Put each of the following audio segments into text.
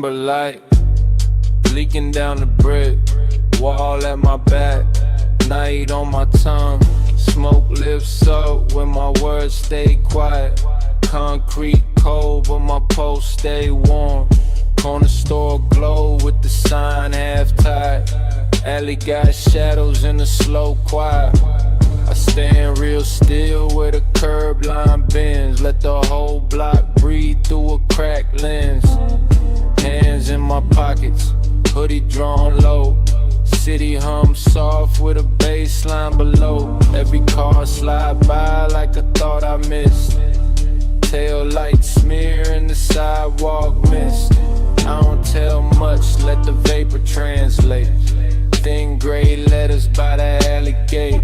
amber light leaking down the brick wall at my back, night on my tongue. Smoke lifts up when my words stay quiet. Concrete cold but my pulse stay warm. Corner store glow with the sign half tied. Alley got shadows in the slow quiet. I stand real still where the curb line bends. Let the whole block breathe through a cracked lens. Hands in my pockets, hoodie drawn low. City hum soft with a bass line below. Every car slide by like I thought I missed. Tail lights smear in the sidewalk mist. I don't tell much, let the vapor translate. Thin gray letters by the alley gate.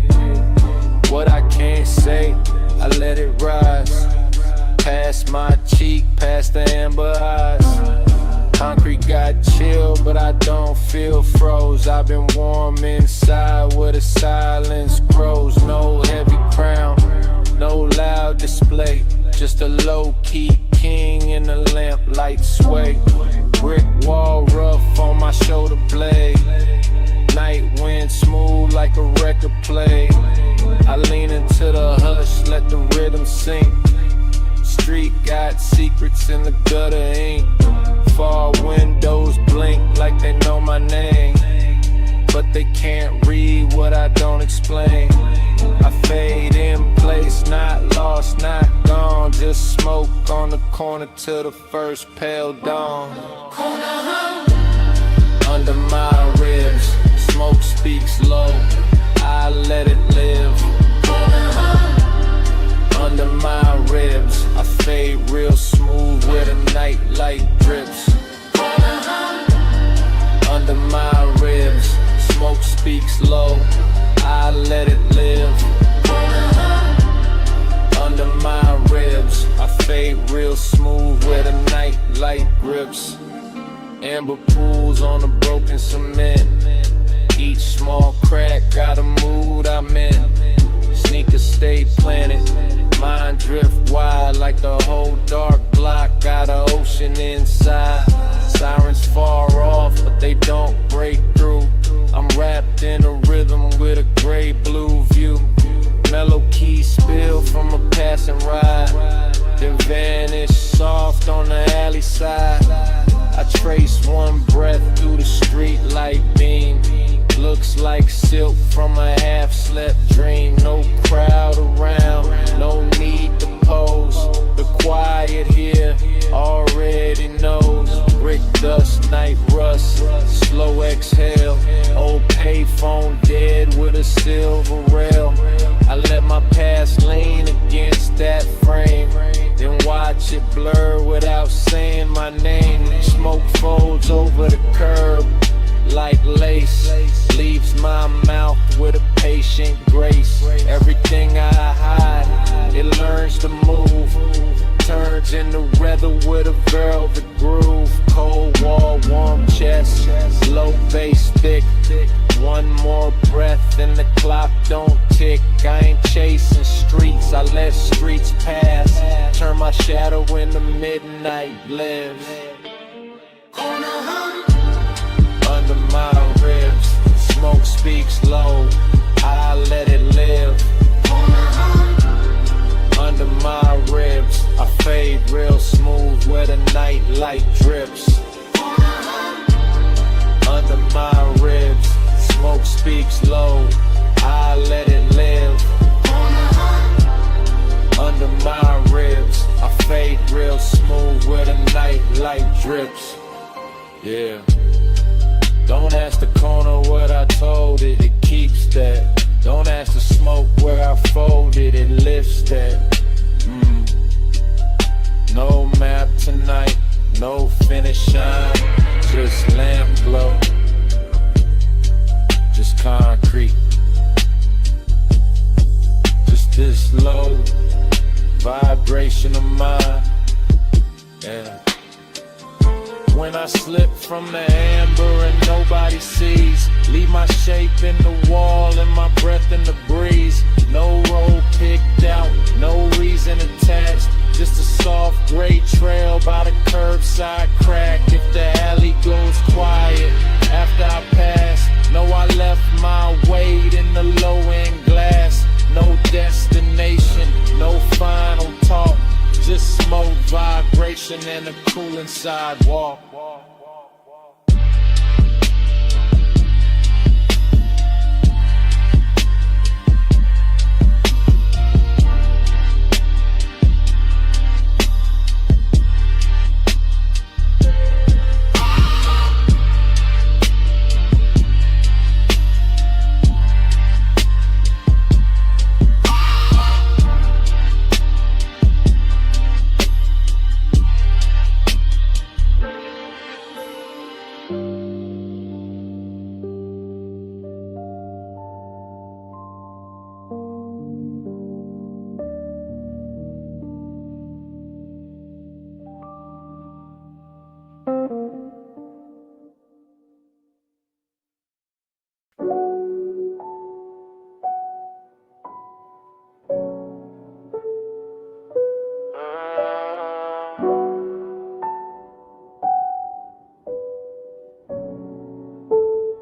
What I can't say, I let it rise. Past my cheek, past the amber eyes. Concrete got chill, but I don't feel froze. I've been warm inside where the silence grows. No heavy crown, no loud display. Just a low-key king in the lamplight sway. Brick wall rough on my shoulder blade. Night wind smooth like a record play. I lean into the hush, let the rhythm sink. Street got secrets in the gutter ink. Far windows blink like they know my name, but they can't read what I don't explain. I fade in place, not lost, not gone. Just smoke on the corner till the first pale dawn. Under my ribs, smoke speaks low, I let it live. Under my ribs, I fade real smooth where the night light drips. Under my ribs, smoke speaks low, I let it live. Under my ribs, I fade real smooth where the night light grips. Amber pools on the broken cement. Each small crack got a mood I'm in. Sneakers stay planted, mind drift wide like the whole dark block got an ocean inside. Sirens far off, but they don't break through. I'm wrapped in a rhythm with a gray blue view. Mellow key spill from a passing ride, then vanish soft on the alley side. I trace one breath through the street light beam. Looks like silk from a half-slept dream. No crowd around, no need to pose. The quiet here already knows. Brick dust, night rust, slow exhale. Old payphone dead with a silver rail. I let my past lean against that frame, then watch it blur without saying my name. Smoke folds over the curb like lace, leaves my mouth with a patient grace. Everything I hide, it learns to move, turns into leather with a velvet groove. Cold wall, warm chest, low bass thick. One more breath and the clock don't tick. I ain't chasing streets, I let streets pass. Turn my shadow into midnight lives. Under my ribs, smoke speaks low, I let it live. Under my ribs, I fade real smooth where the night light drips. Under my ribs, smoke speaks low, I let it live. Under my ribs, I fade real smooth where the night light drips. Yeah. Don't ask the corner what I told it, it keeps that. Don't ask the smoke where I folded, it lifts that. No map tonight, no finish shine, just lamp glow, just concrete. Just this low vibration of mine, yeah. When I slip from the amber and nobody sees, leave my shape in the wall and my breath in the breeze. No road picked out, no reason attached, Just a soft gray trail by the curbside crack. If the alley goes quiet after I pass, know I left my weight in the low-end glass. No destination, no final talk, just smoke, vibration, and a cooling sidewalk.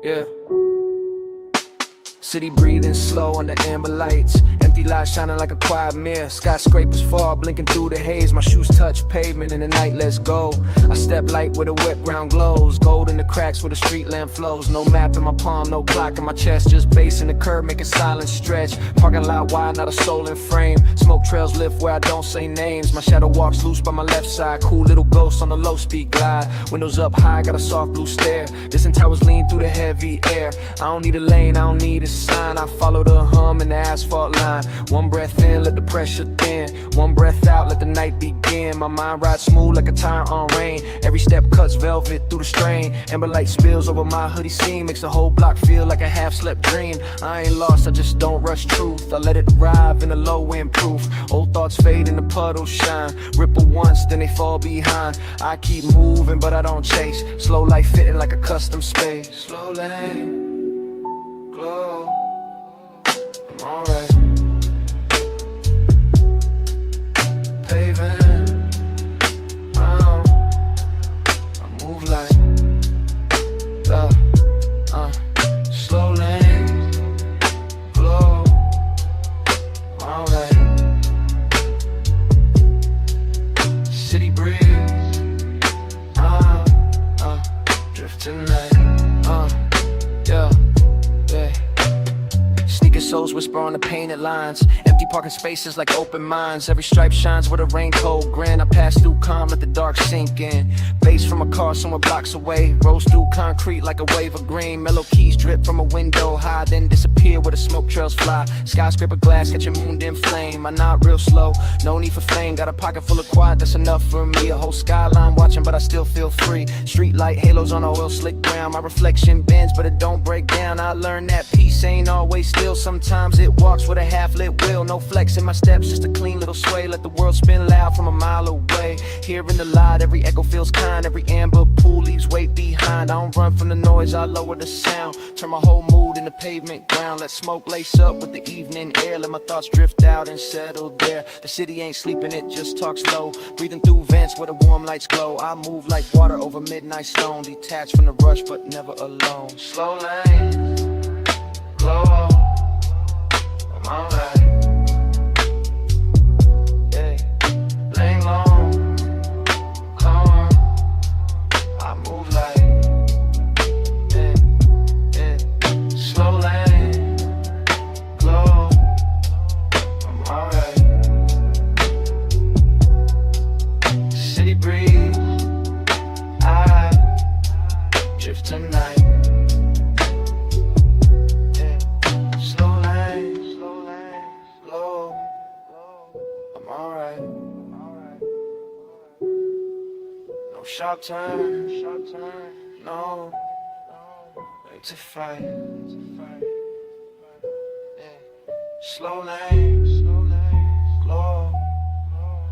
Yeah. City breathing slow under amber lights. Empty lights shining like a quiet mirror. Skyscrapers fall, blinking through the haze. My shoes touch pavement in the night, let's go. I step light where the wet ground glows. Gold in the cracks where the street lamp flows. No map in my palm, no clock in my chest. Just bass in the curb, making silence stretch. Parking lot wide, not a soul in frame. Smoke trails lift where I don't say names. My shadow walks loose by my left side. Cool little ghost on the low speed glide. Windows up high, got a soft blue stare. Distant towers lean through the heavy air. I don't need a lane, I don't need a sign. I follow the hum in the asphalt line. One breath in, let the pressure thin. One breath out, let the night begin. My mind rides smooth like a tire on rain. Every step cuts velvet through the strain. Amber light spills over my hoodie seam. Makes the whole block feel like a half-slept dream. I ain't lost, I just don't rush truth. I let it arrive in a low-end proof. Old thoughts fade and the puddles shine. Ripple once, then they fall behind. I keep moving, but I don't chase. Slow life fitting like a custom space. Slow lane, glow, I'm alright. Paving, I move like slow lane, glow, I'm alright. City breeze, drift tonight, yeah. Sneaker soles whisper on the painted lines. Empty parking spaces like open minds. Every stripe shines with a raincoat grin. I pass through calm, let the dark sink in. Bass from a car somewhere blocks away. Rolls through concrete like a wave of green. Mellow keys drip from a window high, then disappear where the smoke trails fly. Skyscraper glass catching moon dim flame. I nod real slow, no need for fame. Got a pocket full of quiet, that's enough for me. A whole skyline watching, but I still feel free. Street light halos on a oil slick ground. My reflection bends, but it don't break down. I learned that peace ain't always still. Sometimes it walks with a half-lit wheel. No flex in my steps, just a clean little sway. Let the world spin loud from a mile away. Hearing the light, every echo feels kind. Every amber pool leaves weight behind. I don't run from the noise, I lower the sound. Turn my whole mood into pavement ground. Let smoke lace up with the evening air. Let my thoughts drift out and settle there. The city ain't sleeping, it just talks low. Breathing through vents where the warm lights glow. I move like water over midnight stone. Detached from the rush, but never alone. Slow lane, glow, I'm alright. Yeah, lane long, calm. I move like, slow lane, glow, I'm alright. City breeze, I drift tonight. Sharp turn, no, to fight. Slow lane, glow,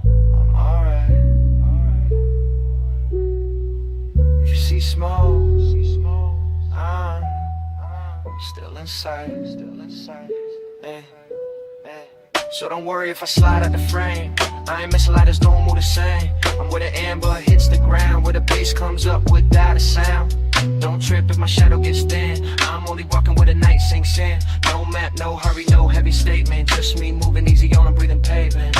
I'm alright. If you see smoke, I'm still inside. So don't worry if I slide out the frame. I ain't missing lighters, don't move the same. I'm where the amber hits the ground, where the bass comes up without a sound. Don't trip if my shadow gets thin. I'm only walking where the night sinks in. No map, no hurry, no heavy statement. Just me moving easy on a breathing pavement.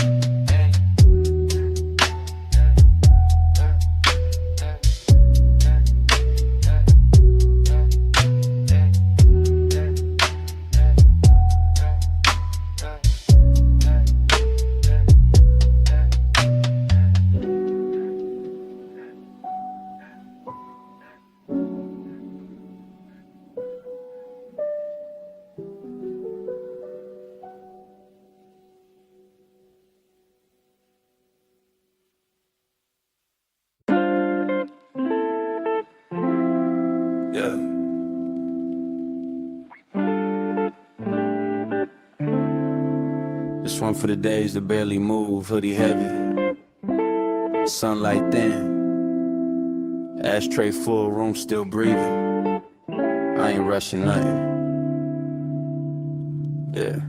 This one for the days that barely move, hoodie heavy, sunlight thin, ashtray full, room still breathing. I ain't rushing nothing. Yeah,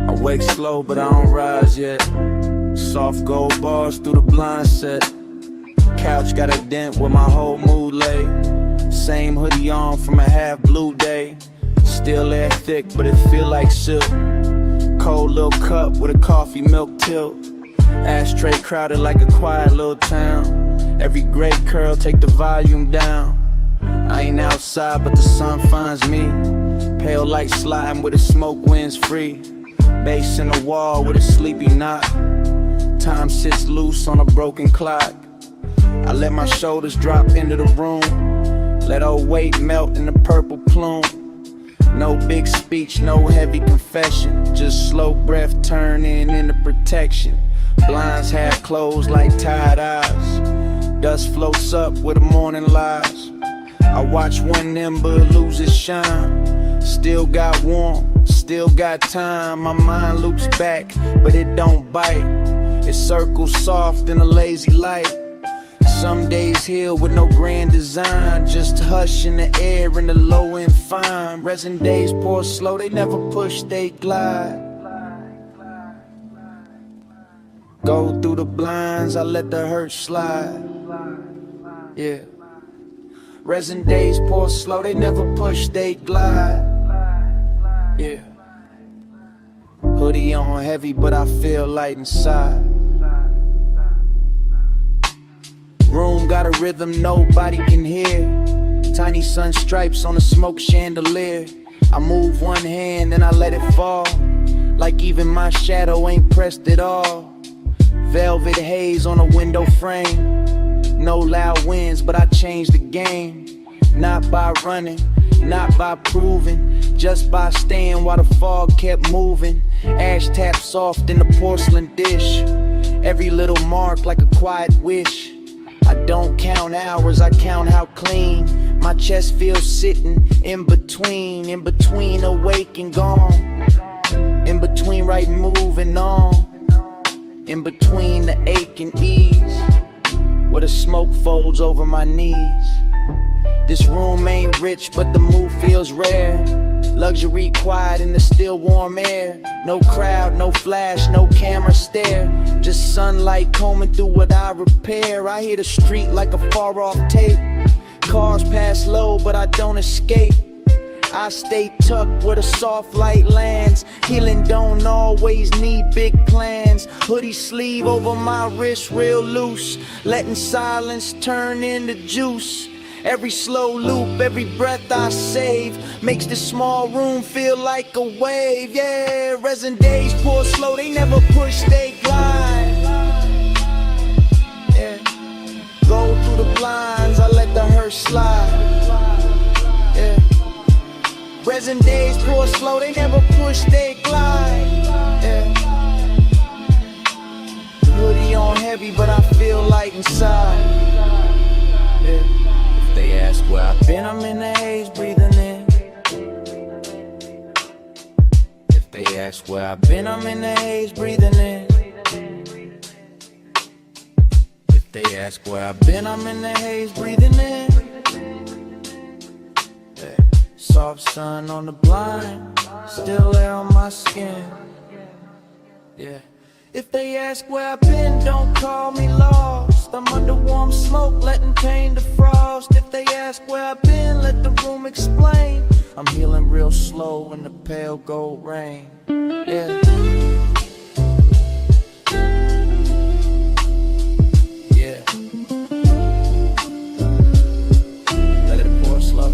I wake slow but I don't rise yet. Soft gold bars through the blind set. Couch got a dent where my whole mood lay. Same hoodie on from a half blue day. Still air thick but it feel like silk. Cold little cup with a coffee milk tilt. Ashtray crowded like a quiet little town. Every gray curl take the volume down. I ain't outside but the sun finds me. Pale light sliding with the smoke winds free. Bass in the wall with a sleepy knot. Time sits loose on a broken clock. I let my shoulders drop into the room. Let old weight melt in the purple plume. No big speech, no heavy confession. Just slow breath turning into protection. Blinds half closed like tired eyes. Dust floats up where the morning lies. I watch one ember lose its shine. Still got warmth, still got time. My mind loops back, but it don't bite. It circles soft in a lazy light. Some days heal with no grand design. Just hush in the air and the low and fine. Resin days pour slow, they never push, they glide. Go through the blinds, I let the hurt slide. Yeah. Resin days pour slow, they never push, they glide. Yeah. Hoodie on heavy, but I feel light inside. Room got a rhythm nobody can hear. Tiny sun stripes on a smoke chandelier. I move one hand and I let it fall. Like even my shadow ain't pressed at all. Velvet haze on a window frame. No loud winds, but I changed the game. Not by running, not by proving, just by staying while the fog kept moving. Ash tapped soft in the porcelain dish. Every little mark like a quiet wish. I don't count hours, I count how clean my chest feels sitting in between awake and gone. In between right moving on. In between the ache and ease. Where the smoke folds over my knees. This room ain't rich, but the mood feels rare. Luxury quiet in the still warm air. No crowd, no flash, no camera stare. Just sunlight combing through what I repair. I hear the street like a far off tape. Cars pass low, but I don't escape. I stay tucked where the soft light lands. Healing don't always need big plans. Hoodie sleeve over my wrist real loose. Letting silence turn into juice. Every slow loop, every breath I save makes this small room feel like a wave. Yeah, resin days pour slow, they never push, they glide. Yeah, go through the blinds, I let the hurt slide. Yeah, resin days pour slow, they never push, they glide. Yeah, hoodie on heavy, but I feel light inside. Yeah. They ask where I've been, I'm in the haze, breathing in. If they ask where I've been, I'm in the haze, breathing in. If they ask where I've been, I'm in the haze, breathing in. Yeah. Soft sun on the blind, still air on my skin. Yeah. If they ask where I've been, don't call me lost. I'm under warm smoke, letting pain defrost. If they ask where I've been, let the room explain. I'm healing real slow in the pale gold rain. Yeah. Yeah. Let it pour slow.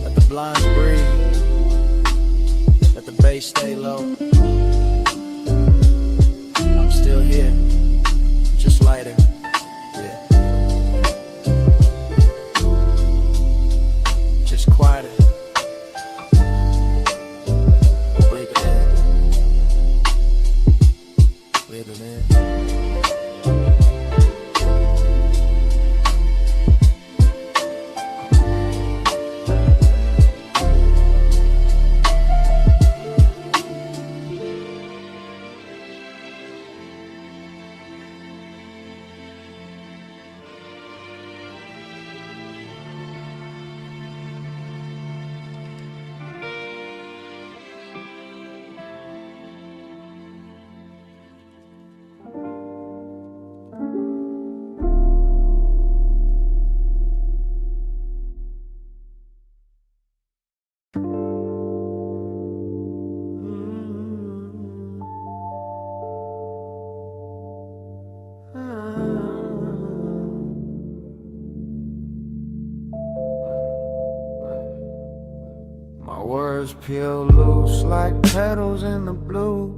Let the blinds breathe. Let the bass stay low. I'm still here, just lighter. Yeah. Just quieter. Breathe it in. Breathe it in. My words peel loose like petals in the blue.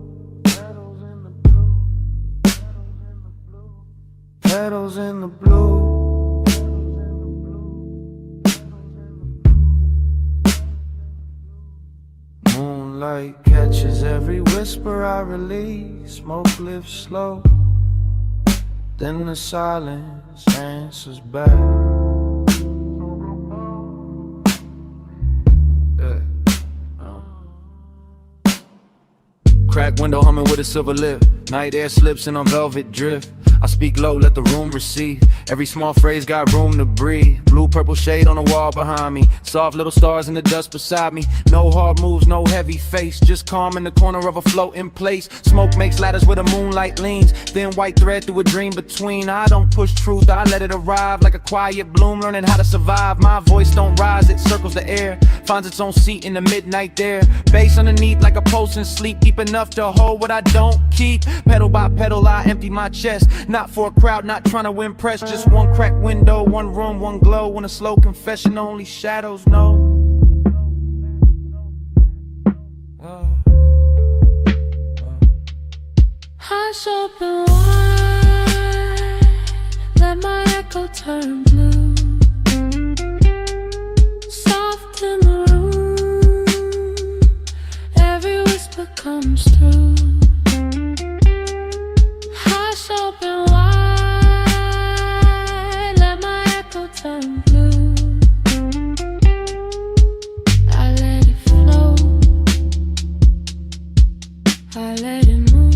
Petals in the blue. Moonlight catches every whisper I release. Smoke lifts slow, then the silence answers back. Crack window humming with a silver lip. Night air slips in on velvet drift. I speak low, let the room receive. Every small phrase got room to breathe. Blue purple shade on the wall behind me. Soft little stars in the dust beside me. No hard moves, no heavy face. Just calm in the corner of a floating place. Smoke makes ladders where the moonlight leans. Thin white thread through a dream between. I don't push truth, I let it arrive. Like a quiet bloom, learning how to survive. My voice don't rise, it circles the air. Finds its own seat in the midnight there. Bass underneath like a pulse in sleep. Deep enough to hold what I don't keep. Pedal by pedal, I empty my chest. Not for a crowd, not trying to impress. Just one cracked window, one room, one glow. When a slow confession only shadows know. Hush open wide, let my echo turn blue. Soft in the room, every whisper comes through. Hush open wide, let my echo turn blue. I let it flow, I let it move.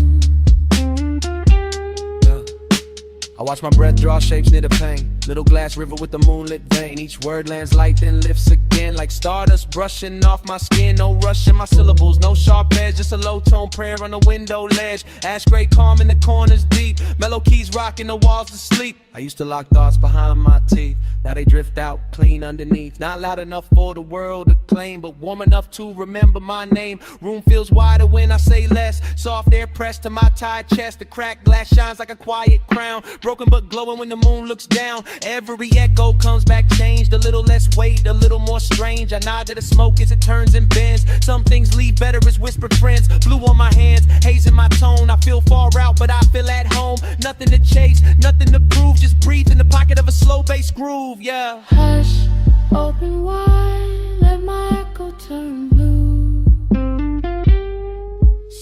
I watch my breath draw shapes near the pain. Little glass river with the moonlit vein. Each word lands light then lifts again. Like stardust brushing off my skin. No rush in my syllables, no sharp edge. Just a low tone prayer on the window ledge. Ash gray calm in the corners deep. Mellow keys rocking the walls to sleep. I used to lock thoughts behind my teeth. Now they drift out clean underneath. Not loud enough for the world to claim, but warm enough to remember my name. Room feels wider when I say less. Soft air pressed to my tired chest. The cracked glass shines like a quiet crown. Broken but glowing when the moon looks down. Every echo comes back changed. A little less weight, a little more strange. I nod to the smoke as it turns and bends. Some things leave better as whispered friends. Blue on my hands, haze in my tone. I feel far out, but I feel at home. Nothing to chase, nothing to prove. Just breathe in the pocket of a slow bass groove, yeah. Hush, open wide, let my echo turn blue.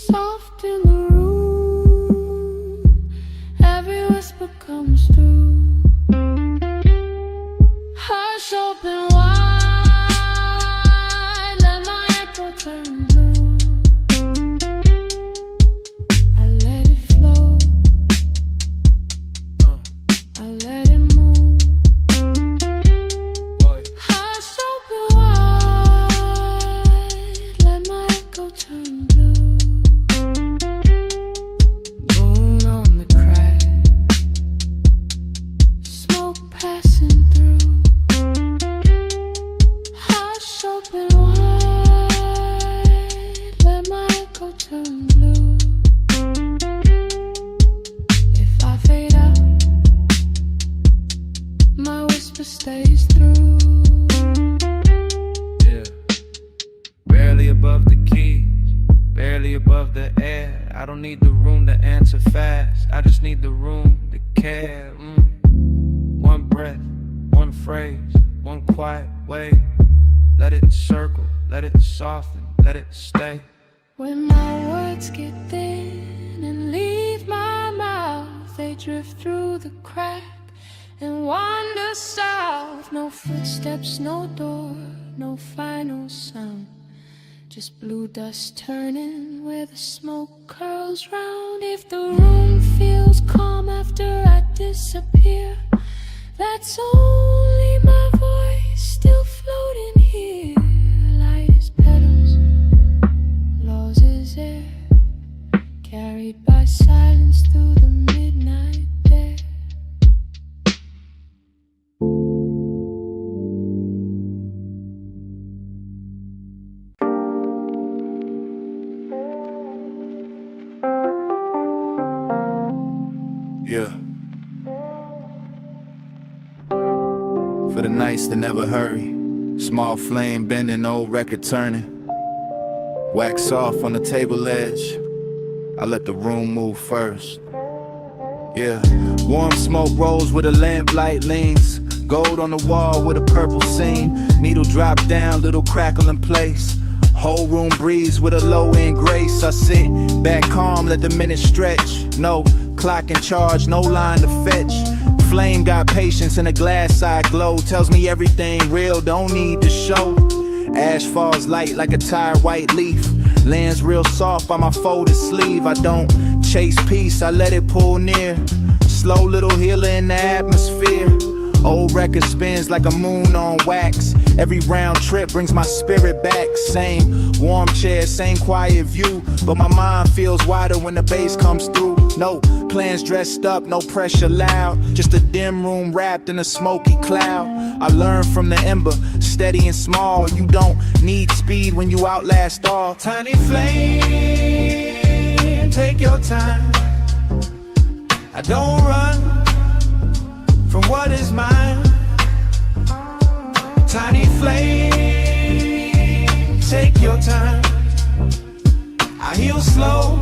Soft in the room, every whisper comes through. Hush, open wide, let my echo turn blue. I let it flow, I let it move. Hush, open filter stays through. Yeah. Barely above the keys, barely above the air. I don't need the room to answer fast, I just need the room to care. One breath, one phrase, one quiet way. Let it circle, let it soften, let it stay. When my words get thin and leave my mouth, they drift through the crack and wander south. No footsteps, no door, no final sound, just blue dust turning where the smoke curls round. If the room feels calm after I disappear, that's only my voice still floating here. Light as petals, lows as air, carried by silence through the midnight air. Yeah. For the nights that never hurry, small flame bending, old record turning. Wax off on the table edge, I let the room move first. Yeah, warm smoke rolls where the lamplight leans, gold on the wall with a purple seam. Needle drop down, little crackle in place. Whole room breeze with a low end grace. I sit back calm, let the minutes stretch. No clock in charge, no line to fetch. Flame got patience and a glass eye glow. Tells me everything real, don't need to show. Ash falls light like a tired white leaf. Lands real soft by my folded sleeve. I don't chase peace, I let it pull near. Slow little healer in the atmosphere. Old record spins like a moon on wax. Every round trip brings my spirit back. Same warm chair, same quiet view, but my mind feels wider when the bass comes through. No plans dressed up, no pressure loud, just a dim room wrapped in a smoky cloud. I learned from the ember, steady and small. You don't need speed when you outlast all. Tiny flame, take your time. I don't run from what is mine. Tiny flame, take your time. I heal slow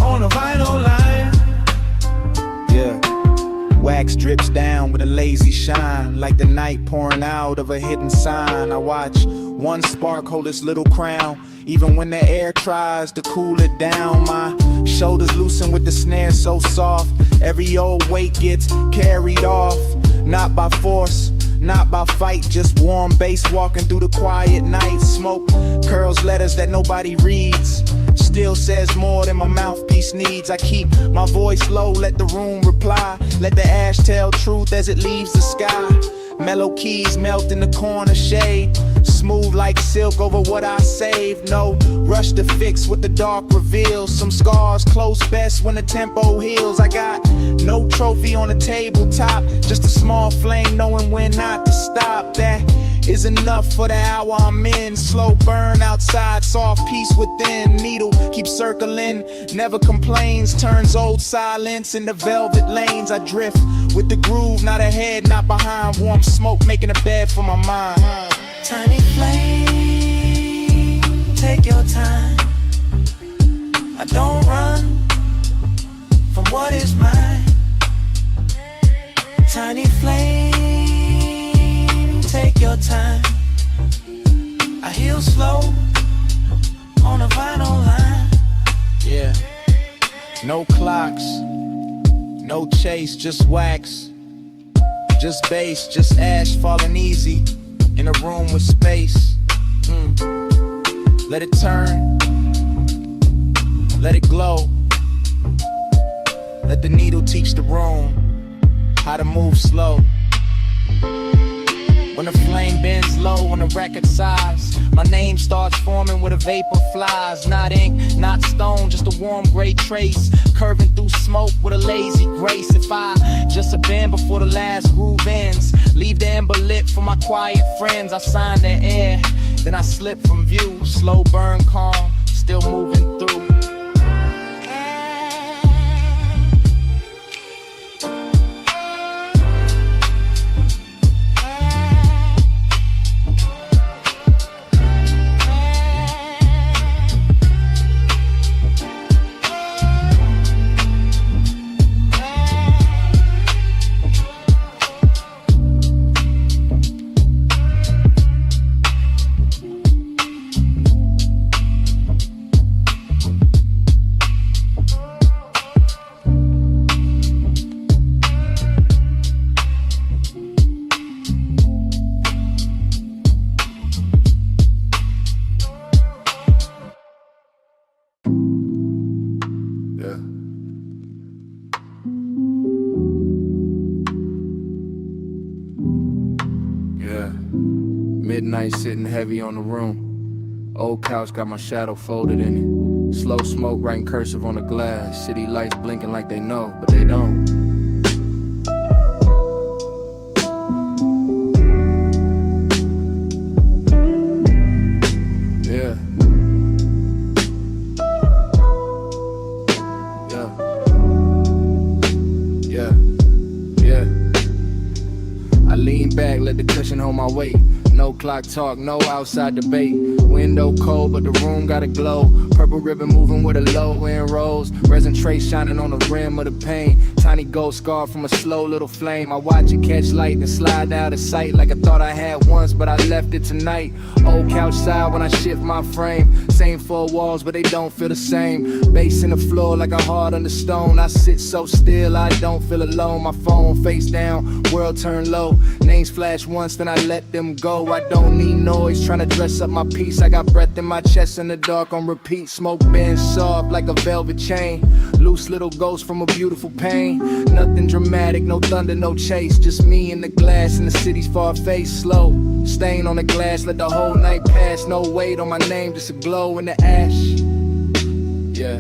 on a vinyl line. Yeah, wax drips down with a lazy shine, like the night pouring out of a hidden sign. I watch one spark hold its little crown, even when the air tries to cool it down. My shoulders loosen with the snare so soft, every old weight gets carried off. Not by force, not by fight, just warm bass walking through the quiet night. Smoke curls letters that nobody reads, still says more than my mouthpiece needs. I keep my voice low, let the room reply. Let the ash tell truth as it leaves the sky. Mellow keys melt in the corner shade, smooth like silk over what I saved. No rush to fix what the dark reveals. Some scars close best when the tempo heals. I got no trophy on the tabletop, just a small flame knowing when not to stop. That is enough for the hour I'm in. Slow burn outside, soft peace within. Needle keeps circling, never complains. Turns old silence into velvet lanes. I drift with the groove, not ahead, not behind. Warm smoke making a bed for my mind. Tiny flame, take your time. I don't run from what is mine. Tiny flame, take your time. I heal slow on a vinyl line. Yeah, no clocks, no chase, just wax, just bass, just ash falling easy in a room with space. Let it turn, let it glow. Let the needle teach the room how to move slow. When the flame bends low on the record size, my name starts forming where the vapor flies. Not ink, not stone, just a warm gray trace, curving through smoke with a lazy grace. If I just a bend before the last groove ends, leave the ember lit for my quiet friends. I sign the air, then I slip from view. Slow burn calm, still moving through. Yeah. Midnight sitting heavy on the room. Old couch got my shadow folded in it. Slow smoke writing cursive on the glass. City lights blinking like they know, but they don't. Yeah. Yeah. Yeah. I lean back, let the cushion hold my weight. No clock talk, no outside debate. Window cold, but the room got a glow. Purple ribbon moving with a low end rose. Resin tray shining on the rim of the pain. Tiny gold scar from a slow little flame. I watch it catch light and slide out of sight like I thought I had once, but I left it tonight. Old couch side when I shift my frame. Same four walls, but they don't feel the same. Bass in the floor like a heart under stone. I sit so still, I don't feel alone. My phone face down, world turn low. Names flash once, then I let them go. I don't need noise, trying to dress up my peace. I got breath in my chest in the dark on repeat. Smoke bends soft like a velvet chain. Loose little ghost from a beautiful pain. Nothing dramatic, no thunder, no chase. Just me and the glass in the city's far face. Slow, stain on the glass, let the whole night pass. No weight on my name, just a glow in the ash. Yeah.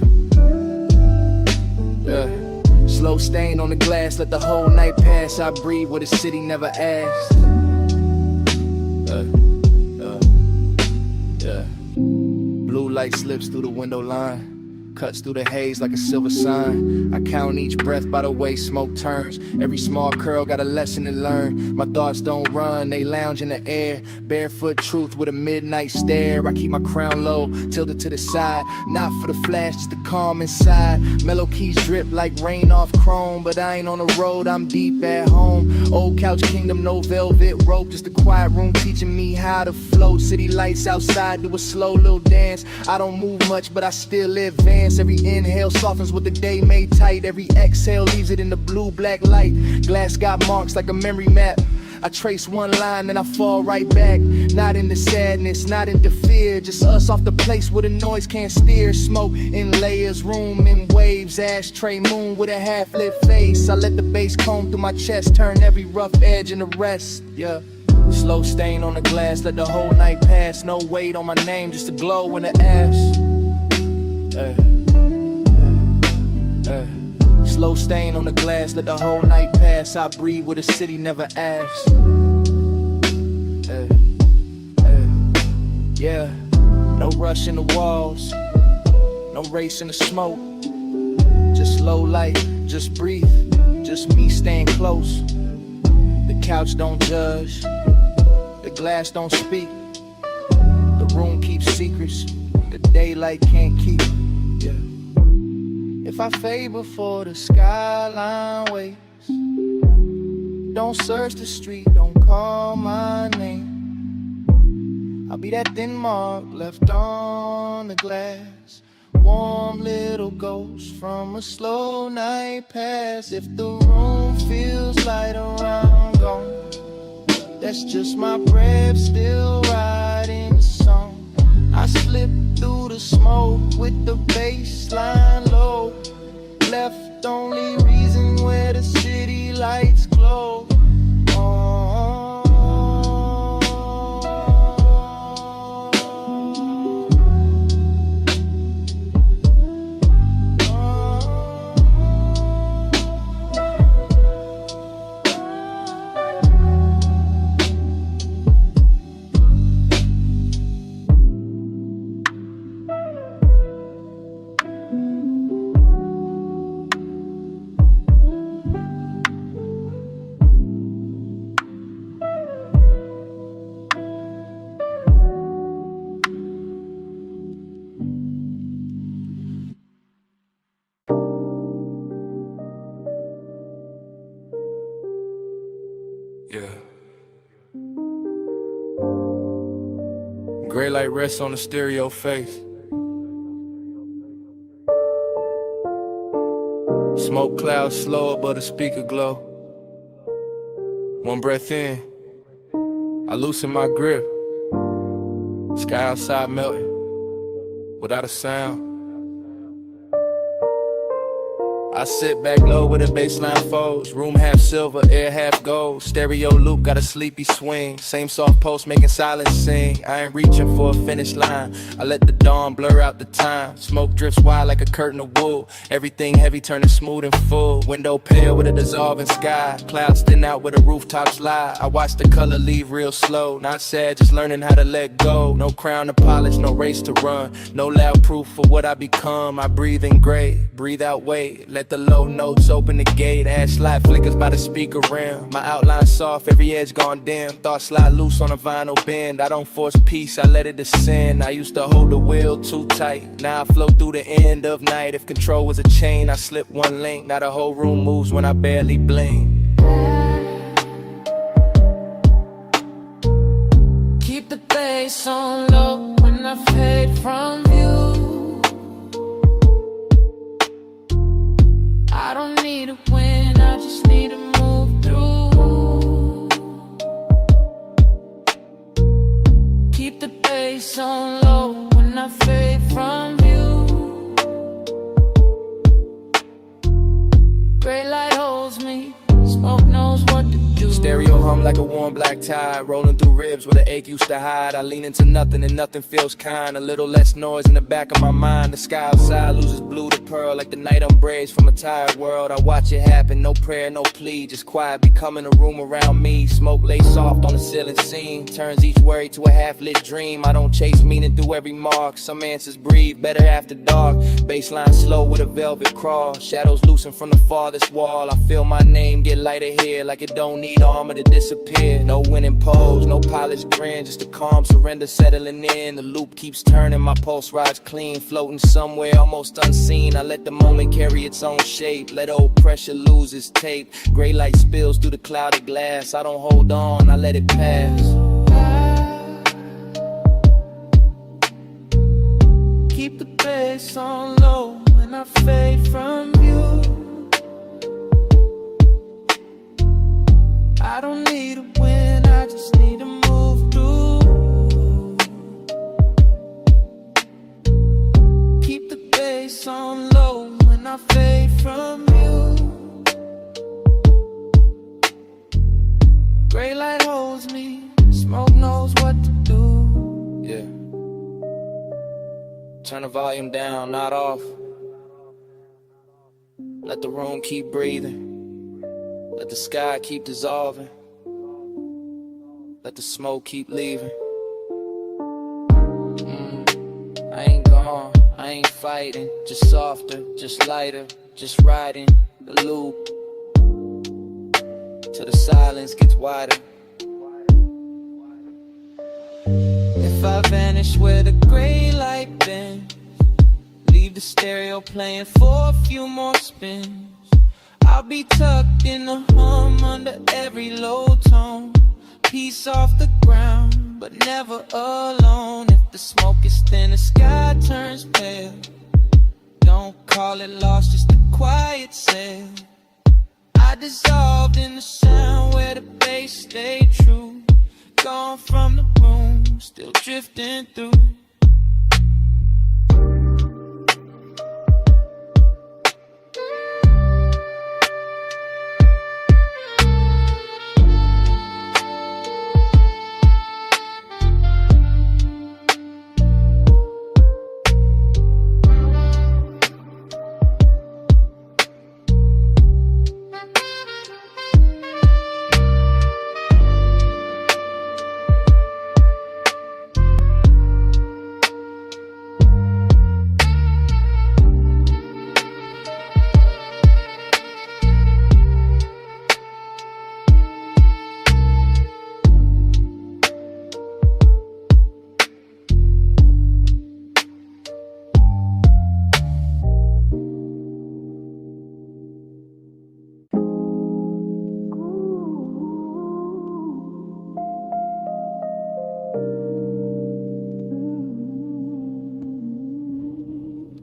Yeah. Slow stain on the glass, let the whole night pass. I breathe what the city never asked. Yeah. Blue light slips through the window line, cuts through the haze like a silver sign. I count each breath by the way smoke turns. Every small curl got a lesson to learn. My thoughts don't run, they lounge in the air. Barefoot truth with a midnight stare. I keep my crown low, tilted to the side. Not for the flash, just the calm inside. Mellow keys drip like rain off chrome. But I ain't on the road, I'm deep at home. Old couch kingdom, no velvet rope. Just a quiet room teaching me how to float. City lights outside, do a slow little dance. I don't move much, but I still advance. Every inhale softens what the day made tight. Every exhale leaves it in the blue-black light. Glass got marks like a memory map. I trace one line, then I fall right back. Not into sadness, not into fear. Just us off the place where the noise can't steer. Smoke in layers, room in waves. Ashtray moon with a half-lit face. I let the bass comb through my chest, turn every rough edge into rest. Yeah. Slow stain on the glass, let the whole night pass. No weight on my name, just a glow in the ash. Slow stain on the glass, let the whole night pass. I breathe what the city never asked. Yeah, no rush in the walls, no race in the smoke. Just slow light, just breathe, just me staying close. The couch don't judge, the glass don't speak. The room keeps secrets, the daylight can't keep. Yeah. If I fade before the skyline waits, don't search the street, don't call my name. I'll be that thin mark left on the glass. Warm little ghost from a slow night pass. If the room feels light around gone, that's just my breath still riding the song. I slip through the smoke with the baseline low. Left only reason where the city lights glow. Yeah. Gray light rests on the stereo face. Smoke clouds slow above the speaker glow. One breath in, I loosen my grip. Sky outside melting, without a sound. I sit back low with a baseline folds. Room half silver, air half gold. Stereo loop, got a sleepy swing. Same soft post making silence sing. I ain't reaching for a finish line. I let the dawn blur out the time. Smoke drifts wide like a curtain of wool. Everything heavy turning smooth and full. Window pale with a dissolving sky. Clouds thin out where the rooftops lie. I watch the color leave real slow. Not sad, just learning how to let go. No crown to polish, no race to run. No loud proof for what I become. I breathe in gray, breathe out weight. Let the low notes open the gate. Ash light flickers by the speaker rim. My outline soft, every edge gone dim. Thoughts slide loose on a vinyl bend. I don't force peace, I let it descend. I used to hold the wheel too tight. Now I flow through the end of night. If control was a chain, I slip one link. Now the whole room moves when I barely blink. Keep the bass on low when I fade from view. I don't need a win, I just need to move through. Keep the bass on low when I fade from view. Gray light holds me, smoke knows what to do. Stereo hum like a warm black tide, rolling through ribs where the ache used to hide. I lean into nothing and nothing feels kind. A little less noise in the back of my mind. The sky outside loses blue to pearl like the night umbrage from a tired world. I watch it happen, no prayer, no plea, just quiet becoming a room around me. Smoke lay soft on the ceiling scene, turns each worry to a half-lit dream. I don't chase meaning through every mark. Some answers breathe better after dark. Baseline slow with a velvet crawl. Shadows loosen from the farthest wall. I feel my name get lighter here like it don't need armor to disappear. No winning pose, no polished grin, just a calm surrender settling in. The loop keeps turning, my pulse rides clean, floating somewhere almost unseen. I let the moment carry its own shape, let old pressure lose its tape. Gray light spills through the clouded glass. I don't hold on, I let it pass. Keep the bass on low when I fade from view. I don't need a win, I just need to move through. Keep the bass on low when I fade from you. Gray light holds me, smoke knows what to do. Yeah. Turn the volume down, not off. Let the room keep breathing. Let the sky keep dissolving. Let the smoke keep leaving. I ain't gone, I ain't fighting. Just softer, just lighter, just riding the loop till the silence gets wider. If I vanish where the gray light bends, leave the stereo playing for a few more spins, I'll be tucked in the hum under every low tone. Peace off the ground, but never alone. If the smoke is thin, the sky turns pale. Don't call it lost, just a quiet sail. I dissolved in the sound where the bass stayed true. Gone from the room, still drifting through.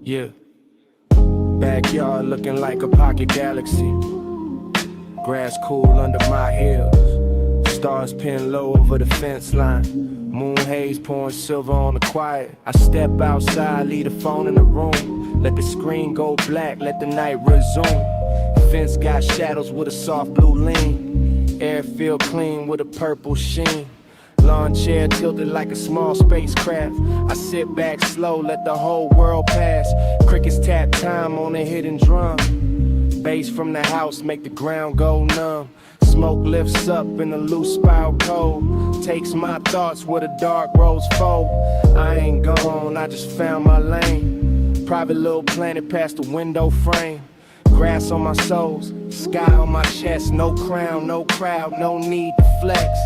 Yeah. Backyard looking like a pocket galaxy. Grass cool under my heels. Stars pin low over the fence line. Moon haze pouring silver on the quiet. I step outside, leave the phone in the room. Let the screen go black, let the night resume. Fence got shadows with a soft blue lean. Air feel clean with a purple sheen. Lawn chair tilted like a small spacecraft. I sit back slow, let the whole world pass. Crickets tap time on a hidden drum. Bass from the house make the ground go numb. Smoke lifts up in the loose spiral cold. Takes my thoughts where the dark roads fold. I ain't gone, I just found my lane. Private little planet past the window frame. Grass on my soles, sky on my chest. No crown, no crowd, no need to flex.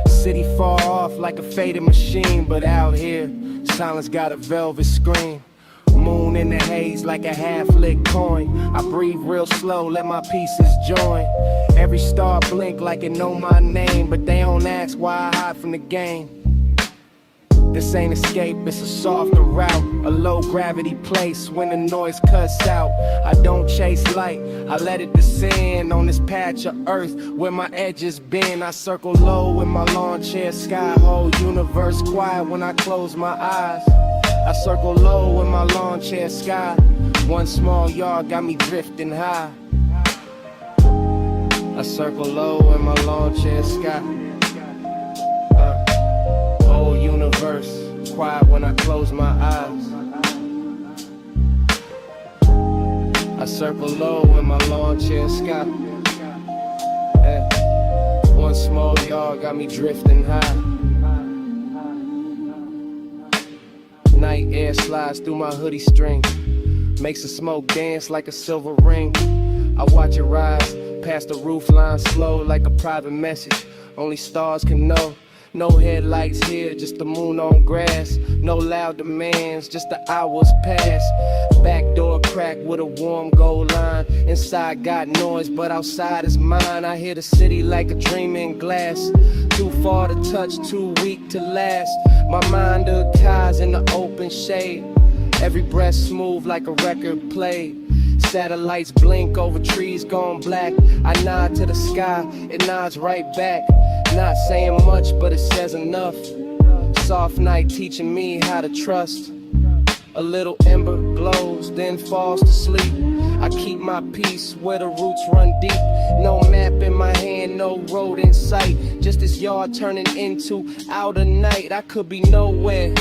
City far off like a faded machine, but out here, silence got a velvet screen. Moon in the haze like a half-lit coin. I breathe real slow, let my pieces join. Every star blink like it know my name, but they don't ask why I hide from the game. This ain't escape, it's a softer route. A low gravity place when the noise cuts out. I don't chase light, I let it descend on this patch of earth where my edges bend. I circle low with my lawn chair sky. Whole universe quiet when I close my eyes. I circle low with my lawn chair sky. One small yard got me drifting high. I circle low in my lawn chair sky. Whole universe quiet when I close my eyes. I circle low in my lawn chair sky. One small yard got me drifting high. Night air slides through my hoodie string. Makes the smoke dance like a silver ring. I watch it rise past the roof line slow like a private message. Only stars can know. No headlights here, just the moon on grass. No loud demands, just the hours pass. Back door crack with a warm gold line. Inside got noise, but outside is mine. I hear the city like a dream in glass. Too far to touch, too weak to last. My mind ties in the open shade. Every breath smooth like a record played. Satellites blink over trees gone black. I nod to the sky, it nods right back. Not saying much, but it says enough. Soft night teaching me how to trust. A little ember glows, then falls to sleep. I keep my peace where the roots run deep. No map in my hand, no road in sight. Just this yard turning into outer night. I could be nowhere,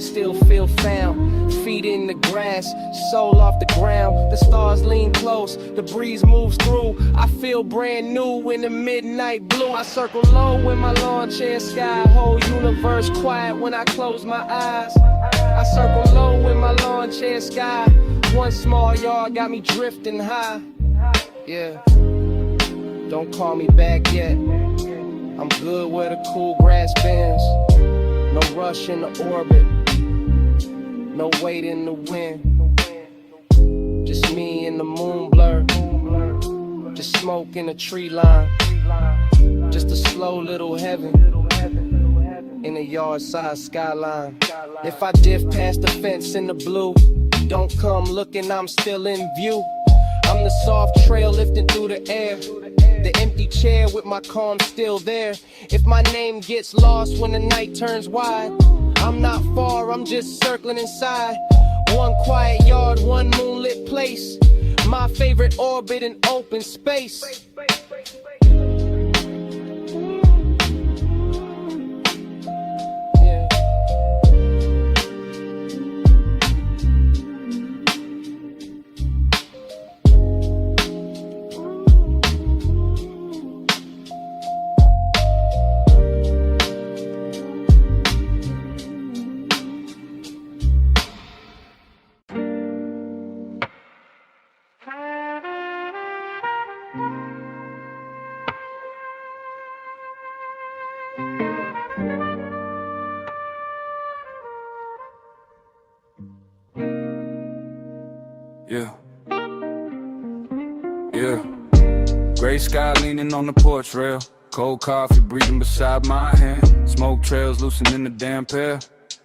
still feel found. Feet in the grass, soul off the ground. The stars lean close, the breeze moves through. I feel brand new in the midnight blue. I circle low in my lawn chair sky. Whole universe quiet when I close my eyes. I circle low in my lawn chair sky. One small yard got me drifting high. Yeah, don't call me back yet. I'm good where the cool grass bends. No rush in the orbit, no weight in the wind. Just me and the moon blur. Just smoke in the tree line. Just a slow little heaven in a yard side skyline. If I diff past the fence in the blue, don't come looking, I'm still in view. I'm the soft trail lifting through the air. The empty chair with my calm still there. If my name gets lost when the night turns wide, I'm not far, I'm just circling inside. One quiet yard, one moonlit place. My favorite orbit in open space. Yeah. Gray sky leaning on the porch rail. Cold coffee breathing beside my hand. Smoke trails loosening the damp air.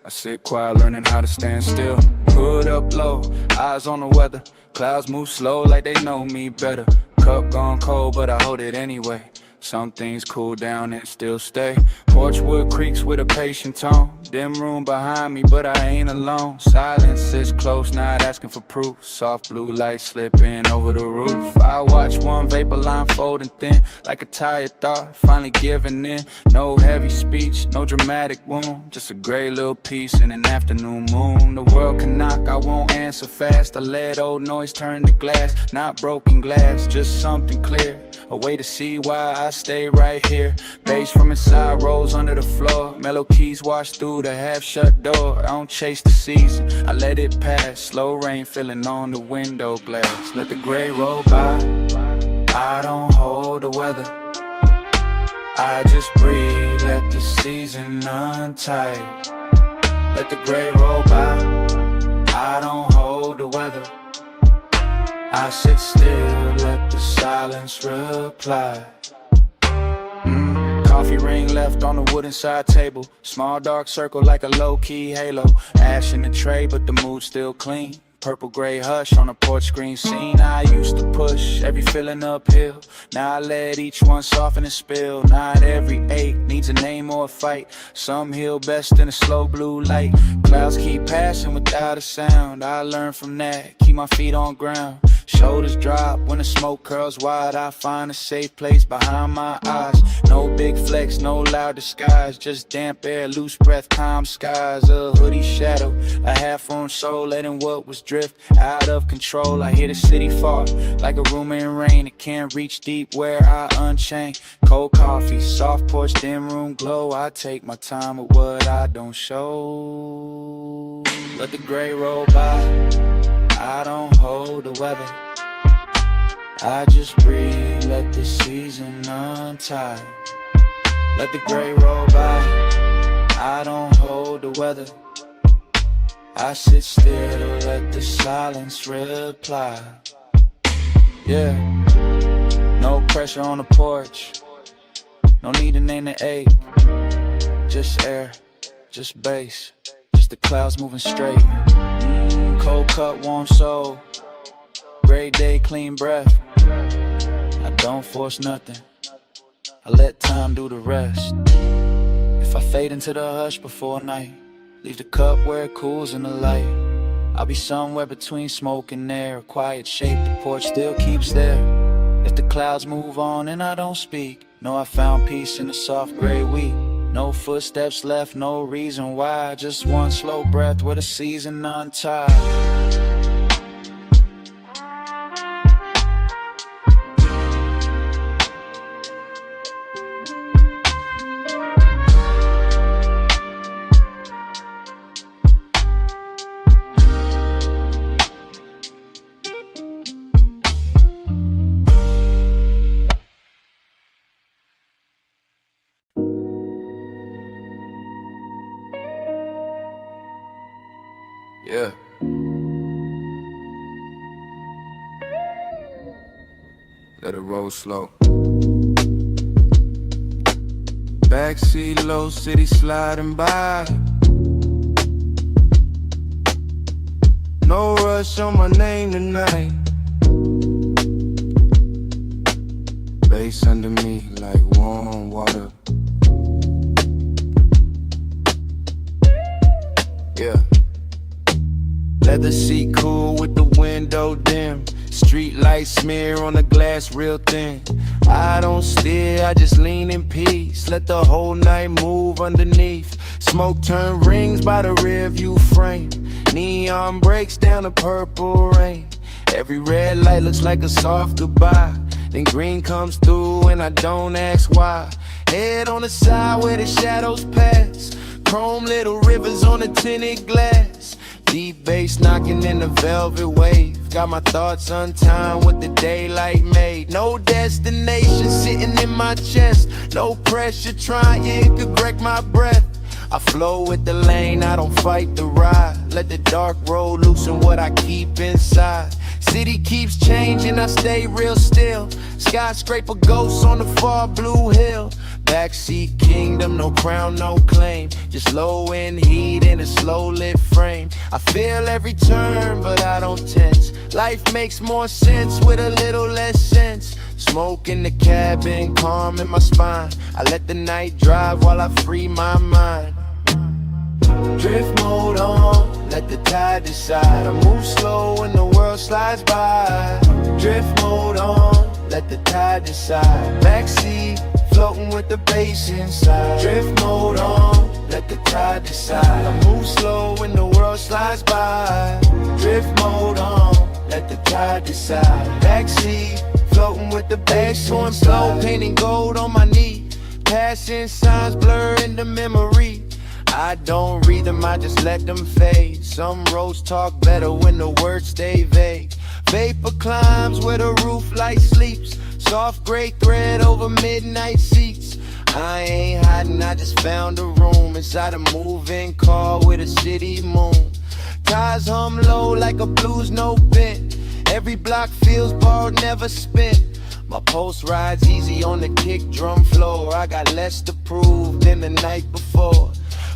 I sit quiet learning how to stand still. Hood up low, eyes on the weather. Clouds move slow like they know me better. Cup gone cold but I hold it anyway. Some things cool down and still stay. Porchwood creaks with a patient tone. Dim room behind me, but I ain't alone. Silence is close, not asking for proof. Soft blue light slipping over the roof. I watch one vapor line folding thin, like a tired thought, finally giving in. No heavy speech, no dramatic wound, just a gray little piece in an afternoon moon. The world can knock, I won't answer fast. I let old noise turn to glass, not broken glass, just something clear. A way to see why I stay right here. Bass from inside rolls under the floor. Mellow keys wash through the half-shut door. I don't chase the season, I let it pass. Slow rain filling on the window glass. Let the gray roll by, I don't hold the weather. I just breathe, let the season untie. Let the gray roll by, I don't hold the weather. I sit still, let the silence reply. Coffee ring left on the wooden side table. Small dark circle like a low-key halo. Ash in the tray, but the mood's still clean. Purple gray hush on a porch screen scene. I used to push every feeling uphill. Now I let each one soften and spill. Not every ache needs a name or a fight. Some heal best in a slow blue light. Clouds keep passing without a sound. I learned from that, keep my feet on ground. Shoulders drop when the smoke curls wide. I find a safe place behind my eyes. No big flex, no loud disguise. Just damp air, loose breath, calm skies. A hoodie shadow, a half-formed soul, letting what was drift out of control. I hear the city fall like a room in rain. It can't reach deep where I unchain. Cold coffee, soft porch, dim room glow. I take my time with what I don't show. Let the gray roll by, I don't hold the weather. I just breathe, let the season untie. Let the gray roll by, I don't hold the weather. I sit still, let the silence reply. Yeah, no pressure on the porch. No need to name the ache. Just air, just bass, just the clouds moving straight. Cold cut, warm soul. Great day, clean breath. I don't force nothing, I let time do the rest. If I fade into the hush before night, leave the cup where it cools in the light. I'll be somewhere between smoke and air. A quiet shape, the porch still keeps there. If the clouds move on and I don't speak, know I found peace in the soft gray wheat. No footsteps left, no reason why. Just one slow breath with a season untied. Yeah. Let it roll slow. Backseat low, city sliding by. No rush on my name tonight. Bass under me like warm water. Yeah. Leather seat cool with the window dim. Street light smear on the glass real thin. I don't steer, I just lean in peace. Let the whole night move underneath. Smoke turn rings by the rear view frame. Neon breaks down the purple rain. Every red light looks like a soft goodbye. Then green comes through and I don't ask why. Head on the side where the shadows pass. Chrome little rivers on the tinted glass. Deep bass knocking in the velvet wave. Got my thoughts untimed with the daylight made. No destination sitting in my chest. No pressure trying to wreck my breath. I flow with the lane, I don't fight the ride. Let the dark road loosen what I keep inside. City keeps changing, I stay real still. Skyscraper ghosts on the far blue hill. Backseat kingdom, no crown, no claim. Just low end heat in a slow lit frame. I feel every turn, but I don't tense. Life makes more sense with a little less sense. Smoke in the cabin, calm in my spine. I let the night drive while I free my mind. Drift mode on, let the tide decide. I move slow when the world slides by. Drift mode on, let the tide decide. Backseat, floating with the bass inside. Drift mode on, let the tide decide. I move slow when the world slides by. Drift mode on, let the tide decide. Backseat, floating with the bass going slow, painting gold on my knee. Passing signs blur into memory. I don't read them, I just let them fade. Some roads talk better when the words stay vague. Vapor climbs where the roof light sleeps. Soft gray thread over midnight seats. I ain't hiding, I just found a room inside a moving car with a city moon. Tires hum low like a blues note bent. Every block feels borrowed, never spent. My pulse rides easy on the kick drum floor. I got less to prove than the night before.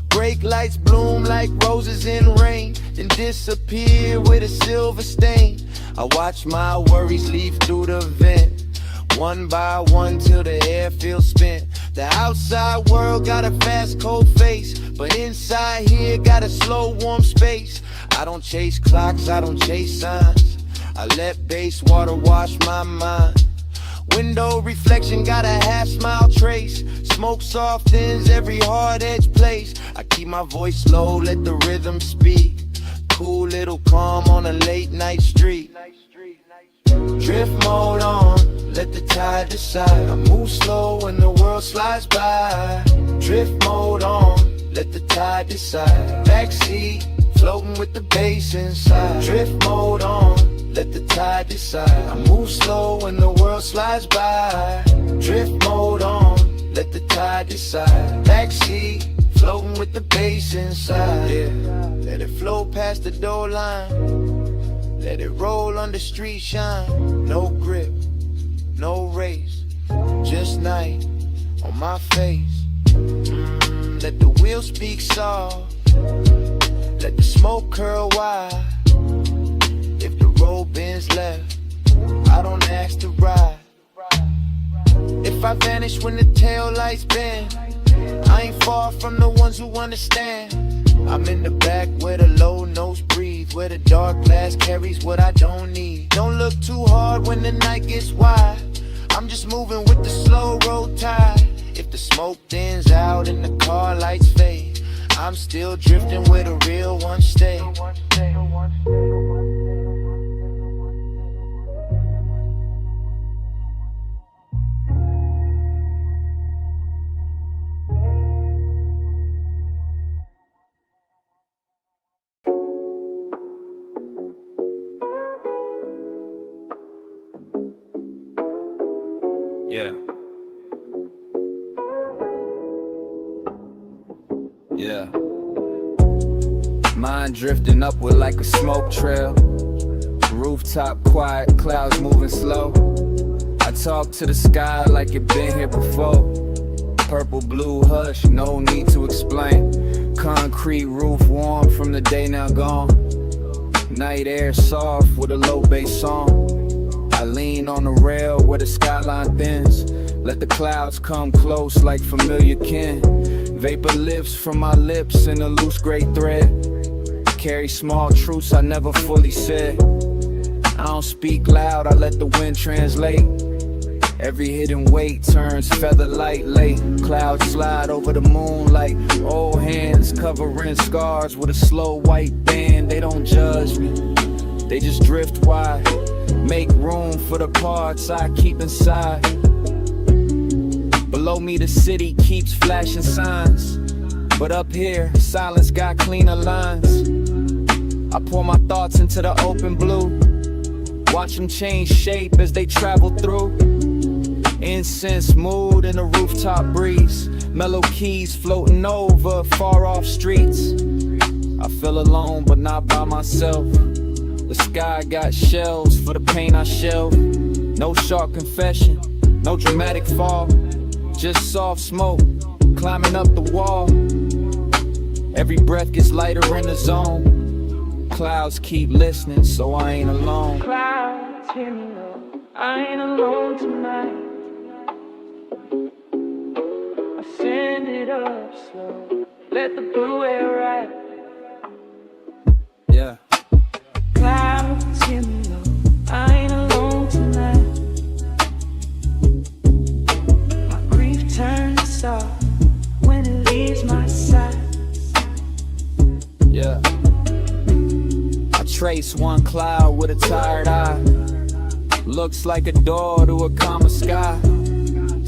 Brake lights bloom like roses in rain, then disappear with a silver stain. I watch my worries leave through the vent, one by one till the air feels spent. The outside world got a fast cold face, but inside here got a slow warm space. I don't chase clocks, I don't chase signs. I let base water wash my mind. Window reflection got a half smile trace. Smoke softens every hard edge place. I keep my voice low, let the rhythm speak. Cool little calm on a late night street. Drift mode on, let the tide decide. I move slow when the world slides by. Drift mode on, let the tide decide. Backseat, floating with the bass inside. Drift mode on, let the tide decide. I move slow when the world slides by. Drift mode on, let the tide decide. Backseat, floating with the bass inside. Yeah, let it flow past the door line. Let it roll under street shine. No grip, no race, just night on my face. Let the wheel speak soft. Let the smoke curl wide. If the road bends left, I don't ask to ride. If I vanish when the tail lights bend, I ain't far from the ones who understand. I'm in the back where the low notes breathe, where the dark glass carries what I don't need. Don't look too hard when the night gets wide. I'm just moving with the slow road tide. If the smoke thins out and the car lights fade, I'm still drifting where the real ones stay. Yeah. Yeah. Mind drifting upward like a smoke trail. Rooftop quiet, clouds moving slow. I talk to the sky like it been here before. Purple, blue, hush, no need to explain. Concrete roof warm from the day now gone. Night air soft with a low bass song. I lean on the rail where the skyline thins. Let the clouds come close like familiar kin. Vapor lifts from my lips in a loose gray thread. Carry small truths I never fully said. I don't speak loud, I let the wind translate. Every hidden weight turns feather light late. Clouds slide over the moon like old hands covering scars with a slow white band. They don't judge me, they just drift wide. Make room for the parts I keep inside. Below me the city keeps flashing signs, but up here silence got cleaner lines. I pour my thoughts into the open blue, watch them change shape as they travel through. Incense mood in the rooftop breeze, mellow keys floating over far off streets. I feel alone but not by myself. The sky got shells for the pain I shelve. No sharp confession, no dramatic fall. just soft smoke climbing up the wall. Every breath gets lighter in the zone. Clouds keep listening, so I ain't alone. Clouds, hear me low, I ain't alone tonight. I send it up slow, let the blue air ride. Yeah. Clouds, hear me low, I ain't alone tonight. My grief turns soft when it leaves my side. Yeah. I trace one cloud with a tired eye. Looks like a door to a calmer sky.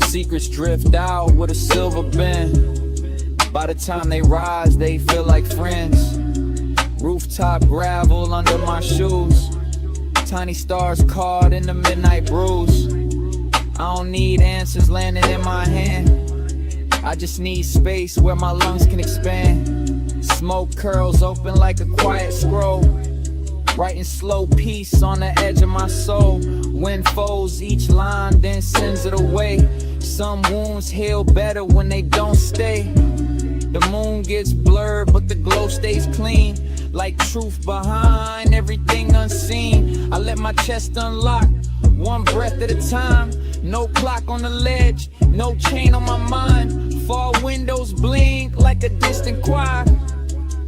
Secrets drift out with a silver bin. By the time they rise, they feel like friends. Rooftop gravel under my shoes. Tiny stars caught in the midnight breeze. I don't need answers landing in my hand. I just need space where my lungs can expand. Smoke curls open like a quiet scroll. Writing slow peace on the edge of my soul. Wind folds each line, then sends it away. Some wounds heal better when they don't stay. The moon gets blurred, but the glow stays clean. Like truth behind everything unseen. I let my chest unlock, one breath at a time. No clock on the ledge, no chain on my mind. Fall windows blink like a distant choir.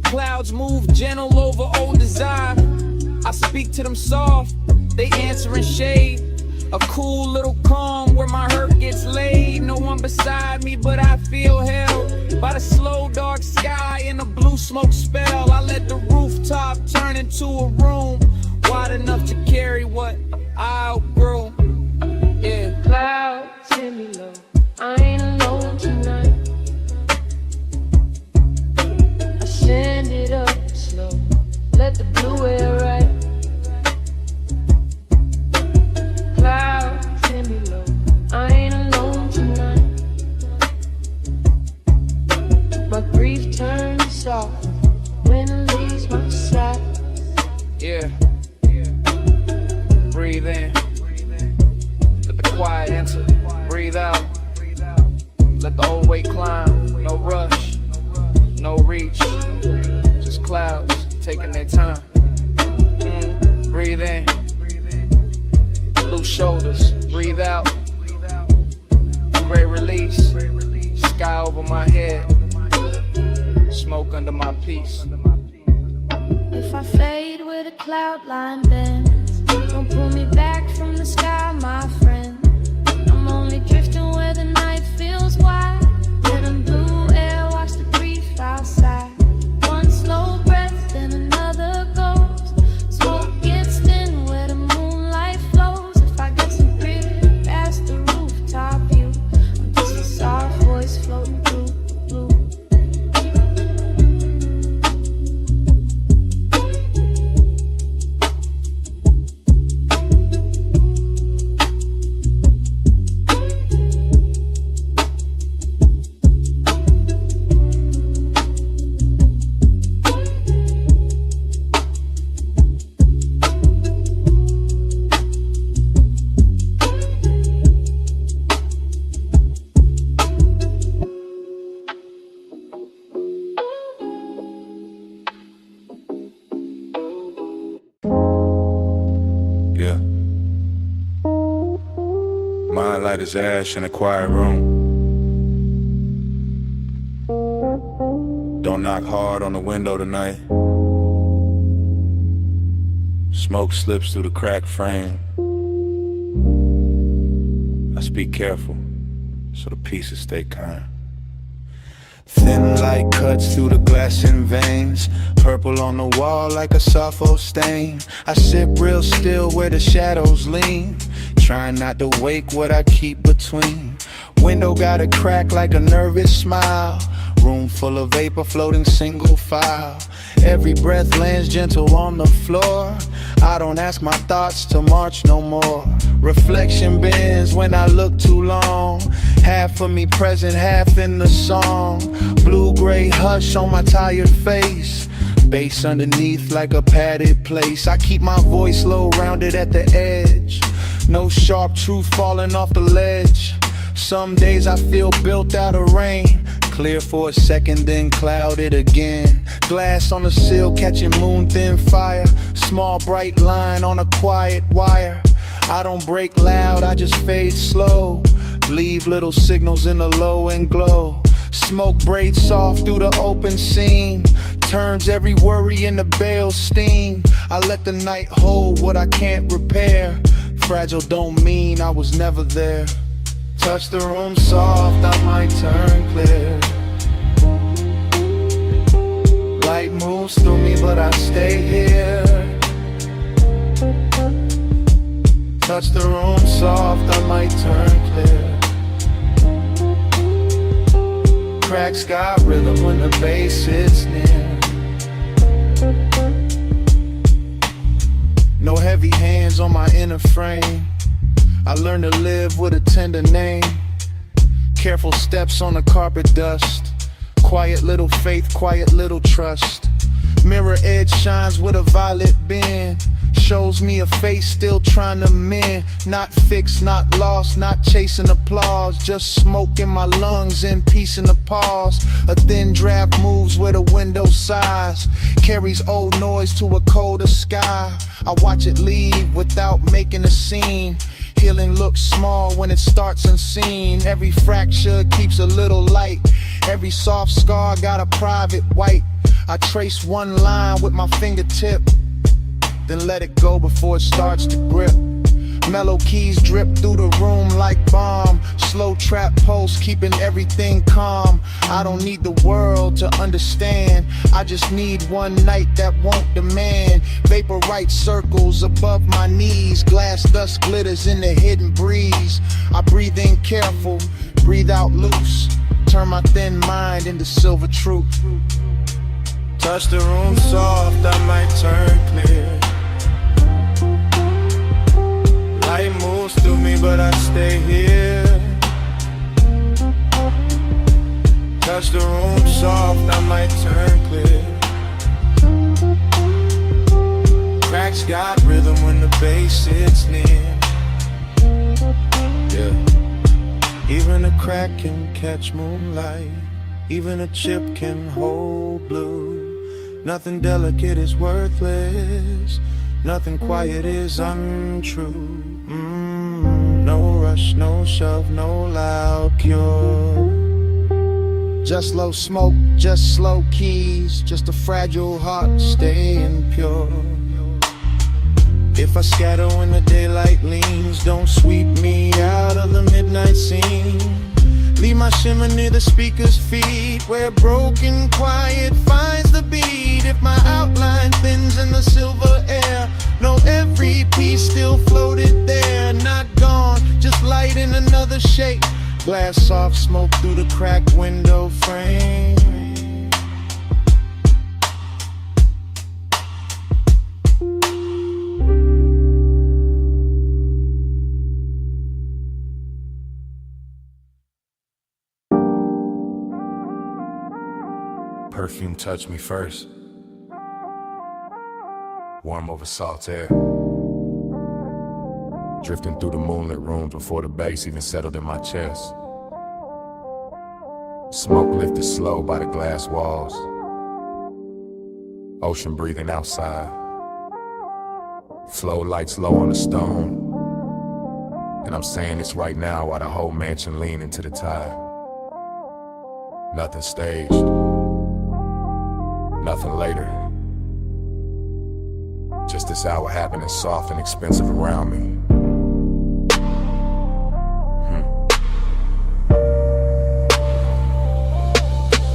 Clouds move gentle over old desire. I speak to them soft, they answer in shade. A cool little calm where my hurt gets laid. No one beside me, but I feel held by the slow dark sky and a blue smoke spell. I let the rooftop turn into a room wide enough to carry what I outgrew. Yeah. Clouds, hear me low, I ain't alone tonight. I send it up slow, let the blue air ride. Clouds, hear me low, I ain't alone tonight. My grief turns soft when it leaves my side. Yeah. Breathe in. Let the quiet enter. Breathe out. Let the old weight climb. No rush. No reach. Just clouds taking their time. Breathe in. Loose shoulders. Breathe out. Great release. Sky over my head. Smoke under my peace. If I fade where the cloud line bends, don't pull me back from the sky, my friend. I'm only drifting where the night feels wide. Let them blue air watch the grief outside. One slow breath, then another goes. Smoke gets thin where the moonlight flows. If I get some grit past the rooftop view, I'm just a soft voice floating through the blue. Yeah. Mind light as ash in a quiet room. Don't knock hard on the window tonight. Smoke slips through the cracked frame. I speak careful, so the pieces stay kind. Thin light cuts through the glass in veins. Purple on the wall like a Sappho stain. I sit real still where the shadows lean, trying not to wake what I keep between. Window got a crack like a nervous smile. Room full of vapor floating single file. Every breath lands gentle on the floor. I don't ask my thoughts to march no more. Reflection bends when I look too long. Half of me present, half in the song. Blue-gray hush on my tired face. Bass underneath like a padded place. I keep my voice low, rounded at the edge. No sharp truth falling off the ledge. Some days I feel built out of rain. Clear for a second, then clouded again. Glass on the sill, catching moon thin fire. Small bright line on a quiet wire. I don't break loud, I just fade slow. Leave little signals in the low and glow. Smoke braids soft through the open seam. Turns every worry into bale steam. I let the night hold what I can't repair. Fragile don't mean I was never there. Touch the room soft, I might turn clear. Light moves through me, but I stay here. Touch the room soft, I might turn clear. Cracks got rhythm when the bass hits near. No heavy hands on my inner frame. I learned to live with a tender name. Careful steps on the carpet dust. Quiet little faith, quiet little trust. Mirror edge shines with a violet bend. Shows me a face still trying to mend. Not fixed, not lost, not chasing applause. Just smoke in my lungs and peace in the pause. A thin draft moves where the window sighs. Carries old noise to a colder sky. I watch it leave without making a scene. Healing looks small when it starts unseen. Every fracture keeps a little light. Every soft scar got a private white. I trace one line with my fingertip, then let it go before it starts to grip. Mellow keys drip through the room like balm. Slow trap pulse keeping everything calm. I don't need the world to understand. I just need one night that won't demand. Vaporite circles above my knees. Glass dust glitters in the hidden breeze. I breathe in careful, breathe out loose. Turn my thin mind into silver truth. Touch the room soft, I might turn clear. Light moves through me, but I stay here. Touch the room soft, I might turn clear. Cracks got rhythm when the bass hits near. Yeah. Even a crack can catch moonlight. Even a chip can hold blue. Nothing delicate is worthless. Nothing quiet is untrue. No rush, no shove, no loud cure. Just low smoke, just slow keys. Just a fragile heart staying pure. If I scatter when the daylight leans, don't sweep me out of the midnight scene. Leave my shimmer near the speaker's feet, where broken quiet finds the beat. If my outline thins in the silver air, know every piece still floated there. Not gone, just light in another shape. Glass soft smoke through the cracked window frame. Perfume touched me first. Warm over salt air. Drifting through the moonlit rooms before the bass even settled in my chest. Smoke lifted slow by the glass walls. Ocean breathing outside. Flow lights low on the stone. And I'm saying this right now while the whole mansion lean into the tide. Nothing staged. Nothing later. Just this hour happening soft and expensive around me.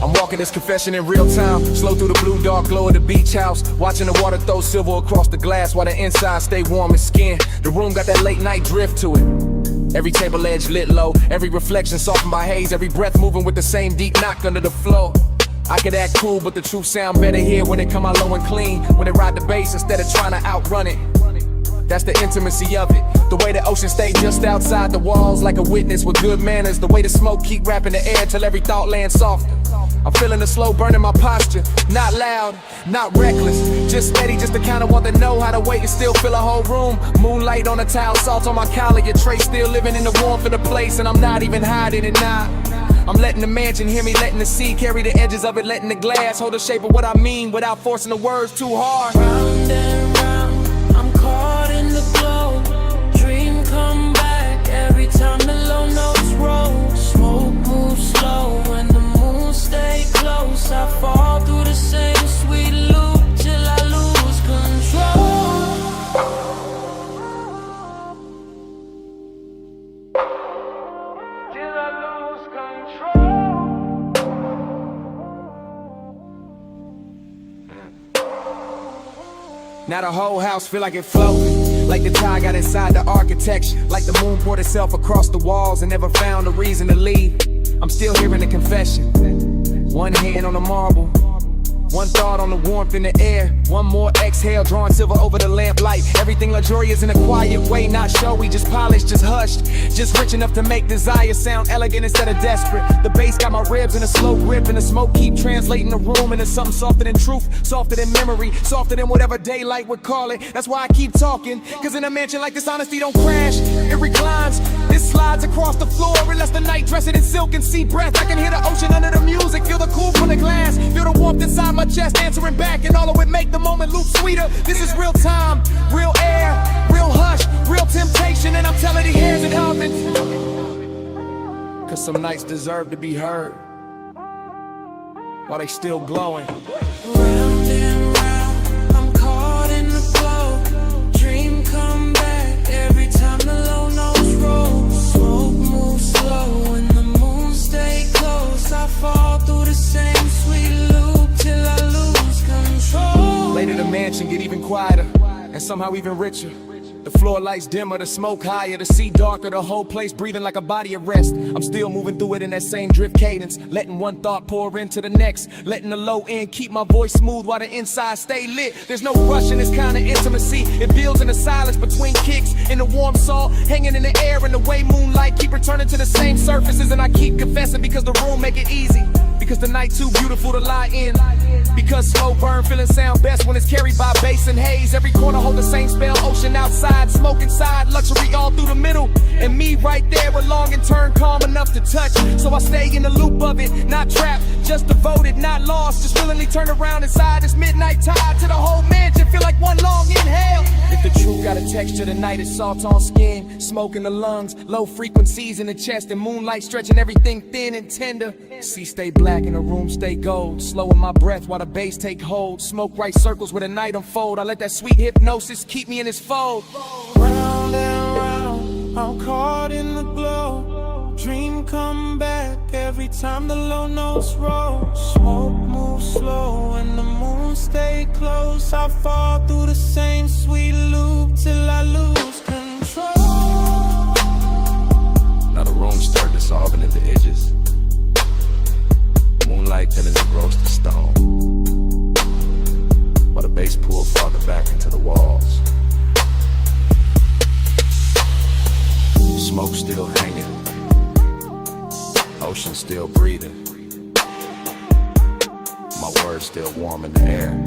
I'm walking this confession in real time. Slow through the blue dark glow of the beach house. Watching the water throw silver across the glass while the inside stay warm and skin. The room got that late night drift to it. Every table edge lit low. Every reflection softened by haze. Every breath moving with the same deep knock under the floor. I could act cool, but the truth sound better here when it come out low and clean. When they ride the bass instead of trying to outrun it. That's the intimacy of it. The way the ocean stay just outside the walls like a witness with good manners. The way the smoke keep wrapping the air till every thought lands softer. I'm feeling the slow burn in my posture. Not loud, not reckless, just steady, just the kind of want to know how to wait and still fill a whole room. Moonlight on the towel, salt on my collar, your tray still living in the warmth of the place, and I'm not even hiding it now. I'm letting the mansion hear me, letting the sea carry the edges of it, letting the glass hold the shape of what I mean without forcing the words too hard. Round and round, I'm caught in the glow. Dream come back every time the low notes roll. Smoke moves slow when the moon stay close. I fall through the same sweet loop till I lose control. Till I lose control. Now the whole house feel like it floating, like the tide got inside the architecture, like the moon poured itself across the walls and never found a reason to leave. I'm still hearing the confession. One hand on the marble, one thought on the warmth in the air, one more exhale drawing silver over the lamplight. Everything luxurious in a quiet way, not showy, just polished, just hushed, just rich enough to make desire sound elegant instead of desperate. The bass got my ribs in a slow grip, and the smoke keep translating the room into something softer than truth, softer than memory, softer than whatever daylight would call it. That's why I keep talking, cause in a mansion like this honesty don't crash, it reclines. This slides across the floor, it lets the night dress it in silk and sea breath. I can hear the ocean under the music, feel the cool from the glass, feel the warmth inside my chest answering back, and all of it make the moment loop sweeter. This is real time, real air, real hush, real temptation, and I'm telling the hairs it humming. Cause some nights deserve to be heard while they still glowing. Round and round, I'm caught in the flow. Dream come back every time the low notes roll. Smoke moves slow when the moon stay close. I fall through the same sweet loop till I lose control. Later the mansion get even quieter, and somehow even richer. The floor lights dimmer, the smoke higher, the sea darker, the whole place breathing like a body of rest. I'm still moving through it in that same drift cadence, letting one thought pour into the next, letting the low end keep my voice smooth while the inside stay lit. There's no rush in this kind of intimacy, it builds in the silence between kicks, in the warm salt hanging in the air, and the way moonlight keep returning to the same surfaces. And I keep confessing because the room make it easy, because the night too beautiful to lie in, because slow burn feeling sound best when it's carried by bass and haze. Every corner hold the same spell, ocean outside, smoke inside, luxury all through the middle, and me right there along and turn calm enough to touch. So I stay in the loop of it, not trapped, just devoted, not lost, just willingly turn around inside this midnight tide to the whole mansion, feel like one long inhale. If the truth got a texture tonight, it's salt on skin, smoke in the lungs, low frequencies in the chest, and moonlight stretching everything thin and tender. Sea stay black and the room stay gold, slowing my breath while the bass take hold. Smoke right circles where the night unfold. I let that sweet hypnosis keep me in its fold. Round and round, I'm caught in the glow. Dream come back every time the low notes roll. Smoke moves slow and the moon stay close. I fall through the same sweet loop till I lose control. Now the room start dissolving at the edges. Moonlight turning to roasted stone, while the bass pulled farther back into the walls. Smoke still hanging, ocean still breathing, my words still warm in the air,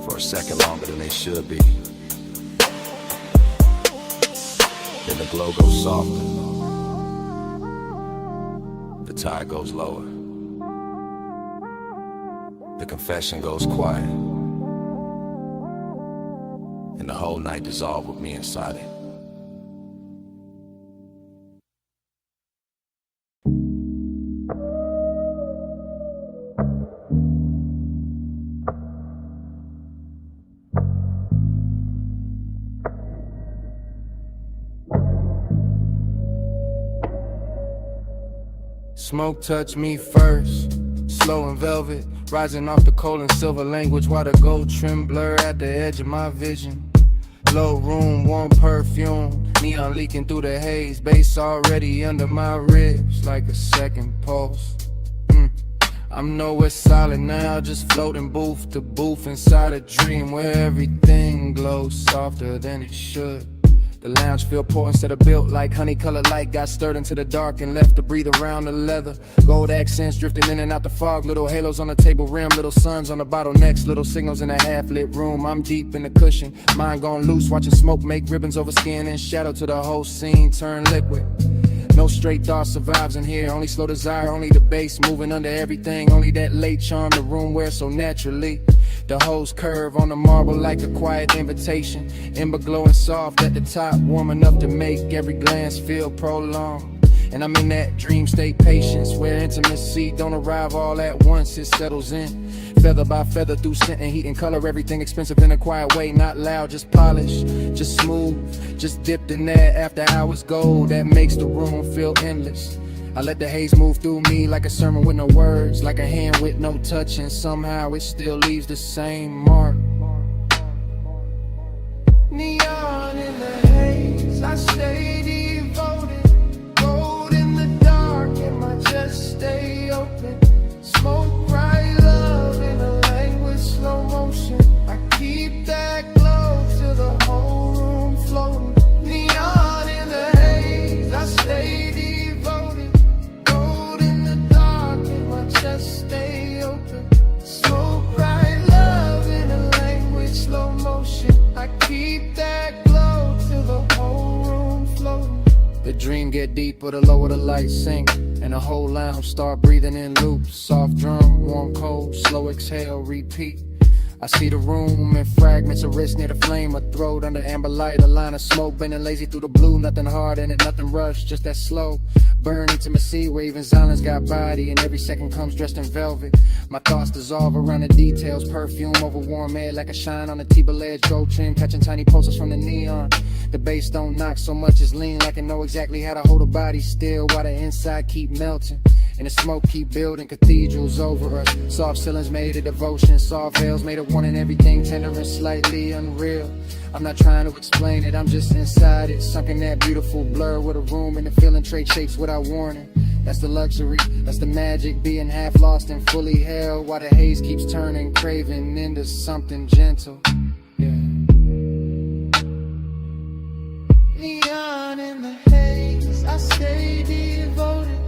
for a second longer than they should be. Then the glow goes softer, the tide goes lower, the confession goes quiet, and the whole night dissolved with me inside it. Smoke touch me first, slow and velvet, rising off the coal and silver language, while the gold trim blur at the edge of my vision. Low room, warm perfume, neon leaking through the haze, bass already under my ribs like a second pulse. I'm nowhere solid now, just floating booth to booth inside a dream where everything glows softer than it should. The lounge feel poor instead of built like honey-colored light. Got stirred into the dark and left to breathe around the leather. Gold accents drifting in and out the fog. Little halos on the table rim, little suns on the bottlenecks. Little signals in a half-lit room. I'm deep in the cushion, mind gone loose. Watching smoke make ribbons over skin and shadow to the whole scene turn liquid. No straight thought survives in here. Only slow desire, only the bass moving under everything. Only that late charm the room wears so naturally. The hose curve on the marble like a quiet invitation. Ember glowing soft at the top, warm enough to make every glance feel prolonged. And I'm in that dream state patience, where intimacy don't arrive all at once, it settles in. Feather by feather through scent and heat and color, everything expensive in a quiet way, not loud, just polished, just smooth, just dipped in that after hours gold that makes the room feel endless. I let the haze move through me like a sermon with no words, like a hand with no touch, and somehow it still leaves the same mark. Neon in the haze, I stay devoted. Gold in the dark and my chest stay open. Smoke bright love in a language slow motion. I keep that glow till the whole room floating. Neon in the haze, I stay devoted. Gold in the dark and my chest stay open. Smoke bright love in a language slow motion. I keep that glow till the whole room floating. The dream get deeper the lower the lights sink, and the whole lounge start breathing in loops. Soft drum, warm cold, slow exhale, repeat. I see the room in fragments, a wrist near the flame, a throat under amber light, a line of smoke bending lazy through the blue. Nothing hard in it, nothing rushed, just that slow burn intimacy where even silence got body, and every second comes dressed in velvet. My thoughts dissolve around the details, perfume over warm air like a shine on a T-bill edge, gold trim catching tiny pulses from the neon. The bass don't knock so much as lean, like I know exactly how to hold a body still while the inside keep melting. And the smoke keep building cathedrals over us. Soft ceilings made of devotion, soft veils made of wanting everything tender and slightly unreal. I'm not trying to explain it, I'm just inside it, sunk in that beautiful blur with a room and the feeling trade shapes without warning. That's the luxury, that's the magic, being half lost and fully held while the haze keeps turning, craving into something gentle. Yeah. Neon in the haze, I stay devoted.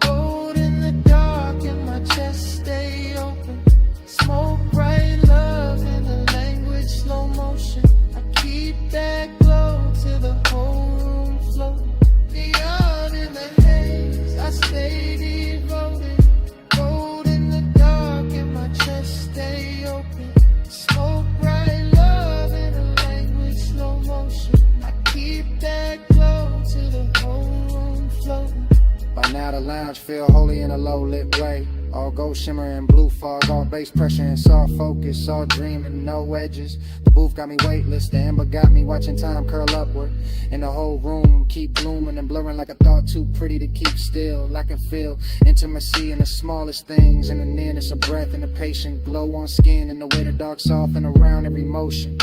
Gold in the dark and my chest stay open. Smoke bright love in the language slow motion. I keep that glow till the whole room floating. Neon in the haze, I stay devoted. Gold in the dark and my chest stay open. Smoke bright love in the language slow motion. I keep that glow till the whole room floating. By now the lounge feel holy in a low-lit way. All gold shimmer and blue fog, all bass pressure and soft focus, all dreaming, no edges. The booth got me weightless, the amber got me watching time curl upward. And the whole room keep blooming and blurring like a thought too pretty to keep still. I can feel intimacy in the smallest things, in the nearness of breath and the patient glow on skin, and the way the dark soften around every motion.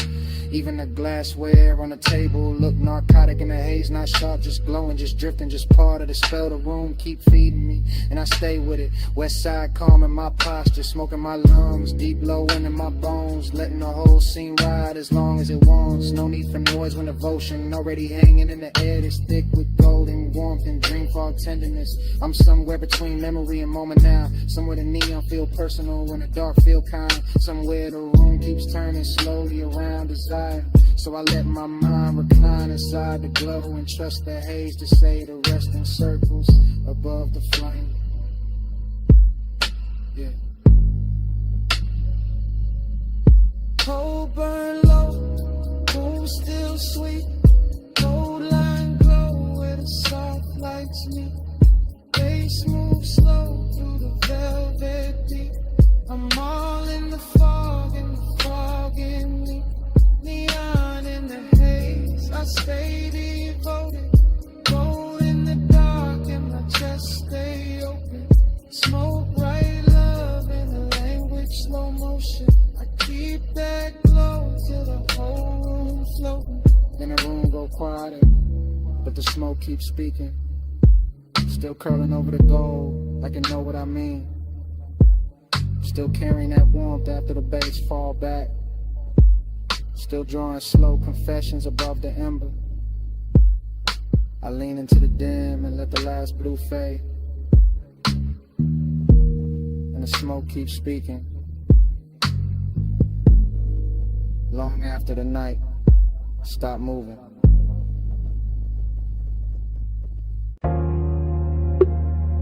Even the glassware on the table look narcotic in the haze, not sharp, just glowing, just drifting, just part of the spell. The room keep feeding me, and I stay with it. West side calm in my posture, smoking my lungs, deep low into my bones, letting the whole scene ride as long as it wants. No need for noise when devotion already hanging in the air, that's thick with golden warmth and dream fog tenderness. I'm somewhere between memory and moment now, somewhere the neon feel personal when the dark feel kind, somewhere the room keeps turning slowly around desire. So I let my mind recline inside the glow and trust the haze to say the rest in circles above the flame. Yeah. Cold burn low, cool still sweet. Gold line glow where the soft lights meet. Bass move slow through the velvet deep. I'm all in the fog and the fog in me. Neon in the haze, I stay devoted. Gold in the dark and my chest stay open. Smoke bright love in the language slow motion. I keep that glow till the whole room floating. Then the room go quieter, but the smoke keeps speaking. Still curling over the gold, like it know what I mean. Still carrying that warmth after the bass fall back. Still drawing slow confessions above the ember. I lean into the dim and let the last blue fade, and the smoke keeps speaking. Long after the night, stop moving.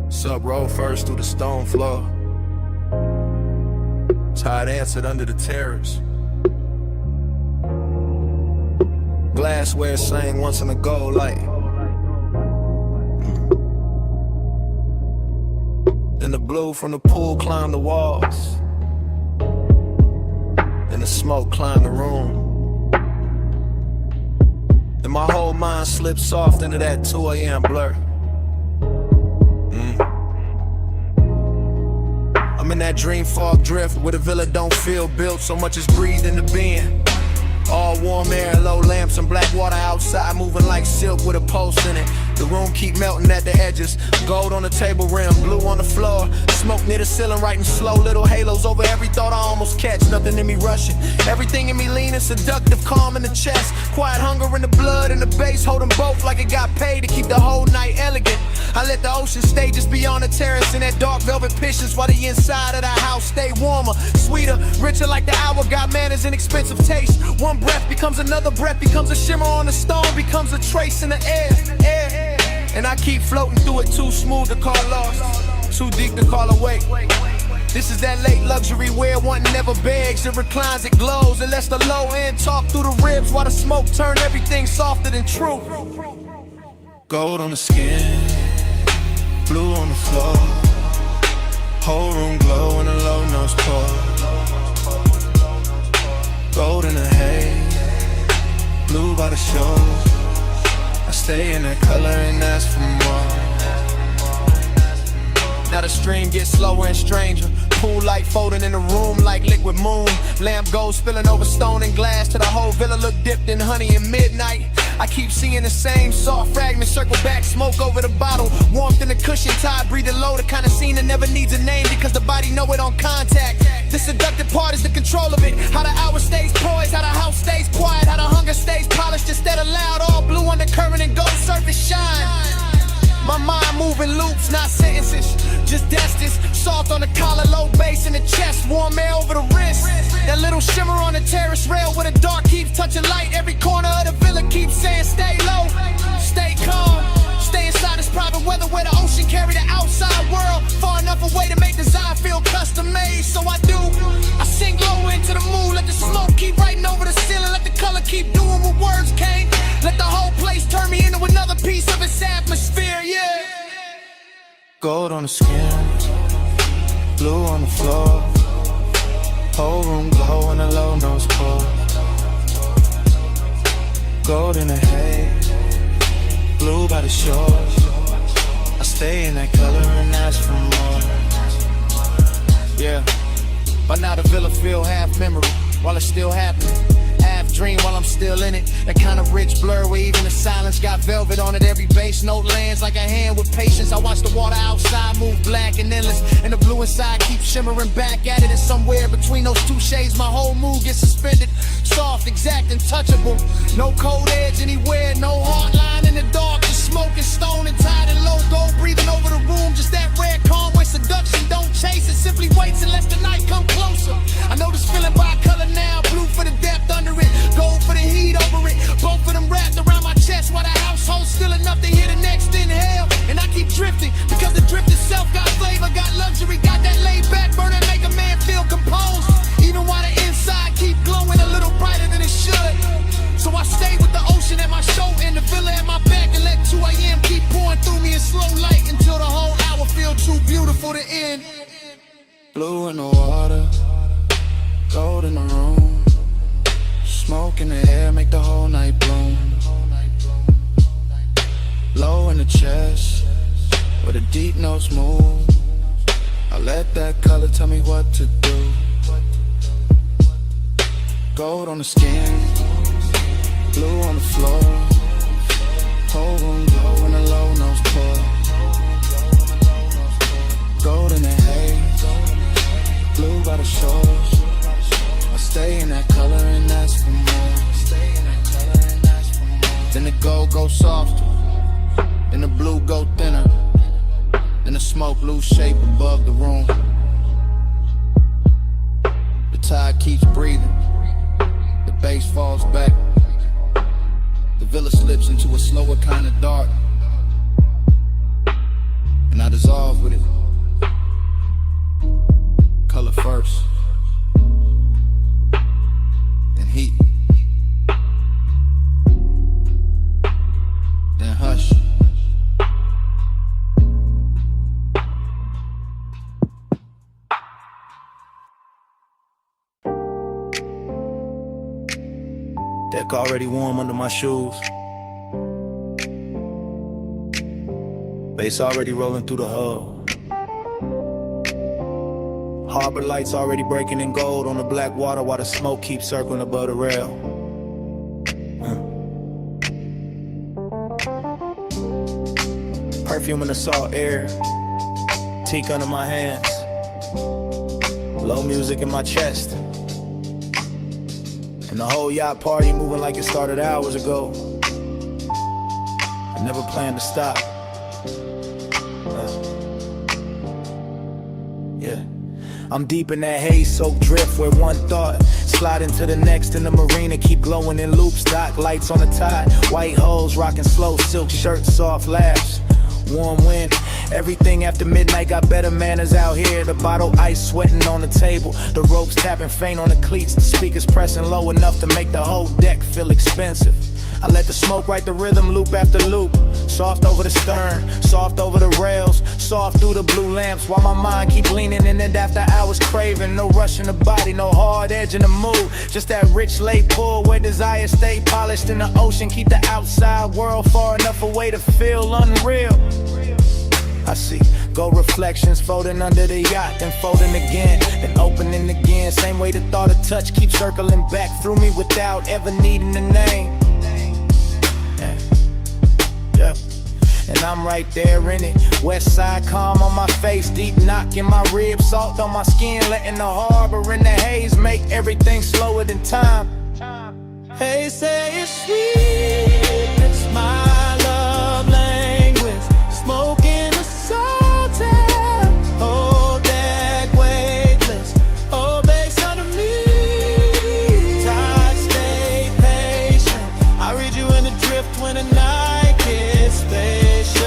Sub roll first through the stone floor. Tired answered under the terrace. Glassware sang once in a gold light. Then the blue from the pool climbed the walls, and the smoke climbed the room. Then my whole mind slipped soft into that 2 a.m. blur. I'm in that dream fog drift where the villa don't feel built, so much is breathed in the bin. All warm air, low lamps, and black water outside, moving like silk with a pulse in it. The room keep melting at the edges. Gold on the table rim, blue on the floor. Smoke near the ceiling, writing slow little halos over every thought I almost catch. Nothing in me rushing, everything in me leaning, seductive, calm in the chest. Quiet hunger in the blood and the bass, holding both like it got paid to keep the whole night elegant. I let the ocean stay just beyond the terrace in that dark velvet patience, while the inside of the house stay warmer, sweeter, richer like the hour. Got manners and expensive taste. One breath becomes another breath, becomes a shimmer on the stone, becomes a trace in the air. And I keep floating through it, too smooth to call lost, too deep to call awake. This is that late luxury where one never begs, it reclines, it glows, it lets the low end talk through the ribs, while the smoke turn everything softer than truth. Gold on the skin, blue on the floor, whole room glow in a low nose pour. Gold in the haze, blue by the shore. I stay in that color and ask for more. Now the stream gets slower and stranger. Pool light folding in the room like liquid moon. Lamp gold spilling over stone and glass till the whole villa look dipped in honey and midnight. I keep seeing the same soft fragments circle back, smoke over the bottle. Warmth in the cushion, tide breathing low. The kind of scene that never needs a name because the body know it on contact. The seductive part is the control of it. How the hour stays poised, how the house stays quiet, how the hunger stays polished instead of loud. All blue undercurrent and gold surface shine. My mind moving loops, not sentences, just destins. Soft on the collar, low bass in the chest, warm air over the wrist. That little shimmer on the terrace rail where the dark keeps touching light. Every corner of the villa keeps saying stay low, stay calm, stay inside this private weather where the ocean carry the outside world far enough away to make design feel custom made. So I do, I sink low into the moon, let the smoke keep writing over the ceiling, let the color keep doing what words can't. Let the whole place turn me into another piece of its atmosphere, yeah. Gold on the skin, blue on the floor, whole room glow in a low nose pour. Gold in the haze, blue by the shore. I stay in that color and ask for more. Yeah, by now the villa feel half memory while it's still happening. Half dream while I'm still in it. That kind of rich blur where even the silence got velvet on it. Every bass note lands like a hand with patience. I watch the water outside move black and endless, and the blue inside keeps shimmering back at it. And somewhere between those two shades my whole mood gets suspended. Soft, exact, and touchable. No cold edge anywhere, no hard line in the dark. Just smoking, stone and tied and low gold breathing over the room. Just that rare calm where seduction don't chase it, simply waits and lets the night come closer. I know this feeling by color now, blue for the depth under it, gold for the heat over it. Both of them wrapped around my chest while the household's still enough to hear the next inhale. And I keep drifting because the drift itself got flavor, got luxury, got that laid back burn that make a man feel composed. Even while the inside keep glowing a little brighter than it should. So I stay with the ocean at my shoulder and the villa at my back, and let 2 a.m. keep pouring through me in slow light until the whole hour feel too beautiful to end. Blue in the water, gold in the room, smoke in the air make the whole night bloom. Low in the chest, where the deep notes move, I let that color tell me what to do. Gold on the skin, blue on the floor, whole room glow in a low nose pour. Gold in the haze, blue by the shores. I stay in that color and ask for more. Then the gold goes softer, Then the blue go thinner. Then the smoke lose shape above the room. The tide keeps breathing. The bass falls back. The villa slips into a slower kind of dark. And I dissolve with it. Color first. Then heat. Then hush. Deck already warm under my shoes. Bass already rolling through the hull. Harbor lights already breaking in gold on the black water while the smoke keeps circling above the rail. Perfume in the salt air. Teak under my hands. Low music in my chest. And the whole yacht party moving like it started hours ago. I never planned to stop. Yeah, I'm deep in that haze-soaked drift where one thought slide into the next in the marina, keep glowing in loops, dock lights on the tide, white hoes rocking slow, silk shirts, soft laughs, warm wind. Everything after midnight got better manners out here. The bottle ice sweating on the table, the ropes tapping faint on the cleats, the speakers pressing low enough to make the whole deck feel expensive. I let the smoke write the rhythm loop after loop. Soft over the stern, soft over the rails, soft through the blue lamps, while my mind keep leaning in it after hours craving. No rush in the body, no hard edge in the mood. Just that rich late pull where desire stay polished in the ocean. Keep the outside world far enough away to feel unreal. I see gold reflections folding under the yacht, then folding again, then opening again. Same way the thought of touch keeps circling back through me without ever needing a name. Yeah. And I'm right there in it. West side calm on my face, deep knock in my ribs, salt on my skin, letting the harbor in the haze make everything slower than time. Hey, say it's sweet, it's my love language. Smoking the salt air, hold that weightless. Oh, bass under me, tide stay patient. I read you in the drift when the night gets spacious.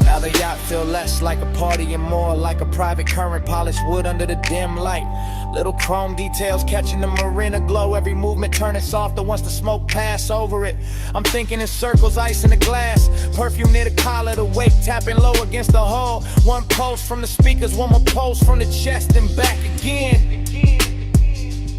Now the yacht feel less like a party and more like a private current, polished wood under the dim light. Little chrome details catching the marina glow, every movement turning softer once the smoke pass over it. I'm thinking in circles, ice in the glass, perfume near the collar, the wake tapping low against the hull. One pulse from the speakers, one more pulse from the chest and back again.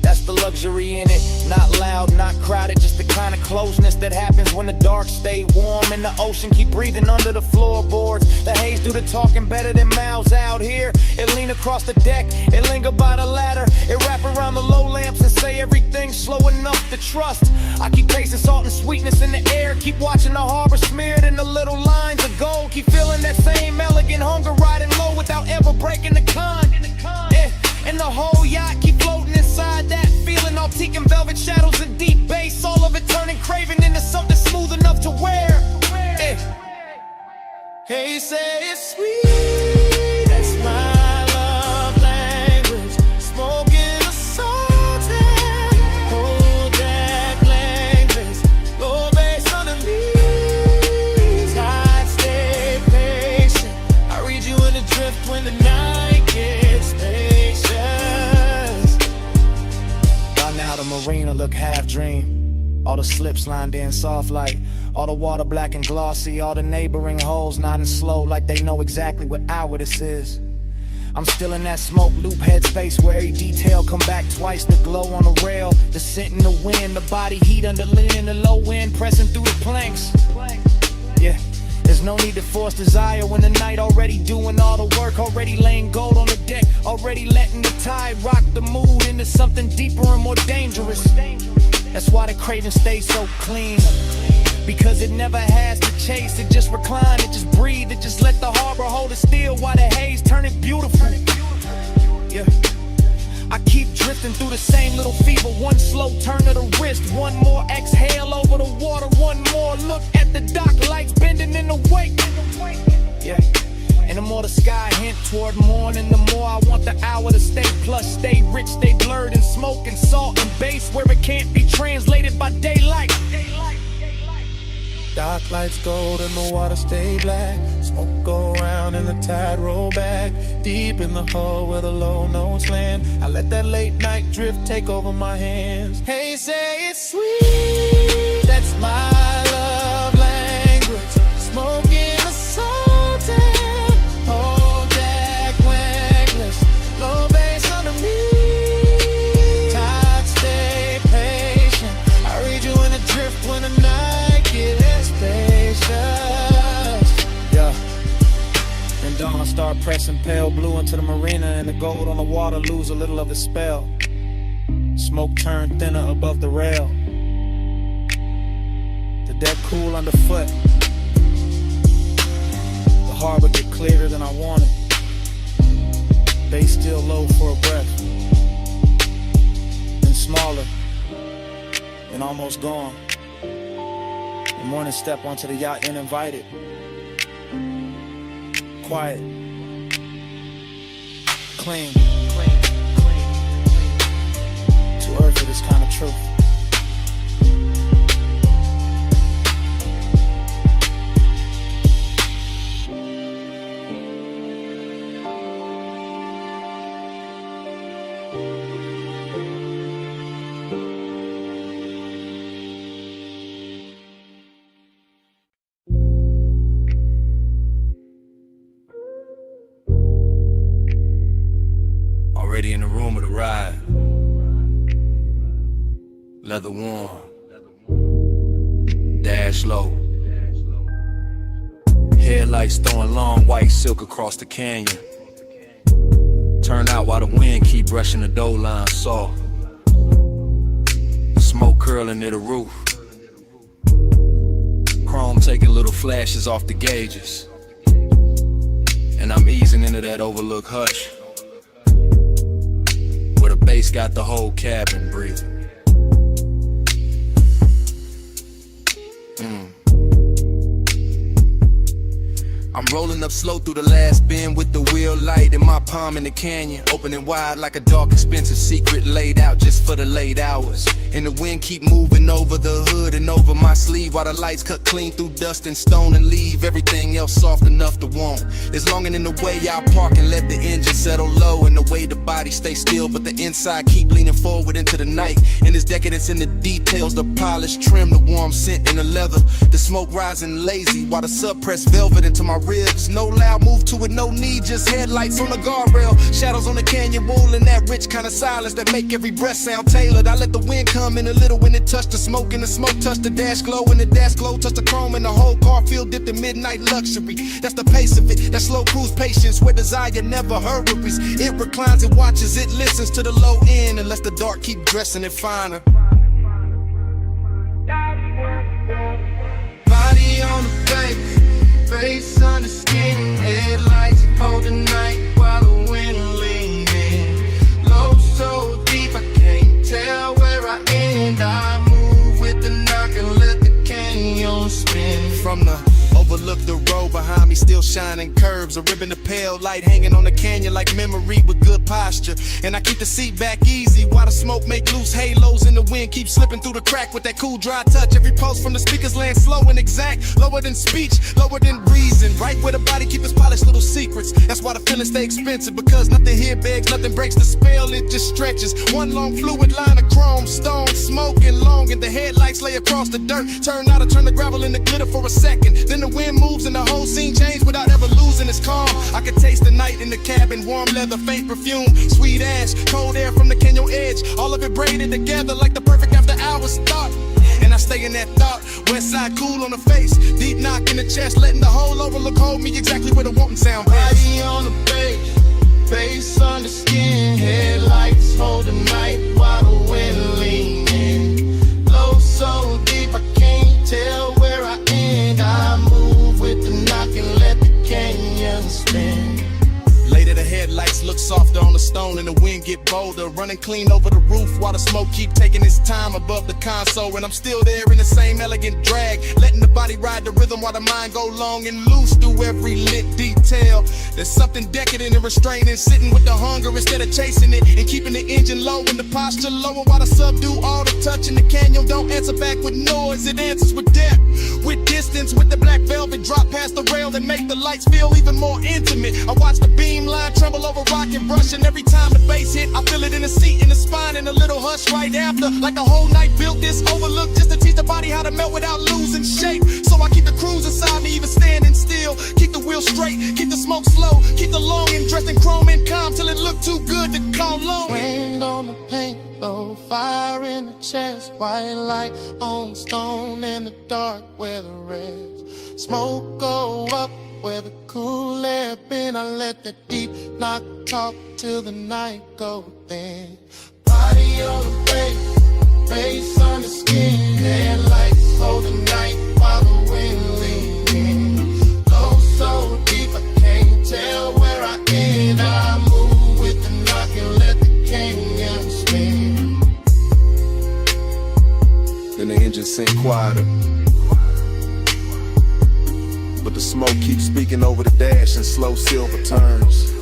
That's the luxury in it, not loud, not crowded, just the kind of closeness that happens when the dark stay warm and the ocean keep breathing under the floorboards. The haze do the talking better than mouths out here. It lean across the deck, it linger by the ladder, it wrap around the low lamps and say everything's slow enough to trust. I keep tasting salt and sweetness in the air, keep watching the harbor smeared in the little lines of gold, keep feeling that same elegant hunger riding low without ever breaking the con. Yeah. And the whole yacht keep floating inside that feeling, all teak and velvet shadows and deep bass, all of it turning craving into something smooth enough to wear. Hey, say it's sweet, that's my love language. Smoking the salt air, hold that language. Low bass under me, tide stay patient. I read you in the drift when the night gets spacious. By now the marina look half dream. All the slips lined in soft light, all the water black and glossy, all the neighboring holes nodding slow like they know exactly what hour this is. I'm still in that smoke loop headspace where every detail come back twice. The glow on the rail, the scent in the wind, the body heat under leaning, the low wind pressing through the planks. Yeah, there's no need to force desire when the night already doing all the work, already laying gold on the deck, already letting the tide rock the mood into something deeper and more dangerous. That's why the craving stays so clean, because it never has to chase, it just recline, it just breathe, it just let the harbor hold it still while the haze turn it beautiful. Yeah, I keep drifting through the same little fever. One slow turn of the wrist, one more exhale over the water, one more look at the dock, lights bending in the wake. Yeah. And the more the sky hint toward morning, the more I want the hour to stay plush, stay rich, stay blurred in smoke and salt and bass where it can't be translated by daylight. Dark lights gold and the water stay black. Smoke go round and the tide roll back. Deep in the hole where the low notes land, I let that late night drift take over my hands. Hey, say it's sweet, that's my love language. Smoking a salted, hold that wankless. Low bass under me, tide stay patient. I read you in the drift when the night gets spacious. Yeah. And dawn start pressing pale blue into the marina, and the gold on the water lose a little of its spell. Smoke turn thinner above the rail. The deck cool underfoot. The harbor get clearer than I wanted. Bass still low for a breath. And smaller. And almost gone. The morning step onto the yacht uninvited. Quiet. Clean. Too earth for this kind of truth. Already in the room of the ride. Leather warm. Dash low. Headlights throwing long white silk across the canyon. Turn out while the wind keep brushing the dough line soft. Smoke curling near the roof. Chrome taking little flashes off the gauges. And I'm easing into that overlooked hush, where the bass got the whole cabin breathing. I'm rolling up slow through the last bend with the wheel light in my palm in the canyon, opening wide like a dark expensive secret laid out just for the late hours. And the wind keep moving over the hood and over my sleeve, while the lights cut clean through dust and stone and leave everything else soft enough to want. There's longing in the way I park and let the engine settle low, and the way the body stay still but the inside keep leaning forward into the night. And there's decadence in the details, the polished trim, the warm scent in the leather, the smoke rising lazy while the suppressed velvet into my ribs. No loud move to it, no need, just headlights on the guardrail, shadows on the canyon wall, and that rich kind of silence that make every breath sound tailored. I let the wind come in a little when it touched the smoke, and the smoke touched the dash glow, and the dash glow touched the chrome, and the whole car feel dipped in midnight luxury. That's the pace of it, that slow cruise patience where desire never hurries. It reclines, it watches, it listens to the low end, and lets the dark keep dressing it finer. Body on the baby, face under skin, headlights hold the night while the wind lean in. Low so deep I can't tell where I end. I move with the knock and let the canyon spin. From the overlook the road behind me, still shining curves, a ribbon of pale light hanging on the canyon like memory with good posture. And I keep the seat back easy while the smoke make loose halos, and the wind keeps slipping through the crack with that cool dry touch. Every pulse from the speakers land slow and exact, lower than speech, lower than reason, right where the body keep its polished little secrets. That's why the feelings stay expensive, because nothing here begs, nothing breaks the spell, it just stretches. One long fluid line of chrome, stone, smoking long, and the headlights lay across the dirt. Turn out to turn the gravel into glitter for a second, then the wind moves and the whole scene changed without ever losing its calm. I could taste the night in the cabin, warm leather, faint perfume, sweet ash, cold air from the canyon edge, all of it braided together like the perfect after hours thought. And I stay in that thought, west side cool on the face, deep knock in the chest, letting the whole overlook hold me exactly where the wanting sound best. Body on the bass, face under skin, headlights hold the night while the wind lean in. Low so deep I can't tell where I end. I move with the knock and let the canyon spin. Later the headlights look softer on the stone and the wind get bolder. Running clean over the roof while the smoke keep taking its time above the console. And I'm still there in the same elegant drag, letting the body ride the rhythm while the mind go long and loose through every lit detail. There's something decadent and restraining, sitting with the hunger instead of chasing it, and keeping the engine low and the posture lower while the subdue all the touch in the canyon. Don't answer back with noise, it answers with depth, with distance, with the black velvet drop past the rail that make the lights feel even more intimate. I watch the beam line tremble over rock and brush, and every time the bass hit, I feel it in the seat, in the spine, and a little hush right after. Like the whole night built this overlook just to teach the body how to melt without losing shape. So I keep the cruise inside me, even standing still. Keep the wheel straight, keep the smoke slow, keep the longing dressed in chrome and calm till it look too good to call long. Rain on the paint, low fire in the chest, white light on stone in the dark where the red smoke go up where the cool air been. I let the deep knock talk till the night go thin. Body on the brake, face on the skin, headlights hold the night while the wind leans in. Low so deep I can't tell where I end. I move with the knock and let the canyon spin. Then the engine sink quieter, but the smoke keeps speaking over the dash in slow silver turns.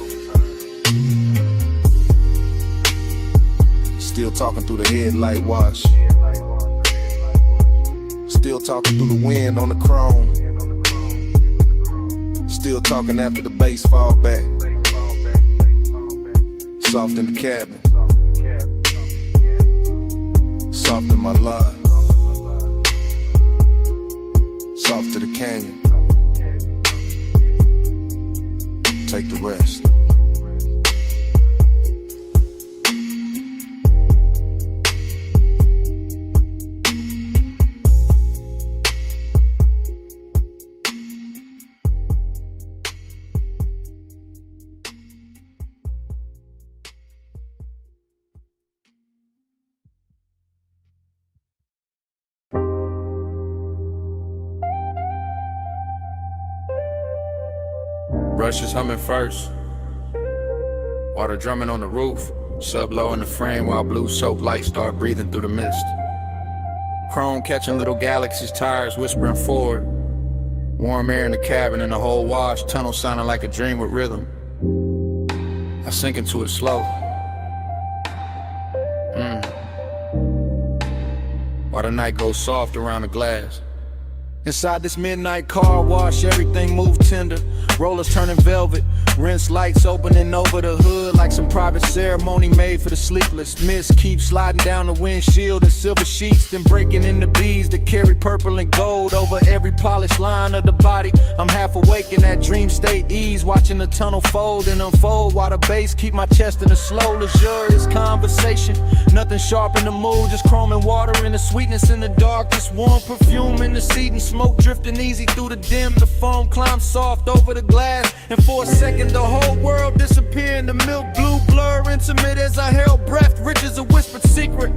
Still talking through the headlight wash, still talking through the wind on the chrome, still talking after the bass fall back, soft in the cabin, soft in my life, soft to the canyon. Take the rest. Rush is humming first, water drumming on the roof, sub low in the frame while blue soap lights start breathing through the mist. Chrome catching little galaxies, tires whispering forward, warm air in the cabin and the whole wash, tunnel sounding like a dream with rhythm. I sink into it slow, while the night goes soft around the glass. Inside this midnight car wash, everything move tender. Rollers turning velvet, rinse lights opening over the hood like some private ceremony made for the sleepless. Mist keeps sliding down the windshield in silver sheets, then breaking into beads that carry purple and gold over every polished line of the body. I'm half awake in that dream state ease, watching the tunnel fold and unfold while the bass keep my chest in a slow, luxurious conversation. Nothing sharp in the mood, just chrome and water and the sweetness in the dark. Just warm perfume in the seat and smoke drifting easy through the dim. The foam climbs soft over the glass, and for a second the whole world disappeared in the milk blue blur, intimate as I held breath, rich as a whispered secret.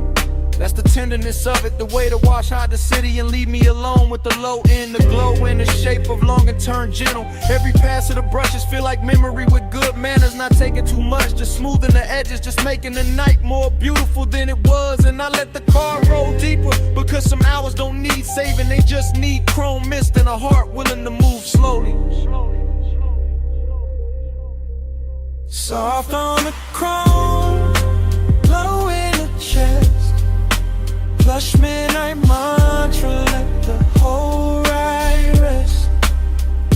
That's the tenderness of it, the way to wash hide the city and leave me alone with the low end, the glow in the shape of long and turn gentle. Every pass of the brushes feel like memory with good manners, not taking too much, just smoothing the edges, just making the night more beautiful than it was. And I let the car roll deeper, because some hours don't need saving, they just need chrome mist and a heart willing to move slowly. Soft on the chrome, glow in the chest, plush midnight mantra, let the whole ride rest.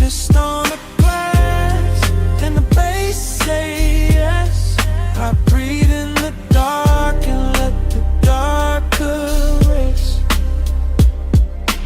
Mist on the glass, and the bass say yes. I breathe in the dark and let the dark caress.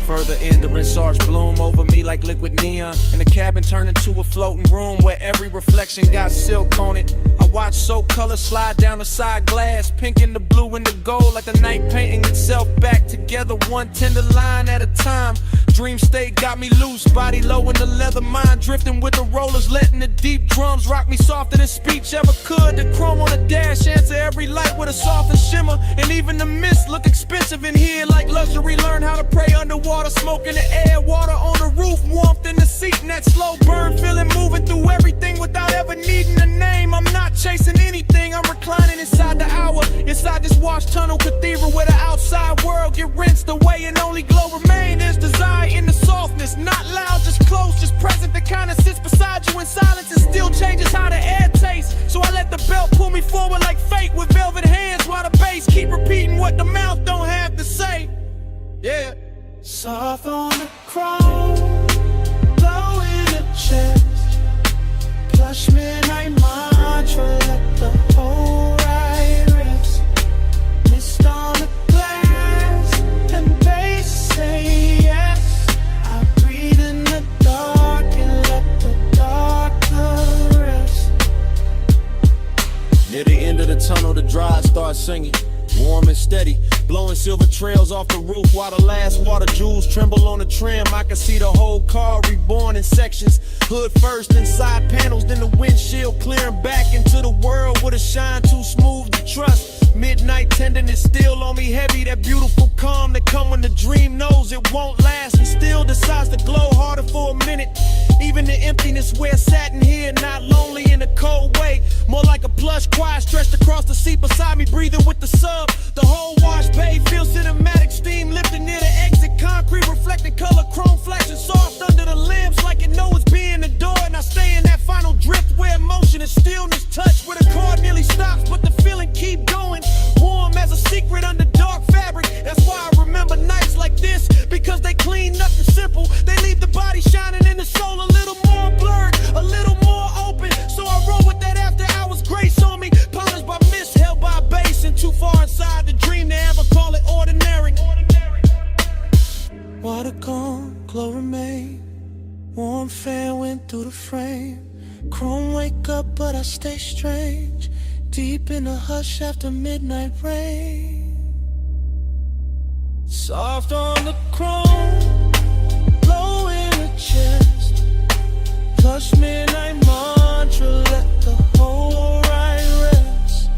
Further in, the rinse arch bloom over me like liquid neon, and the cabin turned into a floating room where every reflection got silk on it. I watch soap color slide down the side glass, pink and the blue and the gold, like the night painting itself back together, one tender line at a time. Dream state got me loose, body low in the leather, mind drifting with the rollers, letting the deep drums rock me softer than speech ever could. The chrome on the dash answer every light with a softer shimmer, and even the mist look expensive in here like luxury. Learn how to pray underwater, smoke in the air, water on the roof, warmth in the seat, and that slow burn feeling moving through everything without ever needing a name. I'm not chasing glass tunnel cathedral where the outside world get rinsed away and only glow remain. There's desire in the softness, not loud, just close, just present. The kind that sits beside you in silence and still changes how the air tastes. So I let the belt pull me forward like fate with velvet hands, while the bass keep repeating what the mouth don't have to say. Yeah. Soft on the chrome, low in the chest, plush midnight mantra, let the whole ride rest. Mist on the glass, and bass say yes. I breathe in the dark and let the dark rest. Near the end of the tunnel, the drive starts singing, warm and steady, blowing silver trails off the roof while the last water jewels tremble on the trim. I can see the whole car reborn in sections, hood first and side panels, then the windshield clearing back into the world with a shine too smooth to trust. Midnight tenderness still on me heavy, that beautiful calm that come when the dream knows it won't last and still decides to glow harder for a minute. Even the emptiness where satin here, not lonely in a cold way, more like a plush quiet stretched across the seat beside me, breathing with the sub. The whole wash bay feels cinematic, steam lifting near the exit, concrete reflecting color, chrome flashing soft under the limbs like it knows it's being adored. And I stay in that final drift where emotion and stillness touch, where the car nearly stops but the feeling keep going, warm as a secret under dark fabric. That's why I remember nights like this, because they clean nothing simple. They leave the body shining and the soul a little more blurred, a little more open. So I roll with that after hours grace on me, polished by mist, held by bass, and too far inside the dream to ever call it ordinary. Water gone, glow remain, warm fan went through the frame. Chrome wake up but I stay strange, deep in the hush after midnight rain. Soft on the chrome, low in the chest, plush midnight mantra, let the whole ride rest.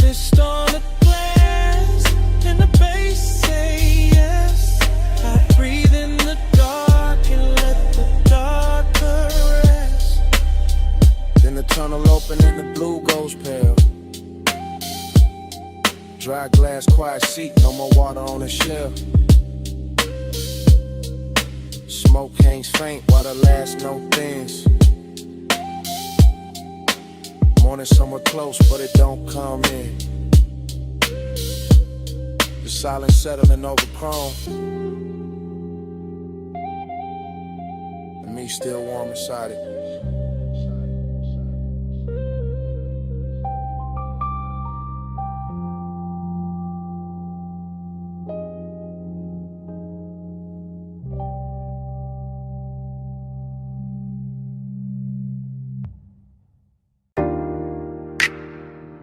Mist on the glass, and the bass say yes. I breathe in the dark and let the darker rest. Then the tunnel open and the blue goes pale. Dry glass, quiet seat, no more water on the shelf. Smoke hangs faint while the last note thins. Morning somewhere close, but it don't come in. The silence settling over chrome, and me still warm inside it.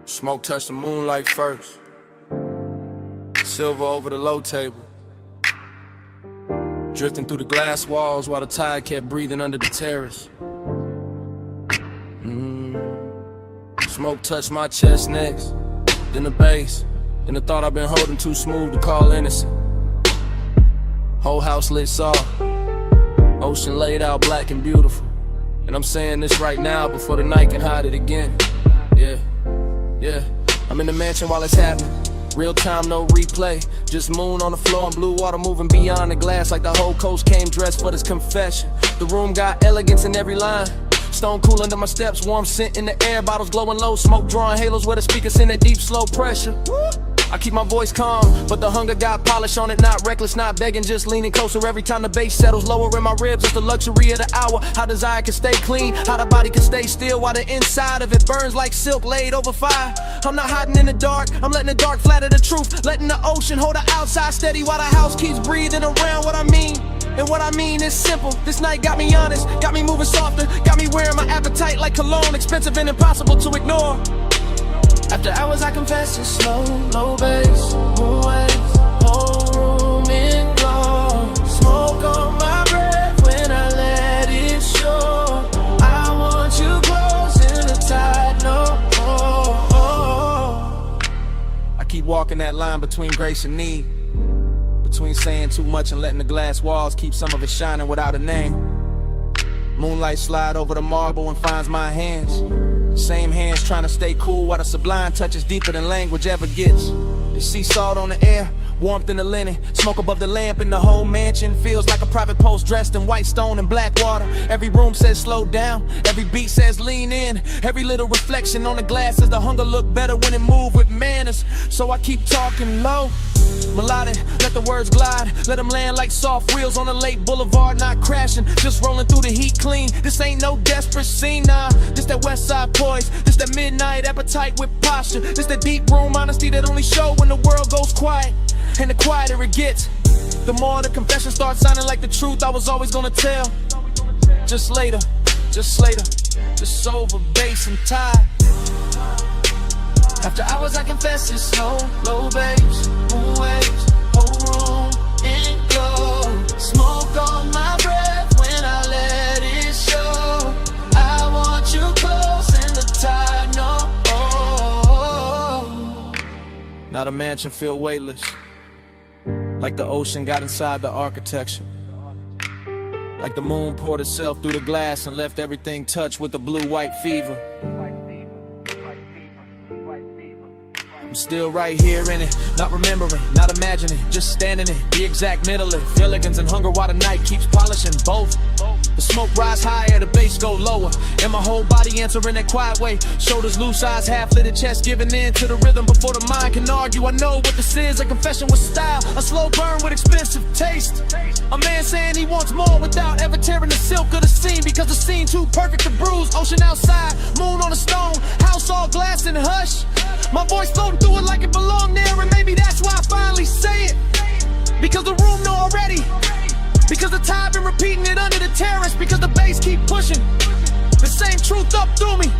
Smoke touched the moonlight first, silver over the low table, drifting through the glass walls while the tide kept breathing under the terrace. Smoke touched my chest next, then the bass, then the thought I've been holding too smooth to call innocent. Whole house lit soft, ocean laid out black and beautiful, and I'm saying this right now before the night can hide it again. Yeah, I'm in the mansion while it's happening. Real time, no replay. Just moon on the floor and blue water moving beyond the glass, like the whole coast came dressed for this confession. The room got elegance in every line. Stone cool under my steps, warm scent in the air, bottles glowing low, smoke drawing halos where the speakers send that deep slow pressure. I keep my voice calm, but the hunger got polish on it, not reckless, not begging, just leaning closer every time the bass settles lower in my ribs. It's the luxury of the hour, how desire can stay clean, how the body can stay still while the inside of it burns like silk laid over fire. I'm not hiding in the dark, I'm letting the dark flatter the truth, letting the ocean hold the outside steady while the house keeps breathing around what I mean. And what I mean is simple, this night got me honest, got me moving softer, got me wearing my appetite like cologne, expensive and impossible to ignore. After hours I confess it's slow, low bass, moon waves, whole room in glow. Smoke on my breath when I let it show. I want you close in the tide, no. I keep walking that line between grace and need, between saying too much and letting the glass walls keep some of it shining without a name. Moonlight slide over the marble and finds my hands. Same hands trying to stay cool while the sublime touches deeper than language ever gets. The sea salt on the air, warmth in the linen, smoke above the lamp in the whole mansion. Feels like a private post dressed in white stone and black water. Every room says slow down, every beat says lean in. Every little reflection on the glass says the hunger look better when it move with manners. So I keep talking low, melodic, let the words glide. Let them land like soft wheels on a late boulevard, not crashing, just rolling through the heat clean. This ain't no desperate scene, nah. This that west side poise, this that midnight appetite with posture. This that deep room honesty that only show when the world goes quiet. And the quieter it gets, the more the confession starts sounding like the truth I was always gonna tell. Just later, just over bass and tie. After hours I confess it's slow, low bass, moon waves, whole room in glow. Smoke on my breath when I let it show. I want you close in the tide, no. Now the mansion feel weightless, like the ocean got inside the architecture. Like the moon poured itself through the glass and left everything touched with the blue-white fever. I'm still right here in it, not remembering, not imagining, just standing in the exact middle of elegance and hunger while the night keeps polishing both. The smoke rise higher, the bass go lower, and my whole body answering that quiet way. Shoulders loose, eyes half-lit, chest giving in to the rhythm before the mind can argue. I know what this is, a confession with style, a slow burn with expensive taste. A man saying he wants more without ever tearing the silk of the scene, because the scene too perfect to bruise. Ocean outside, moon on a stone, house all glass and hush. My voice floating through it like it belonged there, and maybe that's why I finally say it. Because the room know already. Because the tide been repeating it under the terrace. Because the bass keep pushing the same truth up through me.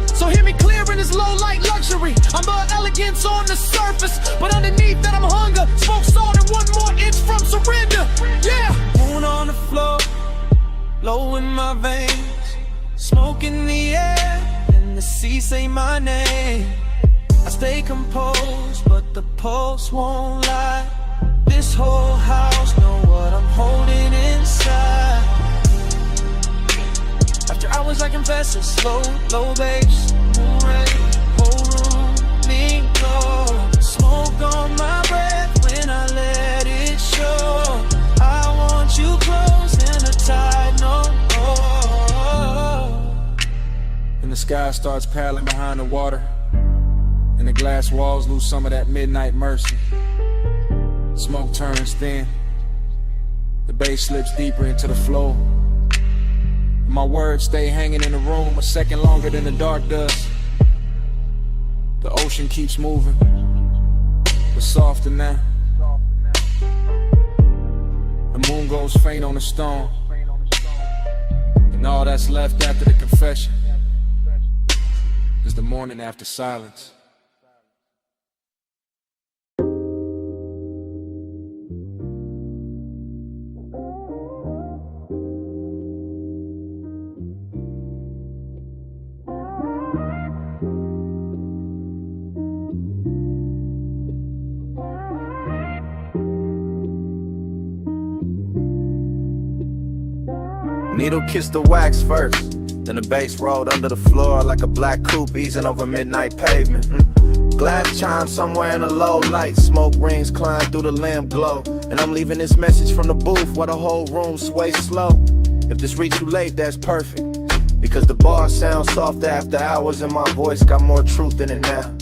So hear me clear in this low light luxury. I'm the elegance on the surface, but underneath that I'm hunger. Smoke salt and 1 more inch from surrender. Yeah. Moon on the floor, low in my veins, smoke in the air, and the sea say my name. I stay composed, but the pulse won't lie. This whole house know what I'm holding inside. After hours I confess it's slow, low bass, moon rays, whole room, me glow. Smoke on my breath when I let it show. I want you close in the tide, no. And the sky starts paddling behind the water, and the glass walls lose some of that midnight mercy. Smoke turns thin, the bass slips deeper into the flow. My words stay hanging in the room a second longer than the dark does. The ocean keeps moving, but softer now. The moon goes faint on the stone, and all that's left after the confession is the morning after silence. Needle kissed the wax first, then the bass rolled under the floor like a black coupe easing over midnight pavement. Glass chimes somewhere in the low light, smoke rings climb through the lamp glow, and I'm leaving this message from the booth while the whole room sways slow. If this reach you late, that's perfect, because the bar sounds soft after hours and my voice got more truth in it now.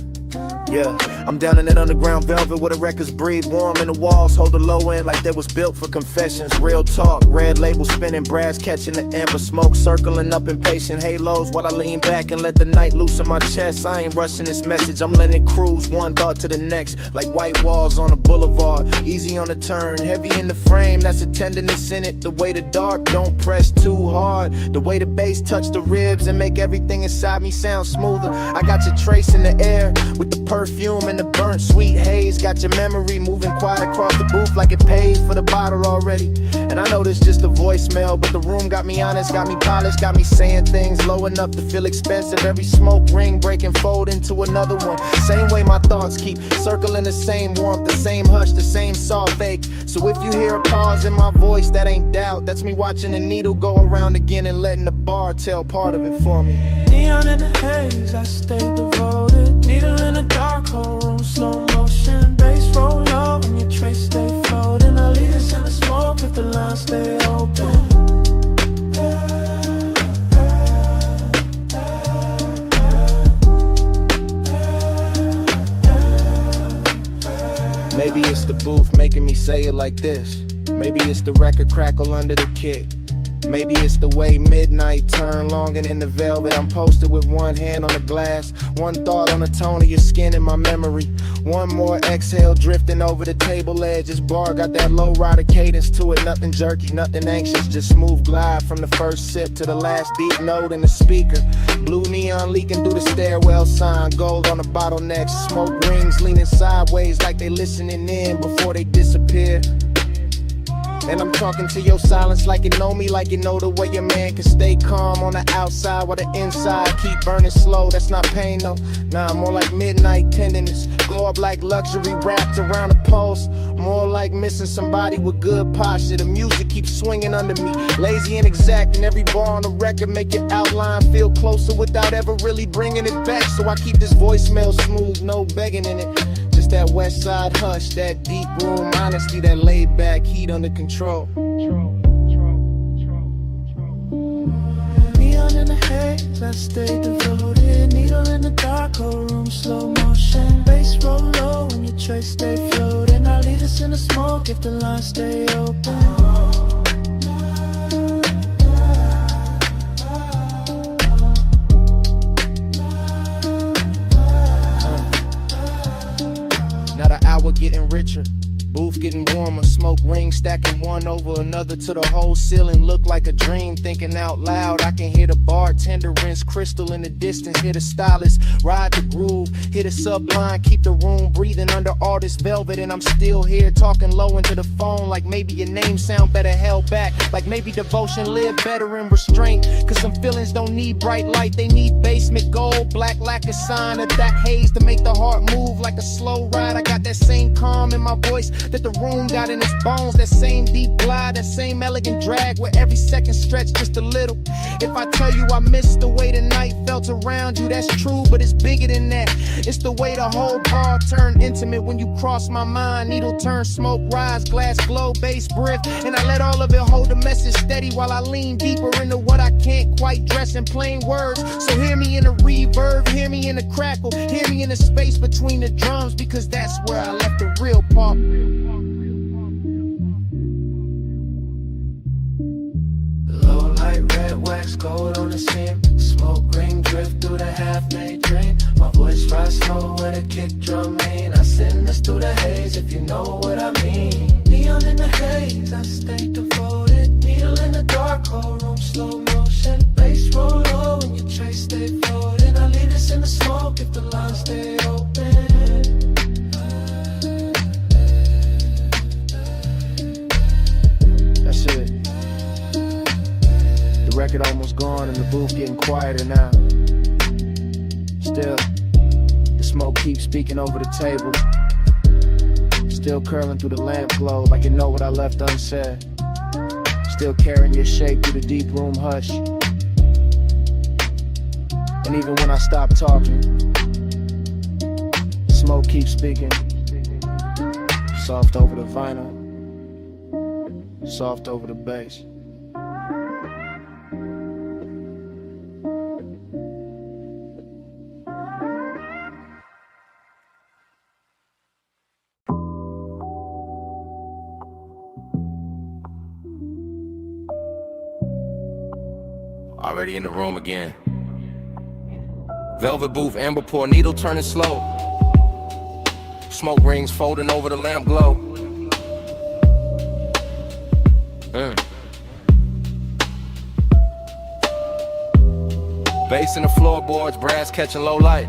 Yeah, I'm down in that underground velvet where the records breathe warm and the walls hold the low end like they was built for confessions. Real talk, red label spinning, brass catching the amber smoke, circling up impatient halos while I lean back and let the night loose in my chest. I ain't rushing this message, I'm letting it cruise one thought to the next, like white walls on a boulevard, easy on the turn, heavy in the frame, that's a tenderness in it. The way the dark don't press too hard, the way the bass touch the ribs and make everything inside me sound smoother. I got your trace in the air with the perfume and the burnt sweet haze. Got your memory moving quiet across the booth like it paid for the bottle already. And I know this just a voicemail, but the room got me honest, got me polished, got me saying things low enough to feel expensive. Every smoke ring break and fold into another one. Same way my thoughts keep circling the same warmth, the same hush, the same soft ache. So if you hear a pause in my voice, that ain't doubt. That's me watching the needle go around again and letting the bar tell part of it for me. Neon in the haze, I stay devoted. Needle in the dark, whole room, slow motion. Maybe it's the booth making me say it like this. Maybe it's the record crackle under the kick. Maybe it's the way midnight turned long and in the velvet. I'm posted with one hand on the glass, one thought on the tone of your skin in my memory. One more exhale drifting over the table edge. This bar got that low rider cadence to it. Nothing jerky, nothing anxious, just smooth glide from the first sip to the last deep note in the speaker. Blue neon leaking through the stairwell sign. Gold on the bottlenecks, smoke rings leaning sideways like they listening in before they disappear. And I'm talking to your silence like you know me, like you know the way your man can stay calm on the outside while the inside keep burning slow. That's not pain though, nah, more like midnight tenderness. Glow up like luxury wrapped around the pulse. More like missing somebody with good posture. The music keeps swinging under me, lazy and exact, and every bar on the record make your outline feel closer without ever really bringing it back. So I keep this voicemail smooth, no begging in it. Just that west side hush, that deep room honesty, that laid back heat under control. Neon in the haze, I stay devoted. Needle in the dark, whole room slow motion. Bass roll low and your trace stay floating. I lead us in the smoke if the lines stay open. Hour getting richer, booth getting warmer, smoke rings stacking one over another to the whole ceiling look like a dream. Thinking out loud, I can hear the bartender rinse crystal in the distance, hear the stylist ride the groove, hear the subline keep the room breathing under all this velvet. And I'm still here talking low into the phone like maybe your name sound better held back, like maybe devotion live better in restraint. Cause some feelings don't need bright light, they need basement gold, black lacquer sign of that haze to make the heart move like a slow ride. I got that same calm in my voice that the room got in its bones, that same deep glide, that same elegant drag where every second stretch just a little. If I tell you I miss the way the night felt around you, that's true, but it's bigger than that. It's the way the whole bar turned intimate when you cross my mind. Needle turn, smoke rise, glass glow, bass brief, and I let all of it hold the message steady while I lean deeper into what I can't quite dress in plain words. So hear me in the reverb, hear me in the crackle, hear me in the space between the drums, because that's where I left the real part. Low light, red wax, gold on the seam. Smoke ring drift through the half-made dream. My voice rise slow with a kick drum mean. I send us through the haze if you know what I mean. Neon in the haze, I stay devoted. Needle in the dark, whole room slow motion. Bass roll low and your trace stay floating. I leave us in the smoke if the lines stay open. That's it. The record almost gone and the booth getting quieter now. Still, the smoke keeps speaking over the table. Still curling through the lamp glow like you know what I left unsaid. Still carrying your shape through the deep room hush. And even when I stop talking, smoke keeps speaking. Soft over the vinyl, soft over the bass. Already in the room again. Velvet booth, amber pour, needle turning slow. Smoke rings folding over the lamp glow. Bass in the floorboards, brass catching low light.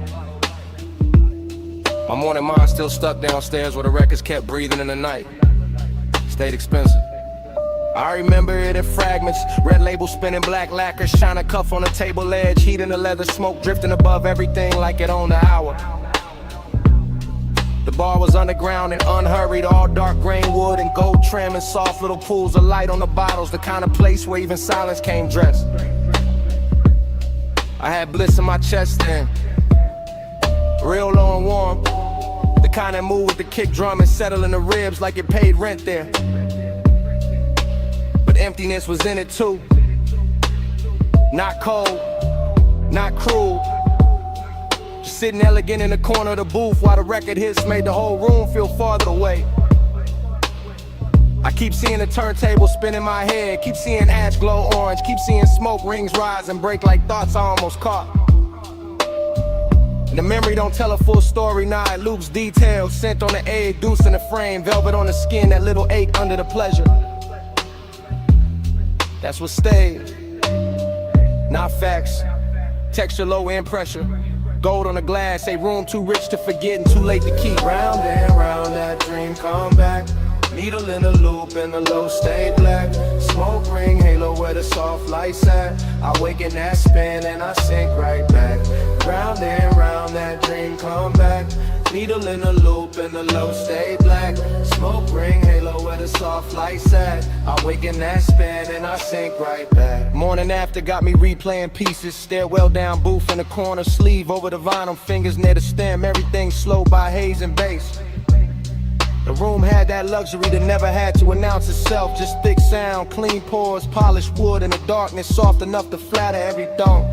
My morning mind still stuck downstairs where the records kept breathing in the night. Stayed expensive. I remember it in fragments. Red label spinning, black lacquer, shine a cuff on the table edge, heat in the leather, smoke drifting above everything like it owned the hour. The bar was underground and unhurried, all dark grain wood and gold trim and soft little pools of light on the bottles, the kind of place where even silence came dressed. I had bliss in my chest then, real low and warm, the kind that move with the kick drum and settle in the ribs like it paid rent there. Emptiness was in it too. Not cold, not cruel, just Sitting elegant in the corner of the booth while the record hits made the whole room feel farther away. I keep seeing the turntable spin in my head, keep seeing ash glow orange, keep seeing smoke rings rise and break like thoughts I almost caught. And the memory don't tell a full story, nah, it loops details. Scent on the egg, deuce in the frame, velvet on the skin, that little ache under the pleasure. That's what stayed, not facts. Texture low and pressure, gold on the glass, a room too rich to forget and too late to keep. Round and round, that dream come back. Needle in a loop and the low stay black. Smoke ring, halo where the soft lights at. I wake in that spin and I sink right back. Round and round, that dream come back. Needle in a loop and the low stay black. Smoke ring, halo where the soft lights at. I wake in that spin and I sink right back. Morning after got me replaying pieces. Stairwell down booth in the corner, sleeve over the vinyl, fingers near the stem. Everything slow by haze and bass. The room had that luxury that never had to announce itself. Just thick sound, clean pours, polished wood in the darkness, soft enough to flatter every thought.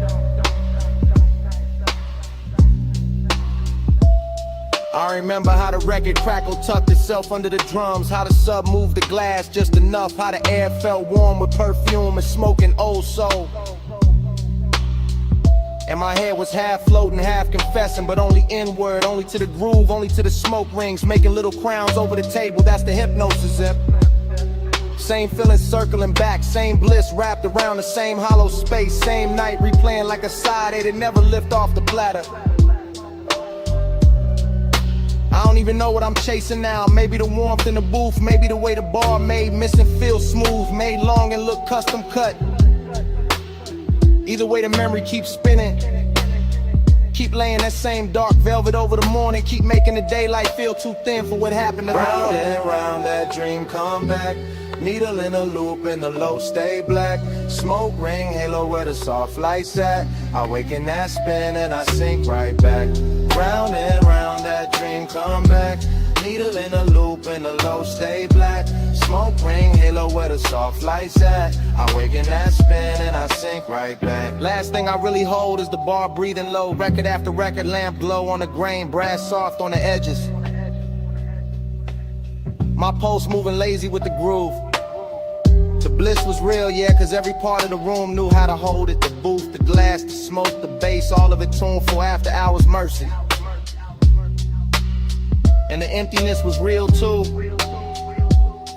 I remember how the record crackle tucked itself under the drums, how the sub moved the glass just enough, how the air felt warm with perfume and smoking old soul. And my head was half floating, half confessing, but only inward, only to the groove, only to the smoke rings, making little crowns over the table. That's the hypnosis zip. Same feeling circling back, same bliss wrapped around the same hollow space, same night replaying like a side A that never lift off the platter. I don't even know what I'm chasing now. Maybe the warmth in the booth, maybe the way the bar made missing feel smooth, made long and look custom cut. Either way, the memory keeps spinning. Keep laying that same dark velvet over the morning. Keep making the daylight feel too thin for what happened to me. Round and round, that dream come back. Needle in a loop and the low stay black. Smoke ring, halo where the soft lights at. I wake in that spin and I sink right back. Round and round, that dream come back. Needle in a loop and the low stay black. Smoke ring, halo where the soft lights at. I wake in that spin and I sink right back. Last thing I really hold is the bar breathing low. Record after record, lamp glow on the grain, brass soft on the edges. My pulse moving lazy with the groove. The bliss was real, yeah, cause every part of the room knew how to hold it. The booth, the glass, the smoke, the bass, all of it tuned for after hours mercy. And the emptiness was real too.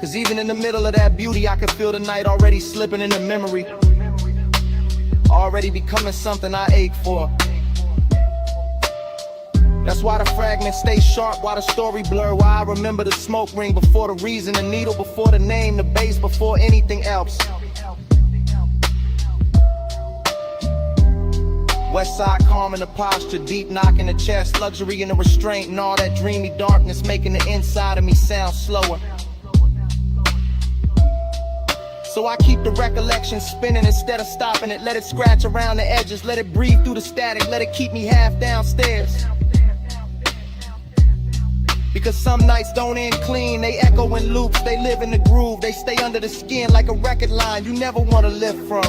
Cause even in the middle of that beauty, I could feel the night already slipping into memory. Already becoming something I ache for. That's why the fragments stay sharp, why the story blur, why I remember the smoke ring before the reason, the needle before the name, the bass before anything else. West side calm in the posture, deep knock in the chest, luxury in the restraint, and all that dreamy darkness making the inside of me sound slower. So I keep the recollection spinning instead of stopping it. Let it scratch around the edges, let it breathe through the static, let it keep me half downstairs. Because some nights don't end clean, they echo in loops, they live in the groove, they stay under the skin like a record line you never want to live from.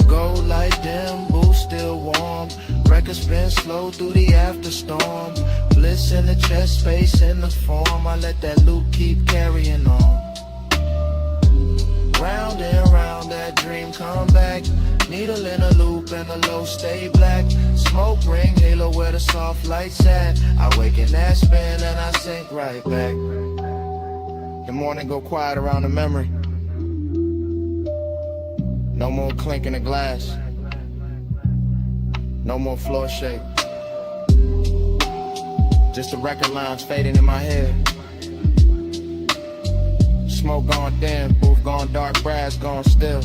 Gold light dim, booth still warm. Record spin slow through the afterstorm. Bliss in the chest space in the form. I let that loop keep carrying on. Round and round, that dream come back. Needle in a loop and the low stay black. Smoke ring, halo where the soft lights at. I wake in that spin and I sink right back. The morning go quiet around the memory. No more clinking of glass. No more floor shake. Just the record lines fading in my head. Smoke gone dim, booth gone dark, brass gone still.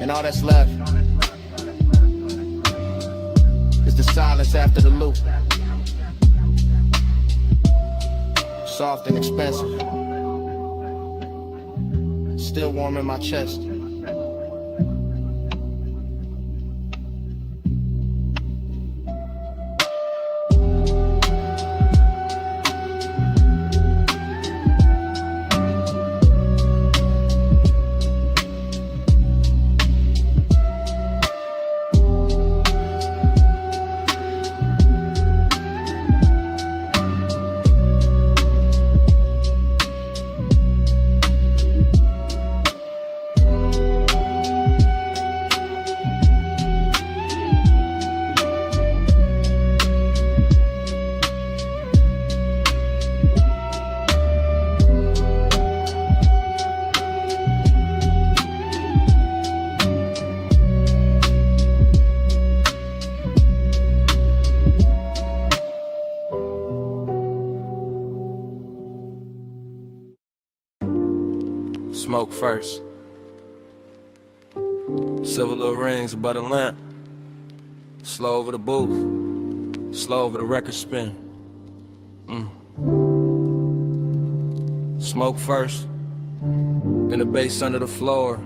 And all that's left is the silence after the loop. Soft and expensive. Still warm in my chest. Smoke first. Silver little rings above the lamp. Slow over the booth. Slow over the record spin. Smoke first. Then the bass under the floor.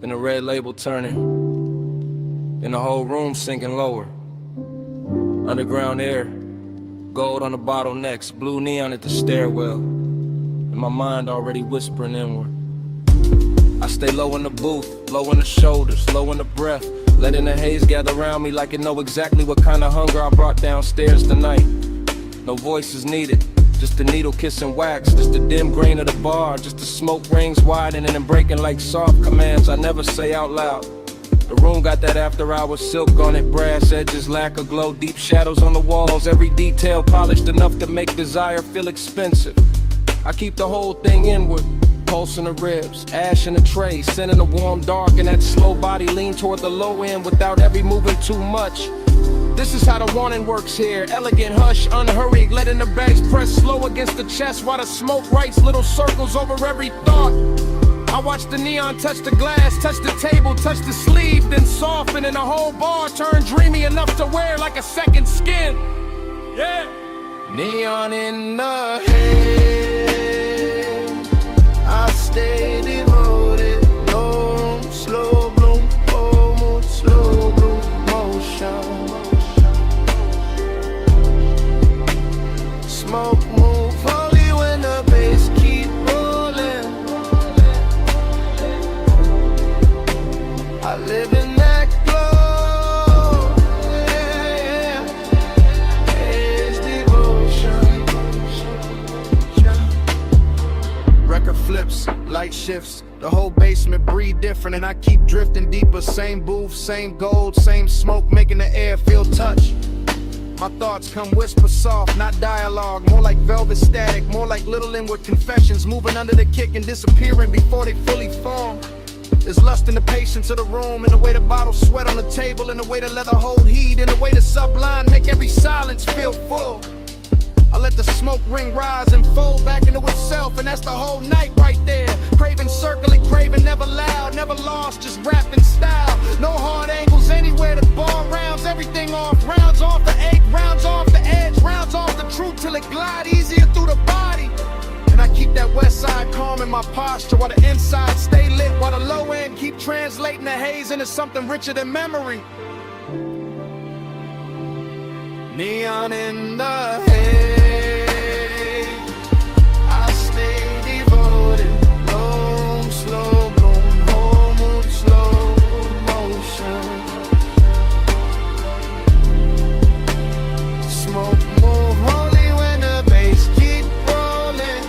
Then the red label turning. Then the whole room sinking lower. Underground air. Gold on the bottlenecks. Blue neon at the stairwell. And my mind already whispering inward. I stay low in the booth, low in the shoulders, low in the breath. Letting the haze gather around me like it know exactly what kind of hunger I brought downstairs tonight. No voices needed, just the needle kissing wax, just the dim grain of the bar, just the smoke rings widening and breaking like soft commands I never say out loud. The room got that after hours silk on it, brass edges, lack of glow, deep shadows on the walls, every detail polished enough to make desire feel expensive. I keep the whole thing inward. Pulse in the ribs, ash in the tray, sending the warm dark and that slow body lean toward the low end without every moving too much. This is how the warning works here, elegant hush, unhurried, letting the bags press slow against the chest while the smoke writes little circles over every thought. I watch the neon touch the glass, touch the table, touch the sleeve, then soften and the whole bar turn dreamy enough to wear like a second skin. Yeah. Neon in the head, I stay devoted, no slow bloom, oh, slow bloom motion. Smoke move only when the bass keep rolling. I live in that glow, yeah, it's devotion. Record flips, light shifts, the whole basement breathe different, and I keep drifting deeper. Same booth, same gold, same smoke, making the air feel touch. My thoughts come whisper soft, not dialogue, more like velvet static, more like little inward confessions, moving under the kick and disappearing before they fully form. There's lust in the patience of the room, in the way the bottles sweat on the table, in the way the leather hold heat, in the way the sublime make every silence feel full. I let the smoke ring rise and fold back into itself, and that's the whole night right there. Craving, circling, craving, never loud, never lost, just wrapped in style. No hard angles anywhere, the ball rounds everything off. Rounds off the egg, rounds off the edge, rounds off the truth till it glide easier through the body. And I keep that west side calm in my posture, while the inside stay lit, while the low end keep translating the haze into something richer than memory. Neon in the head, I stay devoted, long, slow bloom, whole mood, slow motion. Smoke move only when the bass keep rolling.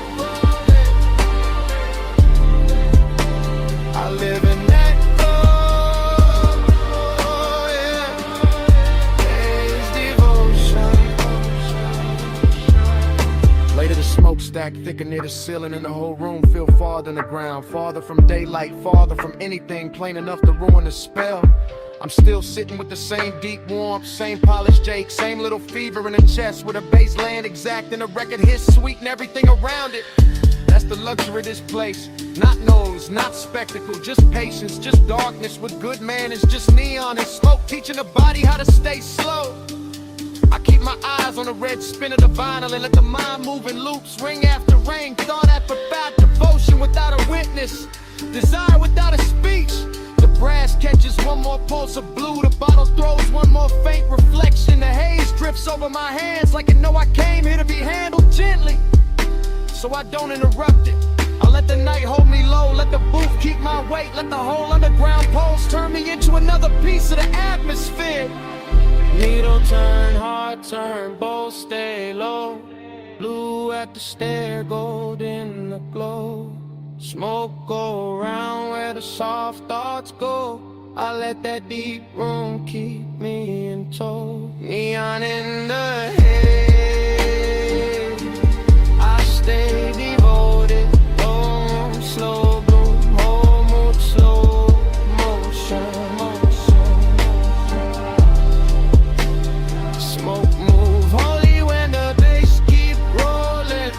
I live in that glow, yeah. Later the smokestack thicker near the ceiling, and the whole room feel farther than the ground, farther from daylight, farther from anything plain enough to ruin the spell. I'm still sitting with the same deep warmth, same polished Jake, same little fever in the chest, with a bass land exact and a record hit sweet and everything around it. That's the luxury of this place. Not noise, not spectacle, just patience, just darkness with good manners, just neon and smoke teaching the body how to stay slow. I keep my eyes on the red spin of the vinyl and let the mind move in loops, ring after ring, thought after thought, devotion without a witness, desire without a speech. The brass catches one more pulse of blue, the bottle throws one more faint reflection, the haze drifts over my hands like it know I came here to be handled gently, so I don't interrupt it. I let the night hold me low, let the booth keep my weight, let the whole underground pulse turn me into another piece of the atmosphere. Needle turn, heart turn, both stay low. Blue at the stair, gold in the glow. Smoke go around where the soft thoughts go. I let that deep room keep me in tow. Neon in the head, I stay devoted. Long, slow bloom, whole mood, slow motion. Smoke move only when the bass keep rolling.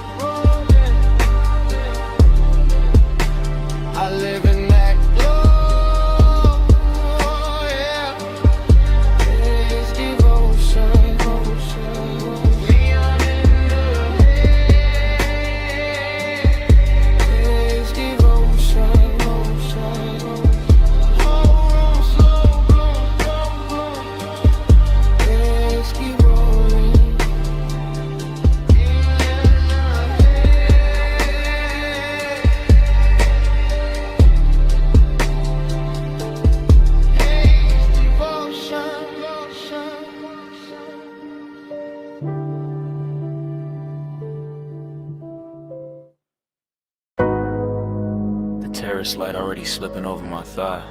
First light already slipping over my thigh.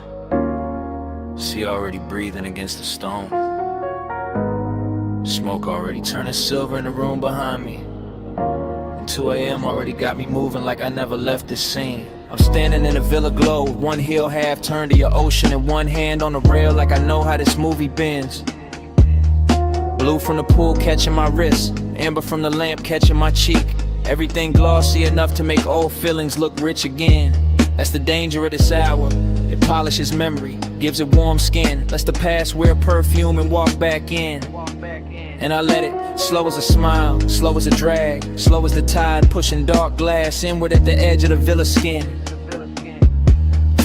Sea already breathing against the stone. Smoke already turning silver in the room behind me. And 2 a.m. already got me moving like I never left this scene. I'm standing in a villa glow, with one heel half turned to your ocean and one hand on the rail like I know how this movie bends. Blue from the pool catching my wrist, amber from the lamp catching my cheek. Everything glossy enough to make old feelings look rich again. That's the danger of this hour. It polishes memory, gives it warm skin, lets the past wear perfume and walk back in. And I let it, slow as a smile, slow as a drag, slow as the tide pushing dark glass inward at the edge of the villa skin.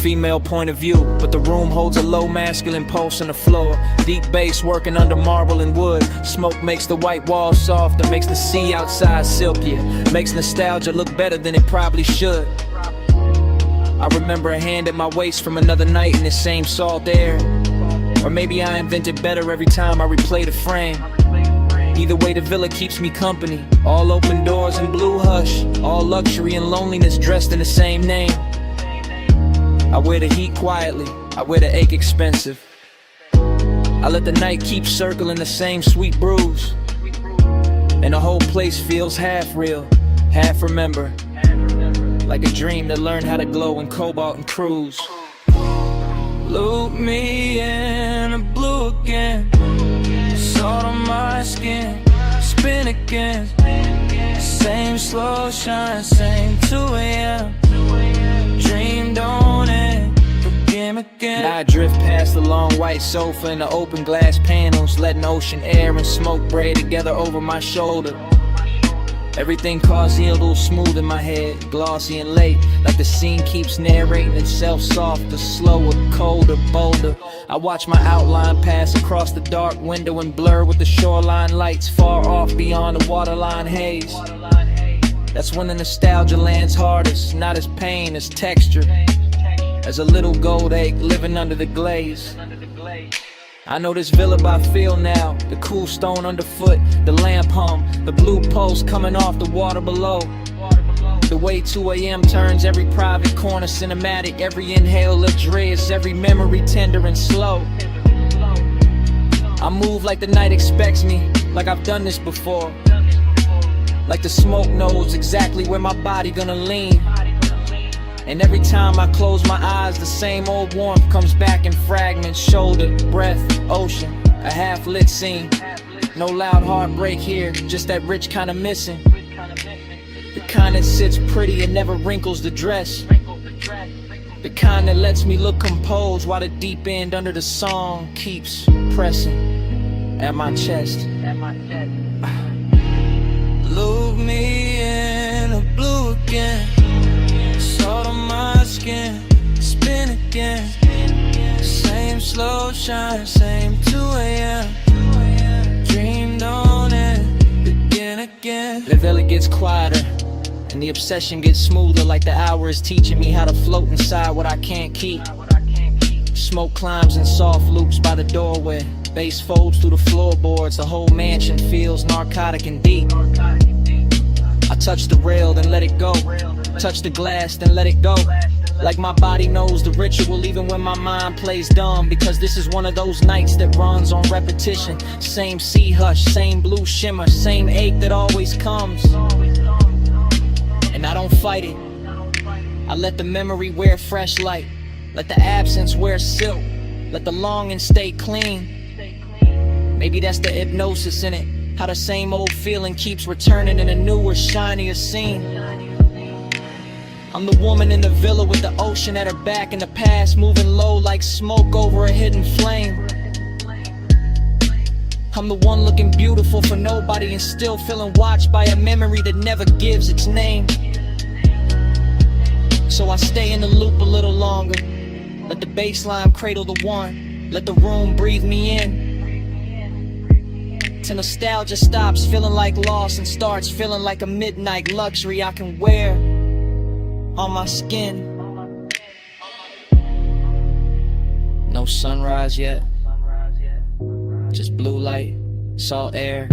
Female point of view, but the room holds a low masculine pulse on the floor. Deep bass working under marble and wood. Smoke makes the white walls soft and makes the sea outside silkier. Makes nostalgia look better than it probably should. I remember a hand at my waist from another night in the same salt air. Or maybe I invented better every time I replay the frame. Either way, the villa keeps me company. All open doors and blue hush. All luxury and loneliness dressed in the same name. I wear the heat quietly, I wear the ache expensive. I let the night keep circling the same sweet brews. And the whole place feels half real, half remember. Like a dream that learned how to glow in cobalt and cruise. Loop me in the blue again. Salt on my skin, spin again. Same slow shine, same 2 a.m. Dreamed on it, begin again. I drift past the long white sofa and the open glass panels, letting ocean air and smoke braid together over my shoulder. Everything causey, a little smooth in my head, glossy and late, like the scene keeps narrating itself softer, slower, colder, bolder. I watch my outline pass across the dark window and blur with the shoreline lights far off beyond the waterline haze. That's when the nostalgia lands hardest, not as pain, as texture. As a little gold egg living under the glaze. I know this villa by feel now, the cool stone underfoot, the lamp hum, the blue pulse coming off the water below. The way 2 a.m. turns every private corner cinematic, every inhale luxurious, every memory tender and slow. I move like the night expects me, like I've done this before. Like the smoke knows exactly where my body gonna lean. And every time I close my eyes, the same old warmth comes back in fragments. Shoulder, breath, ocean, a half-lit scene. No loud heartbreak here, just that rich kind of missing. The kind that sits pretty and never wrinkles the dress. The kind that lets me look composed while the deep end under the song keeps pressing at my chest. Look me in the blue again. Salt on my skin, spin again. Same slow shine, same 2 a.m. Dreamed on it, begin again. The villa gets quieter, and the obsession gets smoother. Like the hour is teaching me how to float inside what I can't keep. Smoke climbs in soft loops by the doorway. Bass folds through the floorboards. The whole mansion feels narcotic and deep. I touch the rail, then let it go. Touch the glass, then let it go. Like my body knows the ritual even when my mind plays dumb. Because this is one of those nights that runs on repetition. Same sea hush, same blue shimmer, same ache that always comes. And I don't fight it. I let the memory wear fresh light. Let the absence wear silk. Let the longing stay clean. Maybe that's the hypnosis in it. How the same old feeling keeps returning in a newer, shinier scene. I'm the woman in the villa with the ocean at her back and the past moving low like smoke over a hidden flame. I'm the one looking beautiful for nobody and still feeling watched by a memory that never gives its name. So I stay in the loop a little longer. Let the bassline cradle the one. Let the room breathe me in. Till nostalgia stops feeling like loss and starts feeling like a midnight luxury I can wear on my skin. No sunrise yet, just blue light, salt air.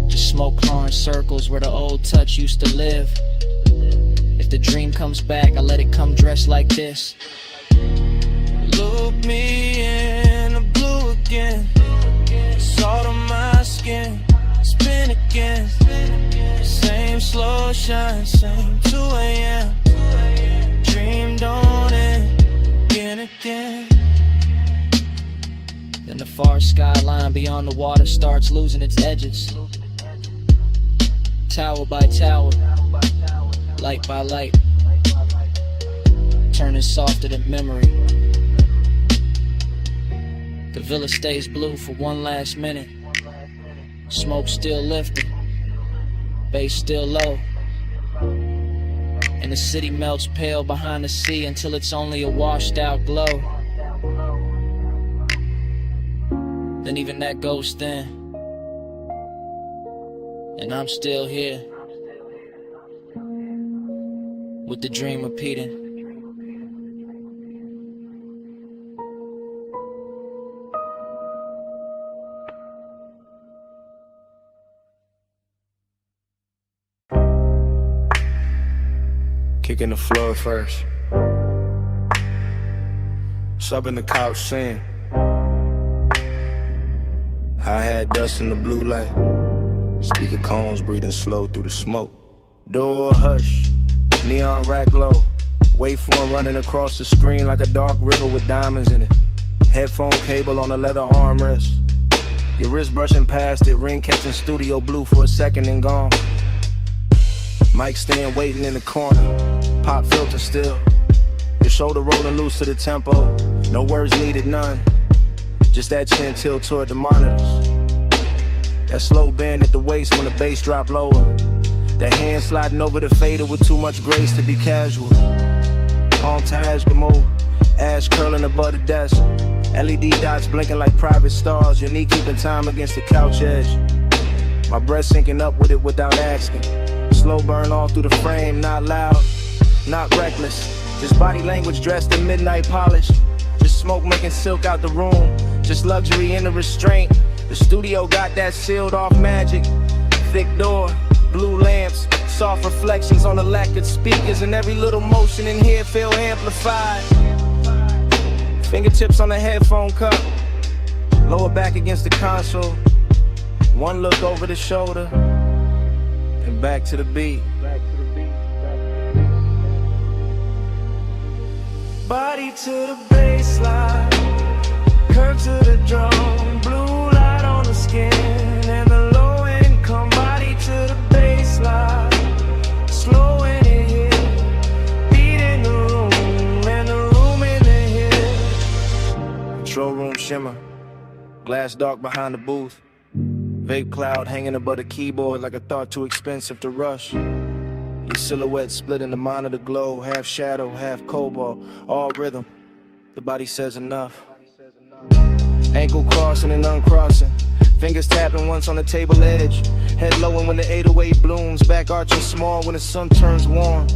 Just smoke pouring circles where the old touch used to live. If the dream comes back, I let it come dressed like this. Look me in the blue again. Salt on my skin, spin again. Same slow shine, same 2 a.m. Dream don't end, again, again. Then the far skyline beyond the water starts losing its edges. Tower by tower, light by light, turning softer than memory. The villa stays blue for one last minute. Smoke still lifted, bass still low, and the city melts pale behind the sea until it's only a washed out glow. Then even that goes thin, and I'm still here with the dream repeating. Kicking the floor first. Subbing the couch saying I had dust in the blue light. Speaker cones breathing slow through the smoke. Door hush, neon rack low. Waveform running across the screen like a dark river with diamonds in it. Headphone cable on a leather armrest. Your wrist brushing past it, ring catching studio blue for a second and gone. Mic stand waiting in the corner, pop filter still. Your shoulder rolling loose to the tempo, no words needed, none. Just that chin tilt toward the monitors. That slow bend at the waist when the bass drop lower. That hand sliding over the fader with too much grace to be casual. Palm Taj move, ash curling above the desk. LED dots blinking like private stars. Your knee keeping time against the couch edge. My breath sinking up with it without asking. Slow burn all through the frame, not loud, not reckless. Just body language dressed in midnight polish. Just smoke making silk out the room. Just luxury in the restraint. The studio got that sealed off magic. Thick door, blue lamps, soft reflections on the lacquered speakers. And every little motion in here feel amplified. Fingertips on the headphone cup, lower back against the console. One look over the shoulder, and back to the beat. Body to the baseline, curve to the drum, blue light on the skin, and the low income. Body to the baseline, slow in it here, beat in the room, and the room in the here. Control room shimmer, glass dark behind the booth. Vape cloud hanging above the keyboard like a thought too expensive to rush. Your silhouette split in the monitor glow, half shadow, half cobalt, all rhythm. The body says enough. Ankle crossing and uncrossing, fingers tapping once on the table edge. Head lowing when the 808 blooms, back arching small when the sun turns warm.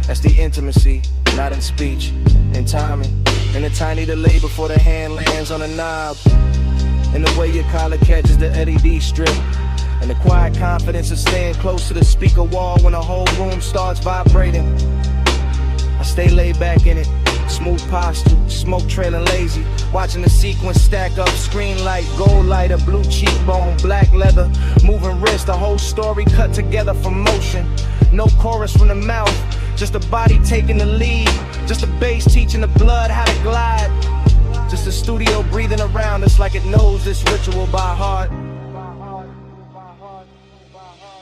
That's the intimacy, not in speech, in timing. And a tiny delay before the hand lands on the knob. And the way your collar catches the LED strip. And the quiet confidence of staying close to the speaker wall when the whole room starts vibrating. I stay laid back in it, smooth posture, smoke trailing lazy. Watching the sequence stack up, screen light, gold lighter, blue cheekbone, black leather, moving wrist, the whole story cut together from motion. No chorus from the mouth, just the body taking the lead. Just the bass teaching the blood how to glide. Just the studio breathing around us like it knows this ritual by heart.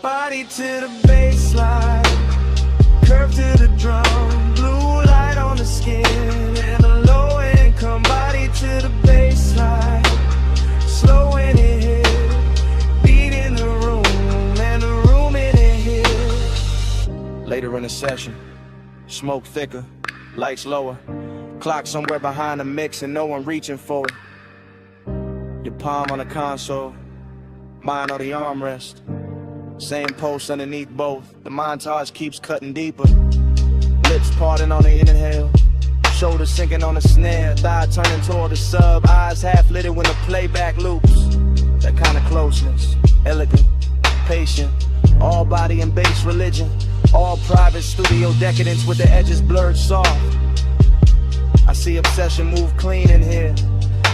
Body to the baseline, curve to the drum, blue light on the skin, and a low income. Body to the baseline, slow in it here, beat in the room, and the room in it here. Later in the session, smoke thicker, lights lower, clock somewhere behind the mix and no one reaching for it. Your palm on the console, mine on the armrest. Same post underneath both, the montage keeps cutting deeper. Lips parting on the inhale, shoulders sinking on the snare, thigh turning toward the sub, eyes half lit when the playback loops. That kind of closeness, elegant, patient, all body and bass religion. All private studio decadence with the edges blurred soft. I see obsession move clean in here.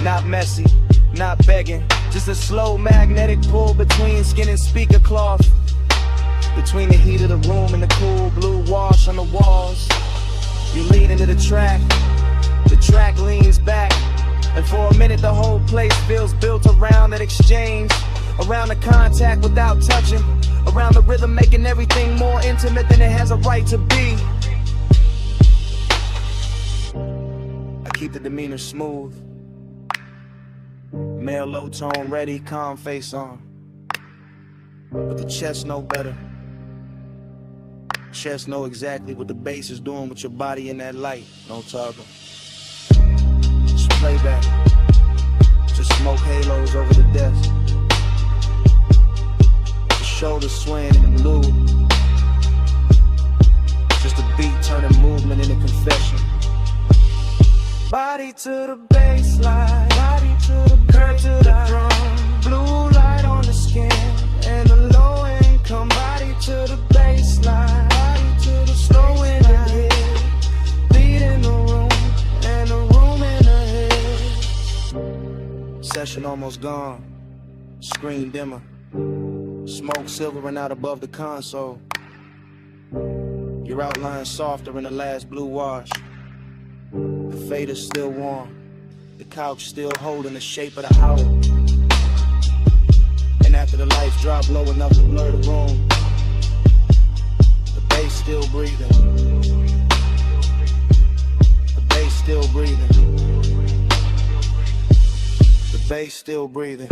Not messy, not begging. Just a slow magnetic pull between skin and speaker cloth. Between the heat of the room and the cool blue wash on the walls. You lean into the track leans back. And for a minute the whole place feels built around that exchange. Around the contact without touching. Around the rhythm making everything more intimate than it has a right to be. I keep the demeanor smooth. Male low tone ready, calm face on. But the chest know better. Chest know exactly what the bass is doing with your body in that light. No toggle. Just playback. Just smoke halos over the desk. The shoulder swaying in the blue. Just a beat turning movement into confession. Body to the baseline, body to the curve to the drum. Blue light on the skin and the low income. Body to the baseline, body to the slow in the head. Beat in the room and the room in the head. Session almost gone, screen dimmer. Smoke silvering out above the console. Your outline softer in the last blue wash. The fader's still warm. The couch still holding the shape of the owl. And after the lights drop low enough to blur the room, the bass still breathing. The bass still breathing. The bass still breathing.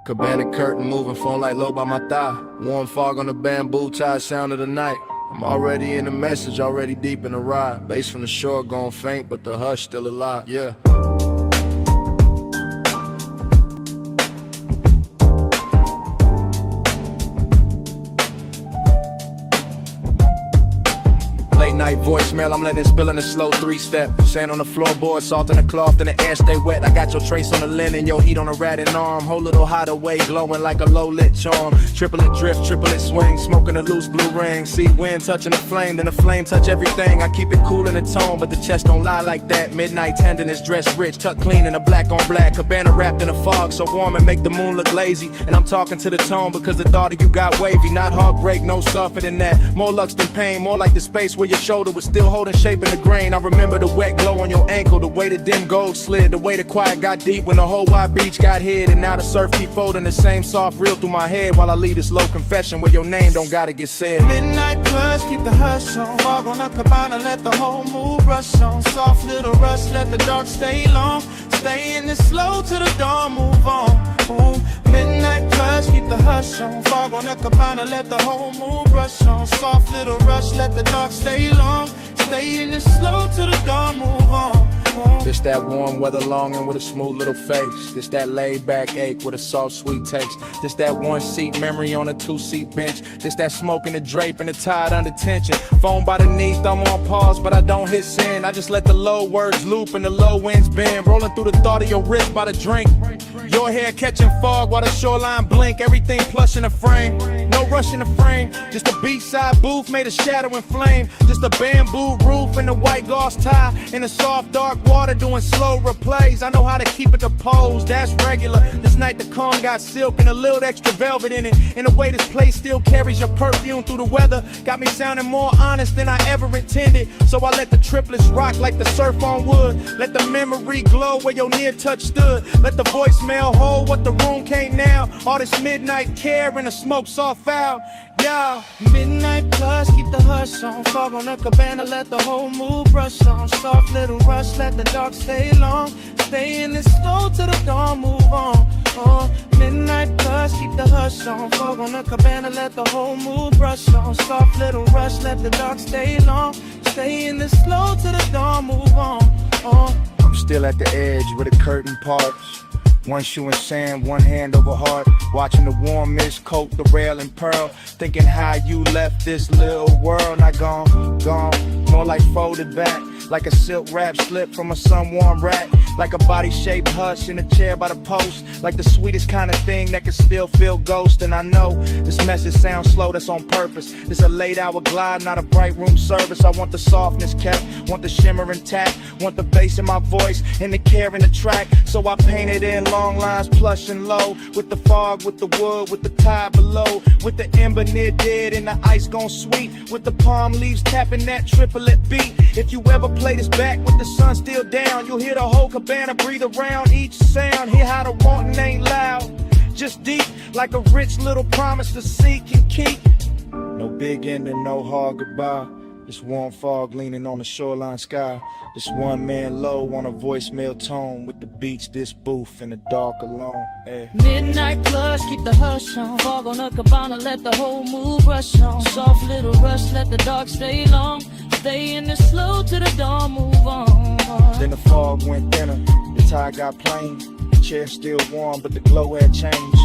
Cabana curtain moving, phone light low by my thigh. Warm fog on the bamboo tie, sound of the night. I'm already in the message, already deep in the ride. Bass from the shore gone faint, but the hush still alive, yeah. Night voicemail, I'm letting it spill in a slow 3-step. Sand on the floorboard, salt in the cloth, and the air stay wet. I got your trace on the linen, your heat on a ratted arm. Whole little hideaway, glowing like a low-lit charm. Triplet drift, triplet swing, smoking a loose blue ring. See wind touching the flame, then the flame touch everything. I keep it cool in the tone, but the chest don't lie like that. Midnight tenderness, dressed rich, tucked clean in a black on black. Cabana wrapped in a fog, so warm and make the moon look lazy. And I'm talking to the tone because the thought of you got wavy. Not heartbreak, no softer than that. More lux than pain, more like the space where your shoulder was still holding shape in the grain. I remember the wet glow on your ankle, the way the dim gold slid, the way the quiet got deep when the whole wide beach got hid. And now the surf keep folding the same soft reel through my head while I leave this low confession where your name don't gotta get said. Midnight plus, keep the hush on. Fog on the cabana, let the whole mood rush on. Soft little rush, let the dark stay long. Stay in this slow till the dawn, move on. Ooh. Midnight plus, keep the hush on. Fog on the cabana, let the whole mood rush on. Soft little rush, let the dark stay long. Stay in this slow till the dawn, move on. This that warm weather longing with a smooth little face. This that laid back ache with a soft sweet taste. This that one seat memory on a 2-seat bench. This that smoke in the drape and the tide under tension. Phone by the knee, thumb on pause, but I don't hit send. I just let the low words loop and the low winds bend. Rolling through the thought of your wrist by the drink. Your hair catching fog while the shoreline blink. Everything plush in the frame, no rush in the frame. Just a beachside booth made of shadow and flame. Just a bamboo roof and a white gloss tie. In the soft dark water doing slow replays. I know how to keep it composed, that's regular. This night the calm got silk and a little extra velvet in it. In a way this place still carries your perfume through the weather. Got me sounding more honest than I ever intended. So I let the triplets rock like the surf on wood. Let the memory glow where your near touch stood. Let the voicemail hold what the room can't now. All this midnight care and the smoke soft foul. Yo, midnight plus, keep the hush on. Fog on the cabana, let the whole mood brush on. Soft little rush, let the dark stay long. Stay in this slow till the dawn, move on. Midnight plus, keep the hush on. Fog on the cabana, let the whole mood brush on. Soft little rush, let the dark stay long. Stay in this slow till the dawn, move on. I'm still at the edge where the curtain parts. One shoe in sand, one hand over heart. Watching the warm mist coat the rail and pearl. Thinking how you left this little world. Not gone, more like folded back. Like a silk wrap slip from a sun-warm rack. Like a body-shaped hush in a chair by the post. Like the sweetest kind of thing that can still feel ghost. And I know this message sounds slow, that's on purpose. It's a late hour glide, not a bright room service. I want the softness kept, want the shimmer intact. Want the bass in my voice and the care in the track. So I painted in long lines, plush and low. With the fog, with the wood, with the tide below. With the ember near dead and the ice gone sweet. With the palm leaves tapping that triplet beat. If you ever play this back with the sun still down, you'll hear the whole cabana breathe around each sound. Hear how the wanting ain't loud, just deep, like a rich little promise to seek and keep. No big ending, no hard goodbye. This warm fog leaning on the shoreline sky. This one man low on a voicemail tone. With the beach, this booth in the dark alone. Hey. Midnight plus, keep the hush on. Fog on the cabana, let the whole mood rush on. Soft little rush, let the dark stay long. Stay in the slow till the dawn, move on. Then the fog went thinner, the tide got plain. The chair still warm, but the glow had changed.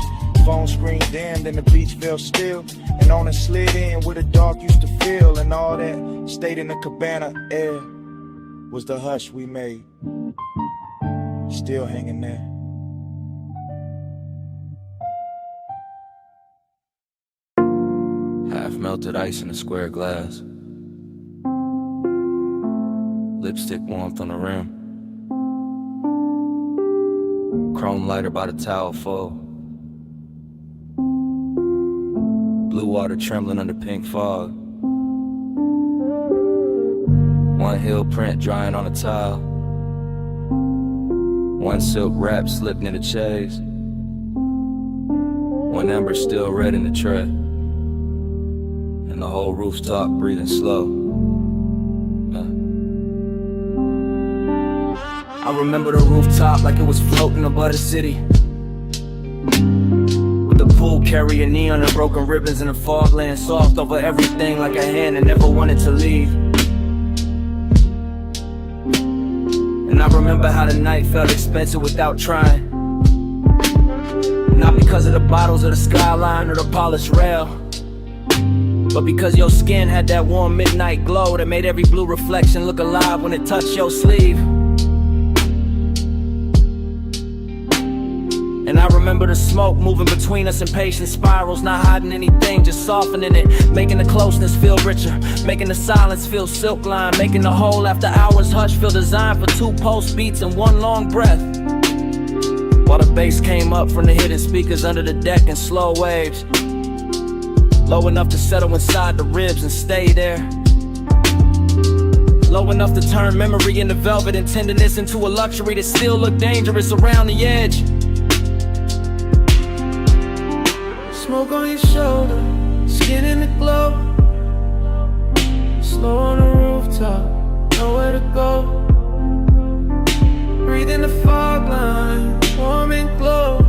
Phone screen dimmed and the beach felt still. And on it slid in where the dark used to feel. And all that stayed in the cabana air was the hush we made. Still hanging there. Half melted ice in a square glass. Lipstick warmth on the rim. Chrome lighter by the towel full. Blue water trembling under pink fog. One heel print drying on a tile. One silk wrap slipped in the chaise. One ember still red in the tray. And the whole rooftop breathing slow. I remember the rooftop like it was floating above the city. With the pool carrying neon and broken ribbons and the fog laying soft over everything like a hand that never wanted to leave. And I remember how the night felt expensive without trying. Not because of the bottles or the skyline or the polished rail, but because your skin had that warm midnight glow that made every blue reflection look alive when it touched your sleeve. And I remember the smoke moving between us in patient spirals, not hiding anything, just softening it, making the closeness feel richer, making the silence feel silk line, making the whole after hours hush feel designed for 2 pulse beats and 1 long breath. While the bass came up from the hidden speakers under the deck in slow waves, low enough to settle inside the ribs and stay there. Low enough to turn memory into velvet and tenderness into a luxury that still look dangerous around the edge. Smoke on your shoulder, skin in the glow. Slow on the rooftop, nowhere to go. Breathing the fog line, warm and glow.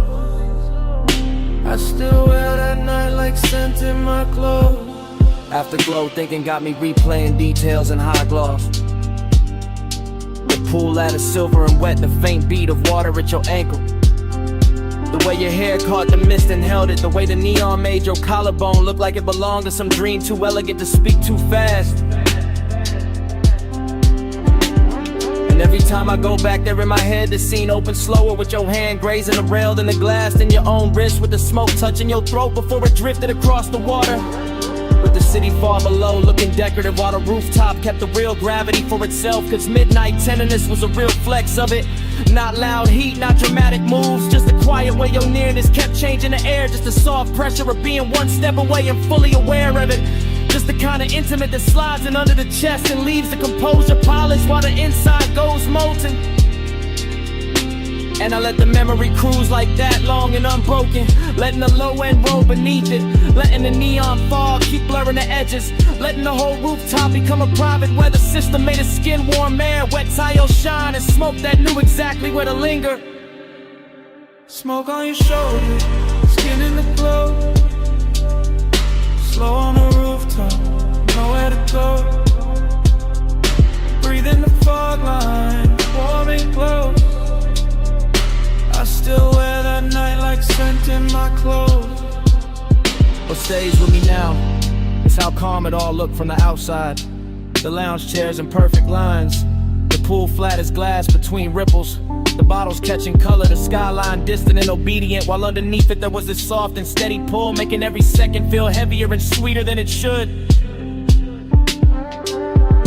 I still wear that night like scent in my clothes. Afterglow thinking got me replaying details in high gloss. The pool ladder silver and wet, the faint beat of water at your ankle. The way your hair caught the mist and held it. The way the neon made your collarbone look like it belonged to some dream too elegant to speak too fast. And every time I go back there in my head, the scene opens slower with your hand grazing the rail and the glass in your own wrist, with the smoke touching your throat before it drifted across the water. With the city far below looking decorative while the rooftop kept the real gravity for itself. Cause midnight tenderness was a real flex of it. Not loud heat, not dramatic moves, just the quiet way your nearness kept changing the air. Just the soft pressure of being 1 step away and fully aware of it. Just the kind of intimate that slides in under the chest and leaves the composure polished while the inside goes molten. And I let the memory cruise like that, long and unbroken. Letting the low end roll beneath it. Letting the neon fog keep blurring the edges. Letting the whole rooftop become a private weather system. Made of skin warm air, wet tile shine, and smoke that knew exactly where to linger. Smoke on your shoulder, skin in the glow. Slow on the rooftop, nowhere to go. Breathe in the fog line, warm and close. I still wear that night like scent in my clothes. What stays with me now is how calm it all looked from the outside. The lounge chairs in perfect lines, the pool flat as glass between ripples. The bottles catching color, the skyline distant and obedient, while underneath it there was this soft and steady pull, making every second feel heavier and sweeter than it should.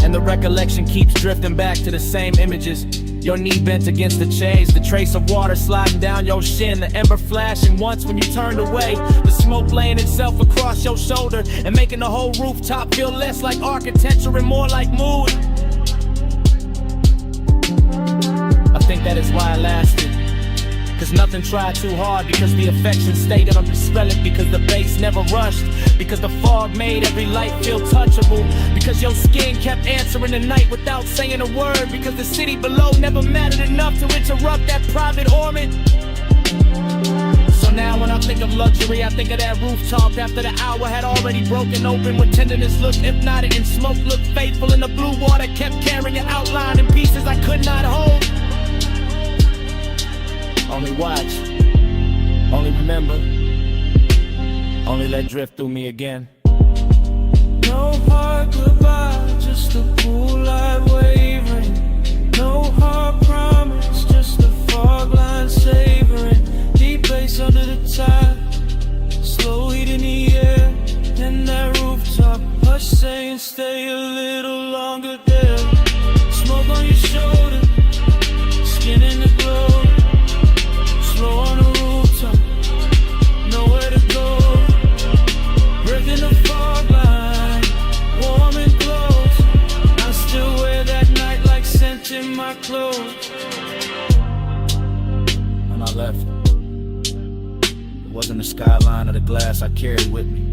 And the recollection keeps drifting back to the same images. Your knee bent against the chains, the trace of water sliding down your shin, the ember flashing once when you turned away, the smoke laying itself across your shoulder and making the whole rooftop feel less like architecture and more like mood. I think that is why I lasted, cause nothing tried too hard, because the affection stayed undispelled, because the bass never rushed, because the fog made every light feel touchable, because your skin kept answering the night without saying a word, because the city below never mattered enough to interrupt that private orbit. So now when I think of luxury, I think of that rooftop after the hour had already broken open, when tenderness looked hypnotic and smoke looked faithful, and the blue water kept carrying an outline in pieces I could not hold. Only watch, only remember, only let drift through me again. No hard goodbye, just a pool light wavering. No hard promise, just a fog line savoring. Deep bass under the tide, slow heat in the air. And that rooftop, hush saying stay a little longer there. Smoke on your shoulder, skin in the glow. Slow on the rooftop, nowhere to go. Breaking the fog line, warm and close. I still wear that night like scent in my clothes. When I left, it wasn't the skyline or the glass I carried with me.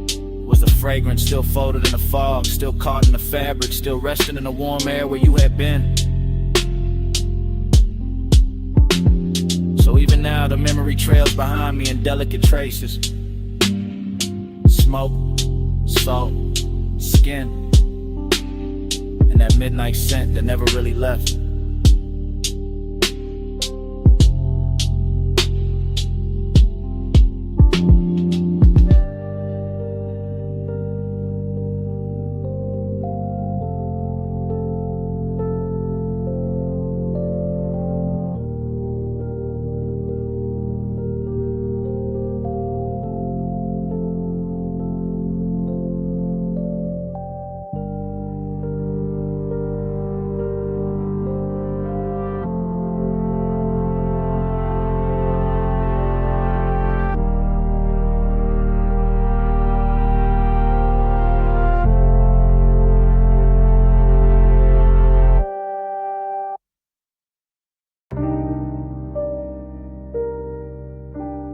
It was the fragrance still folded in the fog, still caught in the fabric, still resting in the warm air where you had been. So even now the memory trails behind me in delicate traces. Smoke, salt, skin, and that midnight scent that never really left.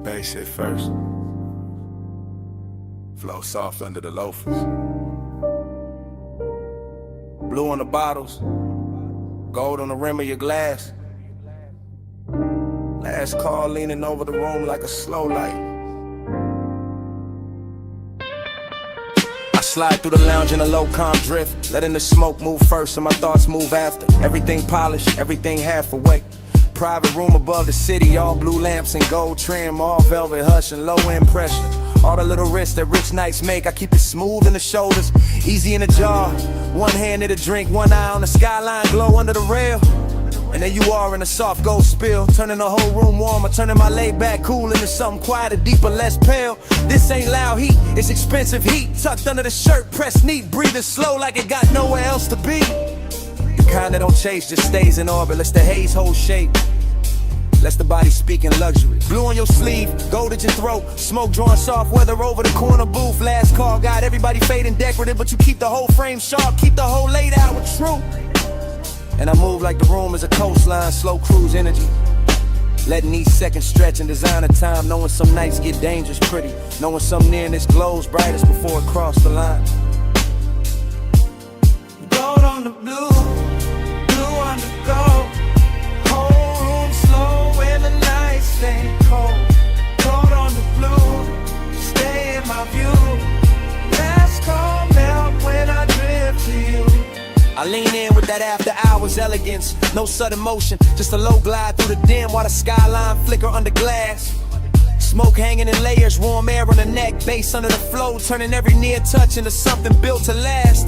Bass hit first, flow soft under the loafers. Blue on the bottles, gold on the rim of your glass. Last call leaning over the room like a slow light. I slide through the lounge in a low calm drift, letting the smoke move first and my thoughts move after. Everything polished, everything half awake. Private room above the city, all blue lamps and gold trim, all velvet hush and low end pressure. All the little risks that rich nights make, I keep it smooth in the shoulders, easy in the jaw. One hand in the drink, one eye on the skyline glow under the rail. And there you are in a soft gold spill, turning the whole room warmer, turning my laid back cool into something quieter, deeper, less pale. This ain't loud heat, it's expensive heat, tucked under the shirt, pressed neat, breathing slow like it got nowhere else to be. The kind that don't chase, just stays in orbit, lets the haze hold shape, lets the body speak in luxury. Blue on your sleeve, gold at your throat, smoke drawing soft weather over the corner booth. Last call, got everybody fading decorative, but you keep the whole frame sharp, keep the whole laid out with truth. And I move like the room is a coastline, slow cruise energy. Letting each second stretch and design a time, knowing some nights get dangerous pretty, knowing some nearness glows brightest before it crossed the line. Gold on the blue, blue on the gold. Whole room slow when the nights stay cold. Gold on the blue, stay in my view. Last call melt when I drift to you. I lean in with that after hours elegance, no sudden motion, just a low glide through the dim while the skyline flicker under glass. Smoke hanging in layers, warm air on the neck, bass under the flow, turning every near touch into something built to last.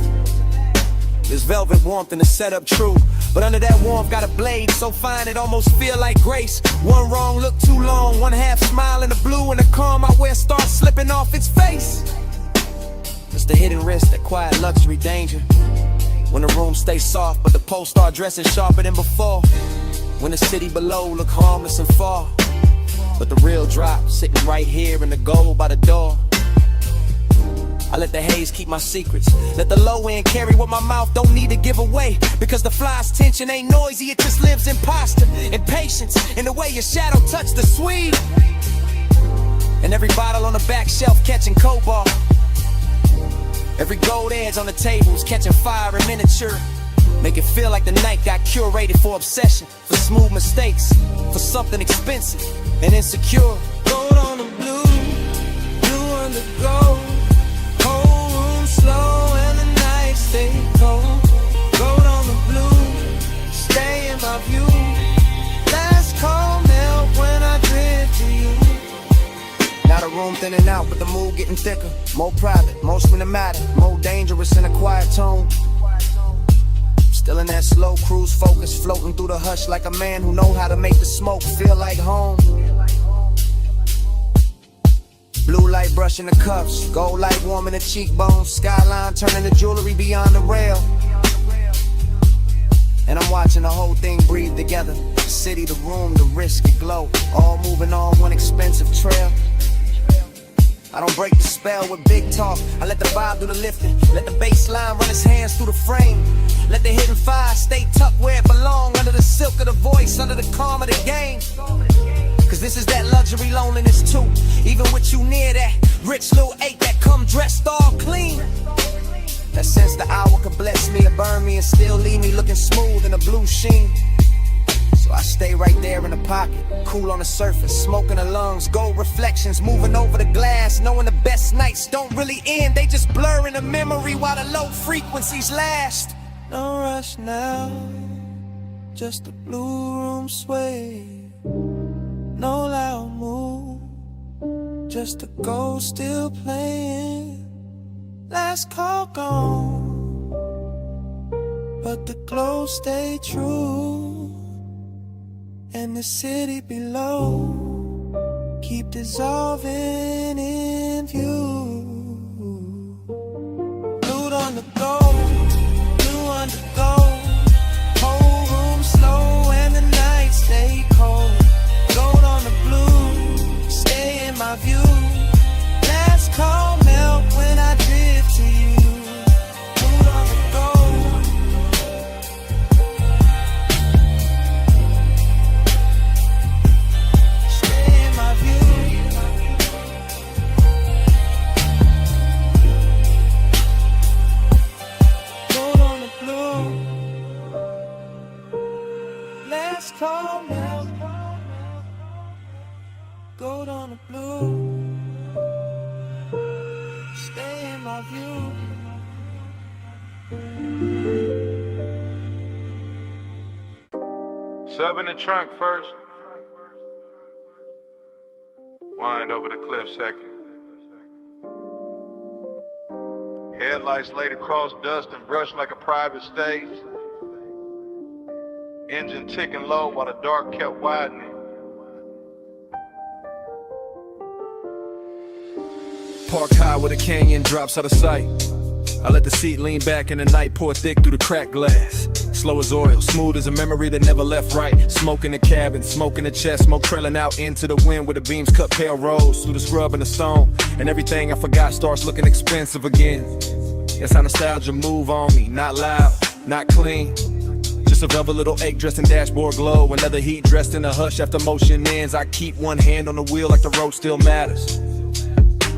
There's velvet warmth in the setup, true, but under that warmth got a blade so fine it almost feel like grace. One wrong look too long, one half smile in the blue, and the calm I wear starts slipping off its face. It's the hidden risk, that quiet luxury danger. When the room stays soft, but the posts start dressing sharper than before. When the city below look harmless and far, but the real drop sitting right here in the gold by the door. I let the haze keep my secrets, let the low end carry what my mouth don't need to give away. Because the fly's tension ain't noisy, it just lives in posture, in patience, in the way your shadow touched the sweet. And every bottle on the back shelf catching cobalt. Every gold edge on the tables catching fire in miniature. Make it feel like the night got curated for obsession, for smooth mistakes, for something expensive and insecure. Gold on the blue, blue on the gold. Whole room slow and the night stay cold. Gold on the blue, stay in my view. Last call melt when I drift to you. Now the room thinning out, but the mood getting thicker. More private, more cinematic, more dangerous in a quiet tone. Still in that slow cruise focus, floating through the hush like a man who know how to make the smoke feel like home. Blue light brushing the cuffs, gold light warming the cheekbones, skyline turning the jewelry beyond the rail. And I'm watching the whole thing breathe together. The city, the room, the risk, the glow, all moving on one expensive trail. I don't break the spell with big talk, I let the vibe do the lifting. Let the bass line run its hands through the frame. Let the hidden fire stay tucked where it belong, under the silk of the voice, under the calm of the game. Cause this is that luxury loneliness too. Even with you near that rich little ache that come dressed all clean. That sense the hour could bless me or burn me and still leave me looking smooth in a blue sheen. So I stay right there in the pocket, cool on the surface, smoking the lungs, gold reflections moving over the glass, knowing the best nights don't really end, they just blur in the memory while the low frequencies last. No rush now, just the blue room sway. No loud move, just a ghost still playing. Last call gone, but the glow stay true. And the city below keep dissolving in view. Blue on the gold, blue on the gold. Whole room slow and the night stay cold. Gold on the blue, stay in my view. Last call melt when I drift to you. Blue on the gold. Stay in my view. Gold on the blue. Last call melt. Gold on the blue. Stay in my view. Sub in the trunk first. Wind over the cliff second. Headlights laid across dust and brushed like a private stage. Engine ticking low while the dark kept widening. Parked high where the canyon drops out of sight. I let the seat lean back and the night pour thick through the cracked glass. Slow as oil, smooth as a memory that never left right. Smoke in the cabin, smoke in the chest, smoke trailing out into the wind where the beams cut pale roads through the scrub and the stone. And everything I forgot starts looking expensive again. That's how nostalgia move on me, not loud, not clean. Just Just a velvet little ache dressed in dashboard glow. Another heat dressed in a hush after motion ends. I keep one hand on the wheel like the road still matters.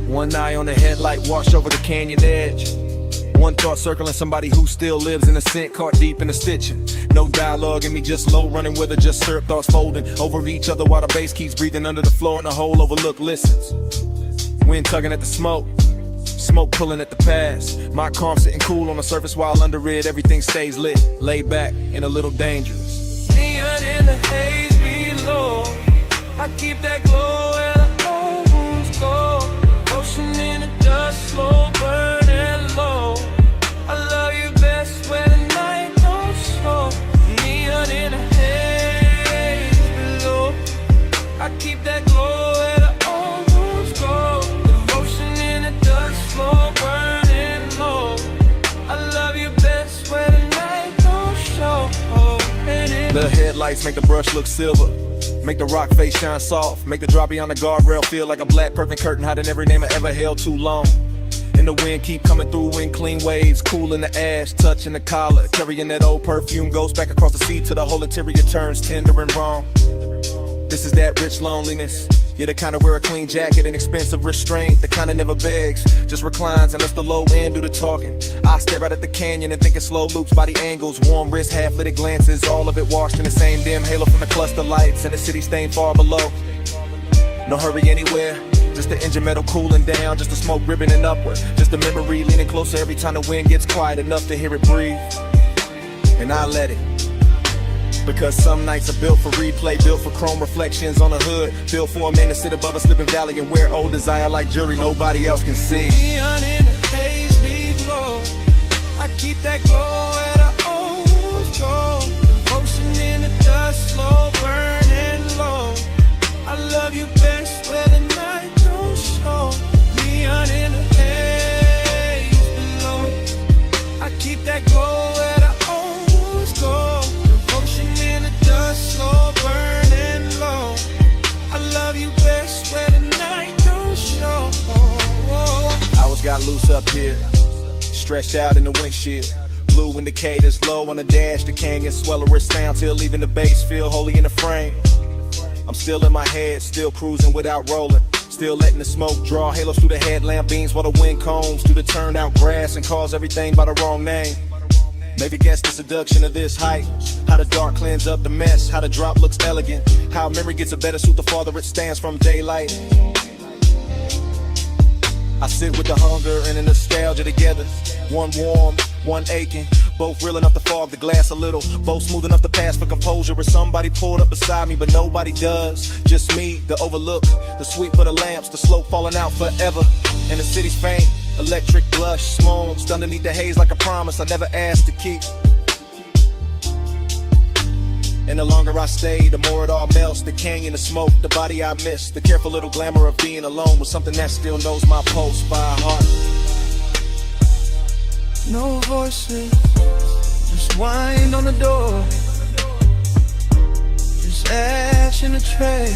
One eye on the headlight, washed over the canyon edge. One thought circling somebody who still lives in a scent, caught deep in the stitching. No dialogue in me, just low running with her, just syrup thoughts folding over each other while the bass keeps breathing under the floor and the whole overlook listens. Wind tugging at the smoke, smoke pulling at the past. My calm sitting cool on the surface while under it everything stays lit. Laid back and a little dangerous. Neon in the haze below, I keep that glow and I almost go. Ocean in the dust, slow burning low. I love you best when the night don't show. Neon in the haze below, I keep that glow and I almost go. Devotion in the dust, slow burning low. I love you best when the night don't show. The headlights make the brush look silver, make the rock face shine soft, make the drop beyond the guardrail feel like a black perfect curtain hiding every name I ever held too long. And the wind keep coming through in clean waves, cool in the ash, touching the collar, carrying that old perfume, goes back across the sea till the whole interior turns tender and wrong. This is that rich loneliness. You're the kind of wear a clean jacket and expensive restraint, the kind of never begs, just reclines and lets the low end do the talking. I stare out at the canyon and think in slow loops, body angles, warm wrists, half-lit glances, all of it washed in the same dim halo from the cluster lights and the city stained far below. No hurry anywhere, just the engine metal cooling down, just the smoke ribboning upward, just the memory leaning closer every time the wind gets quiet enough to hear it breathe. And I let it. Because some nights are built for replay, built for chrome reflections on the hood, built for a man to sit above a slipping valley and wear old desire like jewelry nobody else can see. Neon in the haze below, I keep that glow and I almost go. Devotion in the dust, slow burning low. I love you best when the night don't show. Neon in the haze below, I keep that glow and I almost go. Slow burning low. I love you best when the night don't show. Hours got loose up here, stretched out in the windshield. Blue indicators low on the dash, the canyon swelling sound till leaving the base feel holy in the frame. I'm still in my head, still cruising without rolling, still letting the smoke draw halos through the headlamp beams while the wind combs through the turned out grass and calls everything by the wrong name. Maybe guess the seduction of this height, how the dark cleans up the mess, how the drop looks elegant, how memory gets a better suit the farther it stands from daylight. I sit with the hunger and the nostalgia together, one warm, one aching, both real enough to fog the glass a little, both smooth enough to pass for composure. If somebody pulled up beside me, but nobody does, just me, the overlook, the sweep of the lamps, the slope falling out forever, and the city's faint. Electric blush, smokes underneath the haze like a promise I never asked to keep. And the longer I stay, the more it all melts. The canyon, the smoke, the body I miss, the careful little glamour of being alone with something that still knows my pulse by heart. No voices, just wind on the door, just ash in the tray,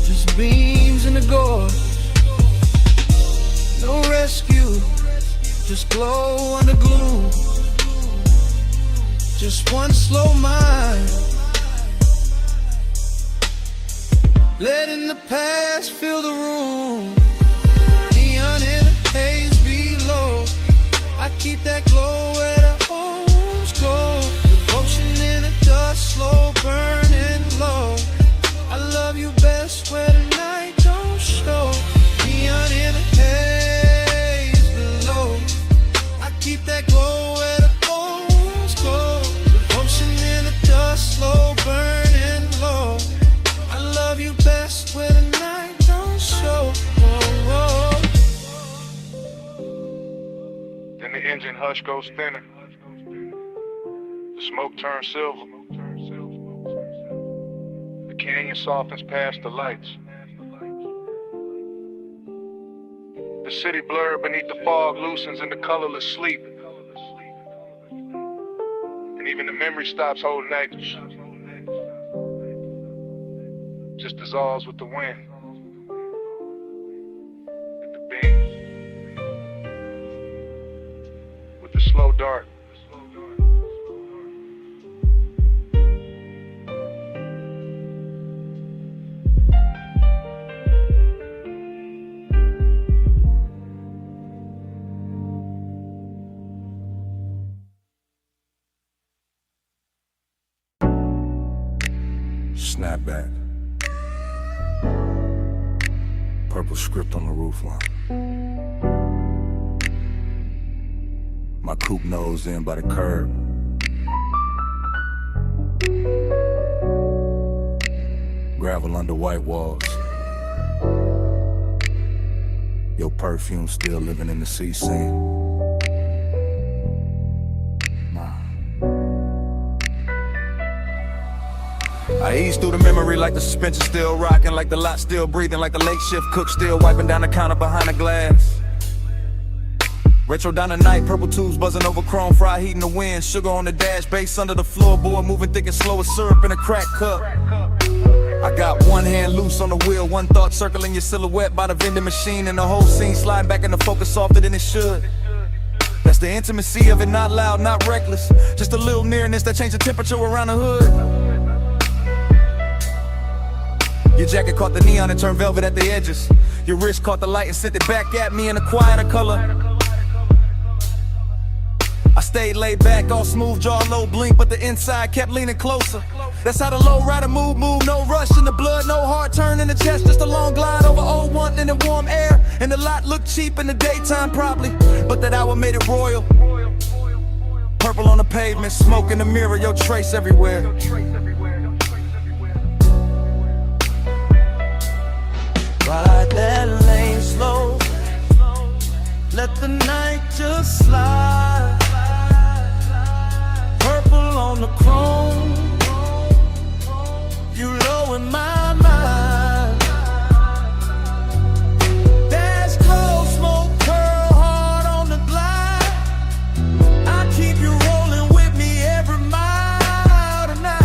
just beams in the gore. No rescue, just glow under gloom, just one slow mind, letting the past fill the room. Neon in the haze below, I keep that glow at I almost go. Devotion in the dust, slow burning low. I love you best when the night don't show. Neon in the haze below, I keep that glow at I almost go. Devotion in the dust, slow burning low. I love you best when the night don't show. Then the engine hush goes thinner. The smoke turns silver. The canyon softens past the lights. The city blurred beneath the fog loosens into colorless sleep. And even the memory stops holding anchors. Just dissolves with the wind. With the beam. With the slow dart. Snapback. Purple script on the roofline. My coupe nose in by the curb. Gravel under white walls. Your perfume still living in the sea scene. I ease through the memory like the suspension still rocking, like the lot still breathing, like the late shift cook still wiping down the counter behind the glass. Retro down the night, purple tubes buzzing over chrome, fry heat in the wind, sugar on the dash, bass under the floorboard, moving thick and slow as syrup in a crack cup. I got one hand loose on the wheel, one thought circling your silhouette by the vending machine, and the whole scene sliding back into focus softer than it should. That's the intimacy of it, not loud, not reckless, just a little nearness that changed the temperature around the hood. Your jacket caught the neon and turned velvet at the edges. Your wrist caught the light and sent it back at me in a quieter color. I stayed laid back, all smooth jaw, low blink, but the inside kept leaning closer. That's how the low rider move, no rush in the blood, no hard turn in the chest, just a long glide over old one in the warm air. And the lot looked cheap in the daytime probably, but that hour made it royal. Purple on the pavement, smoke in the mirror, your trace everywhere. Ride that lane slow, let the night just slide. Purple on the chrome, you low in my mind. Dash close, smoke, curl hard on the glide. I keep you rolling with me every mile tonight.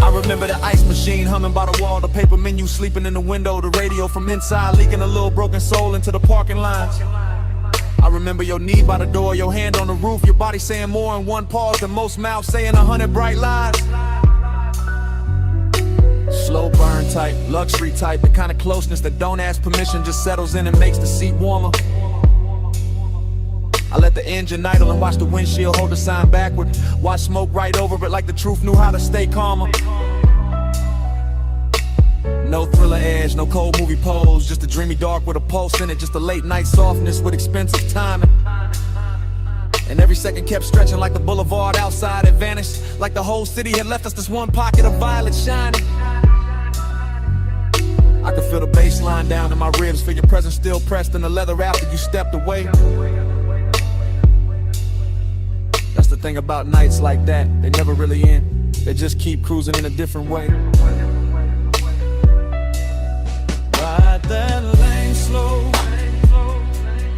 I remember the ice machine humming by the wall, the paper menu sleeping in the window, the radio from inside leaking a little broken soul into the parking lines. I remember your knee by the door, your hand on the roof, your body saying more in one pause than most mouths saying 100 bright lies. Slow burn type, luxury type, the kind of closeness that don't ask permission, just settles in and makes the seat warmer. I let the engine idle and watch the windshield hold the sign backward. Watch smoke right over it like the truth knew how to stay calmer. No thriller edge, no cold movie pose, just a dreamy dark with a pulse in it, just a late night softness with expensive timing. And every second kept stretching like the boulevard outside had vanished, like the whole city had left us this one pocket of violet shining. I could feel the bass line down in my ribs, feel your presence still pressed in the leather after you stepped away. That's the thing about nights like that, they never really end, they just keep cruising in a different way. Ride that lane slow,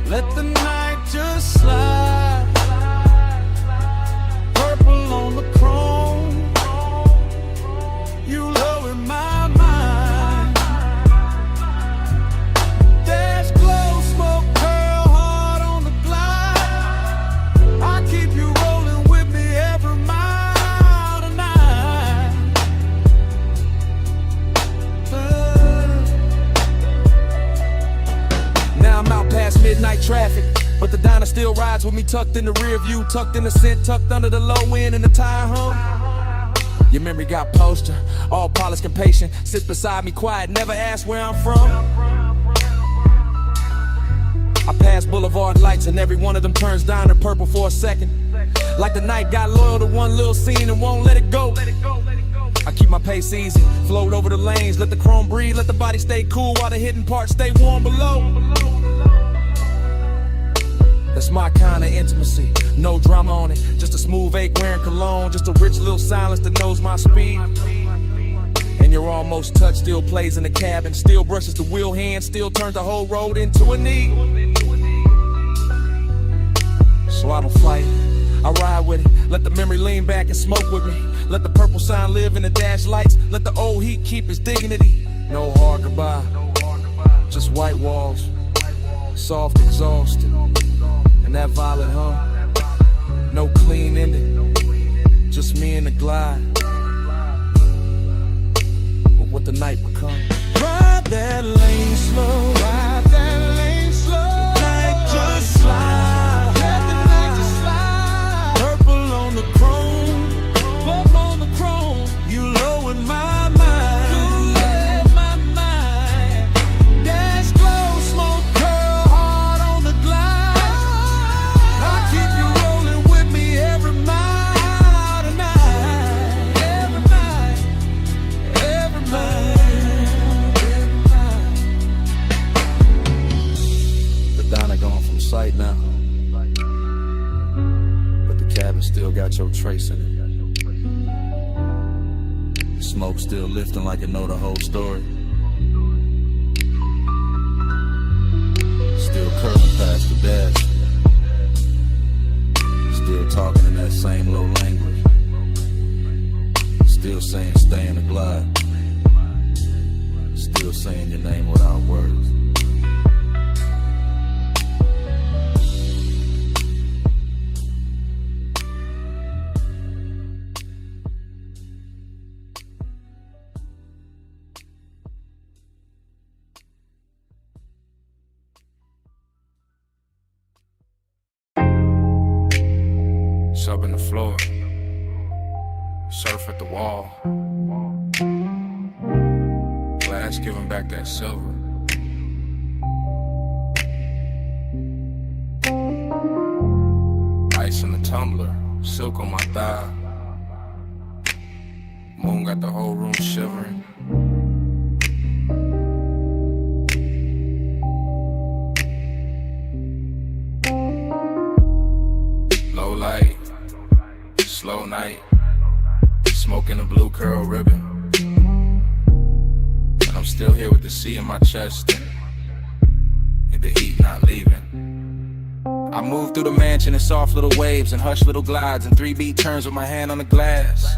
let the night just slide. Purple on the chrome, you low in my mind. Dash close, smoke, curl hard on the glide. I keep you rolling with me every mile tonight. Now I'm out past midnight traffic, but the diner still rides with me tucked in the rear view, tucked in the scent, tucked under the low end and the tire hum. Your memory got poster, all polished and patient, sits beside me quiet, never ask where I'm from. I pass boulevard lights and every one of them turns down to purple for a second, like the night got loyal to one little scene and won't let it go. I keep my pace easy, float over the lanes, let the chrome breathe, let the body stay cool while the hidden parts stay warm below. That's my kind of intimacy, no drama on it, just a smooth ache wearing cologne, just a rich little silence that knows my speed. And your almost touch still plays in the cabin, still brushes the wheel hand, still turns the whole road into a knee. So I don't fight it, I ride with it, let the memory lean back and smoke with me. Let the purple sign live in the dash lights, let the old heat keep its dignity. No hard goodbye, just white walls, soft exhaust, and that violet hum. No clean ending, just me and the glide, but what the night become. Ride that lane slow, ride that lane slow. Night just slide. Let the night got your trace in it. Smoke still lifting like it know the whole story. Still curving past the dash. Still talking in that same low language. Still saying stay in the glide. Still saying your name without words. Sub in the floor, surf at the wall. Glass giving back that silver. Ice in the tumbler, silk on my thigh. Moon got the whole room shivering. Low light, slow night, smoking a blue curl ribbon. And I'm still here with the sea in my chest and the heat not leaving. I move through the mansion in soft little waves and hush little glides and 3-beat turns with my hand on the glass.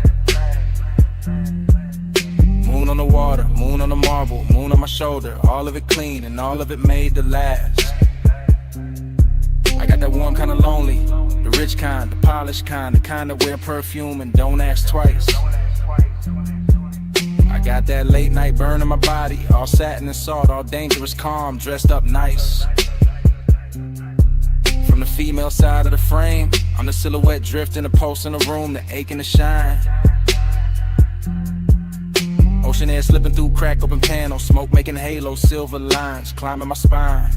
Moon on the water, moon on the marble, moon on my shoulder, all of it clean and all of it made to last. I got that warm kind of lonely, the rich kind, the polished kind, the kind that wear perfume and don't ask twice. I got that late night burn in my body, all satin and salt, all dangerous calm, dressed up nice. From the female side of the frame, I'm the silhouette drifting the pulse in the room, the ache and the shine. Ocean air slipping through crack open panels, smoke making halos, silver lines climbing my spine.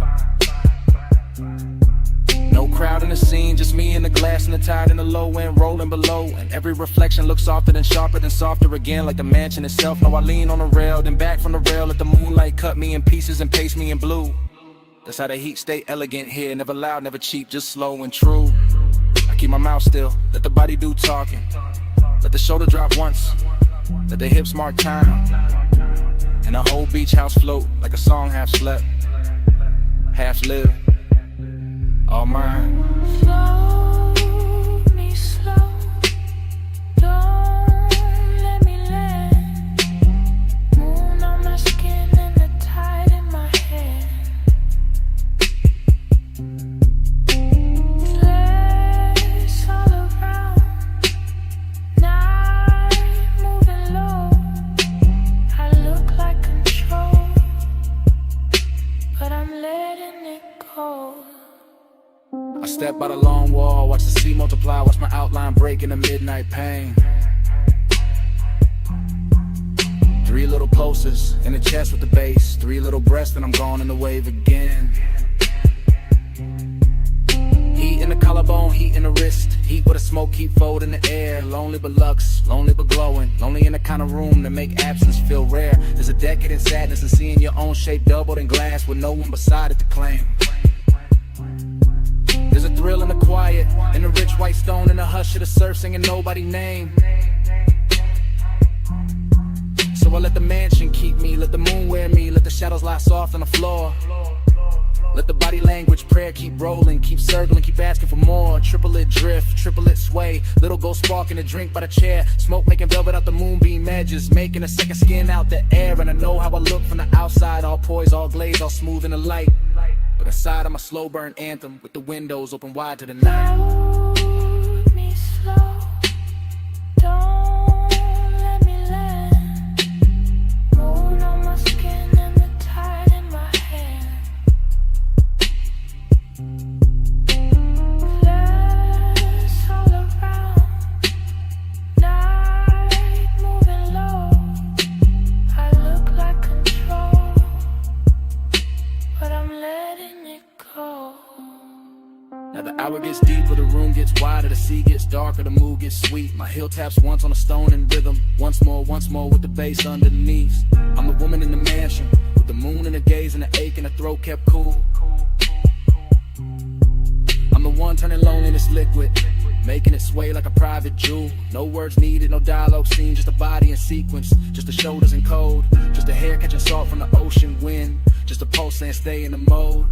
No crowd in the scene, just me and the glass and the tide and the low end rolling below. And every reflection looks softer than sharper than softer again, like the mansion itself. Now I lean on the rail, then back from the rail, let the moonlight cut me in pieces and paste me in blue. That's how the heat stay elegant here, never loud, never cheap, just slow and true. I keep my mouth still, let the body do talking. Let the shoulder drop once, let the hips mark time. And the whole beach house float like a song half slept, half lived. All mine. Slow me slow, don't let me land. Moon on my skin and the tide in my hair. Flares all around, night moving low. I look like control, but I'm letting it go. I step by the long wall, watch the sea multiply, watch my outline break in the midnight pain. 3 little pulses in the chest with the bass, 3 little breaths and I'm gone in the wave again. Heat in the collarbone, heat in the wrist, heat with a smoke keep folding in the air. Lonely but luxe, lonely but glowing, lonely in the kind of room that make absence feel rare. There's a decadent sadness in seeing your own shape doubled in glass with no one beside it to claim. There's a thrill in the quiet, in the rich white stone, in the hush of the surf singing nobody's name. So I let the mansion keep me, let the moon wear me, let the shadows lie soft on the floor. Let the body language prayer keep rolling, keep circling, keep asking for more. Triplet drift, triplet sway, little ghost sparking a drink by the chair. Smoke making velvet out the moonbeam edges, making a second skin out the air. And I know how I look from the outside, all poised, all glazed, all smooth in the light. But inside I'm a slow burn anthem with the windows open wide to the night. Hold me slow, don't let me land. Moon on my skin and the tide in my hair. Flares all around, night moving low. I look like control, but I'm letting it go. Now the hour gets deeper, the room gets wider, the sea gets darker, the mood gets sweet. My heel taps once on a stone in rhythm, once more with the bass underneath. I'm the woman in the mansion, with the moon and the gaze and the ache and the throat kept cool. I'm the one turning loneliness liquid, making it sway like a private jewel. No words needed, no dialogue scene, just a body in sequence, just the shoulders in code, just the hair catching salt from the ocean wind, just a pulse saying stay in the mode.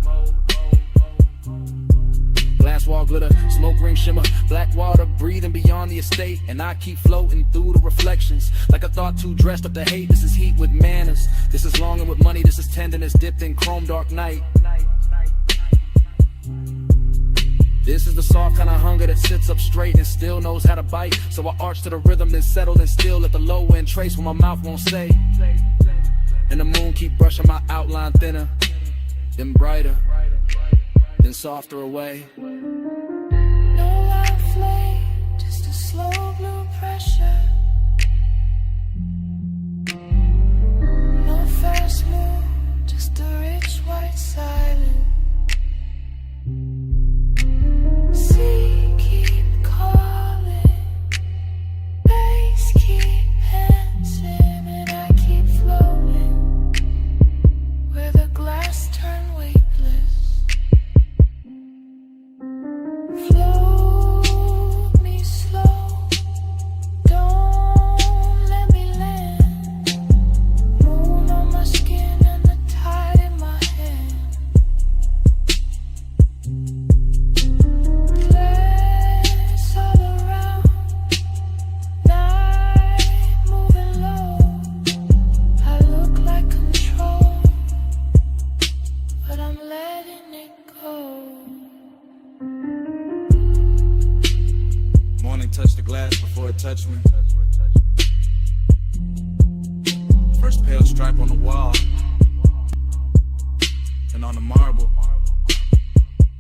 Glass wall glitter, smoke ring shimmer, black water breathing beyond the estate, and I keep floating through the reflections like a thought too dressed up to hate. This is heat with manners, this is longing with money, this is tenderness dipped in chrome dark night. This is the soft kind of hunger that sits up straight and still knows how to bite. So I arch to the rhythm, then settle and still let the low end trace what my mouth won't say. And the moon keep brushing my outline thinner, then brighter, then softer away. No loud flame, just a slow blue pressure. No fast move, just a rich white silence. Sea keep calling, bass keep dancing, and I keep floating where the glass turn weightless. Float me slow, don't let me land. Moon on my skin and the tide in my hand. Glass all around, night moving low. I look like control, but I'm letting it go. Morning touched the glass before it touched me. First pale stripe on the wall, then on the marble,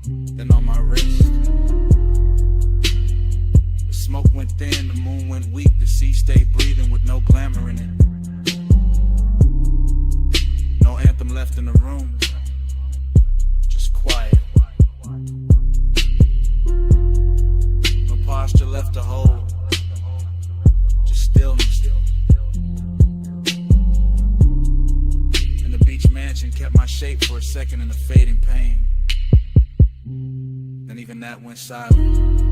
then on my wrist. The smoke went thin, the moon went weak, the sea stayed breathing with no glamour in it. No anthem left in the room, just quiet. No posture left to hold, just stillness. And the beach mansion kept my shape for a second in the fading pain. Then even that went silent.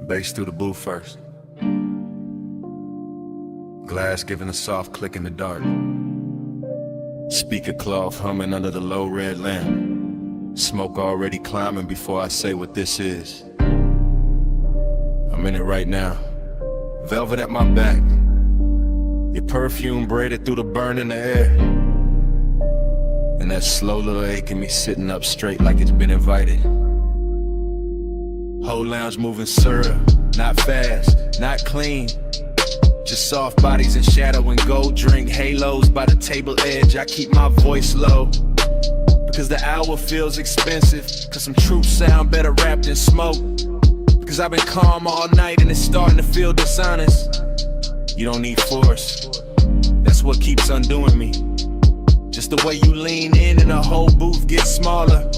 Bass through the booth first. Glass giving a soft click in the dark. Speaker cloth humming under the low red lamp. Smoke already climbing before I say what this is. I'm in it right now. Velvet at my back. Your perfume braided through the burn in the air. And that slow little ache in me sitting up straight like it's been invited. Whole lounge moving syrup, not fast, not clean. Just soft bodies in shadow and gold drink halos by the table edge. I keep my voice low because the hour feels expensive, cause some truth sound better wrapped in smoke. Because I've been calm all night and it's starting to feel dishonest. You don't need force, that's what keeps undoing me. Just the way you lean in and the whole booth gets smaller.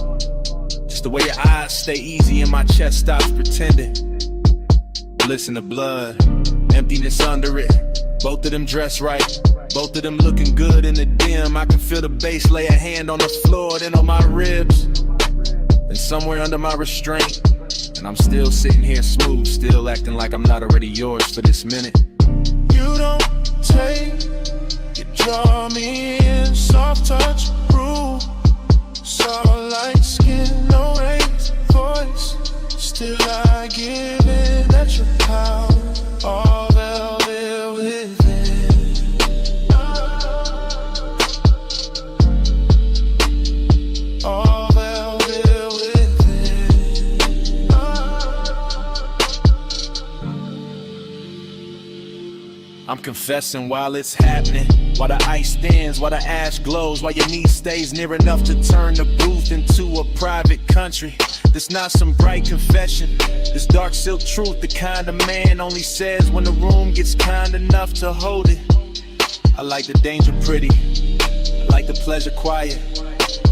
Just the way your eyes stay easy and my chest stops pretending. Listen to blood, emptiness under it. Both of them dressed right, both of them looking good in the dim. I can feel the bass lay a hand on the floor, then on my ribs, then somewhere under my restraint. And I'm still sitting here smooth, still acting like I'm not already yours for this minute. You don't take, you draw me in, soft touch, groove. Soft like skin, no raised voice. Still I give in at your power, all velvet within. I'm confessing while it's happening. While the ice thins, while the ash glows, while your knee stays near enough to turn the booth into a private country. This not some bright confession. This dark silk truth, the kind of man only says when the room gets kind enough to hold it. I like the danger pretty, I like the pleasure quiet.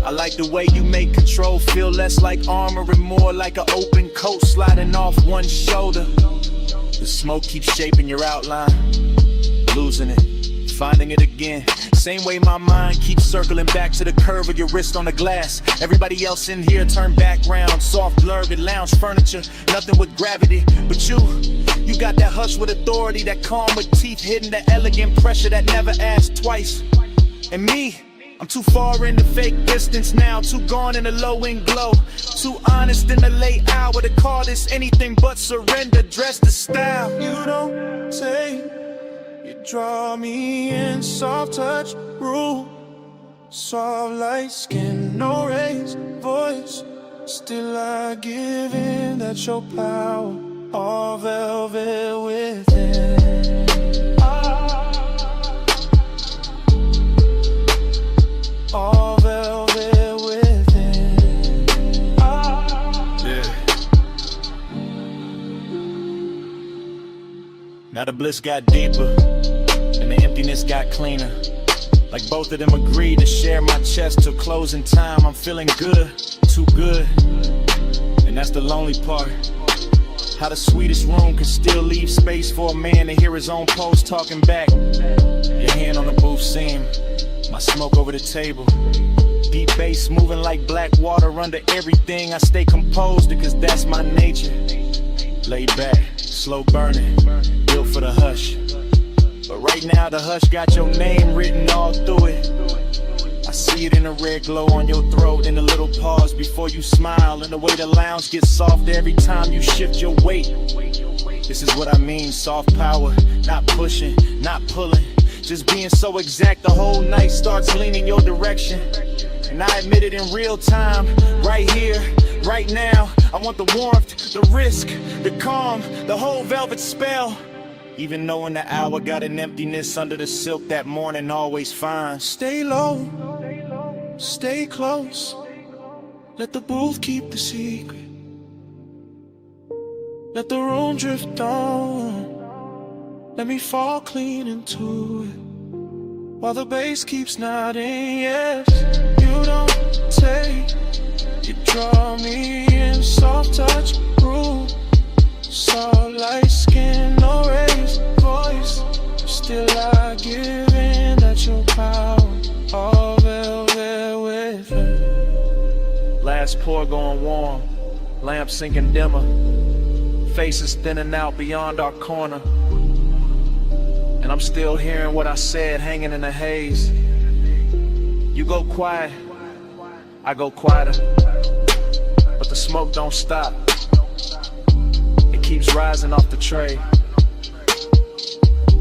I like the way you make control feel less like armor and more like an open coat sliding off one shoulder. The smoke keeps shaping your outline, losing it, finding it again. Same way my mind keeps circling back to the curve of your wrist on the glass. Everybody else in here turn background, soft blurred lounge furniture, nothing with gravity. But you got that hush with authority, that calm with teeth hidden, that elegant pressure that never asks twice. And me, I'm too far in the fake distance now, too gone in the low-end glow, too honest in the late hour to call this anything but surrender, dressed to style. You don't take, you draw me in, soft touch, rule, soft light skin, no raised voice. Still I give in, that's your power, all velvet within. All velvet within. Yeah. Now the bliss got deeper and the emptiness got cleaner. Like both of them agreed to share my chest till closing time. I'm feeling good, too good, and that's the lonely part. How the sweetest room can still leave space for a man to hear his own pulse talking back. Your hand on the booth seam, my smoke over the table. Deep bass moving like black water under everything. I stay composed because that's my nature. Laid back, slow burning, built for the hush. But right now the hush got your name written all through it. I see it in the red glow on your throat, in the little pause before you smile, and the way the lounge gets softer every time you shift your weight. This is what I mean, soft power, not pushing, not pulling, just being so exact the whole night starts leaning your direction. And I admit it in real time, right here, right now. I want the warmth, the risk, the calm, the whole velvet spell. Even knowing the hour got an emptiness under the silk that morning always finds. Stay low, stay close, let the booth keep the secret. Let the room drift on, let me fall clean into it. While the bass keeps nodding, yes. You don't take, you draw me in, soft touch, rude, soft light skin, no raised voice. Still I give in, that's your power, all velvet within. Last pour going warm, lamp sinking dimmer, faces thinning out beyond our corner. And I'm still hearing what I said hanging in the haze. You go quiet, I go quieter, but the smoke don't stop. It keeps rising off the tray,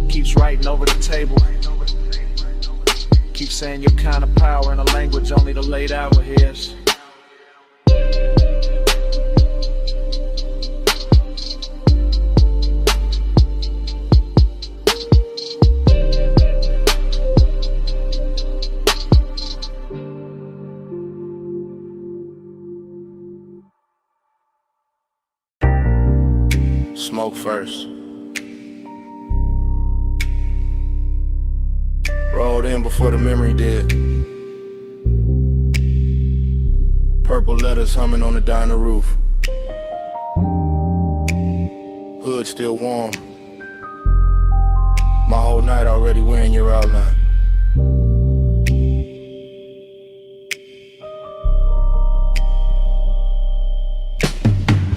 keeps writing over the table, keeps saying your kind of power in a language only the late hour hears. Smoke first. Rolled in before the memory did. Purple letters humming on the diner roof. Hood still warm. My whole night already wearing your outline.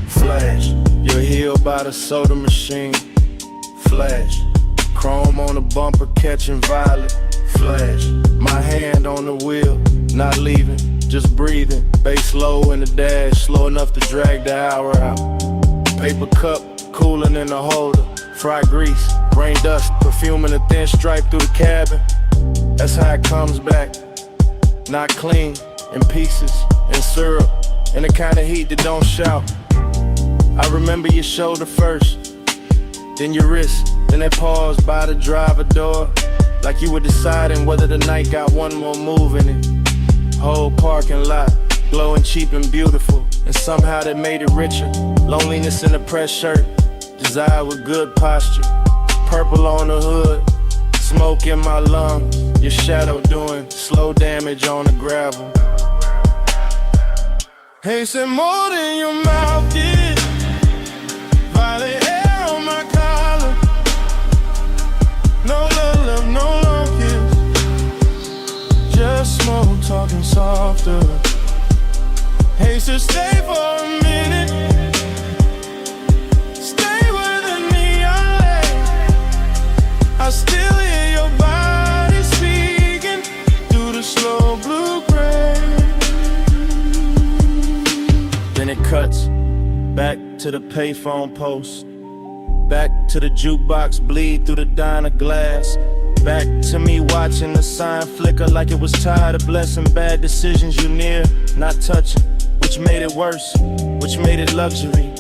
Flash, you're healed by the soda machine. Flash, chrome on the bumper catching violet. Flash, my hand on the wheel, not leaving, just breathing. Bass low in the dash, slow enough to drag the hour out. Paper cup, cooling in the holder. Fried grease, rain dust, perfume in a thin stripe through the cabin. That's how it comes back, not clean, in pieces, in syrup, in the kind of heat that don't shout. I remember your shoulder first, then your wrist, then that pause by the driver door. Like you were deciding whether the night got one more move in it. Whole parking lot, glowing cheap and beautiful. And somehow that made it richer. Loneliness in a pressed shirt, desire with good posture. Purple on the hood, smoke in my lungs. Your shadow doing slow damage on the gravel. Hey, said more than your mouth did. Violet hair on my collar. No love, no long kiss. Just smoke talking softer. Hey, so stay for a minute. Stay with the neon light. I still hear your body speaking through the slow blue-gray. Then it cuts back to the payphone post. Back to the jukebox, bleed through the diner glass. Back to me watching the sign flicker like it was tired of blessing bad decisions you near, not touching. Which made it worse, which made it luxury.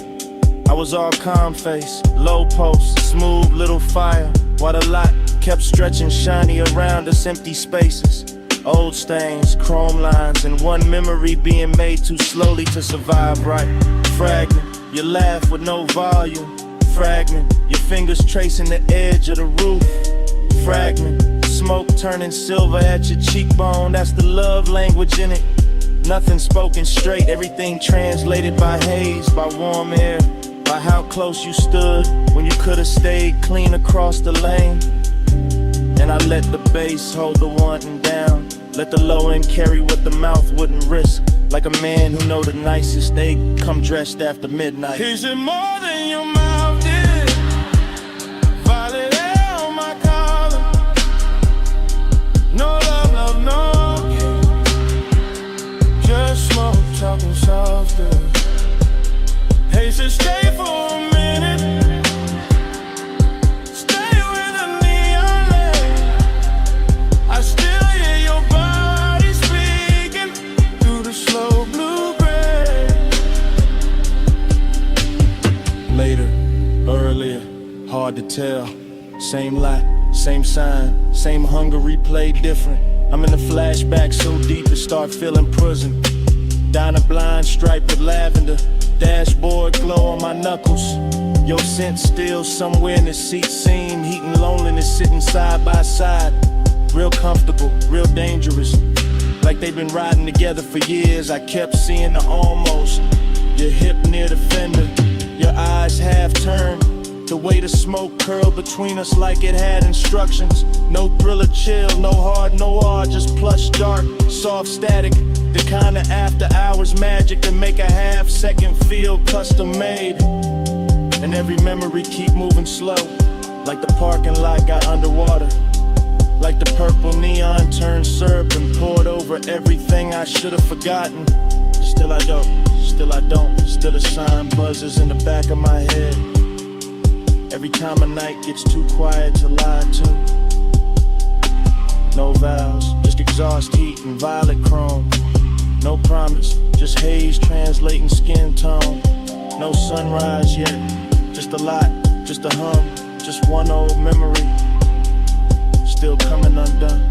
I was all calm face, low post, smooth little fire. While the lot kept stretching shiny around us, empty spaces. Old stains, chrome lines, and one memory being made too slowly to survive right. Fragment, you laugh with no volume. Fragment, your fingers tracing the edge of the roof. Fragment, smoke turning silver at your cheekbone. That's the love language in it. Nothing spoken straight, everything translated by haze, by warm air, by how close you stood when you could have stayed clean across the lane. And I let the bass hold the wanting down, let the low end carry what the mouth wouldn't risk. Like a man who know the nicest, they come dressed after midnight. Is it more than your mouth did? Violet hair on my collar. No love, no. Just smoke, talking softer. Hey, so stay for a minute. Stay with the neon light. I still hear your body speaking through the slow blue-gray. Later, earlier, hard to tell. Same lot, same sign, same hunger replayed different. I'm in the flashback so deep it start feeling prison. Down a blind stripe with lavender, dashboard glow on my knuckles. Your scent still somewhere in the seat seam, heat and loneliness sitting side by side. Real comfortable, real dangerous. Like they've been riding together for years. I kept seeing the almost. Your hip near the fender, your eyes half turned. The way the smoke curled between us like it had instructions. No thriller chill, no hard noir, just plush dark, soft static. The kind of after hours magic that make a half second feel custom made. And every memory keep moving slow, like the parking lot got underwater. Like the purple neon turned syrup and poured over everything I should have forgotten. Still I don't, still a sign buzzes in the back of my head. Every time a night gets too quiet to lie to. No vows, just exhaust heat and violet chrome. No promise, just haze translating skin tone. No sunrise yet, just a lot, just a hum, just one old memory, still coming undone.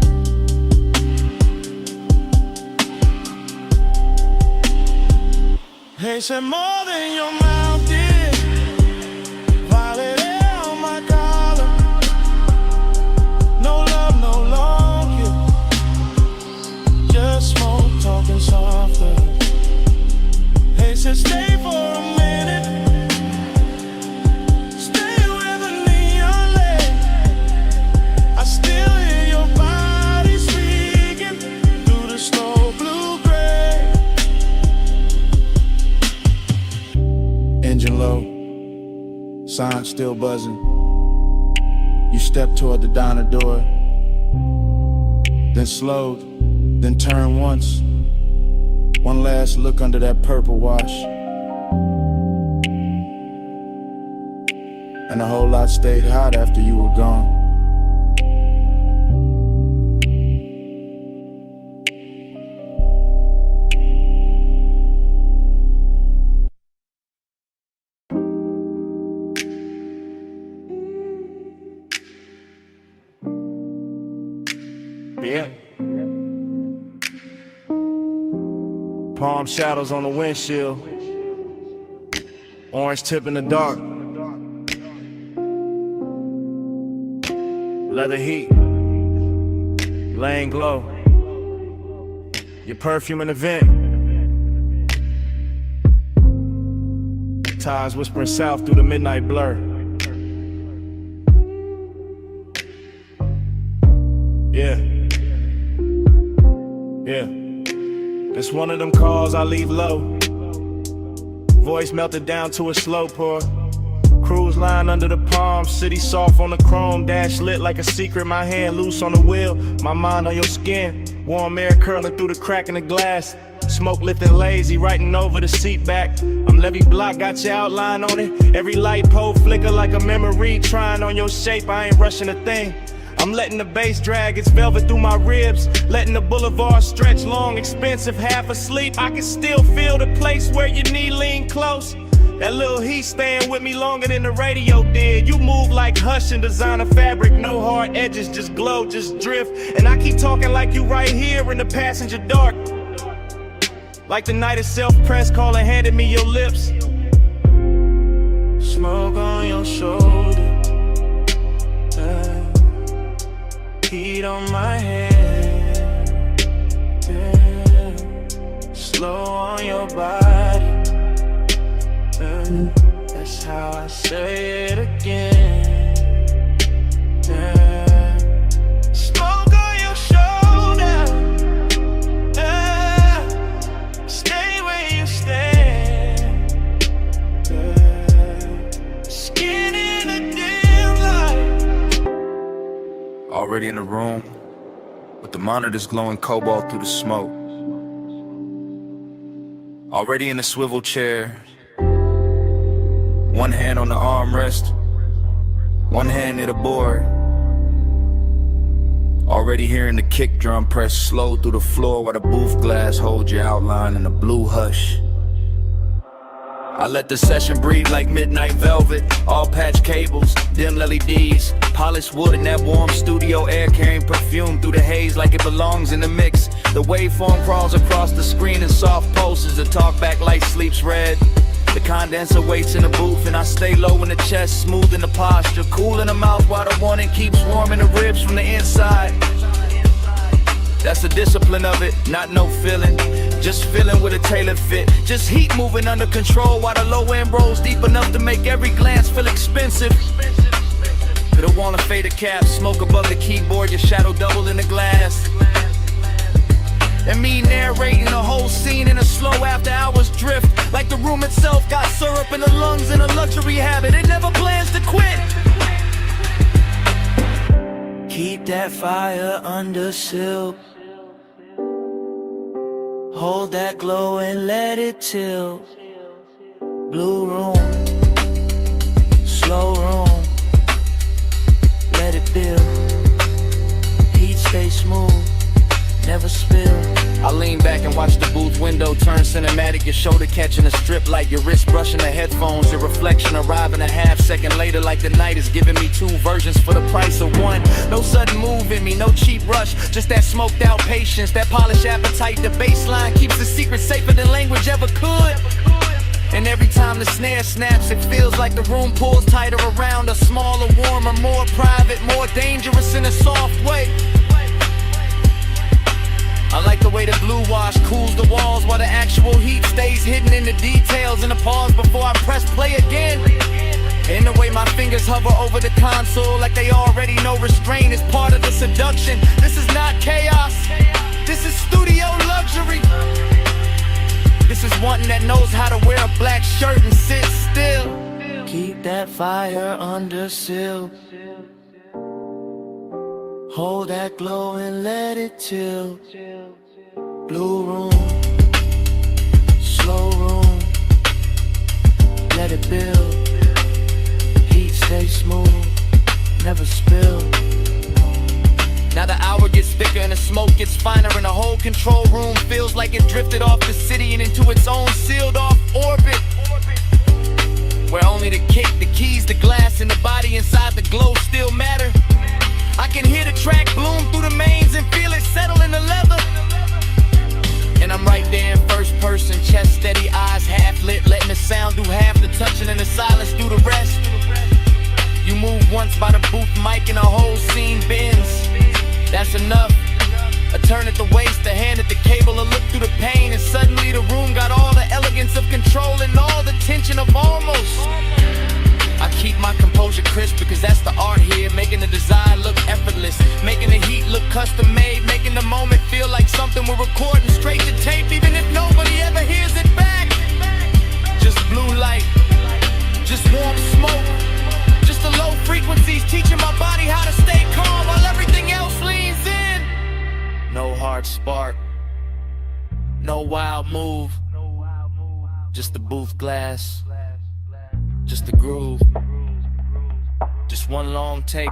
Hey, said more than your mouth did. Violet hair on my collar. No love, no long kiss. Just smoke, talking softer. Hey, said stay for a minute. Stay with the neon light. I still hear your body speaking through the slow blue-gray. Engine low, sign still buzzing. You step toward the diner door, then slowed, then turned once. One last look under that purple wash, and a whole lot stayed hot after you were gone. Yeah. Palm shadows on the windshield. Orange tip in the dark. Leather heat. Laying glow. Your perfume in the vent. Tides whispering south through the midnight blur. Yeah. Yeah. It's one of them calls I leave low. Voice melted down to a slow pour. Cruise line under the palm, city soft on the chrome. Dash lit like a secret, my hand loose on the wheel. My mind on your skin, warm air curling through the crack in the glass. Smoke lifting lazy, writing over the seat back. I'm Levy Block, got your outline on it. Every light pole flicker like a memory. Trying on your shape, I ain't rushing a thing. I'm letting the bass drag its velvet through my ribs. Letting the boulevard stretch long, expensive, half asleep. I can still feel the place where your knee lean close. That little heat staying with me longer than the radio did. You move like Hush and designer fabric. No hard edges, just glow, just drift. And I keep talking like you right here in the passenger dark. Like the night itself, press call and handed me your lips. Smoke on your shoulder. Heat on my head. Slow on your body. That's how I say it again. Smoke on your shoulder. Stay where you stand. Skin in a dim light. Already in the room, with the monitors glowing cobalt through the smoke. Already in the swivel chair. One hand on the armrest, one hand near the board. Already hearing the kick drum press slow through the floor while the booth glass holds your outline in a blue hush. I let the session breathe like midnight velvet. All patch cables, dim LEDs, polished wood and that warm studio air carrying perfume through the haze like it belongs in the mix. The waveform crawls across the screen in soft pulses. The talkback light sleeps red. The condenser waits in the booth and I stay low in the chest, smooth in the posture, cool in the mouth while the warning keeps warming the ribs from the inside. That's the discipline of it, not no feeling, just feeling with a tailored fit. Just heat moving under control while the low end rolls deep enough to make every glance feel expensive. Could have worn a faded cap, smoke above the keyboard, your shadow doubled in the glass. And me narrating the whole scene in a slow after hours drift. Like the room itself got syrup in the lungs and a luxury habit. It never plans to quit. Keep that fire under silk. Hold that glow and let it tilt. Blue room, slow room. Let it build. Heat stay smooth. Never spill. I lean back and watch the booth window turn cinematic. Your shoulder catching a strip light, your wrist brushing the headphones. Your reflection arriving a half second later like the night is giving me two versions for the price of one. No sudden move in me, no cheap rush, just that smoked out patience, that polished appetite. The baseline keeps the secret safer than language ever could. And every time the snare snaps, it feels like the room pulls tighter around us. Smaller, warmer, more private, more dangerous in a soft way. I like the way the blue wash cools the walls while the actual heat stays hidden in the details. And the pause before I press play again. And the way my fingers hover over the console like they already know restraint is part of the seduction. This is not chaos, this is studio luxury. This is one that knows how to wear a black shirt and sit still. Keep that fire under seal. Hold that glow and let it chill. Blue room, slow room. Let it build. Heat stay smooth, never spill. Now the hour gets thicker and the smoke gets finer, and the whole control room feels like it drifted off the city and into its own sealed off orbit, where only the kick, the keys, the glass, and the body inside the glow still matter. I can hear the track bloom through the mains and feel it passion and the silence do the rest. You move once by the booth mic and the whole scene bends. That's enough. A turn at the waist, a hand at the cable, a look through the pain, and suddenly the room got all the elegance of control and all the tension of almost. I keep my composure crisp because that's the art here, making the design look effortless, making the heat look custom made, making the moment feel like something we're recording straight to tape, even if nobody ever hears it back. Just blue light, just warm smoke, just the low frequencies teaching my body how to stay calm while everything else leans in. No hard spark, no wild move, just the booth glass, just the groove, just one long take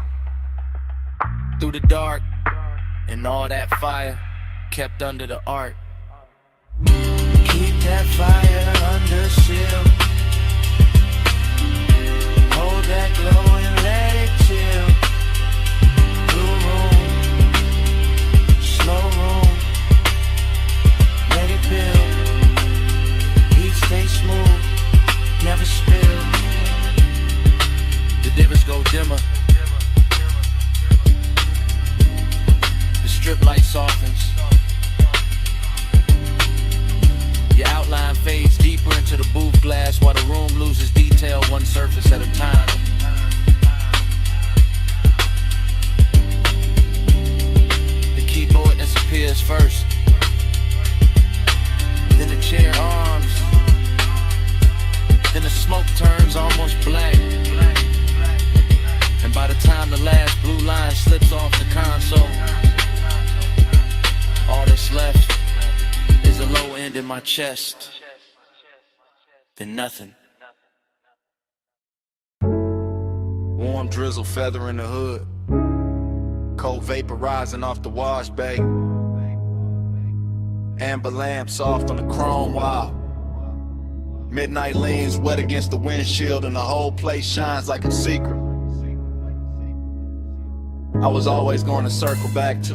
through the dark, and all that fire kept under the art. Keep that fire under seal, hold that glow and let it chill. Blue room, slow room, let it build. Heat stay smooth, never spill. The dimmers go dimmer, the strip light softens, your outline fades deeper into the booth glass while the room loses detail one surface at a time. The keyboard disappears first, then the chair arms, then the smoke turns almost black, and by the time the last blue line slips off the console, all that's left is a low end in my chest, then nothing. Warm drizzle feathering the hood, cold vapor rising off the wash bay, amber lamp soft on the chrome wall. Midnight leans wet against the windshield and the whole place shines like a secret I was always going to circle back to.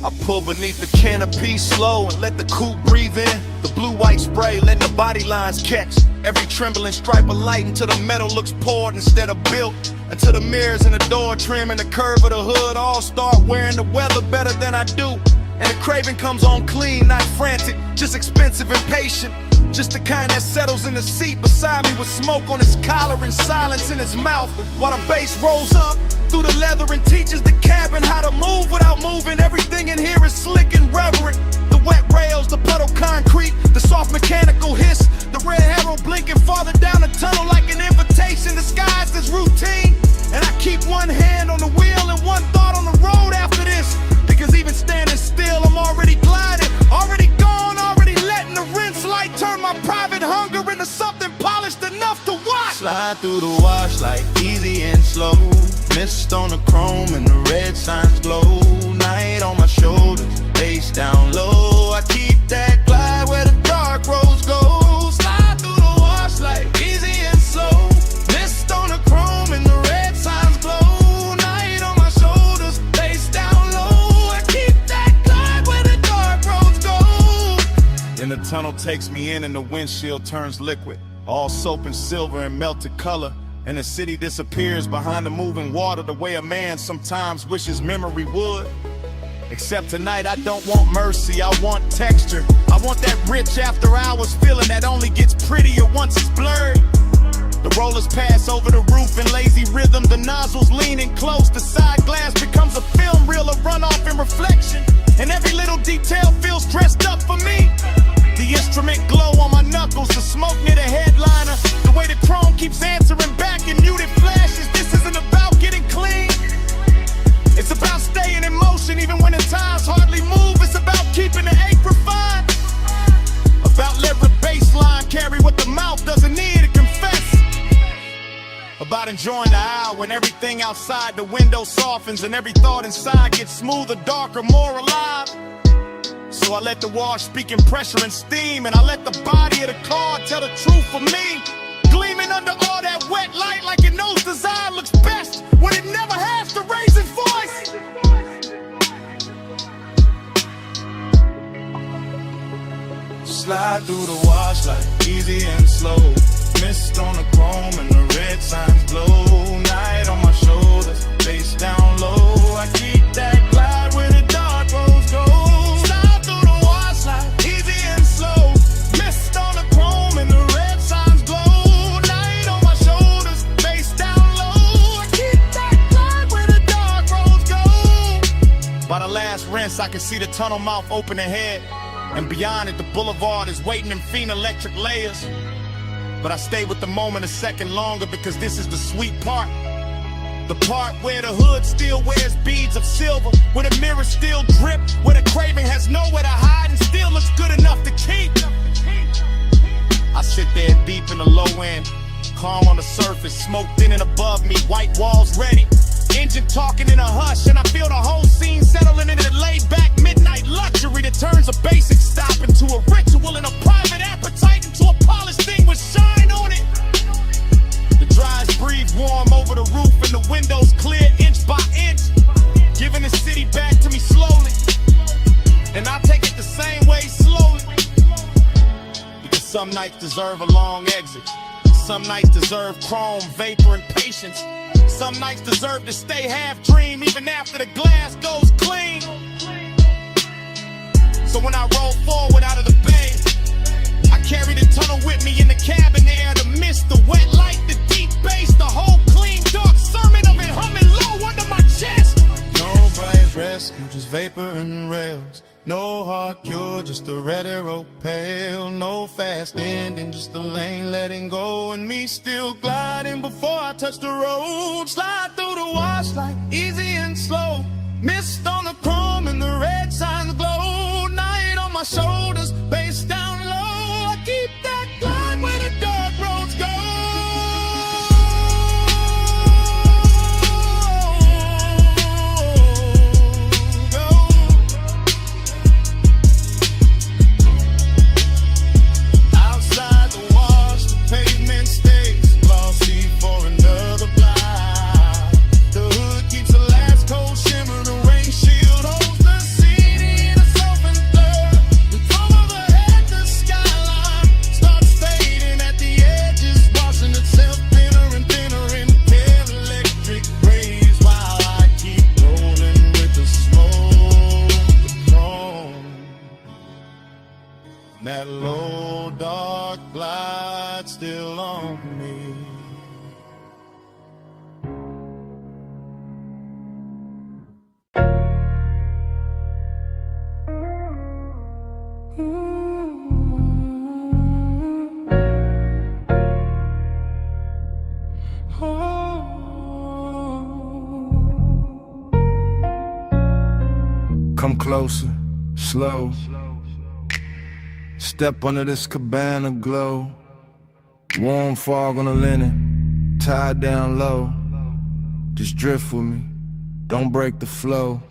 I pull beneath the canopy slow and let the coupe breathe in. The blue-white spray letting the body lines catch every trembling stripe of light until the metal looks poured instead of built. Until the mirrors and the door trim and the curve of the hood all start wearing the weather better than I do. And the craving comes on clean, not frantic, just expensive and patient. Just the kind that settles in the seat beside me with smoke on his collar and silence in his mouth while the bass rolls up through the leather and teaches the cabin how to move without moving. Everything in here is slick and reverent. The wet rails, the puddle concrete, the soft mechanical hiss, the red arrow blinking farther down the tunnel like an invitation disguised as routine. And I keep one hand on the wheel and one thought on the road after this, because even standing still I'm already gliding, already gone, already letting the rinse light turn my private hunger into something polished enough to watch. Slide through the wash like easy and slow, mist on the chrome and the red signs glow. Night on my shoulders, face down low. I keep that glide where the dark roads go. Slide through the wash like easy and slow, mist on the chrome and the red signs glow. Night on my shoulders, face down low. I keep that glide where the dark roads go. Then the tunnel takes me in and the windshield turns liquid, all soap and silver and melted color. And the city disappears behind the moving water the way a man sometimes wishes memory would. Except tonight I don't want mercy, I want texture. I want that rich after hours feeling that only gets prettier once it's blurred. The rollers pass over the roof in lazy rhythm, the nozzles leaning close, the side glass becomes a film reel of runoff and reflection. And every little detail feels dressed up for me. The instrument glow on my knuckles, the smoke near the headliner, the way the chrome keeps answering back in muted flashes. This isn't about getting clean, it's about staying in motion even when the times hardly move. It's about keeping the ache refined, about letting the baseline carry what the mouth doesn't need to confess, about enjoying the hour when everything outside the window softens and every thought inside gets smoother, darker, more alive. So I let the wash speak in pressure and steam, and I let the body of the car tell the truth for me. Gleaming under all that wet light like it knows design looks best when it never has to raise its voice. slide through the wash like easy and slow. Mist on the chrome and the red signs glow. Night on my shoulders, face down low. I keep that glide where the dark roads go. Slide through the wash like easy and slow. Mist on the chrome and the red signs glow. Night on my shoulders, face down low. I keep that glide where the dark roads go. By the last rinse, I can see the tunnel mouth open ahead. And beyond it, the boulevard is waiting in fiend electric layers. But I stay with the moment a second longer because this is the sweet part. The part where the hood still wears beads of silver, where the mirrors still drip, where the craving has nowhere to hide and still looks good enough to keep. I sit there deep in the low end, calm on the surface, smoke thin and above me, white walls ready. Engine talking in a hush, and I feel the whole scene settling into the laid-back midnight luxury that turns a basic stop into a ritual and a private appetite into a polished thing with shine on it. The dries breathe warm over the roof and the windows clear inch by inch, giving the city back to me slowly. And I take it the same way slowly, because some nights deserve a long exit. Some nights deserve chrome, vapor, and patience. Some nights deserve to stay half dream even after the glass goes clean. So when I roll forward out of the bay, I carry the tunnel with me in the cabin air. The mist, the wet light, the deep bass, the whole clean dark sermon of it humming low under my chest. No bright rescue, just vapor and rails. No hard cure, just a red arrow pale. No fast ending, just the lane letting go. And me still gliding before I touch the road. Slide through the wash like easy and slow. Mist on the chrome and the red signs glow. Night on my shoulders, bass down low. I keep that glide where the dark roads go. That low dark glide still on me. Come closer, slow. Step under this cabana glow. Warm fog on the linen, tied down low. Just drift with me, don't break the flow.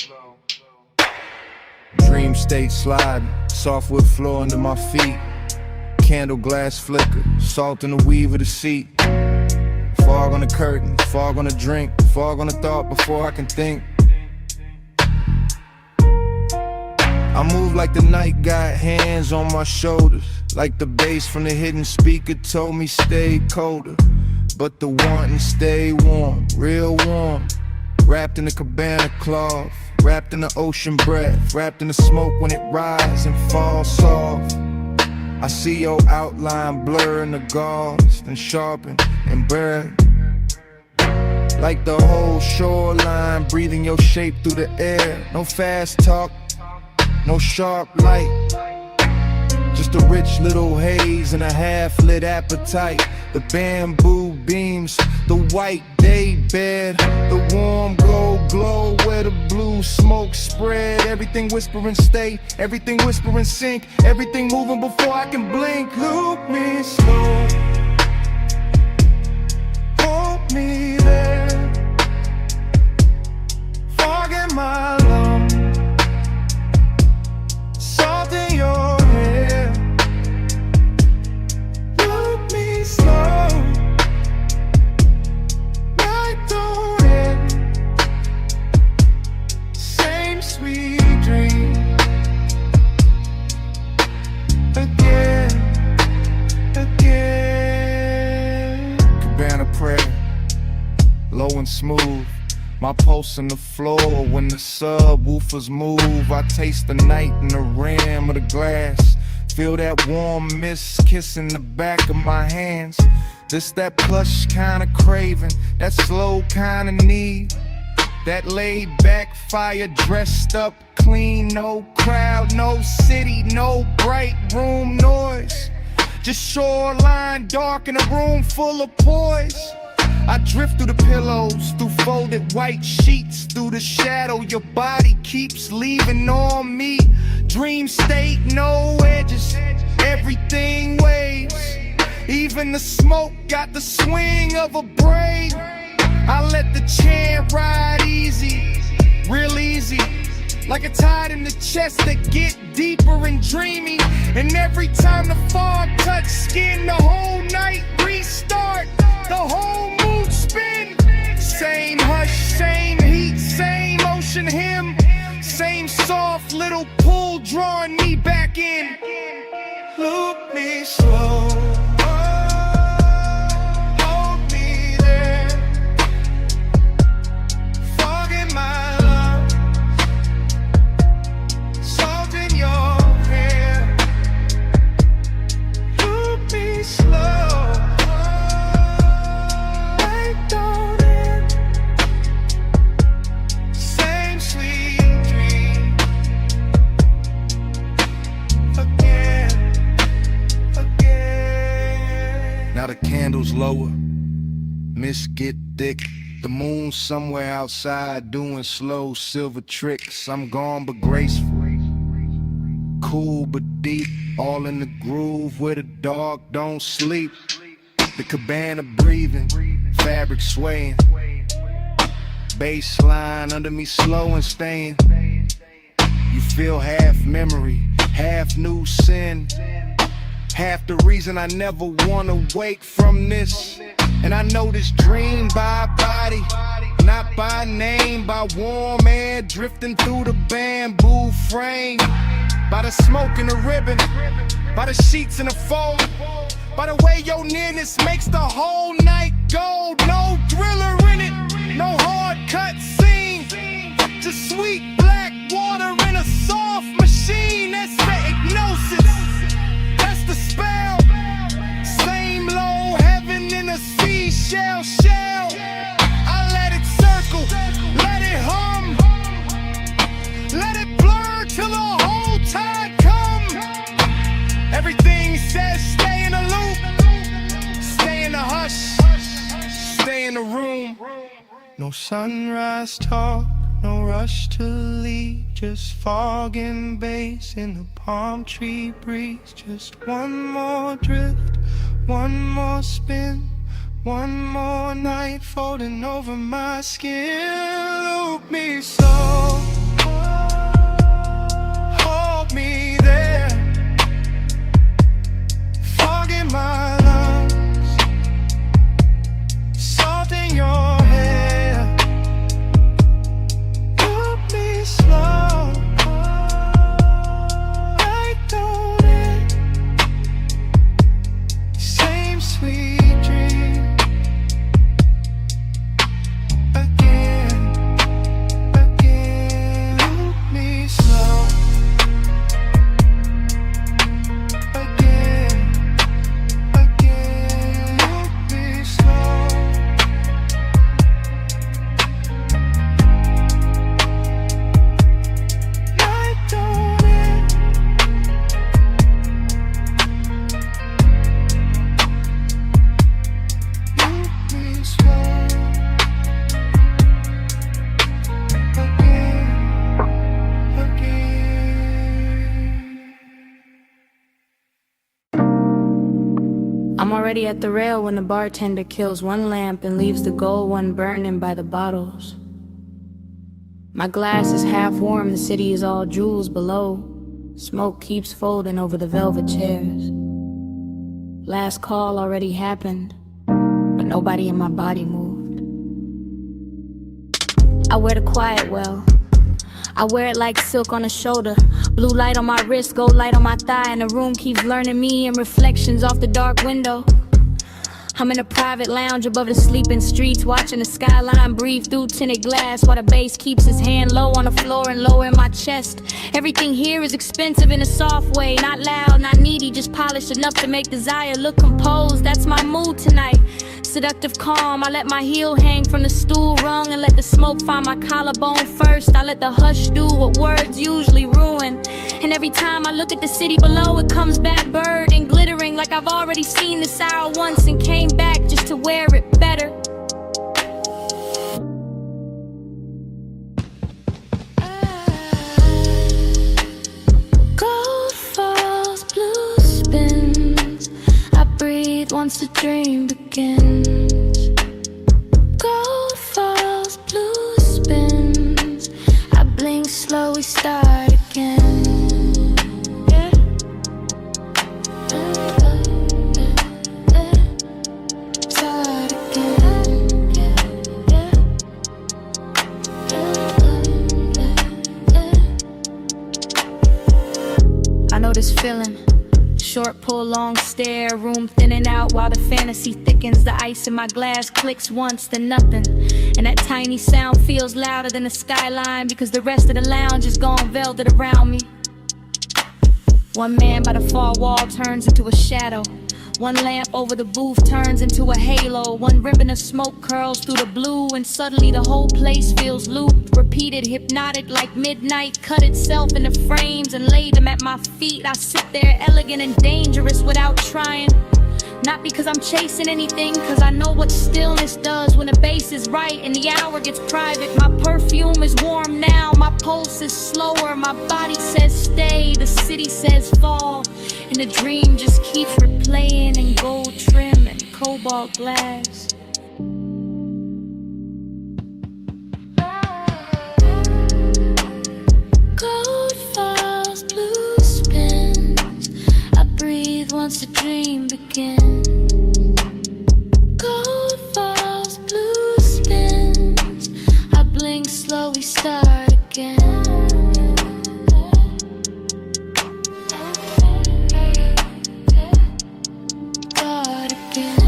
Dream state sliding, softwood floor under my feet. Candle glass flicker, salt in the weave of the seat. Fog on the curtain, fog on the drink, fog on the thought before I can think. I move like the night got hands on my shoulders, like the bass from the hidden speaker told me stay colder. But the wanting stay warm, real warm. Wrapped in the cabana cloth, wrapped in the ocean breath, wrapped in the smoke when it rises and falls soft. I see your outline blur in the gauze, then sharpen and burn. Like the whole shoreline, breathing your shape through the air. No fast talk, no sharp light, just a rich little haze and a half-lit appetite. The bamboo beams, the white day bed, the warm gold glow where the blue smoke spread. Everything whispering stay, everything whispering sink, everything moving before I can blink. Loop me slow, hold me there, fog in my lungs, salt in your hair. Look me slow, night don't end. Same sweet dream again. and smooth. My pulse on the floor when the subwoofers move. I taste the night in the rim of the glass. Feel that warm mist kissing the back of my hands. This that plush kind of craving, that slow kind of need. That laid back fire dressed up clean. No crowd, no city, no bright room noise. Just shoreline dark in a room full of poise. I drift through the pillows, through folded white sheets, through the shadow your body keeps leaving on me. Dream state, no edges, everything waves. Even the smoke got the swing of a braid. I let the chant ride easy, real easy. Like a tide in the chest that get deeper and dreamy. And every time the fog touch skin, the whole night restart, the whole mood spin. Same hush, same heat, same ocean hymn. Same soft little pull drawing me back in. Look me slow. Now the candles lower, mist get thick. The moon somewhere outside doing slow silver tricks. I'm gone but graceful, cool but deep, all in the groove where the dog don't sleep. The cabana breathing, fabric swaying, bass line under me slow and staying. You feel half memory, half new sin. Half the reason I never wanna wake from this. And I know this dream by body, not by name. By warm air drifting through the bamboo frame. By the smoke in the ribbon, by the sheets in the fold. By the way your nearness makes the whole night gold. No thriller in it, no hard cut scene. Just sweet black water in a soft machine. That's the hypnosis, that's the spell. Same low heaven in a seashell shell. I let it circle, let it hum, let it blur till the whole tide come. Everything says stay in the loop, stay in the hush, stay in the room. No sunrise talk, no rush to leave. Just fog and bass in the palm tree breeze. Just one more drift, one more spin, one more night folding over my skin. Loop me slow, hold me there. Fog in my lungs, salt in your hair. Loop me slow, I don't end. Same sweet dream again, again. Loop me slow again, again. Loop me slow. Night don't end. Loop me slow again, again. I'm already at the rail when the bartender kills one lamp and leaves the gold one burning by the bottles. My glass is half warm, the city is all jewels below. Smoke keeps folding over the velvet chairs. Last call already happened, but nobody in my body moved. I wear the quiet well, I wear it like silk on the shoulder. Blue light on my wrist, gold light on my thigh, and the room keeps learning me and reflections off the dark window. I'm in a private lounge above the sleeping streets, watching the skyline breathe through tinted glass, while the bass keeps his hand low on the floor and lower in my chest. Everything here is expensive in a soft way, not loud, not needy, just polished enough to make desire look composed. That's my mood tonight. Seductive calm, I let my heel hang from the stool rung and let the smoke find my collarbone first. I let the hush do what words usually ruin. And every time I look at the city below, it comes back bird and glittering like I've already seen this hour once and came back just to wear it better. Gold falls, blue spins. I breathe once the dream begins. Gold falls, blue spins. I blink slow, we start again. Yeah. Start again. Yeah. I know this feeling. Short pull, long stare, room thinning out while the fantasy thickens. The ice in my glass clicks once, then nothing. And that tiny sound feels louder than the skyline, because the rest of the lounge is gone velvet around me. One man by the far wall turns into a shadow. One lamp over the booth turns into a halo. One ribbon of smoke curls through the blue, and suddenly the whole place feels looped, repeated, hypnotic like midnight. Cut itself into frames and laid them at my feet. I sit there elegant and dangerous without trying. Not because I'm chasing anything, cause I know what stillness does when the bass is right and the hour gets private. My perfume is warm now, my pulse is slower. My body says stay, the city says fall. And the dream just keeps replaying in gold trim and cobalt glass. Gold falls, blue spins. I breathe once the dream begins. Gold falls, blue spins. I blink slow, we start again. Start again.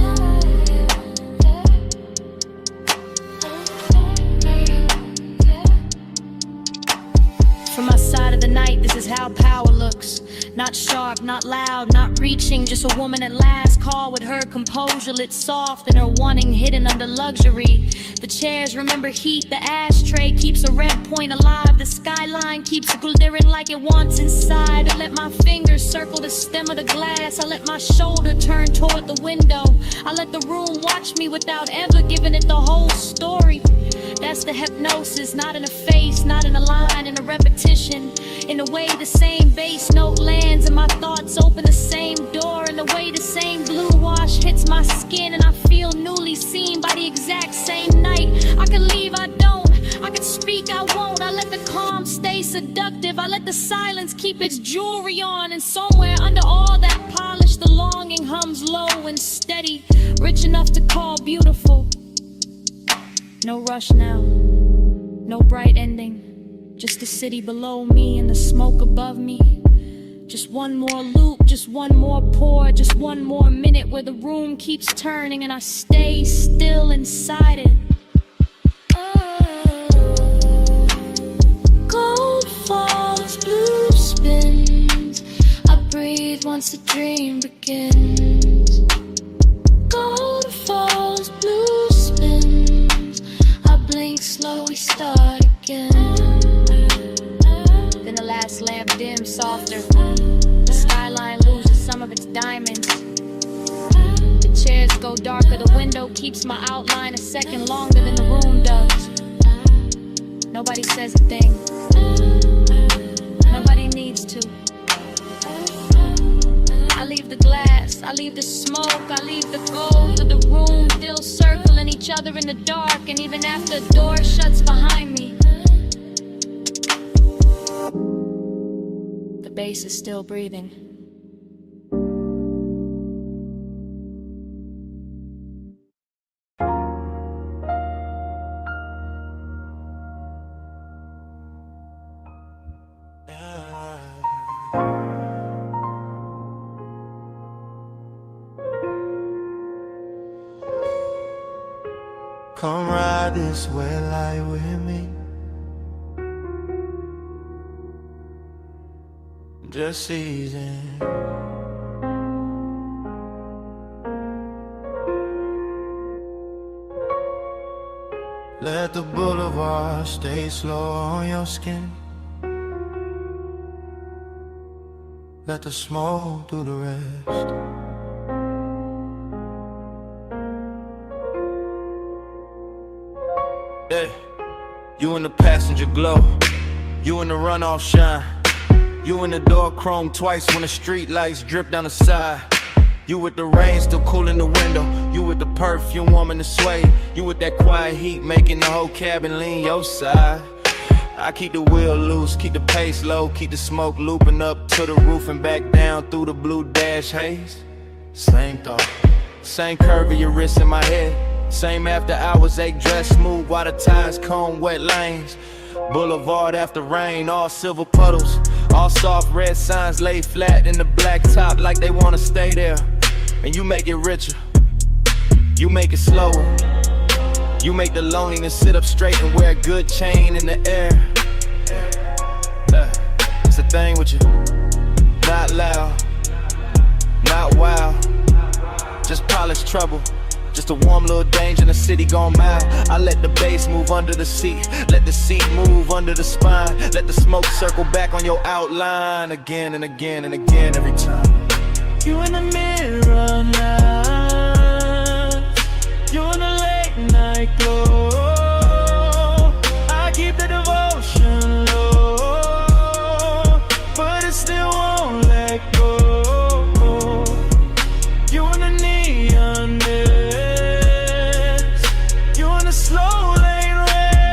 From my side of the night, this is how power looks. Not sharp, not loud, not reaching, just a woman at last call with her composure lit soft and her wanting hidden under luxury. The chairs remember heat, the ashtray keeps a red point alive. The skyline keeps glittering like it wants inside. I let my fingers circle the stem of the glass. I let my shoulder turn toward the window. I let the room watch me without ever giving it the whole story. That's the hypnosis, not in a face, not in a line, in a repetition. In the way the same bass note lands and my thoughts open the same door. In the way the same blue wash hits my skin and I feel newly seen by the exact same night. I could leave, I don't. I could speak, I won't. I let the calm stay seductive. I let the silence keep its jewelry on. And somewhere under all that polish, the longing hums low and steady, rich enough to call beautiful. No rush now, no bright ending, just the city below me and the smoke above me. Just one more loop, just one more pour, just one more minute where the room keeps turning and I stay still inside it. Gold falls, blue spins. I breathe once the dream begins. Gold falls, blue spins. I blink slow, we start again. Then the last lamp dims softer. The skyline loses some of its diamonds. The chairs go darker. The window keeps my outline a second longer than the room does. Nobody says a thing. Nobody needs to. I leave the glass, I leave the smoke, I leave the gold of the room still circling each other in the dark. And even after the door shuts behind me, the bass is still breathing. Come ride this red light with me. Just easing. Let the boulevard stay slow on your skin. Let the smoke do the rest. Yeah, you in the passenger glow, you in the runoff shine, you in the door chrome twice when the street lights drip down the side. You with the rain still cool in the window, you with the perfume warming the sway, you with that quiet heat making the whole cabin lean your side. I keep the wheel loose, keep the pace low, keep the smoke looping up to the roof and back down through the blue dash haze. Same thought, same curve of your wrist in my head, same after hours ache dress smooth while the tires comb wet lanes. Boulevard after rain, all silver puddles, all soft red signs laid flat in the black top like they wanna stay there. And you make it richer, you make it slower, you make the loneliness sit up straight and wear a good chain in the air. It's the thing with you, not loud, not wild, just polished trouble. Just a warm little danger in the city gone mild. I let the bass move under the seat, let the seat move under the spine, let the smoke circle back on your outline again and again and again every time. You in the mirror now, you in the late night glow. I keep the devotion low, but it still won't let go. You in the neon mist, you in the slow lane rain.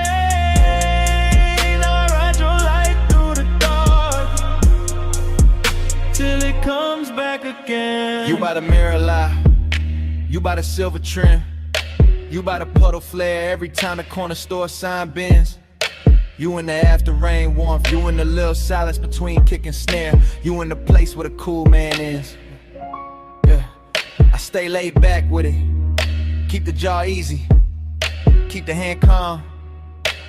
I ride your light through the dark till it comes back again. You by the mirror lie, you by the silver trim, you by the puddle flare every time the corner store sign bends. You in the after rain warmth, you in the little silence between kick and snare, you in the place where the cool man is. Yeah, I stay laid back with it, keep the jaw easy, keep the hand calm,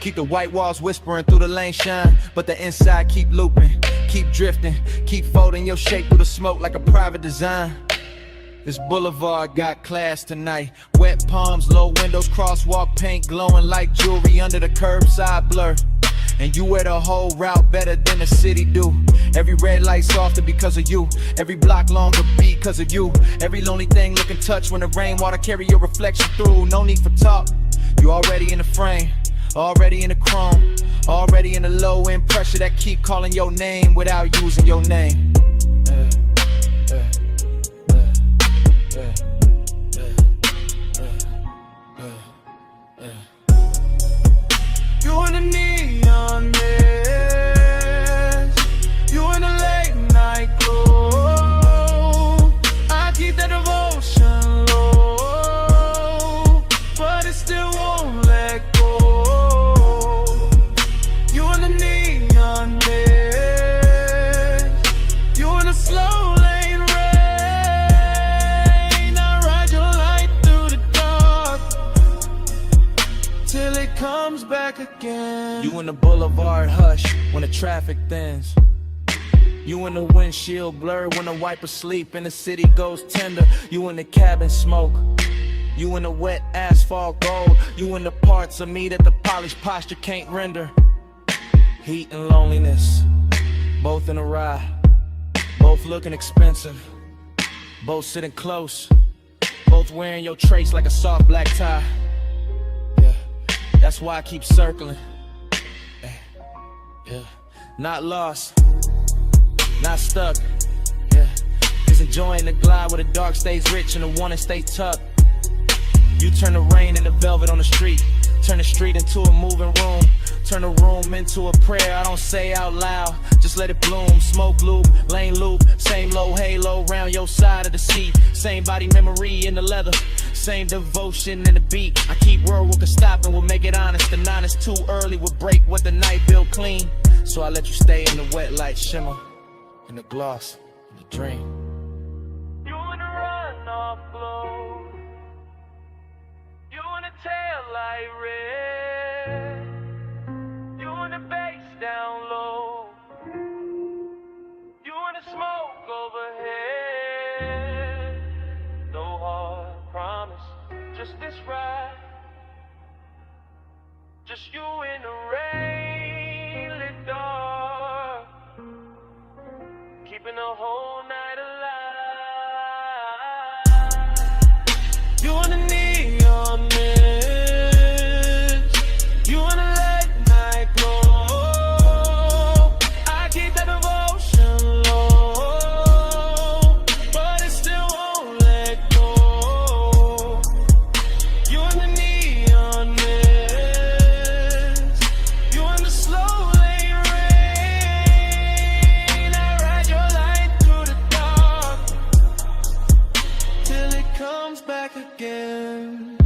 keep the white walls whispering through the lane shine, but the inside keep looping, keep drifting, keep folding your shape through the smoke like a private design. This boulevard got class tonight, wet palms, low windows, crosswalk paint glowing like jewelry under the curbside blur. And you wear the whole route better than the city do. Every red light softer because of you, every block longer because of you, every lonely thing looking touch when the rainwater carry your reflection through. No need for talk, you already in the frame, already in the chrome, already in the low end pressure that keep calling your name without using your name. You in the neon mist, you in the late night glow. I keep that devotion low, but it still won't let go. You in the neon mist, you in the slow lane rain. I ride your light through the dark till it comes back again. You in the boulevard hush when the traffic thins, you in the windshield blur when the wiper sleep and the city goes tender. You in the cabin smoke, you in the wet asphalt gold, you in the parts of me that the polished posture can't render. Heat and loneliness, both in a ride, both looking expensive, both sitting close, both wearing your trace like a soft black tie. Yeah, that's why I keep circling. Yeah, not lost, not stuck. Yeah, just enjoying the glide where the dark stays rich and the one that stays tucked. You turn the rain into velvet on the street, turn the street into a moving room, turn the room into a prayer I don't say out loud, just let it bloom. Smoke loop, lane loop, same low halo round your side of the seat, same body memory in the leather, same devotion in the beat. I keep word we can stop and we'll make it honest. The 9 is too early, we'll break what the night built clean. So I let you stay in the wet light shimmer, in the gloss, in the dream. You in the runoff glow, you in the tail light. light red. You and the bass down low. You and the smoke overhead. No hard promise, just this ride. Just you in the rain lit dark, keeping the whole night alive. You on the neon mist, you on the late night glow. I keep that devotion low, but it still won't let go. You on the neon mist, you on the slow lane rain. I ride your light through the dark till it comes back again.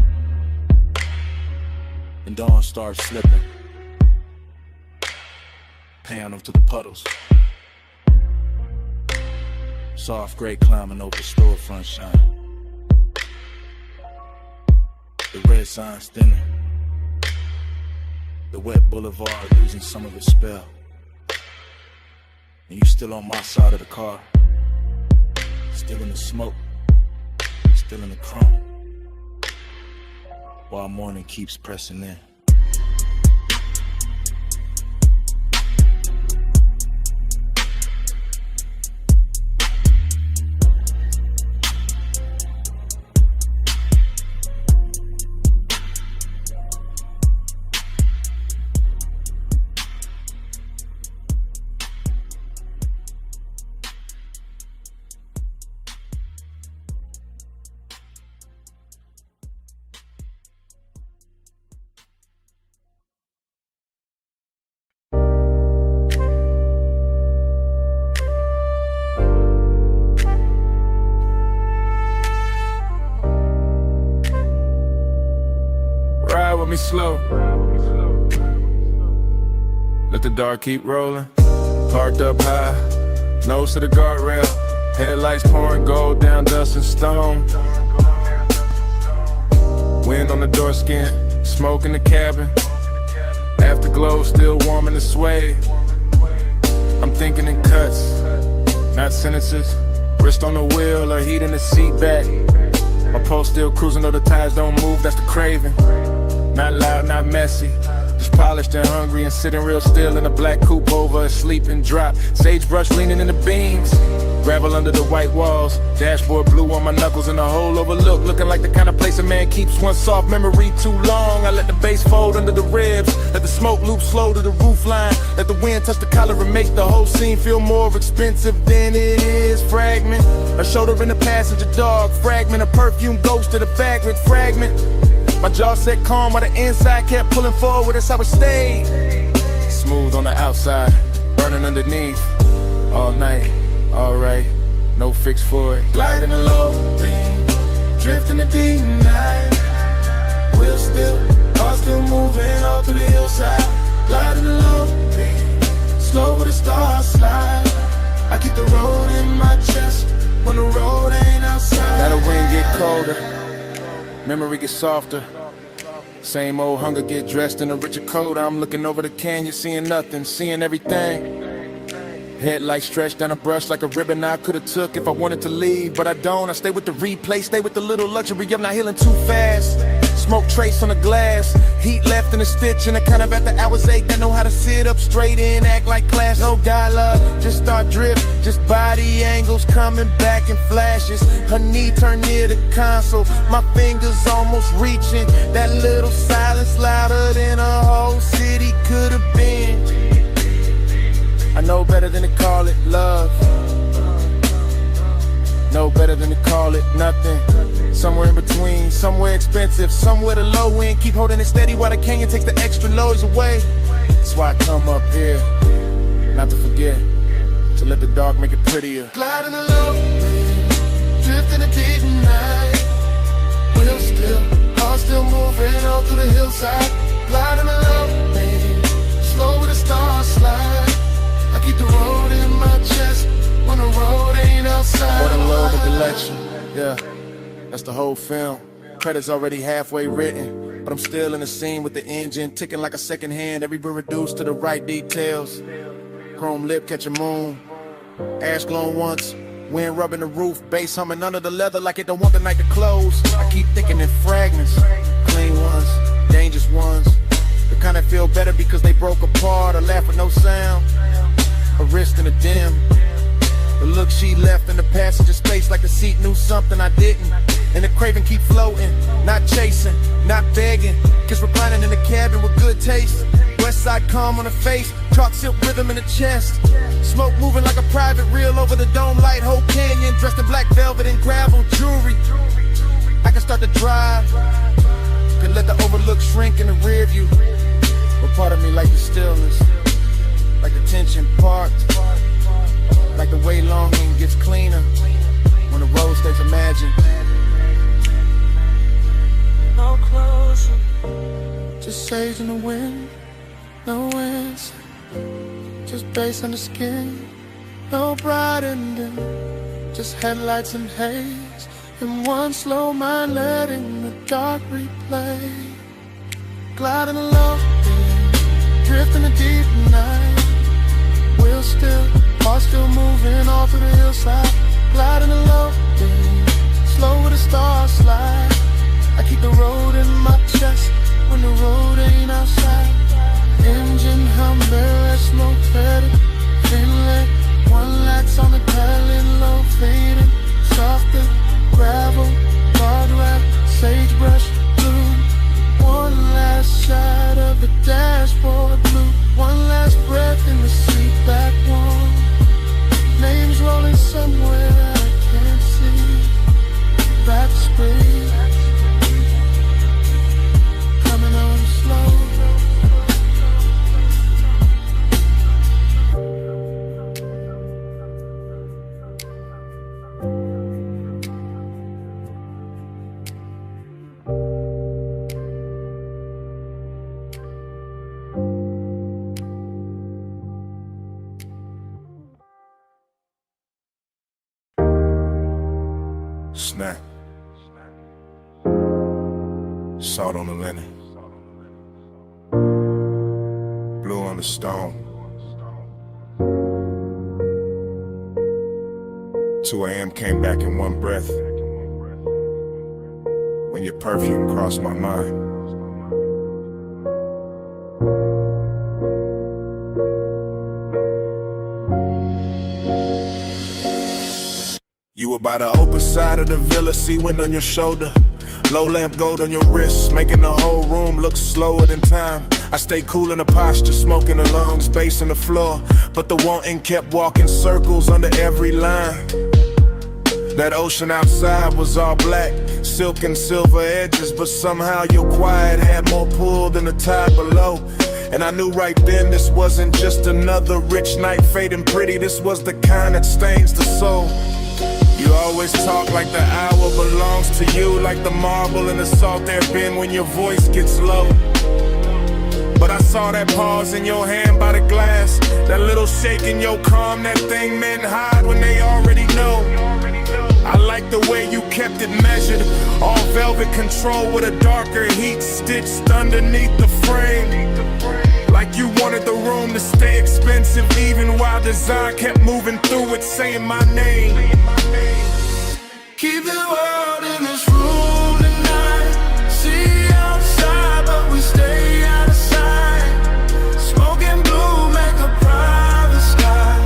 And dawn starts slipping, paying them to the puddles. Soft gray climbing over the storefront shine. The red signs thinning, the wet boulevard losing some of its spell. And you still on my side of the car, still in the smoke, still in the chrome, while morning keeps pressing in. Ride with me slow. Let the dark keep rolling. Parked up high, nose to the guardrail. Headlights pouring gold down dust and stone. Wind on the door skin, smoke in the cabin. Afterglow still warm in the suede. I'm thinking in cuts, not sentences. Wrist on the wheel or heat in the seat back. My pulse still cruising though the tires don't move, that's the craving. Not loud, not messy, just polished and hungry and sitting real still in a black coupe over a sleeping drop. Sagebrush leaning in the beams, gravel under the white walls. Dashboard blue on my knuckles and a hole overlooked, looking like the kind of place a man keeps one soft memory too long. I let the bass fold under the ribs, let the smoke loop slow to the roof line. Let the wind touch the collar and make the whole scene feel more expensive than it is. Fragment, a shoulder in the passenger dog. Fragment, a perfume ghost to the vagrant. Fragment, my jaw set calm while the inside kept pulling forward, that's how it stayed. Smooth on the outside, burning underneath. All night, alright, no fix for it. Gliding a low beam, drifting the deep night. Wheels still, car still moving all through the hillside. Gliding a low beam, slow with the stars slide. I keep the road in my chest when the road ain't outside. Let the wind get colder, memory gets softer. Same old hunger get dressed in a richer coat. I'm looking over the canyon, seeing nothing, seeing everything. Headlights stretched down a brush like a ribbon I could've took if I wanted to leave, but I don't. I stay with the replay, stay with the little luxury of not healing too fast. Smoke trace on the glass, heat left in a stitch, and I kind of at the hours ache. I know how to sit up straight and act like class. No dialogue, just start drift, just body angles coming back in flashes. Her knee turned near the console, my fingers almost reaching. That little silence louder than a whole city could have been. I know better than to call it love, know better than to call it nothing. Somewhere in between, somewhere expensive, somewhere the low end. Keep holding it steady while the canyon takes the extra noise away. That's why I come up here, not to forget, to let the dark make it prettier. Gliding a low beam, drifting the deep night. Wheels still, car still moving all through the hillside. Gliding a low beam, slow with the stars slide. I keep the road in my chest when the road ain't outside. More than love with the lecture, yeah, that's the whole film. Credits already halfway written. But I'm still in the scene with the engine ticking like a second hand, every bit reduced to the right details. Chrome lip catching moon, ash glowing once, wind rubbing the roof, bass humming under the leather like it don't want the night to close. I keep thinking in fragments, clean ones, dangerous ones, the kind that feel better because they broke apart or laugh with no sound, a wrist in a dim. The look she left in the passenger space like the seat knew something I didn't. And the craving keep floating, not chasing, not begging. Kiss reclining in the cabin with good taste. West side calm on the face, chalk silk rhythm in the chest. Smoke moving like a private reel over the dome light, whole canyon. Dressed in black velvet and gravel jewelry. I can start to drive, could let the overlook shrink in the rear view. But part of me like the stillness, like the tension parked, like the way longing gets cleaner when the road stays imagined. No closer, just sage in the wind, no answer, just bass on the skin, no bright ending, just headlights and haze, and one slow mind letting the dark replay, gliding along, drifting the deep night, wheel still, heart still moving all through the hillside, gliding along, slow with a star slide. I keep the road in my chest when the road ain't outside. Engine hum, barrel, smoke faded, inlet, one lights on the pedal, low fading, softer, gravel, guardrail, sagebrush, blue. One last shot of the dashboard blue, one last breath in the seat back warm. Names rolling somewhere that I can't see. Back spray, coming on slow. Snack. Salt on the linen. Blue on the stone. 2 a.m. came back in one breath. When your perfume crossed my mind. You were by the open side of the villa, sea wind on your shoulder, low lamp gold on your wrist, making the whole room look slower than time. I stayed cool in the posture, smoking the lungs, bass on the floor, but the wanting kept walking circles under every line. That ocean outside was all black, silk and silver edges, but somehow your quiet had more pull than the tide below. And I knew right then this wasn't just another rich night fading pretty, this was the kind that stains the soul. You always talk like the hour belongs to you, like the marble in the salt air bin when your voice gets low. But I saw that pause in your hand by the glass, that little shake in your calm, that thing men hide when they already know. I like the way you kept it measured, all velvet control with a darker heat stitched underneath the frame. Like you wanted the room to stay expensive, even while design kept moving through it, saying my name. Keep the world in this room tonight. See outside, but we stay out of sight. Smoking blue, make a private sky.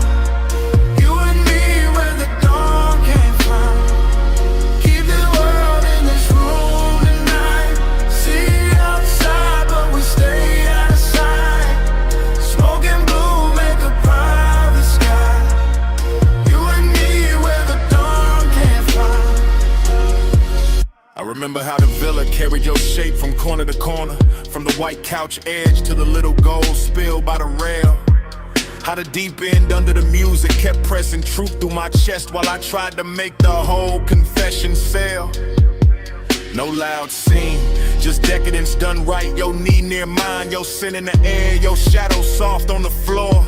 You and me where the dawn can't find. Keep the world in this room tonight. See outside, but we stay out of sight. Smoking blue, make a private sky. You and me where the dawn can't find. I remember how the villa carried your shape from corner to corner, from the white couch edge to the little gold spill by the rail. How the deep end under the music kept pressing truth through my chest while I tried to make the whole confession sell. No loud scene, just decadence done right. Your knee near mine, your sin in the air, your shadow soft on the floor.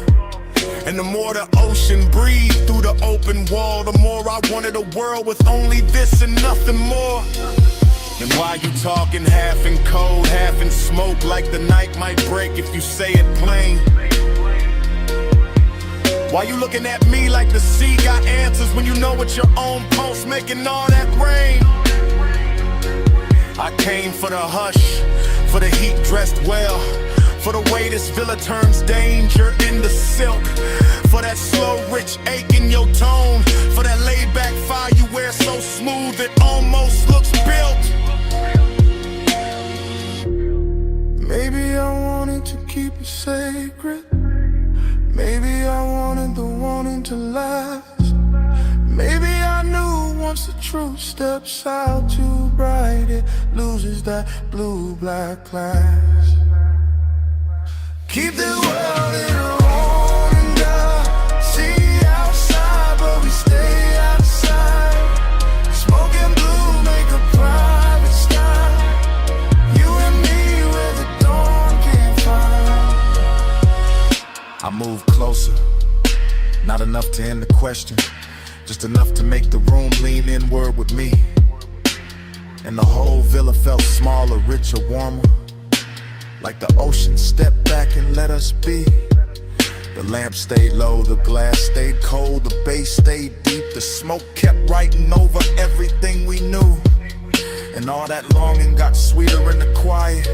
And the more the ocean breathed through the open wall, the more I wanted a world with only this and nothing more. And why you talking half in cold, half in smoke, like the night might break if you say it plain? Why you looking at me like the sea got answers when you know it's your own pulse making all that rain? I came for the hush, for the heat dressed well, for the way this villa turns danger into silk, for that slow rich ache in your tone, for that laid back fire you wear so smooth it almost looks built. Maybe I wanted to keep it sacred. Maybe I wanted the wanting to last. Maybe I knew once the truth steps out too bright, it loses that blue-black class. Keep the world in a warning dial. See outside, but we stay outside. Smoke and blue make a private sky. You and me where the dawn can't find. I move closer, not enough to end the question, just enough to make the room lean inward with me. And the whole villa felt smaller, richer, warmer, like the ocean stepped back and let us be. The lamp stayed low, the glass stayed cold, the bass stayed deep, the smoke kept writing over everything we knew. And all that longing got sweeter in the quiet,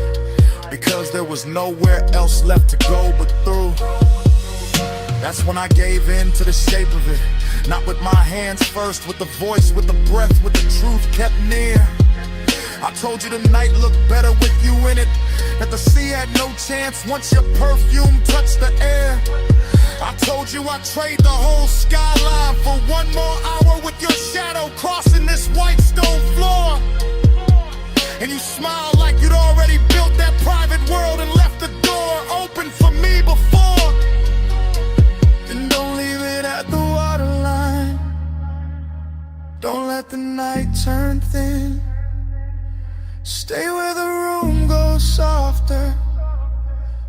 because there was nowhere else left to go but through. That's when I gave in to the shape of it, not with my hands first, with the voice, with the breath, with the truth kept near. I told you the night looked better with you in it, that the sea had no chance once your perfume touched the air. I told you I'd trade the whole skyline for one more hour with your shadow crossing this white stone floor. And you smiled like you'd already built that private world and left the door open for me before. And don't leave it at the waterline. Don't let the night turn thin. Stay where the room goes softer.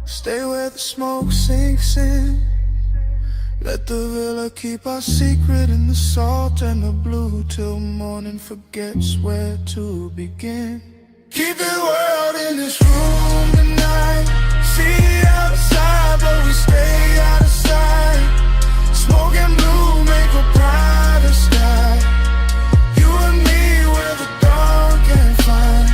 Stay where the smoke sinks in. Let the villa keep our secret in the salt and the blue till morning forgets where to begin. Keep the world in this room tonight. See outside, but we stay out of sight. Smoke and blue make a brighter sky. You and me where the dawn can't find.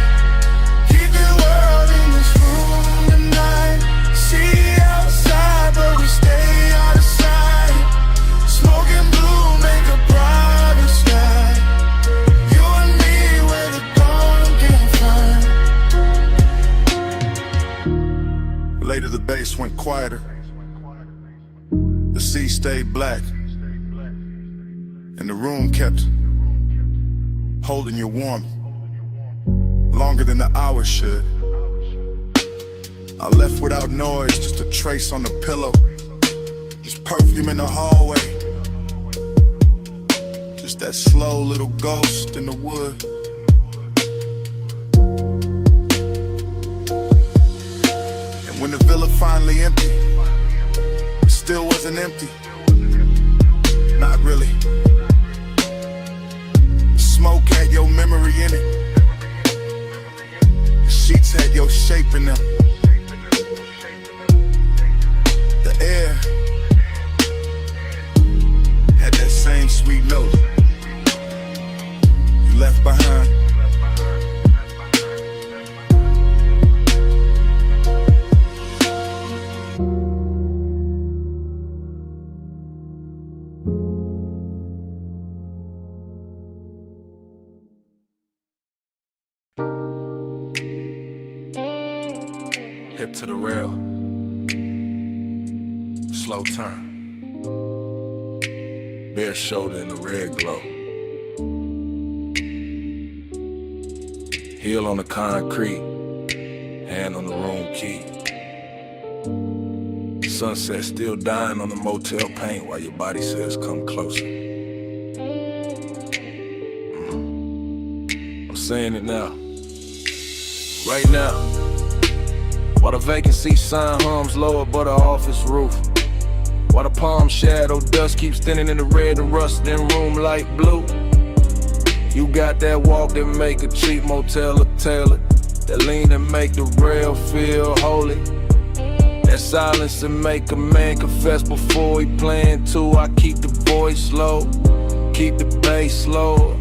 Keep the world in this room tonight. See outside, but we stay out of sight. Smoke and blue make a brighter sky. You and me where the dawn can't find. Later the bass went quieter, the sea stayed black, and the room kept holding you warm, longer than the hours should. I left without noise, just a trace on the pillow, just perfume in the hallway, just that slow little ghost in the wood. And when the villa finally emptied, it still wasn't empty, not really. Smoke had your memory in it, the sheets had your shape in them. The air had that same sweet note you left behind. Hip to the rail, slow turn, bare shoulder in the red glow, heel on the concrete, hand on the room key. Sunset still dying on the motel paint while your body says come closer. I'm saying it now, right now. While the vacancy sign hums low above the office roof, while the palm shadow dust keeps thinning in the red and rust in room light blue. You got that walk that make a cheap motel a tailor. That lean and make the rail feel holy. That silence that make a man confess before he playing too. I keep the voice low, keep the bass low.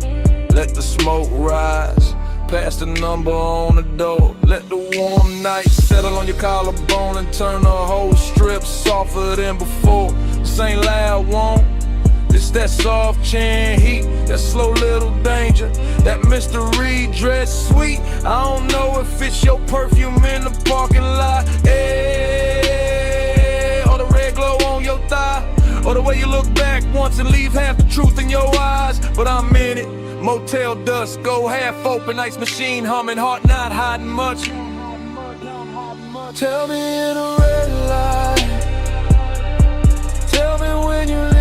Let the smoke rise, pass the number on the door. Let the warm night settle on your collarbone and turn the whole strip softer than before. This ain't loud, won't. It's that soft chin heat, that slow little danger, that mystery dress sweet. I don't know if it's your perfume in the parking lot, or the red glow on your thigh, or the way you look back once and leave half the truth in your eyes. But I'm in it, motel dust, go half open, ice machine humming, heart not hiding much. Tell me in a red light, tell me when you leave.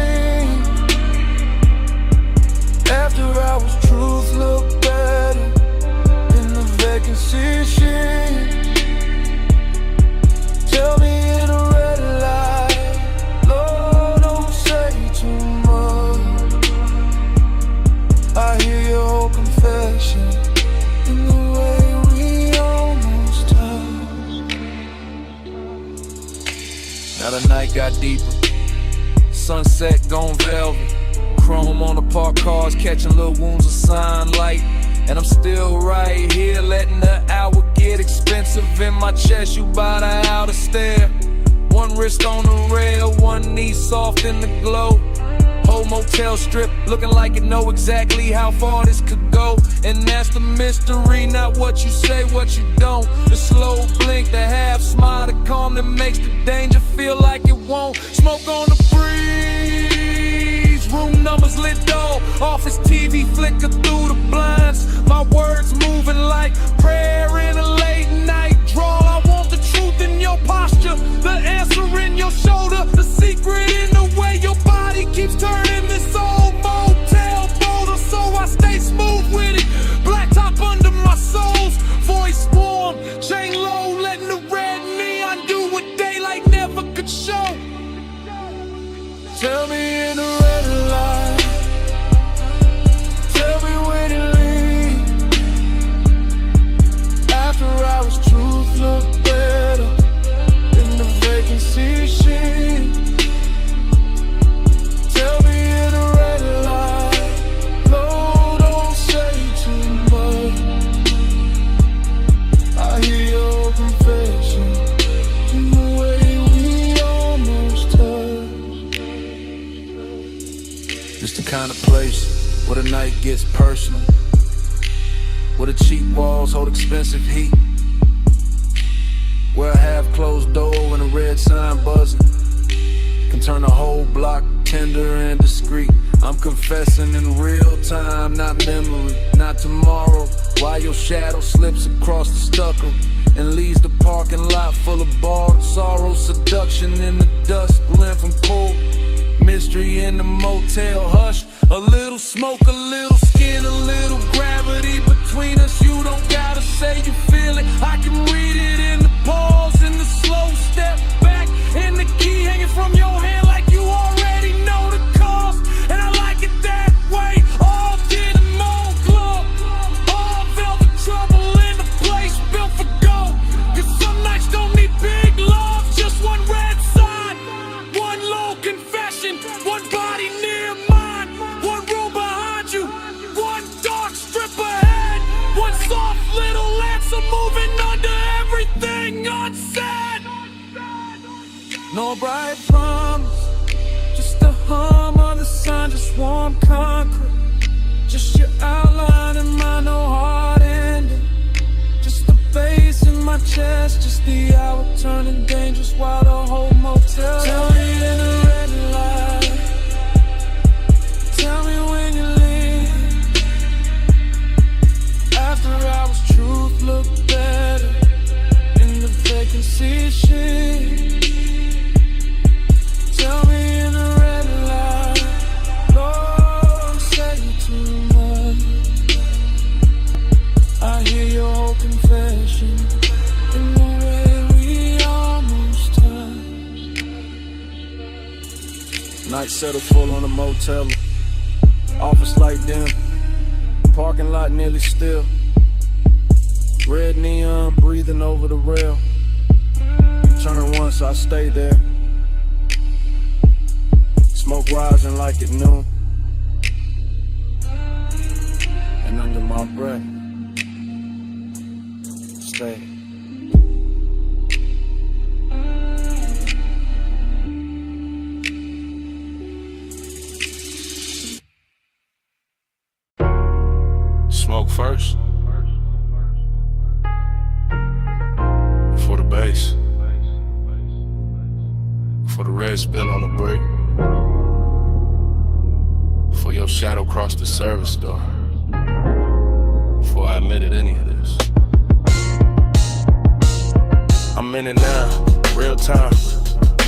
After hours, truth look better in the vacancy sheet. Tell me in a red light, Lord, don't say too much. I hear your whole confession in the way we almost touched. Now the night got deeper, sunset gone velvet. Chrome on the parked cars, catching little wounds of sunlight. And I'm still right here, letting the hour get expensive. In my chest, you by the outer stair. One wrist on the rail, one knee soft in the glow. Whole motel strip, looking like it know exactly how far this could go. And that's the mystery, not what you say, what you don't. The slow blink, the half smile, the calm that makes the danger feel like it won't. Smoke on the breeze, room numbers lit dull, office TV flicker through the blinds. My words moving like prayer in a late night drawl. I want the truth in your posture, the answer in your shoulder, the secret in the way your body keeps turning this old motel boulder. So I stay smooth with it, black top under my soles, voice warm, chain low, letting the red neon do what daylight never could show. Tell me in the red light, tell me when you leave. After hours, truth look better in the vacancy sheet. Tell me in the red light, Lord, don't say too much. I hear your confession in the way we almost touched. Just the kind of place where the night gets personal, where the cheap walls hold expensive heat, where a half-closed door and a red sign buzzing can turn a whole block tender and discreet. I'm confessing in real time, not memory, not tomorrow. While your shadow slips across the stucco and leaves the parking lot full of borrowed sorrow, seduction in the dust, blend from cold, mystery in the motel hush. A little smoke, a little skin, a little gravity between us. You don't gotta say you feel it, I can read it in the pause, in the slow step back, in the key hanging from your hand like you already know the cost. And I like it that way, all denim on club, all velvet trouble in the place built for gold. Cause some nights don't need big love, just one red sign, one low confession, one body near mine, one room behind you, one dark strip ahead, one soft little answer moving under everything unsaid. No bright promise, just a hum of the sun, just warm concrete, just your outline in my no hard ending, just the bass in my chest, just the hour turning dangerous while the whole motel. Tell me in the red light, tell me when you leave. After hours, truth look better in the vacancy sheet. Tell me in the red light, Lord, say too much. I hear your whole confession in the way we almost touched. Night settled full on the motel, office light dim, parking lot nearly still. Red neon breathing over the rail. Turn once, I stay there. Smoke rising like at noon. And under my breath, stay. Smoke first. For the bass. For the red spill on the brick. For your shadow cross the service door. Before I admitted any of this. I'm in it now, real time.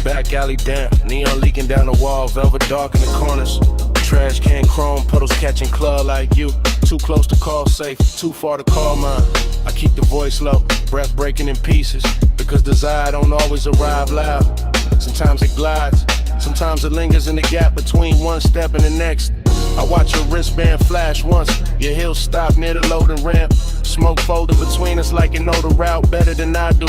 Back alley damp, neon leaking down the wall, velvet dark in the corners. Trash can chrome, puddles catching club like you. Too close to call safe, too far to call mine. I keep the voice low, breath breaking in pieces. Because desire don't always arrive loud. Sometimes it glides, sometimes it lingers in the gap between one step and the next. I watch your wristband flash once, your heels stop near the loading ramp. Smoke folding between us like you know the route better than I do.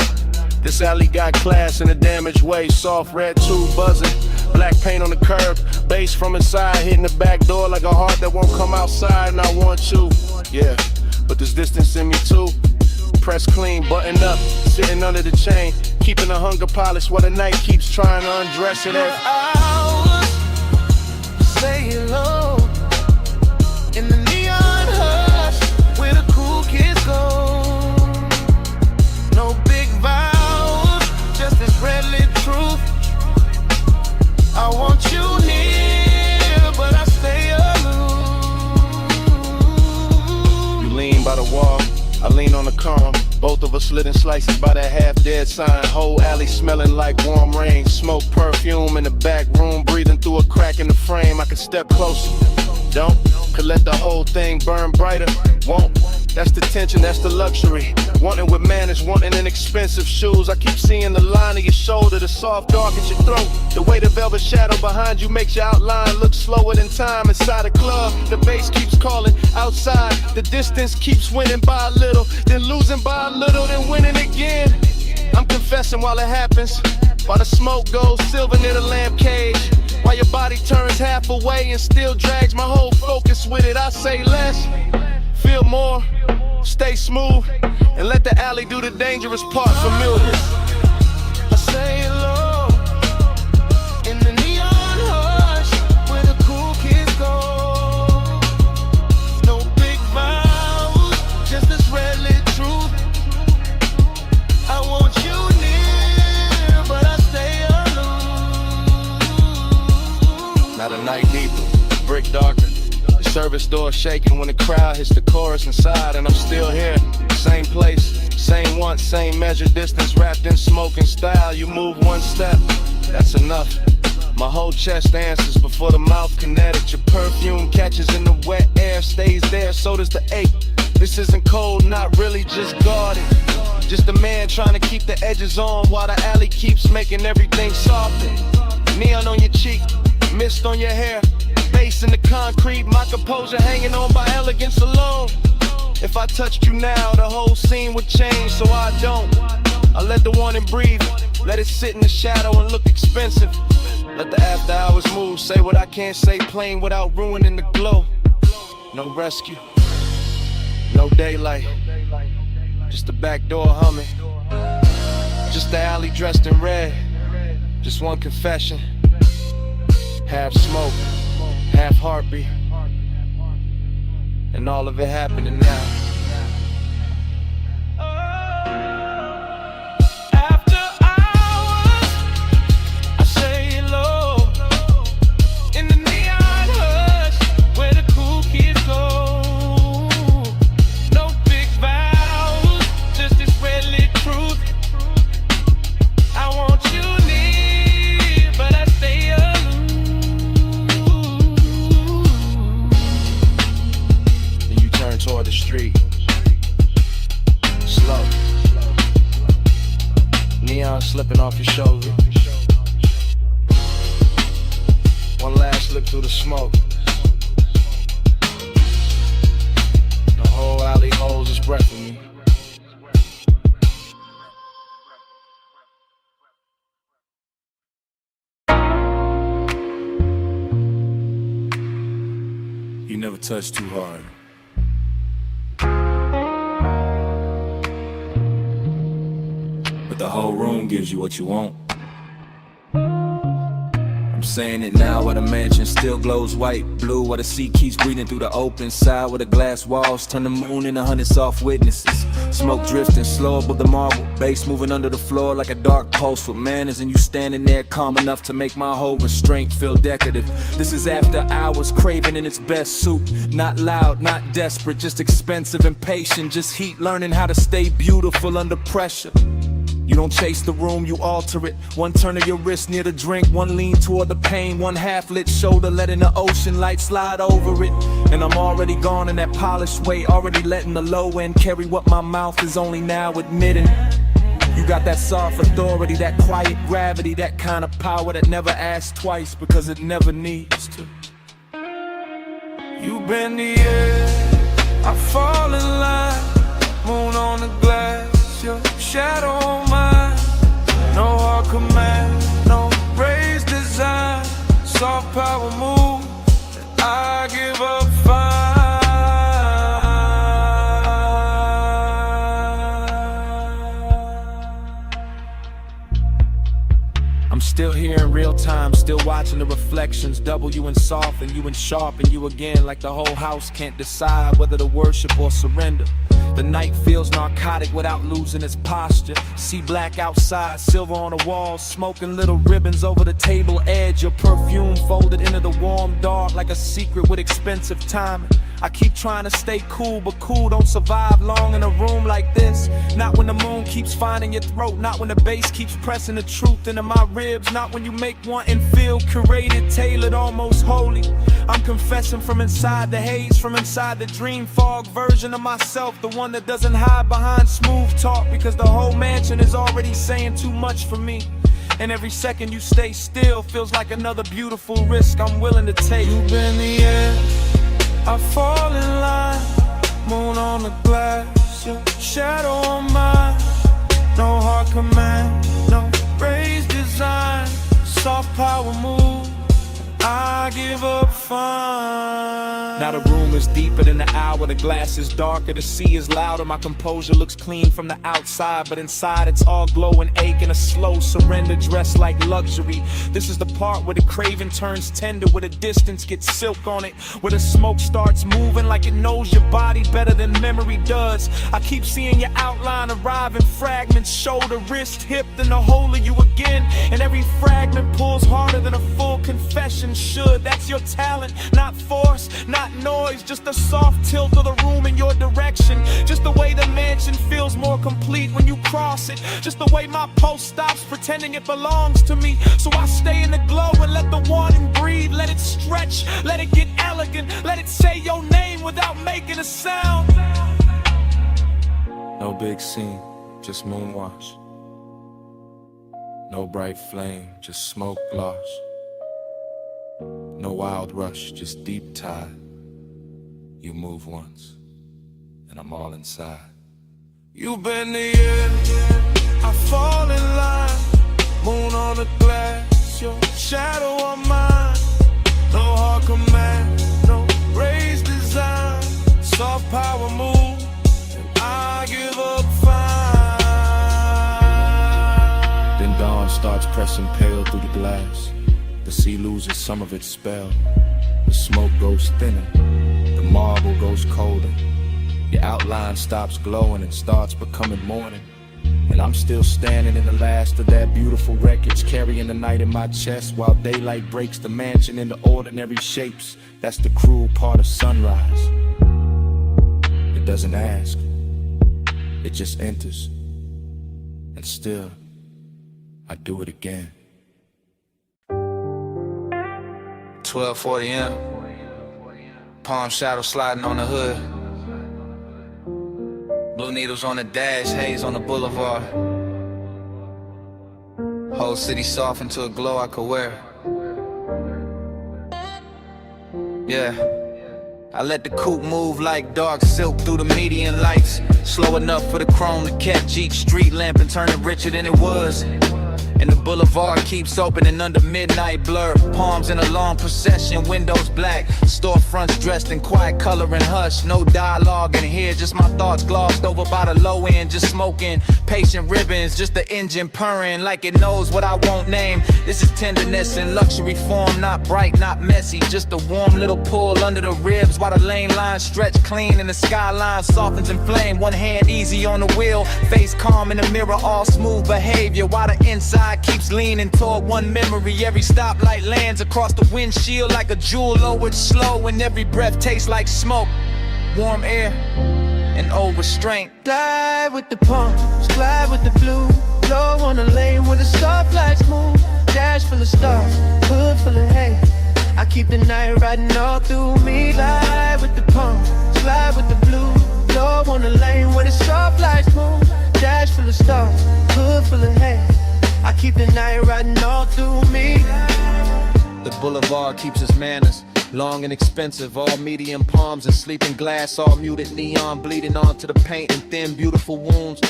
This alley got class in a damaged way, soft red tube buzzing. Black paint on the curb, bass from inside hitting the back door like a heart that won't come outside and I want you. Yeah, but there's distance in me too. Press clean, buttoned up, sitting under the chain. Keeping the hunger polished while the night keeps trying to undress it. Hours, say hello in the neon hush where the cool kids go. No big vows, just this red lit truth. I want you near, but I stay aloof. You lean by the wall, I lean on the column. Both of us slitting slices by that half-dead sign. Whole alley smelling like warm rain. Smoke perfume in the back room, breathing through a crack in the frame. I could step closer, don't. Could let the whole thing burn brighter, won't. That's the tension, that's the luxury. Wanting with manners, wanting in expensive shoes. I keep seeing the line of your shoulder, the soft dark at your throat. The way the velvet shadow behind you makes your outline look slower than time inside a club. The bass keeps calling outside. The distance keeps winning by a little, then losing by a little, then winning again. I'm confessing while it happens. While the smoke goes silver near the lamp cage. While your body turns half away and still drags my whole focus with it. I say less, feel more, stay smooth, and let the alley do the dangerous part familiar. I say hello in the neon hush where the cool kids go. No big vows, just this red lit truth. I want you near, but I stay aloof. Now the night deeper, brick darker. The service door shaking when the crowd hits the chorus inside, and I'm still here. Same place, same once, same measure distance, wrapped in smoke and style. You move one step, that's enough. My whole chest answers before the mouth kinetic. Your perfume catches in the wet air, stays there, so does the ache. This isn't cold, not really, just guarded. Just a man trying to keep the edges on while the alley keeps making everything softer. Neon on your cheek, mist on your hair, bass in the concrete, my composure hanging on by elegance alone. If I touched you now, the whole scene would change, so I don't. I let the warning breathe, let it sit in the shadow and look expensive. Let the after hours move, say what I can't say plain without ruining the glow. No rescue, no daylight, just the back door humming. Just the alley dressed in red, just one confession. Half smoke, half heartbeat, and all of it happening now. After hours, I say hello in the neon hush where the cool kids go. No big vows, just this red lit truth. I want you near, but I stay aloof. Toward the street, slow, neon slipping off your shoulder. One last look through the smoke. valley holds its breath in me. You never touch too hard. But the whole room gives you what you want. I'm saying it now while the mansion still glows white, blue, while the sea keeps breathing through the open side, where the glass walls turn the moon into 100 soft witnesses. Smoke drifting slow above the marble, bass moving under the floor like a dark pulse with manners, and you standing there calm enough to make my whole restraint feel decorative. This is after hours, craving in its best suit, not loud, not desperate, just expensive and patient, just heat, learning how to stay beautiful under pressure. You don't chase the room, you alter it. One turn of your wrist near the drink, one lean toward the pain, one half-lit shoulder letting the ocean light slide over it. And I'm already gone in that polished way, already letting the low end carry what my mouth is only now admitting. You got that soft authority, that quiet gravity, that kind of power that never asks twice because it never needs to. You bend the air, I fall in line, moon on the glass, your shadow on mine. No hard command, no raised design, soft power move, I give up fine. I'm still here in real time, still watching the reflections, double you and soft and you and sharp and you again, like the whole house can't decide whether to worship or surrender. The night feels narcotic without losing its posture. See black outside, silver on the walls, smoking little ribbons over the table edge. Your perfume folded into the warm dark like a secret with expensive timing. I keep trying to stay cool, but cool don't survive long in a room like this. Not when the moon keeps finding your throat, not when the bass keeps pressing the truth into my ribs, not when you make one and feel curated, tailored, almost holy. I'm confessing from inside the haze, from inside the dream fog version of myself, the one that doesn't hide behind smooth talk, because the whole mansion is already saying too much for me. And every second you stay still feels like another beautiful risk I'm willing to take. You bend the air, I fall in line, moon on the glass, your shadow on mine. No hard command, no raised design, soft power move, I give up fine. Now the room is deeper than the hour, the glass is darker, the sea is louder. My composure looks clean from the outside, but inside it's all glow and ache and a slow surrender dressed like luxury. This is the part where the craving turns tender, where the distance gets silk on it, where the smoke starts moving like it knows your body better than memory does. I keep seeing your outline arrive in fragments, shoulder, wrist, hip, then the whole of you again. And every fragment pulls harder than a full confession should. That's your talent, not force, not noise, just a soft tilt of the room in your direction. Just the way the mansion feels more complete when you cross it. Just the way my pulse stops pretending it belongs to me. So I stay in the glow and let the wanting breathe. Let it stretch, let it get elegant, let it say your name without making a sound. No big scene, just moonwash. No bright flame, just smoke gloss. No wild rush, just deep tide. You move once, and I'm all inside. You bend the air, I fall in line, moon on the glass, your shadow on mine. No hard command, no raised design, soft power move, and I give up fine. Then dawn starts pressing pale through the glass. The sea loses some of its spell. The smoke goes thinner, the marble goes colder. Your outline stops glowing and starts becoming morning. And I'm still standing in the last of that beautiful wreckage, carrying the night in my chest while daylight breaks the mansion into ordinary shapes. That's the cruel part of sunrise. It doesn't ask, it just enters. And still, I do it again. 12:40 M. Palm shadow sliding on the hood. Blue needles on the dash, haze on the boulevard. Whole city soft into a glow I could wear. Yeah. I let the coupe move like dark silk through the median lights. Slow enough for the chrome to catch each street lamp and turn it richer than it was. And the boulevard keeps opening under midnight blur. Palms in a long procession, windows black. Storefronts dressed in quiet color and hush. No dialogue in here, just my thoughts glossed over by the low end. Just smoking, patient ribbons, just the engine purring like it knows what I won't name. This is tenderness in luxury form, not bright, not messy. Just a warm little pull under the ribs while the lane lines stretch clean and the skyline softens in flame. One hand easy on the wheel, face calm in the mirror, all smooth behavior while the inside keeps leaning toward one memory. Every stoplight lands across the windshield like a jewel lowered slow, and every breath tastes like smoke, warm air, and old restraint. Glide with the palms, glide with the blue. Blow on the lane where the stoplights move. Dash full of stars, hood full of hay. I keep the night riding all through me. Glide with the palms, glide with the blue. Blow on the lane where the stoplights move. Dash full of stars, hood full of hay. I keep the night riding all through me. The boulevard keeps its manners, long and expensive, all medium palms and sleeping glass, all muted neon bleeding onto the paint and thin beautiful wounds.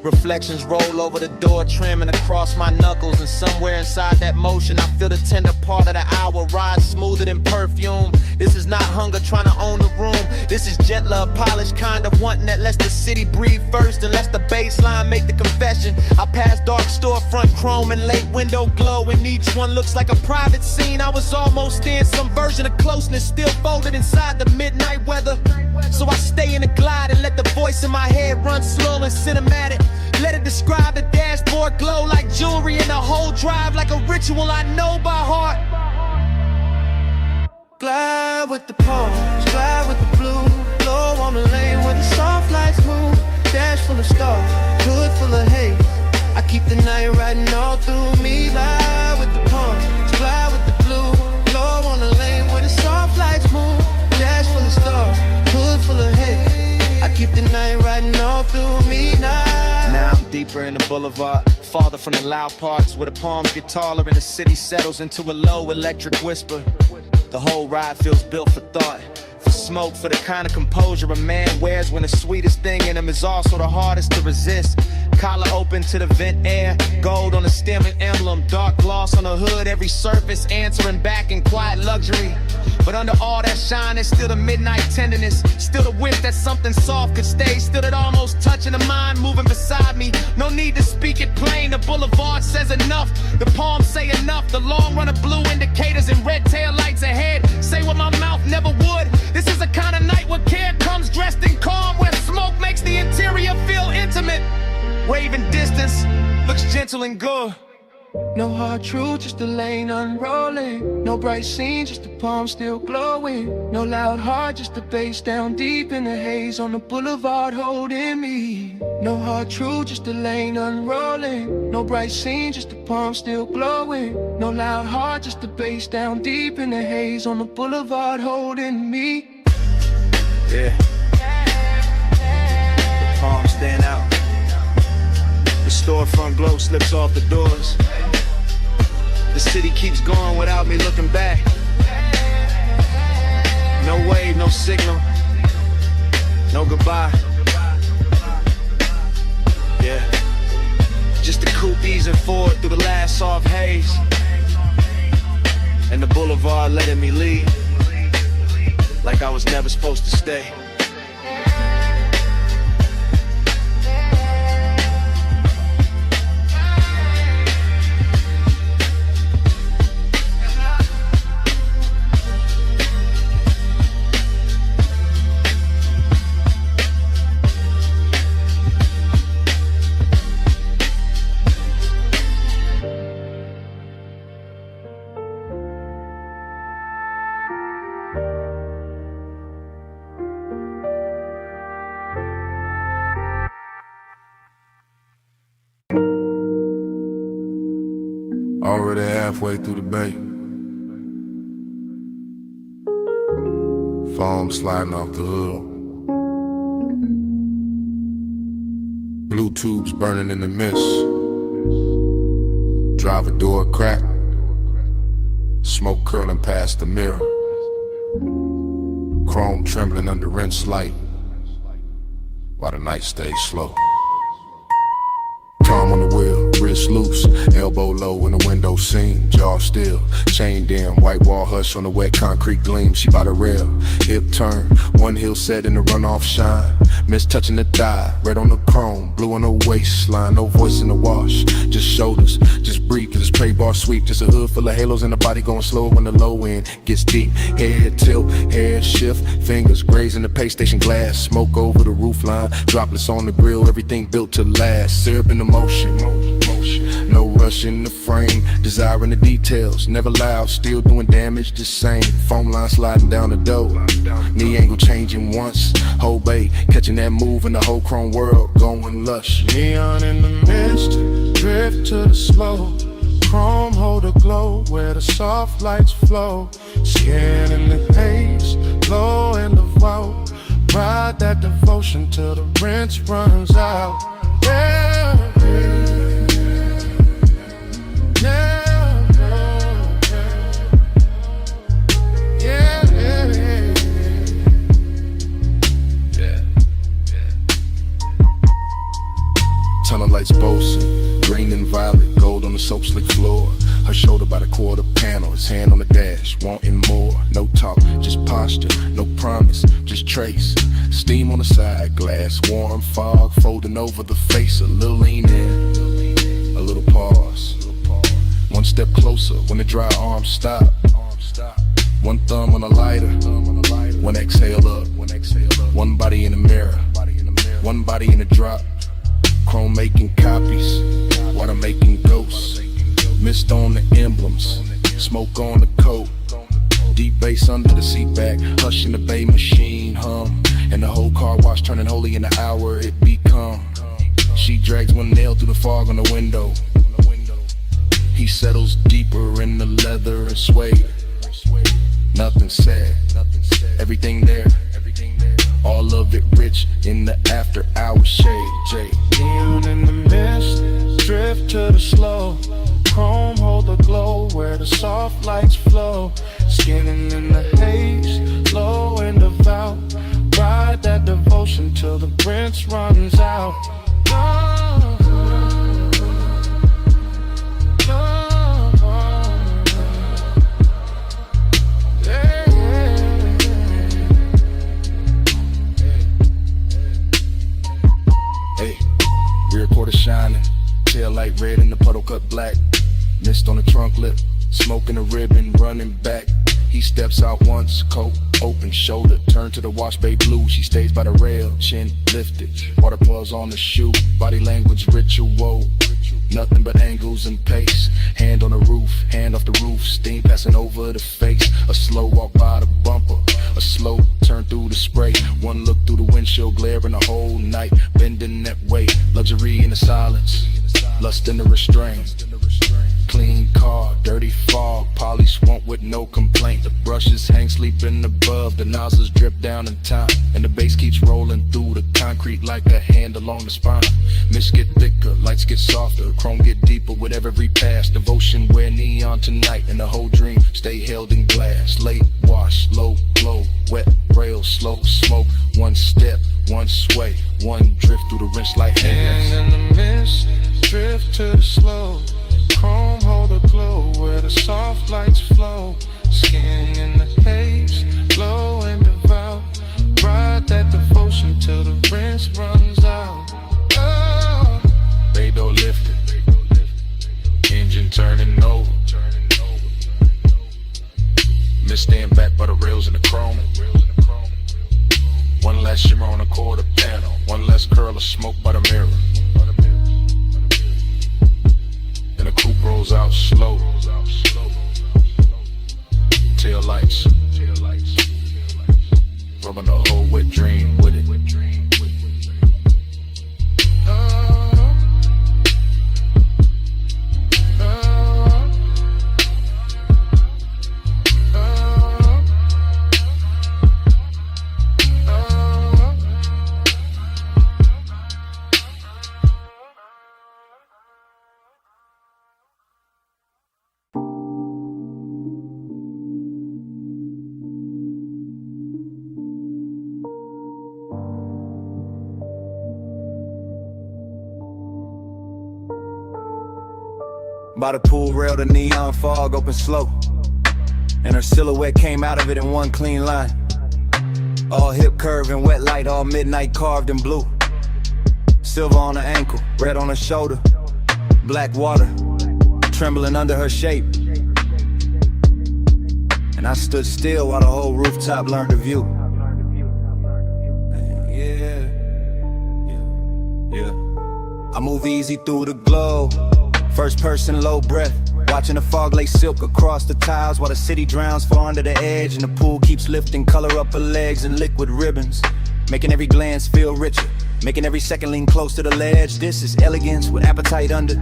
Reflections roll over the door trim and across my knuckles, and somewhere inside that motion I feel the tender part of the hour rise smoother than perfume. This is not hunger trying to own the room. This is gentler, polished kind of wanting that lets the city breathe first and lets the baseline make the confession. I pass dark storefront chrome and late window glow, and each one looks like a private scene. I was almost in some version of closeness, still folded inside the midnight weather. So I stay in the glide and let the voice in my head run slow and cinematic. Let it describe the dashboard glow like jewelry, and the whole drive like a ritual I know by heart. Glide with the palms, glide with the blue. Blow on the lane where the soft lights move. Dash full of stars, hood full of hay. I keep the night riding all through me. Glide with the palms, glide with the blue. Blow on the lane where the soft lights move. Dash full of stars, hood full of hay. I keep the night riding all through me now. Now I'm deeper in the boulevard, farther from the loud parts where the palms get taller and the city settles into a low electric whisper. The whole ride feels built for thought, for smoke, for the kind of composure a man wears when the sweetest thing in him is also the hardest to resist. Collar open to the vent air, gold on the stem and emblem, dark gloss on the hood, every surface answering back in quiet luxury. But under all that shine, there's still the midnight tenderness, still the wish that something soft could stay, still that almost touching the mind moving beside me. No need to speak it plain, the boulevard says enough, the palms say enough, the long run of blue indicators and red tail lights ahead say what my mouth never would. This is a kind of night where care comes dressed in calm, where smoke makes the interior feel intimate. Waving distance looks gentle and good. No hard truth, just the lane unrolling. No bright scene, just the palm still glowing. No loud heart, just the bass down deep in the haze on the boulevard holding me. No hard truth, just the lane unrolling. No bright scene, just the palm still glowing. No loud heart, just the bass down deep in the haze on the boulevard holding me. Yeah. The palms stand out. The storefront glow slips off the doors. The city keeps going without me looking back. No wave, no signal, no goodbye. Yeah, just the coupe easing forward through the last soft haze, and the boulevard letting me leave like I was never supposed to stay. Already halfway through the bay. Foam sliding off the hood. Blue tubes burning in the mist. Driver door cracked. Smoke curling past the mirror. Chrome trembling under rinse light while the night stays slow. Palm on the wheel, wrist loose, elbow low in the window seam, jaw still, chain dim, white wall hush on the wet concrete gleam. She by the rail, hip turn, one heel set in the runoff shine. Miss touching the thigh, red on the chrome, blue on the waistline. No voice in the wash, just shoulders, just breathe. Cause it's tray bar sweep, just a hood full of halos and the body going slow when the low end gets deep. Head tilt, hair shift, fingers grazing the pay station glass. Smoke over the roof line, droplets on the grill, everything built to last. Syrup in the motion, no rush in the frame, desiring the details, never loud, still doing damage the same. Foam line sliding down the door, knee angle changing once. Whole bay catching that move in the whole chrome world going lush. Neon in the mist, drift to the slow. Chrome hold a glow where the soft lights flow. Skin in the haze, low in the vault. Ride that devotion till the rinse runs out. Yeah, yeah, yeah, yeah, yeah. Tunnel lights boasting, green and violet, gold on the soap slick floor. Her shoulder by the quarter panel, his hand on the dash, wanting more. No talk, just posture, no promise, just trace. Steam on the side, glass warm, fog folding over the face. A little lean in, a little pause. One step closer when the dry arms stop. One thumb on a lighter, one exhale up. One body in the mirror, one body in the drop. Chrome making copies, water making ghosts. Mist on the emblems, smoke on the coat. Deep bass under the seat back, hush in the bay machine hum. And the whole car wash turning holy in the hour it become. She drags one nail through the fog on the window. He settles deeper in the leather and suede. Nothing said, everything there. All of it rich in the after hour shade. Jay. Neon in the mist, drift to the slow. Chrome hold the glow where the soft lights flow. Skinning in the haze, low in the vault. Ride that devotion till the rinse runs out. Oh, oh, oh, yeah, yeah. Hey, rear quarter shining, tail light red and the puddle cut black. Mist on the trunk lip, smoking a ribbon, running back. He steps out once, coat open, shoulder turn to the wash bay blue. She stays by the rail, chin lifted, water pulls on the shoe. Body language ritual, nothing but angles and pace. Hand on the roof, hand off the roof, steam passing over the face. A slow walk by the bumper, a slow turn through the spray. One look through the windshield, glaring the whole night, bending that way. Luxury in the silence, lust in the restraint. Clean car, dirty fog, polish won't with no complaint. The brushes hang sleeping above, the nozzles drip down in time. And the bass keeps rolling through the concrete like a hand along the spine. Mist get thicker, lights get softer, chrome get deeper with every pass. Devotion wear neon tonight, and the whole dream stay held in glass. Late wash, low glow, wet rail, slow smoke. One step, one sway, one drift through the rinse like hands. And in the mist, drift to the slow. Chrome hold a glow where the soft lights flow. Skin in the haze, low and devout. Ride that devotion till the rinse runs out. Oh. Bay door lifted, engine turning over. Mist stand back by the rails in the chrome. One last shimmer on the quarter panel, one less curl of smoke by the mirror. And the coupe rolls out slow. Tail lights, rubbing the whole wet dream with it. By the pool rail, the neon fog opened slow, and her silhouette came out of it in one clean line. All hip curve and wet light, all midnight carved in blue. Silver on her ankle, red on her shoulder, black water trembling under her shape. And I stood still while the whole rooftop learned the view. Yeah. I move easy through the glow, first person low breath, watching the fog lay silk across the tiles while the city drowns far under the edge, and the pool keeps lifting color up her legs in liquid ribbons, making every glance feel richer, making every second lean close to the ledge. This is elegance with appetite under.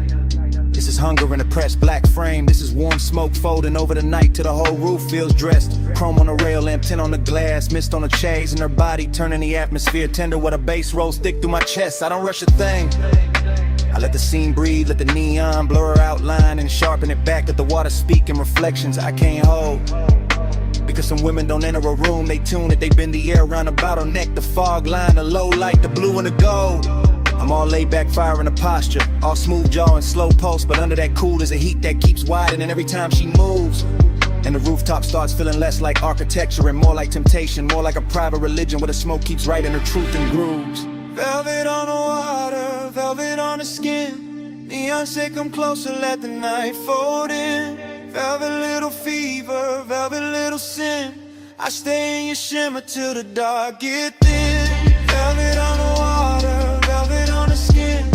This is hunger in a pressed black frame. This is warm smoke folding over the night till the whole roof feels dressed. Chrome on the rail, lamp tint on the glass, mist on the chains, and her body turning the atmosphere tender with a bass roll stick through my chest. I don't rush a thing. I let the scene breathe, let the neon blur her outline and sharpen it back, let the water speak in reflections I can't hold. Because some women don't enter a room, they tune it, they bend the air around a bottleneck, the fog line, the low light, the blue and the gold. I'm all laid back, fire in a posture, all smooth jaw and slow pulse, but under that cool is a heat that keeps widening every time she moves. And the rooftop starts feeling less like architecture and more like temptation, more like a private religion where the smoke keeps writing her truth in grooves. Velvet on the water, velvet on the skin. Neon say come closer, let the night fold in. Velvet little fever, velvet little sin. I stay in your shimmer till the dark get thin. Velvet on the water, velvet on the skin.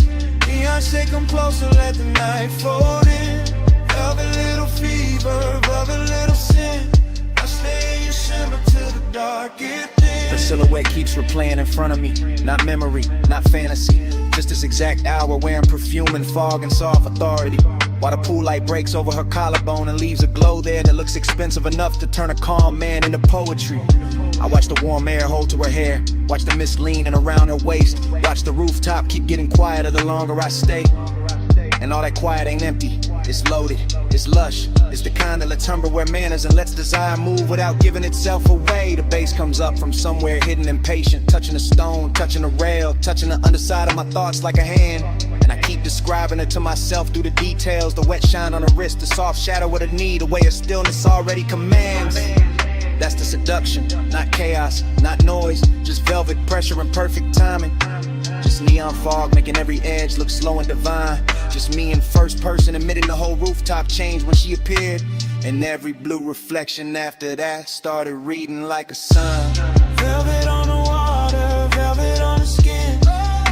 Neon say come closer, let the night fold in. Velvet little fever, velvet little sin. I stay in your shimmer till the dark get thin. Her silhouette keeps replaying in front of me, not memory, not fantasy, just this exact hour wearing perfume and fog and soft authority. While the pool light breaks over her collarbone and leaves a glow there that looks expensive enough to turn a calm man into poetry. I watch the warm air hold to her hair, watch the mist leaning around her waist, watch the rooftop keep getting quieter the longer I stay. And all that quiet ain't empty, it's loaded, it's lush. It's the kind of Latumberware manners and lets desire move without giving itself away. The bass comes up from somewhere hidden and patient, touching a stone, touching a rail, touching the underside of my thoughts like a hand. And I keep describing it to myself through the details, the wet shine on her wrist, the soft shadow of the knee, the way of stillness already commands. That's the seduction, not chaos, not noise, just velvet pressure and perfect timing. Just neon fog making every edge look slow and divine. Just me in first person admitting the whole rooftop changed when she appeared. And every blue reflection after that started reading like a sign. Velvet on the water, velvet on the skin.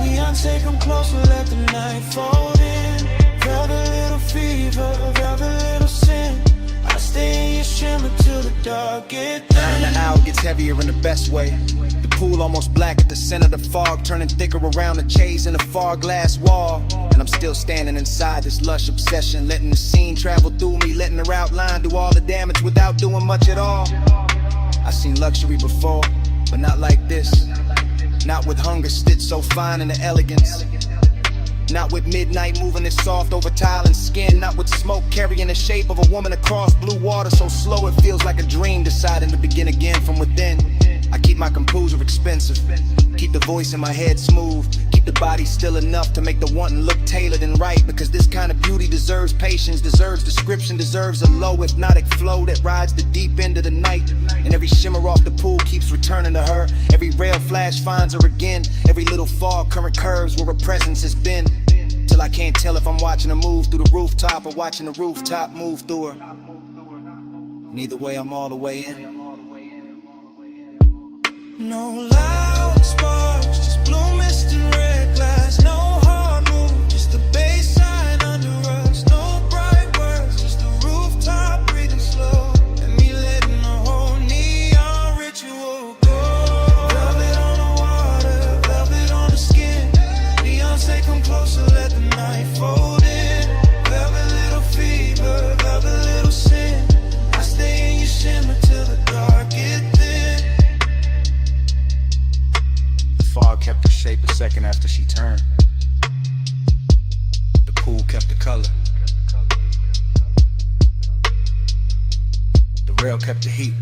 Neon say come closer, let the night fold in. Velvet little fever, velvet little sin. I stay in your shimmer till the dark get thin. And the hour gets heavier in the best way. The pool almost black at the center, the fog turning thicker around the chase in the far glass wall. And I'm still standing inside this lush obsession, letting the scene travel through me, letting her outline do all the damage without doing much at all. I've seen luxury before, but not like this. Not with hunger stitched so fine in the elegance. Not with midnight moving it soft over tile and skin. Not with smoke carrying the shape of a woman across blue water so slow it feels like a dream deciding to begin again from within. I keep my composure expensive, keep the voice in my head smooth, keep the body still enough to make the wanting look tailored and right. Because this kind of beauty deserves patience, deserves description, deserves a low hypnotic flow that rides the deep end of the night. And every shimmer off the pool keeps returning to her. Every rail flash finds her again. Every little fog current curves where her presence has been. Till I can't tell if I'm watching her move through the rooftop or watching the rooftop move through her. Neither way, I'm all the way in. No loud sparks, just blue mist and red glass. No hard move, just the bass sign under us. No bright words, just the rooftop breathing slow. And me letting the whole neon ritual go. Velvet on the water, velvet on the skin. Neon say come closer, let the night fold in. Velvet little fever, velvet little sin. I stay in your shimmer till the dark get thin. Fog kept her shape a second after she turned. The pool kept the color. The rail kept the heat.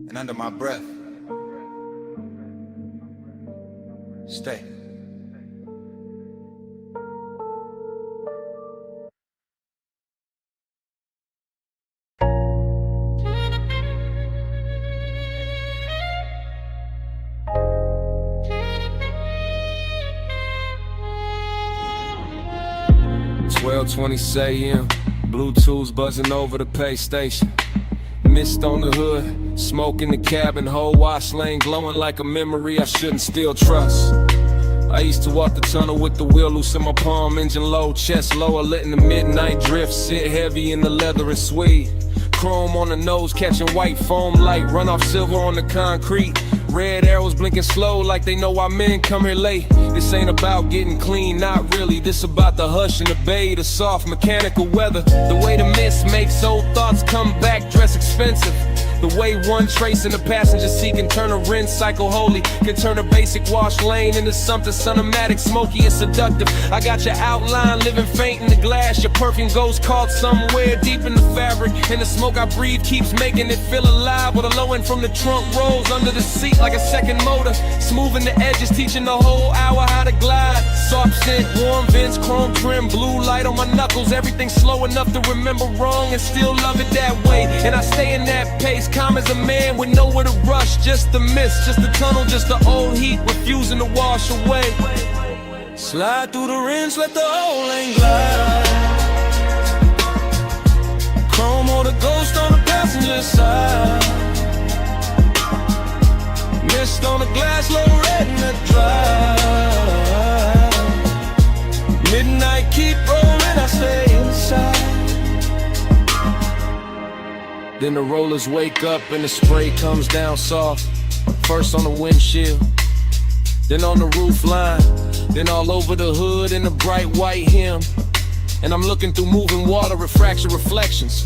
And under my breath, stay. 12:20 a.m. Bluetooth buzzing over the pay station. Mist on the hood, smoke in the cabin, whole wash lane glowing like a memory I shouldn't still trust. I used to walk the tunnel with the wheel loose in my palm, engine low, chest lower, letting the midnight drift sit heavy in the leather and suede. Chrome on the nose, catching white foam light, run off silver on the concrete. Red arrows blinking slow like they know why men come here late. This ain't about getting clean, not really. This about the hush and the bay, the soft mechanical weather. The way the mist makes old thoughts come back, dress expensive. The way one trace in the passenger seat can turn a rinse cycle holy, can turn a basic wash lane into something cinematic, smoky and seductive. I got your outline living faint in the glass. Your perfume goes caught somewhere deep in the fabric, and the smoke I breathe keeps making it feel alive. With a low end from the trunk rolls under the seat like a second motor, smoothing the edges, teaching the whole hour how to glide. Soft scent, warm vents, chrome trim, blue light on my knuckles. Everything slow enough to remember wrong and still love it that way. And I stay in that pace, calm as a man with nowhere to rush. Just the mist, just the tunnel, just the old heat refusing to wash away. Slide through the rinse, let the whole lane glide. Chrome or the ghost on the passenger side. Mist on the glass, low red in the drive. Midnight keep rolling, I stay inside. Then the rollers wake up and the spray comes down soft. First on the windshield, then on the roof line, then all over the hood in the bright white hem. And I'm looking through moving water, refraction reflections,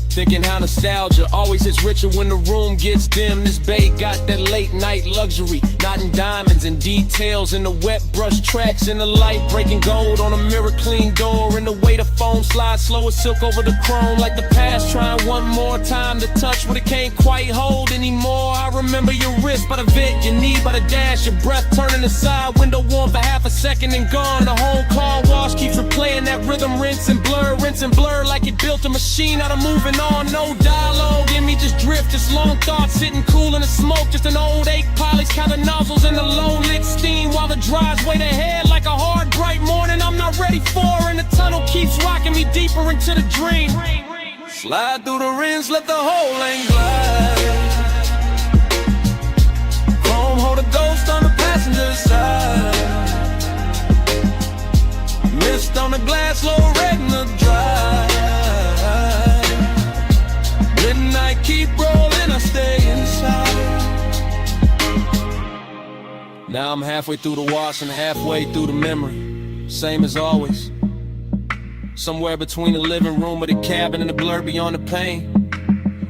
thinking how nostalgia always is richer when the room gets dim. This bay got that late night luxury, knotting diamonds and details in the wet brush tracks, in the light breaking gold on a mirror clean door, and the way the foam slides slow as silk over the chrome, like the past trying one more time to touch what it can't quite hold anymore. I remember your wrist by the vent, your knee by the dash, your breath turning aside, window warm for half a second and gone. The home car wash keeps replaying that rhythm, rinse and blur like it built a machine out of moving on. No dialogue in me, just drift, just long thoughts sitting cool in the smoke, just an old 8 polished counting nozzles in the low lit steam while the drives wait ahead like a hard bright morning I'm not ready for, and the tunnel keeps rocking me deeper into the dream. Slide through the rinse, let the whole lane glide. Chrome hold a ghost on the passenger side. Mist on the glass, low red in the drive. Midnight keep rolling, I stay inside. Now I'm halfway through the wash and halfway through the memory, same as always. Somewhere between the living room or the cabin and the blur beyond the pain.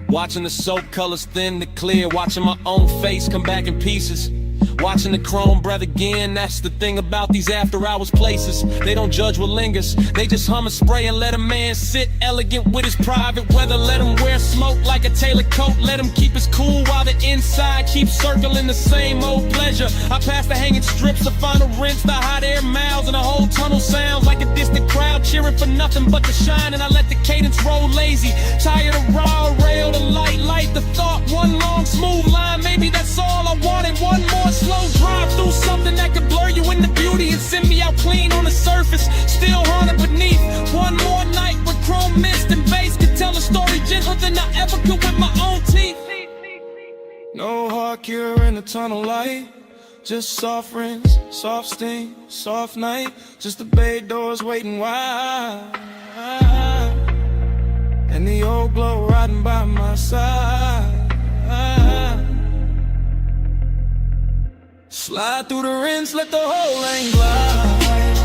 Watching the soap colors thin to clear, watching my own face come back in pieces. Watching the chrome breath again, that's the thing about these after hours places. They don't judge what lingers, they just hum and spray and let a man sit elegant with his private weather. Let him wear smoke like a tailored coat, let him keep his cool while the inside keeps circling the same old pleasure. I pass the hanging strips, the final rinse, the hot air miles, and the whole tunnel sounds like a distant crowd cheering for nothing but the shine. And I let the cadence roll lazy, tired of raw rail, the light, the thought, one long smooth line. Maybe that's all I wanted, one more slow drive through something that could blur you into beauty and send me out clean on the surface, still haunted beneath. One more night with chrome mist and bass could tell a story gentler than I ever could with my own teeth. No hard cure in the tunnel light, just soft rinse, soft steam, soft night, just the bay doors waiting wide, and the old glow riding by my side. Slide through the rinse, let the whole lane glide.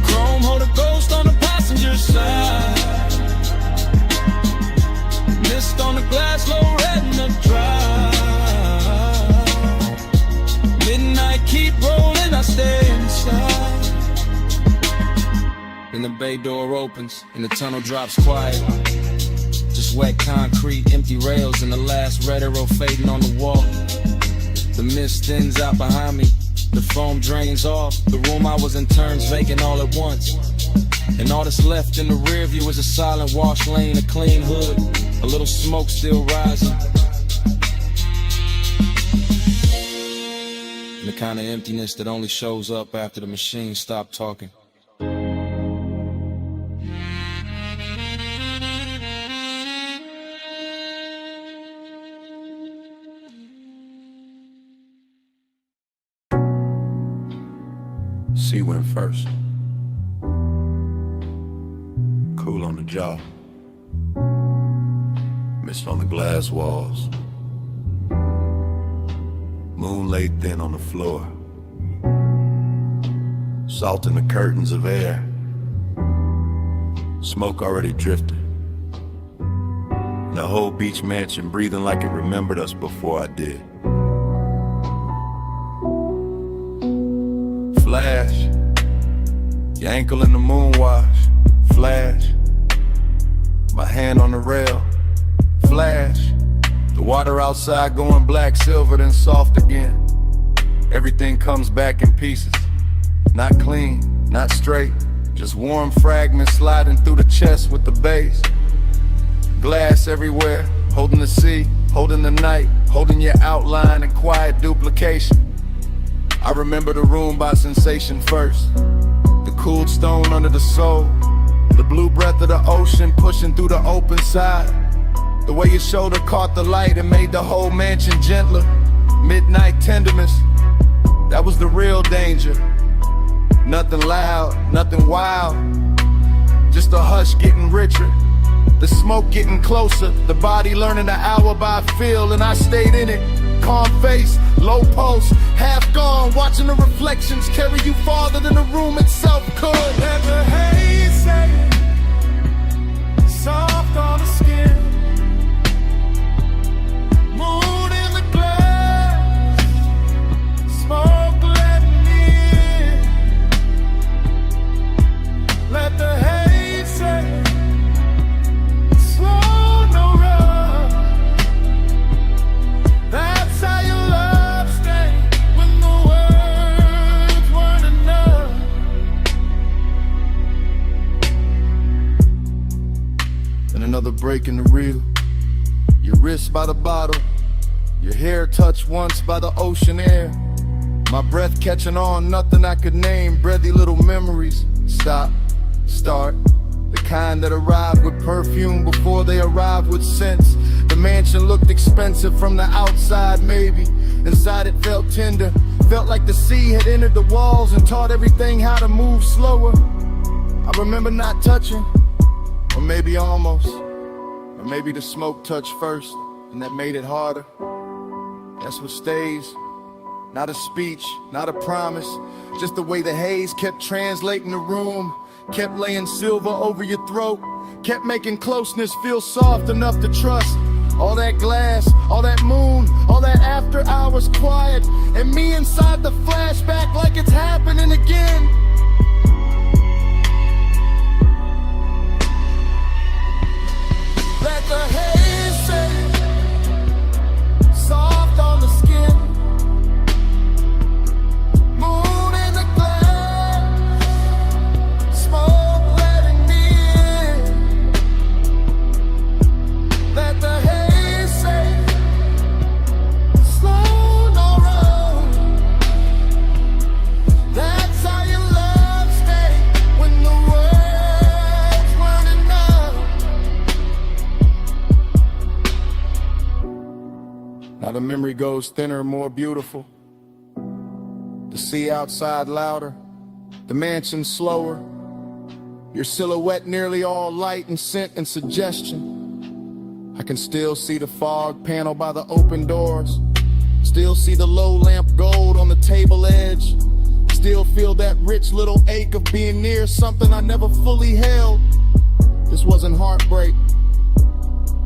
Chrome hold a ghost on the passenger side. Mist on the glass, low red in the drive. Midnight keep rolling, I stay inside. Then the bay door opens and the tunnel drops quiet. Just wet concrete, empty rails, and the last red arrow fading on the wall. The mist thins out behind me, the foam drains off. The room I was in turns vacant all at once. And all that's left in the rear view is a silent wash lane, a clean hood, a little smoke still rising. And the kind of emptiness that only shows up after the machine stopped talking. AC went first. Cool on the jaw. Mist on the glass walls. Moon laid thin on the floor. Salt in the curtains of air. Smoke already drifted. The whole beach mansion breathing like it remembered us before I did. Flash. Your ankle in the moon wash. Flash. My hand on the rail. Flash. The water outside going black, silver, then soft again. Everything comes back in pieces. Not clean, not straight. Just warm fragments sliding through the chest with the base. Glass everywhere, holding the sea, holding the night, holding your outline and quiet duplication. I remember the room by sensation first. The cooled stone under the soul. The blue breath of the ocean pushing through the open side. The way your shoulder caught the light and made the whole mansion gentler. Midnight tenderness, that was the real danger. Nothing loud, nothing wild, just a hush getting richer. The smoke getting closer, the body learning the hour by feel, and I stayed in it. Calm face, low pulse, half gone, watching the reflections carry you farther than the room itself could. Let the haze say, soft on the skin. Moon in the glass, smoke letting in. Let the haze say, slow, no rush. That's how your love stays when the words weren't enough. And another break in the reel. Your wrist by the bottle, your hair touched once by the ocean air. My breath catching on, nothing I could name. Breathy little memories. Stop, start. The kind that arrived with perfume before they arrived with scents. The mansion looked expensive from the outside, maybe. Inside it felt tender. Felt like the sea had entered the walls and taught everything how to move slower. I remember not touching, or maybe almost. Or maybe the smoke touched first, and that made it harder. That's what stays. Not a speech, not a promise. Just the way the haze kept translating the room. Kept laying silver over your throat. Kept making closeness feel soft enough to trust. All that glass, all that moon, all that after hours quiet. And me inside the flashback like it's happening again. Let the haze say, soft on the skin. Moon in the glass, smoke letting me in. Let the haze say, slow, no rush. That's how your love stays when the words weren't enough. Now the memory goes thinner, more beautiful. The sea outside louder, the mansion slower. Your silhouette nearly all light and scent and suggestion. I can still see the fog panel by the open doors. Still see the low lamp gold on the table edge. Still feel that rich little ache of being near something I never fully held. This wasn't heartbreak,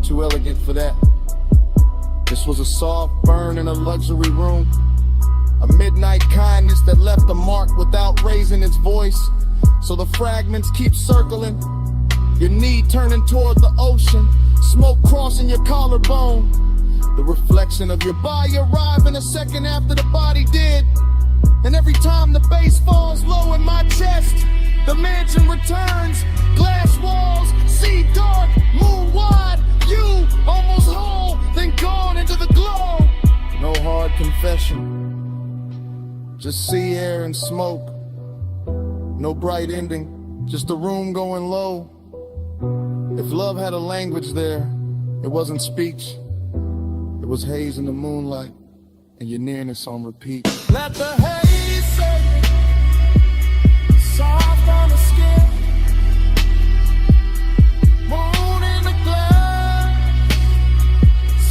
too elegant for that. This was a soft burn in a luxury room. A midnight kindness that left a mark without raising its voice. So the fragments keep circling. Your knee turning toward the ocean. Smoke crossing your collarbone. The reflection of your body arriving a second after the body did. And every time the bass falls low in my chest, the mansion returns. Glass walls, sea dark, moon wide. You almost whole, then gone into the glow. No hard confession. Just sea air and smoke. No bright ending, just a room going low. If love had a language there, it wasn't speech. It was haze in the moonlight, and your nearness on repeat. Let the haze say, soft on the skin, moon in the glass,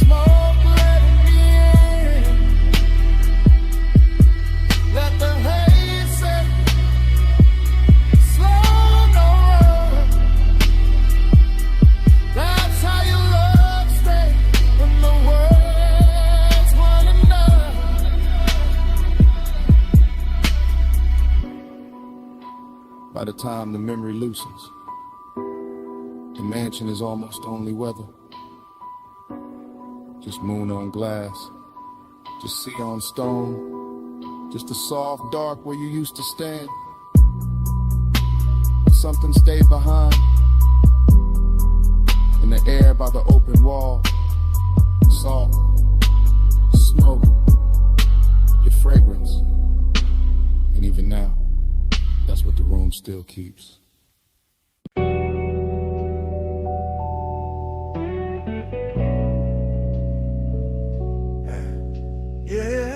smoke letting me in. Let the haze set, slow no run. That's how your love stay when the world's running down. By the time the memory loosens, the mansion is almost only weather. Just moon on glass, just sea on stone, just a soft dark where you used to stand. Something stayed behind in the air by the open wall. Salt, smoke, your fragrance, and even now, that's what the room still keeps. Yeah.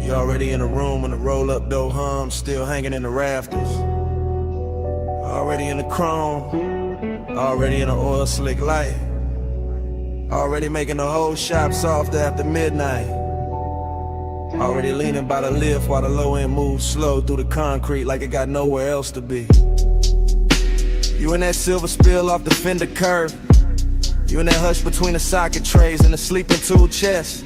You already in the room when the roll-up door hums, still hanging in the rafters. Already in the chrome, already in the oil slick light. Already making the whole shop soft after midnight. Already leaning by the lift while the low end moves slow through the concrete like it got nowhere else to be. You in that silver spill off the fender curve. You in that hush between the socket trays and the sleeping tool chest.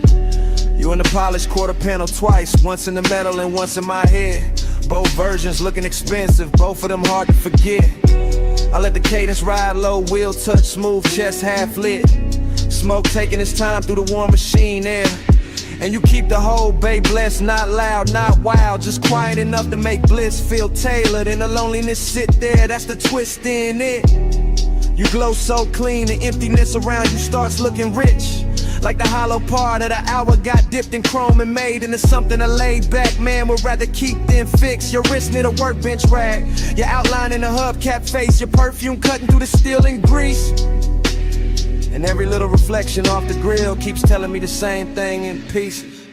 You in the polished quarter panel twice, once in the metal and once in my head. Both versions looking expensive, both of them hard to forget. I let the cadence ride low, wheel touch, smooth chest half lit. Smoke taking its time through the warm machine air. And you keep the whole bay blessed, not loud, not wild, just quiet enough to make bliss feel tailored. And the loneliness sit there, that's the twist in it. You glow so clean, the emptiness around you starts looking rich. Like the hollow part of the hour got dipped in chrome and made into something a laid back man would rather keep than fix. Your wrist near the workbench rag, your outline in the hubcap face, your perfume cutting through the steel and grease. And every little reflection off the grill keeps telling me the same thing in pieces.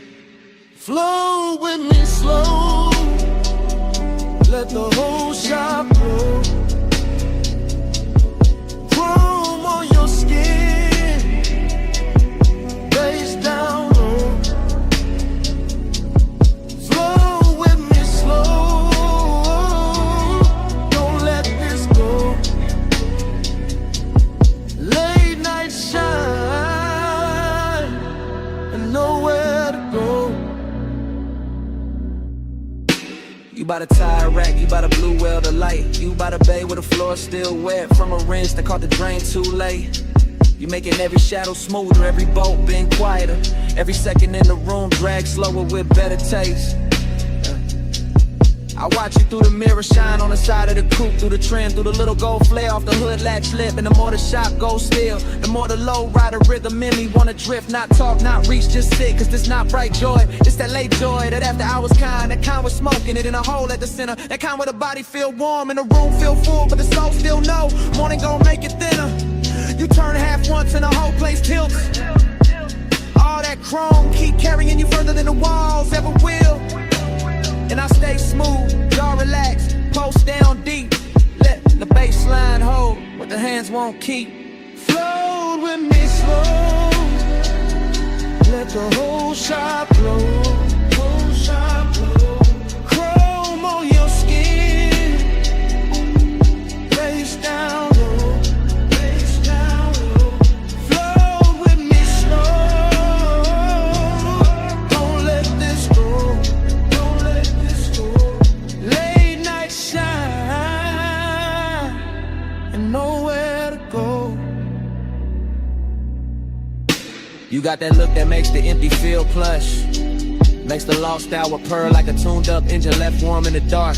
Flow with me slow, let the whole shop glow. Chrome on your skin, face down low. Flow with me slow, don't let this go. Late night shine and nowhere to go. You by the tire rack, you by the blue well the light. You by the bay where the floor still wet from a rinse that caught the drain too late. You making every shadow smoother, every bolt been quieter. Every second in the room drag slower with better taste. I watch you through the mirror shine on the side of the coupe, through the trim, through the little gold flare off the hood latch lip. And the more the shop goes still, the more the low rider rhythm in me wanna drift, not talk, not reach, just sit. Cause this not bright joy, it's that late joy, that after hours kind, that kind with smoking it in a hole at the center, that kind where the body feel warm and the room feel full, but the soul still know morning gon' make it thinner. You turn half once and the whole place tilts. All that chrome keep carrying you further than the walls ever will. And I stay smooth, y'all relax, post down deep. Let the baseline hold what the hands won't keep. Flow with me slow, let the whole shop glow. Whole shop glow. Chrome on your skin, face down low, face down low. Flow with me slow, don't let this go. Nowhere to go. You got that look that makes the empty feel plush, makes the lost hour purr like a tuned up engine left warm in the dark.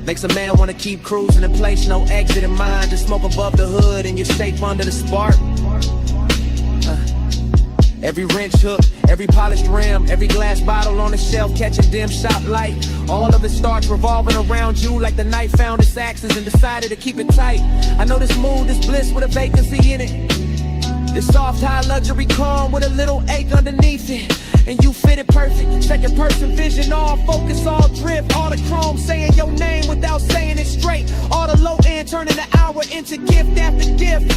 Makes a man wanna keep cruising in place, no exit in mind. Just smoke above the hood and you're safe under the spark. Every wrench hook, every polished rim, every glass bottle on the shelf catching dim shop light. All of it starts revolving around you like the night found its axes and decided to keep it tight. I know this mood, this bliss with a vacancy in it. This soft high luxury calm with a little ache underneath it. and you fit it perfect. Second person vision, all focus, all drift. All the chrome saying your name without saying it straight. All the low end turning the hour into gift after gift.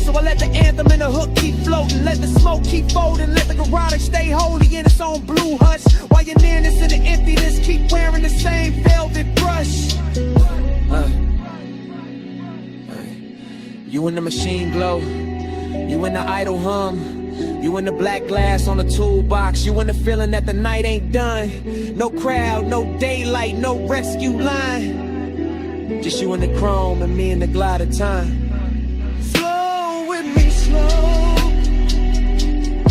So I let the anthem and the hook keep floating. Let the smoke keep folding. Let the garage stay holy in its own blue hush. While your nearness and the emptiness keep wearing the same velvet brush. You in the machine glow. You in the idle hum. You in the black glass on the toolbox. You in the feeling that the night ain't done. No crowd, no daylight, no rescue line. Just you and the chrome and me and the glide of time. Flow with me slow.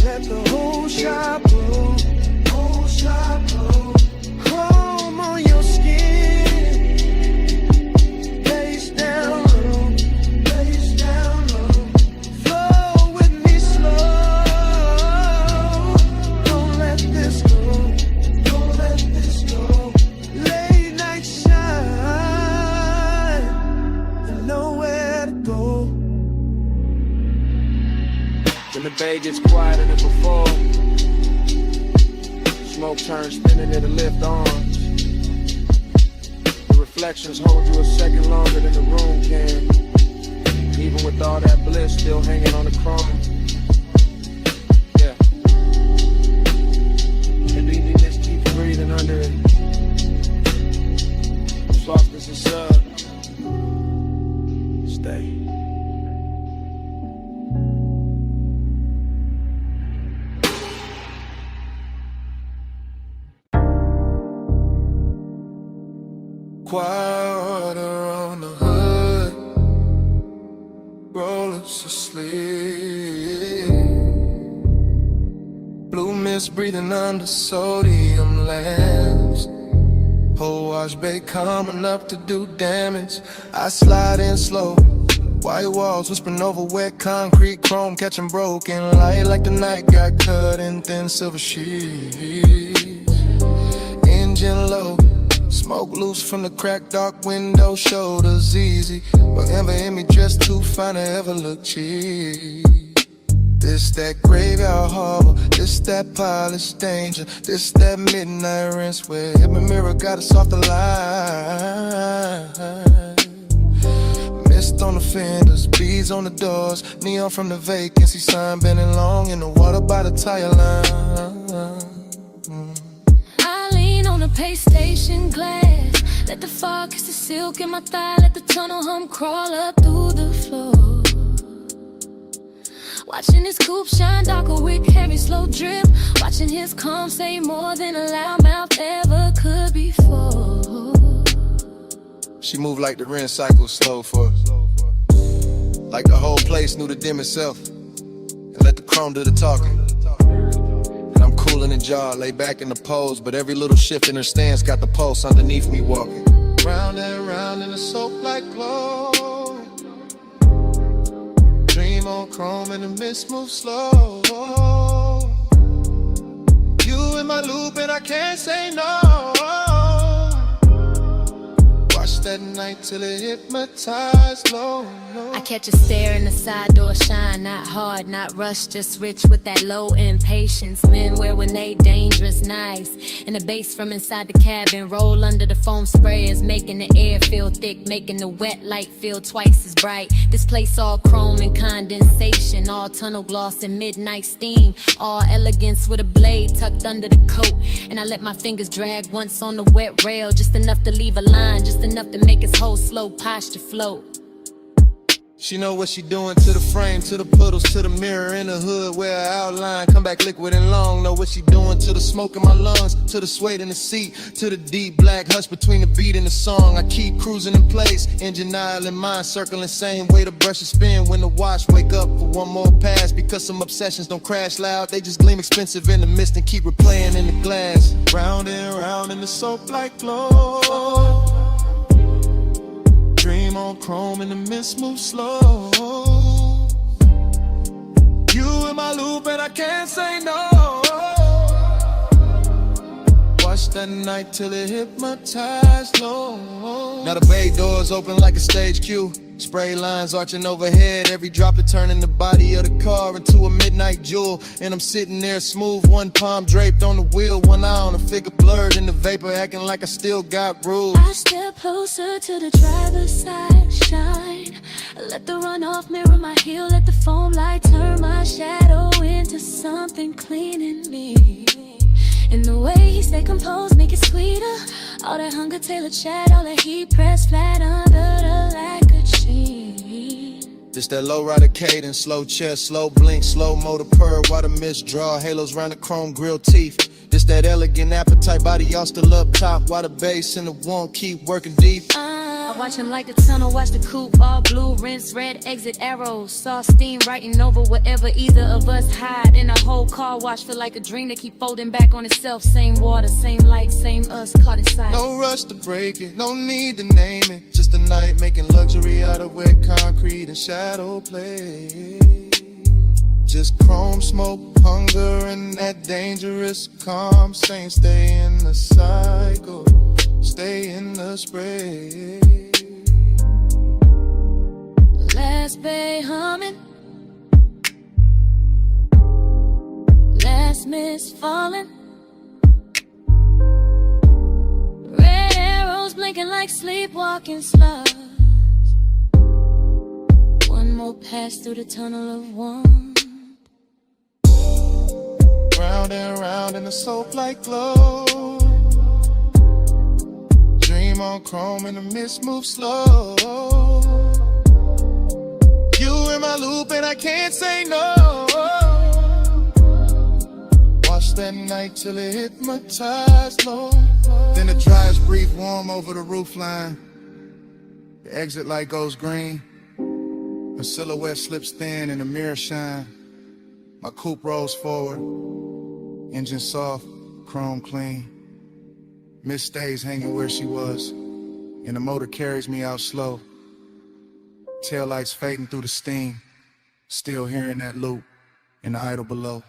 Let the whole shop blow. Whole shop blow. Chrome on your skin. Face down low. Face down low. Flow with me slow. Don't let this go. Don't let this go. Late night shine. And nowhere to go. When the bay gets quieter than before, smoke turns spinning, it'll lift arms. The reflections hold you a second longer than the room can. Even with all that bliss still hanging on the chrome. Yeah. And Dreamy just keeps breathing under it. Soft as a sub. Stay. Quiet around the hood, rollers asleep. Blue mist breathing under sodium lamps. Whole wash bay coming up to do damage. I slide in slow. White walls whispering over wet concrete, chrome catching broken light like the night got cut in thin silver sheets. Engine low. Smoke loose from the cracked dark window, shoulders easy. But Amber in me dressed too fine to ever look cheap. This that graveyard harbor, this that polished danger, this that midnight rinse where every mirror got a softer line. Mist on the fenders, beads on the doors, neon from the vacancy sign, bending long in the water by the tire line. On the pay station glass, let the fog kiss the silk in my thigh, let the tunnel hum crawl up through the floor. Watching his coupe shine darker with heavy slow drip, watching his calm say more than a loudmouth ever could before. She moved like the rinse cycle slow for us. Like the whole place knew to dim itself and let the chrome do the talking. Cool in the jaw, lay back in the pose, but every little shift in her stance got the pulse underneath me walking. Round and round in a soap-like glow. Dream on chrome and the mist moves slow. You in my loop and I can't say no. Watch that night till it hypnotized low. I catch a stare in the side door shine, not hard, not rushed, just rich with that low impatience. Men wear when they dangerous nice, and the bass from inside the cabin roll under the foam sprayers, making the air feel thick, making the wet light feel twice as bright. This place all chrome and condensation, all tunnel gloss and midnight steam, all elegance with a blade tucked under the coat. And I let my fingers drag once on the wet rail, just enough to leave a line, just enough to make his whole slow posture float. She know what she doing to the frame, to the puddles, to the mirror in the hood where her outline come back liquid and long. Know what she doing to the smoke in my lungs, to the suede in the seat, to the deep black hush between the beat and the song. I keep cruising in place, engine aisle in mind, circling same way the brushes spin when the watch wake up for one more pass. Because some obsessions don't crash loud, they just gleam expensive in the mist and keep replaying in the glass. Round and round in the soap-like glow. Dream on chrome and the mist moves slow. You in my loop and I can't say no. Watch watch that night till it hypnotized low. Now the bay doors open like a stage cue. Spray lines arching overhead, every drop it turning the body of the car into a midnight jewel. And I'm sitting there smooth, one palm draped on the wheel, one eye on the figure blurred in the vapor, acting like I still got rules. I step closer to the driver's side, shine. Let the runoff mirror my heel, let the foam light turn my shadow into something clean in me. And the way he stay composed, make it sweeter. All that hunger, tailored chat, all that heat pressed flat under the lacquered sheet. This that low rider cadence, slow chest, slow blink, slow motor purr, while the mist draw, halos round the chrome grille teeth. This that elegant appetite, body all still up top, while the bass and the warmth keep working deep. I watch him like the tunnel, watch the coupe, all blue, rinse, red, exit arrows. Saw steam writing over wherever either of us hide. In a whole car wash, feel like a dream that keep folding back on itself. Same water, same light, same us, caught inside. No rush to break it, no need to name it. Just a night making luxury out of wet concrete and shadow play. Just chrome smoke, hunger, and that dangerous calm. Saying stay in the cycle, stay in the spray. Last bay humming, last mist falling. Red arrows blinking like sleepwalking slugs. One more pass through the tunnel of one. Round and round in the soap-like glow. Dream on chrome and the mist moves slow. You in my loop and I can't say no. Watch that night till it hypnotized low. Then the drives breathe warm over the roofline. The exit light goes green. A silhouette slips thin and the mirror shine. My coupe rolls forward. Engine soft, chrome clean. Miss stays hanging where she was. And the motor carries me out slow. Taillights fading through the steam. Still hearing that loop in the idle below.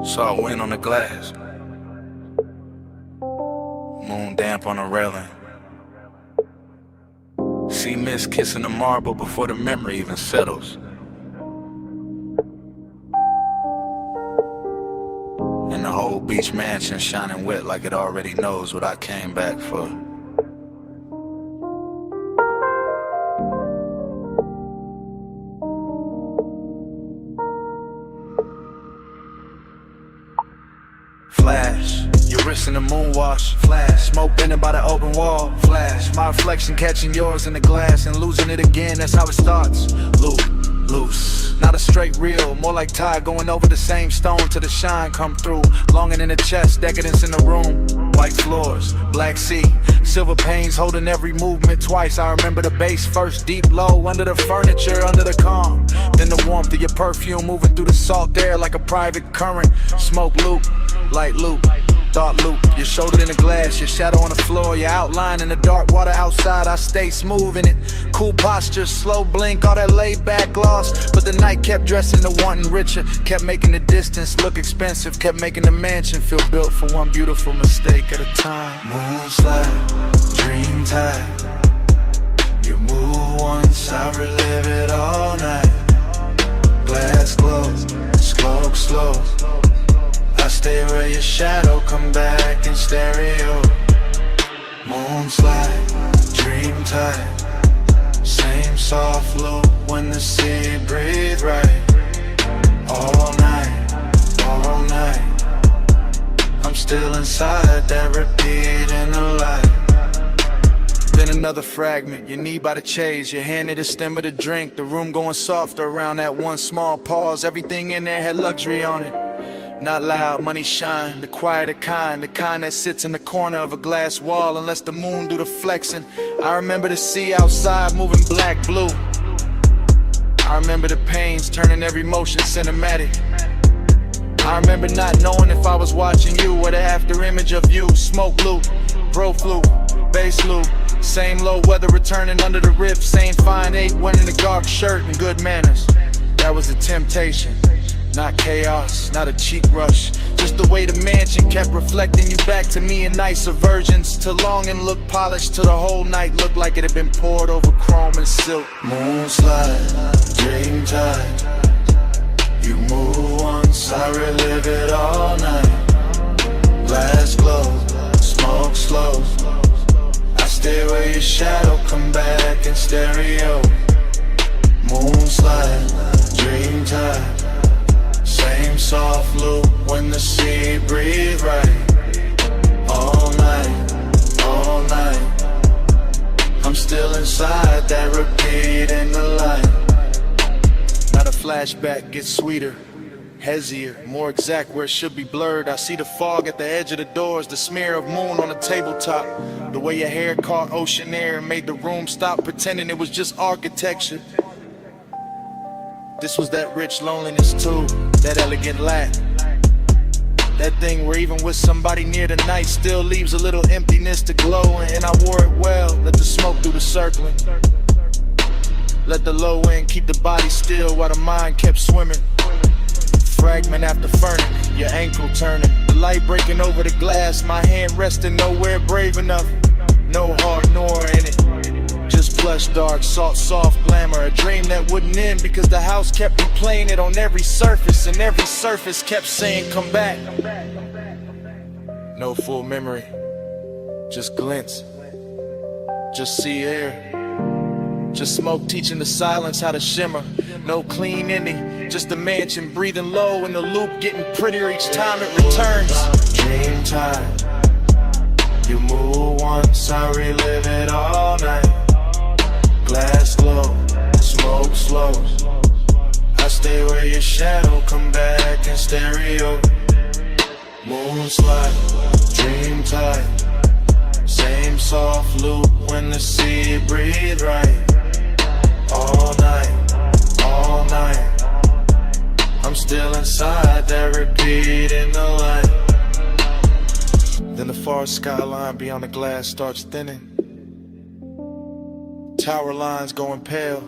Saw wind on the glass, moon damp on the railing. See mist kissing the marble before the memory even settles. And the whole beach mansion shining wet like it already knows what I came back for. Flash, your wrist in the moon wash. Flash, smoke bending by the open wall. Flash, my reflection catching yours in the glass and losing it again, that's how it starts. Loop, loose, not a straight reel, more like tide going over the same stone till the shine come through. Longing in the chest, decadence in the room. White floors, black sea, silver panes holding every movement twice. I remember the bass first, deep low, under the furniture, under the calm. Then the warmth of your perfume moving through the salt air like a private current. Smoke loop, light loop, thought loop. Your shoulder in the glass, your shadow on the floor, your outline in the dark water outside. I stay smooth in it, cool posture, slow blink, all that laid back gloss. But the night kept dressing to wanting richer, kept making the distance look expensive, kept making the mansion feel built for one beautiful mistake at a time. Moonslide, dream tide. You move once, I relive it all night. Glass glows, smoke slow. I stay where your shadow come back in stereo. Moonslide, dream tide. Same soft loop when the sea breathe right. All night, all night. I'm still inside that repeat in the light. Then another fragment, your knee by the chase, your hand at the stem of the drink. The room going softer around that one small pause. Everything in there had luxury on it. Not loud, money shine, the quieter kind, the kind that sits in the corner of a glass wall and lets the moon do the flexing. I remember the sea outside moving black, blue. I remember the pains, turning every motion cinematic. I remember not knowing if I was watching you or the after image of you. Smoke loop, bro flu, bass loop. Same low weather returning under the rib. Same fine 8 winning the dark shirt and good manners. That was a temptation, not chaos, not a cheek rush. Just the way the mansion kept reflecting you back to me in nicer versions. To long and look polished, till the whole night looked like it had been poured over chrome and silk. Moonslide, dream time. You move once, I relive it all night. Glass glow, smoke slow. I stay where your shadow come back in stereo. Moonslide, dream time. Same soft loop when the sea breathe right. All night, all night. I'm still inside that repeat in the light. Now the flashback gets sweeter, hazier, more exact where it should be blurred. I see the fog at the edge of the doors, the smear of moon on the tabletop. The way your hair caught ocean air and made the room stop, pretending it was just architecture. This was that rich loneliness too, that elegant lack. That thing where even with somebody near the night still leaves a little emptiness to glow. And I wore it well, let the smoke do the circling. Let the low end keep the body still while the mind kept swimming. Fragment after fragment, your ankle turning. The light breaking over the glass, my hand resting nowhere brave enough. No heart nor in it. Just plush dark, soft glamour. A dream that wouldn't end because the house kept replaying it on every surface. And every surface kept saying come back. No full memory, just glints. Just sea air. Just smoke teaching the silence how to shimmer. No clean ending, just a mansion breathing low and the loop getting prettier each time it returns. Dream time. You move once, I relive it all night. Glass glow, smoke slow. I stay where your shadow come back in stereo. Moonslide, dream time. Same soft loop when the sea breathe right. All night, all night. I'm still inside that repeat in the light. Then the far skyline beyond the glass starts thinning. Tower lines going pale.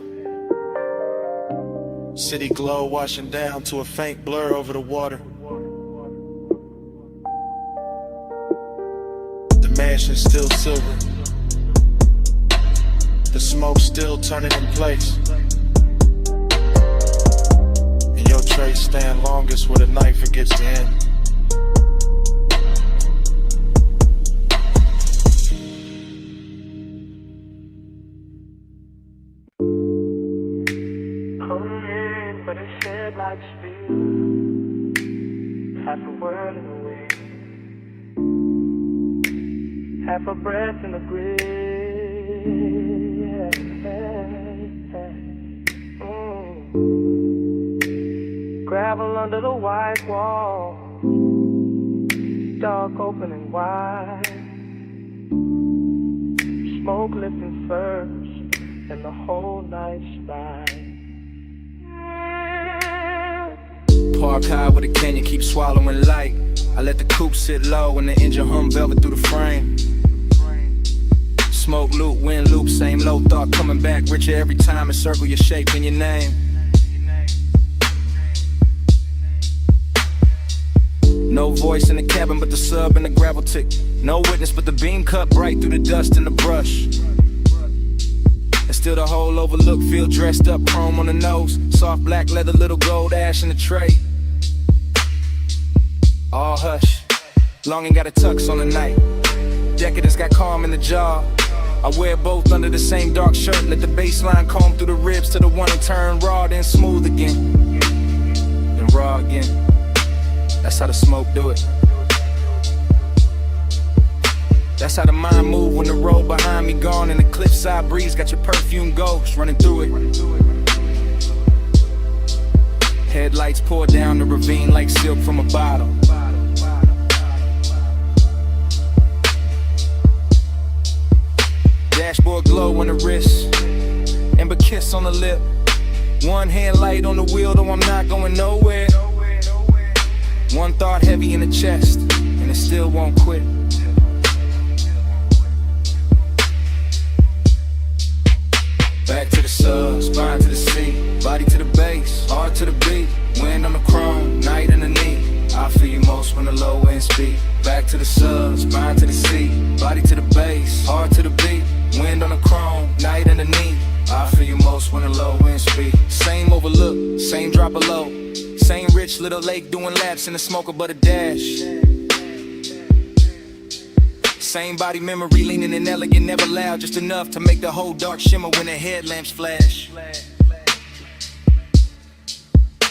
City glow washing down to a faint blur over the water. The mansion still silver. The smoke still turning in place. And your trace stand longest where the night forgets to end. But it said like speed, half a word in a way, half a breath in a grave. Gravel under the white wall, dark open and wide, smoke lifting first and the whole night's ride. Park high with a canyon, keep swallowing light. I let the coupe sit low and the engine hum velvet through the frame. Smoke loop, wind loop, same low thought coming back richer every time. Encircle your shape in your name. No voice in the cabin but the sub and the gravel tick. No witness but the beam cut bright through the dust and the brush. And still the whole overlook feel dressed up, chrome on the nose. Soft black leather, little gold ash in the tray. All hush, longing got a tux on the night. Decadence got calm in the jaw. I wear both under the same dark shirt. Let the baseline comb through the ribs to the one and turn raw, then smooth again, then raw again. That's how the smoke do it. That's how the mind move when the road behind me gone and the cliffside breeze got your perfume ghost running through it. Headlights pour down the ravine like silk from a bottle. Dashboard glow on the wrist, amber kiss on the lip. One hand light on the wheel, though I'm not going nowhere. One thought heavy in the chest, and it still won't quit. Back to the sub, spine to the seat, body to the base, heart to the beat. Wind on the chrome, night underneath. I feel you most when the low end speak. Back to the sub, spine to the seat, body to the base, heart to the beat. Wind on the chrome, night underneath. I feel you most when the low end speak. Same overlook, same drop of low. Same rich little lake doing laps in the smoker but a dash. Same body memory leaning and elegant, never loud, just enough to make the whole dark shimmer when the headlamps flash.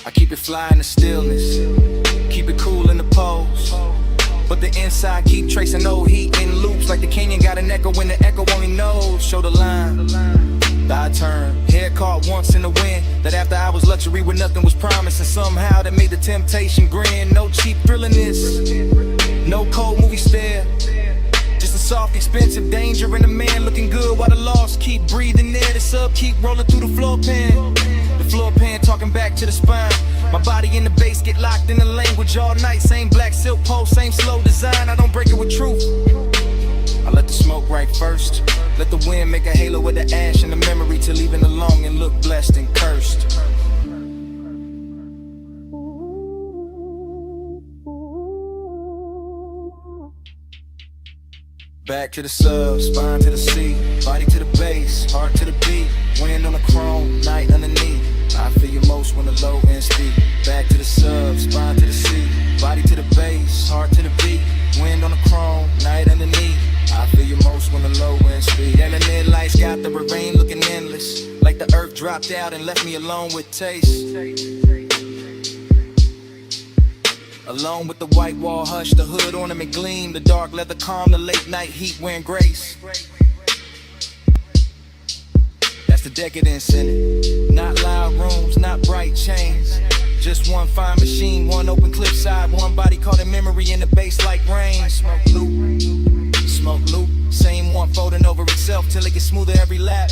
I keep it fly in the stillness, keep it cool in the pose, but the inside keep tracing old heat in loops like the canyon got an echo when the echo only knows. Show the line, I turn, head caught once in the wind. That after I was luxury where nothing was promised, and somehow that made the temptation grin. No cheap thrilling this, no cold movie stare, just a soft expensive danger and a man looking good while the loss keep breathing there. The sub keep rolling through the floor pan, the floor pan talking back to the spine. My body in the bass get locked in the language all night. Same black silk pole, same slow design. I don't break it with truth, I let the smoke right first. Let the wind make a halo with the ash and the memory to leaving alone and look blessed and cursed. Back to the sub, spine to the seat, body to the base, heart to the beat. Wind on the chrome, night underneath. I feel you most when the low end speak. Back to the sub, spine to the seat, body to the base, heart to the beat. Wind on the chrome, night underneath. I feel you most when the low end speed. And the net lights got the rain looking endless, like the earth dropped out and left me alone with taste. Alone with the white wall hush, the hood ornament gleam, the dark leather calm, the late night heat wearing grace. That's the decadence in it. Not loud rooms, not bright chains, just one fine machine, one open cliffside, one body caught in memory in the bass like rain. Smoke loop, smoke loop, same one folding over itself till it gets smoother every lap.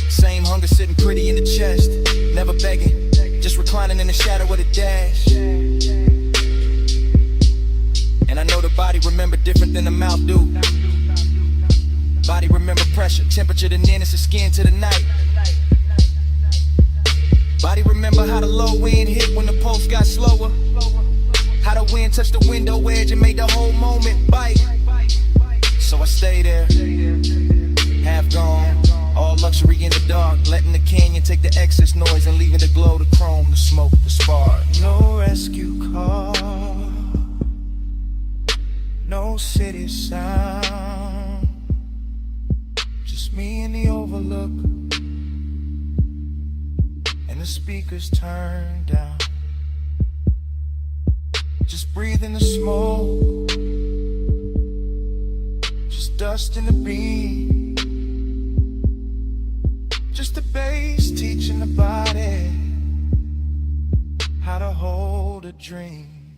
Same hunger sitting pretty in the chest, never begging, just reclining in the shadow of the dash. And I know the body remember different than the mouth do. Body remember pressure, temperature, the nearness of skin to the night. Body remember how the low wind hit when the pulse got slower. How the wind touched the window edge and made the whole moment bite. So I stay there, half gone, all luxury in the dark, letting the canyon take the excess noise and leaving the glow, the chrome, the smoke, the spark. No rescue car, no city sound, just me in the overlook, and the speakers turned down. Just breathing the smoke, just dust in the beam, just the bass teaching the body how to hold a dream.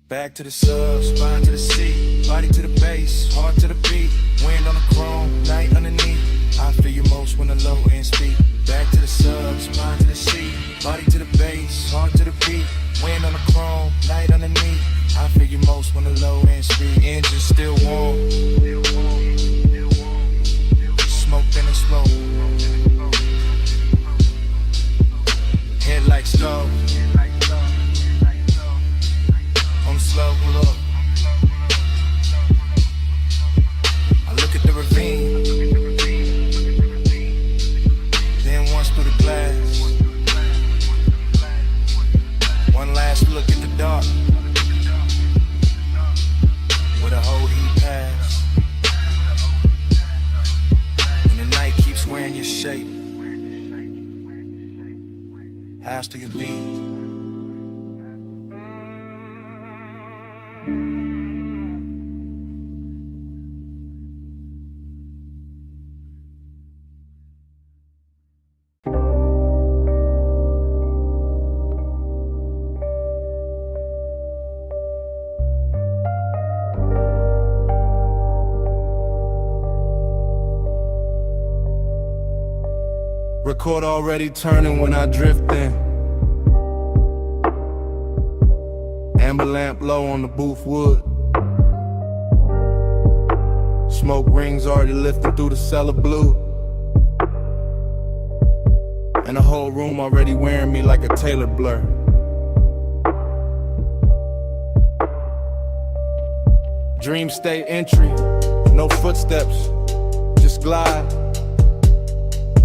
Back to the sub, spine to the seat, body to the base, heart to the beat. Wind on the chrome, night underneath. I feel you most when the low end speak. Back to the sub, spine to the seat, body to the base, heart to the beat. Wind on the chrome, night underneath. I feel you most when the low end speed. Engine still warm, smoke in the slow. Headlights low, on the slow look. I look at the ravine, then once through the glass. One last look at the dark, where the whole heat pass. And the night keeps wearing your shape. House to your beat. Record already turning when I drift in. Amber lamp low on the booth wood. Smoke rings already lifting through the cellar blue. And the whole room already wearing me like a tailored blur. Dream state entry, no footsteps, just glide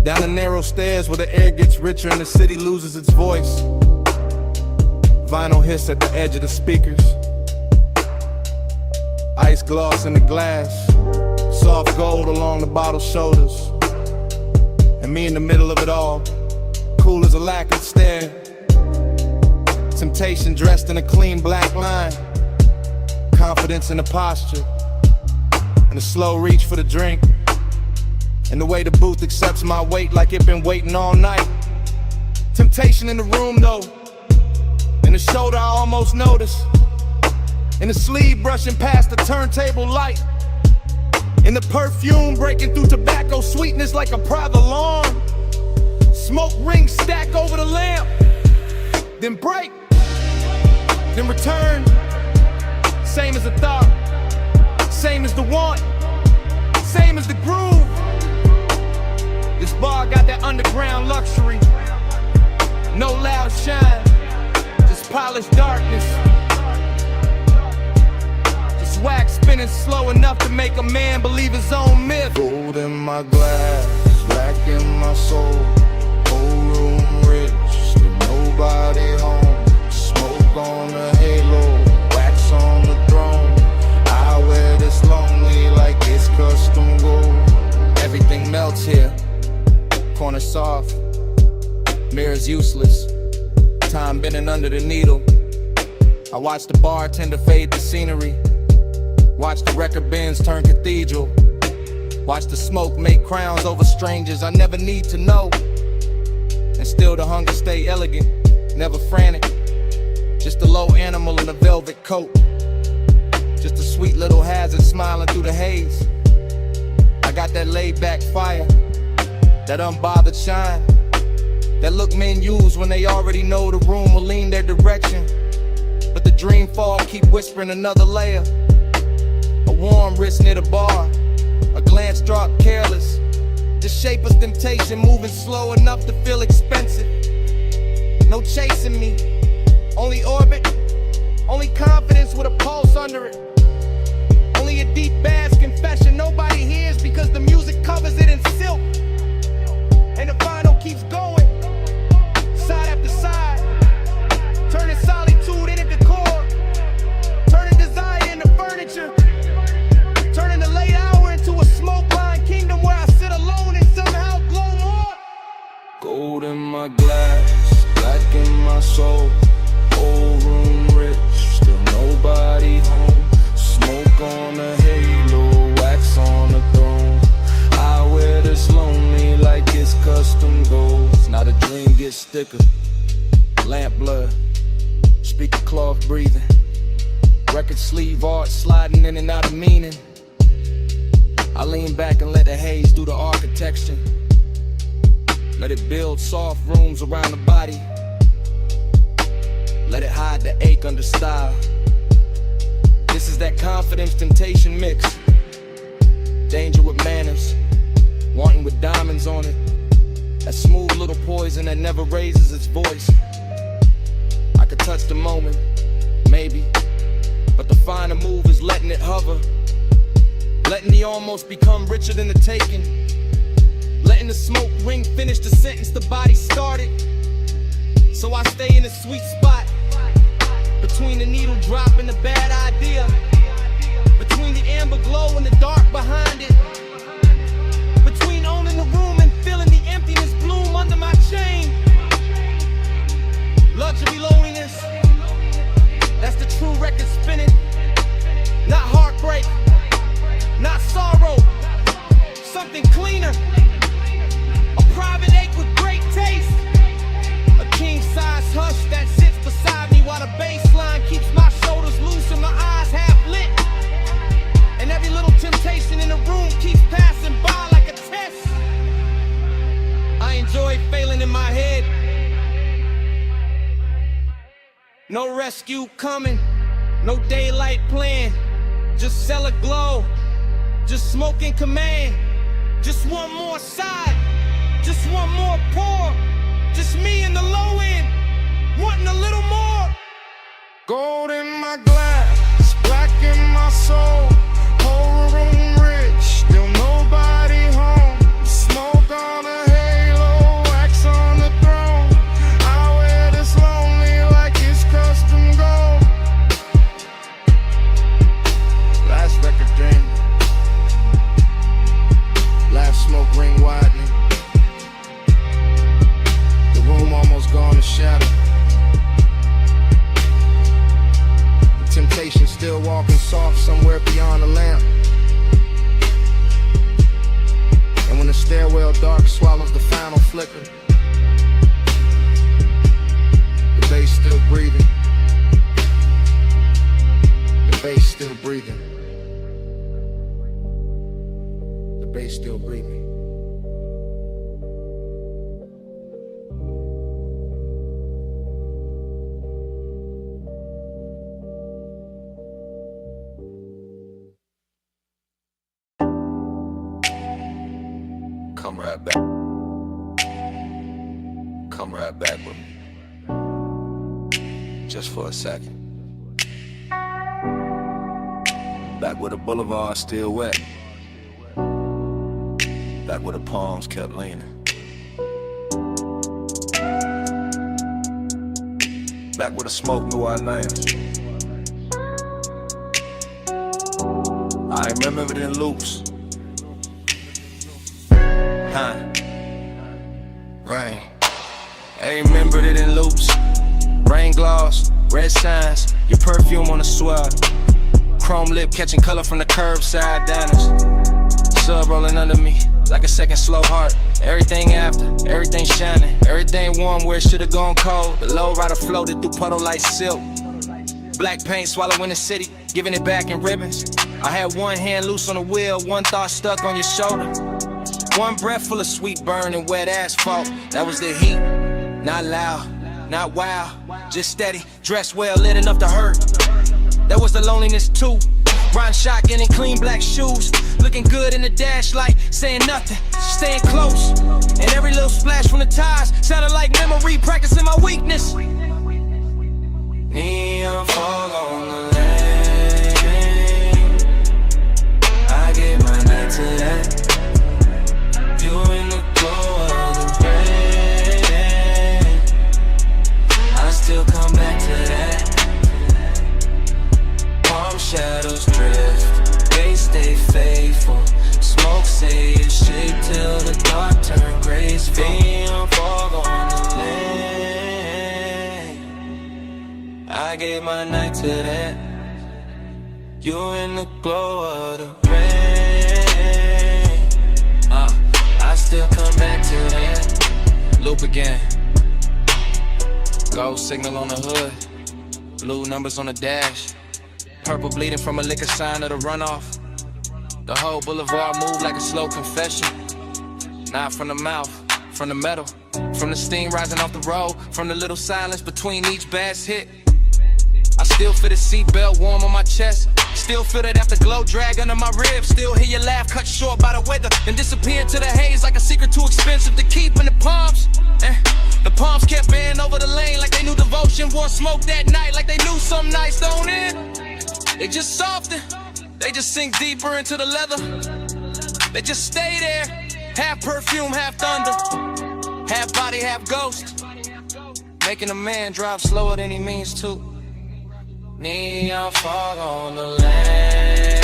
down the narrow stairs where the air gets richer and the city loses its voice. Vinyl hiss at the edge of the speakers. Ice gloss in the glass, soft gold along the bottle's shoulders. And me in the middle of it all, cool as a lacquered stare. Temptation dressed in a clean black line. Confidence in the posture, and a slow reach for the drink. And the way the booth accepts my weight like it been waiting all night. Temptation in the room though, in the shoulder I almost notice. In the sleeve brushing past the turntable light. In the perfume breaking through tobacco sweetness like a private alarm. Smoke rings stack over the lamp, then break, then return. Same as the thought, same as the want, same as the groove. This bar got that underground luxury. No loud shine, just polished darkness. Just wax spinning slow enough to make a man believe his own myth. Gold in my glass, black in my soul. Whole room rich, still nobody home. Smoke on the halo, wax on the throne. I wear this lonely like it's custom gold. Everything melts here, corner soft, mirrors useless. Time bending under the needle. I watch the bartender fade the scenery. Watch the record bins turn cathedral. Watch the smoke make crowns over strangers I never need to know. And still the hunger stay elegant, never frantic. Just a low animal in a velvet coat. Just a sweet little hazard smiling through the haze. I got that laid back fire, that unbothered shine. That look men use when they already know the room will lean their direction. But the dream fall keep whispering another layer. A warm wrist near the bar, a glance drop careless. The shape of temptation moving slow enough to feel expensive. No chasing me, only orbit, only confidence with a pulse under it. Only a deep bass confession nobody hears because the music covers it in silk. And the vinyl keeps going, side after side, turning solitude into decor, turning desire into furniture, turning the late hour into a smoke-lined kingdom where I sit alone and somehow glow more. Gold in my glass, black in my soul. Whole room rich, still nobody home. Smoke on the halo, wax on the throne. I wear this lonely like it's custom gold. Now the dream gets thicker, lamp blood, speaker cloth breathing, record sleeve art sliding in and out of meaning. I lean back and let the haze do the architecture. Let it build soft rooms around the body. Let it hide the ache under style. This is that confidence temptation mix. Danger with manners, wanting with diamonds on it. That smooth little poison that never raises its voice. I could touch the moment, maybe, but the finer move is letting it hover. Letting the almost become richer than the taking. Letting the smoke ring finish the sentence the body started. So I stay in a sweet spot, between the needle drop and the bad idea, between the amber glow and the dark behind it, between owning the room and feeling the emptiness bloom under my chain. Luxury loneliness, that's the true record spinning. Not heartbreak, not sorrow, something cleaner. A private ache with great taste. A king-size hush that sits beside me while the bass line keeps my shoulders loose and my eyes half lit. no rescue coming, no daylight plan, just cellar glow, just smoke in command, just one more side, just one more pour, just me in the low end, wanting a little more. Gold in my glass, black in my soul, whole room rich, still nobody home. Smoke on a halo, wax on the throne. I wear this lonely like it's custom gold. Last record Dreamy, last smoke ring widening, the room almost gone to shadow. Temptation still walking soft somewhere beyond the lamp. And when the stairwell dark swallows the final flicker, the bass still breathing. The bass still breathing. The bass still breathing. Come right back. Come right back with me. Just for a second. Back where the boulevard still wet. Back where the palms kept leaning. Back where the smoke knew our names. I remember it in loops. Rain. I remembered it in loops. Rain gloss, red signs, your perfume on the swell. Chrome lip catching color from the curbside diners. Sub rolling under me like a second slow heart. Everything after, everything shining, everything warm where it should've gone cold. The low rider floated through puddle like silk. Black paint swallowing the city, giving it back in ribbons. I had one hand loose on the wheel, one thought stuck on your shoulder. One breath full of sweet burn and wet asphalt. That was the heat. Not loud, not wild, just steady. Dressed well, lit enough to hurt. That was the loneliness too. Riding shotgun in clean black shoes. Looking good in the dash light, saying nothing, staying close. And every little splash from the tires sounded like memory, practicing my weakness. Neon fog on the lane. I gave my night to that. You in the glow of the rain. I still come back to that. Palm shadows drift, they stay faithful. Smoke say it's shit till the dark turn gray. Neon fog on the lane. I gave my night to that. You in the glow of the rain. I still come back to that. Loop again. Gold signal on the hood. Blue numbers on the dash. Purple bleeding from a liquor sign of the runoff. The whole boulevard moved like a slow confession. Not from the mouth, from the metal. From the steam rising off the road. From the little silence between each bass hit. I still feel the seatbelt warm on my chest. Still feel that afterglow drag under my ribs. Still hear your laugh cut short by the weather and disappear into the haze like a secret too expensive to keep in the palms. The palms kept bending over the lane like they knew devotion. Wore smoke that night like they knew some nights don't end. They just soften, they just sink deeper into the leather. They just stay there, half perfume, half thunder. Half body, half ghost. Making a man drive slower than he means to. Neon fog on the lane.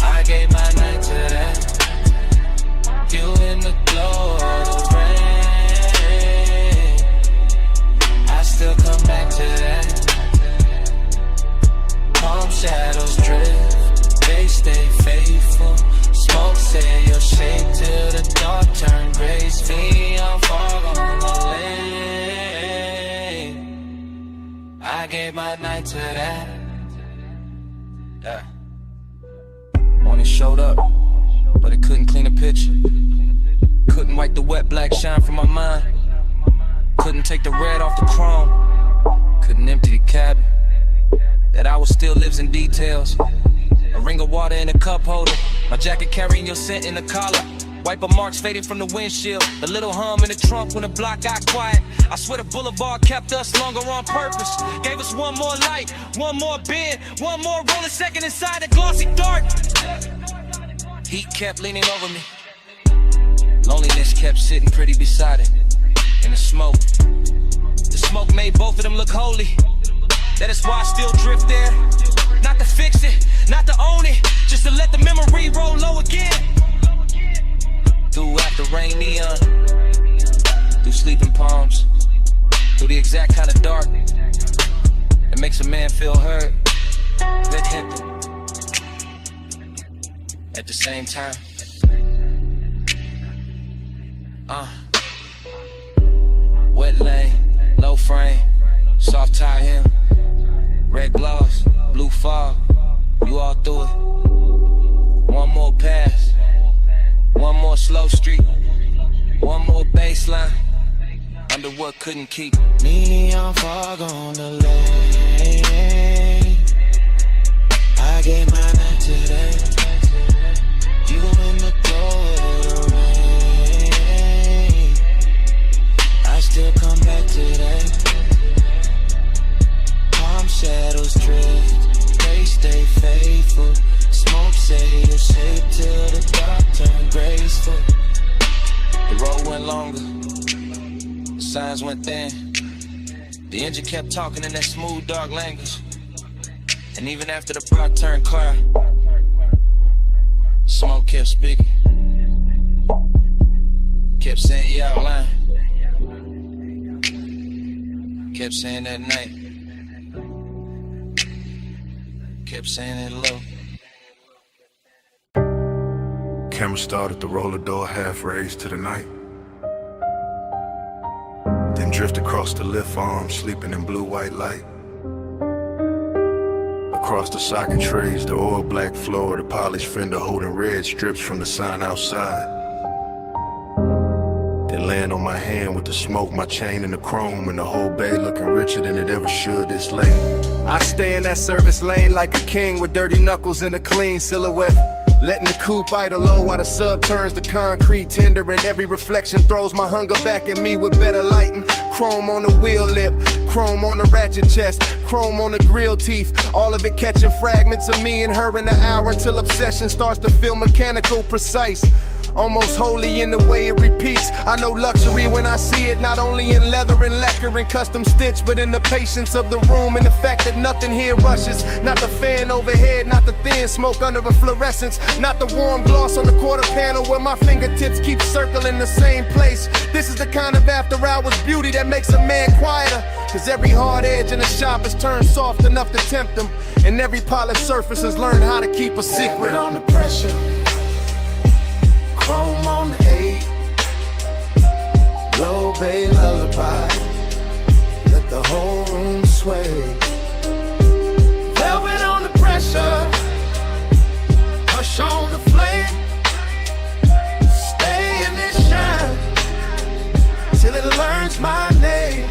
I gave my night to that. You in the glow of the rain. I still come back to that. Palm shadows drift, they stay faithful. Smoke say your shape till the dark turn gray. Neon fog on the lane. I gave my night to that. Morning showed up, but it couldn't clean a picture. Couldn't wipe the wet black shine from my mind. Couldn't take the red off the chrome. couldn't empty the cabin. That hour still lives in details. A ring of water in a cup holder. My jacket carrying your scent in the collar. Wiper marks fading from the windshield. The little hum in the trunk when the block got quiet. I swear the boulevard kept us longer on purpose. Gave us one more light, one more bend, one more rolling second inside the glossy dark. Heat kept leaning over me. Loneliness kept sitting pretty beside it. In the smoke. The smoke made both of them look holy. That is why I still drift there. Not to fix it, not to own it, just to let the memory roll low again. Through after rain neon, through sleeping palms, through the exact kind of dark that makes a man feel heard, with him. At the same time, wet lane, low frame, soft tie hem, red gloss, blue fog, you all through it. One more pass, one more slow street, one more baseline, under what couldn't keep. Neon fog on the lane. I gave my night today. You in the door of the rain. I still come back today. Palm shadows drift, they stay faithful. Smoke say you're safe till the dark turn graceful. The road went longer, the signs went thin. The engine kept talking in that smooth, dark language. And even after the block turned clear, Smoke kept speaking. Kept saying you out lying. Kept saying that night. Kept saying it low. Camera started to roll the door half raised to the night. Then drift across the lift arm, sleeping in blue-white light. Across the socket trays, the oil black floor, the polished fender holding red strips from the sign outside. Then land on my hand with the smoke, my chain and the chrome, and the whole bay looking richer than it ever should this late. I stay in that service lane like a king with dirty knuckles and a clean silhouette. Letting the coupe idle low while the sub turns to concrete tender, and every reflection throws my hunger back at me with better lighting. Chrome on the wheel lip, chrome on the ratchet chest, chrome on the grill teeth. All of it catching fragments of me and her in the hour until obsession starts to feel mechanical, precise. Almost holy in the way it repeats. I know luxury when I see it, not only in leather and lacquer and custom stitch, but in the patience of the room and the fact that nothing here rushes. Not the fan overhead, not the thin smoke under a fluorescence, not the warm gloss on the quarter panel where my fingertips keep circling the same place. This is the kind of after hours beauty that makes a man quieter, cause every hard edge in the shop is turned soft enough to tempt him, and every polished surface has learned how to keep a secret. On the pressure, chrome on the 8, low bay lullaby, let the whole room sway. Velvet on the pressure, hush on the flame, stay in this shine till it learns my name.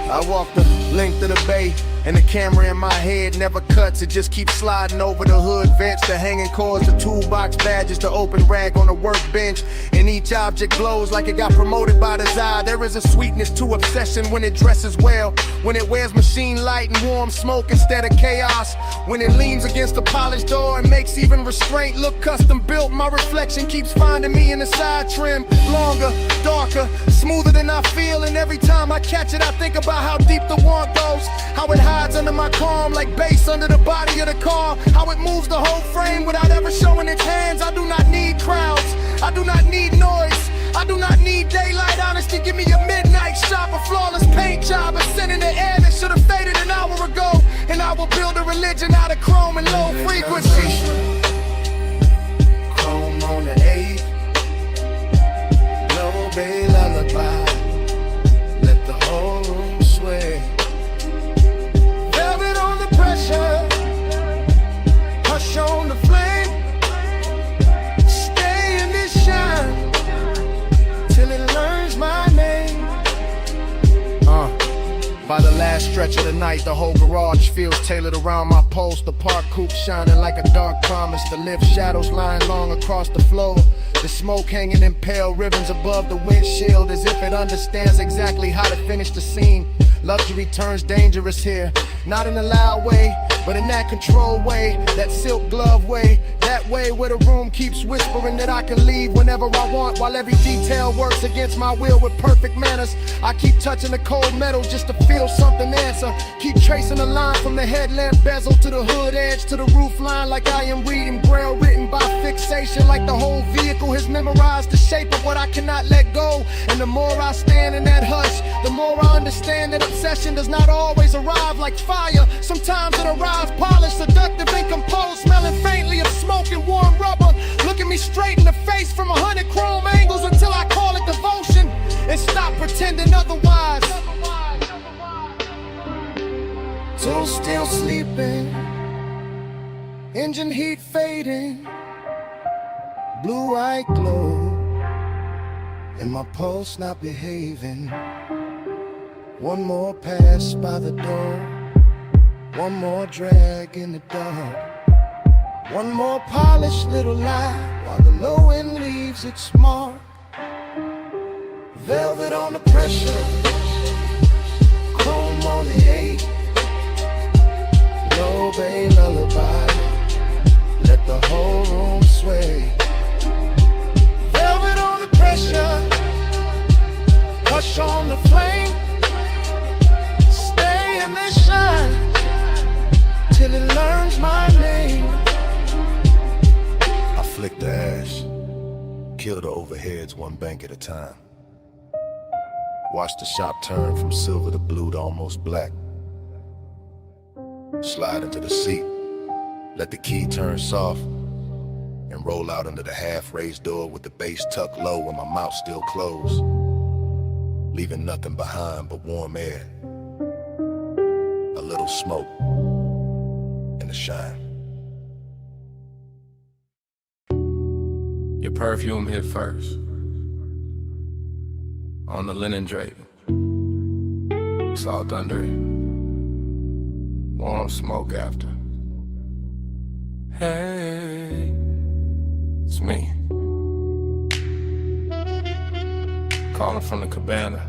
I walk the length of the bay, and the camera in my head never cuts. It just keeps sliding over the hood vents, the hanging cords, the toolbox badges, the open rag on the workbench. And each object glows like it got promoted by desire. There is a sweetness to obsession when it dresses well, when it wears machine light and warm smoke instead of chaos, when it leans against the polished door and makes even restraint look custom built. My reflection keeps finding me in the side trim, longer, darker, smoother than I feel. And every time I catch it, I think about how deep the want goes, how it hides under my calm like bass under the body of the car, how it moves the whole frame without ever showing its hands. I do not need crowds, I do not need noise, I do not need daylight honesty. Give me a midnight shop, a flawless paint job, a scent in the air that should have faded an hour ago, and I will build a religion out of chrome and low frequency. Chrome on the 8, low bay lullaby, let the whole room sway. Velvet on the pressure, hush on the flame, stay in this shine till it learns my name. stretch of the night, the whole garage feels tailored around my post. The park coupe shining like a dark promise. The lift shadows lying long across the floor. The smoke hanging in pale ribbons above the windshield, as if it understands exactly how to finish the scene. Luxury turns dangerous here, not in a loud way, but in that controlled way, that silk glove way, that way where the room keeps whispering that I can leave whenever I want, while every detail works against my will with perfect manners. I keep touching the cold metal just to feel something answer. Keep tracing a line from the headlamp bezel to the hood edge to the roof line, like I am reading braille written by fixation, like the whole vehicle has memorized the shape of what I cannot let go. And the more I stand in that hush, the more I understand that obsession does not always arrive like fire. Sometimes it arrives polished, seductive and composed, smelling faintly of smoke and warm rubber, looking me straight in the face from 100 chrome angles until I call it devotion and stop pretending otherwise. Till still sleeping, engine heat fading, blue eye glow, and my pulse not behaving. One more pass by the door, one more drag in the dark, one more polished little lie while the low end leaves its mark. Velvet on the pressure, chrome on the 8, low bay lullaby, let the whole room sway. Velvet on the pressure, hush on the flame, stay in the shine till it learns my name. I flick the ash, kill the overheads one bank at a time. Watch the shop turn from silver to blue to almost black. Slide into the seat, let the key turn soft, and roll out under the half-raised door with the base tucked low and my mouth still closed, leaving nothing behind but warm air, a little smoke, and the shine. Your perfume hit first on the linen drape. Salt under it, warm smoke after. Hey, it's me, calling from the cabana.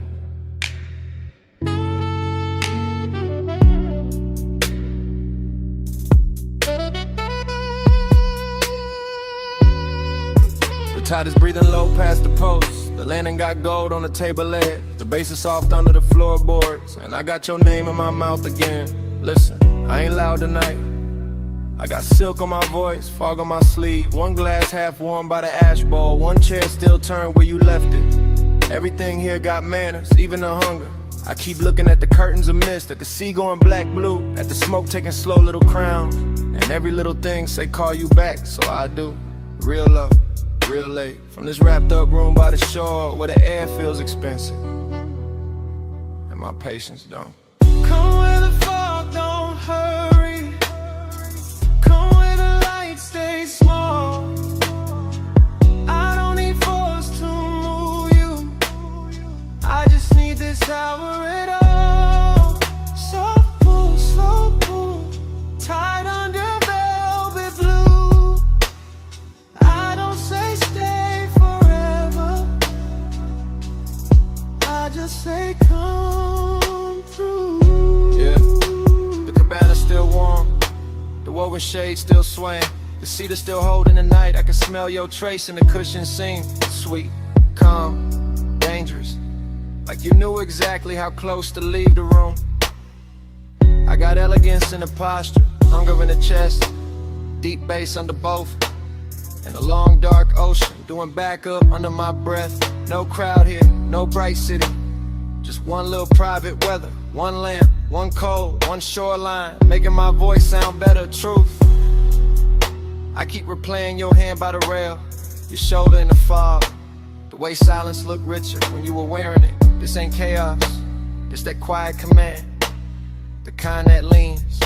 The tide is breathing low past the post. The landing got gold on the table leg. The bass is soft under the floorboards, and I got your name in my mouth again. Listen, I ain't loud tonight. I got silk on my voice, fog on my sleeve. One glass half warm by the ash bowl, one chair still turned where you left it. Everything here got manners, even the hunger. I keep looking at the curtains of mist, at the sea going black-blue, at the smoke taking slow little crowns. And every little thing say call you back, so I do. Real love, real late. From this wrapped up room by the shore, where the air feels expensive and my patience don't. Come where the fog don't hurry, come where the lights stay small. I don't need force to move you, I just need this hour at all. Soft pull, slow pull, tight under velvet blue. I don't say stay forever, I just say come through. Yeah, the cabana's still warm, the woven shade still swaying, the cedar still holding the night. I can smell your trace in the cushion seam. Sweet, calm, dangerous, like you knew exactly how close to leave the room. I got elegance in the posture, hunger in the chest, deep bass under both, and a long dark ocean doing backup under my breath. No crowd here, no bright city, just one little private weather, one lamp, one cold, one shoreline, making my voice sound better. Truth, I keep replaying your hand by the rail, your shoulder in the fog, the way silence looked richer when you were wearing it. This ain't chaos, this that quiet command, the kind that leans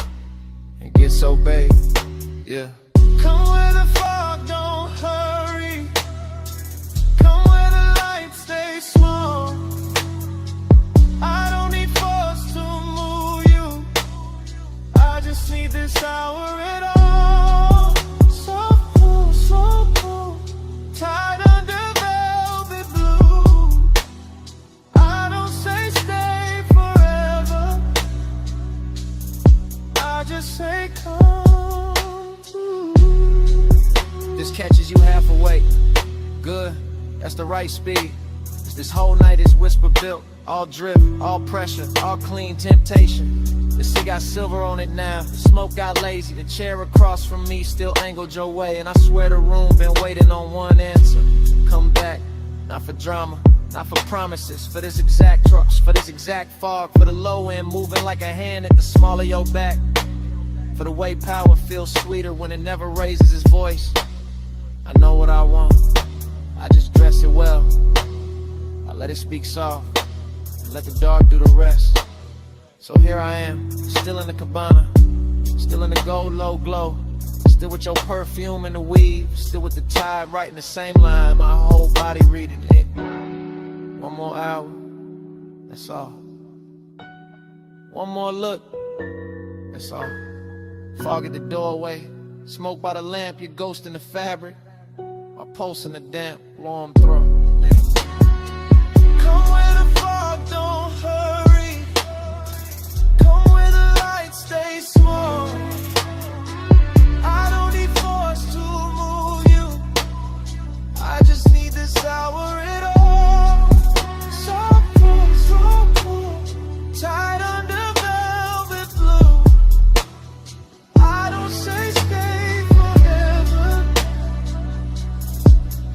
and gets obeyed. Yeah. Come where the fog don't hurry, come where the lights stay small. I don't need force to move you, sour at all. So cool, tied under velvet blue. I don't say stay forever, I just say come through. This catches you half awake. Good, that's the right speed. This whole night is whisper built. All drip, all pressure, all clean temptation. The cig got silver on it now. The smoke got lazy. The chair across from me still angled your way. And I swear the room been waiting on one answer. Come back, not for drama, not for promises. For this exact trucks, for this exact fog. For the low end moving like a hand at the small of your back. For the way power feels sweeter when it never raises its voice. I know what I want, I just dress it well. I let it speak soft, let the dark do the rest. So here I am, still in the cabana, still in the gold low glow, still with your perfume and the weave, still with the tide writing the same line, my whole body reading it. One more hour, that's all. One more look, that's all. Fog at the doorway, smoke by the lamp, your ghost in the fabric, my pulse in the damp, warm throat. Come where the fog don't hurry, come where the lights stay small. I don't need force to move you, I just need this hour at all. So cool, tied under velvet blue. I don't say stay forever,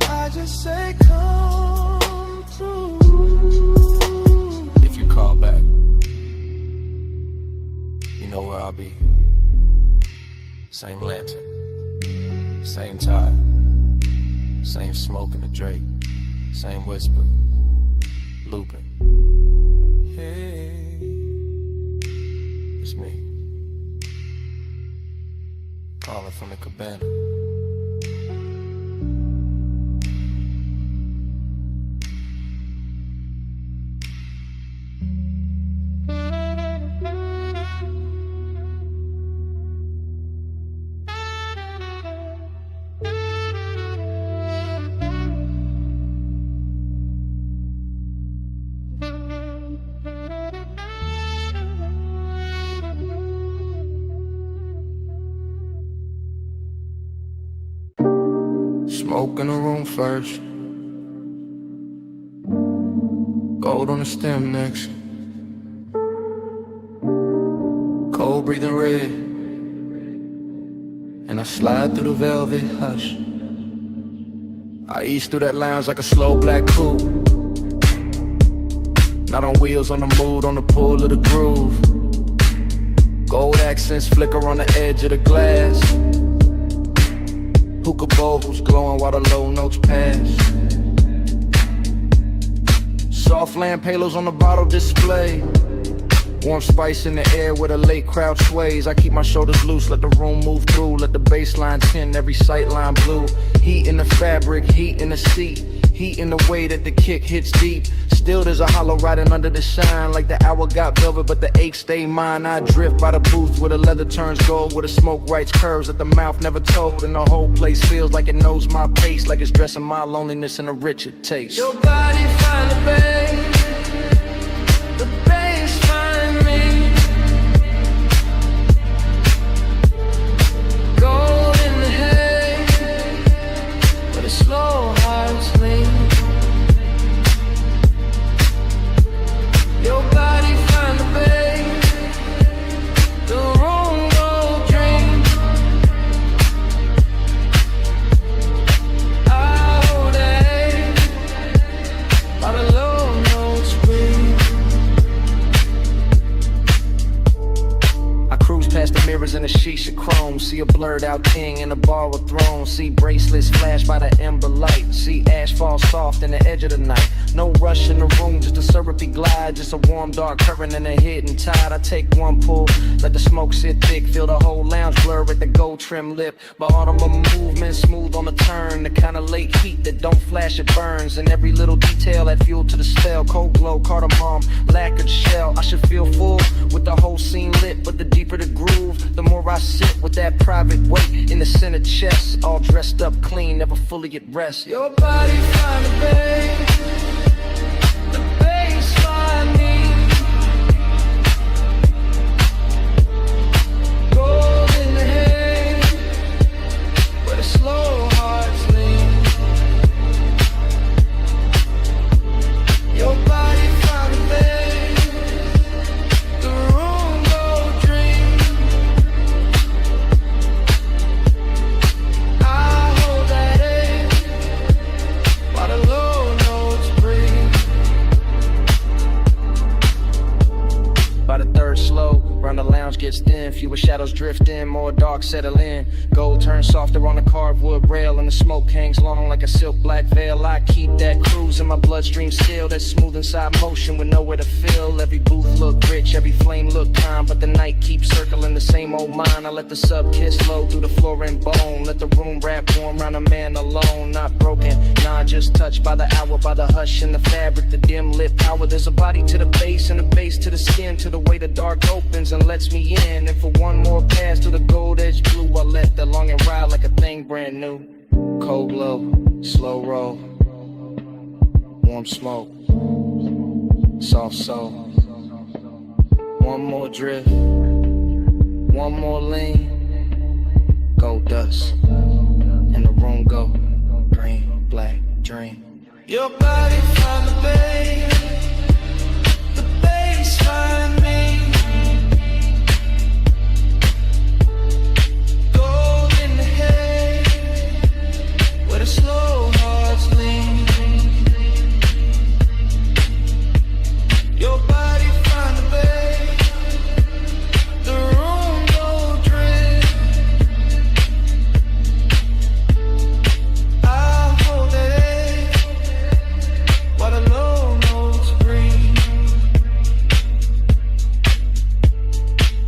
I just say come through. If you call back, you know where I'll be. Same lantern, same tide, same smoke in the Drake, same whisper, looping. Hey, it's me, calling from the cabana. Smoke in the room first, gold on the stem next, cold breathing red, and I slide through the velvet hush. I ease through that lounge like a slow black coupe, not on wheels, on the mood, on the pull of the groove. Gold accents flicker on the edge of the glass, hookah bowls glowing while the low notes pass. Soft lamp halos on the bottle display, warm spice in the air where the late crowd sways. I keep my shoulders loose, let the room move through, let the baseline tint every sightline blue. Heat in the fabric, heat in the seat, heat in the way that the kick hits deep. Still there's a hollow riding under the shine, like the hour got velvet but the ache stay mine. I drift by the booth where the leather turns gold, where the smoke writes curves that the mouth never told, and the whole place feels like it knows my pace, like it's dressing my loneliness in a richer taste. Your body find the bass find me. Gold in the hay, where the slow hearts lean. Your body find the bass, the room go dream. All day, by the low note. blurred out king in a borrowed throne. See bracelets flash by the ember light. See ash fall soft in the edge of the night. No rush in the room, just a syrupy glide. Just a warm dark current and a hidden tide. I take one pull, let the smoke sit thick. Feel the whole lounge blur at the gold trim lip. But autumn movement smooth on the turn. The kind of late heat that don't flash, it burns. And every little detail add fuel to the spell. Cold glow, cardamom, lacquered shell. I should feel full with the whole scene lit. But the deeper the groove, the more I sit with that private weight in the center chest. All dressed up clean, never fully at rest. Your body find the babe, the bass find me. Gold in the hay, where the slow hearts lean. Your body find the babe, the room go dream. I hold that A while the low notes breathe. By the third slow, round the lounge gets thin. Fewer shadows drift in, more dark settle in. Gold turns softer on the carved wood rail, and the smoke hangs long like a silk black veil. I keep that cruise in my bloodstream still. That smooth inside motion with nowhere to fill. Every booth look rich, every flame look calm, but the night keeps circling the same old mind. I let the sub kiss flow through the floor and bone. Let the room wrap warm round a man alone. Not broken, nah, just touched by the hour, by the hush in the fabric, the dim lit power. There's a body to the base and a base to the skin, to the way the dark opens and lets me in. And for one more pass to the gold edge blue, I let the longing ride like a thing brand new. Cold glow, slow roll, warm smoke, soft soul. One more drift, one more lean, gold dust, and the room go green, black, dream. Your body find the babe, the bass find me. Gold in the hay, where the slow hearts lean. Your body find the babe, the room go drift. I hold that A while the low notes breathe.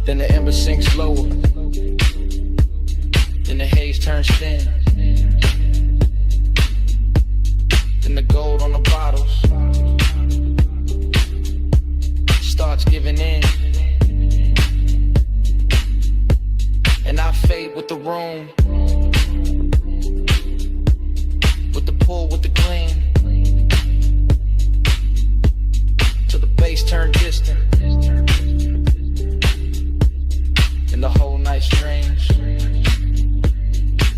Then the ember sinks lower, then the haze turns thin, then the gold on the bottles starts giving in, and I fade with the room, with the pull, with the gleam, till the bass turn distant, and the whole night strange,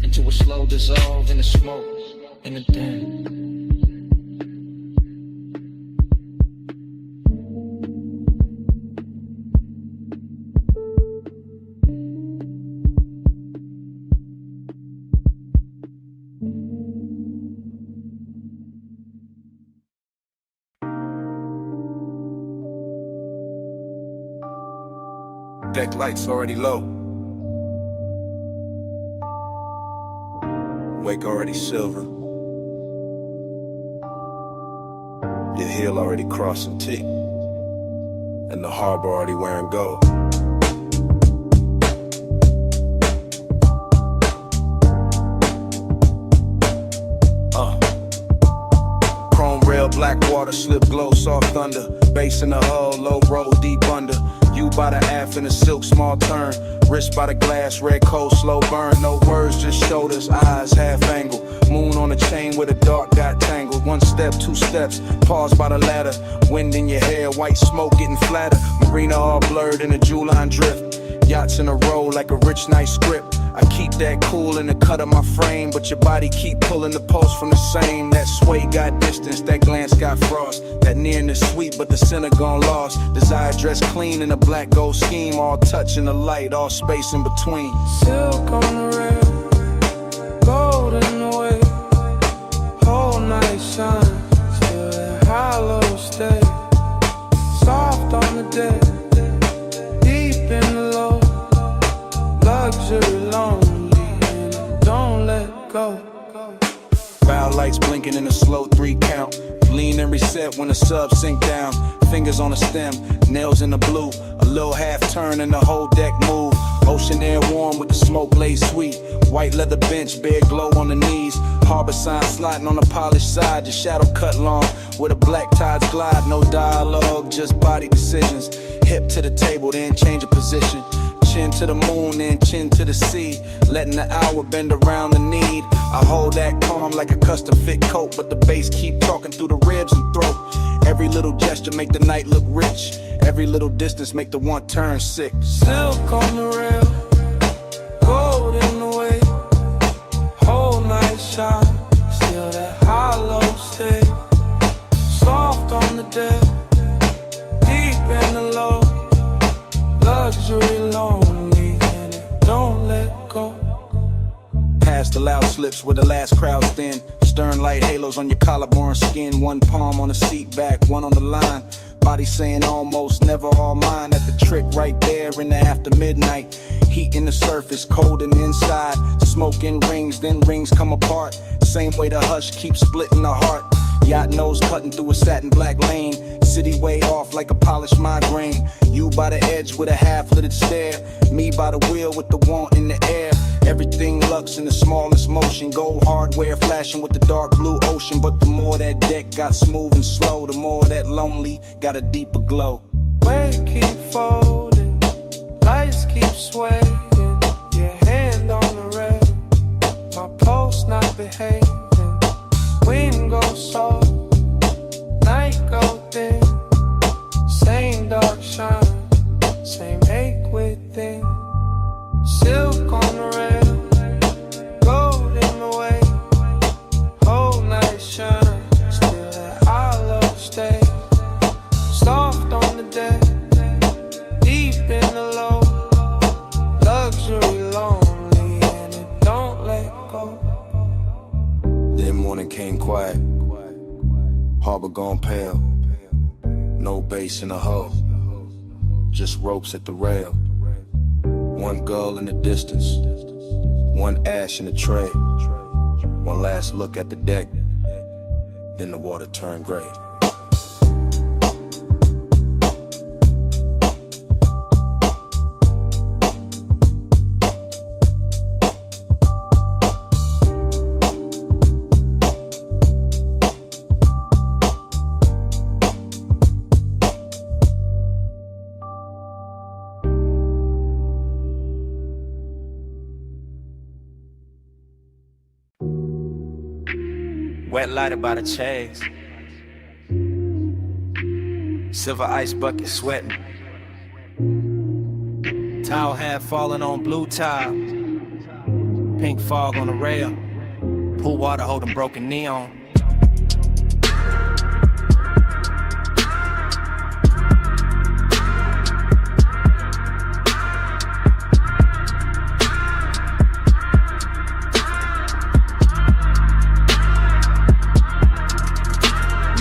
into a slow dissolve in the smoke, in the den. Deck lights already low. Wake already silver. Your heel already crossing T. And the harbor already wearing gold. Chrome rail, black water, slip glow, soft thunder. Bass in the hull, low roll, deep under. You by the aft in a silk small turn. Wrist by the glass, red cold, slow burn. No words, just shoulders, eyes half angle. Moon on a chain where the dark got tangled. One step, two steps, pause by the ladder. Wind in your hair, white smoke getting flatter. Marina all blurred in a jewel line drift. Yachts in a row like a rich night script. I keep that cool in the cut of my frame, but your body keep pulling the pulse from the same. That sway got distance, that glance got frost. That nearness sweet, but the center gone lost. Desire dressed clean in a black gold scheme. All touch in the light, all space in between. Silk on the rail, gold in the way. Whole night shine, still that hollow stay. Soft on the deck, deep in the low. Luxury lonely. lights blinking in a slow 3 count. Lean and reset when the sub sink down. Fingers on the stem, nails in the blue. A little half turn and the whole deck move. Ocean air warm with the smoke laid sweet. White leather bench, bare glow on the knees. Harbor sign sliding on the polished side. Your shadow cut long where the black tides glide. No dialogue, just body decisions. Hip to the table, then change of position. Chin to the moon, then chin to the sea. Letting the hour bend around the need. I hold that calm like a custom fit coat, but the bass keep talking through the ribs and throat. Every little gesture make the night look rich. Every little distance make the one turn sick. Silk on the rail, gold in the way. Whole night shine, still that hollow stay. Soft on the deck, deep in the low. Luxury lonely and it don't let go. Past the loud slips where the last crowd's thin. Stern light halos on your collarbone skin. One palm on the seat back, one on the line. Body saying almost, never all mine. At the trick right there in the after midnight. Heat in the surface, cold in the inside. Smoke in rings, then rings come apart. Same way the hush keeps splitting the heart. Yacht nose cutting through a satin black lane. City way off like a polished migraine. You by the edge with a half-littered stare. Me by the wheel with the want in the air. Everything lux in the smallest motion. Gold hardware flashing with the dark blue ocean. But the more that deck got smooth and slow, the more that lonely got a deeper glow. Weight keep folding, lights keep swaying. Your hand on the rail, my pulse not behaving. Wind goes soft, night go thin. Same dark shine, same ache within. Silk on the rail, gold in the way. Whole night shine, still that hollow stay. Soft on the deck, deep in the low. Luxury lonely and it don't let go. Then morning came quiet. Harbor gone pale. No bass in the hull, just ropes at the rail. One gull in the distance, one ash in the tray. One last look at the deck, then the water turned gray. Wet lighted by the chase. Silver ice bucket sweating. Towel hat falling on blue tile. Pink fog on the rail. Pool water holding broken neon.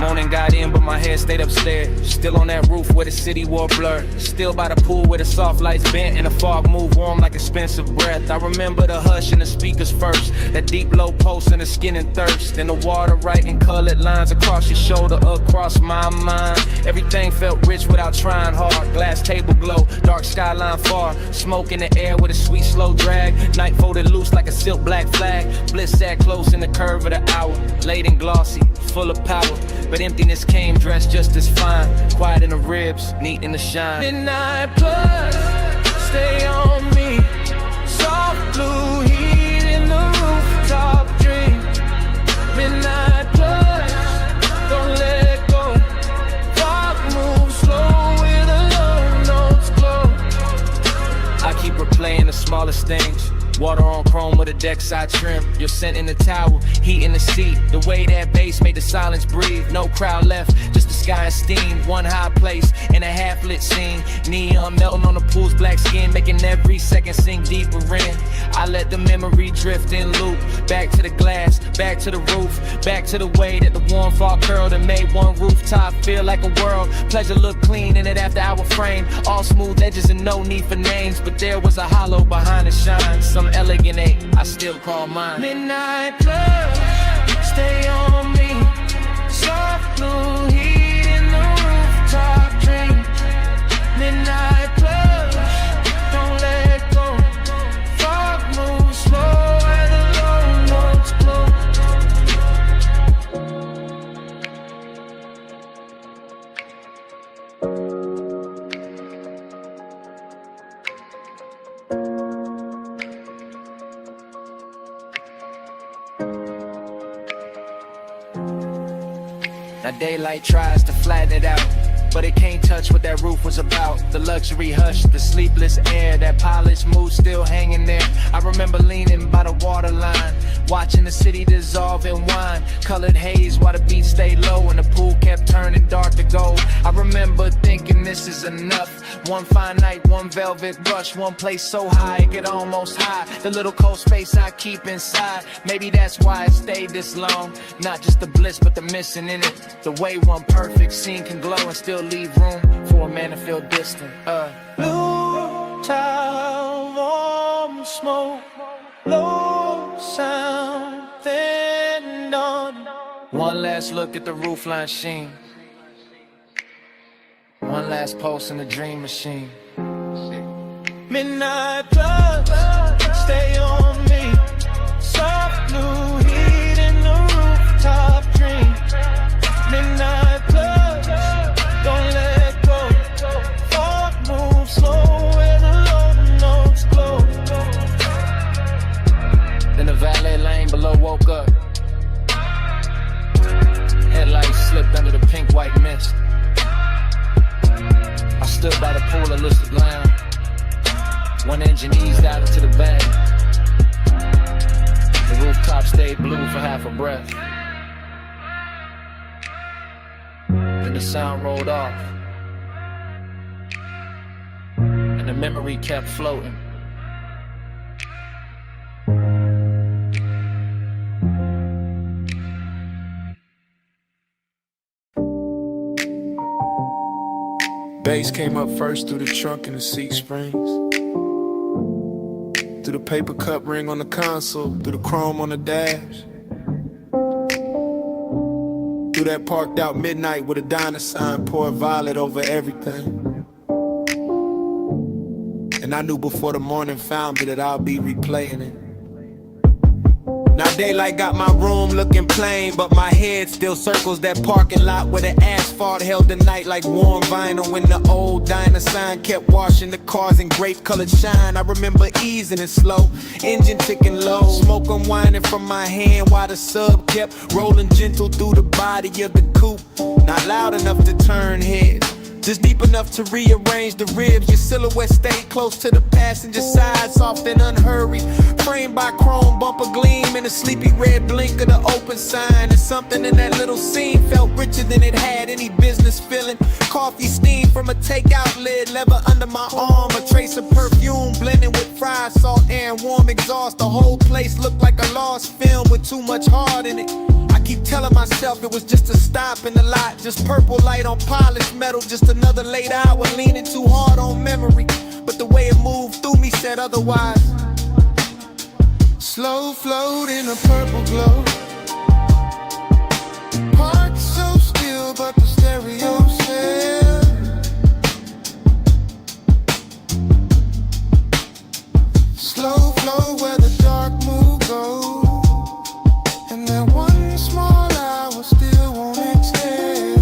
Morning got in, but my head stayed upstairs. Still on that roof where the city wore blur. Still by the pool where the soft lights bent and the fog moved warm like expensive breath. I remember the hush in the speakers first. That deep low pulse in the skin and thirst. And the water writing colored lines across your shoulder, across my mind. Everything felt rich without trying hard. Glass table glow, dark skyline far. Smoke in the air with a sweet slow drag. Night folded loose like a silk black flag. Bliss sat close in the curve of the hour. Late and glossy, full of power. But emptiness came dressed just as fine. Quiet in the ribs, neat in the shine. Midnight plus, stay on me. Soft blue heat in the rooftop dream. Midnight plus, don't let go. Rock moves slow with the low notes glow. I keep replaying the smallest things. Water on chrome with a deck side trim. Your scent in the towel, heat in the seat. The way that bass made the silence breathe. No crowd left, just the sky and steam. One high place in a half-lit scene. Neon melting on the pool's black skin, making every second sink deeper in. I let the memory drift in loop. Back to the glass, back to the roof. Back to the way that the warm fall curled and made one rooftop feel like a world. Pleasure looked clean in it after hour frame. All smooth edges and no need for names. But there was a hollow behind the shine. Some elegant ache, I still call mine. Midnight plus, stay on me. Soft blue heat in the rooftop dream. Midnight plush, don't let go. Fog moves slow and the low notes glow. Now daylight tries to flatten it out, but it can't touch what that roof was about. The luxury hush, the sleepless air, that polished mood still hanging there. I remember leaning by the waterline, watching the city dissolve in wine. Colored haze while the beat stayed low and the pool kept turning dark to gold. I remember thinking this is enough. One fine night, one velvet brush, one place so high it could almost hide the little cold space I keep inside. Maybe that's why it stayed this long. Not just the bliss, but the missing in it. The way one perfect scene can glow and still leave room for a man to feel distant. Blue tile, warm smoke, low sound, thin dawn. One last look at the roofline sheen. One last pulse in the dream machine. Midnight plus, stay on me. Soft blue heat in the rooftop dream. Midnight plus, don't let go. Fog moves slow and the low notes glow. Then the valet lane below woke up. Headlights slipped under the pink-white mist. I stood by the pool and looked around. One engine eased out into the bay. The rooftop stayed blue for half a breath. Then the sound rolled off, and the memory kept floating. Bass came up first through the trunk and the seat springs, through the paper cup ring on the console, through the chrome on the dash, through that parked out midnight with a diner sign, pour violet over everything. And I knew before the morning found me that I'll be replaying it. Now daylight got my room looking plain, but my head still circles that parking lot where the asphalt held the night like warm vinyl. When the old diner sign kept washing the cars in grape colored shine. I remember easing it slow, engine ticking low, smoke unwinding from my hand while the sub kept rolling gentle through the body of the coupe. Not loud enough to turn heads, just deep enough to rearrange the ribs. Your silhouette stayed close to the passenger side, soft and unhurried, framed by chrome bumper gleam and a sleepy red blink of the open sign. And something in that little scene felt richer than it had any business feeling. Coffee steam from a takeout lid, leather under my arm, a trace of perfume blending with fried salt air and warm exhaust. The whole place looked like a lost film with too much heart in it. I keep telling myself it was just a stop in the lot, just purple light on polished metal, just another late hour leaning too hard on memory. But the way it moved through me said otherwise. Slow float in a purple glow, parked so still but the stereo said, slow flow where the dark mood goes, and that one small hour still won't extend.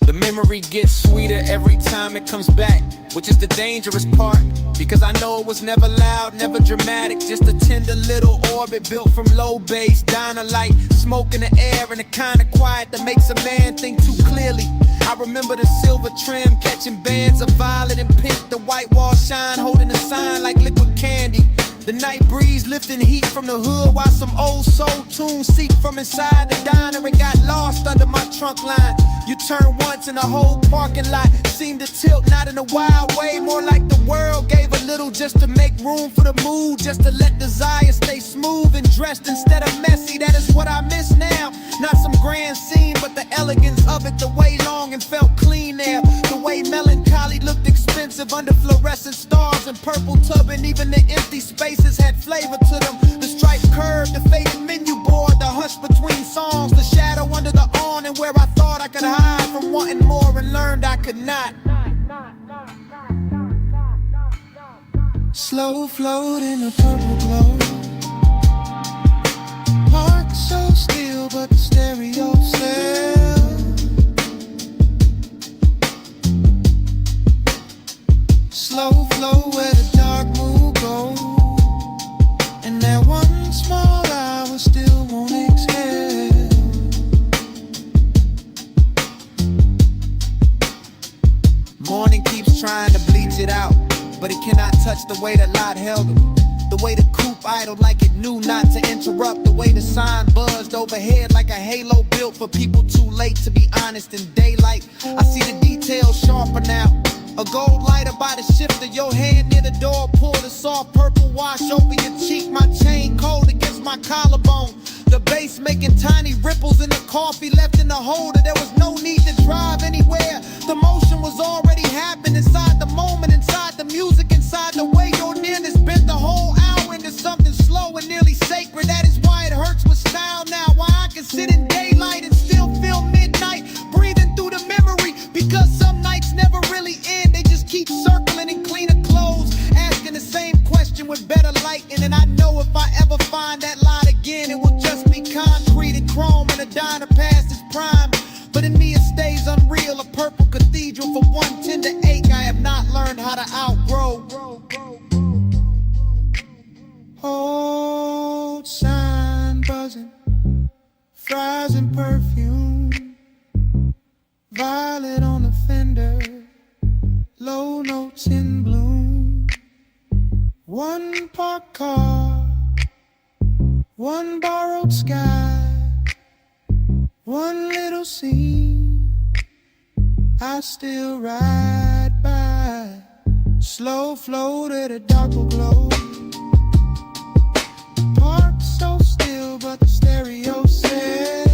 The memory gets sweeter every time it comes back, which is the dangerous part, because I know it was never loud, never dramatic, just a tender little orbit built from low bass, diner light, smoke in the air, and the kind of quiet that makes a man think too clearly. I remember the silver trim catching bands of violet and pink, the white wall shine holding a sign like liquid candy. The night breeze lifting heat from the hood while some old soul tunes seep from inside the diner and got lost under my trunk line. You turn once and the whole parking lot seemed to tilt, not in a wild way, more like the world gave a little just to make room for the mood, just to let desire stay smooth and dressed instead of messy. That is what I miss now. Not some grand scene, but the elegance of it, the way long and felt clean there, the way melancholy looked expensive under fluorescent stars and purple tub, and even the empty spaces had flavor to them. The striped curve, the faded menu board, the hush between songs, the shadow under the awning where I thought I could hide from wanting more and learned I could not. Slow float in a purple glow. Heart so still, but the stereo still. Slow flow where the dark mood goes, and that one small hour still won't exhale. Morning keeps trying to bleach it out, but it cannot touch the way that Lot held him. The way the coupe idled like it knew not to interrupt. The way the sign buzzed overhead like a halo built for people too late to be honest in daylight. I see the details sharper now. A gold lighter by the shifter, your hand near the door, pour the soft purple wash over your cheek. My chain cold against my collarbone. The bass making tiny ripples in the coffee left in the holder. There was no need to drive anywhere. The motion was already happening inside the moment, inside the music, inside the way your nearness bent the whole hour into something slow and nearly sacred. That is why it hurts with style now. Why I can sit in daylight and still feel midnight, breathing through the memory. Because some nights never really end. They just keep circling in cleaner clothes, asking the same question with better lighting. And I know if I ever find that light again, it will just be concrete and chrome and a diner past its prime. But in me it stays unreal, a purple cathedral for one tender ache I have not learned how to outgrow. Old sign buzzing, fries and perfume, violet on the fender, low notes in bloom. One parked car, one borrowed sky, one little scene I still ride by. Slow float at a darker glow. Parked so still, but the stereo says.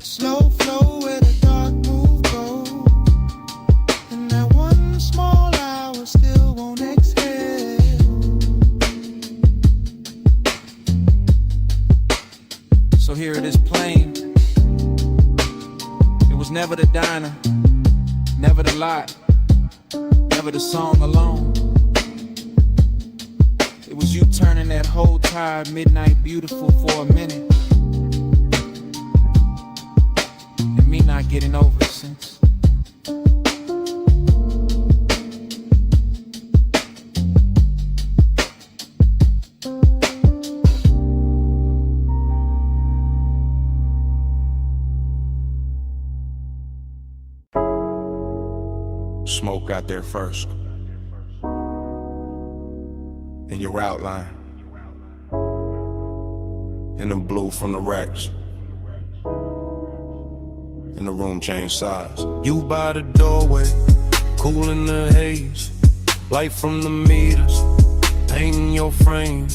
Slow flow where the dark move goes, and that one small hour still won't exhale. So here it is plain. It was never the diner, never the lot, never the song alone. It was you turning that whole tired midnight beautiful for a minute, and me not getting over it since. Smoke got there first. In your outline, in the blue from the racks, and the room changed size. You by the doorway, cool in the haze, light from the meters, painting your frame.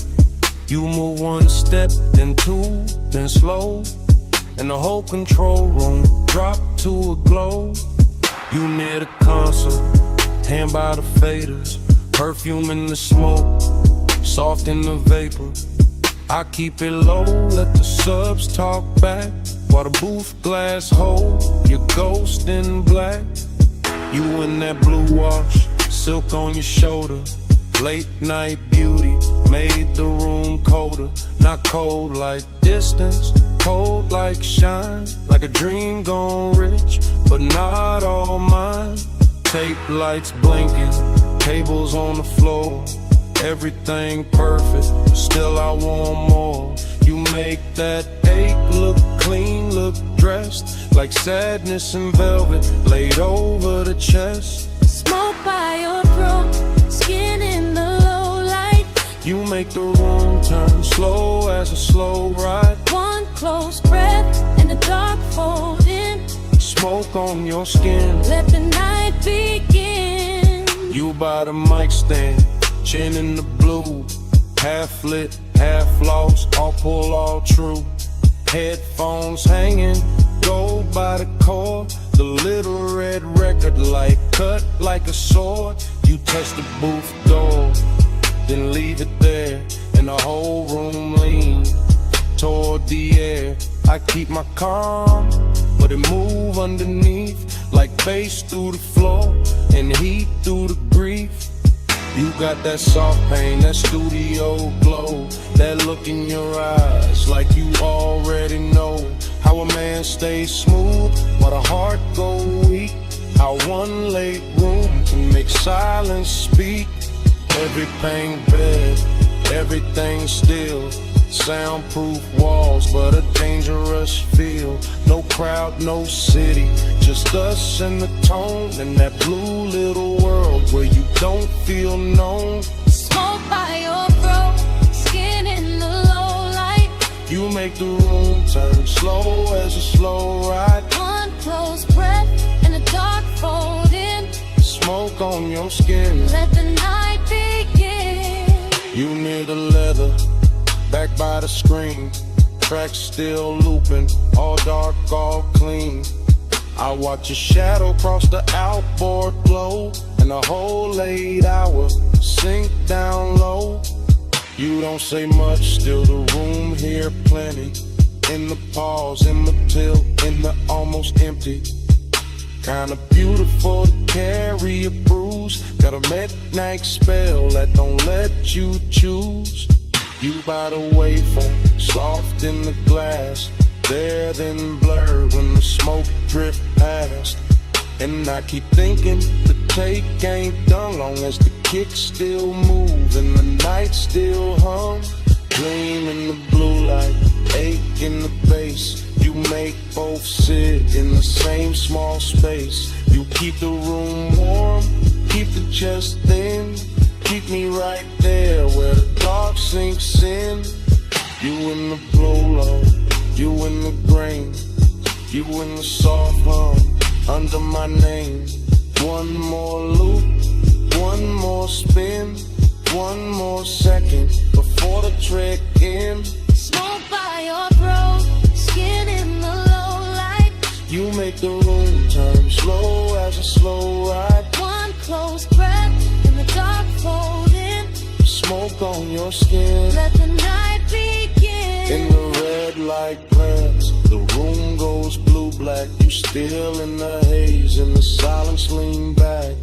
You move one step, then two, then slow, and the whole control room dropped to a glow. You near the console, hand by the faders, perfume in the smoke, soft in the vapor. I keep it low, let the subs talk back, while the booth glass hold your ghost in black. You in that blue wash, silk on your shoulder, late night beauty made the room colder. Not cold like distance, cold like shine, like a dream gone rich, but not all mine. Tape lights blinking, tables on the floor, everything perfect, still I want more. You make that ache look clean, look dressed, like sadness in velvet laid over the chest. Smoke by your throat, skin in the low light. You make the room turn slow as a slow ride. One close breath and the dark fold in. smoke on your skin. Let the night begin. You by the mic stand, chin in the blue, half lit, half lost, all pull, all true. Headphones hanging, go by the cord. The little red record light cut like a sword. You touch the booth door, then leave it there, and the whole room lean toward the air. I keep my calm, but it move underneath like bass through the floor and heat through the grief. You got that soft pain, that studio glow, that look in your eyes like you already know how a man stays smooth but a heart go weak. How one late room can make silence speak. Everything bad, everything still. Soundproof walls, but a dangerous feel. No crowd, no city, just us and the tone. In that blue little world where you don't feel known. Smoke by your throat, skin in the low light. You make the room turn slow as a slow ride. One close breath and the dark fold in. Smoke on your skin. Let the night begin. You near the leather, back by the screen, tracks still looping, all dark, all clean. I watch your shadow cross the outboard glow, and the whole 8 hour sink down low. You don't say much, still the room here plenty. In the pause, in the till, in the almost empty. Kinda beautiful to carry a bruise. Got a midnight spell that don't let you choose. You by the waveform, soft in the glass, there then blurred when the smoke drift past. And I keep thinking the take ain't done long as the kicks still move and the night still hum. Gleam in the blue light, ache in the bass. You make both sit in the same small space. You keep the room warm, keep the chest thin. Keep me right there where the dark sinks in. You in the blow-low, you in the grain, you in the soft hum under my name. One more loop, one more spin, one more second before the trek ends. Smoke by your throat, skin in the low light. You make the room turn slow as a slow ride. One close breath in the dark fold in. Smoke on your skin. Let the night begin. In the red light glance, the room goes blue-black. You still in the haze, and the silence lean back.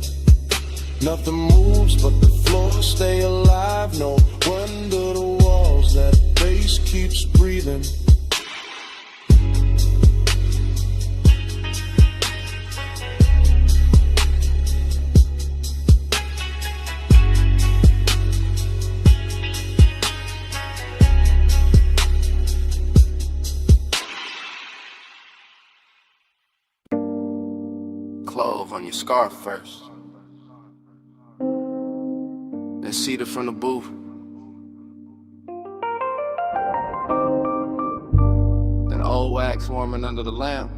Nothing moves but the floor stay alive. No wonder the walls, that bass keeps breathing. Clove on your scarf first, then cedar from the booth. Then old wax warming under the lamp.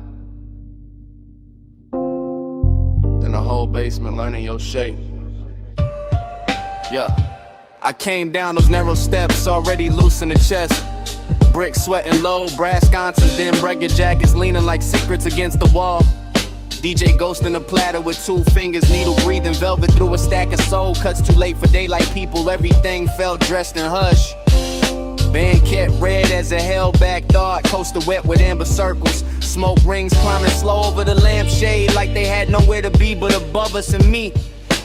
Then the whole basement learning your shape. Yeah, I came down those narrow steps, already loose in the chest. Brick sweating low, brass sconces, then break your jackets leaning like secrets against the wall. DJ Ghost in a platter with 2 fingers, needle breathing, velvet through a stack of soul. Cuts too late for daylight people, everything felt dressed in hush. Band kept red as a held-back thought, coaster wet with amber circles. Smoke rings climbing slow over the lampshade like they had nowhere to be but above us and me.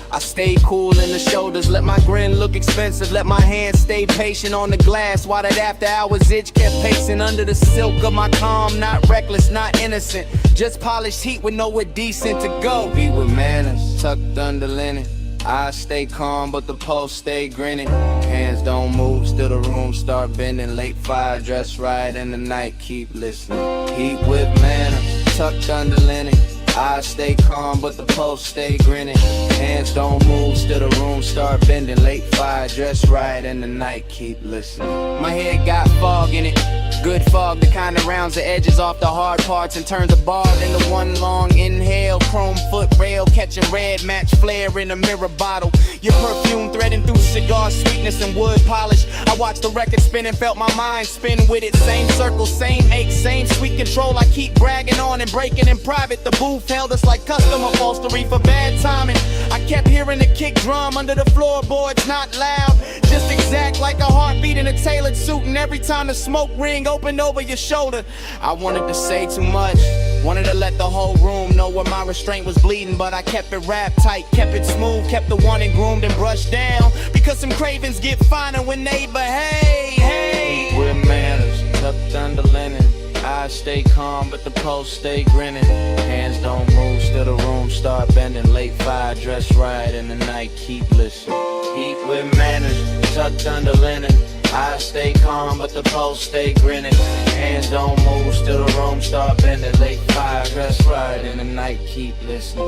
I stayed cool in the shoulders, let my grin look expensive, let my hands stay patient on the glass while that after hours itch kept pacing under the silk of my calm. Not reckless, not innocent, just polished heat with nowhere decent to go. Beat with manners, tucked under linen. I stay calm, but the pulse stay grinning. Hands don't move, still the room start bending. Late fire, dress right in the night, keep listening. Heat with manners, tucked under linen. I stay calm, but the pulse stay grinning. Hands don't move, still the room start bending. Late fire, dress right, and the night keep listening. My head got fog in it. Good fog, the kind that rounds the edges off the hard parts and turns the ball into one long inhale. Chrome foot rail, catching red match flare in a mirror bottle. Your perfume threading through cigar sweetness and wood polish. I watched the record spin and felt my mind spin with it. Same circle, same ache, same sweet control. I keep bragging on and breaking in private. The booth held us like custom upholstery for bad timing. I kept hearing the kick drum under the floorboards, not loud, just exact like a heartbeat in a tailored suit. And every time the smoke ring opened over your shoulder, I wanted to say too much, wanted to let the whole room know where my restraint was bleeding. But I kept it wrapped tight, kept it smooth, kept the one and groomed and brushed down. Because some cravens get finer when they behave. Hey, with manners, tucked under linen. I stay calm, but the pulse stay grinning. Hands don't move, still the room start bending. Late fire, dress right, and the night keep listening. Eat with manners, tucked under linen. I stay calm, but the pulse stay grinning. Hands don't move, still the room start bending. Late fire, dress right, and the night keep listening.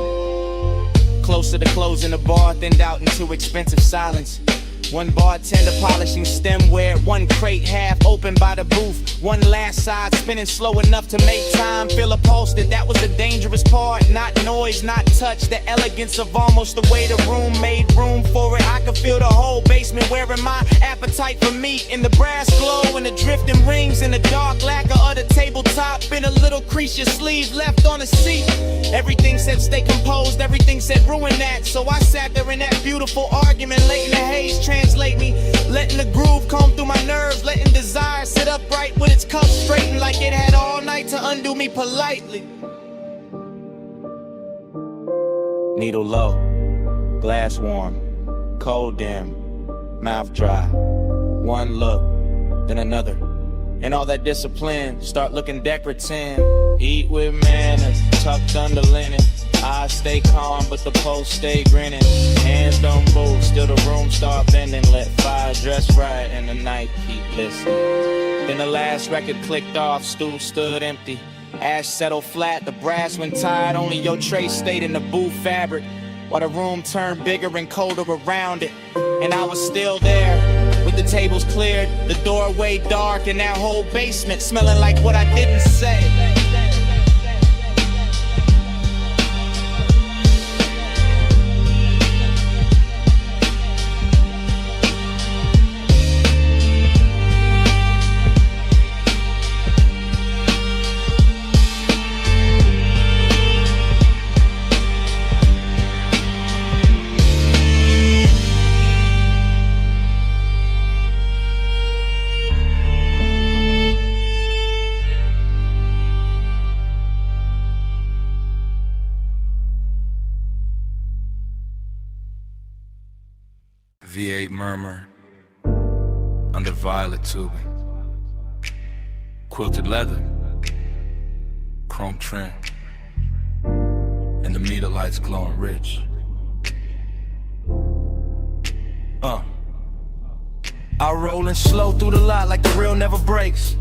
Closer to closing the bar, thinned out into expensive silence. One bartender polishing stemware, one crate half open by the booth. One last side spinning slow enough to make time feel upholstered. That was the dangerous part, not noise, not touch. The elegance of almost the way the room made room for it. I could feel the whole basement wearing my appetite for meat. In the brass glow and the drifting rings and the dark lacquer of the tabletop. Been a little crease your sleeve left on the seat. Everything said stay composed, everything said ruin that. So I sat there in that beautiful argument, late in the haze, translate me, letting the groove comb through my nerves, letting desire sit upright with its cuffs straightened like it had all night to undo me politely. Needle low, glass warm, cold dim, mouth dry. One look, then another, and all that discipline start looking decorative. Eat with manners, tucked under linen. I stay calm, but the pulse stay grinning. Hands don't move, still the room start bending. Let fire dress right, and the night keep listening. Then the last record clicked off, stool stood empty. Ash settled flat, the brass went tired. Only your tray stayed in the booth fabric, while the room turned bigger and colder around it. And I was still there, with the tables cleared, the doorway dark, and that whole basement smelling like what I didn't say. V8 murmur under violet tubing, quilted leather, chrome trim, and the meter lights glowing rich. I rollin' slow through the lot like the real never breaks.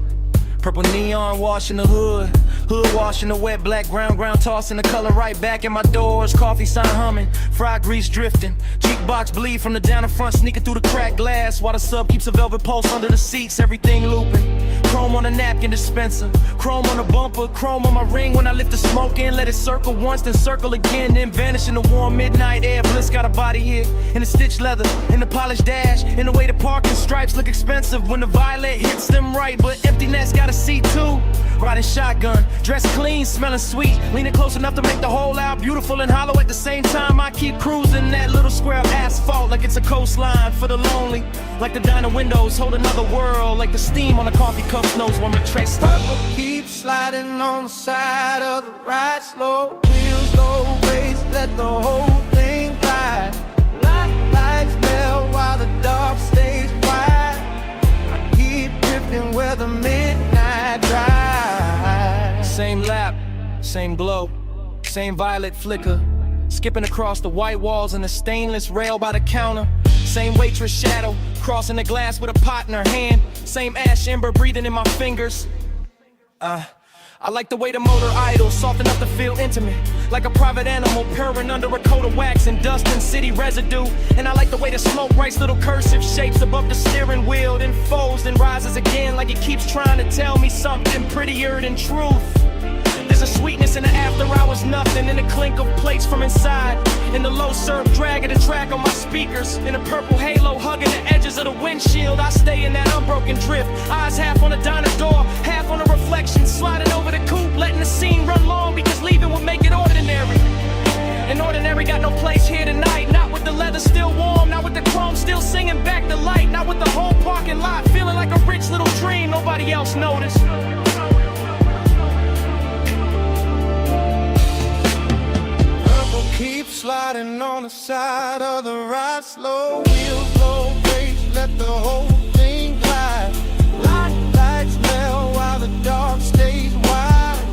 Purple neon washing the hood, hood washing the wet black ground tossing the color right back in my doors. Coffee sign humming, fried grease drifting, jukebox bleed from the down in front, sneaking through the cracked glass while the sub keeps a velvet pulse under the seats. Everything looping, chrome on the napkin dispenser, chrome on the bumper, chrome on my ring when I lift the smoke in. Let it circle once, then circle again, then vanish in the warm midnight air. Bliss got a body here in the stitched leather, in the polished dash, in the way the parking stripes look expensive when the violet hits them right, but emptiness got a seat too. Riding shotgun, dressed clean, smelling sweet, leaning close enough to make the whole out beautiful and hollow at the same time. I keep cruising that little square of asphalt like it's a coastline for the lonely, like the diner windows hold another world, like the steam on a coffee cup knows when we trace. Purple keeps sliding on the side of the ride, slow wheels, low race, let the whole thing ride. Lights melt while the dark stays quiet. I keep drifting where the midnight drive. Same lap, same glow, same violet flicker, skipping across the white walls and the stainless rail by the counter. Same waitress shadow, crossing the glass with a pot in her hand. Same ash ember breathing in my fingers. I like the way the motor idles, soft enough to feel intimate, like a private animal purring under a coat of wax and dust and city residue. And I like the way the smoke writes little cursive shapes above the steering wheel, then folds, then rises again, like it keeps trying to tell me something prettier than truth. There's a sweetness in the after hours, nothing in the clink of plates from inside, in the low surf drag of the track on my speakers, in a purple halo hugging the edges of the windshield. I stay in that unbroken drift, eyes half on the diner door, half on the reflection, sliding over the coupe, letting the scene run long, because leaving would make it ordinary. And ordinary got no place here tonight, not with the leather still warm, not with the chrome still singing back the light, not with the whole parking lot feeling like a rich little dream nobody else noticed. Keep sliding on the side of the ride, slow wheels, low brakes, let the whole thing glide. Lights melt while the dark stays wide.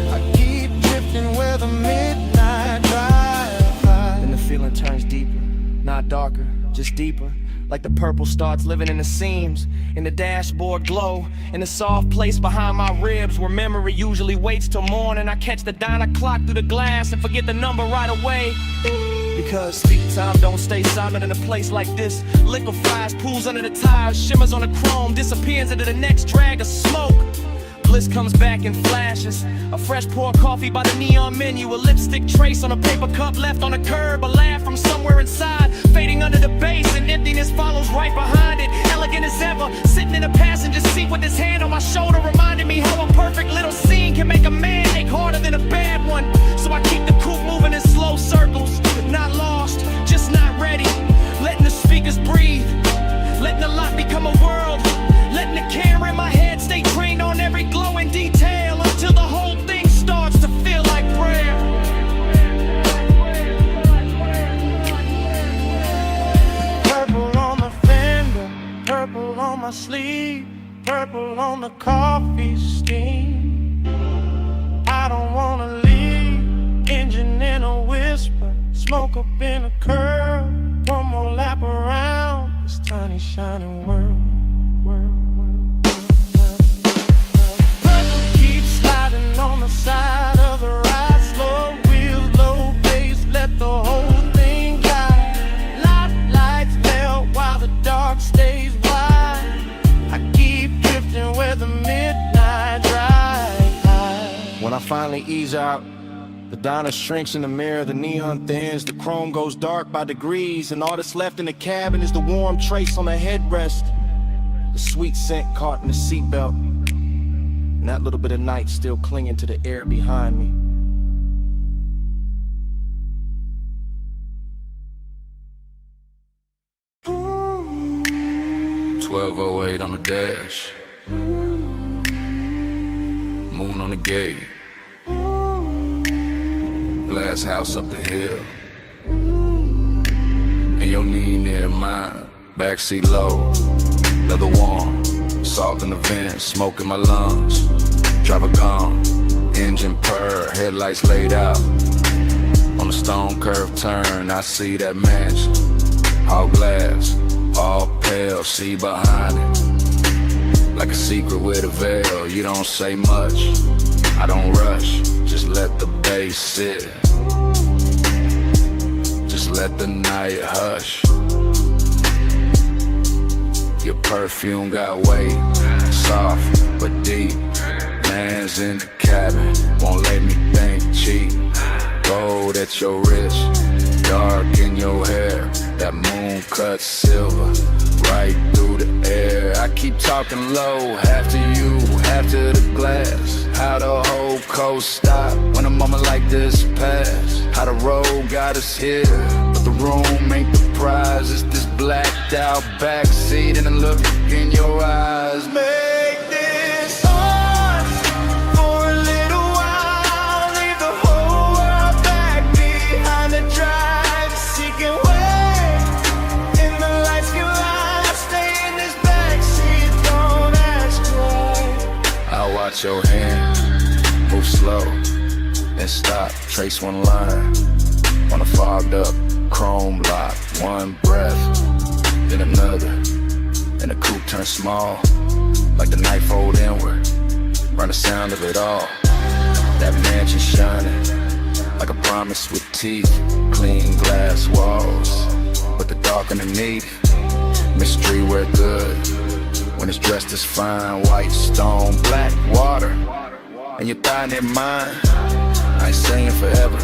I keep drifting where the midnight drive. Then the feeling turns deeper, not darker, just deeper. Like the purple starts living in the seams, in the dashboard glow, in the soft place behind my ribs where memory usually waits till morning. I catch the diner clock through the glass and forget the number right away. Because sleep time don't stay silent in a place like this. Liquefies, pools under the tires, shimmers on the chrome, disappears into the next drag of smoke. Bliss comes back in flashes. A fresh pour coffee by the neon menu. A lipstick trace on a paper cup left on the curb. A laugh from somewhere inside, fading under the bass, and emptiness follows right behind it. Elegant as ever, sitting in a passenger seat with his hand on my shoulder, reminding me how a perfect little scene can make a man ache harder than a bad one. So I keep the coupe moving in slow circles, not lost, just not ready. Letting the speakers breathe, letting the lot become a world, letting the camera in my head stay trained on every glowing detail until the whole thing starts to feel like prayer. Purple on the fender, purple on my sleeve, purple on the coffee steam. I don't wanna leave, engine in a whisper, smoke up in a curl, one more lap around this tiny shining world. On the side of the ride, slow wheels, low pace, let the whole thing guide. Lights melt while the dark stays wide. I keep drifting where the midnight drive. When I finally ease out, the diner shrinks in the mirror, the neon thins, the chrome goes dark by degrees, and all that's left in the cabin is the warm trace on the headrest, the sweet scent caught in the seatbelt, and that little bit of night still clinging to the air behind me. $12.08 on the dash, moon on the gate, glass house up the hill, and your knee near mine, backseat low, leather warm, salt in the vents, smoke in my lungs, driver gone, engine purr, headlights laid out. On the stone curve turn, I see that mansion, all glass, all pale, see behind it, like a secret with a veil. You don't say much, I don't rush, just let the bass sit, just let the night hush. Your perfume got weight, soft but deep. Man's in the cabin, won't let me think cheap. Gold at your wrist, dark in your hair. That moon cut silver, right through the air. I keep talking low, half to you, half to the glass. How the whole coast stop when a moment like this pass. How the road got us here, but the room ain't the prize. It's this blacked out backseat and a look in your eyes. Make this ours for a little while. Leave the whole world back behind the drive. Seeking way in the lights can lie. Stay in this backseat, don't ask why. I'll watch your hand move slow and stop, trace one line on a fogged up chrome lock. One breath, then another, and the coupe turns small, like the knife fold inward, run the sound of it all. That mansion shining like a promise with teeth. Clean glass walls, but the dark underneath. Mystery wear good when it's dressed as fine. White stone, black water, and your thigh near mine. I ain't saying forever,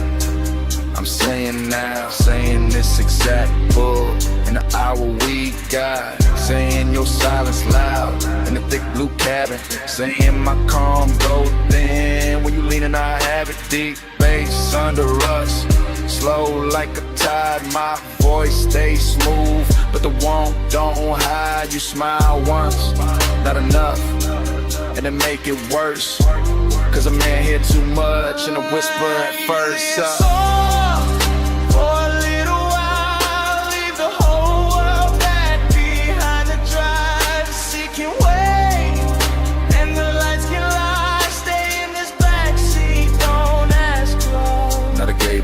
I'm saying now. Saying this exact bull in the hour we got. Saying your silence loud in the thick blue cabin. Saying my calm go thin when you lean and I have it. Deep bass under us, slow like a tide. My voice stays smooth, but the warmth don't hide. You smile once, not enough, and it make it worse. Cause a man hear too much and a whisper at first.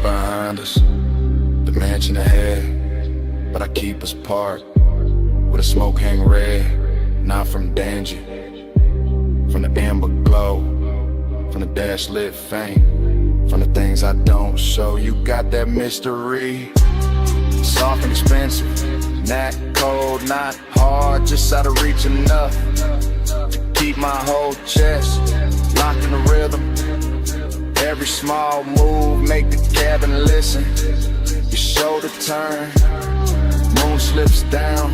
Behind us, the mansion ahead, but I keep us parked where the smoke hang red. Not from danger, from the amber glow, from the dash lit faint, from the things I don't show. You got that mystery, soft and expensive, not cold, not hard, just out of reach enough to keep my whole chest locked in the rhythm. Every small move make the cabin listen. Your shoulder turn, moon slips down.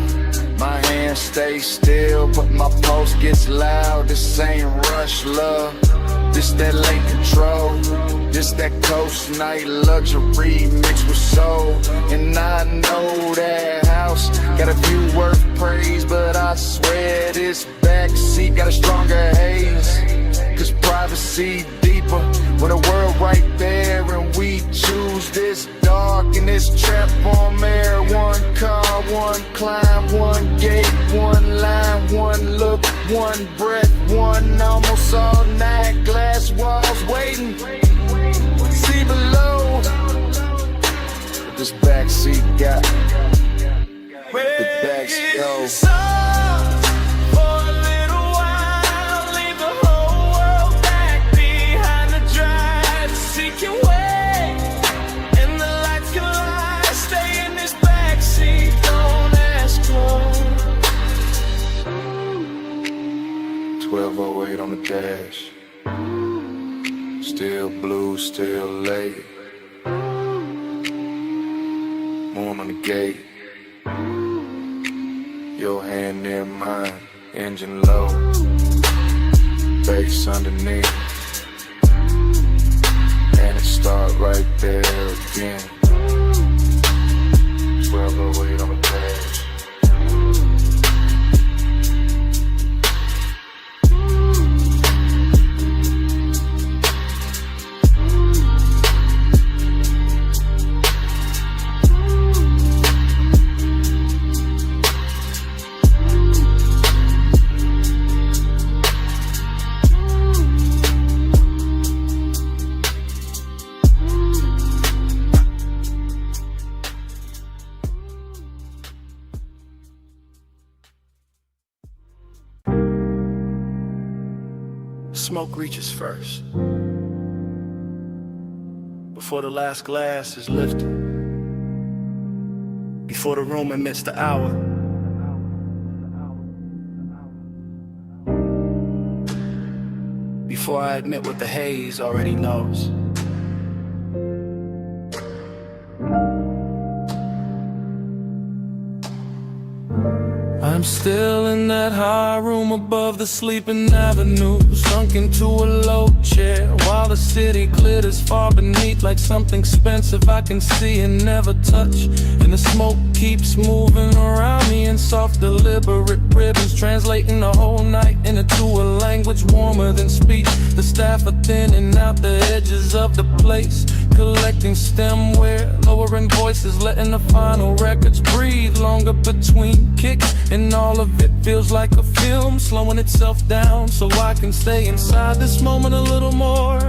My hand stays still, but my pulse gets loud. This ain't rush love, this that late control. This that coast night luxury mixed with soul. And I know that house got a view worth praise, but I swear this backseat got a stronger haze. Cause privacy deeper when the world right there, and we choose this dark and this trap on air. One car, one climb, one gate, one line, one look, one breath, one almost all night. Glass walls waiting, see below. But this backseat got the backseat. On the dash, still blue, still late. Moon on the gate, your hand near mine, engine low, bass underneath, and it start right there again. 1208 on the dash. Smoke reaches first, before the last glass is lifted, before the room admits the hour. Before I admit what the haze already knows. I'm still in that high room above the sleeping avenue, sunk into a low chair while the city glitters far beneath like something expensive I can see and never touch. And the smoke keeps moving around me in soft deliberate ribbons, translating the whole night into a language warmer than speech. The staff are thinning out the edges of the place, collecting stemware, lower lowering voices, letting the final records breathe longer between kicks. And all of it feels like a film, slowing itself down so I can stay inside this moment a little more.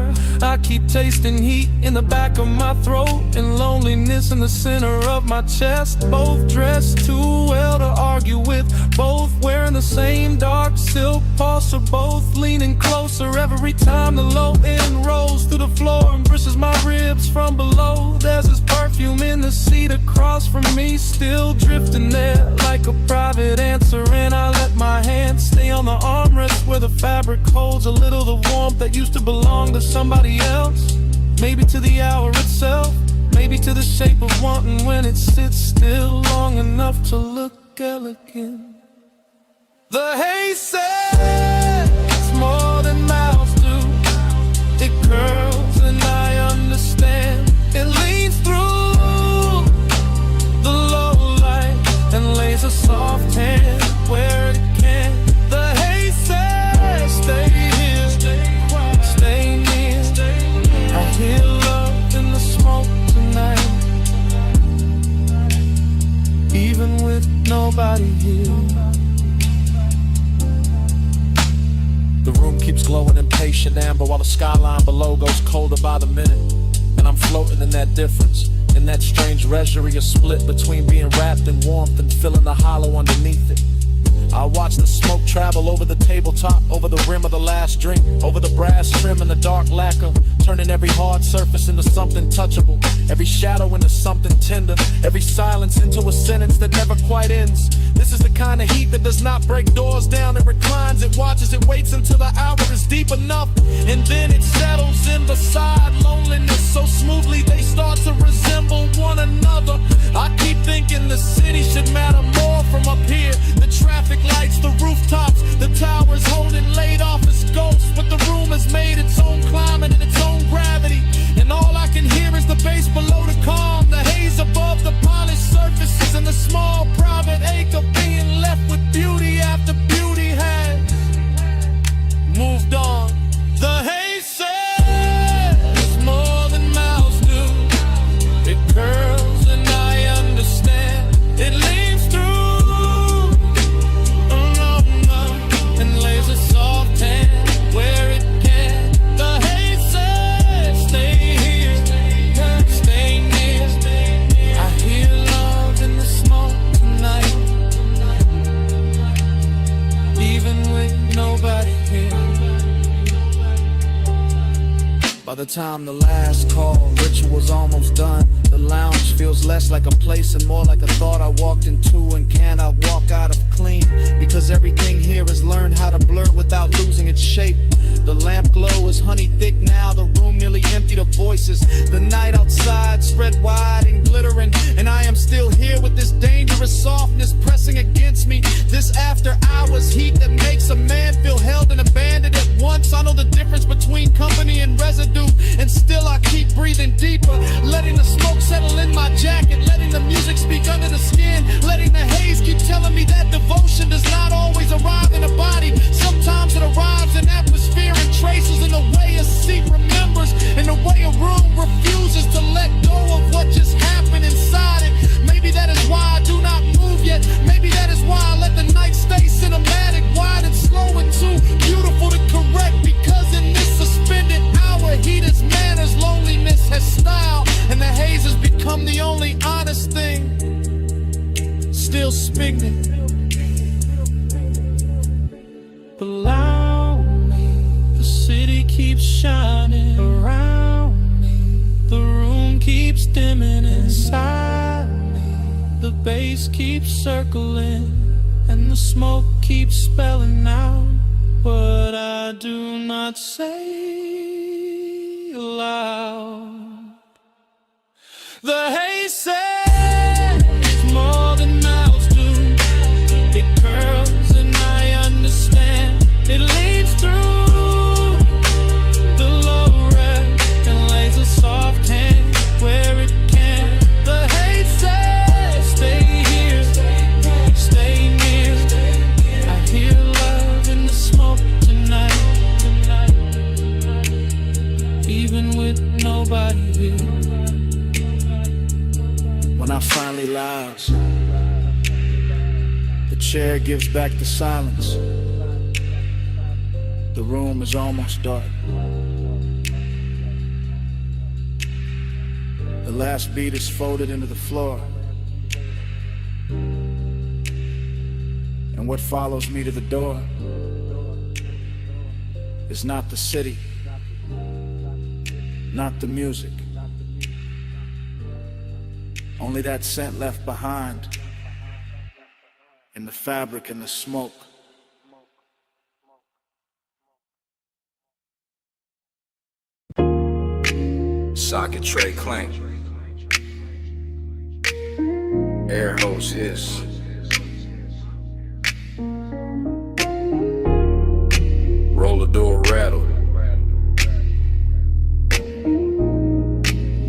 I keep tasting heat in the back of my throat and loneliness in the center of my chest. Both dressed too well to argue with, both wearing the same dark silk pulse, or both leaning closer every time the low end rolls through the floor and brushes my ribs from below. There's this perfume in the seat across from me, still drifting there like a private answer. And I let my hand stay on the armrest where the fabric holds a little the warmth that used to belong to somebody else. Maybe to the hour itself, maybe to the shape of wanting when it sits still long enough to look elegant. The haze says it's more than mouths do. It curls and I understand. It leans through the low light and lays a soft hand where it can. The haze says stay here, stay near. I hear love in the smoke tonight, even with nobody here. The room keeps glowing impatient amber while the skyline below goes colder by the minute. And I'm floating in that difference, in that strange reverie, a split between being wrapped in warmth and feeling the hollow underneath it. I watch the smoke travel over the tabletop, over the rim of the last drink, over the brass trim and the dark lacquer, turning every hard surface into something touchable, every shadow into something tender, every silence into a sentence that never quite ends. This is the kind of heat that does not break doors down. It reclines, it watches, it waits until the hour is deep enough, and then it settles in beside loneliness so smoothly they start to resemble one another. I keep thinking the city should matter more from up here. The traffic lights, the rooftops, the towers holding laid off as ghosts, but the room has made its own climate and its own gravity, and all I can hear is the bass below the calm, the haze above the polished surfaces, and the small private ache of being left with beauty after beauty has moved on. The haze says more than mouths do. It curls and I understand. It leans through and lays a soft hand where it can. The haze says stay here, stay near. I hear love in the smoke tonight, even with nobody here. By the time the last call ritual's almost done, the lounge feels less like a place and more like a thought I walked into and cannot walk out of clean, because everything here is learned how to blur without losing its shape. The lamp glow is honey thick now, the room nearly emptied of voices. The night outside spread wide and glittering, and I am still here with this dangerous softness pressing against me. This after hours heat that makes a man feel held and abandoned at once. I know the difference between company and residue, and still I keep breathing deeper, letting the smoke settle in my jacket, letting the music speak under the skin, letting the haze keep telling me that devotion does not always arrive in a body. Sometimes it arrives in atmosphere and traces, in the way a seat remembers, in the way a room refuses to let go of what just happened inside it. Maybe that is why I do not move yet. Maybe that is why I let the night stay cinematic, wide and slow and too beautiful to correct, because in this suspended hour heat is manners, loneliness has style, and the haze has become the only honest thing still spinning. Below me, the city keeps shining around me, the room keeps dimming inside me, the bass keeps circling, and the smoke keeps spelling out what I do not say aloud. The haze says more than mouths do. It curls and I understand. It leads through the low red and lays a soft hand where it can. The haze says stay here, stay near. I hear love in the smoke tonight, even with nobody here. night finally lies. The chair gives back the silence. The room is almost dark. The last beat is folded into the floor. And what follows me to the door is not the city, not the music, only that scent left behind in the fabric and the smoke. Socket tray clank, air hose hiss. Roller door rattle.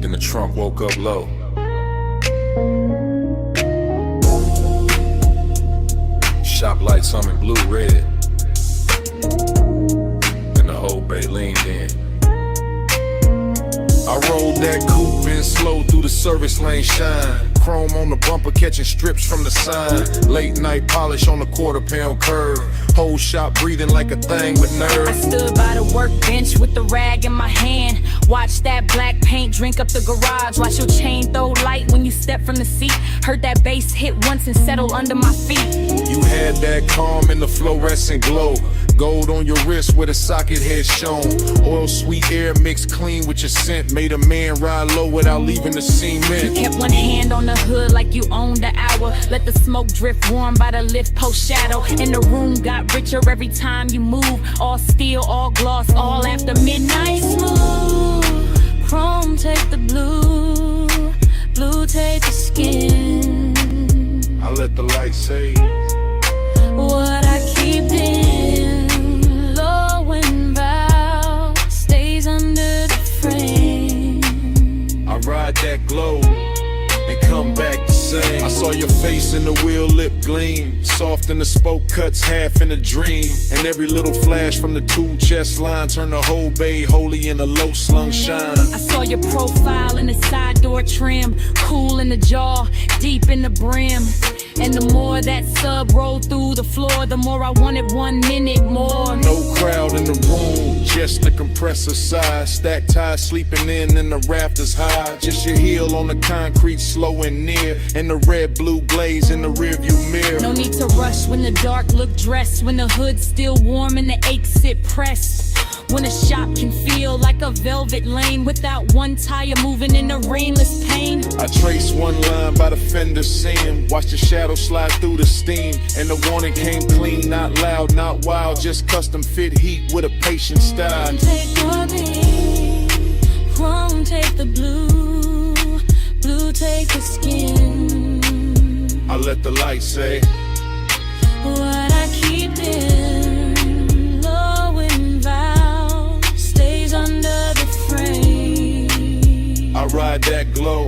Then the trunk woke up low. Shop lights humming blue red. Then the whole bay leaned in. I rolled that coupe in slow through the service lane shine. Chrome on the bumper catching strips from the sign. Late night polish on the quarter-pound curve. Whole shop breathing like a thing with nerve. I stood by the workbench with the rag in my hand. Watch that black paint drink up the garage. Watch your chain throw light when you step from the seat. Heard that bass hit once and settle under my feet. You had that calm in the fluorescent glow. Gold on your wrist where the socket head shown. Oil sweet air mixed clean with your scent. Made a man ride low without leaving the cement. You kept one hand on the hood like you owned the hour. Let the smoke drift warm by the lift post shadow. And the room got richer every time you move. All steel, all gloss, all after midnight. Smooth, chrome take the blue, blue take the skin. I let the light say what I keep in, low and bow, stays under the frame. I ride that glow and come back the same. I saw your face in the wheel lip gleam. Soft in the spoke cuts, half in a dream. And every little flash from the two chest line turned the whole bay holy in a low slung shine. I saw your profile in the side door trim. Cool in the jaw, deep in the brim. And the more that sub rolled through the floor, the more I wanted 1 minute more. No crowd in the room, just the compressor side. Stacked tie sleeping in and the rafters high. Just your heel on the concrete slow and near. And the red blue glaze in the rearview mirror. No need to rush when the dark look dressed. When the hood's still warm and the aches sit pressed. When a shop can feel like a velvet lane without one tire moving in the rainless pain. I trace one line by the fender seam. Watch the shadow slide through the steam. And the warning came clean, not loud, not wild. Just custom fit heat with a patient style. Take your beat, chrome take the blue, blue take the skin. I let the light say what I keep in, low and vow, stays under the frame. I ride that glow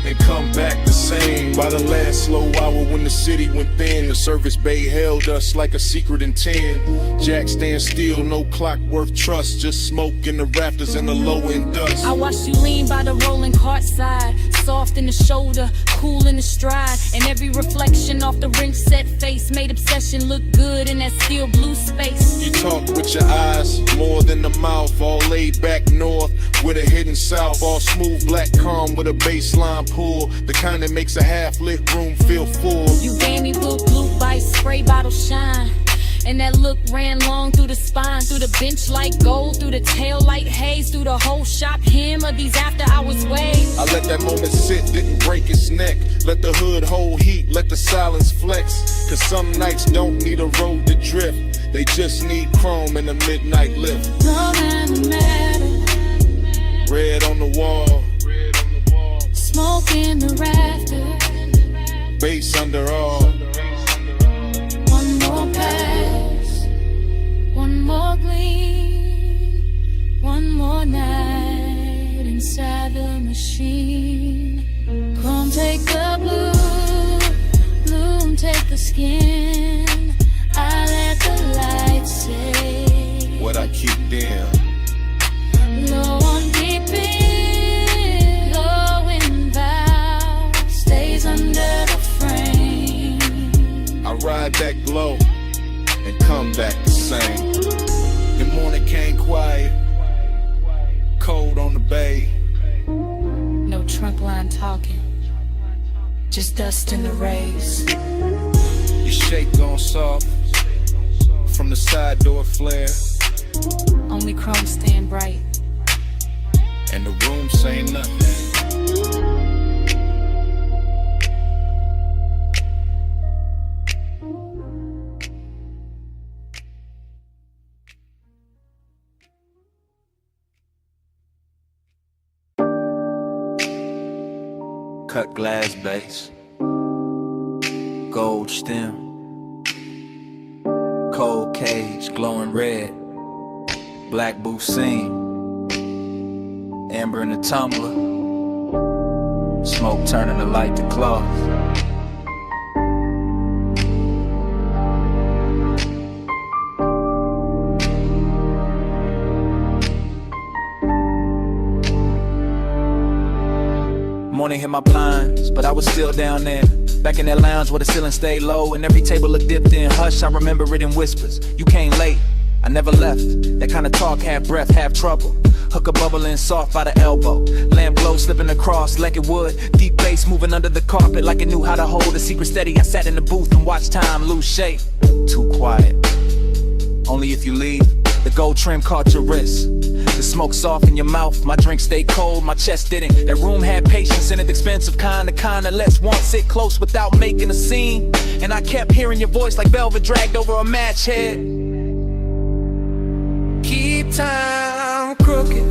and come back the same. By the last slow hour when the city went thin, the service bay held us like a secret in 10. Jack stand still, no clock worth trust. Just smoke in the rafters and the low end dust. I watched you lean by the rolling cart side, soft in the shoulder, cool in the stride. And every reflection off the ring set face made obsession look good in that steel blue space. You talk with your eyes, more than the mouth. All laid back north with a hidden south. All smooth black calm with a baseline pull. The kind that makes a half-lit room feel full. You gave me blue bite, spray bottle shine. And that look ran long through the spine, through the bench like gold, through the tail light haze, through the whole shop hem of these after hours waves. I let that moment sit, didn't break its neck. Let the hood hold heat, let the silence flex. Cause some nights don't need a road to drift. They just need chrome in the midnight lift. No matter, red on the wall, smoke in the rafters, bass under all. One more pass, one more gleam, one more night inside the machine. Come take the blue, bloom take the skin. I let the light say what I keep down. Low on deep in, low in vow, stay blow and come back the same. The morning came quiet, cold on the bay. No trunk line talking, just dust in the rays. Your shake gone soft from the side door flare. Only chrome staying bright, and the room say nothing. Cut glass base, gold stem, cold cage glowing red, black booth seam, amber in the tumbler, smoke turning the light to cloth. Morning hit my blinds, but I was still down there. Back in that lounge where the ceiling stayed low and every table looked dipped in. Hush, I remember it in whispers. You came late, I never left. That kind of talk, half breath, half trouble. Hooker bubbling soft by the elbow. Lamp glow slipping across like it would. Deep bass moving under the carpet like it knew how to hold a secret steady. I sat in the booth and watched time lose shape. Too quiet. Only if you leave. The gold trim caught your wrist. The smoke soft in your mouth, my drink stayed cold, my chest didn't. That room had patience in it, expensive kinda lets one sit close without making a scene. And I kept hearing your voice like velvet dragged over a match head. Keep time crooked,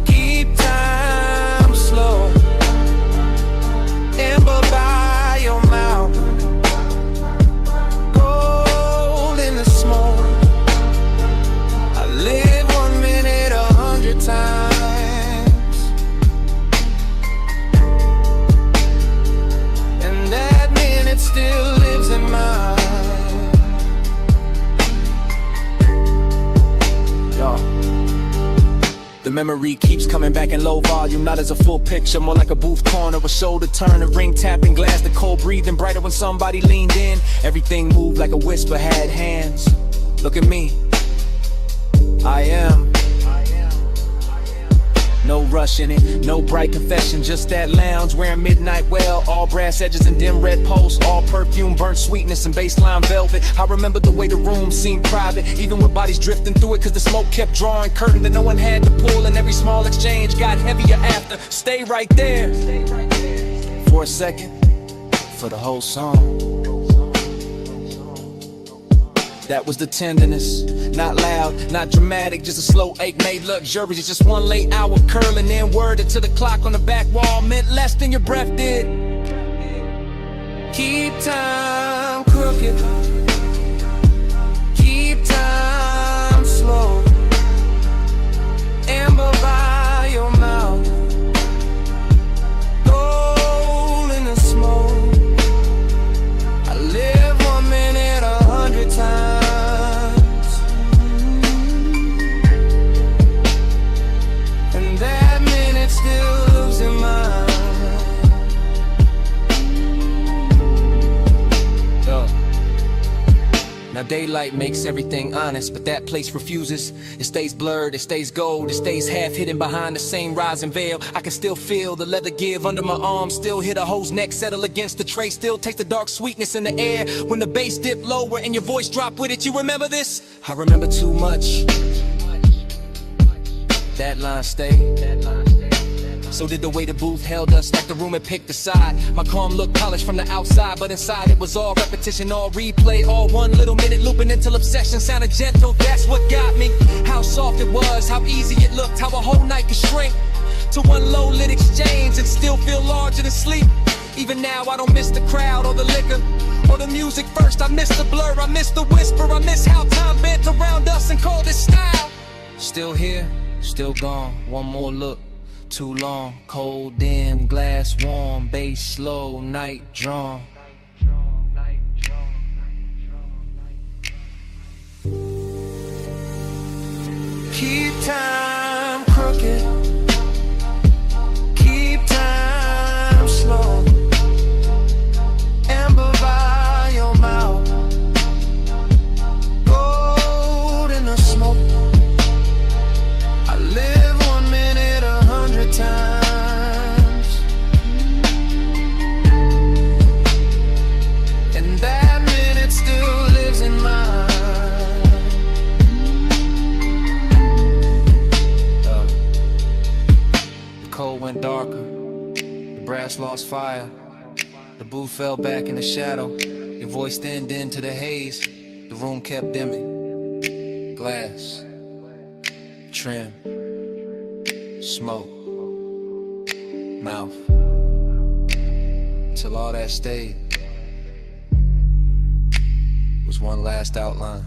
keep time slow. Amber by your mouth, gold in the smoke. Live 1 minute 100 times, and that minute still lives in mine. Yo. The memory keeps coming back in low volume, not as a full picture, more like a booth corner, a shoulder turn, a ring tapping glass, the cold breathing brighter when somebody leaned in. Everything moved like a whisper had hands. Look at me, I am. No rush in it, no bright confession, just that lounge wearing midnight well, all brass edges and dim red posts, all perfume, burnt sweetness and baseline velvet. I remember the way the room seemed private, even with bodies drifting through it, cause the smoke kept drawing curtain that no one had to pull, and every small exchange got heavier after. Stay right there for a second, for the whole song. That was the tenderness, not loud, not dramatic, just a slow ache made luxurious. Just one late hour curling, then worded to the clock on the back wall meant less than your breath did. Keep time crooked, keep time slow. Amber by your mouth, gold in the smoke. I live 1 minute 100 times. Now daylight makes everything honest, but that place refuses. It stays blurred, it stays gold, it stays half hidden behind the same rising veil. I can still feel the leather give under my arm, still hear the hoe's neck settle against the tray, still taste the dark sweetness in the air when the bass dipped lower and your voice dropped with it. You remember this? I remember too much. That line stayed. So did the way the booth held us, like the room had picked a side. My calm looked polished from the outside, but inside it was all repetition, all replay, all 1 little minute looping until obsession sounded gentle. That's what got me. How soft it was, how easy it looked, how a whole night could shrink to one low lit exchange and still feel larger than sleep. Even now I don't miss the crowd or the liquor or the music first. I miss the blur, I miss the whisper, I miss how time bent around us and called it style. Still here, still gone, one more look. Too long, cold, dim, glass warm, bass slow, night drawn. Keep time crooked, keep time slow. Amber by your mouth. growing darker. The brass lost fire. The booth fell back in the shadow. Your voice thinned into the haze. The room kept dimming. Glass, trim, smoke, mouth. Till all that stayed was one last outline.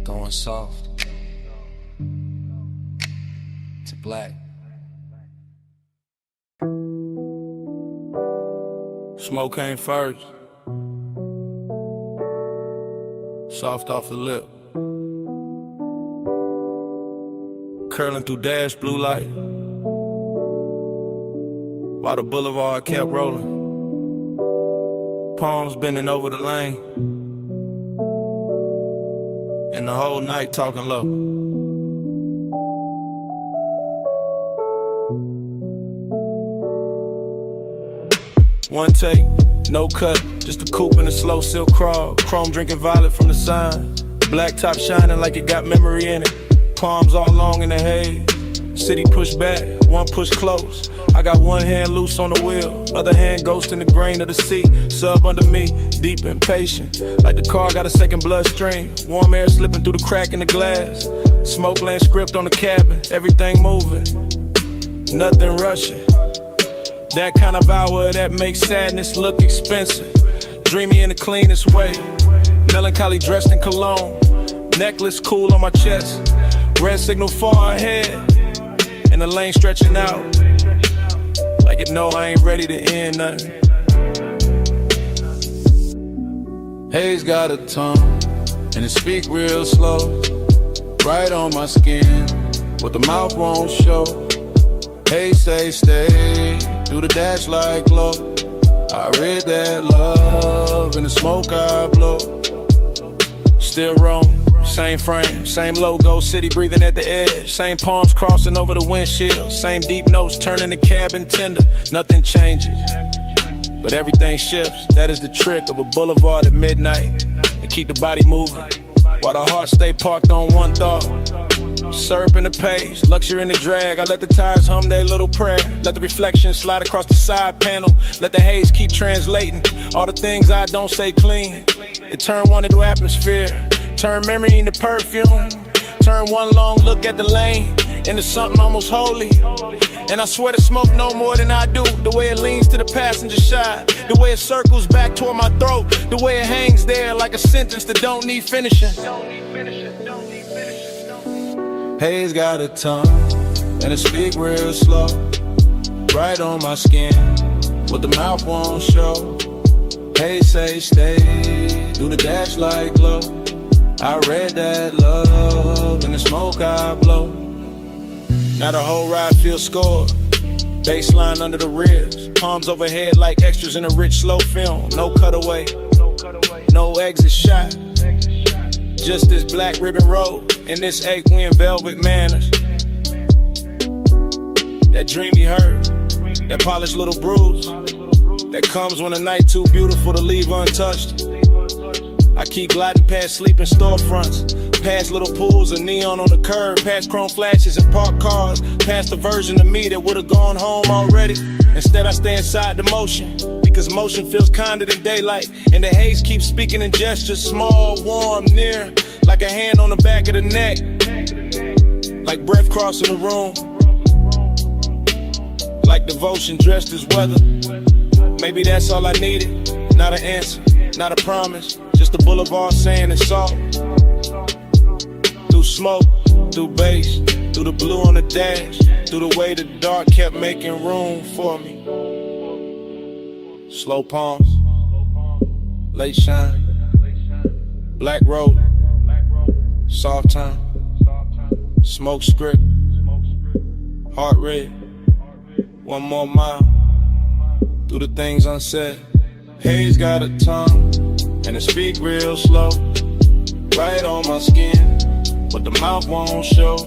Going soft to black. Smoke came first. Soft off the lip. Curling through dash blue light. While the boulevard kept rolling. Palms bending over the lane. And the whole night talking low. One take, no cut, just a coupe and a slow silk crawl. Chrome drinking violet from the sign. Black top shining like it got memory in it. Palms all long in the haze. City push back, one push close. I got one hand loose on the wheel, other hand ghost in the grain of the sea. Sub under me, deep and patient. Like the car got a second bloodstream. Warm air slipping through the crack in the glass. Smoke land script on the cabin, everything moving, nothing rushing. That kind of hour that makes sadness look expensive. Dreamy in the cleanest way. Melancholy dressed in cologne. Necklace cool on my chest. Red signal far ahead. And the lane stretching out. Like it know I ain't ready to end nothing. Haze got a tongue, and it speak real slow. Right on my skin, what the mouth won't show. Hey, stay, do the dash like glow. I read that love in the smoke I blow. Still roam, same frame, same logo, city breathing at the edge. Same palms crossing over the windshield. Same deep notes turning the cabin tender. Nothing changes, but everything shifts. That is the trick of a boulevard at midnight. To keep the body moving, while the heart stay parked on one thought. Syrup in the page, luxury in the drag. I let the tires hum their little prayer. Let the reflection slide across the side panel. Let the haze keep translating all the things I don't say clean. It turn one into atmosphere, turn memory into perfume. Turn one long look at the lane into something almost holy. And I swear to smoke no more than I do. The way it leans to the passenger side, the way it circles back toward my throat, the way it hangs there like a sentence that don't need finishing. Haze got a tongue, and it speak real slow. Right on my skin, what the mouth won't show. Hey, stay, do the dash like glow. I read that love in the smoke I blow. Now the whole ride feels scored. Baseline under the ribs, palms overhead like extras in a rich slow film. No cutaway, no exit shot. Just this black ribbon road and this 8-win velvet manners. That dreamy hurt, that polished little bruise that comes when a night too beautiful to leave untouched. I keep gliding past sleeping storefronts, past little pools of neon on the curb, past chrome flashes and parked cars, past the version of me that would've gone home already. Instead I stay inside the motion, because motion feels kinder than daylight. And the haze keeps speaking in gestures, small, warm, near, like a hand on the back of the neck, like breath crossing the room, like devotion dressed as weather. Maybe that's all I needed, not an answer, not a promise, just the boulevard saying it's all. Through smoke, through bass, through the blue on the dash, through the way the dark kept making room for me. Slow palms, late shine, black road, soft time, smoke script, heart rate, one more mile, through the things unsaid. Haze got a tongue, and it speak real slow, right on my skin, but the mouth won't show.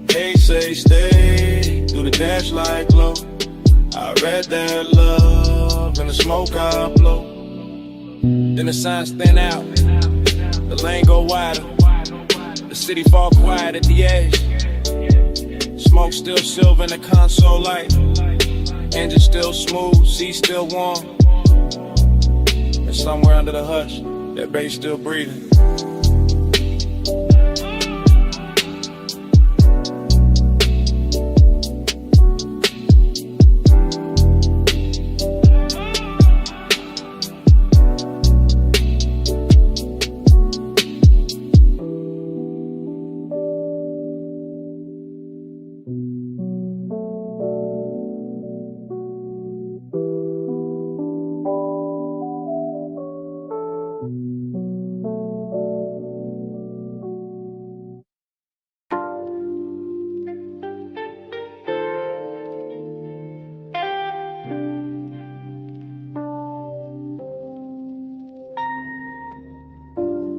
Hey, stay, do the dash like glow. I read that love in the smoke I blow. Then the signs thin out, the lane go wider, the city fall quiet at the edge. Smoke still silver in the console light. Engine still smooth, seat still warm. And somewhere under the hush, that bass still breathing.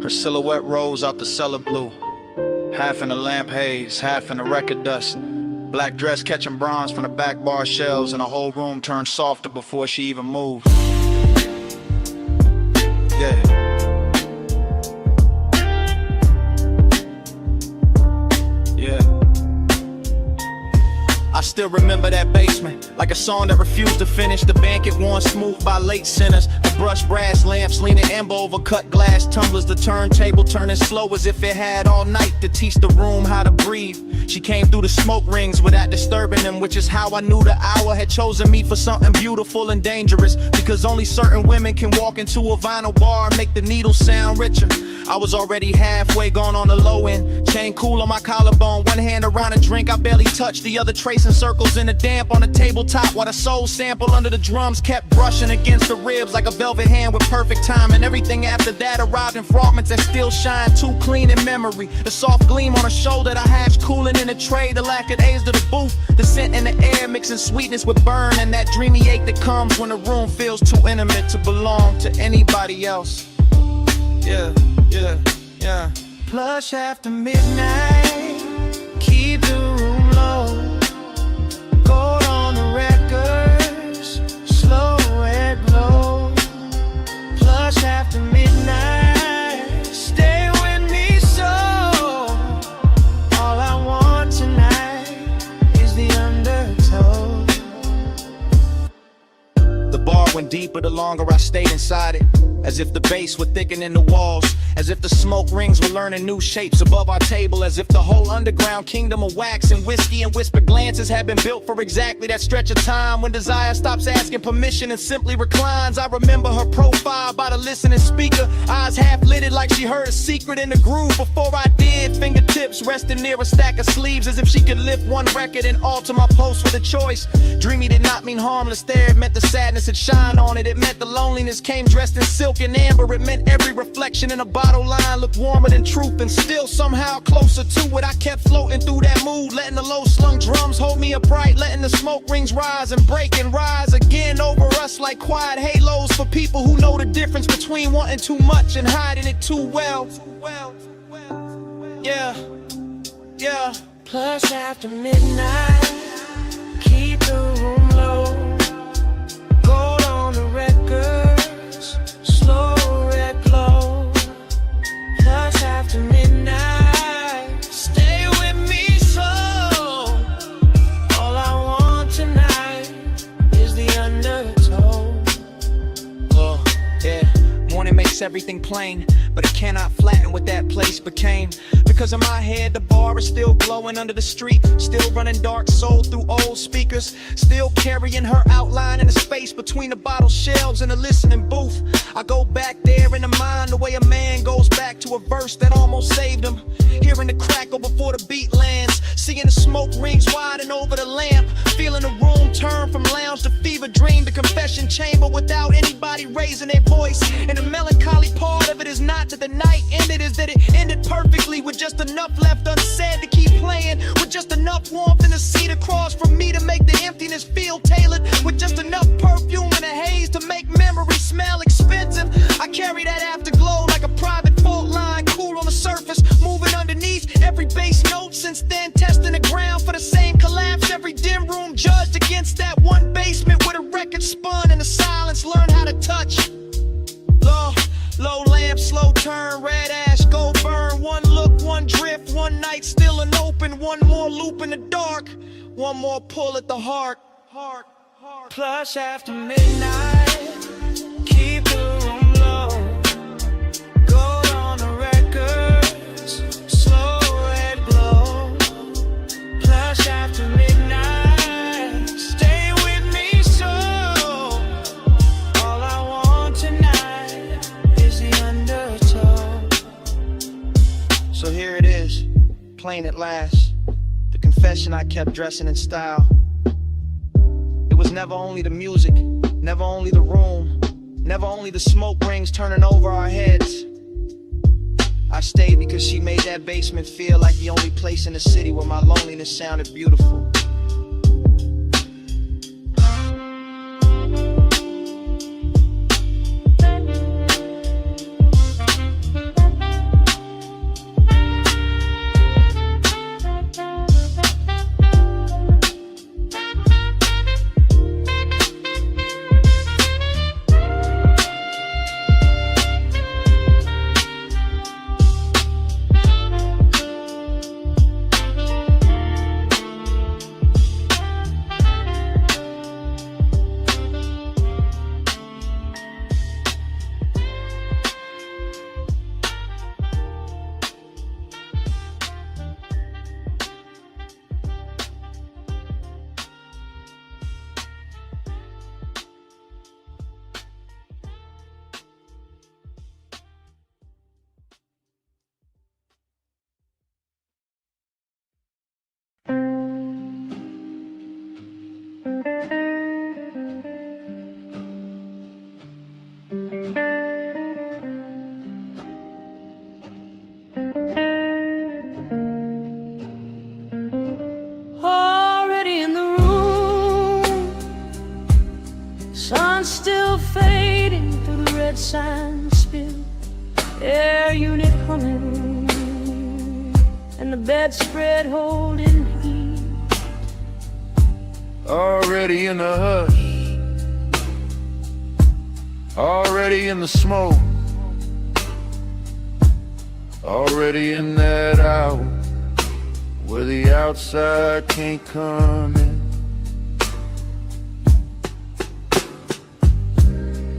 Her silhouette rose out the cellar blue, half in the lamp haze, half in the record dust. Black dress catching bronze from the back bar shelves, and the whole room turned softer before she even moved. Yeah. I still remember that basement, like a song that refused to finish. The banquet worn smooth by late sinners. The brushed brass lamps leaning amber over cut glass tumblers. The turntable turning slow as if it had all night to teach the room how to breathe. She came through the smoke rings without disturbing them, which is how I knew the hour had chosen me for something beautiful and dangerous. Because only certain women can walk into a vinyl bar and make the needle sound richer. I was already halfway gone on the low end. Chain cool on my collarbone, one hand around a drink I barely touched, the other tracing circles in the damp on the tabletop, while the soul sample under the drums kept brushing against the ribs like a velvet hand with perfect time. And everything after that arrived in fragments that still shine too clean in memory. The soft gleam on a shoulder, the hash cooling in the tray, the lack of days to the booth, the scent in the air mixing sweetness with burn, and that dreamy ache that comes when the room feels too intimate to belong to anybody else. Yeah. Plush after midnight, keep the room low. Gold on the records, slow red glow. Plush after midnight, stay with me so. All I want tonight is the undertow. The bar went deeper the longer I stayed inside it, as if the bass were thickening the walls, as if the smoke rings were learning new shapes above our table, as if the whole underground kingdom of wax and whiskey and whispered glances had been built for exactly that stretch of time when desire stops asking permission and simply reclines. I remember her profile by the listening speaker, eyes half lidded like she heard a secret in the groove before I did. Fingertips resting near a stack of sleeves, as if she could lift one record and alter my post with a choice. Dreamy did not mean harmless there, it meant the sadness had shine on it. It meant the loneliness came dressed in silk and amber. It meant every reflection in a bottle line looked warmer than truth, and still somehow closer to it. I kept floating through that mood, letting the low slung drums hold me upright, letting the smoke rings rise and break and rise again over us like quiet halos for people who know the difference between wanting too much and hiding it too well. Yeah. Plush after midnight, keep the room low. Gold on the records, slow red glow. Plush after midnight, stay with me so. All I want tonight is the undertow. Oh, yeah. Morning makes everything plain, but it cannot flatten what that place became. Because in my head, the bar is still glowing under the street, still running dark soul through old speakers, still carrying her outline in the space between the bottle shelves and the listening booth. I go back there in the mind the way a man goes back to a verse that almost saved him. Hearing the crackle before the beat lands, seeing the smoke rings widen over the lamp, feeling the room turn from lounge to fever dream to confession chamber without anybody raising their voice. And the melancholy part of it is not that the night ended, is that it ended perfectly with just enough left unsaid to keep playing, with just enough warmth in the seat across from me to make the emptiness feel tailored, with just enough perfume and a haze to make memory smell expensive. I carry that afterglow like a private fault line, cool on the surface, moving underneath every bass note. Since then, testing the ground for the same collapse. Every dim room judged against that one basement where the record spun and the silence learned how to touch. Low lamp, slow turn, red ash, go burn. One look, one drift, one night still an open, one more loop in the dark. One more pull at the heart. Plus after midnight, keep the room low. Gold on the records, slow red glow. Plus after midnight, stay with me so. All I want tonight is the undertow. So here it is, plain at last. The confession I kept dressing in style. It was never only the music, never only the room, never only the smoke rings turning over our heads. I stayed because she made that basement feel like the only place in the city where my loneliness sounded beautiful. Already in the room, sun still fading through the red sand spill. Air unit humming, and the bedspread holding heat. Already in the hush, already in the smoke, already in that hour where the outside can't come in.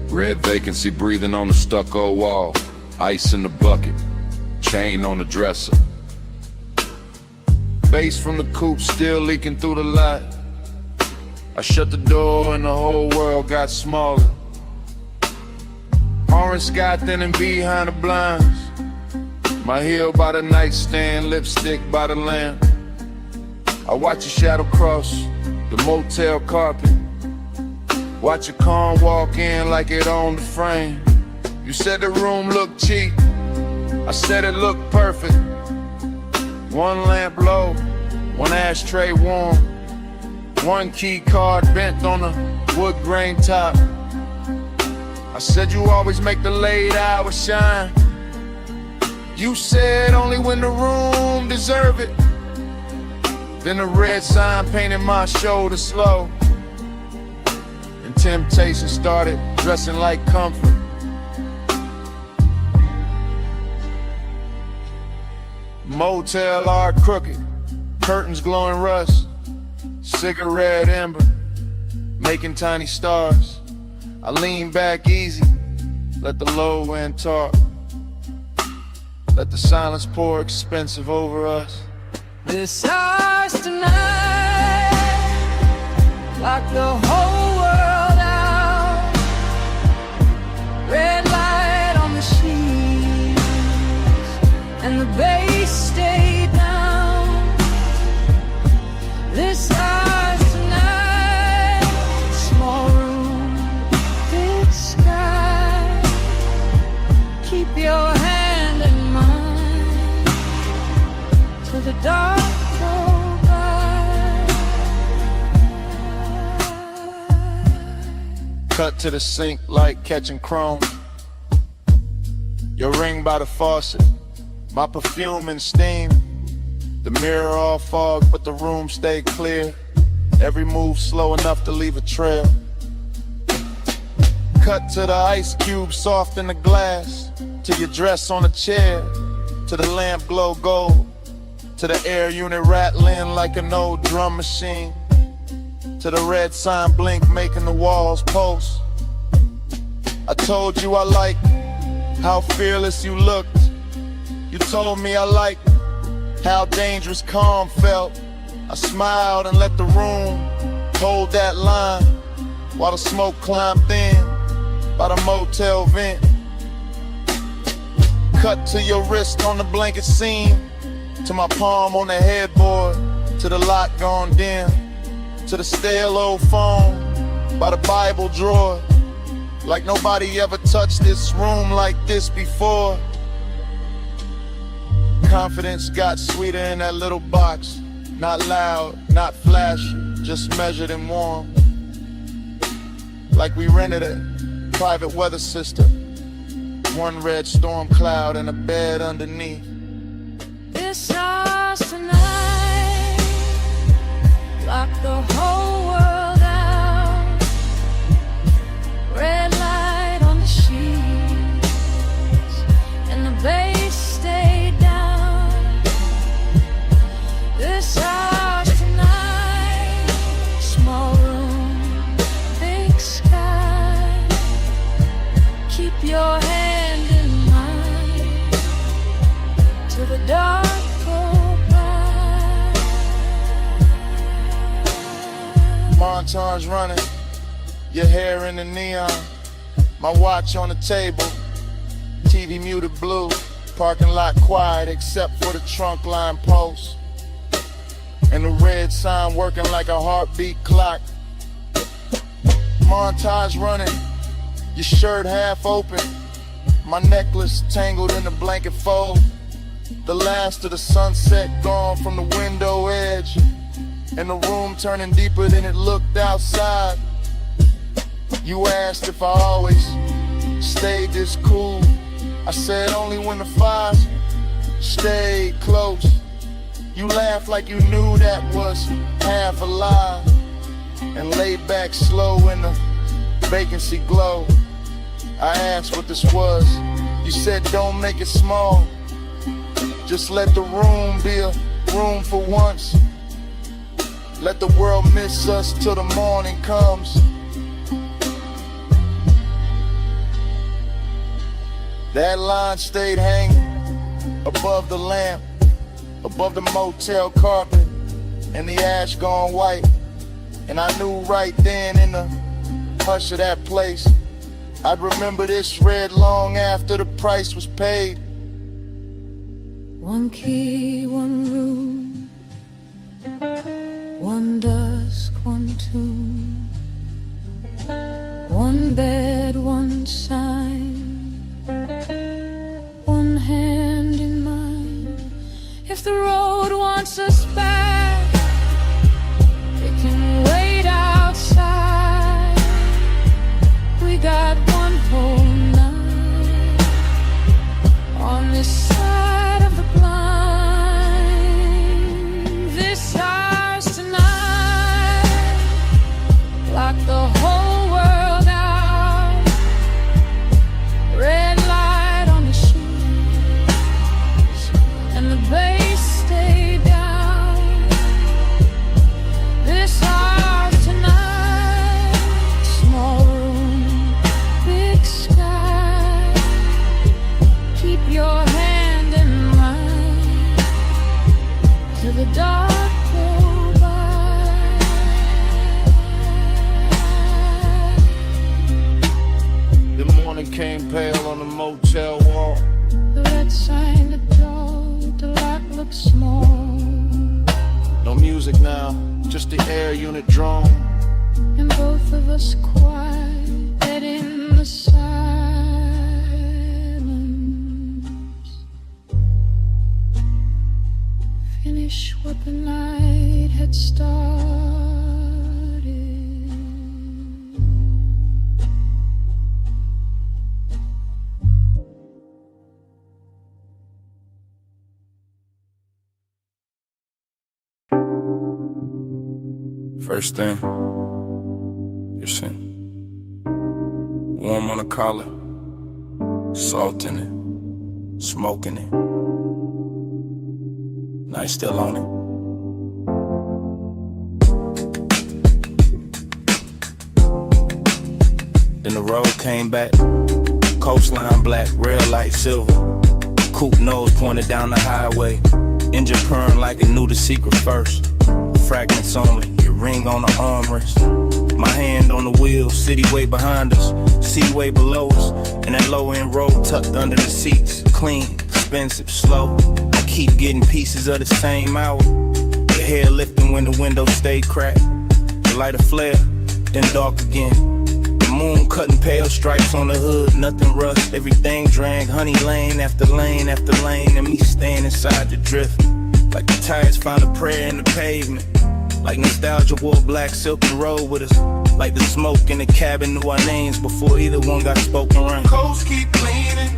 Red vacancy breathing on the stucco wall, ice in the bucket, chain on the dresser. Bass from the coupe still leaking through the light. I shut the door and the whole world got smaller. Orange sky thinning behind the blinds. My heel by the nightstand, lipstick by the lamp. I watch a shadow cross the motel carpet. Watch a car walk in like it owned the frame. You said the room looked cheap, I said it looked perfect. One lamp low, one ashtray warm, one key card bent on the wood grain top. I said you always make the late hours shine. You said only when the room deserve it. Then a red sign painted my shoulder slow, and temptation started dressing like comfort. Motel art crooked, curtains glowing rust, cigarette ember, making tiny stars. I lean back easy, let the low end talk. Let the silence pour expensive over us. This house tonight, lock the whole world out. Red light on the sheets, and the bass stay down. This house tonight, small room, big sky. Keep your hand in mine till the dark go by. Cut to the sink like catching chrome. Your ring by the faucet, my perfume and steam. The mirror all fog, but the room stay clear. Every move slow enough to leave a trail. Cut to the ice cube soft in the glass, to your dress on a chair, to the lamp glow gold, To the air unit rattling like an old drum machine. To the red sign blink making the walls pulse. I told you I liked how fearless you looked. You told me I liked how dangerous calm felt. I smiled and let the room hold that line while the smoke climbed thin by the motel vent. Cut to your wrist on the blanket seam, to my palm on the headboard, to the lock gone dim, to the stale old phone by the Bible drawer. Like nobody ever touched this room like this before. Confidence got sweeter in that little box. Not loud, not flashy, just measured and warm. Like we rented a private weather system. One red storm cloud and a bed underneath. It's us tonight. Lock the whole world out. Red light on the sheets, and the bass stayed down. This house tonight. Small room, big sky. Keep your hand in mine till the dark go by. Montage running, your hair in the neon, my watch on the table, TV muted blue, parking lot quiet except for the trunk line post, and the red sign working like a heartbeat clock. Montage running, your shirt half open, my necklace tangled in the blanket fold, the last of the sunset gone from the window edge, and the room turning deeper than it looked outside. You asked if I always stayed this cool. I said only when the fires stayed close. You laughed like you knew that was half a lie, and laid back slow in the vacancy glow. I asked what this was. You said don't make it small, just let the room be a room for once. Let the world miss us till the morning comes. That line stayed hanging above the lamp, above the motel carpet, and the ash gone white. And I knew right then in the hush of that place, I'd remember this red long after the price was paid. One key, one room, one dusk, one tune, one bed, one sign, one hand in mine. If the road wants us back, it can wait outside. We got one whole night on this side of the blind. This ours tonight. Lock the whole world out. Red light on the sheets, and the bass stay down. This ours tonight. Small room, big sky. Keep your hand in mine till the dark go by. The morning came pale on the motel wall. The red sign, the door, the lock looks small, No music now, just the air unit drone. and both of us quiet in the silence. Finish what the night had started. First thing, your sin. Warm on the collar, salt in it, smoke in it. Night still on it. Then the road came back, coastline black, rail light silver. Coupe nose pointed down the highway, engine purring like it knew the secret first. Fragments only, your ring on the armrest. My hand on the wheel, city way behind us, sea way below us. And that low end road tucked under the seats, clean, expensive, slow. I keep getting pieces of the same hour. The hair lifting when the window stayed cracked. The light a flare, then dark again. Moon cutting pale stripes on the hood, nothing rust, everything drank, honey lane after lane after lane, and me staying inside the drift. Like the tires found a prayer in the pavement. Like nostalgia wore black silk and rolled with us. Like the smoke in the cabin knew our names before either one got spoken around. Coast keep cleaning,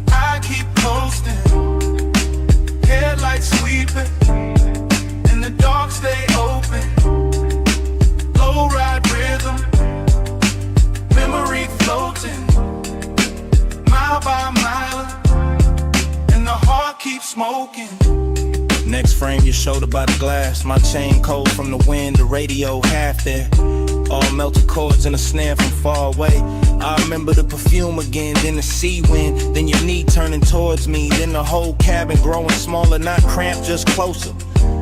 I keep coasting. Headlights sweeping, and the dark stay open. Low ride rhythm, memory floating, mile by mile, and the heart keeps smoking. Next frame, your shoulder by the glass. My chain cold from the wind, the radio half there. All melted chords and a snare from far away. I remember the perfume again, then the sea wind, then your knee turning towards me, then the whole cabin growing smaller, not cramped, just closer.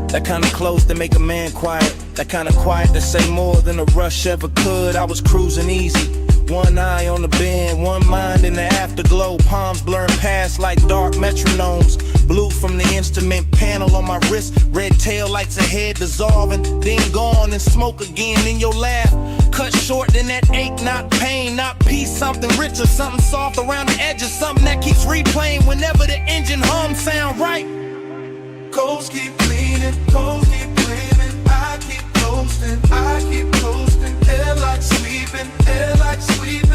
That kind of close to make a man quiet, that kind of quiet to say more than a rush ever could. I was cruising easy, one eye on the bend, one mind in the afterglow, palms blurring past like dark metronomes. Blue from the instrument panel on my wrist, red tail lights ahead dissolving, then gone and smoke again in your laugh. Cut short, then that ache, not pain, not peace, something richer, something soft around the edges, something that keeps replaying whenever the engine hum sound right. Coast keep cleaning, coast keep cleaning, I keep coasting, I keep coasting. Headlights sweeping,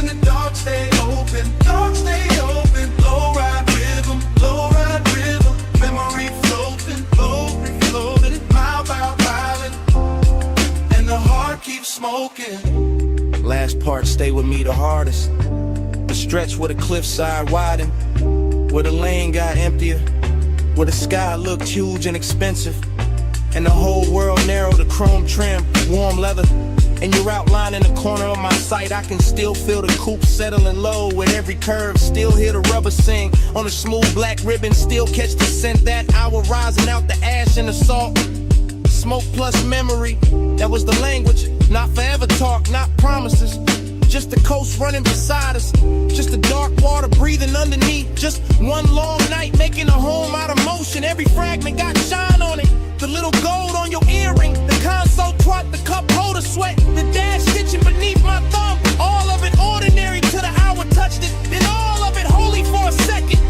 the dark stay open, low ride rhythm, memory floating, mile by mile, and the heart keeps smoking. Last part stay with me the hardest. The stretch where the cliffside widened, where the lane got emptier, where the sky looked huge and expensive, and the whole world narrowed to chrome trim, warm leather. And you're outlined in the corner of my sight. I can still feel the coupe settling low with every curve. Still hear the rubber sing on the smooth black ribbon. Still catch the scent that hour rising out the ash and the salt. Smoke plus memory, that was the language. Not forever talk, not promises. Just the coast running beside us, just the dark water breathing underneath. Just one long night making a home out of motion. Every fragment got shine on it. The little gold on your earring, the console twat, the cup holder sweat, the dash stitching beneath my thumb. All of it ordinary till the hour touched it, then all of it holy for a second.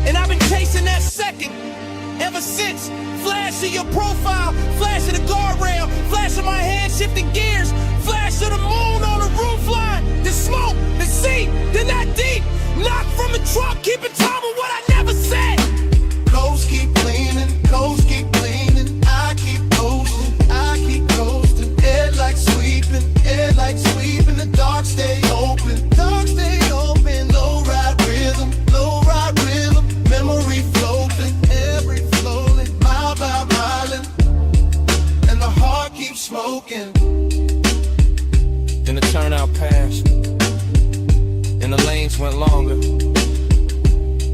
And I've been chasing that second ever since. Flash of your profile, flash of the guardrail, flash of my head shifting gears, flash of the moon on the roof line, the smoke, the sea, then that deep knock from the truck, keeping time with what I never said. Coast keep cleaning, coast keep cleaning, I keep coasting, headlights sweeping, the dark stay open, low ride rhythm, memory floating, every floating, mile by mile, and the heart keeps smoking. Then the turnout passed, and the lanes went longer.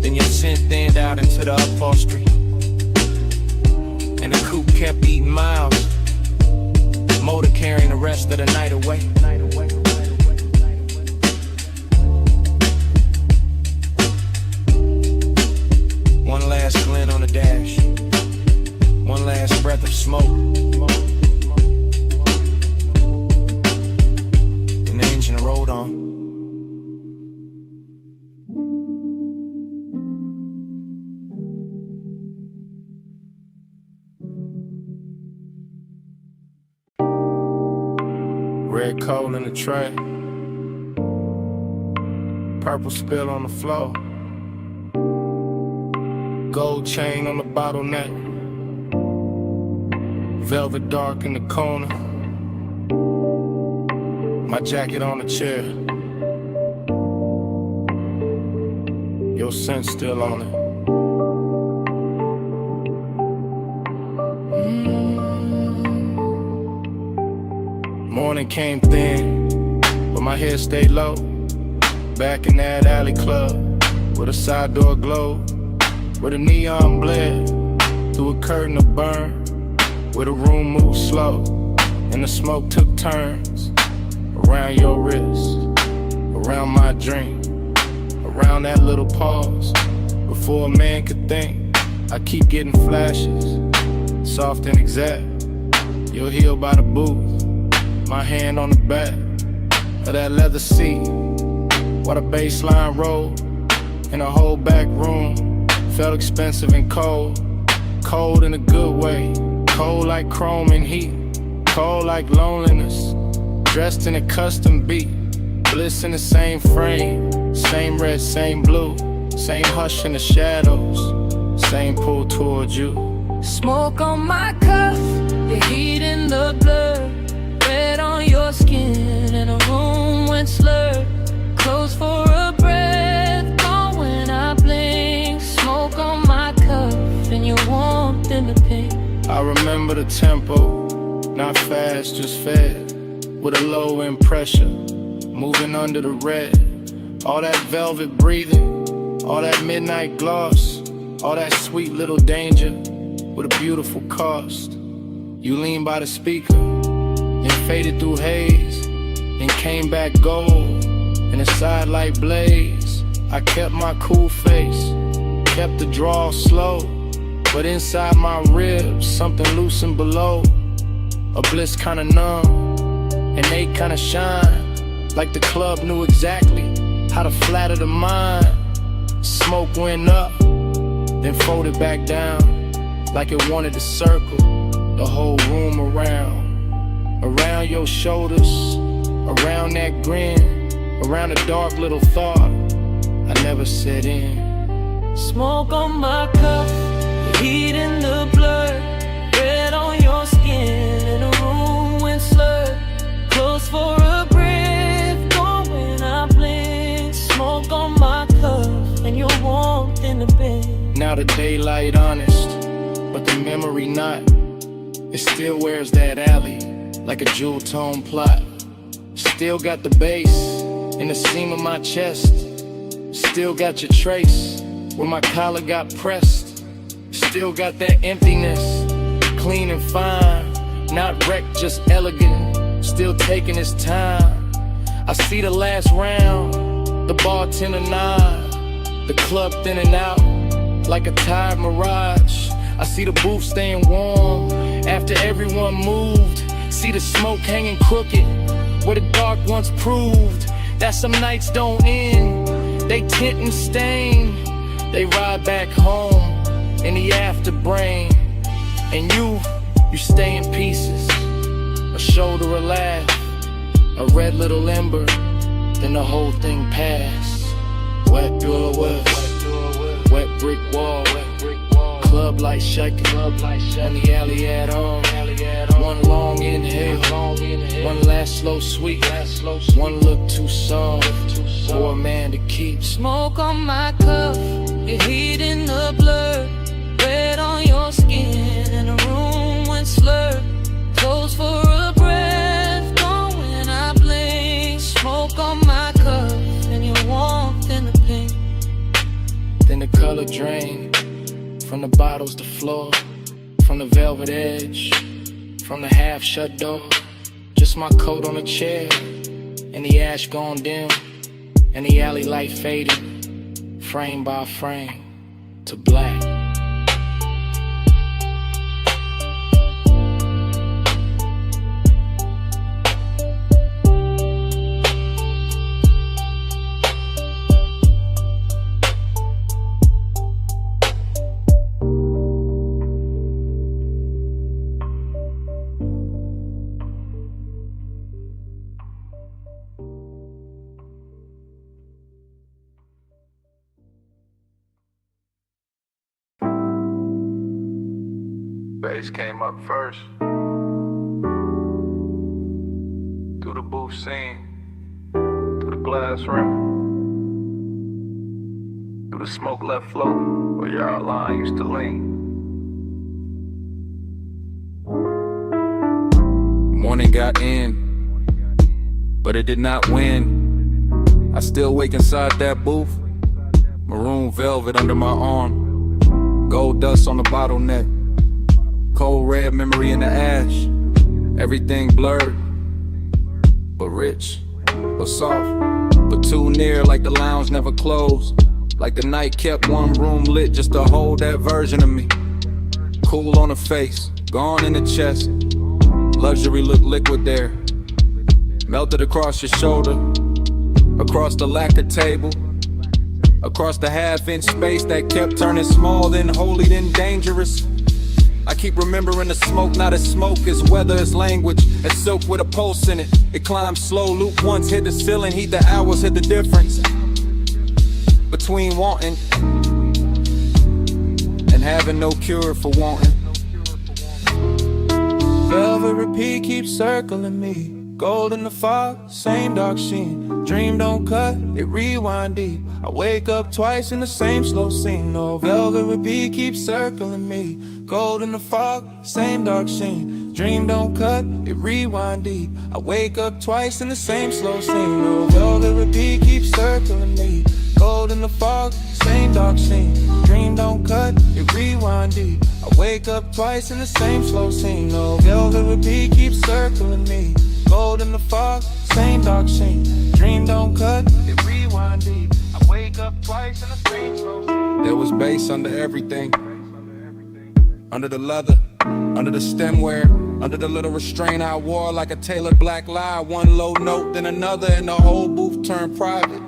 Then your scent thinned out into the upholstery, and the coupe kept eating miles, motor carrying the rest of the night away. One last glint on the dash, one last breath of smoke, and the engine rolled on. Red coal in the tray, purple spill on the floor, gold chain on the bottleneck, velvet dark in the corner, my jacket on the chair, your scent still on it. Morning came thin, but my head stayed low. Back in that alley club, with a side door glow, where the neon bled through a curtain of burn, where the room moved slow, and the smoke took turns. Around your wrist, around my dream, around that little pause, before a man could think. I keep getting flashes, soft and exact. You're healed by the booth, my hand on the back of that leather seat, while the bass line rolled, and the whole back room felt expensive and cold. Cold in a good way, cold like chrome and heat, cold like loneliness, dressed in a custom beat, bliss in the same frame, same red, same blue, same hush in the shadows, same pull towards you. Smoke on my cuff, the heat in the blur, red on your skin, and a room went slurred, close for a breath, gone when I blink. Smoke on my cuff, and your warmth in the pink. I remember the tempo, not fast, just fed, with a low end pressure, moving under the red. All that velvet breathing, all that midnight gloss, all that sweet little danger, with a beautiful cost. You leaned by the speaker, then faded through haze, then came back gold, in a sidelight blaze. I kept my cool face, kept the draw slow, but inside my ribs, something loosened below. A bliss kinda numb, and they kinda shine, like the club knew exactly how to flatter the mind. Smoke went up, then folded back down, like it wanted to circle the whole room around your shoulders, around that grin, around a dark little thought I never set in. Smoke on my cuff, the heat in the blur, red on your skin, and the room went slurred, close for a breath, gone when I blink. Smoke on my cuff, and your warmth in the bed. Now the daylight honest, but the memory not. It still wears that alley, like a jewel tone plot. Still got the bass in the seam of my chest. Still got your trace, where my collar got pressed. Still got that emptiness, clean and fine, not wrecked, just elegant, still taking his time. I see the last round, the bartender nod, the club thinning out like a tired mirage. I see the booth staying warm after everyone moved. See the smoke hanging crooked where the dark once proved that some nights don't end. They tint and stain, they ride back home in the afterbrain. And you stay in pieces, a shoulder, a laugh, a red little ember, then the whole thing passed. Wet door west, wet brick wall, club light shaking, on the alley at all. One long inhale, one last slow sweet, one look too soft for a man to keep. Smoke on my cuff, your heat in the blur, red on your skin, and the room went slurred, close for a breath, gone when I blink. Smoke on my cuff, and your warmth in the pink. Then the color drained, from the bottles to floor, from the velvet edge, from the half-shut door. Just my coat on a chair, and the ash gone dim, and the alley light fading, frame by frame, to black. Bass came up first. Through the booth scene, through the glass rim, through the smoke left float where your outline used to lean. Morning got in, but it did not win. I still wake inside that booth, maroon velvet under my arm, gold dust on the bottleneck, cold red memory in the ash. Everything blurred, but rich, but soft, but too near, like the lounge never closed, like the night kept one room lit just to hold that version of me. Cool on the face, gone in the chest, luxury look liquid there, melted across your shoulder, across the lacquer table, across the half-inch space that kept turning small, then holy, then dangerous. I keep remembering the smoke, not as smoke, as weather, as language, as silk with a pulse in it. It climbs slow, loop once, hit the ceiling, heat the hours, hit the difference between wanting and having no cure for wanting. Velvet repeat keeps circling me. Gold in the fog, same dark sheen. Dream don't cut, it rewind deep. I wake up twice in the same slow scene. No, velvet repeat keeps circling me. Gold in the fog, same dark sheen. Dream don't cut, it rewind deep. I wake up twice in the same slow scene. No, velvet repeat keeps circling me. Gold in the fog, same dark scene. Dream don't cut, it rewind deep. I wake up twice in the same slow scene. No, velvet repeat keeps circling me. Gold in the fog, same dark scene. Dream don't cut, it rewind deep. I wake up twice in the same slow scene. There was bass under everything, under the leather, under the stemware, under the little restraint I wore like a tailored black lie. One low note, then another, and the whole booth turned private.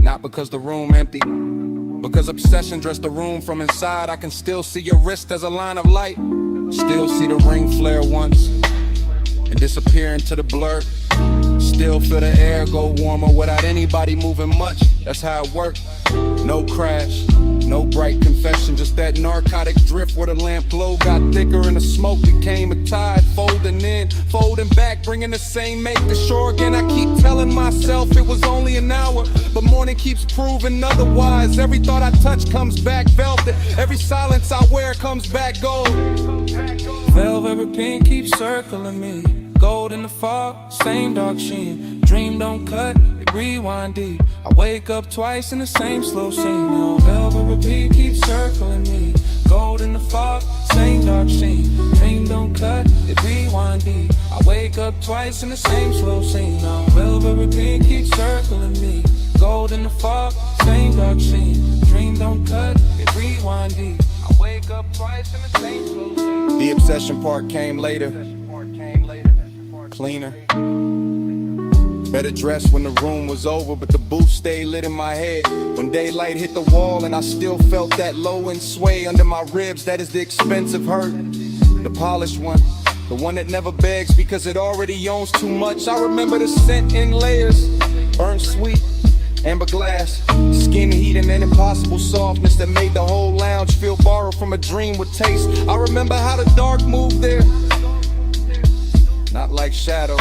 Not because the room empty, because obsession dressed the room from inside. I can still see your wrist as a line of light, still see the ring flare once and disappear into the blur. Still feel the air go warmer without anybody moving much. That's how it worked. No crash, no bright confession, just that narcotic drift where the lamp glow got thicker and the smoke became a tide, folding in, folding back, bringing the same make to shore again. I keep telling myself it was only an hour, but morning keeps proving otherwise. Every thought I touch comes back velvet, every silence I wear comes back gold. Velvet pink keeps circling me. Gold in the fog, same dark sheen. Dream don't cut, it rewind deep. I wake up twice in the same slow scene. No, velvet repeat keeps circling me. Gold in the fog, same dark sheen. Dream don't cut, it rewind deep. I wake up twice in the same slow scene. No, velvet repeat keeps circling me. Gold in the fog, same dark sheen. Dream don't cut, it rewind deep. I wake up twice in the same slow scene. The obsession part came later, cleaner, better dressed when the room was over, but the booth stayed lit in my head. When daylight hit the wall and I still felt that low end sway under my ribs, that is the expensive hurt. The polished one, the one that never begs because it already owns too much. I remember the scent in layers, burnt sweet, amber glass, skin heat and an impossible softness that made the whole lounge feel borrowed from a dream with taste. I remember how the dark moved there, not like shadow,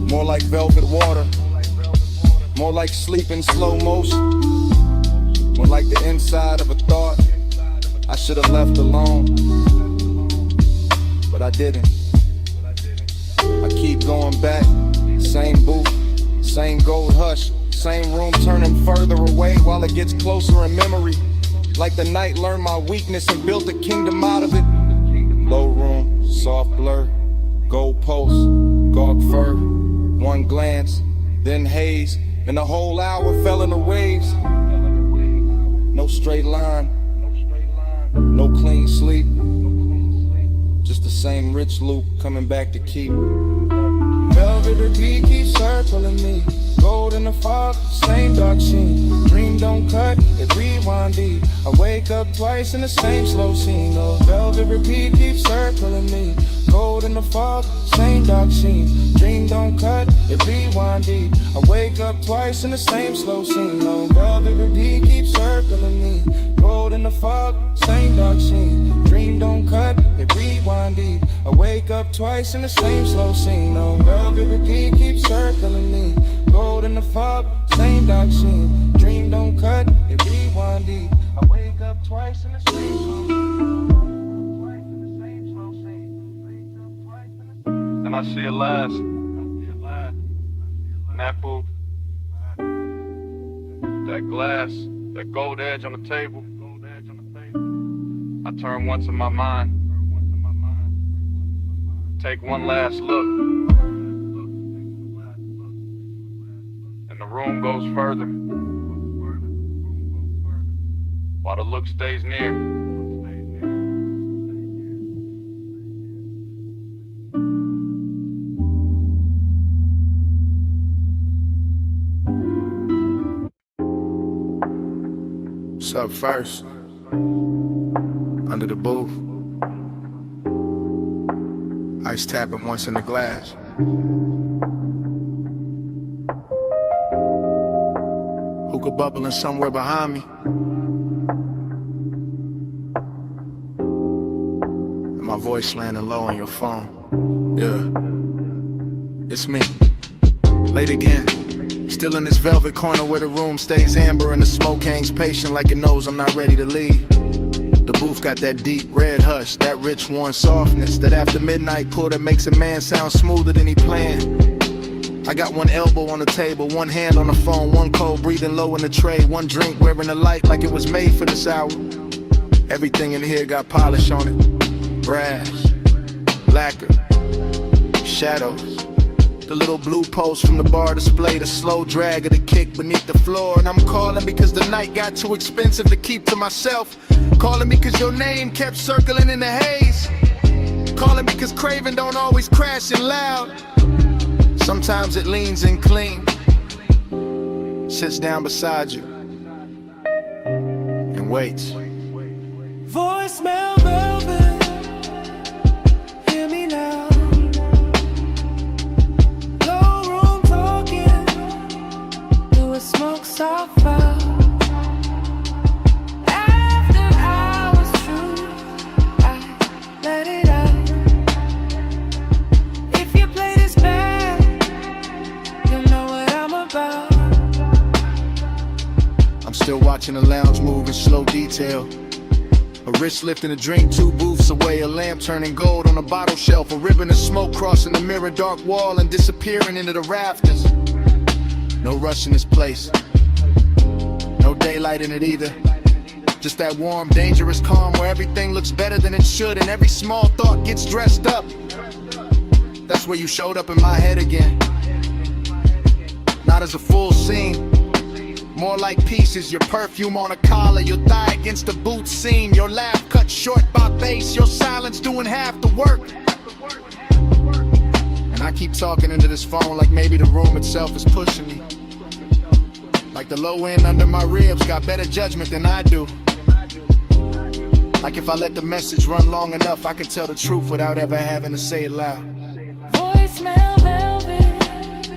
more like velvet water, more like sleep in slow motion, more like the inside of a thought I should have left alone, but I didn't. I keep going back, same booth, same gold hush, same room turning further away while it gets closer in memory, like the night learned my weakness and built a kingdom out of it. Low room, soft blur, gold post, gawk fur, one glance, then haze, and the whole hour fell in the waves. No straight line, no clean sleep, just the same rich loop coming back to keep. Velvet repeat keeps circling me. Gold in the fog, same dark sheen. Dream don't cut, it rewind deep. I wake up twice in the same slow scene. Oh, velvet repeat keeps circling me. Gold in the fog, same dark sheen. Dream don't cut, it rewind deep. I wake up twice in the same slow scene. Oh, velvet repeat keeps circling me. Gold in the fog, same dark sheen. Dream don't cut, it rewind deep. I wake up twice in the same slow scene. Oh, velvet repeat keeps circling me. Gold in the fog, same dark sheen. Dream don't cut, it rewind deep. I wake up twice in the same slow scene. And I see it last. that booth, that glass, that gold edge on the table. I turn once in my mind, take one last look, and the room goes further, while the look stays near. What's up first? Under the booth. Ice tapping once in the glass. Hookah bubbling somewhere behind me. And my voice landing low on your phone. Yeah, it's me. Late again. Still in this velvet corner where the room stays amber and the smoke hangs patient like it knows I'm not ready to leave. The booth got that deep red hush, that rich warm softness, that after midnight pull that makes a man sound smoother than he planned. I got one elbow on the table, one hand on the phone, one cold breathing low in the tray, one drink wearing a light like it was made for this hour. Everything in here got polish on it. Brass, lacquer, shadows. The little blue post from the bar display, the slow drag of the kick beneath the floor. And I'm calling because the night got too expensive to keep to myself. Calling because your name kept circling in the haze. Calling because craving don't always crash in loud. Sometimes it leans in clean, sits down beside you, and waits. Voicemail velvet, hear me now. Smoke soft out. After hours true, I let it out. If you play this bad, you'll know what I'm about. I'm still watching the lounge move in slow detail. A wrist lifting a drink 2 booths away, a lamp turning gold on a bottle shelf, a ribbon of smoke crossing the mirror dark wall and disappearing into the rafters. No rush in this place, no daylight in it either. Just that warm, dangerous calm where everything looks better than it should and every small thought gets dressed up. That's where you showed up in my head again. Not as a full scene, more like pieces. Your perfume on a collar, your thigh against the boot seam, your laugh cut short by bass, your silence doing half the work. And I keep talking into this phone like maybe the room itself is pushing me. Like the low end under my ribs got better judgment than I do. Like if I let the message run long enough, I could tell the truth without ever having to say it loud. Voicemail velvet,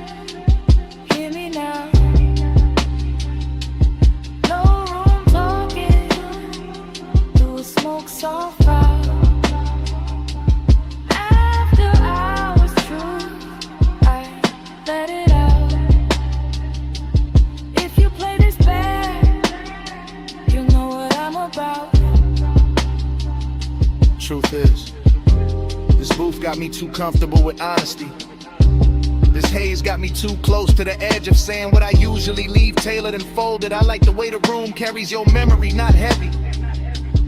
hear me now. No room talking, do a smoke soft out. Let it out. If you play this bad, you know what I'm about. Truth is, this booth got me too comfortable with honesty. This haze got me too close to the edge of saying what I usually leave tailored and folded. I like the way the room carries your memory, not heavy,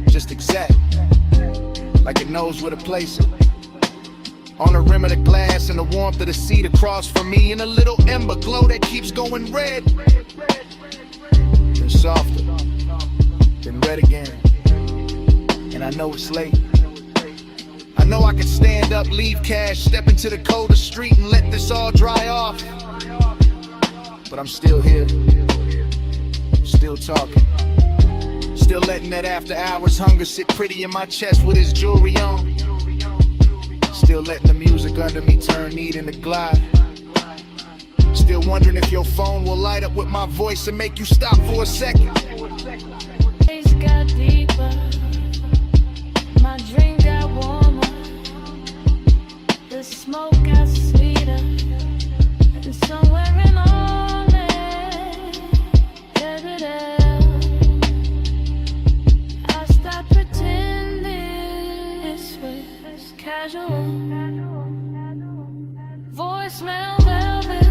just exact, like it knows where to place it. On the rim of the glass and the warmth of the seat across from me, and a little ember glow that keeps going red. Then softer, then red again. And I know it's late. I know I can stand up, leave cash, step into the colder street and let this all dry off. But I'm still here, still talking, still letting that after hours hunger sit pretty in my chest with his jewelry on. Still letting the music under me turn neat into glide. Still wondering if your phone will light up with my voice and make you stop for a second. Days got deeper, my drink got warmer, the smoke got sweeter, and somewhere in all it, I stopped pretending this was casual. Voicemail velvet,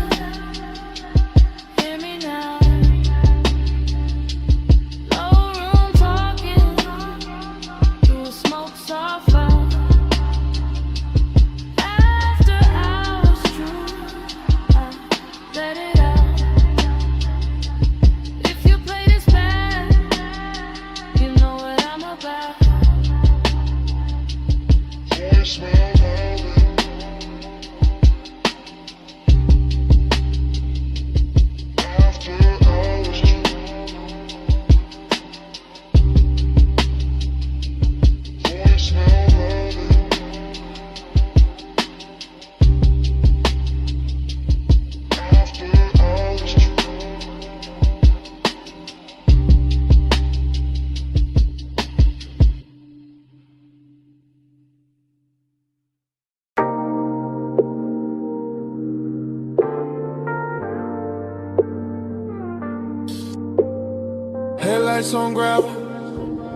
Headlights on gravel,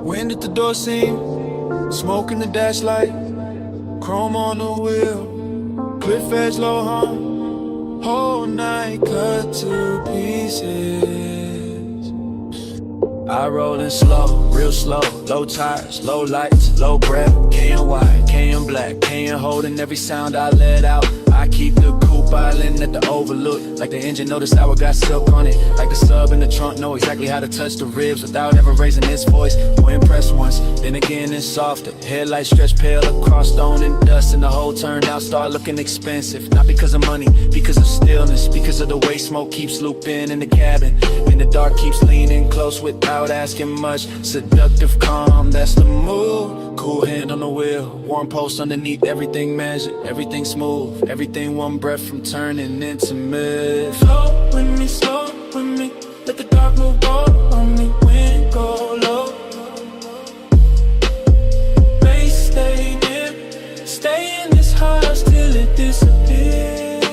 wind at the door seam, smoke in the dash light, chrome on the wheel, cliff edge low hum, whole night cut to pieces. I rollin' slow, real slow, low tires, low lights, low breath, KN white, KN black, KN holding every sound I let out. I keep the coupe island at the overlook, like the engine know the sour got silk on it, like the sub in the trunk know exactly how to touch the ribs without ever raising its voice. We're impressed once, then again it's softer. Headlights stretch pale across stone and dust, and the whole turn out start looking expensive. Not because of money, because of stillness, because of the way smoke keeps looping in the cabin, and the dark keeps leaning close without asking much. Seductive calm, that's the mood. Cool hand on the wheel, warm post underneath, everything measured, everything smooth, everything one breath from turning into mist. Flow with me, slow with me, let the dark move on me, wind go low. Bass stay near, stay in this house till it disappears.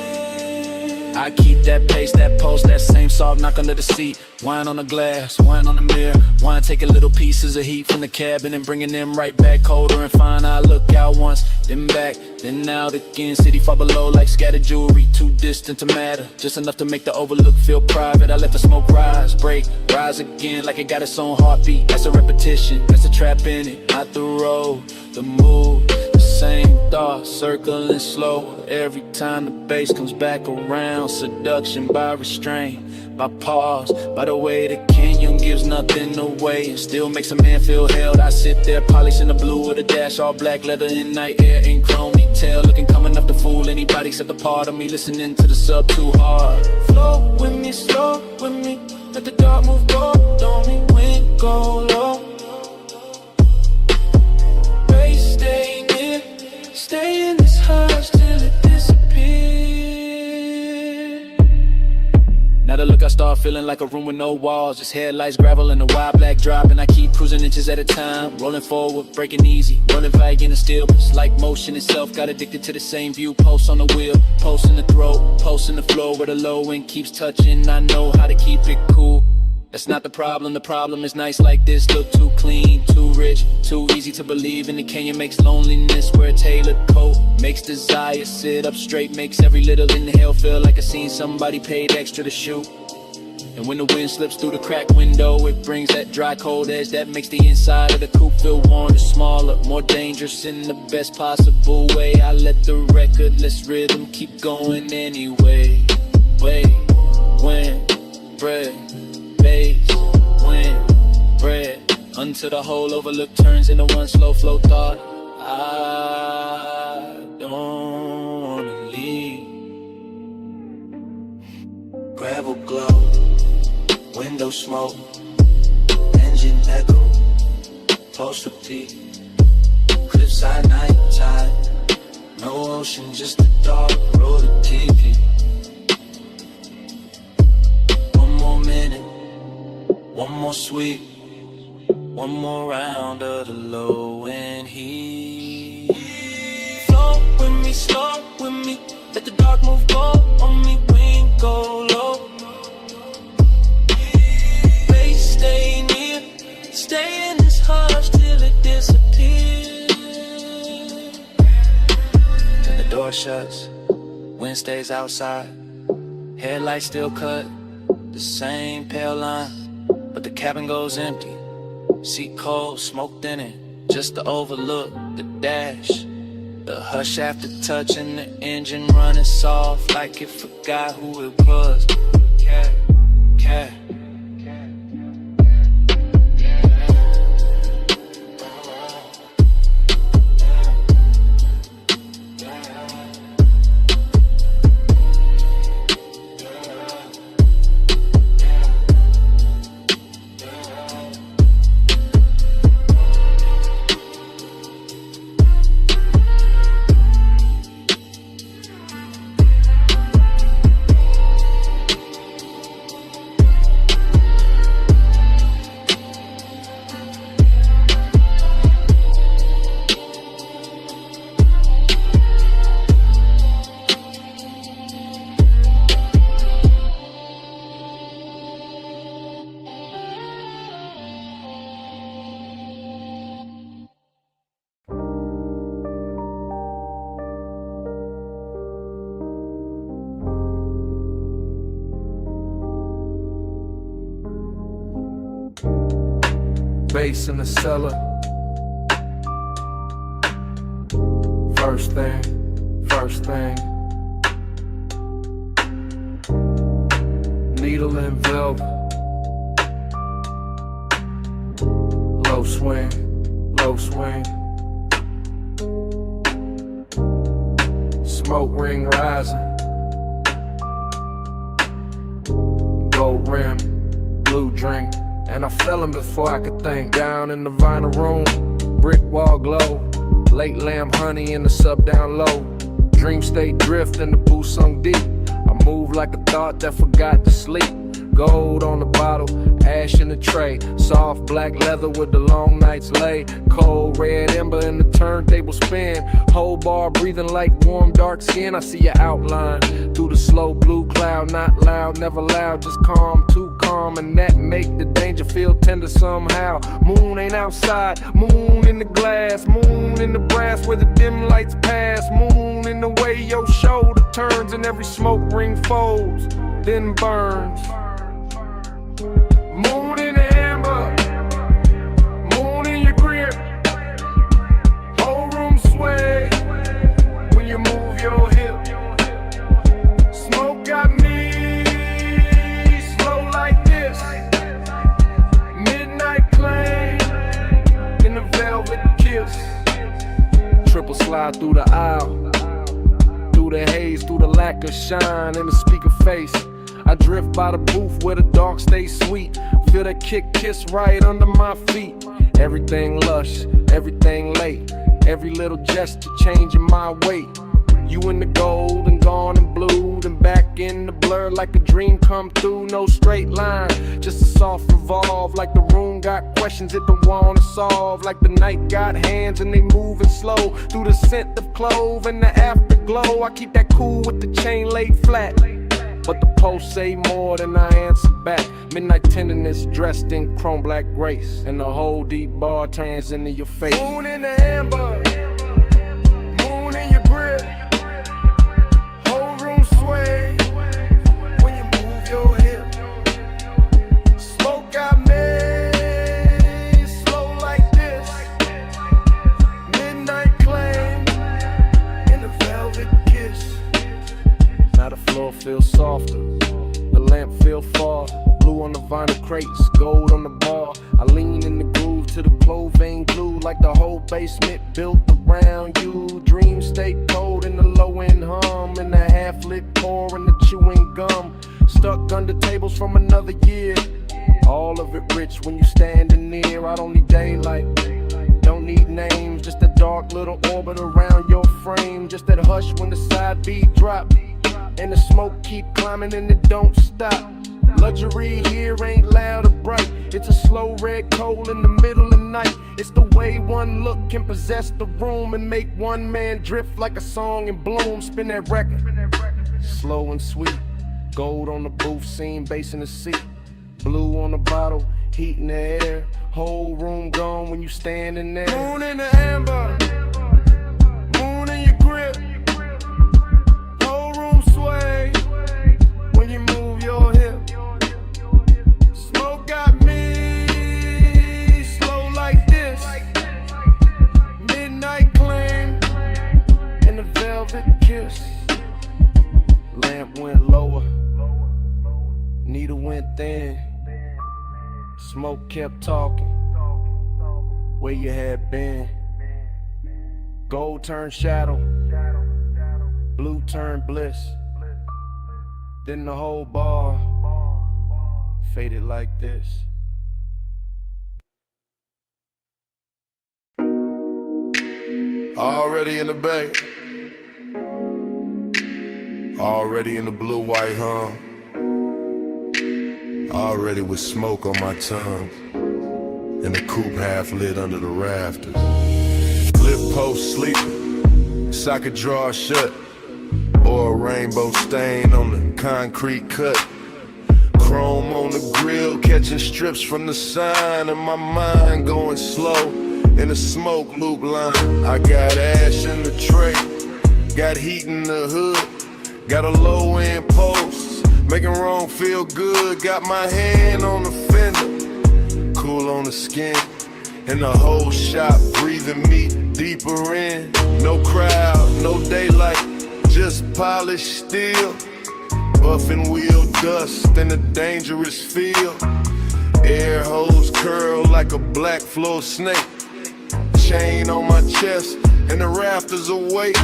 I keep that pace, that pulse, that same soft knock under the seat. Wine on the glass, wine on the mirror. Wine taking little pieces of heat from the cabin and bringing them right back colder and fine. I look out once, then back, then out again. City far below like scattered jewelry, too distant to matter, just enough to make the overlook feel private. I let the smoke rise, break, rise again like it got its own heartbeat. That's a repetition, that's a trap in it. Not the road, the mood, the same thought, circling slow every time the bass comes back around. Seduction by restraint, by pause, by the way the canyon gives nothing away and still makes a man feel held. I sit there polishing the blue with a dash, all black leather in night air and chrome detail, looking calm enough to fool anybody except a part of me listening to the sub too hard. Flow with me, slow with me, let the dark move on me, wind go low. Bass stay near, stay in this house till it disappears. Now the look I start feeling like a room with no walls, just headlights, gravel, and a wide black drop. And I keep cruising inches at a time, rolling forward, breaking easy, rolling vague in the stillness, like motion itself. Got addicted to the same view, pulse on the wheel, pulse in the throat, pulse in the floor where the low end keeps touching. I know how to keep it cool. That's not the problem is nights like this look too clean, too rich, too easy to believe in. The canyon makes loneliness wear a tailored coat, makes desire sit up straight, makes every little inhale feel like I seen somebody paid extra to shoot. And when the wind slips through the cracked window, it brings that dry cold edge that makes the inside of the coupe feel warmer, smaller, more dangerous in the best possible way. I let the recordless rhythm keep going anyway. Wait, when, bread, bass, wind, bread, until the whole overlook turns into one slow flow thought. I don't wanna leave. Gravel glow, window smoke, engine echo, post repeat, cliffside night tide, no ocean, just a dark road of TV. One more minute, one more sweep, one more round of the low end heat. Flow with me, slow with me, let the dark move go on me, wind go low. Bass stay near, stay in this hush till it disappears. Then the door shuts, wind stays outside, headlights still cut, the same pale line, but the cabin goes empty. Seat cold, smoked in it, just to overlook the dash, the hush after touching the engine running soft like it forgot who it was. Cat. bass in the cellar. First thing. Needle and velvet. Low swing. Smoke ring rising. Gold rim, blue drink. And I fell him before I could think. Down in the vinyl room, brick wall glow. Late lamb honey in the sub down low. Dream state drift in the booth sunk deep. I move like a thought that forgot to sleep. Gold on the bottle, ash in the tray. Soft black leather with the long nights lay. Cold red ember in the turntable spin. Whole bar breathing like warm dark skin. I see your outline through the slow blue cloud. Not loud, never loud, just calm, too calm. And that make the danger feel tender somehow. Moon ain't outside, moon in the glass. Moon in the brass where the dim lights pass. Moon in the way your shoulder turns and every smoke ring folds, then burns. Moon in the amber, moon in your grip. Whole room sway when you move your hip. Smoke got me slow like this. Midnight plane in a velvet kiss. Triple slide through the aisle, through the haze, through the lack of shine in the speaker face. I drift by the booth where the dark stays sweet. Feel that kick kiss right under my feet. Everything lush, everything late. Every little gesture changing my weight. You in the gold and gone in blue, then back in the blur like a dream come through. No straight line, just a soft revolve. Like the room got questions it don't wanna solve. Like the night got hands and they moving slow through the scent of clove and the afterglow. I keep that cool with the chain laid flat, but the post say more than I answer back. Midnight tenderness dressed in chrome black grace, and the whole deep bar turns into your face. Moon in the amber, moon in your grip. Whole room sway when you move your hip. Smoke got me slow like this. Midnight claim in the velvet kiss. Now the floor feels softer, the lamp feel far. Blue on the vinyl crates, gold on the bar. I lean in the groove to the clove vein glue, like the whole basement built around you. Dream stay cold in the low end hum, and the half lit pour and the chewing gum. Stuck under tables from another year. All of it rich when you standing near. I don't need daylight, don't need names, just a dark little orbit around your frame. Just that hush when the side beat drop and the smoke keep climbing and it don't stop. Luxury here ain't loud or bright. It's a slow red coal in the middle of the night. It's the way one look can possess the room and make one man drift like a song in bloom. Spin that record, slow and sweet. Gold on the booth scene, bass in the seat. Blue on the bottle, heat in the air. Whole room gone when you standing there. Moon in the amber, moon in your grip. Whole room sway when you move your hip. Smoke got me slow like this. Midnight claim and the velvet kiss. Lamp went lower, needle went thin. Smoke kept talking, where you had been. Gold turned shadow, blue turned bliss. Then the whole bar faded like this. Already in the bay, already in the blue-white hum, already with smoke on my tongue, and the coupe half lit under the rafters. Lip post sleeping, socket drawer shut, or a rainbow stain on the concrete cut. Chrome on the grill, catching strips from the sign, and my mind going slow in the smoke loop line. I got ash in the tray, got heat in the hood, got a low end post, making wrong feel good. Got my hand on the fender, cool on the skin, and the whole shop breathing me deeper in. No crowd, no daylight, just polished steel. Buffing wheel dust in a dangerous field. Air hose curl like a black floor snake. Chain on my chest and the rafters awake.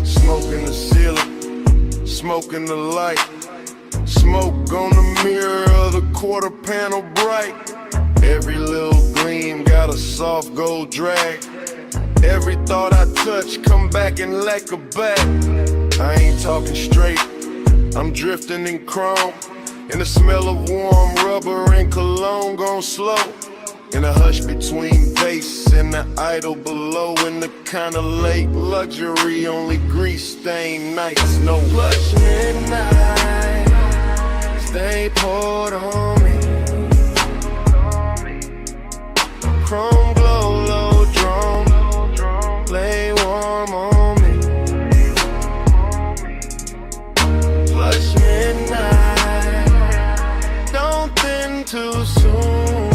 Smoke in the ceiling, smoke in the light. Smoke on the mirror of the quarter panel bright. Every little gleam got a soft gold drag. Every thought I touch come back and lack a back. I ain't talking straight, I'm drifting in chrome. In the smell of warm rubber and cologne gone slow. In a hush between bass and the idol below. In the kind of late luxury, only grease stained nights. No plush midnight, stay poured on me. Chrome glow, low drone, lay warm on me. Plush midnight, don't think too soon.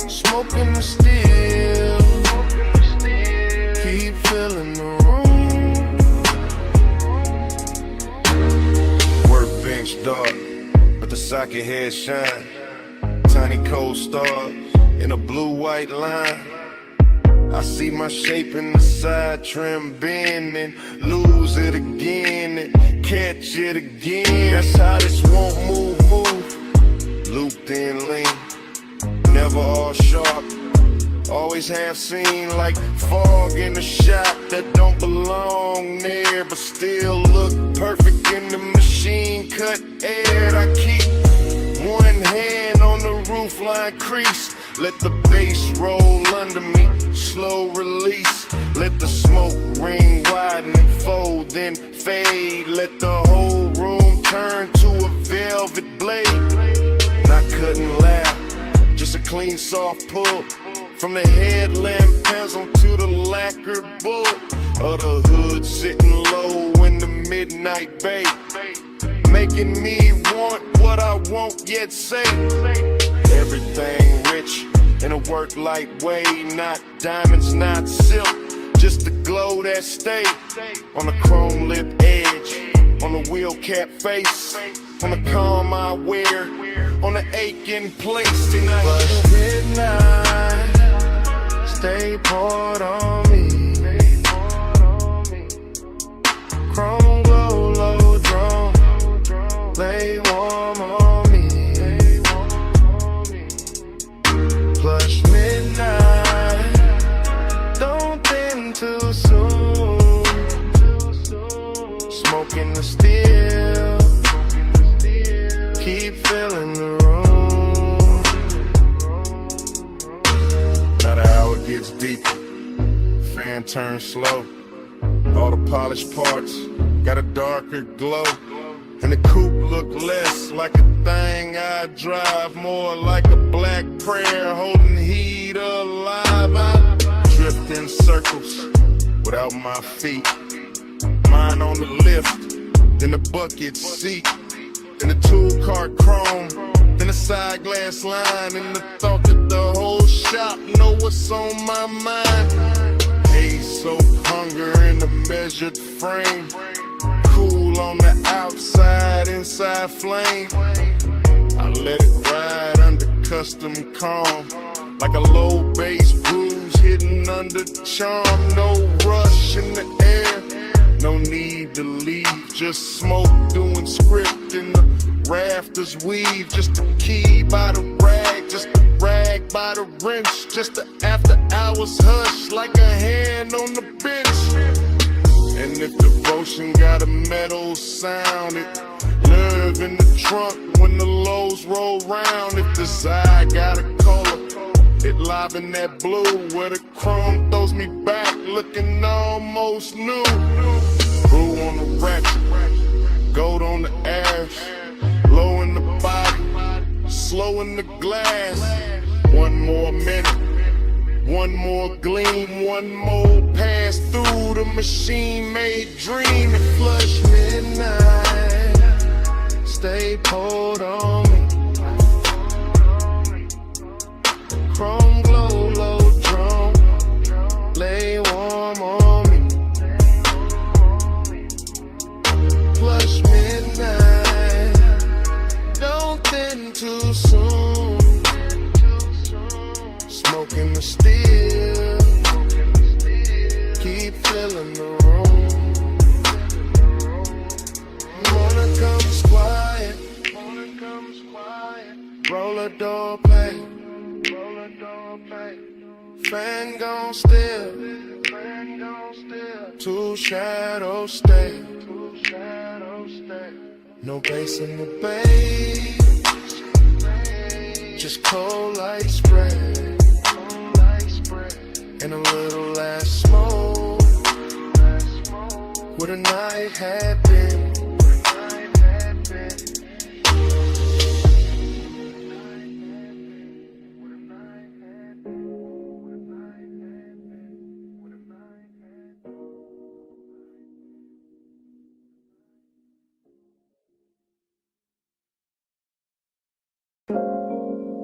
Smoking the steel, keep filling the room. Workbench dark, but the socket head shine. Tiny cold stars in a blue-white line. I see my shape in the side trim bend and lose it again and catch it again. That's how this won't move. Looped in lean, never all sharp. Always half seen like fog in the shop that don't belong there, but still look perfect in the machine cut air. I keep one hand on the roofline crease. Let the bass roll under me, slow release. Let the smoke ring widen and fold, then fade. Let the whole room turn to a velvet blade. Not cutting loud, just a clean soft pull. From the headlamp pencil to the lacquered bull. Of the hood sitting low in the midnight bay. Making me want what I won't yet say. Everything rich in a work light way. Not diamonds, not silk, just the glow that stay. On the chrome lip edge, on the wheel cap face, on the calm I wear, on the aching place tonight. But midnight, stay poured on me. Chrome glow, low drone, lay warm on me. Plush midnight, don't think too soon. Smoking the steel, keep filling the room. Now the hour gets deeper, fan turns slow. All the polished parts got a darker glow. And the coupe look less like a thing I drive, more like a black prayer holding heat alive. I drift in circles without my feet. Mine on the lift, then the bucket seat, then the tool cart chrome, then the side glass line, and the thought that the whole shop know what's on my mind. Haze soap hunger in a measured frame. Cool on the outside, inside flame. I let it ride under custom calm, like a low bass bruise hidden under charm. No rush in the air, no need to leave. Just smoke doing script in the rafters weave. Just a key by the rag, just a rag by the wrench. Just the after hours hush like a hand on the bench. And if devotion got a metal sound, it nerve in the trunk when the lows roll round. If the side got a color, it live in that blue where the chrome throws me back looking almost new. Brew on the ratchet, gold on the ash, low in the body, slow in the glass. One more minute, one more gleam, one more pass through the machine-made dream. And flush midnight, stay poured on me. too soon. Smoking the steel. Keep filling the room. Morning comes quiet. Roll a door play. Fan gon' still. Two shadows stay. No bass in the bay. Just cold light spray. And a little last smoke. What a night had been.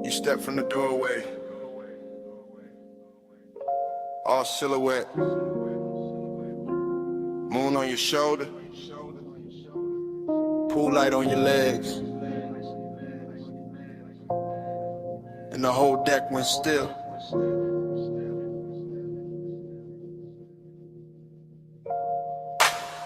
You step from the doorway, all silhouette, moon on your shoulder, pool light on your legs, and the whole deck went still.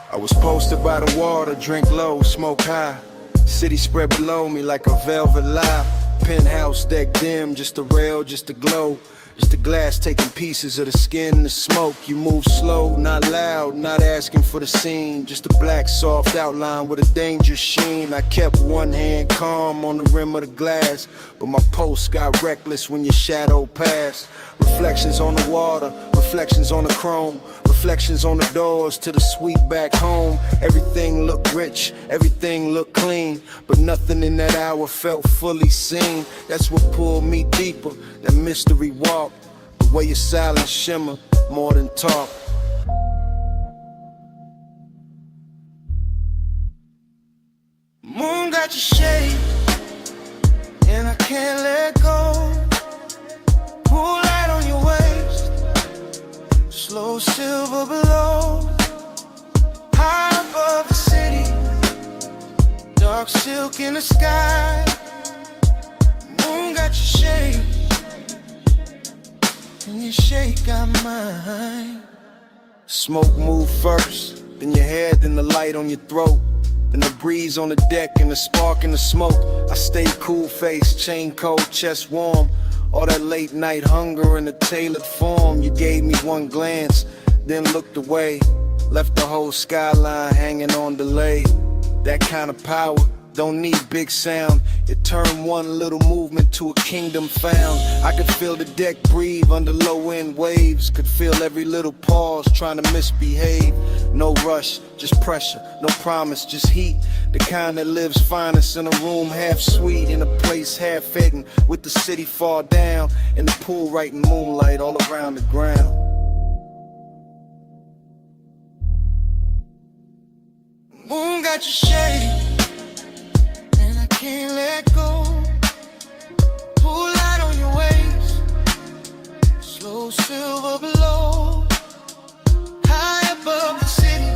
I was posted by the water, drink low, smoke high, city spread below me like a velvet lie. Penthouse deck dim, just a rail, just a glow. Just the glass taking pieces of the skin and the smoke. You move slow, not loud, not asking for the scene. Just a black soft outline with a dangerous sheen. I kept one hand calm on the rim of the glass, but my pulse got reckless when your shadow passed. Reflections on the water, reflections on the chrome, reflections on the doors to the suite back home. Everything looked rich, everything looked clean, but nothing in that hour felt fully seen. That's what pulled me deeper, that mystery walk, the way your silence shimmer more than talk. Moon got your shade, and I can't let go. Pool light on your waist, slow silver below. High above the city, dark silk in the sky. Moon got your shade, and your shade got mine. Smoke move first, then your head, then the light on your throat. And the breeze on the deck and the spark in the smoke. I stay cool face, chain cold, chest warm. All that late night hunger in a tailored form. You gave me one glance, then looked away. Left the whole skyline hanging on delay. That kind of power, don't need big sound. It turned one little movement to a kingdom found. I could feel the deck breathe under low end waves. Could feel every little pause trying to misbehave. No rush, just pressure, no promise, just heat. The kind that lives finest in a room half sweet, in a place half hidden, with the city far down, and the pool right in moonlight all around the ground. Moon got your shade, and I can't let go. Pool light on your waist, slow silver below. High above the city,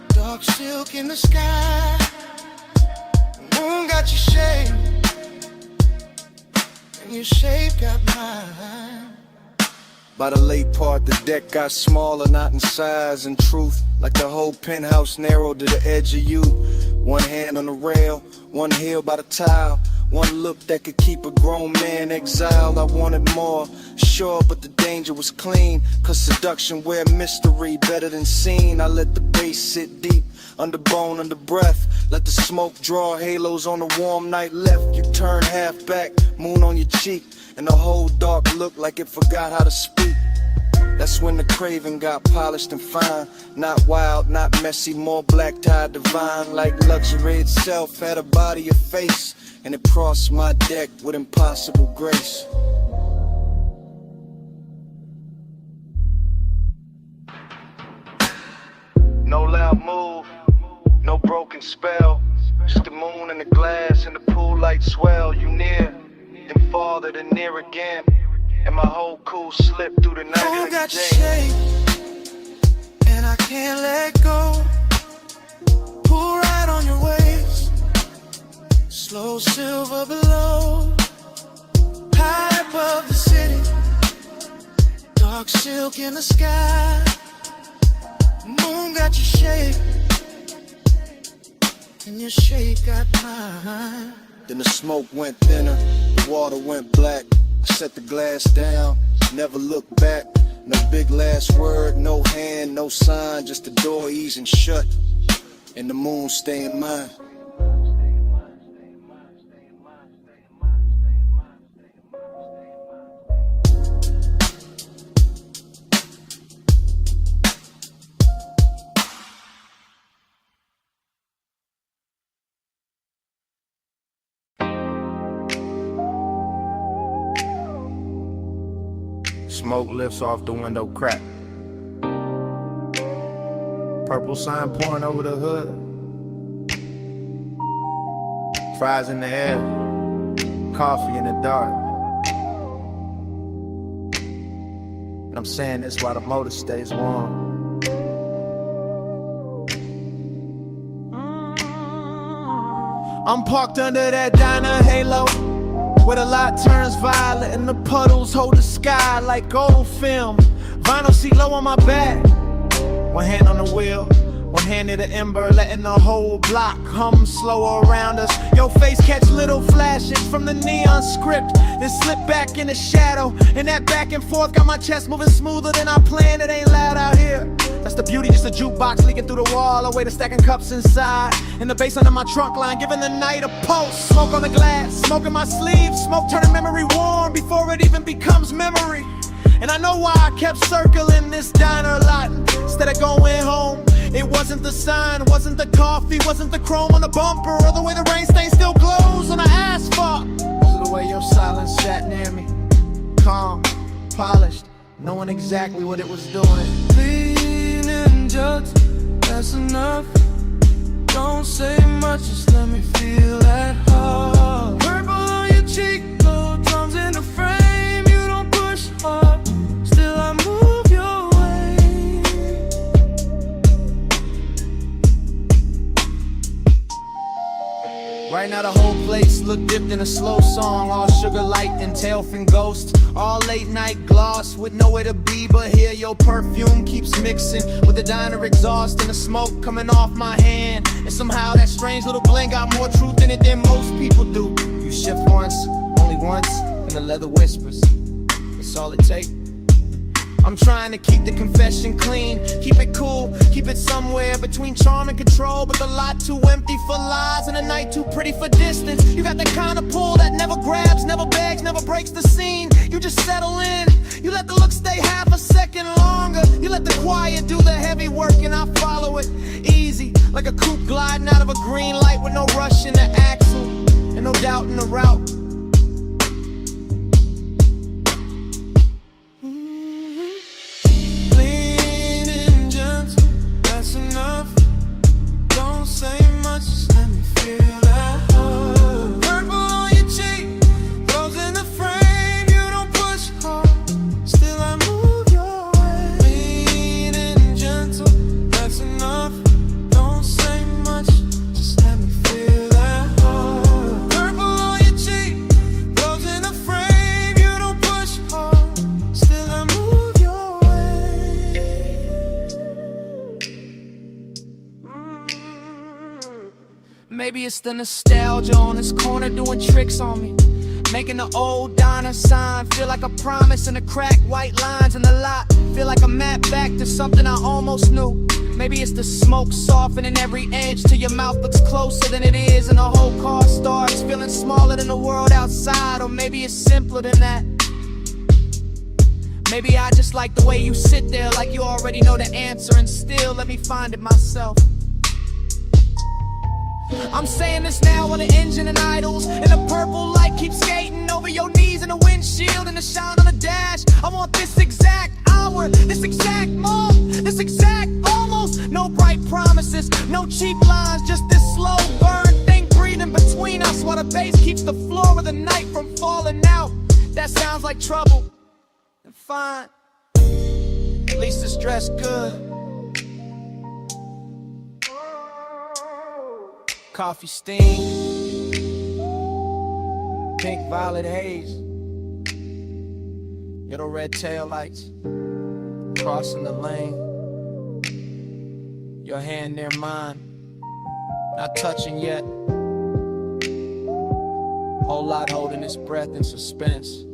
dark silk in the sky. Moon got your shade, and your shade got mine. By the late part, the deck got smaller, not in size and truth. Like the whole penthouse narrowed to the edge of you. One hand on the rail, one heel by the tile. One look that could keep a grown man exiled. I wanted more, sure, but the danger was clean. Cause seduction wear mystery better than seen. I let the bass sit deep, under bone, under breath. Let the smoke draw halos on a warm night left. You turn half back, moon on your cheek, and the whole dark looked like it forgot how to speak. That's when the craving got polished and fine. Not wild, not messy, more black tie divine. Like luxury itself had a body, a face, and it crossed my deck with impossible grace. No loud move, no broken spell. Just the moon and the glass and the pool light swell. You near, then farther, then near again. And my whole cool slipped through the night. Moon got your shade, and I can't let go. Pull right on your waist, slow silver below. milk in the sky. Moon got your shape, and your shape got mine. Then the smoke went thinner, the water went black. I set the glass down, never looked back. No big last word, no hand, no sign, just the door easing shut, and the moon staying mine. Smoke lifts off the window crack. Purple sign pouring over the hood. Fries in the air. Coffee in the dark. And I'm saying this while the motor stays warm. I'm parked under that diner halo, where the light turns violet and the puddles hold the sky like gold film. Vinyl seat low on my back, one hand on the wheel, one hand near the ember, letting the whole block hum slow around us. Your face catch little flashes from the neon script, then slip back in the shadow. And that back and forth got my chest moving smoother than I planned. It ain't loud out here. That's the beauty, just a jukebox leaking through the wall, away to stacking cups inside. And the bass under my trunk line, giving the night a pulse. Smoke on the glass, smoke in my sleeve, smoke turning memory warm before it even becomes memory. And I know why I kept circling this diner lot instead of going home. It wasn't the sign, wasn't the coffee, wasn't the chrome on the bumper, or the way the rain stain still glows on the asphalt. It was the way your silence sat near me, calm, polished, knowing exactly what it was doing. Clean and just, that's enough. Don't say much, just let me feel at heart. Purple on your cheek, gold drums in the frame. You don't push hard, still I move your way. Right now the whole place look dipped in a slow song, all sugar light and tailfin ghost. All late night gloss with nowhere to be but here. Your perfume keeps mixing with the diner exhaust and the smoke coming off my hand. And somehow that strange little blend got more truth in it than most people do. You shift once, only once, and the leather whispers. It's all it takes. I'm trying to keep the confession clean, keep it cool, keep it somewhere between charm and control. But the lot too empty for lies and the night too pretty for distance. You got the kind of pull that never grabs, never begs, never breaks the scene. You just settle in, you let the look stay half a second longer. You let the quiet do the heavy work and I follow it easy, like a coupe gliding out of a green light with no rush in the axle and no doubt in the route. Say much, just let me feel that heart. Purple on your cheek, rose in the frame. You don't push hard, still I move your way. Clean and gentle, that's enough. Don't say much, just let me feel that heart. Purple on your cheek, rose in the frame. You don't push hard, still I move your way. Maybe it's the nostalgia on this corner doing tricks on me, making the old diner sign feel like a promise, and the cracked white lines in the lot feel like a map back to something I almost knew. Maybe it's the smoke softening every edge till your mouth looks closer than it is, and the whole car starts feeling smaller than the world outside. Or maybe it's simpler than that. Maybe I just like the way you sit there like you already know the answer, and still let me find it myself. I'm saying this now while the engine and idles, and the purple light keeps skating over your knees in the windshield and the shine on the dash. I want this exact hour, this exact moment, this exact almost. No bright promises, no cheap lines, just this slow burn thing breathing between us while the bass keeps the floor of the night from falling out. That sounds like trouble, and fine, at least it's dressed good. Coffee steam, pink violet haze, little red tail lights, crossing the lane. Your hand near mine, not touching yet. Whole lot holding its breath in suspense.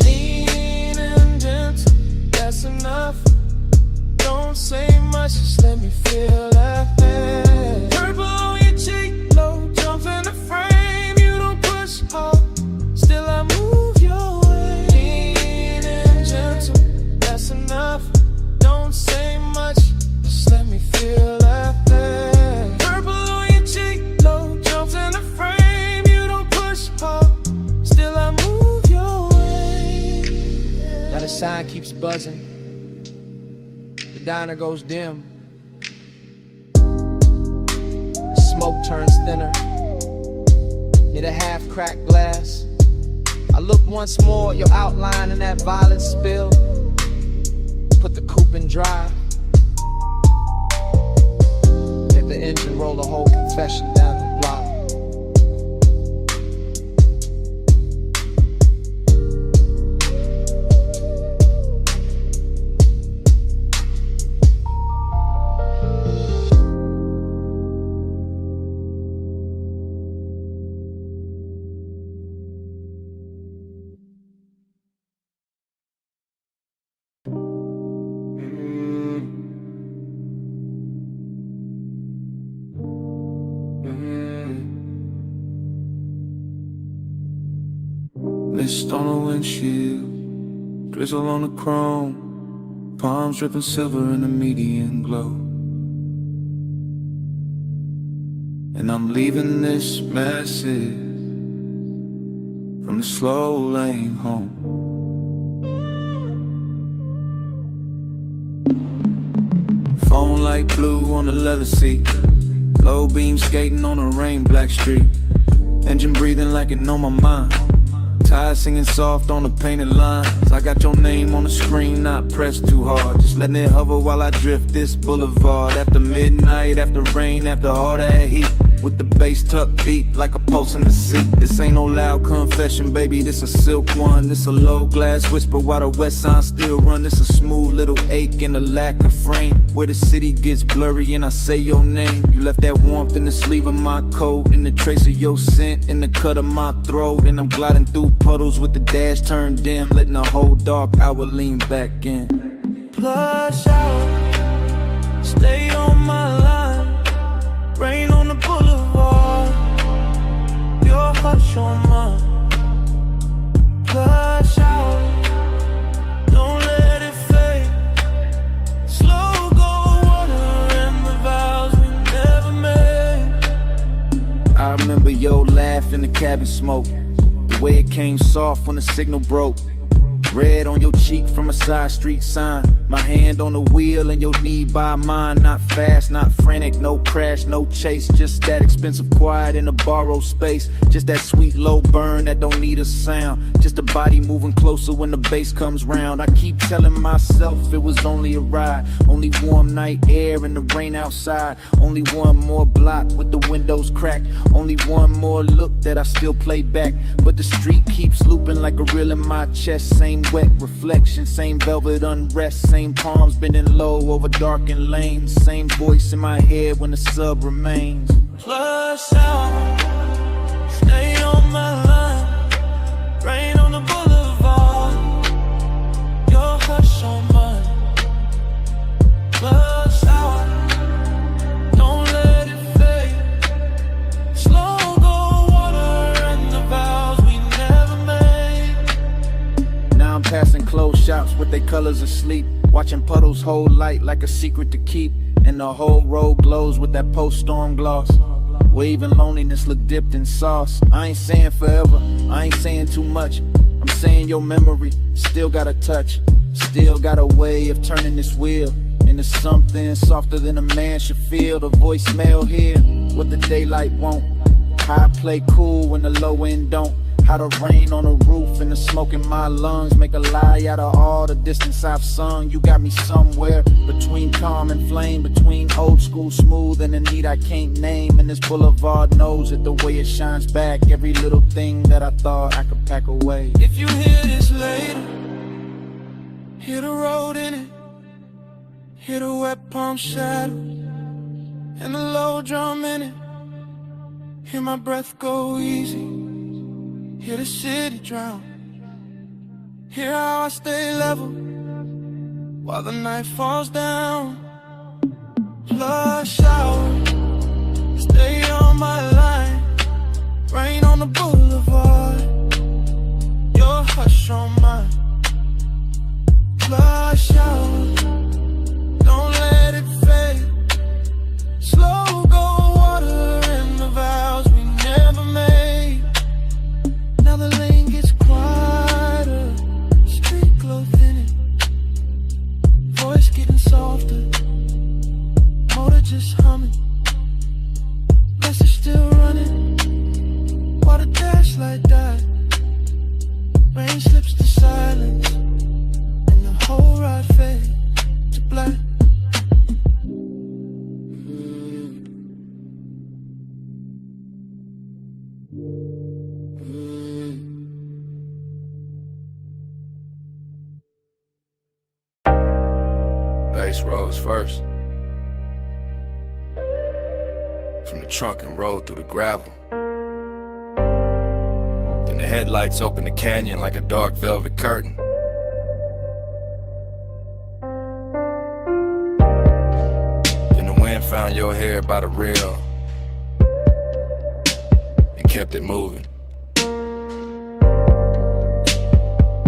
Lean and gentle, that's enough. Don't say much, just let me feel that. Purple on your cheek, low jumps in the frame. You don't push hard, still I move your way. Lean and gentle, that's enough. Don't say much, just let me feel that. Purple on your cheek, low jumps in the frame. You don't push hard, still I move your way. Now the sign keeps buzzing, the diner goes dim, the smoke turns thinner, near the half-cracked glass. I look once more at your outline in that violet spill. Put the coupe in drive, let the engine roll a whole confession down the block. Mist on the windshield, drizzle on the chrome, palms dripping silver in the median glow. And I'm leaving this message from the slow lane home. Phone light blue on the leather seat, low beam skating on a rain black street, engine breathing like it know my mind. Tires singing soft on the painted lines. I got your name on the screen, not pressed too hard, just letting it hover while I drift this boulevard. After midnight, after rain, after all that heat, with the bass tucked beat like a pulse in the seat. This ain't no loud confession, baby, this a silk one. This a low glass whisper while the west side still run. This a smooth little ache and a lack of frame, where the city gets blurry and I say your name. You left that warmth in the sleeve of my coat, in the trace of your scent in the cut of my throat. And I'm gliding through puddles with the dash turned dim, letting the whole dark hour lean back in. Plush out, stay on my line. Rain on the boulevard, your hush on mine. Plush out, don't let it fade. Slow go water and the vows we never made. I remember your laugh in the cabin smoke, the way it came soft when the signal broke. Red on your cheek from a side street sign, my hand on the wheel and your knee by mine. Not fast, not frantic, no crash, no chase, just that expensive quiet in a borrowed space. Just that sweet low burn that don't need a sound, just a body moving closer when the bass comes round. I keep telling myself it was only a ride, only warm night air and the rain outside, only one more block with the windows cracked, only one more look that I still play back. But the street keeps looping like a reel in my chest. Same wet reflection, same velvet unrest, same palms bending low over darkened lanes, same voice in my head when the sub remains. Plush out, stay on my line. Rain on the boulevard, your hush on mine. Plush out, don't let it fade. Slow go water and the vows we never made. Now I'm passing closed shops with their colors asleep, watching puddles hold light like a secret to keep, and the whole road glows with that post-storm gloss, where even loneliness look dipped in sauce. I ain't saying forever, I ain't saying too much, I'm saying your memory still got a touch, still got a way of turning this wheel into something softer than a man should feel. The voicemail here, what the daylight won't, how I play cool when the low end don't, how the rain on the roof and the smoke in my lungs make a lie out of all the distance I've sung. You got me somewhere between calm and flame, between old school smooth and the need I can't name. And this boulevard knows it the way it shines back, every little thing that I thought I could pack away. If you hear this later, Hear the road in it, hear the wet palm shadow, and the low drum in it. Hear my breath go easy, hear the city drown. Hear how I stay level while the night falls down. Flush shower, stay on my line. Rain on the boulevard, your hush on mine. Flush shower, don't let it fade. Slow go water in the vows we never made. Now the lane gets quieter, street glow thinning, voice getting softer, motor just humming. Message still running, while the flashlight died. Rain slips to silence, and the whole ride fades to black. Bass rose first. From the trunk and rolled through the gravel. Then the headlights opened the canyon like a dark velvet curtain. Then the wind found your hair by the rail and kept it moving.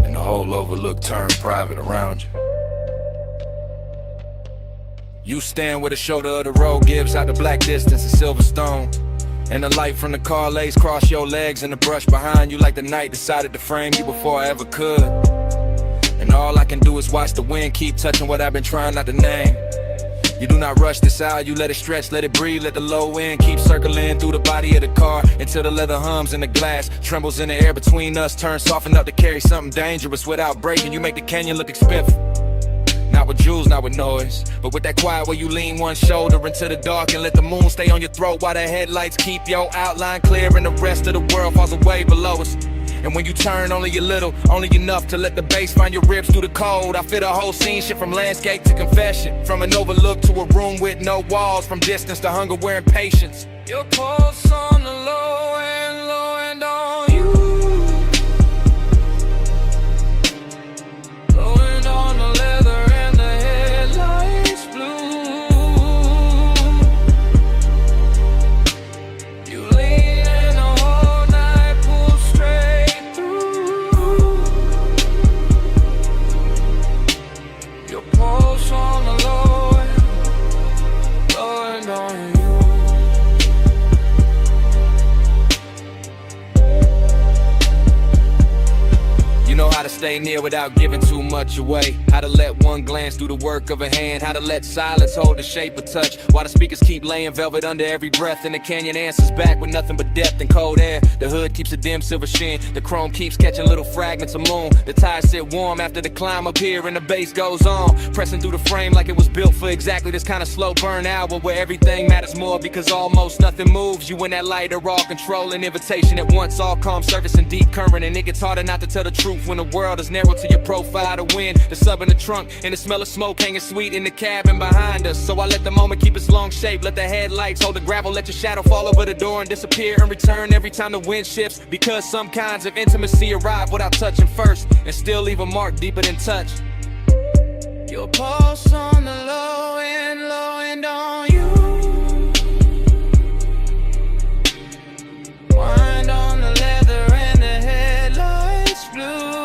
And the whole overlook turned private around you. You stand where the shoulder of the road gives out the black distance of silver stone. And the light from the car lays across your legs and the brush behind you like the night decided to frame you before I ever could. And all I can do is watch the wind keep touching what I've been trying not to name. You do not rush this out, you let it stretch, let it breathe, let the low end keep circling through the body of the car until the leather hums and the glass trembles in the air between us, turns soft enough to carry something dangerous without breaking. You make the canyon look expensive. Not with jewels, not with noise, but with that quiet where you lean one shoulder into the dark and let the moon stay on your throat while the headlights keep your outline clear and the rest of the world falls away below us. And when you turn only a little, only enough to let the bass find your ribs through the cold. I feel the whole scene shift from landscape to confession, from an overlook to a room with no walls, from distance to hunger wearing patience. Your pulse on the low and on you. Blowing on the leather. How to stay near without giving too much away. How to let one glance do the work of a hand. How to let silence hold the shape of touch while the speakers keep laying velvet under every breath. And the canyon answers back with nothing but depth and cold air. The hood keeps a dim silver sheen. The chrome keeps catching little fragments of moon. The tires sit warm after the climb up here and the bass goes on, pressing through the frame like it was built for exactly this kind of slow burn hour where everything matters more because almost nothing moves. You and that light are all controlling invitation at once, all calm surface and deep current. And it gets harder not to tell the truth when the world is narrow to your profile. The wind, the sub in the trunk, and the smell of smoke hanging sweet in the cabin behind us. So I let the moment keep its long shape, let the headlights hold the gravel, let your shadow fall over the door and disappear and return every time the wind shifts. Because some kinds of intimacy arrive without touching first and still leave a mark deeper than touch. Your pulse on the low and on you. Wind on the leather and the headlights blue.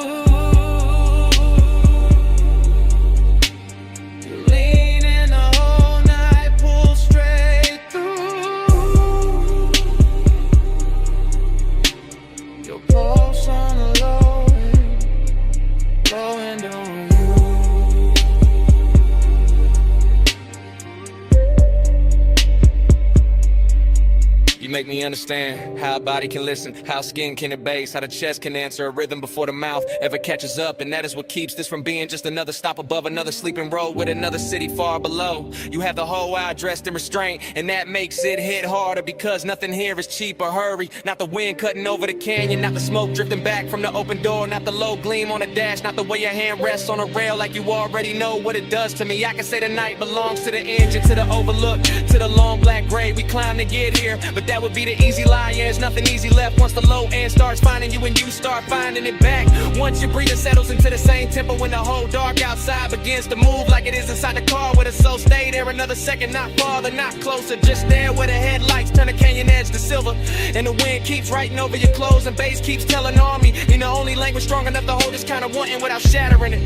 You make me understand how a body can listen, how skin can embrace, how the chest can answer a rhythm before the mouth ever catches up. And that is what keeps this from being just another stop above another sleeping road with another city far below. You have the whole eye dressed in restraint, and that makes it hit harder because nothing here is cheap or hurry. Not the wind cutting over the canyon, not the smoke drifting back from the open door, not the low gleam on the dash, not the way your hand rests on a rail like you already know what it does to me. I can say the night belongs to the engine, to the overlook, to the long black grave we climb to get here. But that would be the easy lie, yeah, there's nothing easy left once the low end starts finding you and you start finding it back. Once your breathing settles into the same tempo when the whole dark outside begins to move like it is inside the car with us. So stay there another second, not farther, not closer, just there where the headlights turn the canyon edge to silver. And the wind keeps writing over your clothes and bass keeps telling on me in the only language strong enough to hold this kind of wanting without shattering it.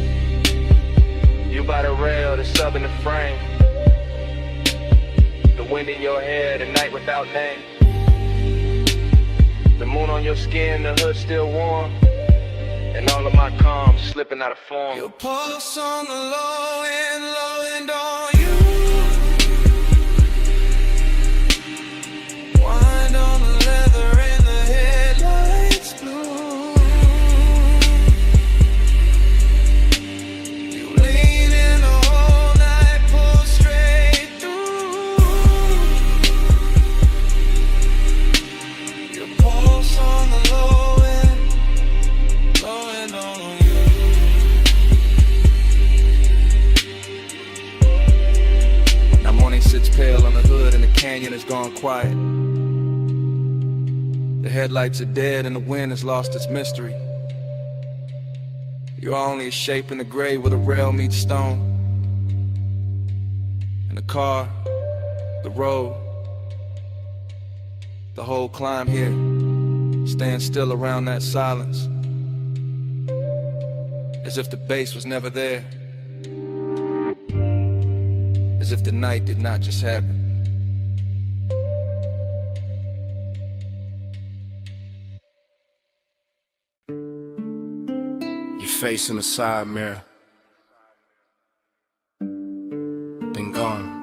You by the rail, the sub in the frame, the wind in your hair, the night without name, the moon on your skin, the hood still warm, and all of my calm slipping out of form. Your pulse on the low end on you. Wind on the leather and the headlights blue. You lean in the whole night, pull straight through. Your pulse on the low end on you. Now morning sits pale on the hood and the canyon has gone quiet. The headlights are dead and the wind has lost its mystery. You're only a shape in the gray where the rail meets stone. And the car, the road, the whole climb here stands still around that silence, as if the bass was never there, as if the night did not just happen. Your face in the side mirror, then gone.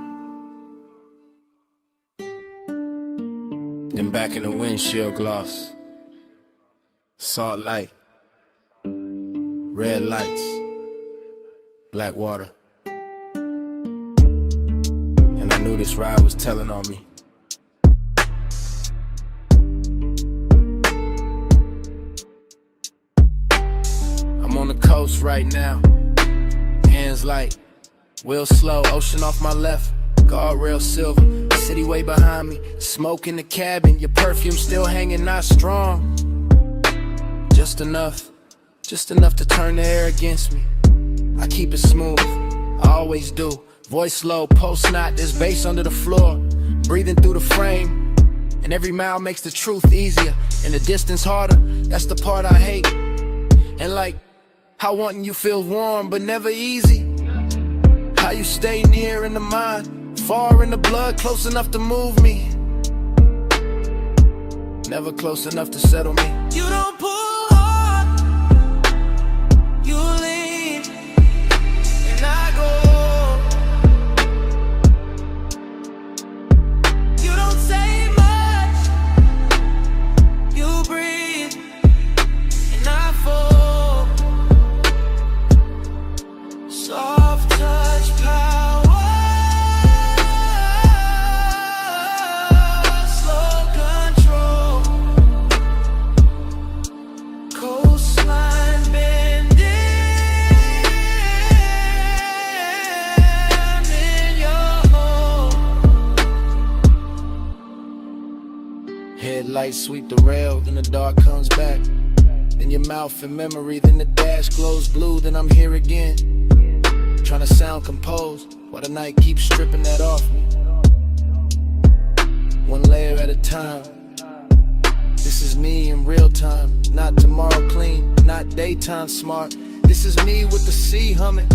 Then back in the windshield gloss, salt light, red lights, black water. And I knew this ride was telling on me. I'm on the coast right now, hands light, wheel slow, ocean off my left, guardrail silver, city way behind me, smoke in the cabin, your perfume still hanging, not strong. Just enough to turn the air against me. I keep it smooth, I always do. Voice low, post knot, there's bass under the floor. Breathing through the frame, and every mile makes the truth easier, and the distance harder, that's the part I hate. And like, how wanting you feels warm, but never easy. How you stay near in the mind, far in the blood, close enough to move me, never close enough to settle me. You don't pull, you lean, and I go. You don't say much, you breathe, and I fall. Soft touch power, slow control, coastline bending in your home. Headlights sweep the rail, then the dark comes back. Then your mouth in memory, then the dash glows blue, then I'm here again, trying to sound composed while the night keeps stripping that off me. One layer at a time. This is me in real time, not tomorrow clean, not daytime smart. This is me with the sea humming,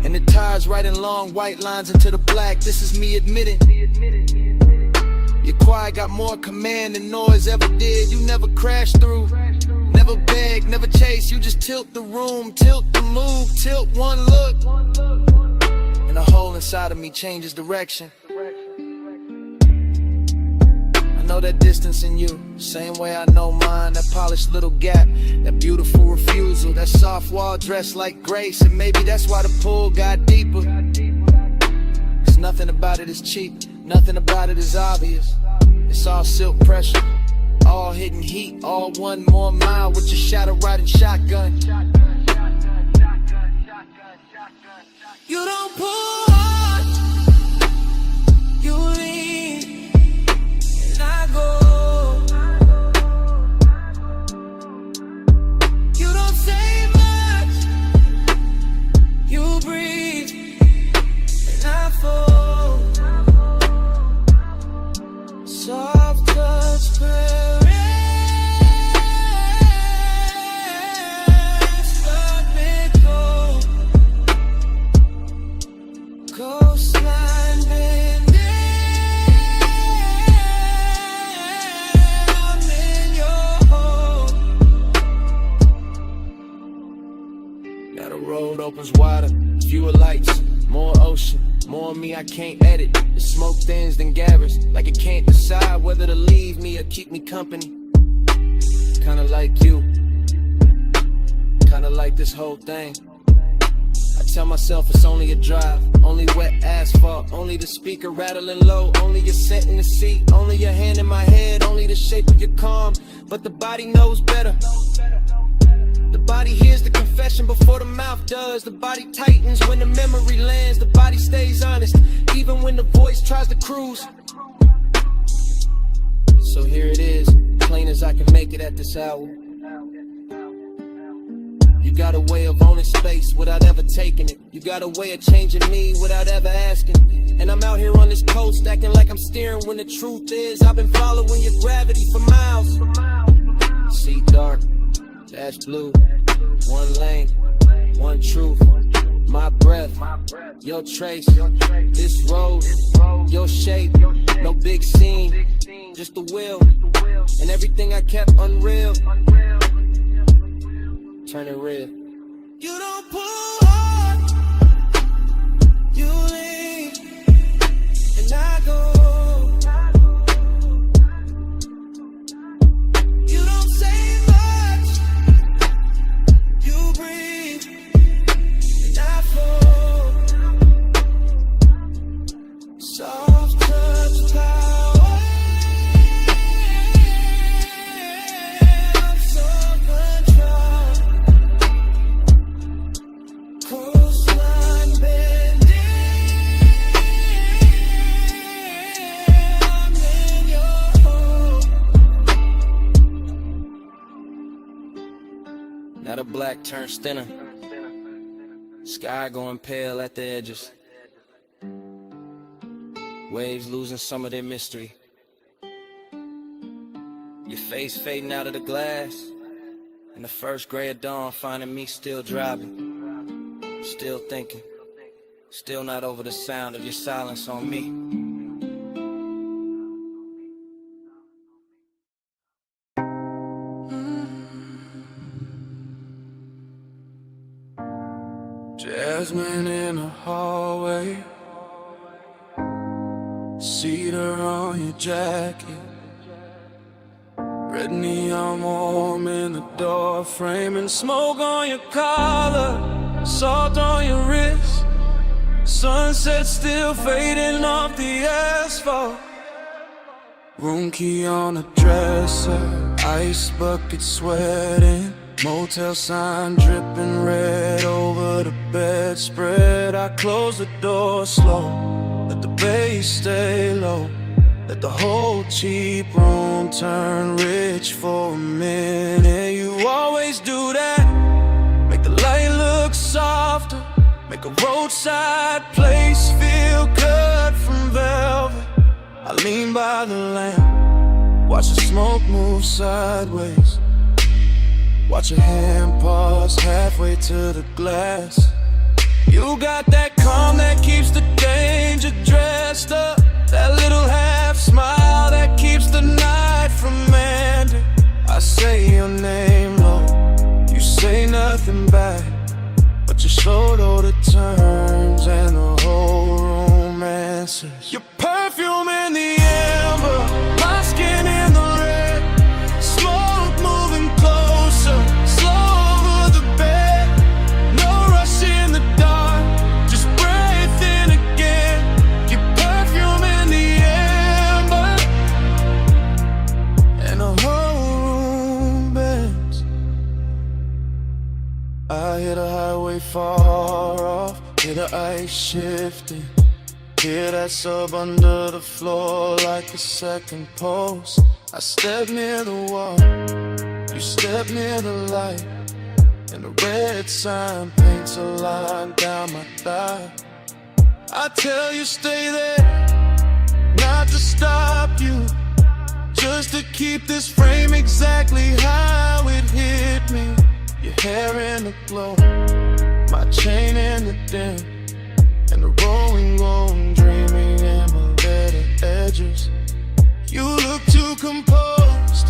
and the tides writing long white lines into the black. This is me admitting, your quiet got more command than noise ever did. You never crash through, never beg, never chase. You just tilt the room, tilt the move, tilt one look, and the hole inside of me changes direction. know that distance in you, same way I know mine. That polished little gap, that beautiful refusal, that soft wall dressed like grace. And maybe that's why the pull got deeper. Cause nothing about it is cheap, nothing about it is obvious. It's all silk pressure, all hidden heat, all 1 more mile with your shadow riding shotgun. You don't pull hard, you lean, and I go. You don't say much, you breathe, and I fall. Soft touch, caress, let me go. Coastline bending, I'm in your home. Now the road opens wider, fewer lights, more ocean, more me I can't edit. The smoke thins than gathers, like it can't decide whether to leave me or keep me company. Kinda like you, kinda like this whole thing. I tell myself it's only a drive, only wet asphalt, only the speaker rattling low, only your scent in the seat, only your hand in my head, only the shape of your calm. But the body knows better. The body hears the confession before the mouth does. The body tightens when the memory lands. The body stays honest, even when the voice tries to cruise. So here it is, plain as I can make it at this hour. You got a way of owning space without ever taking it. You got a way of changing me without ever asking. And I'm out here on this coast acting like I'm steering when the truth is I've been following your gravity for miles. See dark, dash blue, one lane, one truth. My breath, your trace, this road, your shape. No big scene, just the will, and everything I kept unreal. Turn it real. You don't pull hard, you lean, and I go. You don't say much, you breathe, and I fall. Soft touch towel. Now the black turns thinner, sky going pale at the edges, waves losing some of their mystery, your face fading out of the glass, and the first gray of dawn finding me still driving, still thinking, still not over the sound of your silence on me. Jasmine in the hallway, cedar on your jacket, red neon warm in the door frame, and smoke on your collar, salt on your wrist, sunset still fading off the asphalt, room key on the dresser, ice bucket sweating, motel sign dripping red over the bedspread. I close the door slow, let the bass stay low, let the whole cheap room turn rich for a minute. You always do that, make the light look softer, make a roadside place feel cut from velvet. I lean by the lamp, watch the smoke move sideways, watch your hand pause halfway to the glass. You got that calm that keeps the danger dressed up, that little half smile that keeps the night from ending. I say your name low, you say nothing back, but you're slow to the turns and the whole room answers. Your perfume in the amber, my skin ice shifting. Hear that sub under the floor like a second pulse. I step near the wall, you step near the light, and the red sign paints a line down my thigh. I tell you stay there, not to stop you, just to keep this frame exactly how it hit me. Your hair in the glow, my chain in the dim, and the rolling, dreaming in my letter edges. You look too composed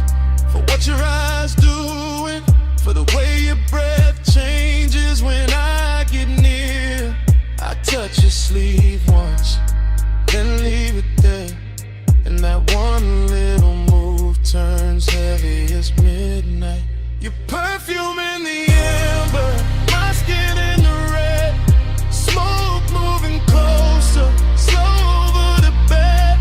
for what your eyes doing, for the way your breath changes when I get near. I touch your sleeve once, then leave it there, and that one little move turns heavy as midnight. Your perfume in the amber, my skin in the red, smoke moving closer, slow over the bed.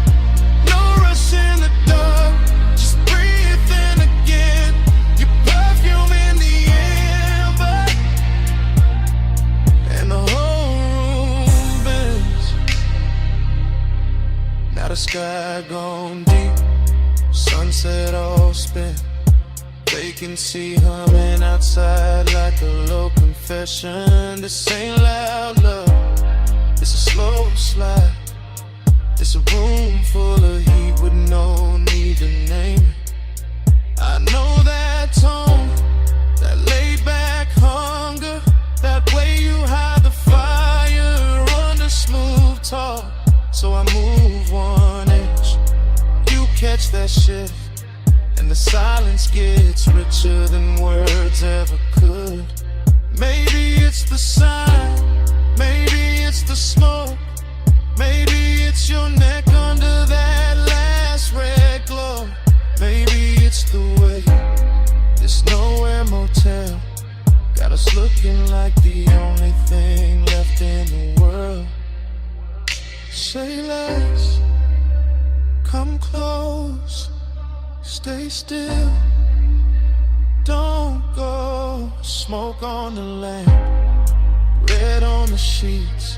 No rush in the dark, just breathe in again. Your perfume in the amber, and the whole room bends. Now the sky gone deep, sunset all spent. Vacancy humming outside like a low confession. This ain't loud love, it's a slow slide. It's a room full of heat with no need to name it. I know that tone, that laid back hunger, that way you hide the fire under smooth talk. So I move one inch, you catch that shift, and the silence gets richer than words ever could. Maybe it's the sign, maybe it's the smoke, maybe it's your neck under that last red glow. Maybe it's the way this nowhere motel got us looking like the only thing left in the world. Say less, come close, stay still, don't go. Smoke on the lamp, red on the sheets.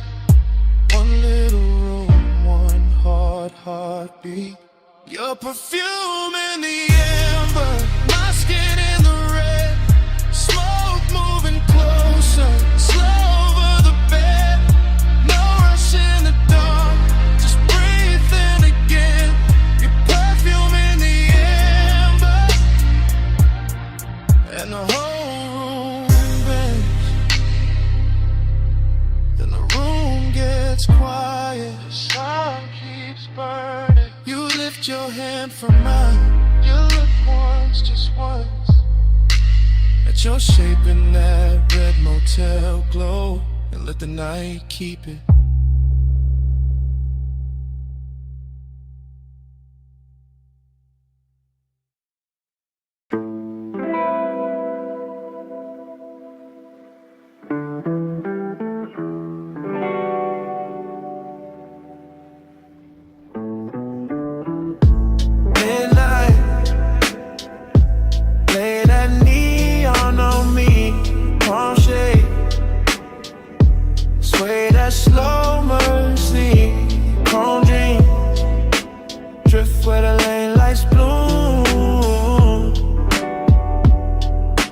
One little room, one heartbeat. Your perfume in the amber, my skin in the red, smoke moving closer, slow over the bed. No rush in the dark, just breathe in again. Your perfume in the amber, and the whole room bends. Then the room gets quiet, the sun keeps burning. You lift your hand from mine, you look once, just once, at your shape in that red motel glow, and let the night keep it.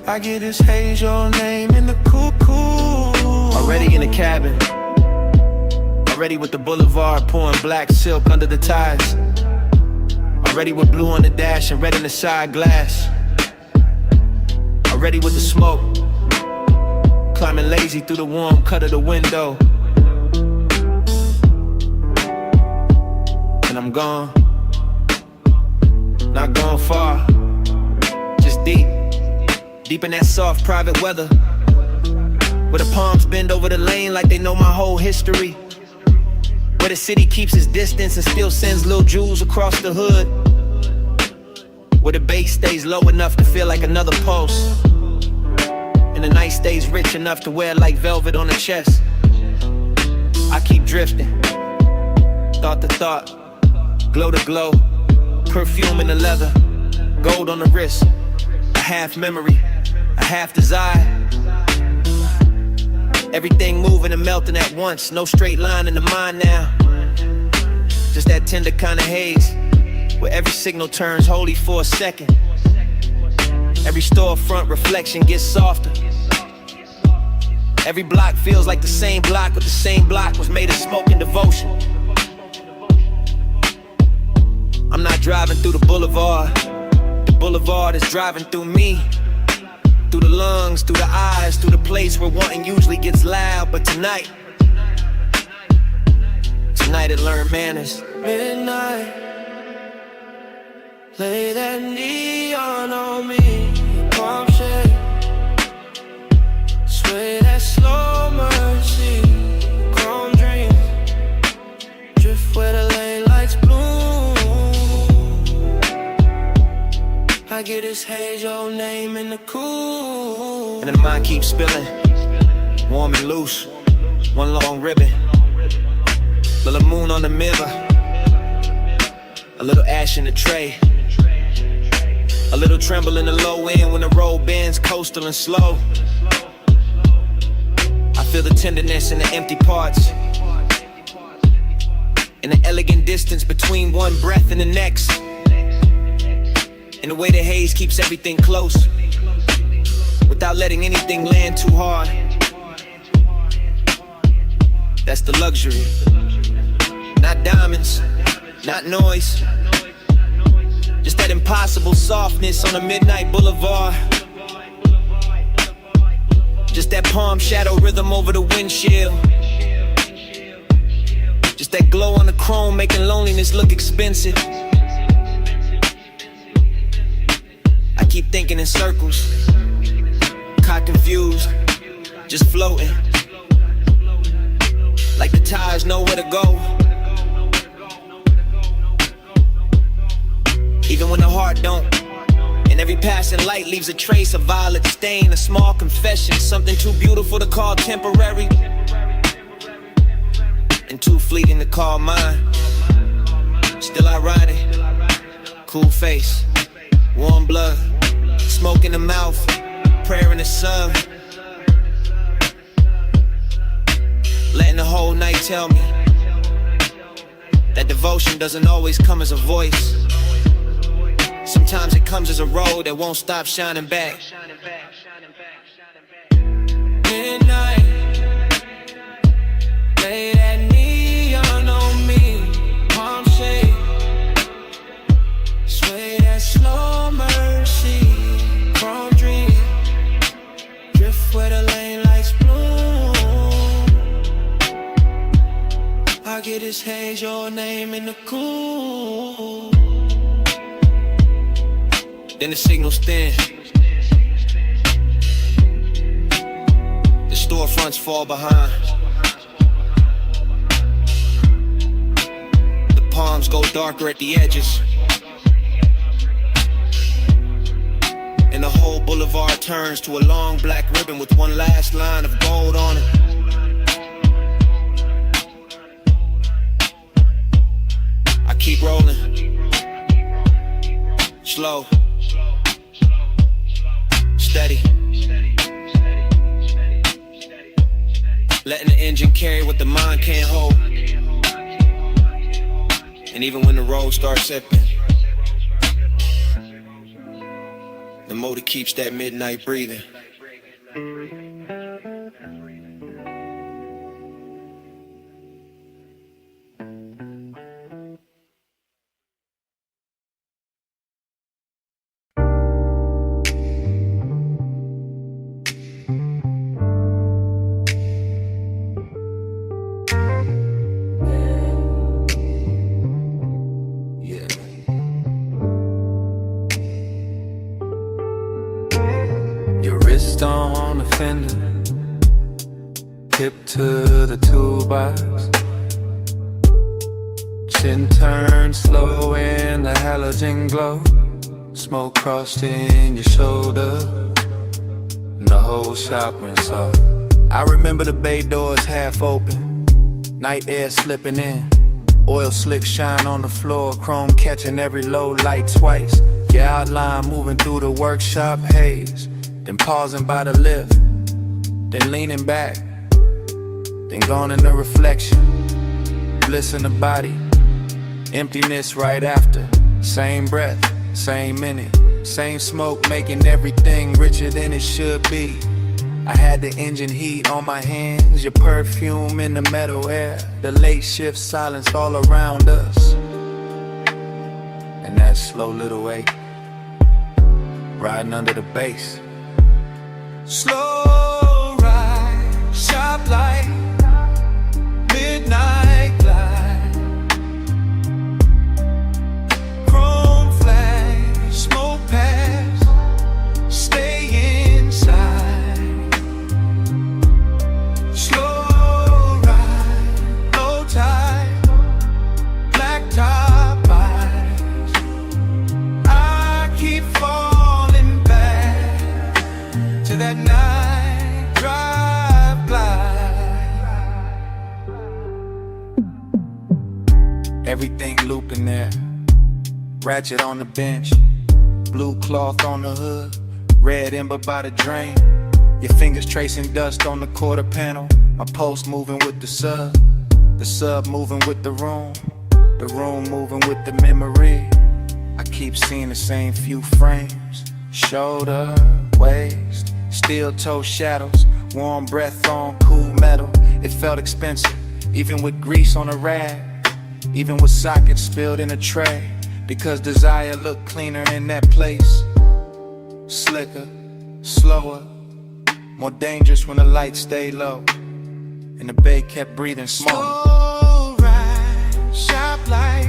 I get this haze, your name in the cuckoo. Already in the cabin, already with the boulevard pouring black silk under the ties. Already with blue on the dash and red in the side glass. Already with the smoke, climbing lazy through the warm cut of the window. And I'm gone, not gone far, just deep in that soft private weather, where the palms bend over the lane like they know my whole history, where the city keeps its distance and still sends little jewels across the hood, where the bass stays low enough to feel like another pulse, and the night stays rich enough to wear like velvet on the chest. I keep drifting, thought to thought, glow to glow, perfume in the leather, gold on the wrist, a half memory, a half desire. Everything moving and melting at once, no straight line in the mind now. Just that tender kind of haze, where every signal turns holy for a second. Every storefront reflection gets softer. Every block feels like the same block, but the same block was made of smoke and devotion. I'm not driving through the boulevard is driving through me. Through the lungs, through the eyes, through the place where wanting usually gets loud. But tonight it learned manners. Midnight, lay that neon on me, palm shade, sway that slow mercy, chrome dreams, drift where the lane lights bloom. I get this haze, your name in the cool. And then the mind keeps spilling, warm and loose, one long ribbon. Little moon on the mirror, a little ash in the tray, a little tremble in the low end when the road bends, coastal and slow. I feel the tenderness in the empty parts, in the elegant distance between one breath and the next, and the way the haze keeps everything close, without letting anything land too hard. That's the luxury. Not diamonds, not noise, just that impossible softness on a midnight boulevard. Just that palm shadow rhythm over the windshield. Just that glow on the chrome making loneliness look expensive. I keep thinking in circles, caught confused, just floating, like the tides know where to go. Even when the heart don't, and every passing light leaves a trace, a violet stain, a small confession, something too beautiful to call temporary, and too fleeting to call mine. Still ironic, cool face, warm blood, smoke in the mouth, prayer in the sun. Letting the whole night tell me that devotion doesn't always come as a voice. Sometimes it comes as a road that won't stop shining back. Midnight, lay that neon on me, palm shade, sway that slow mercy, chrome dream, drift where the lane lights bloom. I get this haze, your name in the cool. Then the signals thin, the storefronts fall behind, the palms go darker at the edges, and the whole boulevard turns to a long black ribbon with one last line of gold on it. I keep rolling, slow, steady, letting the engine carry what the mind can't hold. And even when the road starts slipping, the motor keeps that midnight breathing. On the fender, hip to the toolbox, chin turned slow in the halogen glow, smoke crossed in your shoulder, and the whole shop went soft. I remember the bay doors half open, night air slipping in, oil slick shine on the floor, chrome catching every low light twice, your outline moving through the workshop haze. Then pausing by the lift, then leaning back, then gone in the reflection. Bliss in the body, emptiness right after. Same breath, same minute, same smoke, making everything richer than it should be. I had the engine heat on my hands, your perfume in the metal air, the late shift silence all around us, and that slow little wake, riding under the bass. Slow ride, sharp light, midnight glide, chrome flash, smoke pass, stay inside. Slow ride, low tide, black top eyes. I keep falling back to that night drive glide. Everything looping there, ratchet on the bench, blue cloth on the hood, red ember by the drain. Your fingers tracing dust on the quarter panel, my post moving with the sub moving with the room moving with the memory. I keep seeing the same few frames, shoulder, waist, steel toe shadows, warm breath on cool metal. It felt expensive, even with grease on a rag, even with sockets spilled in a tray, because desire looked cleaner in that place. Slicker, slower, more dangerous when the lights stayed low, and the bay kept breathing smoke. Slow ride, sharp light,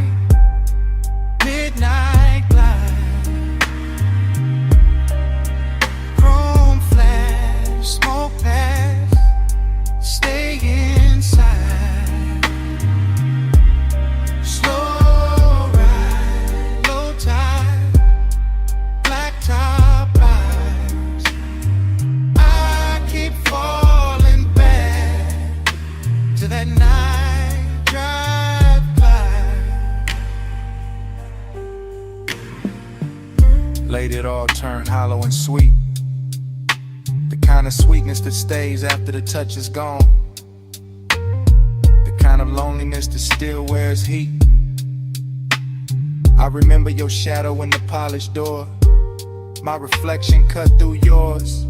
midnight glide, chrome flash, smoke pass, stay inside. Slow ride, low tide, black top eyes. I keep falling back to that night drive glide. Late it all turned hollow and sweet, the kind of sweetness that stays after the touch is gone, the kind of loneliness that still wears heat. I remember your shadow in the polished door, my reflection cut through yours,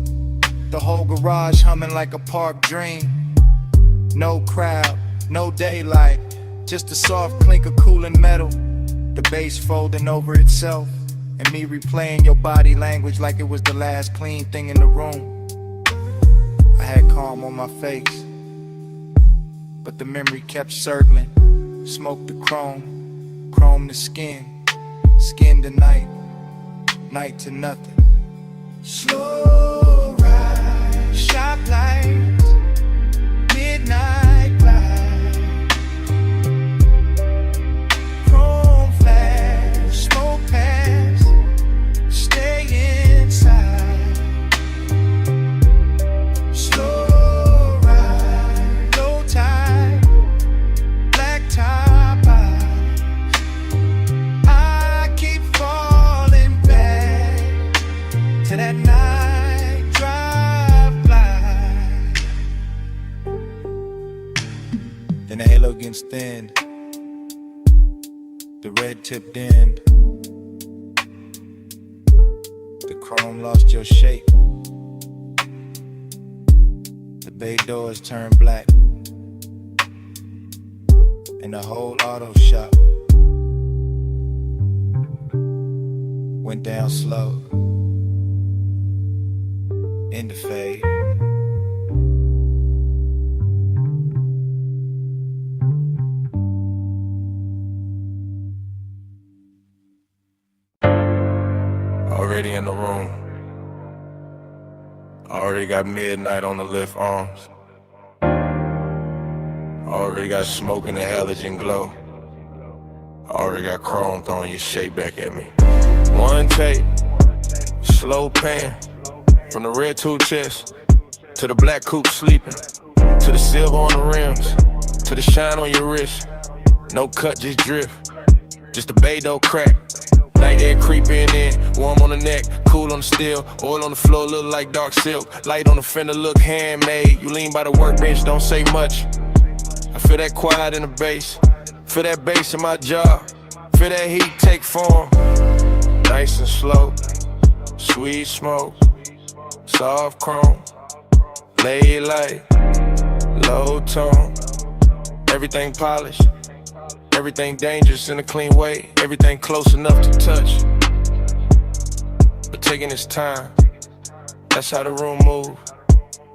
the whole garage humming like a park dream. No crowd, no daylight, just a soft clink of cooling metal, the bass folding over itself, and me replaying your body language like it was the last clean thing in the room. I had calm on my face, but the memory kept circling. Smoke to chrome, chrome to skin, skin to night, night to nothing. Slow ride, sharp lights, midnight glide, chrome flash, smoke pass, stay inside. Slow ride, low tide, black top eyes. I keep falling back to that night drive glide. Then the halo gets thin, the red tip dimmed, the chrome lost your shape, the bay doors turned black, and the whole auto shop went down slow, in the fade. Already in the room. Already got midnight on the lift arms. Already got smoke in the halogen glow. Already got chrome throwing your shape back at me. One take, slow pan, from the red two chest to the black coupe sleeping, to the silver on the rims, to the shine on your wrist. No cut, just drift, just a bay dough crack. Night air creeping in, warm on the neck, cool on the steel. Oil on the floor, look like dark silk. Light on the fender, look handmade. You lean by the workbench, don't say much. I feel that quiet in the bass, feel that bass in my jaw, feel that heat take form. Nice and slow, sweet smoke, soft chrome, lay light, low tone. Everything polished, everything dangerous in a clean way, everything close enough to touch, but taking its time. That's how the room move,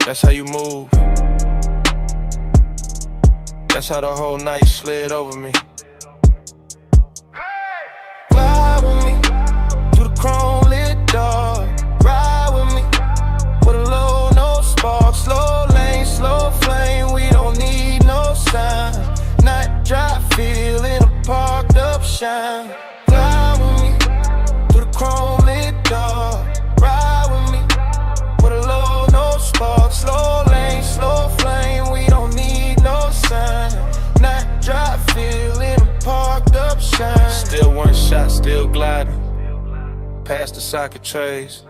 that's how you move. That's how the whole night slid over me. Fly with me through the chrome lit door. Ride with me with a low, no spark. Slow lane, slow flame. We don't need no sign. Night drive, feel in a parked up shine. Fly with me through the chrome lit door. Ride with me with a low, no spark. Slow lane, slow flame. We don't need no sign. Night drive, feel in a parked up shine. Still one shot, still gliding. Past the socket trays,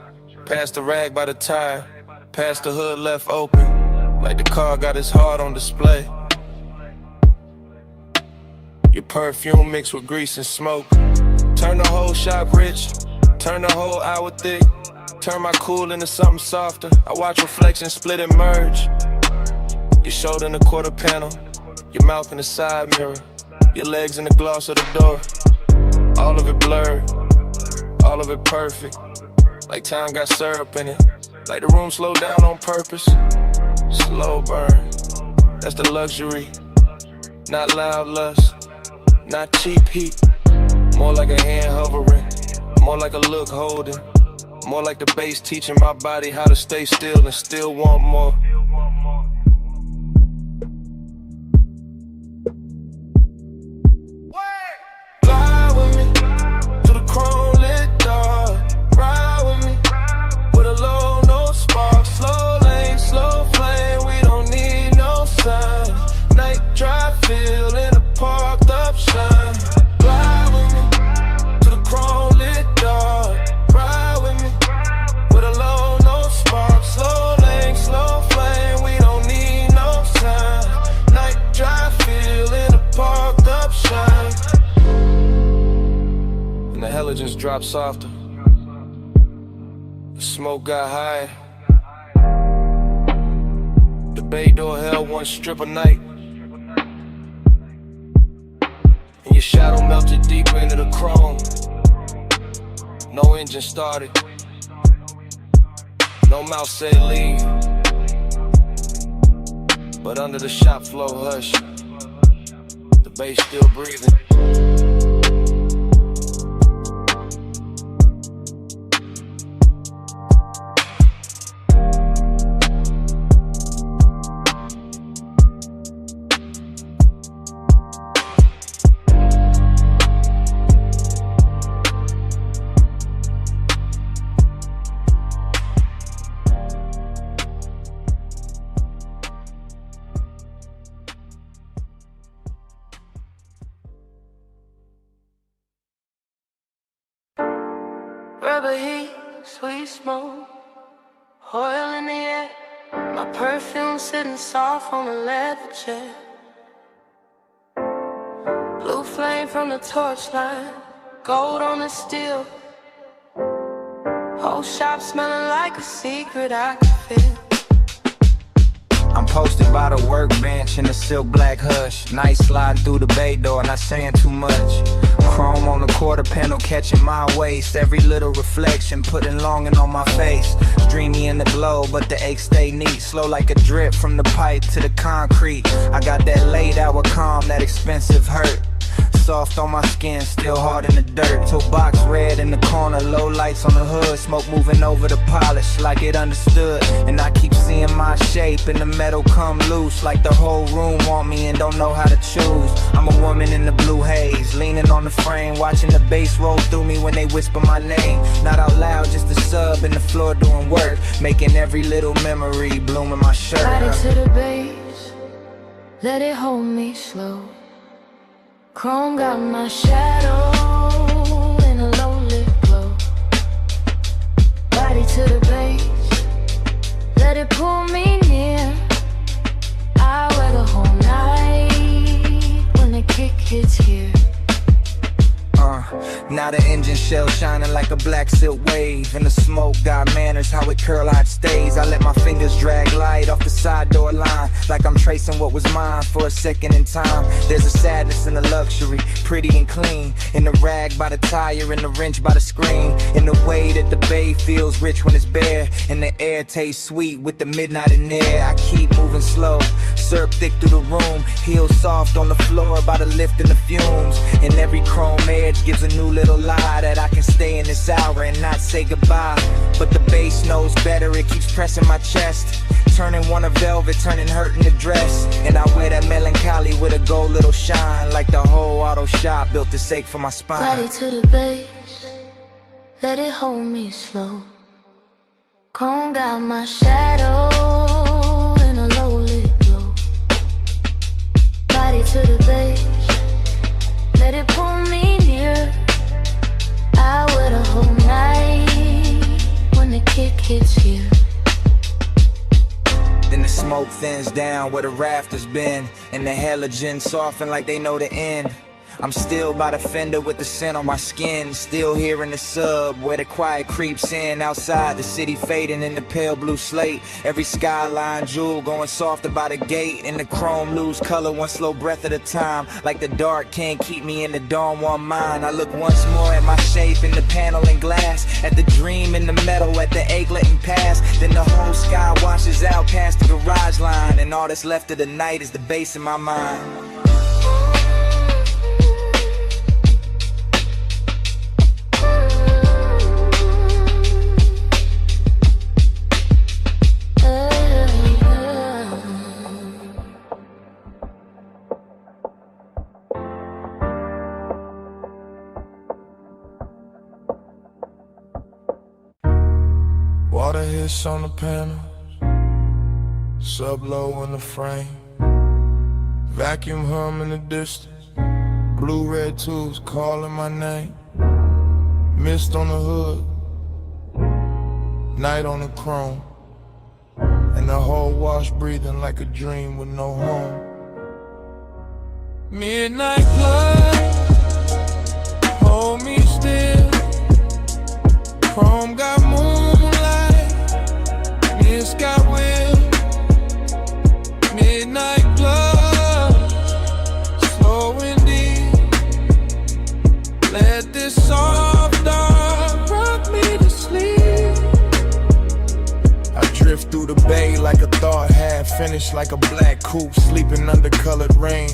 past the rag by the tire, past the hood left open, like the car got its heart on display. Your perfume mixed with grease and smoke. Turn the whole shop rich, turn the whole hour thick. Turn my cool into something softer. I watch reflections split and merge. Your shoulder in the quarter panel, your mouth in the side mirror, your legs in the gloss of the door. All of it blurred, all of it perfect, like time got syrup in it, like the room slowed down on purpose. Slow burn, that's the luxury, not loud lust, not cheap heat. More like a hand hovering, more like a look holding, more like the bass teaching my body how to stay still and still want more. Fly with me through the chrome lit door. Ride with me with a low, no spark. Slow lane, slow flame. We don't need no sign. Night drive, feel in a parked up shine. Fly with me to the chrome lit door. Ride with me with a low, no spark. Slow lane, slow flame. We don't need no sign. Night drive, feel in a parked up shine. And the halogens dropped softer. The smoke got higher. The bay door held one strip of night. And your shadow melted deeper into the chrome. No engine started. No mouth said leave. But under the shop floor hush, the bass still breathing. Rubber heat, sweet smoke, oil in the air. My perfume sitting soft on a leather chair. Blue flame from the torchlight, gold on the steel. Whole shop smelling like a secret I can feel. I'm posted by the workbench in a silk black hush. Night sliding through the bay door, not saying too much. Chrome on the quarter panel catching my waist. Every little reflection putting longing on my face. Dreamy in the glow, but the aches stay neat. Slow like a drip from the pipe to the concrete. I got that late hour calm, that expensive hurt. Soft on my skin, still hard in the dirt. Till box red in the corner, low lights on the hood. Smoke moving over the polish like it understood. And I keep seeing my shape and the metal come loose. Like the whole room want me and don't know how to choose. I'm a woman in the blue haze, leaning on the frame, watching the bass roll through me when they whisper my name. Not out loud, just a sub in the floor doing work, making every little memory bloom in my shirt. Body to the base, let it hold me slow. Chrome got my shadow in a low lit glow. Body to the base, let it pull me near. I wear the whole night hits here. Now the engine shell shining like a black silk wave, and the smoke got manners, how it curl out stays. I let my fingers drag light off the side door line, like I'm tracing what was mine for a second in time. There's a sadness in the luxury, pretty and clean, in the rag by the tire, in the wrench by the screen, in the way that the bay feels rich when it's bare, and the air tastes sweet with the midnight in there. I keep moving slow, syrup thick through the room, heels soft on the floor by the lift and the fumes, and every chrome edge gives a new little lie that I can stay in this hour and not say goodbye. But the bass knows better, it keeps pressing my chest, turning one a velvet, turning hurt in the dress. And I wear that melancholy with a gold little shine, like the whole auto shop built to sake for my spine. Body to the bass, let it hold me slow. Chrome got my shadow in a low lit glow. Body to the bass, let it pull me near. I wait a whole night when the kick hits here. Then the smoke thins down where the rafters been, and the halogens soften like they know the end. I'm still by the fender with the scent on my skin, still here in the sub where the quiet creeps in. Outside the city fading in the pale blue slate, every skyline jewel going softer by the gate, and the chrome lose color one slow breath at a time, like the dark can't keep me in the dawn one mind. I look once more at my shape in the panel and glass, at the dream in the metal, at the ache letting pass. Then the whole sky washes out past the garage line, and all that's left of the night is the bass in my mind. Water hits on the panels, sub-low in the frame, vacuum hum in the distance, blue-red tubes calling my name, mist on the hood, night on the chrome, and the whole wash breathing like a dream with no home. Midnight blood, hold me still, chrome got moonlight, mist got will, midnight blood, slow and deep, let this soft dark rock me to sleep. I drift through the bay like a thought half finished, like a black coupe sleeping under colored rain,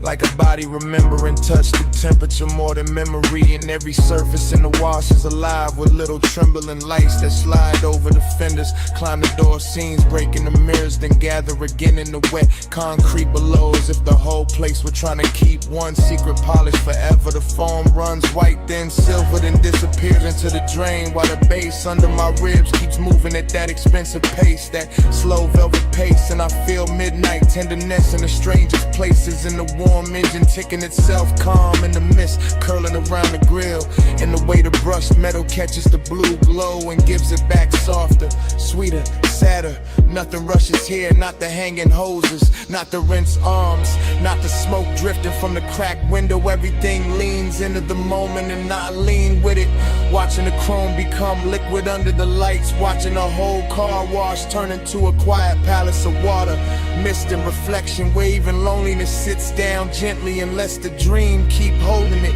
like a body remembering touch the temperature more than memory, and every surface in the wash is alive with little trembling lights that slide over the fenders, climb the door seams, breaking the mirrors, then gather again in the wet concrete below, as if the whole place were trying to keep one secret polish forever. The foam runs white, then silver, then disappears into the drain, while the bass under my ribs keeps moving at that expensive pace, that slow velvet pace. And I feel midnight tenderness in the strangest places, in the warm engine ticking itself calm, in the mist curling around the grill, in the way the brushed metal catches the blue glow and gives it back softer, sweeter, sadder. Nothing rushes here, not the hanging hoses, not the rinse arms, not the smoke drifting from the cracked window. Everything leans into the moment and I lean with it, watching the chrome become liquid under the lights, watching a whole car wash turn into a quiet palace of water, mist and reflection where even loneliness sits down gently and lets the dream keep holding it.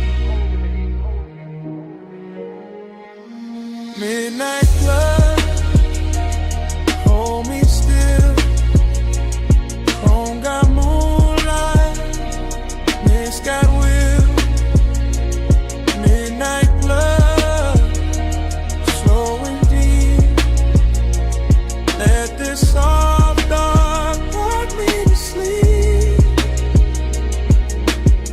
Midnight blood, hold me still, chrome got moonlight, mist got will, midnight blood, slow and deep, let this soft dark rock me to sleep.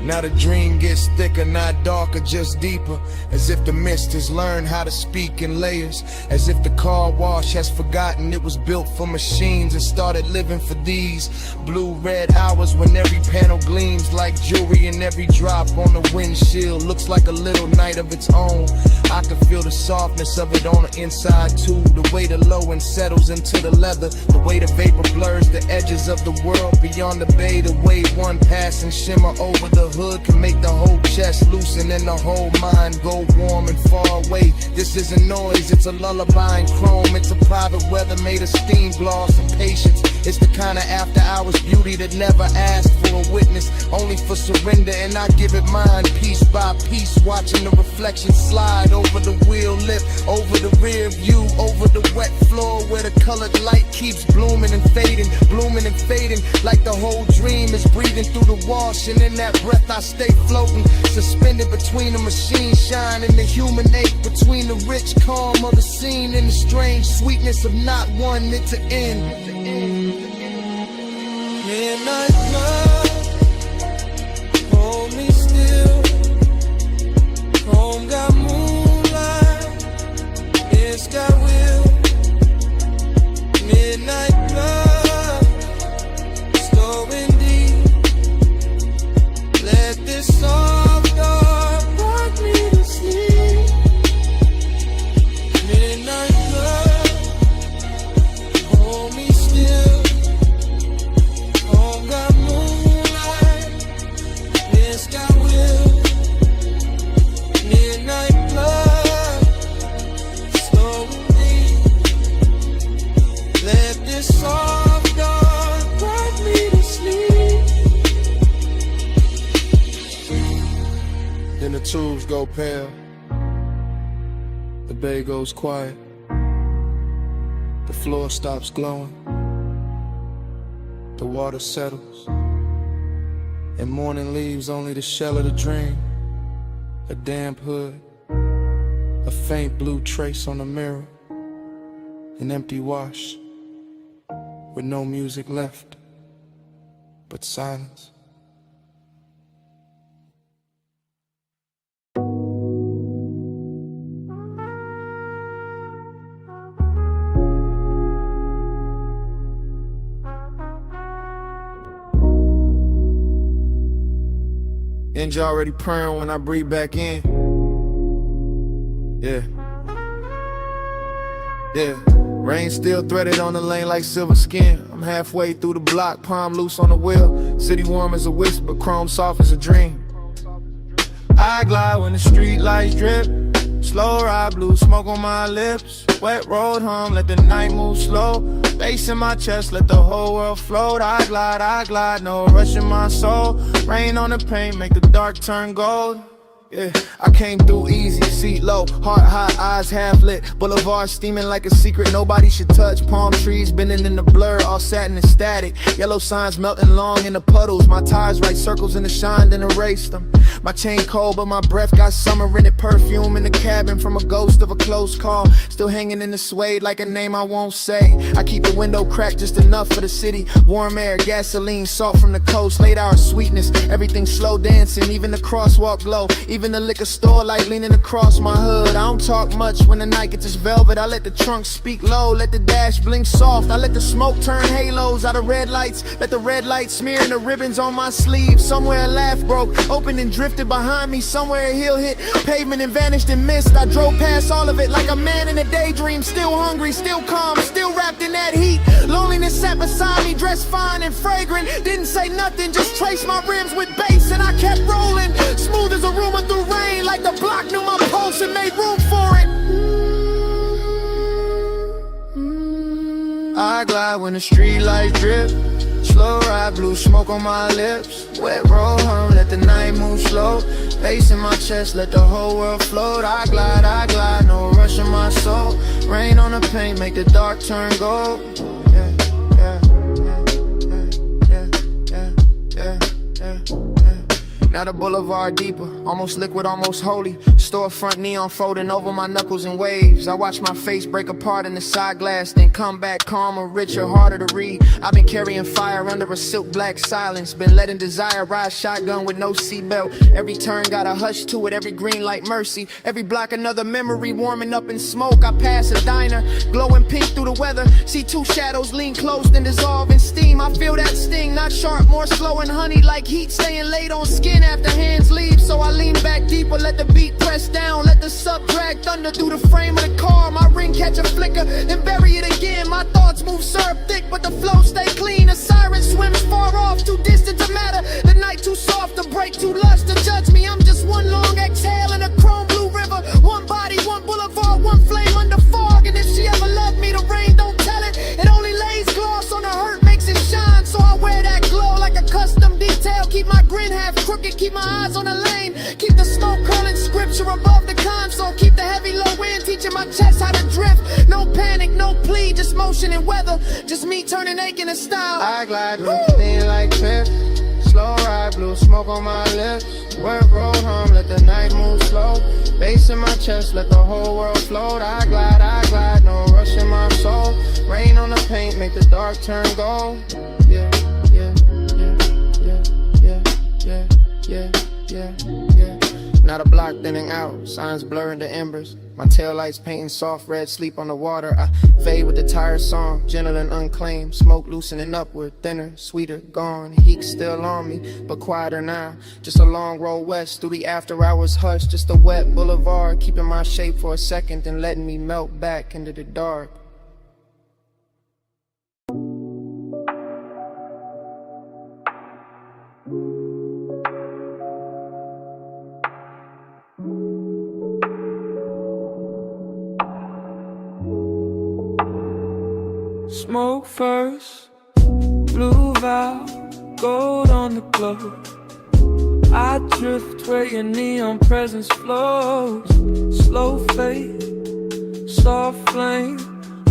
Now the dream gets thicker, not darker, just deeper. As if the mist has learned how to speak in layers. As if the car wash has forgotten it was built for machines and started living for these blue-red hours when every panel gleams like jewelry and every drop on the windshield looks like a little night of its own. I can feel the softness of it on the inside too. The way the low end settles into the leather. The way the vapor blurs the edges of the world beyond the bay. The way one passing shimmer over the hood can make the whole chest loosen and the whole mind go warm and far away. This isn't noise, it's a lullaby in chrome. It's a private weather made of steam, gloss and patience. It's the kind of after hours beauty that never asked for a witness, only for surrender, and I give it mine piece by piece. Watching the reflection slide over the wheel lip, over the rear view, over the wet floor where the colored light keeps blooming and fading, like the whole dream is breathing through the wash. And in that breath I stay floating, suspended between the machine shine and the human ache, between the rich calm of the scene and the strange sweetness of not wanting it to end. Midnight love, hold me still. Home got moonlight, it's got will. Midnight love, slow and deep. Let this soft dark rock me to sleep. Midnight love, hold me still. Home got moonlight, it's got will. Midnight love, slow and deep. Let this soft dark rock me to sleep. Then the tubes go pale, the bay goes quiet, the floor stops glowing, the water settles, and morning leaves only the shell of the dream. A damp hood, a faint blue trace on the mirror, an empty wash with no music left but silence. Ain't you already praying when I breathe back in? Yeah. Rain still threaded on the lane like silver skin. I'm halfway through the block, palm loose on the wheel. City warm as a whisper, chrome soft as a dream. I glide when the street lights drip. Slow ride, blue smoke on my lips. Wet road hum, let the night move slow. Bass in my chest, let the whole world float. I glide, no rush in my soul. Rain on the paint, make the dark turn gold. Yeah, I came through easy, seat low, heart hot, eyes half lit. Boulevard steaming like a secret nobody should touch. Palm trees bending in the blur, all satin and static. Yellow signs melting long in the puddles. My tires write circles in the shine, then erase them. My chain cold, but my breath got summer in it. Perfume in the cabin from a ghost of a close call. Still hanging in the suede like a name I won't say. I keep the window cracked just enough for the city. Warm air, gasoline, salt from the coast. Late hour sweetness, everything slow dancing. Even the crosswalk glow. Even the liquor store light leaning across my hood. I don't talk much when the night gets this velvet. I let the trunk speak low, let the dash blink soft. I let the smoke turn halos out of red lights. Let the red light smear in the ribbons on my sleeve. Somewhere a laugh broke, open and drifted behind me. Somewhere a heel hit pavement and vanished in mist. I drove past all of it like a man in a daydream. Still hungry, still calm, still wrapped in that heat. Loneliness sat beside me, dressed fine and fragrant. Didn't say nothing, just traced my rims with bass. And I kept rolling, smooth as a rumor through rain. Like the block knew my pulse and made room for it. I glide when the street lights drip. Slow ride, blue smoke on my lips. Wet road hum, let the night move slow. Bass in my chest, let the whole world float. I glide, no rush in my soul. Rain on the paint, make the dark turn gold. Now the boulevard deeper, almost liquid, almost holy. Storefront neon folding over my knuckles in waves. I watch my face break apart in the side glass, then come back calmer, richer, harder to read. I've been carrying fire under a silk black silence. Been letting desire ride shotgun with no seatbelt. Every turn got a hush to it, every green light mercy. Every block another memory warming up in smoke. I pass a diner, glowing pink through the weather. See two shadows lean close, then dissolve in steam. I feel that sting, not sharp, more slow and honey. Like heat staying laid on skin after hands leave. So I lean back deeper, let the beat press down. Let the sub drag thunder through the frame of the car. My ring catch a flicker, then bury it again. My thoughts move syrup thick, but the flow stay clean. A siren swims far off, too distant to matter. The night too soft to break, too lush to judge me. I'm just one long exhale in a chrome blue river. One body, one boulevard, one flame under fog. And if she ever loved me, the rain don't tell it. It only lays gloss on the hurt, makes it shine. So I wear that glow like a custom detail. Keep my grin half crooked, keep my eyes on the lane. Keep the smoke curling scripture above the console. Keep the heavy low wind, teaching my chest how to drift. No panic, no plea, just motion and weather. Just me turning aching to style. I glide thin like Pip. Slow ride, blue smoke on my lips. Work, roll home, let the night move slow. Bass in my chest, let the whole world float. I glide, no rush in my soul. Rain on the paint, make the dark turn gold. Yeah, yeah, yeah, yeah, yeah, yeah, yeah. Now the block thinning out, signs blurring the embers. My taillights painting soft red, sleep on the water. I fade with the tired song, gentle and unclaimed. Smoke loosening upward, thinner, sweeter, gone. Heat still on me, but quieter now. Just a long road west through the after hours hush. Just a wet boulevard, keeping my shape for a second, then letting me melt back into the dark. Smoke first, blue vow, gold on the glow. I drift where your neon presence flows. Slow fade, soft flame,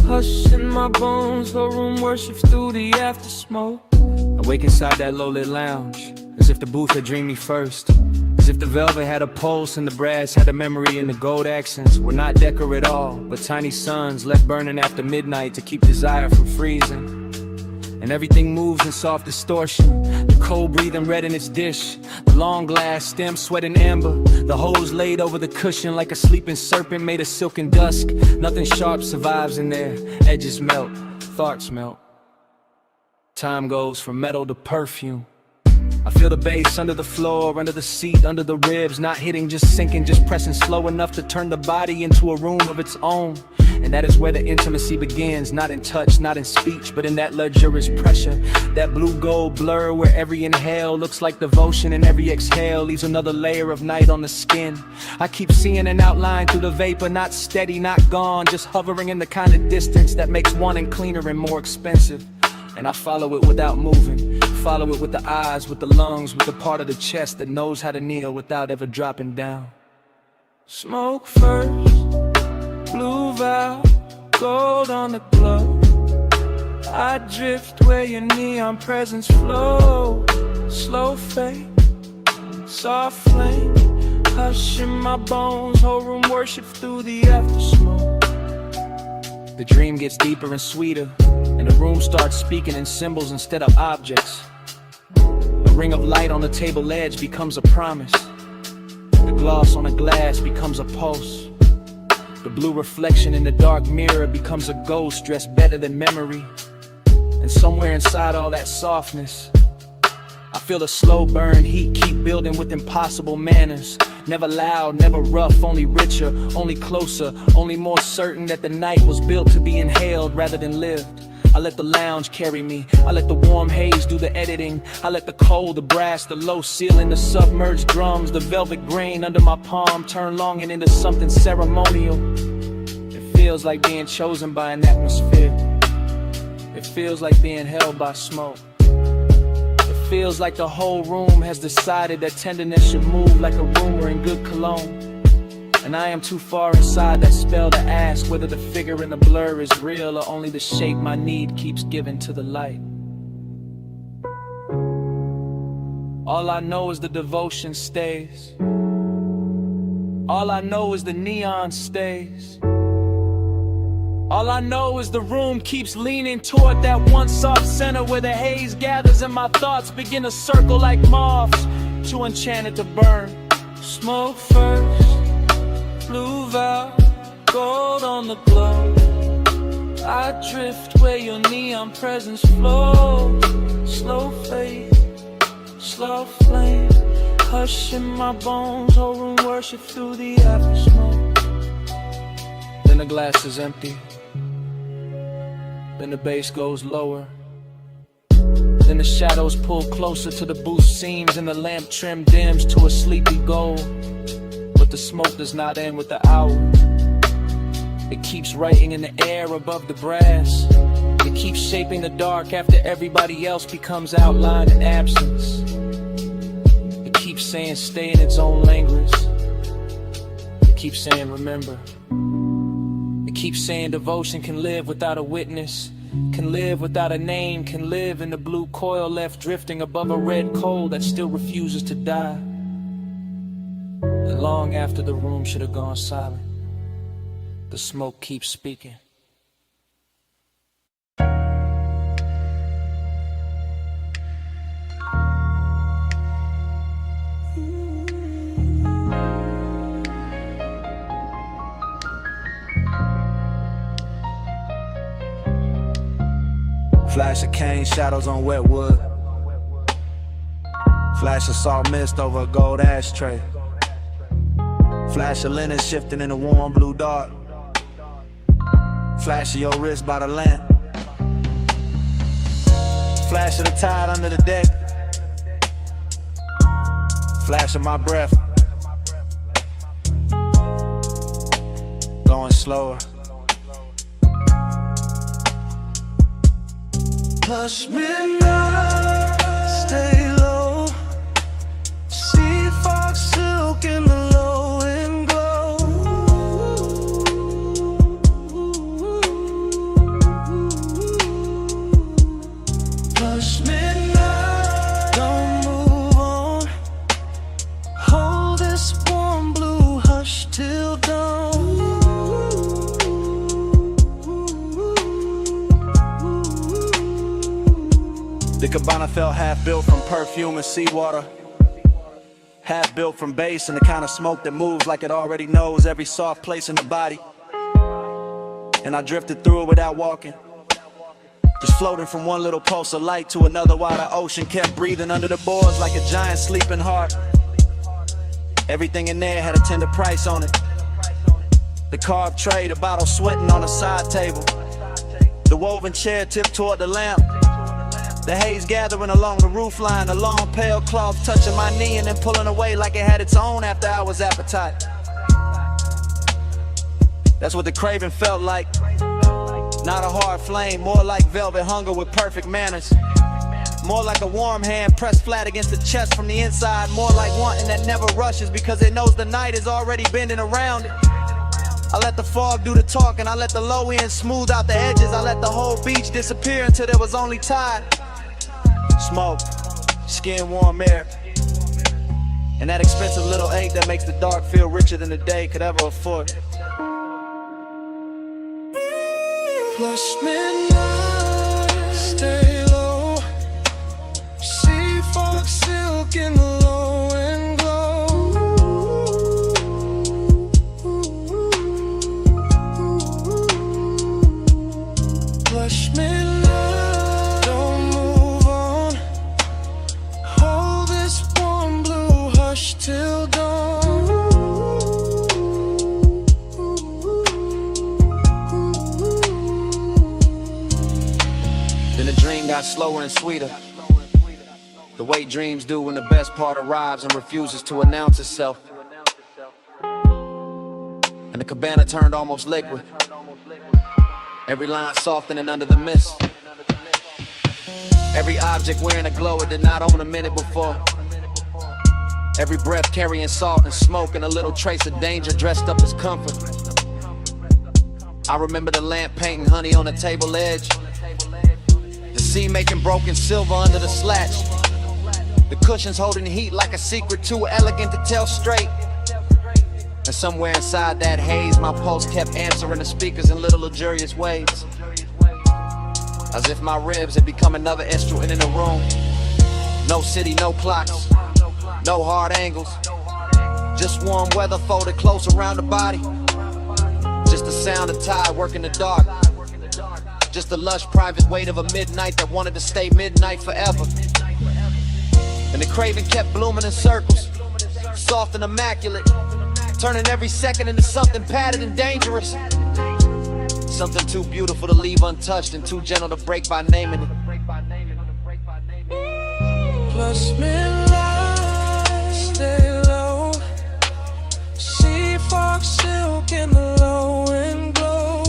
hush in my bones. The room worships through the after smoke. I wake inside that low-lit lounge, as if the booth had dreamed me first. As if the velvet had a pulse and the brass had a memory, and the gold accents were not decor at all, but tiny suns left burning after midnight to keep desire from freezing. And everything moves in soft distortion, the cold breathing red in its dish, the long glass stem sweating amber, the hose laid over the cushion like a sleeping serpent made of silken dusk. Nothing sharp survives in there, edges melt, thoughts melt. Time goes from metal to perfume. I feel the bass under the floor, under the seat, under the ribs. Not hitting, just sinking, just pressing slow enough to turn the body into a room of its own. And that is where the intimacy begins. Not in touch, not in speech, but in that luxurious pressure. That blue gold blur where every inhale looks like devotion, and every exhale leaves another layer of night on the skin. I keep seeing an outline through the vapor, not steady, not gone, just hovering in the kind of distance that makes wanting cleaner and more expensive. And I follow it without moving, follow it with the eyes, with the lungs, with the part of the chest that knows how to kneel without ever dropping down. Smoke first, blue vow, gold on the glow. I drift where your neon presence flow. Slow fade, soft flame, hush in my bones. Whole room worship through the after smoke. The dream gets deeper and sweeter, and the room starts speaking in symbols instead of objects. A ring of light on the table edge becomes a promise. The gloss on a glass becomes a pulse. The blue reflection in the dark mirror becomes a ghost dressed better than memory. And somewhere inside all that softness, I feel a slow burn heat keep building with impossible manners. Never loud, never rough, only richer, only closer, only more certain that the night was built to be inhaled rather than lived. I let the lounge carry me, I let the warm haze do the editing. I let the cold, the brass, the low ceiling, the submerged drums, the velvet grain under my palm turn longing into something ceremonial. It feels like being chosen by an atmosphere. It feels like being held by smoke. It feels like the whole room has decided that tenderness should move like a rumor in good cologne. And I am too far inside that spell to ask whether the figure in the blur is real or only the shape my need keeps giving to the light. All I know is the devotion stays. All I know is the neon stays. All I know is the room keeps leaning toward that one soft center where the haze gathers and my thoughts begin to circle like moths, too enchanted to burn. Smoke first, blue valve, gold on the glow. I drift where your neon presence flows. Slow fade, slow flame, hush in my bones, whole room worship through the after smoke. Then the glass is empty. Then the bass goes lower. Then the shadows pull closer to the booth seams and the lamp trim dims to a sleepy gold. But the smoke does not end with the hour. It keeps writing in the air above the brass. It keeps shaping the dark after everybody else becomes outlined in absence. It keeps saying stay in its own language. It keeps saying remember. It keeps saying devotion can live without a witness, can live without a name, can live in the blue coil left drifting above a red coal that still refuses to die. And long after the room should have gone silent, the smoke keeps speaking. Flash of cane, shadows on wet wood. Flash of salt mist over a gold ashtray. Flash of linen shifting in a warm blue dark. Flash of your wrist by the lamp. Flash of the tide under the deck. Flash of my breath. Going slower. Hush midnight, stay low. Sea fox silk in the low and glow. Hush midnight, don't move on. Hold this warm blue hush till dawn. The cabana felt half built from perfume and seawater, half built from bass and the kind of smoke that moves like it already knows every soft place in the body. And I drifted through it without walking, just floating from one little pulse of light to another while the ocean kept breathing under the boards like a giant sleeping heart. Everything in there had a tender price on it. The carved tray, the bottle sweating on the side table, the woven chair tipped toward the lamp. The haze gathering along the roofline, the long pale cloth touching my knee and then pulling away like it had its own after-hours appetite. That's what the craving felt like. Not a hard flame, more like velvet hunger with perfect manners. More like a warm hand pressed flat against the chest from the inside. More like wanting that never rushes because it knows the night is already bending around it. I let the fog do the talking, I let the low end smooth out the edges. I let the whole beach disappear until there was only tide. Smoke, skin warm air, and that expensive little ache that makes the dark feel richer than the day could ever afford. Flush midnight, stay low. Sea fox silk in the low and glow. Flush midnight, don't move on. Hold this warm blue hush till dawn. Then the dream got slower and sweeter, the way dreams do when the best part arrives and refuses to announce itself. And the cabana turned almost liquid, every line softening under the mist. Every object wearing a glow it did not own a minute before. Every breath carrying salt and smoke and a little trace of danger dressed up as comfort. I remember the lamp painting honey on the table edge, the sea making broken silver under the slatch. The cushions holding heat like a secret too elegant to tell straight. And somewhere inside that haze, my pulse kept answering the speakers in little luxurious ways. As if my ribs had become another instrument in the room. No city, no clocks, no hard angles. Just warm weather folded close around the body. Just the sound of tide working the dark. Just the lush private weight of a midnight that wanted to stay midnight forever. And the craving kept blooming in circles, soft and immaculate, turning every second into something padded and dangerous. Something too beautiful to leave untouched and too gentle to break by naming it. Plus midnight, stay low. Sea fox silk in the low and glow.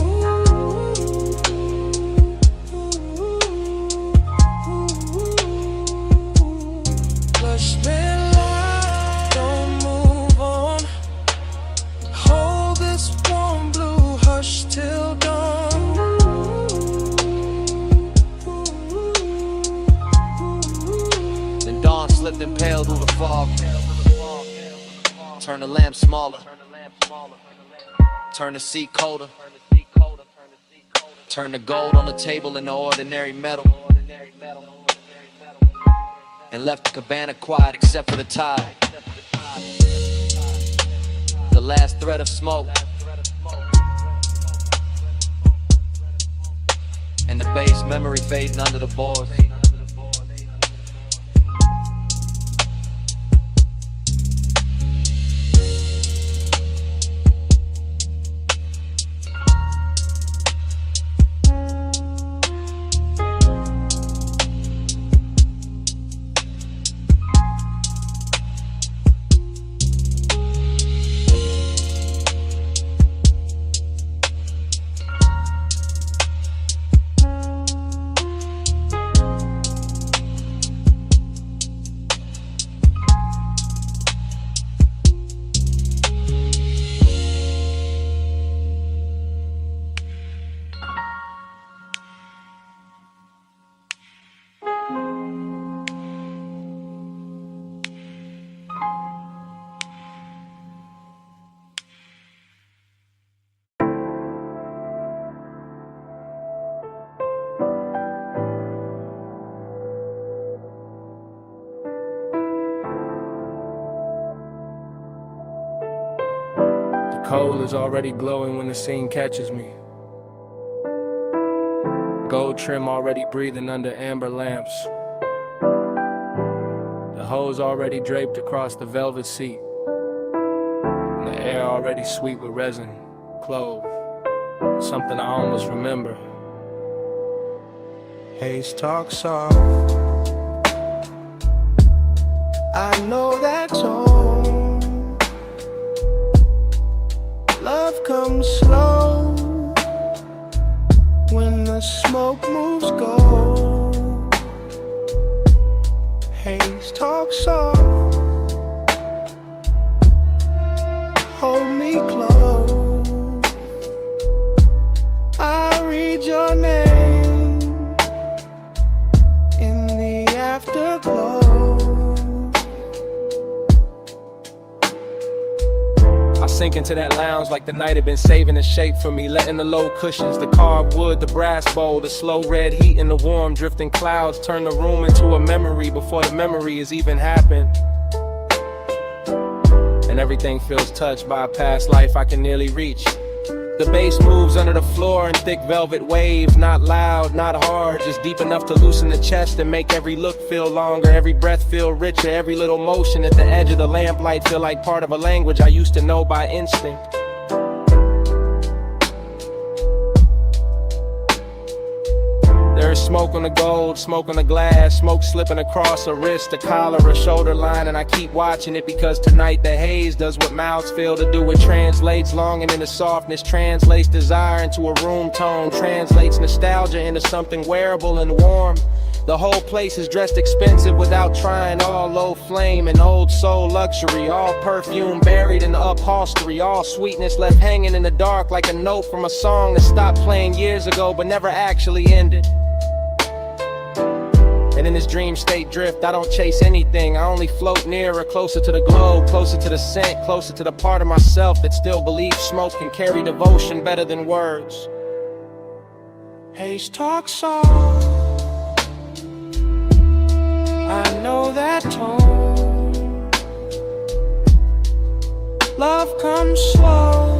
Plus midnight, don't move on. Hold this warm blue hush till dawn. Then dawn slipped and paled through the fog. Turn the lamp smaller. Turn the seat colder. Turn the gold on the table into ordinary metal. And left the cabana quiet except for the tide. The last thread of smoke. And the bass memory fading under the boards. Coal is already glowing when the scene catches me. Gold trim already breathing under amber lamps. The hose already draped across the velvet seat. And the air already sweet with resin, clove. Something I almost remember. Haze talk soft. I know that tone. Love comes slow when the smoke moves gold. Haze talk soft. Hold me close. I read your name in the afterglow. I sink into that lounge like the night had been saving a shape for me, letting the low cushions, the carved wood, the brass bowl, the slow red heat and the warm drifting clouds turn the room into a memory before the memory has even happened. And everything feels touched by a past life I can nearly reach. The bass moves under the floor in thick velvet waves, not loud, not hard, just deep enough to loosen the chest and make every look feel longer, every breath feel richer, every little motion at the edge of the lamplight feel like part of a language I used to know by instinct. There's smoke on the gold, smoke on the glass, smoke slipping across a wrist, a collar, a shoulder line, and I keep watching it because tonight the haze does what mouths fail to do. It translates longing into softness, translates desire into a room tone, translates nostalgia into something wearable and warm. The whole place is dressed expensive without trying, all low flame and old soul luxury, all perfume buried in the upholstery, all sweetness left hanging in the dark like a note from a song that stopped playing years ago but never actually ended. And in this dream state drift, I don't chase anything. I only float nearer, closer to the globe, closer to the scent, closer to the part of myself that still believes smoke can carry devotion better than words. Haze talk soft, I know that tone. Love comes slow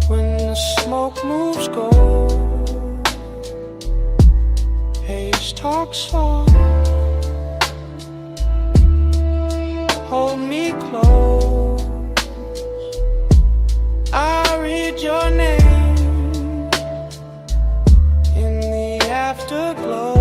when the smoke moves gold. Haze talk soft, hold me close. I read your name in the afterglow.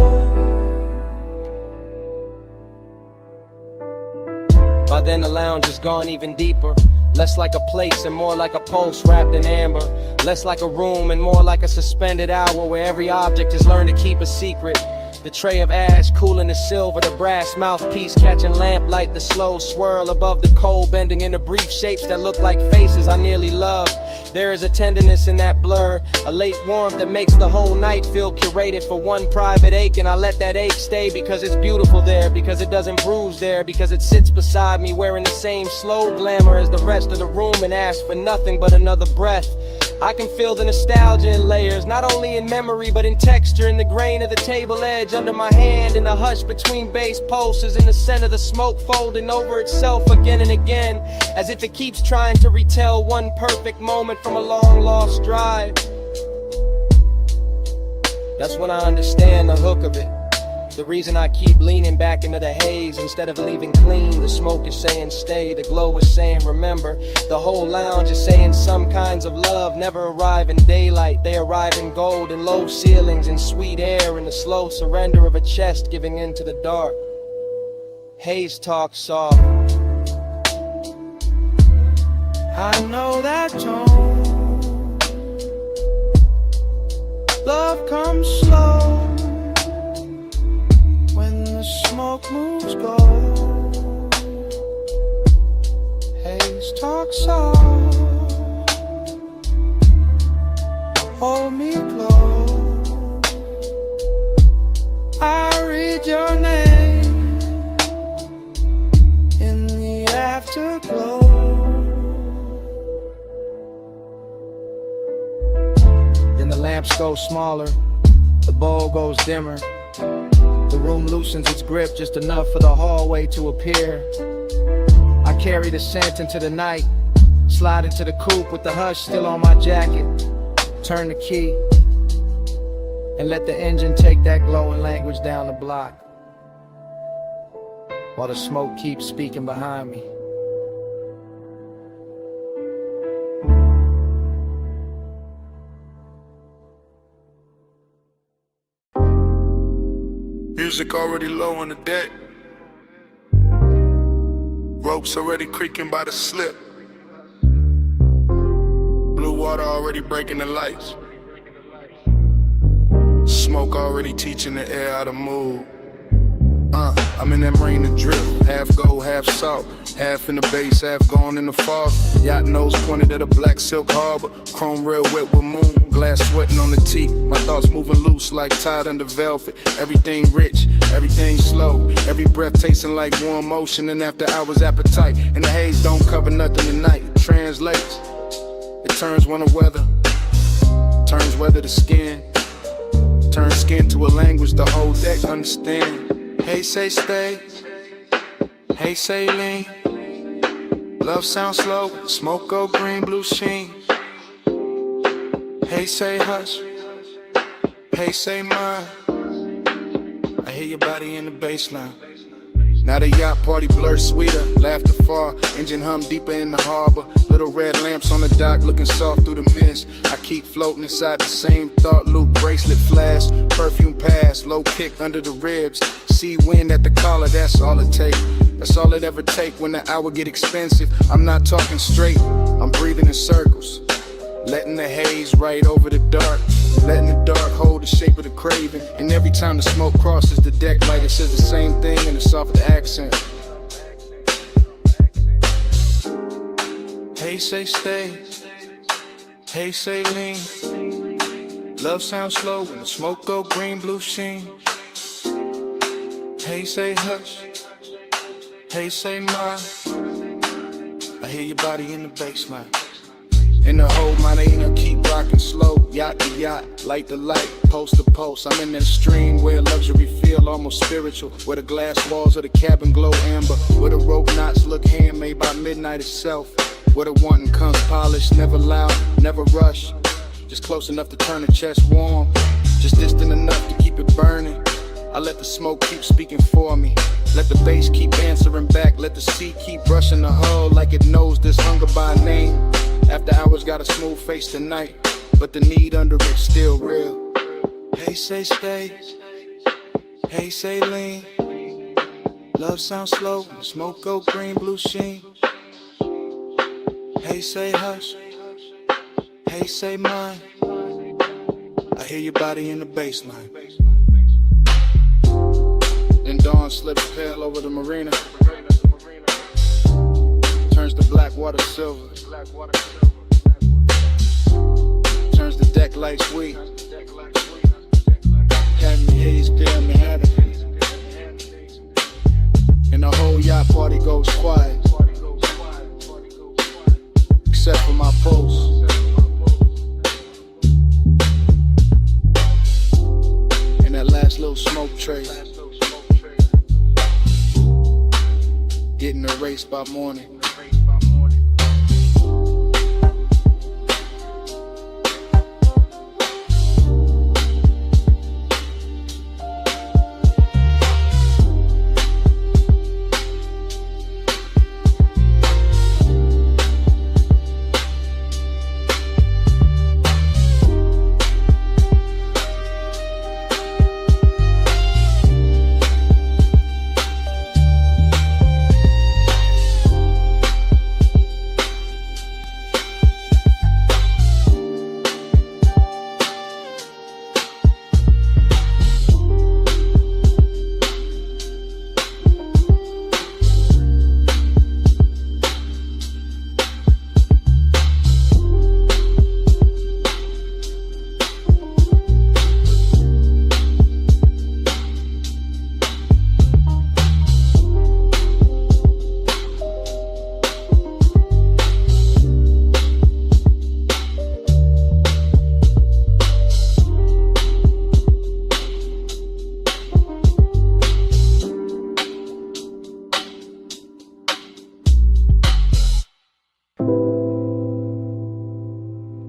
By then the lounge is gone even deeper. Less like a place and more like a pulse wrapped in amber. Less like a room and more like a suspended hour where every object has learned to keep a secret. The tray of ash cooling the silver, the brass mouthpiece catching lamplight, the slow swirl above the coal bending into brief shapes that look like faces I nearly love. There is a tenderness in that blur, a late warmth that makes the whole night feel curated for one private ache, and I let that ache stay because it's beautiful there, because it doesn't bruise there, because it sits beside me wearing the same slow glamour as the rest of the room and asks for nothing but another breath. I can feel the nostalgia in layers, not only in memory but in texture, in the grain of the table edge under my hand, in the hush between bass pulses, in the scent of the smoke folding over itself again and again, as if it keeps trying to retell one perfect moment from a long lost drive. That's when I understand the hook of it. The reason I keep leaning back into the haze instead of leaving clean. The smoke is saying stay, the glow is saying remember. The whole lounge is saying some kinds of love never arrive in daylight. They arrive in gold and low ceilings and sweet air, and the slow surrender of a chest giving in to the dark. Haze talk soft. I know that tone. Love comes slow when the smoke moves gold. Haze talk soft, hold me close. I read your name in the afterglow. Then the lamps go smaller, the bowl goes dimmer. The room loosens its grip just enough for the hallway to appear. I carry the scent into the night, slide into the coupe with the hush still on my jacket. Turn the key and let the engine take that glowing language down the block, while the smoke keeps speaking behind me. Music already low on the deck. Ropes already creaking by the slip. Blue water already breaking the lights. Smoke already teaching the air how to move. I'm in that marine to drift. Half gold, half salt. Half in the base, half gone in the fog. Yacht nose pointed at a black silk harbor. Chrome rail wet with moon. Glass sweating on the teeth. My thoughts moving loose like tied under velvet. Everything rich, everything slow. Every breath tasting like warm motion and after hours appetite. And the haze don't cover nothing tonight. It translates. It turns winter weather. Turns weather to skin. Turns skin to a language the whole deck understand. Hey, say stay. Hey, say lean. Love sounds slow. Smoke go green, blue sheen. Hey, say hush. Hey, say mine. I hear your body in the baseline. Now the yacht party blur sweeter, laughter far, engine hum deeper in the harbor. Little red lamps on the dock looking soft through the mist. I keep floating inside the same thought loop, bracelet flash, perfume pass, low kick under the ribs. Sea wind at the collar, that's all it take. That's all it ever take when the hour get expensive. I'm not talking straight, I'm breathing in circles. Letting the haze right over the dark. Letting the dark hold the shape of the craving. And every time the smoke crosses the deck light, it says the same thing in a softer accent. Hey, say stay. Hey, say lean. Love sounds slow when the smoke go green, blue sheen. Hey, say hush. Hey, say my. I hear your body in the baseline. In the hole, my nigga, keep rockin' slow. Yacht to yacht, light to light, post to post. I'm in that stream where luxury feel almost spiritual. Where the glass walls of the cabin glow amber. Where the rope knots look handmade by midnight itself. Where the wanting comes polished, never loud, never rush. Just close enough to turn the chest warm. Just distant enough to keep it burning. I let the smoke keep speaking for me. Let the bass keep answering back. Let the sea keep brushing the hull like it knows this hunger by name. After hours got a smooth face tonight, but the need under it's still real. Hey, say stay. Hey, say lean. Love sounds slow, smoke go green, blue sheen. Hey, say hush. Hey, say mine. I hear your body in the baseline. Then dawn slips pale over the marina. Turns the black water silver. Turns the deck like sweet. Having haze, damn the hat. And the whole yacht party goes quiet. Except for my pulse. And that last little smoke trace. Getting erased by morning.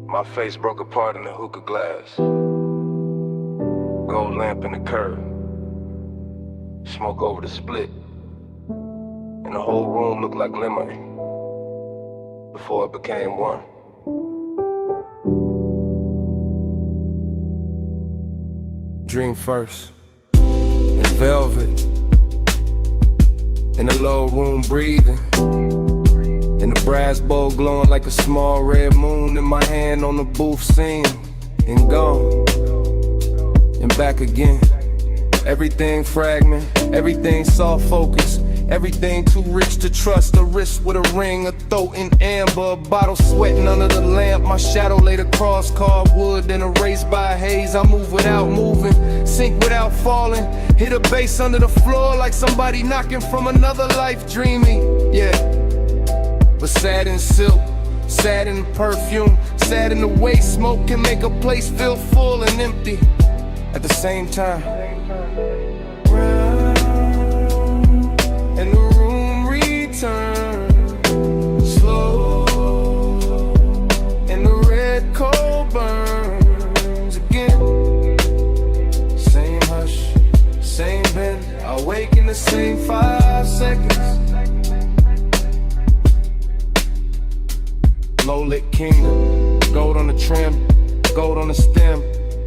My face broke apart in the hookah glass. Gold lamp in the curb. Smoke over the split. And the whole room looked like glimmering before it became one. Dream first. In velvet. In the low room breathing. In the brass bowl glowing like a small red moon. In my hand on the booth scene. And gone. And back again. Everything fragment. Everything soft focus. Everything too rich to trust. A wrist with a ring. A throat in amber. A bottle sweating under the lamp. My shadow laid across carved wood. Then erased by haze. I move without moving. Sink without falling. Hit a bass under the floor like somebody knocking from another life. Dreamy, yeah. But sad in silk, sad in perfume, sad in the way smoke can make a place feel full and empty at the same time. And the room returns slow, and the red coal burns again. Same hush, same bend. I wake in the same 5 seconds. Low-lit kingdom, gold on the trim, gold on the stem,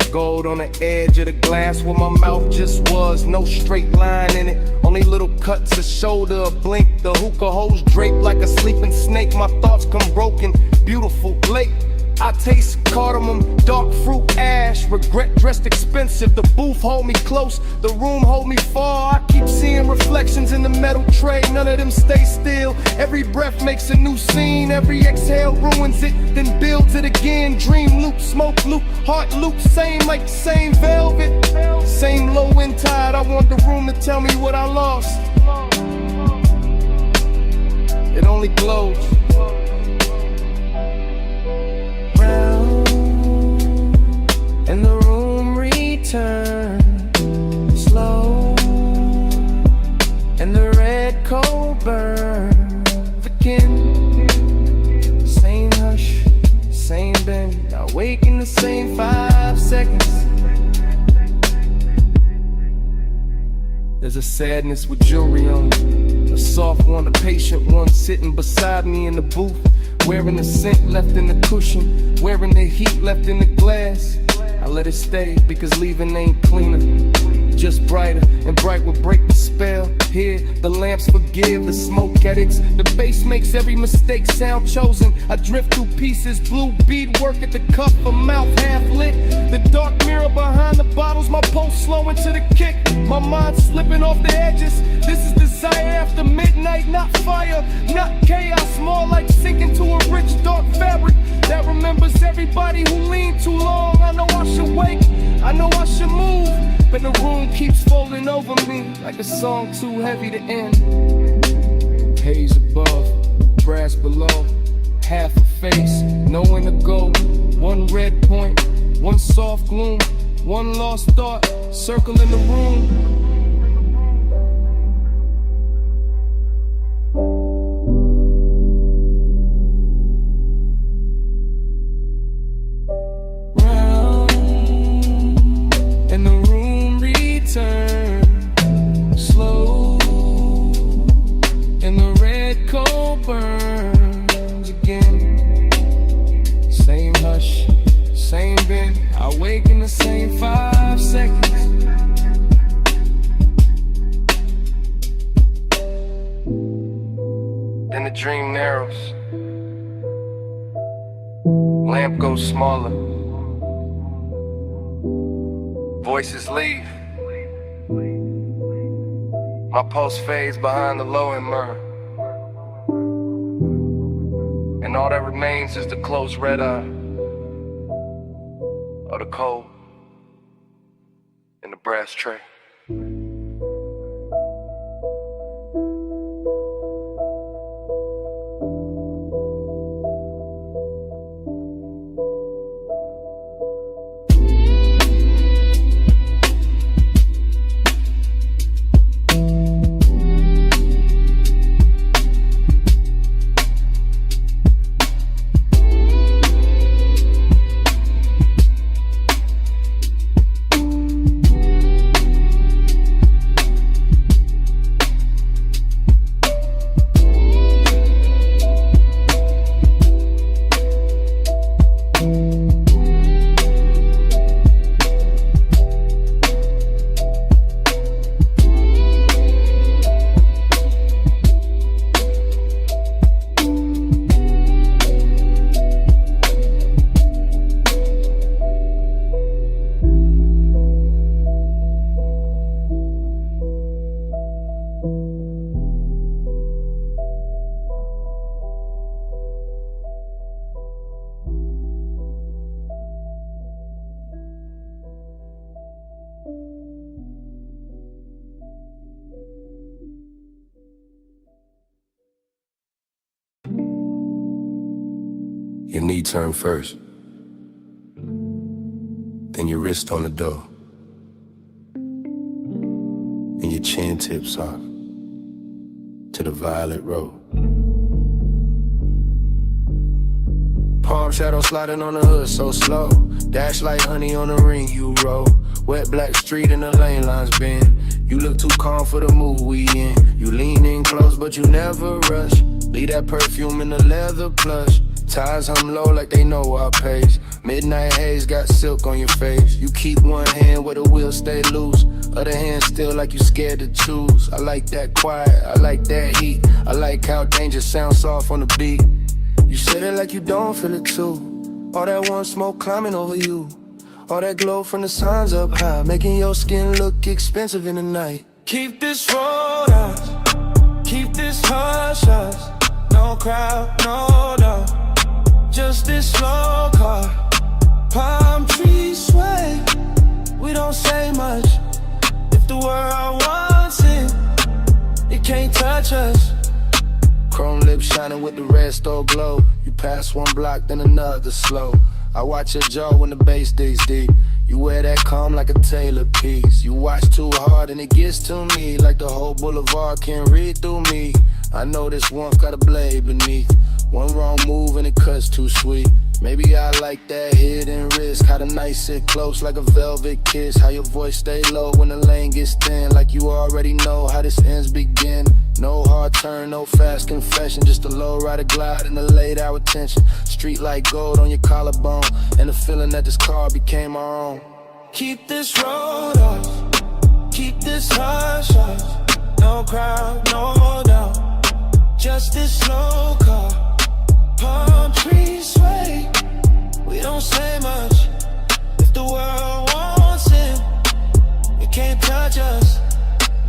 gold on the edge of the glass where my mouth just was. No straight line in it, only little cuts, a shoulder, a blink. The hookah hose draped like a sleeping snake. My thoughts come broken, beautiful lake. I taste cardamom, dark fruit ash. Regret dressed expensive. The booth hold me close, the room hold me far. I keep seeing reflections in the metal tray. None of them stay still. Every breath makes a new scene. Every exhale ruins it, then builds it again. Dream loop, smoke loop, heart loop. Same like the same velvet, same low wind tide. I want the room to tell me what I lost. It only glows. And the room returns slow, and the red coal burns again. Same hush, same bend. I wake in the same 5 seconds. There's a sadness with jewelry on it, a soft one, a patient one, sitting beside me in the booth, wearing the scent left in the cushion, wearing the heat left in the glass. I let it stay because leaving ain't cleaner, just brighter, and bright will break the spell. Here, the lamps forgive the smoke addicts. The bass makes every mistake sound chosen. I drift through pieces, blue beadwork at the cuff, a mouth half lit. The dark mirror behind the bottles, my pulse slowing to the kick. My mind slipping off the edges. This is desire after midnight, not fire, not chaos, more like sinking to a rich dark fabric that remembers everybody who leaned too long. I know I should wake, I know I should move, but the room keeps folding over me like a song too heavy to end. Haze above, brass below, half a face, nowhere to go. One red point, one soft gloom, one lost thought, circling the room. Slow, and the red coal burns again. Same hush, same bend. I wake in the same 5 seconds. Then the dream narrows, lamp goes smaller, voices leave. My pulse fades behind the low and myrrh, and all that remains is the closed red eye, or the cold in the brass tray. Your knee turn first, then your wrist on the door, and your chin tips off to the violet road. Palm shadow sliding on the hood so slow, dash like honey on the ring you roll. Wet black street and the lane lines bend. You look too calm for the mood we in. You lean in close but you never rush. Leave that perfume in the leather plush. Ties hum low like they know our pace. Midnight haze got silk on your face. You keep one hand where the wheels stay loose, other hand still like you scared to choose. I like that quiet, I like that heat. I like how danger sounds soft on the beat. You said it like you don't feel it too. All that warm smoke climbing over you. All that glow from the suns up high, making your skin look expensive in the night. Keep this road out, keep this hush hush. No crowd, no doubt, just this slow car. Palm trees sway, we don't say much. If the world wants it, it can't touch us. Chrome lips shining with the red stove glow. You pass one block, then another slow. I watch your jaw when the bass digs deep. You wear that calm like a tailor piece. You watch too hard and it gets to me, like the whole boulevard can read through me. I know this warmth got a blade beneath. One wrong move and it cuts too sweet. Maybe I like that hidden risk. How the night sit close like a velvet kiss. How your voice stay low when the lane gets thin. Like you already know how this ends begin. No hard turn, no fast confession. Just a low rider glide and a late hour tension. Street like gold on your collarbone, and the feeling that this car became our own. Keep this road off, keep this hush hush. No crowd, no doubt, just this slow car. Palm trees sway, we don't say much. If the world wants it, it can't touch us.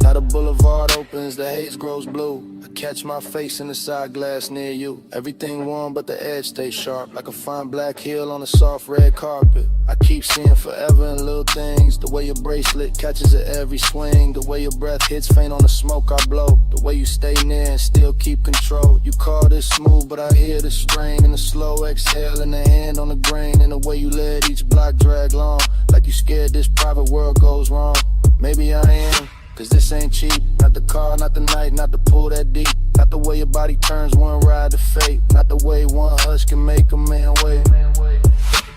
Now the boulevard opens, the haze grows blue. I catch my face in the side glass near you. Everything warm but the edge stays sharp, like a fine black heel on a soft red carpet. I keep seeing forever in little things. The way your bracelet catches at every swing. The way your breath hits faint on the smoke I blow. The way you stay near and still keep control. You call this smooth but I hear the strain. And the slow exhale and the hand on the grain. And the way you let each block drag long, like you scared this private world goes wrong. Maybe I am, cause this ain't cheap. Not the car, not the night, not the pool that deep. Not the way your body turns one ride to fate. Not the way one hush can make a man wait.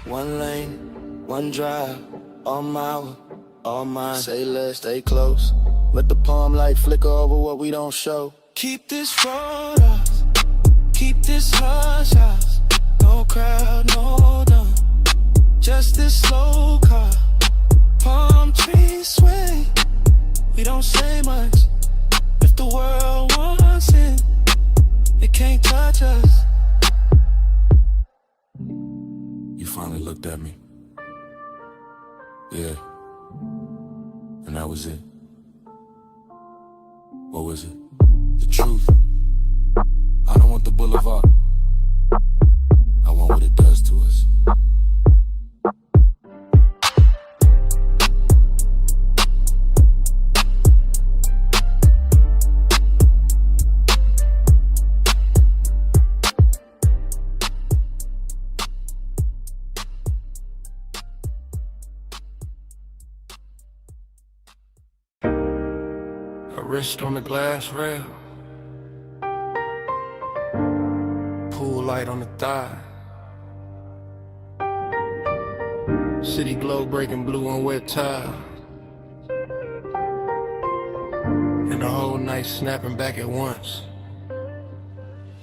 One lane, one drive, all mine, all mine. Say less, stay close. Let the palm light flicker over what we don't show. Keep this road off, keep this hush hush. No crowd, no done, just this slow car. Palm trees sway, we don't say much. If the world wants it, it can't touch us. You finally looked at me. Yeah. And that was it. What was it? The truth. I don't want the boulevard. I want what it does to us. Wrist on the glass rail, pool light on the thigh. City glow breaking blue on wet tile, and the whole night snapping back at once.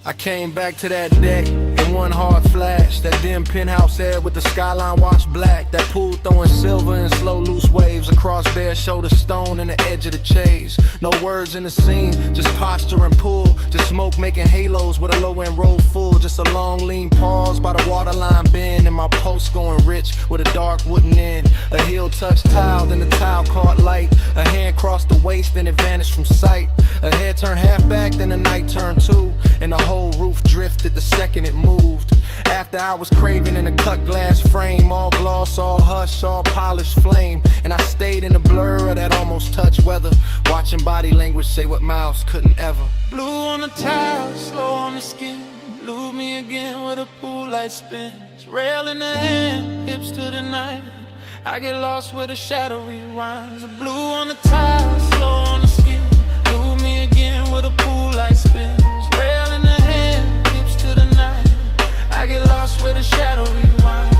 I came back to that deck in one hard flash. That dim penthouse air with the skyline washed black. That pool throwing silver and slow loose waves across bare shoulder stone and the edge of the chase. No words in the scene, just posture and pull. Just smoke making halos with a low end roll full. Just a long lean pause by the waterline bend. And my post going rich with a dark wooden end. A heel touched tile, then the tile caught light. A hand crossed the waist, then it vanished from sight. A head turned half back, then the night turned two. And the whole roof drifted the second it moved. After I was craving in a cut glass frame, all gloss, all hush, all polished flame. And I stayed in the blur of that almost touch weather, watching body language say what mouths couldn't ever. Blue on the tile, slow on the skin. Lose me again with a pool light spins. Rail in the hand, hips to the night. I get lost where the shadow rewinds. Blue on the tile, slow on the skin. Lose me again with a pool light spins. Rail in the hand, hips to the night. I get lost where the shadow rewinds.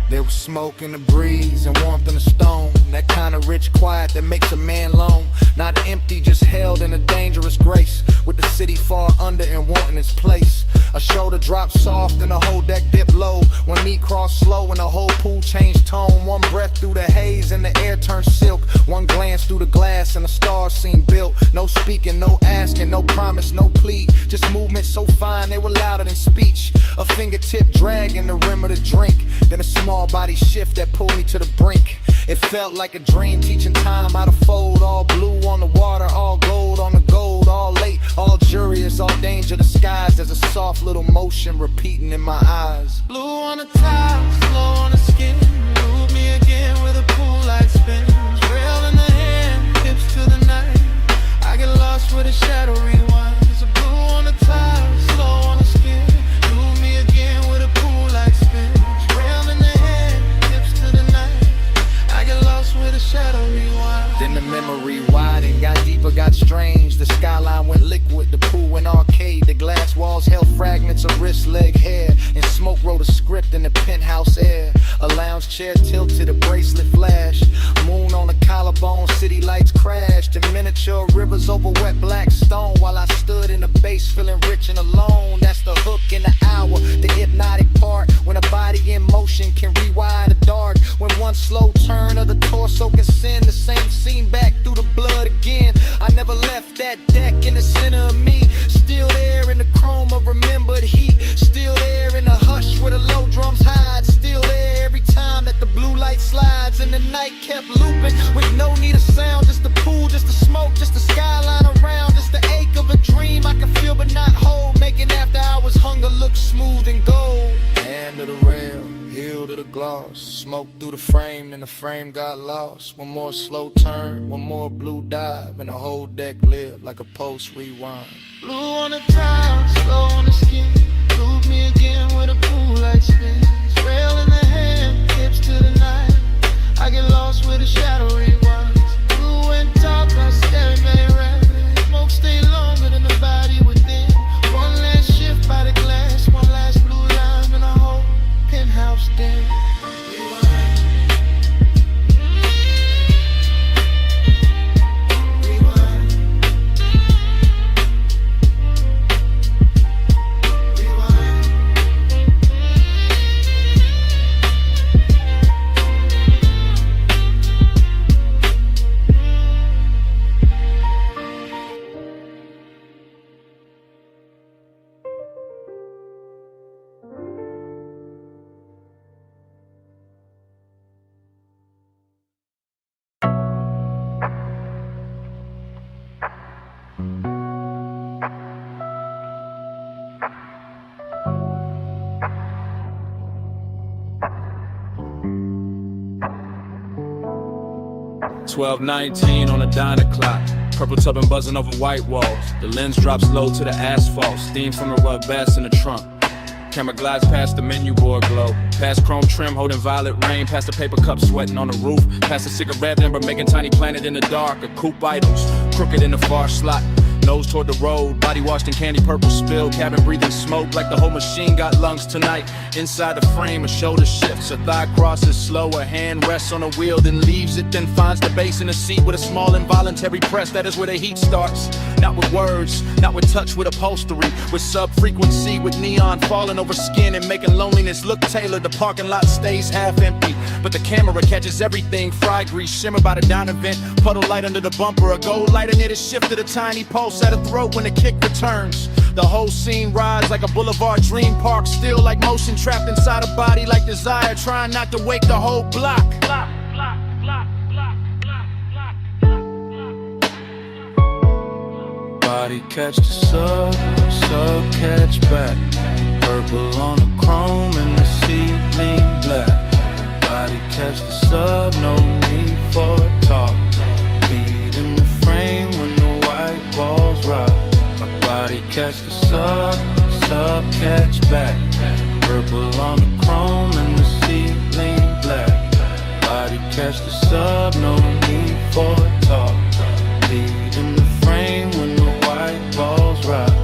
There was smoke in the breeze and warmth in the stone. That kind kind of rich quiet that makes a man long. Not empty, just held in a dangerous grace, with the city far under and wanting its place. A shoulder drop soft and a whole deck dip low. One knee cross slow and the whole pool changed tone. One breath through the haze and the air turned silk. One glance through the glass and the stars seemed built. No speaking, no asking, no promise, no plea. Just movement so fine they were louder than speech. A fingertip dragging the rim of the drink. Then a small body shift that pulled me to the brink. It felt like a dream, teaching time how to fold. All blue on the water, all gold on the gold. All late, all juries, all danger disguised. There's a soft little motion repeating in my eyes. Blue on the tile, slow on the skin. Move me again with a pool light spin. Trail in the hand, hips to the night. I get lost with a shadow rewind. There's a blue on the tile, slow on the skin. Move me again with a pool light spin. Trail in the hand, hips to the night. I get lost with a shadow rewind. Then the memory widened, got deeper, got strange. The skyline went liquid, the pool went arcade. The glass walls held fragments of wrist, leg, hair. And smoke wrote a script in the penthouse air. A lounge chair tilted, a bracelet flash. Moon on the collarbone, city lights crashed. And miniature rivers over wet black stone. While I stood in the base feeling rich and alone. That's the hook in the hour, the hypnotic part. When a body in motion can rewire the dark. When one slow turn of the torso can send the same scene back through the blood again. I never left that deck in the center of me. Still there in the chrome of remembered heat. Still there in the hush where the low drums hide. Still there every time that the blue light slides. And the night kept looping with no need of sound. Just the pool, just the smoke, just the skyline around. Just the ache of a dream I can feel but not hold. Making after hours hunger look smooth and gold. Hand to the rail, heel to the gloss. Smoke through the frame, and the frame got lost. One more slow turn, one more blue dive, and the whole deck lived like a post rewind. Blue on the tile, slow on the skin. Move me again with a pool light spin. Trail in the hand, hips to the night. I get lost with a shadow rewind. Blue and top, I stare very rapid. Smoke stay longer than the body within. One last shift by the glass, one last blue line in a whole penthouse den. $12:19 on a diner clock. Purple tubbing buzzing over white walls. The lens drops low to the asphalt. Steam from the rub bass in the trunk. Camera glides past the menu board glow. Past chrome trim holding violet rain. Past the paper cup sweating on the roof. Past a cigarette ember making tiny planet in the dark. A coupe idols crooked in the far slot. Nose toward the road, body washed in candy purple spill. Cabin breathing smoke like the whole machine got lungs tonight. Inside the frame, a shoulder shifts, a thigh crosses slow. A hand rests on a wheel, then leaves it, then finds the base in the seat with a small involuntary press. That is where the heat starts. Not with words, not with touch, with upholstery. With sub-frequency, with neon falling over skin and making loneliness look tailored. The parking lot stays half empty, but the camera catches everything. Fry grease, shimmer by the diner vent. Puddle light under the bumper, a gold lighter near the shift to the tiny pulse at a throat when the kick returns. The whole scene rides like a boulevard dream park. Still like motion trapped inside a body like desire. Trying not to wake the whole block. Body catch the sub catch back. Purple on the chrome and the ceiling black. Body catch the sub, no need for talk. Beat in the frame when the white walls rock. My body catch the sub catch back. Purple on the chrome and the ceiling black. Body catch the sub, no need for talk. Lead in the frame when the white walls rock.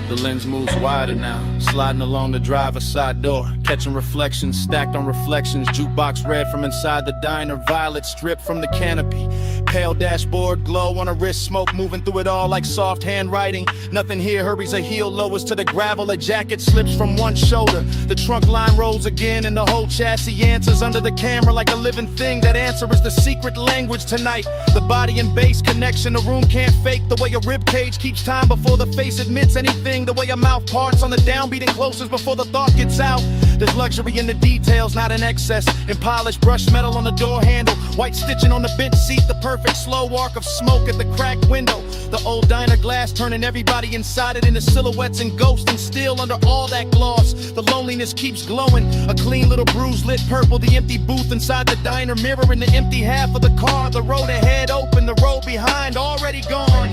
The lens moves wider now, sliding along the driver's side door, catching reflections stacked on reflections. Jukebox red from inside the diner, violet stripped from the canopy. Pale dashboard glow on a wrist, smoke moving through it all like soft handwriting. Nothing here hurries a heel, lowers to the gravel. A jacket slips from one shoulder. The trunk line rolls again, and the whole chassis answers under the camera like a living thing. That answer is the secret language tonight. The body and bass connection, the room can't fake. The way a rib cage keeps time before the face admits anything. The way a mouth parts on the downbeat and closes before the thought gets out. There's luxury in the details, not in excess. In polished brushed metal on the door handle, white stitching on the bench seat, the perfect slow arc of smoke at the cracked window. The old diner glass turning everybody inside it into silhouettes and ghosts, and still under all that gloss, the loneliness keeps glowing. A clean little bruise lit purple, the empty booth inside the diner mirroring the empty half of the car. The road ahead open, the road behind already gone.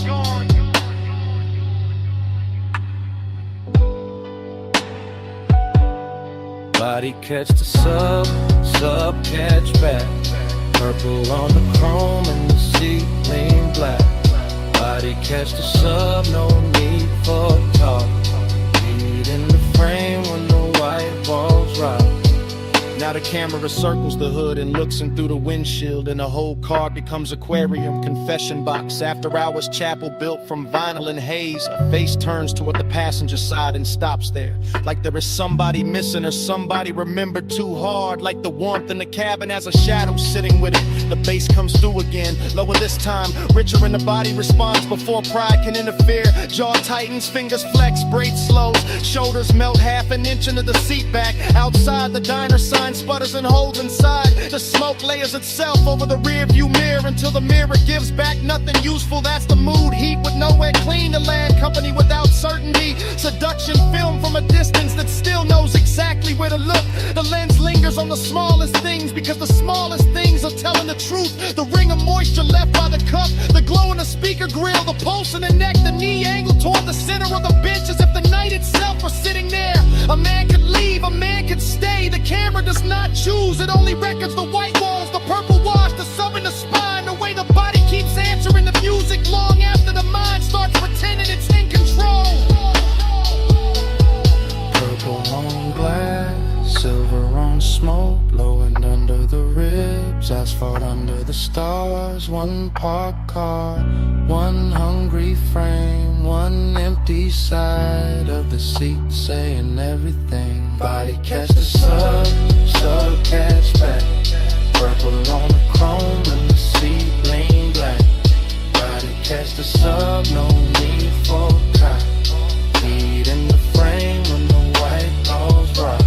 Body catch the sub catch back. Purple on the chrome and the seat lean black. Body catch the sub, no need for talk. Lead in the frame when the white walls rock. Now the camera circles the hood and looks in through the windshield, and the whole car becomes aquarium, confession box, after hours chapel built from vinyl and haze. A face turns toward the passenger side and stops there, like there is somebody missing or somebody remembered too hard. Like the warmth in the cabin has a shadow sitting with it. The bass comes through again, lower this time, richer in the body response before pride can interfere. Jaw tightens, fingers flex, braids slows, shoulders melt half an inch into the seat back. Outside the diner sign sputters and holds inside. The smoke layers itself over the rear view mirror until the mirror gives back nothing useful. That's the mood, heat with nowhere clean to land, company without certainty. Seduction film from a distance that still knows exactly where to look. The lens lingers on the smallest things because the smallest things are telling the truth. The ring of moisture left by the cup, the glow in the speaker grill, the pulse in the neck, the knee angle toward the center of the bench as if the night itself were sitting there. A man could leave, a man could stay. The camera does not choose, it only records the white walls, the purple wash, the sub in the spine. The way the body keeps answering the music long after the mind starts pretending it's in control. Purple on glass, silver on smoke, blowing under the ribs, asphalt under the stars. One parked car, one hungry frame, one empty side of the seat saying everything. Body catch the sub catch back. Purple on the chrome and the seat lean black. Body catch the sub, no need for cop. Heat in the frame when the white balls rock.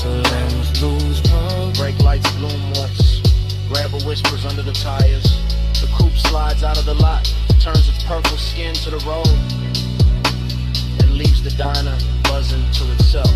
The lens lose pug. Brake lights bloom once, gravel whispers under the tires. The coupe slides out of the lot, turns its purple skin to the road, and leaves the diner buzzing to itself.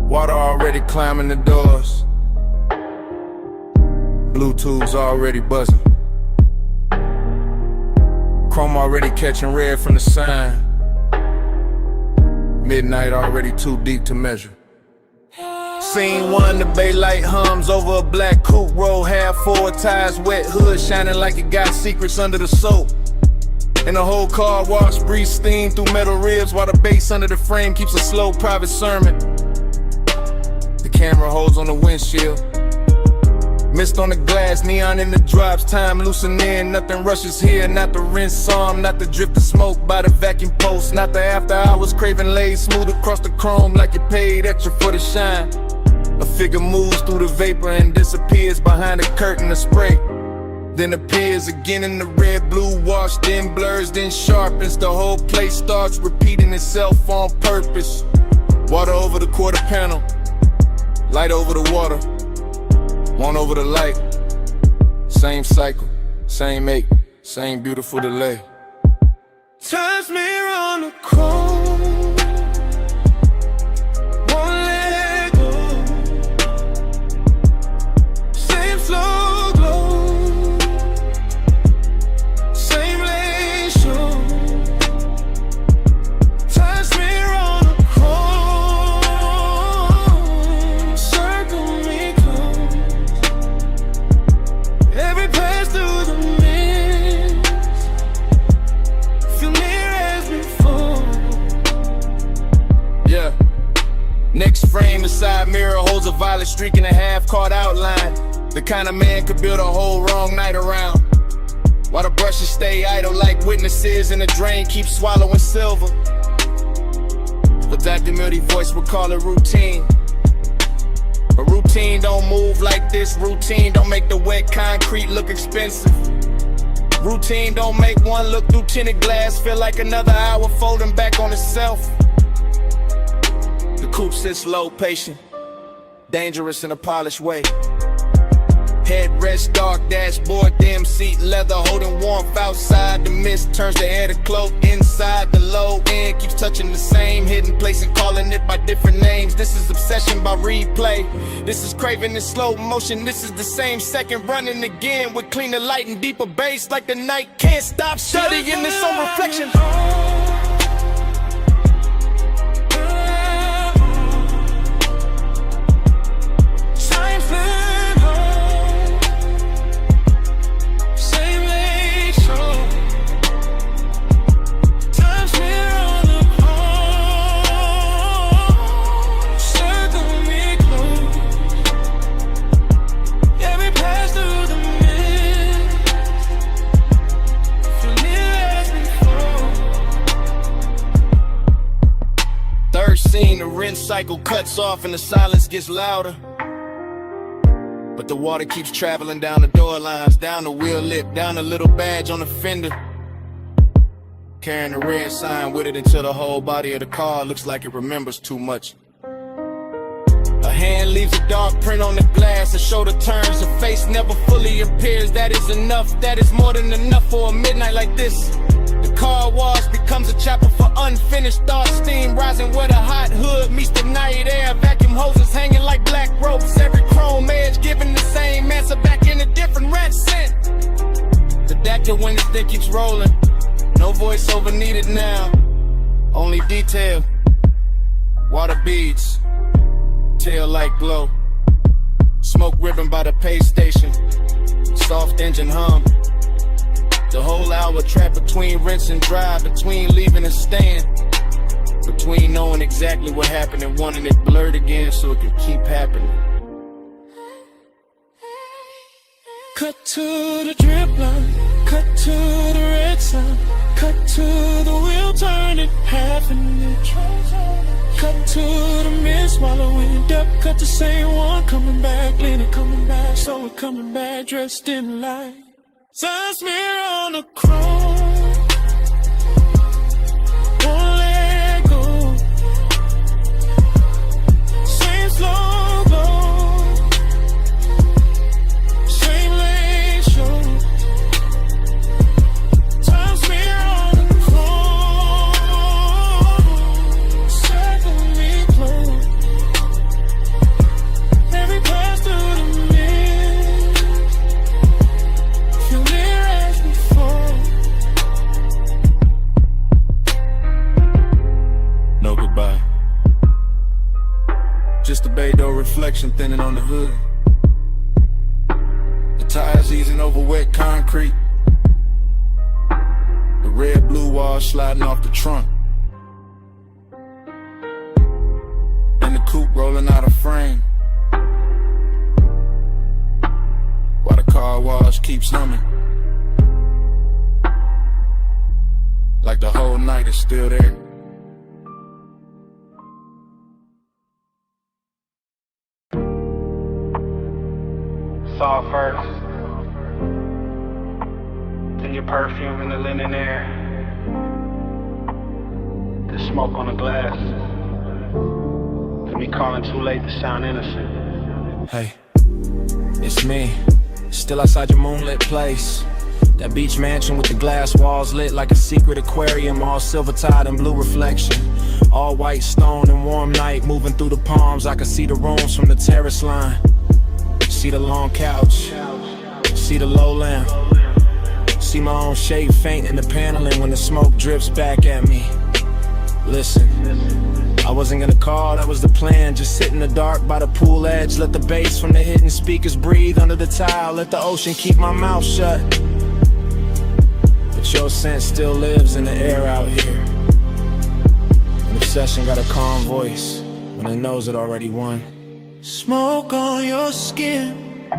Water already climbing the doors, Bluetooth's already buzzing, chrome already catching red from the sign, midnight already too deep to measure. Scene one, the bay light hums over a black coupe, roll half forward, tires wet, hood shining like it got secrets under the soap. And the whole car wash, breeze steam through metal ribs, while the bass under the frame keeps a slow private sermon. The camera holds on the windshield, mist on the glass, neon in the drops, time loosening, nothing rushes here. Not the rinse psalm, not the drift of smoke by the vacuum post, not the after hours craving laid smooth across the chrome like it paid extra for the shine. A figure moves through the vapor and disappears behind a curtain of spray. then appears again in the red, blue wash, then blurs, then sharpens. The whole place starts repeating itself on purpose. Water over the quarter panel, light over the water, one over the light. Same cycle, same ache, same beautiful delay. Times mirror on the chrome, won't let go. Same slow glow, same lane show. Times mirror on the chrome, circle me close. Every pass through the next frame, the side mirror holds a violet streak and a half-caught outline. The kind of man could build a whole wrong night around. While the brushes stay idle like witnesses and the drain keeps swallowing silver. But that demurty voice would call it routine. But routine don't move like this. Routine don't make the wet concrete look expensive. Routine don't make one look through tinted glass feel like another hour folding back on itself. The coupe sits low, patient, dangerous in a polished way. Headrest dark, dashboard dim, seat leather, holding warmth outside. The mist turns the air to cloak inside. The low end keeps touching the same hidden place and calling it by different names. This is obsession by replay. This is craving in slow motion. This is the same second running again with cleaner light and deeper bass like the night can't stop studying its own reflection. The rinse cycle cuts off and the silence gets louder. But the water keeps traveling down the door lines, down the wheel lip, down the little badge on the fender. Carrying the red sign with it until the whole body of the car looks like it remembers too much. A hand leaves a dark print on the glass, a shoulder turns, a face never fully appears. That is enough, that is more than enough for a midnight like this. The car wash becomes a chapel for unfinished thoughts. Steam rising where the hot hood meets the night air. Vacuum hoses hanging like black ropes. Every chrome edge giving the same answer back in a different red scent. The Dactyl when this thing keeps rolling. No voiceover needed now. Only detail. Water beads. Tail light glow. Smoke ribbon by the pay station. Soft engine hum. The whole hour trapped between rinse and dry, between leaving and staying, between knowing exactly what happened and wanting it blurred again so it can keep happening. Cut to the drip line, cut to the red sign, cut to the wheel turning half an inch. Cut to the mist swallowing depth, cut the same one coming back, leaning coming back, so we're coming back dressed in light. Signs mirror on the chrome, won't let go. Same slow glow, same lane show. Times mirror on the chrome, circle me close. Every pass through the no goodbye. Just a bay door reflection thinning on the hood. The tires easing over wet concrete. The red blue wall sliding off the trunk. And the coupe rolling out of frame. While the car wash keeps humming. Like the whole night is still there. Saw first, Then your perfume in the linen air. The smoke on the glass. And me calling too late to sound innocent. Hey, it's me, still outside your moonlit place. That beach mansion with the glass walls lit like a secret aquarium, all silver tide and blue reflection. All white stone and warm night, moving through the palms. I can see the rooms from the terrace line. See the long couch, see the low lamp. See my own shape faint in the paneling when the smoke drips back at me. Listen, I wasn't gonna call, that was the plan. Just sit in the dark by the pool edge. Let the bass from the hidden speakers breathe under the tile. Let the ocean keep my mouth shut. But your scent still lives in the air out here. An obsession got a calm voice when it knows it already won. Smoke on your skin,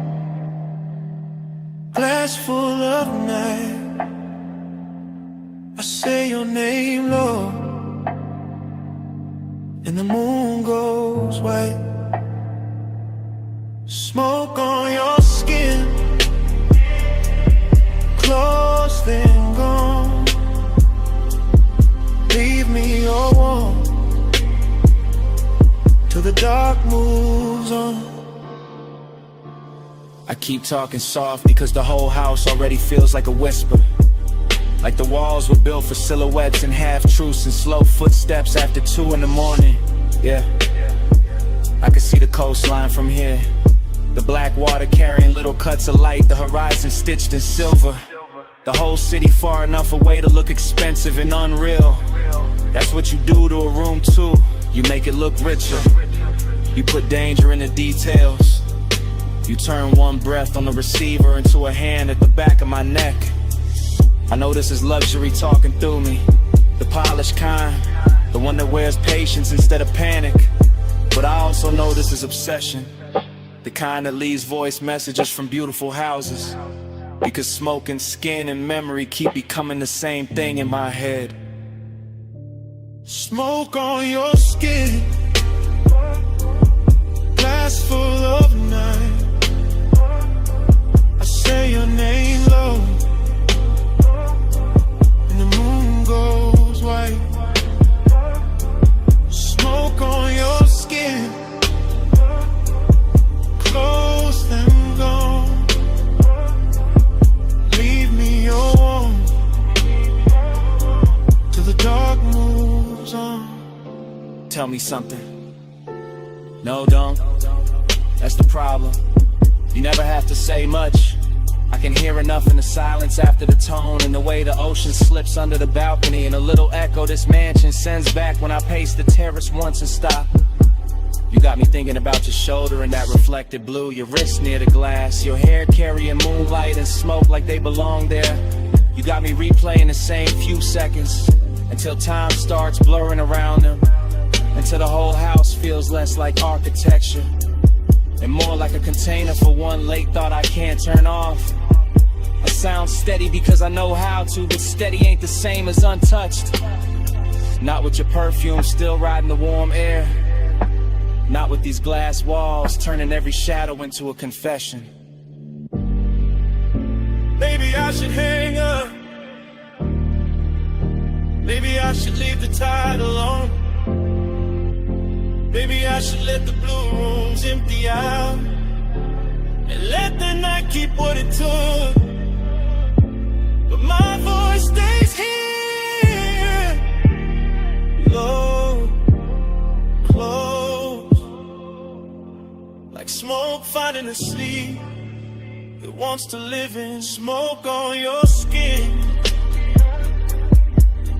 glass full of night. I say your name, Lord, and the moon goes white. Smoke on your skin, close then gone. Leave me all warm till the dark moves on. I keep talking soft because the whole house already feels like a whisper. Like the walls were built for silhouettes and half-truths and slow footsteps after 2 in the morning. Yeah, I can see the coastline from here. The black water carrying little cuts of light, the horizon stitched in silver. The whole city far enough away to look expensive and unreal. That's what you do to a room too. You make it look richer. You put danger in the details. You turn one breath on the receiver into a hand at the back of my neck. I know this is luxury talking through me. The polished kind, the one that wears patience instead of panic. But I also know this is obsession. The kind that leaves voice messages from beautiful houses. Because smoke and skin and memory keep becoming the same thing in my head. Smoke on your skin, glass full of night. I say your name low, and the moon goes white. Smoke on your skin, close and gone. Leave me alone till the dark moves on. Tell me something. No, don't. That's the problem. You never have to say much. I can hear enough in the silence after the tone, and the way the ocean slips under the balcony, and a little echo this mansion sends back when I pace the terrace once and stop. You got me thinking about your shoulder and that reflected blue, your wrist near the glass, your hair carrying moonlight and smoke like they belong there. You got me replaying the same few seconds until time starts blurring around them, until the whole house feels less like architecture and more like a container for one late thought I can't turn off. I sound steady because I know how to, but steady ain't the same as untouched. Not with your perfume still riding the warm air. Not with these glass walls turning every shadow into a confession. Maybe I should hang up. Maybe I should leave the tide alone. Maybe I should let the blue rooms empty out and let the night keep what it took. But my voice stays here, low, close, like smoke finding a sleep that wants to live in. Smoke on your skin,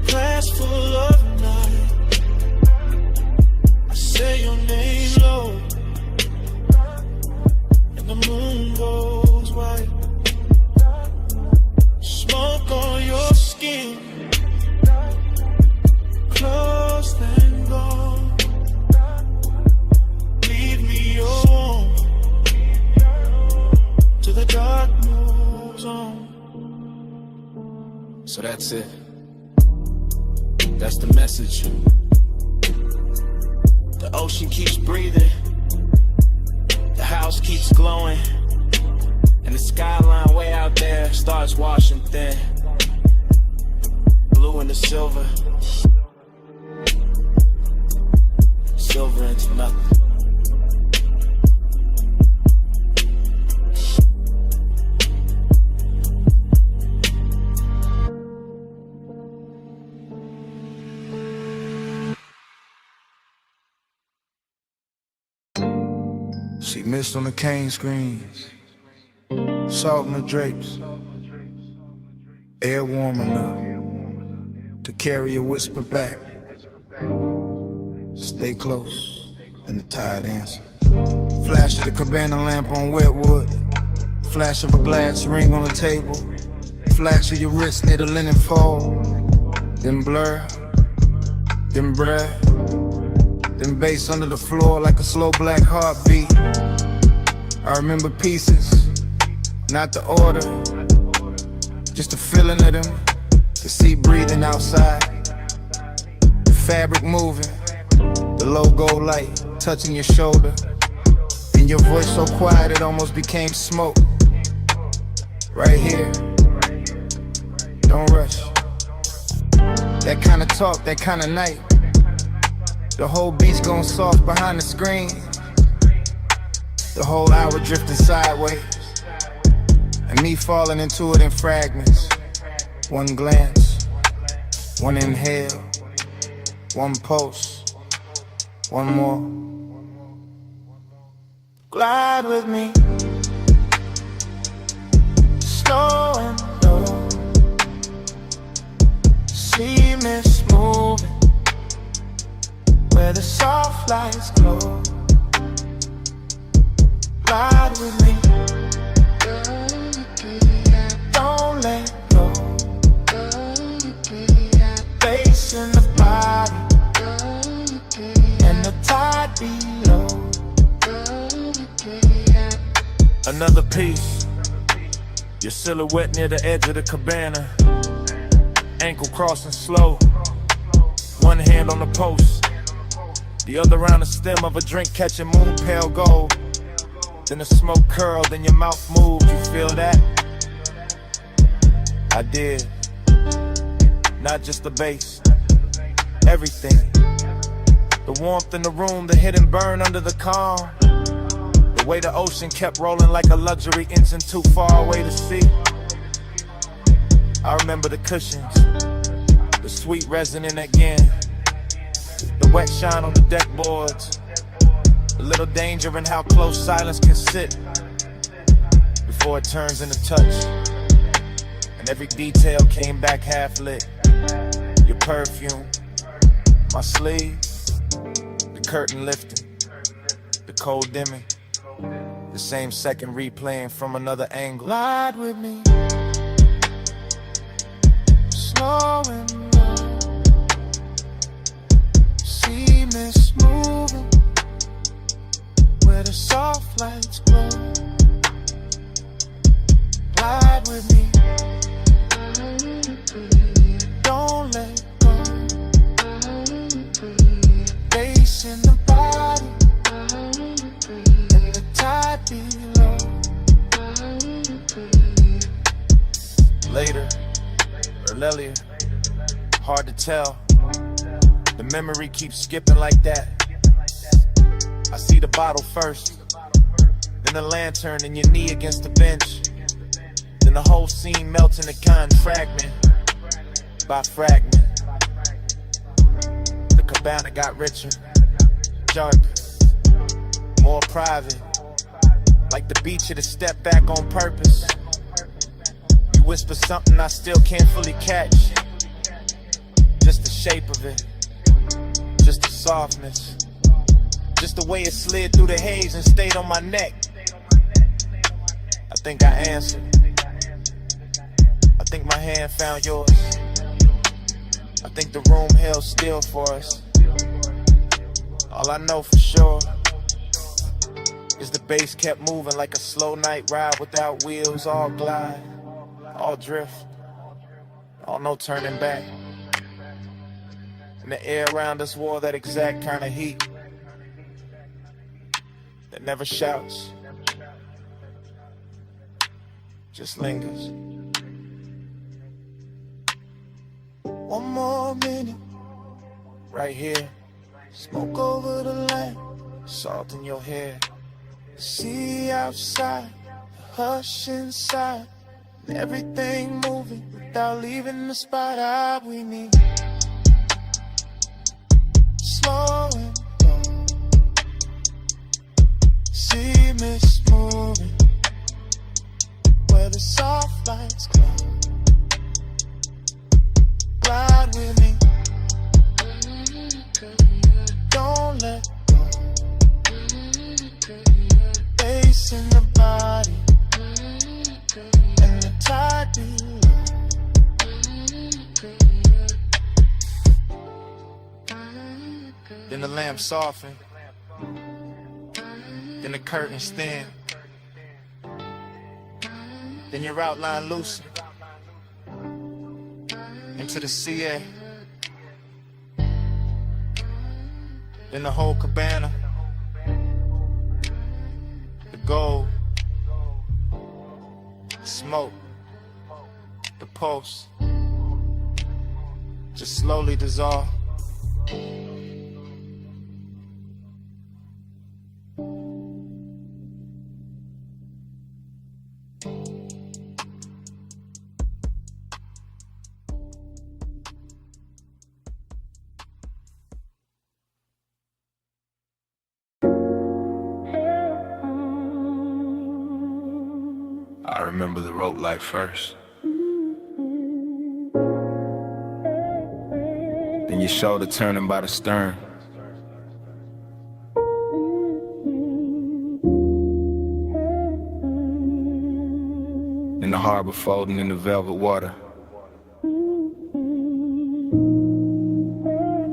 glass full of night. I say your name low, and the moon goes white. Smoke on your skin, close and gone. Leave me alone till the dark moves on. So that's it. That's the message. The ocean keeps breathing, the house keeps glowing, and the skyline way out there starts washing thin. when the silver into nothing. See mist on the cane screens, salt in the drapes, air warm enough to carry a whisper back. Stay close, and the tide answer. Flash of the cabana lamp on wet wood, flash of a glass ring on the table, flash of your wrist near the linen fold, then blur, then breath, then bass under the floor like a slow black heartbeat. I remember pieces, not the order, just the feeling of them, the sea breathing outside, the fabric moving, the logo light touching your shoulder, and your voice so quiet it almost became smoke. Right here, don't rush. That kind of talk, that kind of night. The whole beat's going soft behind the screen. The whole hour drifting sideways, and me falling into it in fragments. One glance, one inhale, one pulse, one more. Glide with me, slow and low. See mist moving where the soft lights glow. Ride with me, don't let go. Bass in the body, and the tide below. Another piece, your silhouette near the edge of the cabana. Ankle crossing slow, one hand on the post, the other around the stem of a drink catching moon pale gold. Then the smoke curled, then your mouth moved, you feel that? I did. Not just the bass, everything. The warmth in the room, the hidden burn under the calm. The way the ocean kept rolling like a luxury engine too far away to see. I remember the cushions, the sweet resonant again, the wet shine on the deck boards, a little danger in how close silence can sit before it turns into touch. And every detail came back half lit. Your perfume, my sleeve, the curtain lifting, the cold dimming, the same second replaying from another angle. Glide with me, slow and low. See mist moving where the soft lights glow. Glide with me, don't let go. Bass in the body, and the tide below. Later, or earlier, hard to tell. The memory keeps skipping like that. I see the bottle first, then the lantern and your knee against the bench. Then the whole scene melts into kind fragment by fragment. The cabana got richer, darker, more private. Like the beach at a step back on purpose. You whisper something I still can't fully catch. Just the shape of it, just the softness, just the way it slid through the haze and stayed on my neck. I think I answered. I think my hand found yours. I think the room held still for us. All I know for sure is the bass kept moving like a slow night ride without wheels. All glide, all drift, all no turning back. And the air around us wore that exact kind of heat that never shouts, just lingers. One more right here. Smoke over the land, salt in your hair. See outside, the hush inside, and everything moving without leaving the spot. We need slowing down. See mist moving where the soft lights glow. Ride with me, don't let go. Bass in the body and the tide below. Then the lamp soften, then the curtains thin, then your outline loosen into the CA. Then the whole cabana, the gold, the smoke, the pulse, just slowly dissolve. I remember the rope light first. Then your shoulder turning by the stern. Then the harbor folding in the velvet water.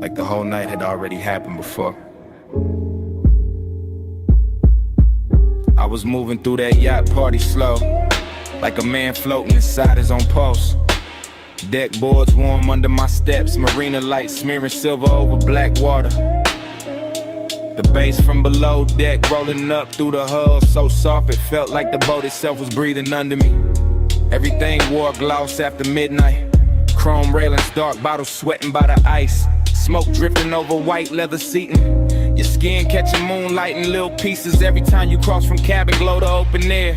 Like the whole night had already happened before. I was moving through that yacht party slow, like a man floating inside his own pulse. Deck boards warm under my steps, marina lights smearing silver over black water. The bass from below deck rolling up through the hull, so soft it felt like the boat itself was breathing under me. Everything wore gloss after midnight, chrome railings, dark bottles sweating by the ice, smoke drifting over white leather seating. Your skin catching moonlight in little pieces every time you cross from cabin glow to open air.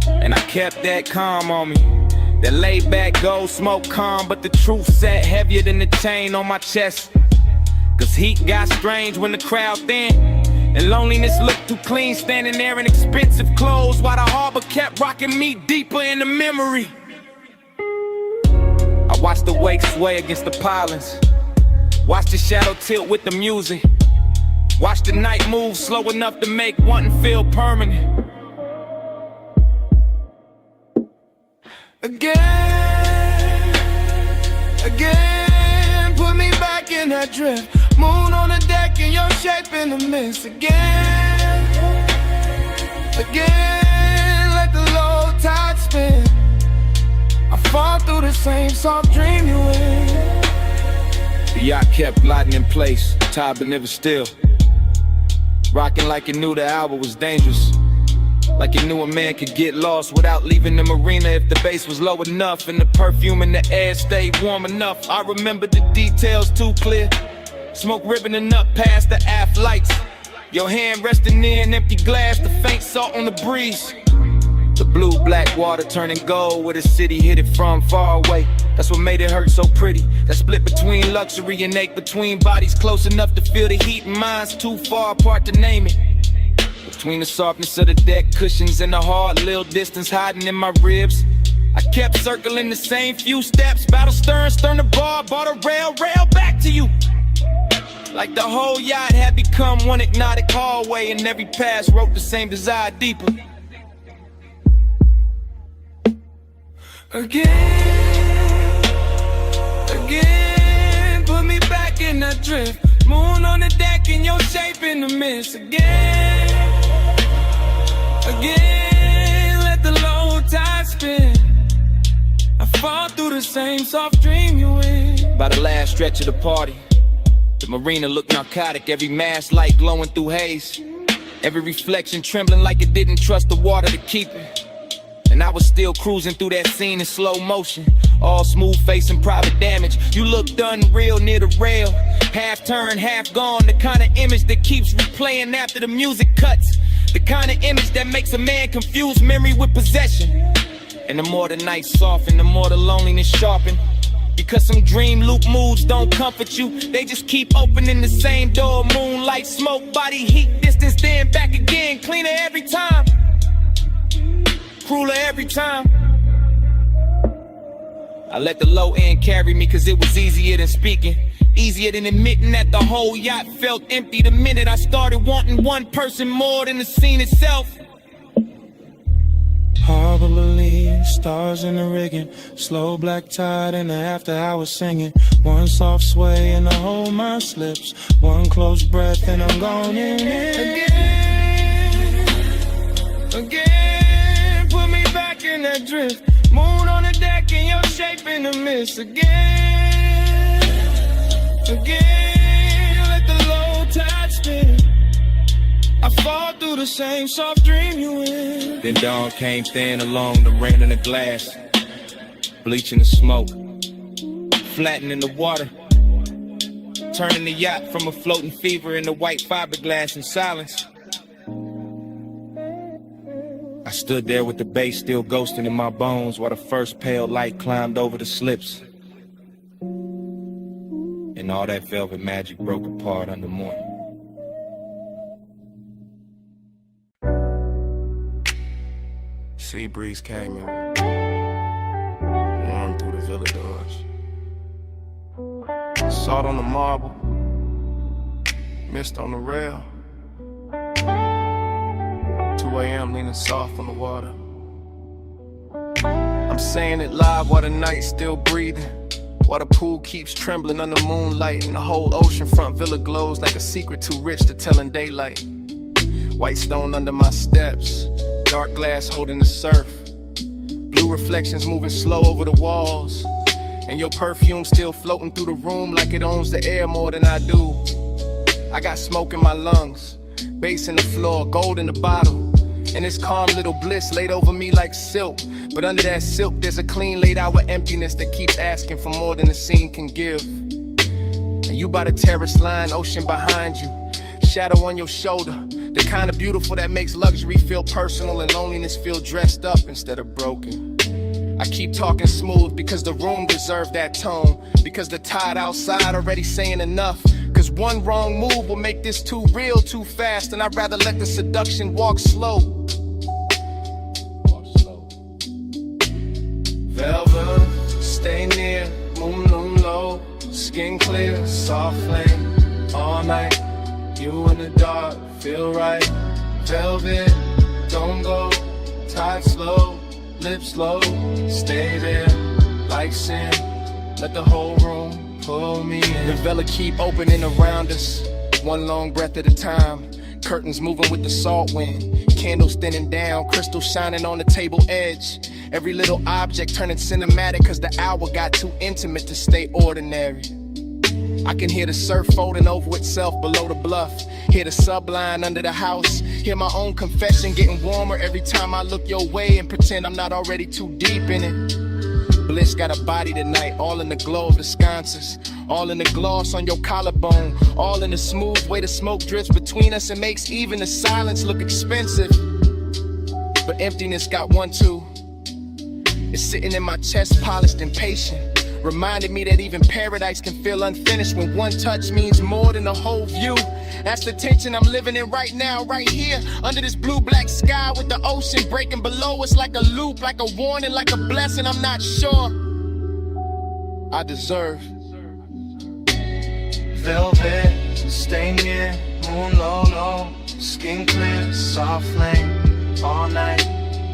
And I kept that calm on me, that laid back gold smoke calm, but the truth sat heavier than the chain on my chest. Cause heat got strange when the crowd thin, and loneliness looked too clean standing there in expensive clothes, while the harbor kept rocking me deeper in the memory. I watched the wake sway against the pilings, watch the shadow tilt with the music, watch the night move slow enough to make wanting feel permanent. Again, put me back in that drift. Moon on the deck and your shape in the mist. Again, let the low tide spin. I fall through the same soft dream you in. The yacht kept gliding in place, tied but never still, rocking like it knew the hour was dangerous, like it knew a man could get lost without leaving the marina if the bass was low enough and the perfume in the air stayed warm enough. I remember the details too clear, smoke ribboning up past the aft lights, your hand resting near an empty glass, the faint salt on the breeze. The blue-black water turning gold where the city hit it from far away. That's what made it hurt so pretty. That split between luxury and ache between bodies close enough to feel the heat and minds too far apart to name it. Between the softness of the deck cushions and the hard little distance hiding in my ribs, I kept circling the same few steps. Battle stern, stern to bar, bar to rail, rail back to you. Like the whole yacht had become one hypnotic hallway, and every pass wrote the same desire deeper. Again, put me back in that drift. Moon on the deck and your shape in the mist. Again, let the low tide spin. I fall through the same soft dream you in. By the last stretch of the party, the marina looked narcotic, every mast light glowing through haze, every reflection trembling like it didn't trust the water to keep it. And I was still cruising through that scene in slow motion. All smooth face and private damage. You looked unreal near the rail. Half turned, half gone. The kind of image that keeps replaying after the music cuts. The kind of image that makes a man confuse memory with possession. And the more the night soften, the more the loneliness sharpen. Because some dream loop moods don't comfort you. They just keep opening the same door. Moonlight, smoke, body heat, distance, then back again. Cleaner every time, crueler every time. I let the low end carry me cause it was easier than speaking. Easier than admitting that the whole yacht felt empty the minute I started wanting one person more than the scene itself. Harbor believe, stars in the rigging, slow black tide in the after hours singing. One soft sway and the whole mind slips. One close breath and I'm gone in. Again, put me back in that drift. Moon on the deck and your shape in the mist. Again, let the low tide spin. I fall through the same soft dream you in. Then dawn came thin along the rain in the glass, bleaching the smoke, flattening the water, turning the yacht from a floating fever into white fiberglass in silence. I stood there with the bass still ghosting in my bones while the first pale light climbed over the slips. And all that velvet magic broke apart under morning. Sea breeze came in, warm through the villa doors. Salt on the marble, mist on the rail. 2 a.m. leaning soft on the water. I'm saying it live while the night's still breathing, while the pool keeps trembling under moonlight, and the whole oceanfront villa glows like a secret too rich to tell in daylight. White stone under my steps, dark glass holding the surf, blue reflections moving slow over the walls, and your perfume still floating through the room like it owns the air more than I do. I got smoke in my lungs, bass in the floor, gold in the bottle, and this calm little bliss laid over me like silk. But under that silk there's a clean laid out with emptiness that keeps asking for more than the scene can give. And you by the terrace line, ocean behind you, shadow on your shoulder, the kind of beautiful that makes luxury feel personal and loneliness feel dressed up instead of broken. I keep talking smooth because the room deserved that tone, because the tide outside already saying enough. Cause one wrong move will make this too real too fast, and I'd rather let the seduction walk slow. Velvet, stay near, moon low, skin clear, soft flame, all night. You in the dark, feel right. Velvet, don't go, tide slow, lips low, stay there, like sin. Let the whole room pull me in. The vela keep opening around us, one long breath at a time. Curtains moving with the salt wind, candles thinning down, crystals shining on the table edge. Every little object turning cinematic cause the hour got too intimate to stay ordinary. I can hear the surf folding over itself below the bluff, hear the subline under the house, hear my own confession getting warmer every time I look your way and pretend I'm not already too deep in it. Bliss got a body tonight, all in the glow of the sconces, all in the gloss on your collarbone, all in the smooth way the smoke drifts between us and makes even the silence look expensive. But emptiness got one too. It's sitting in my chest, polished and patient, reminded me that even paradise can feel unfinished when one touch means more than a whole view. That's the tension I'm living in right now, right here, under this blue-black sky with the ocean breaking below us like a loop, like a warning, like a blessing I'm not sure I deserve. Velvet, stay near, moon low, skin clear, soft flame, all night.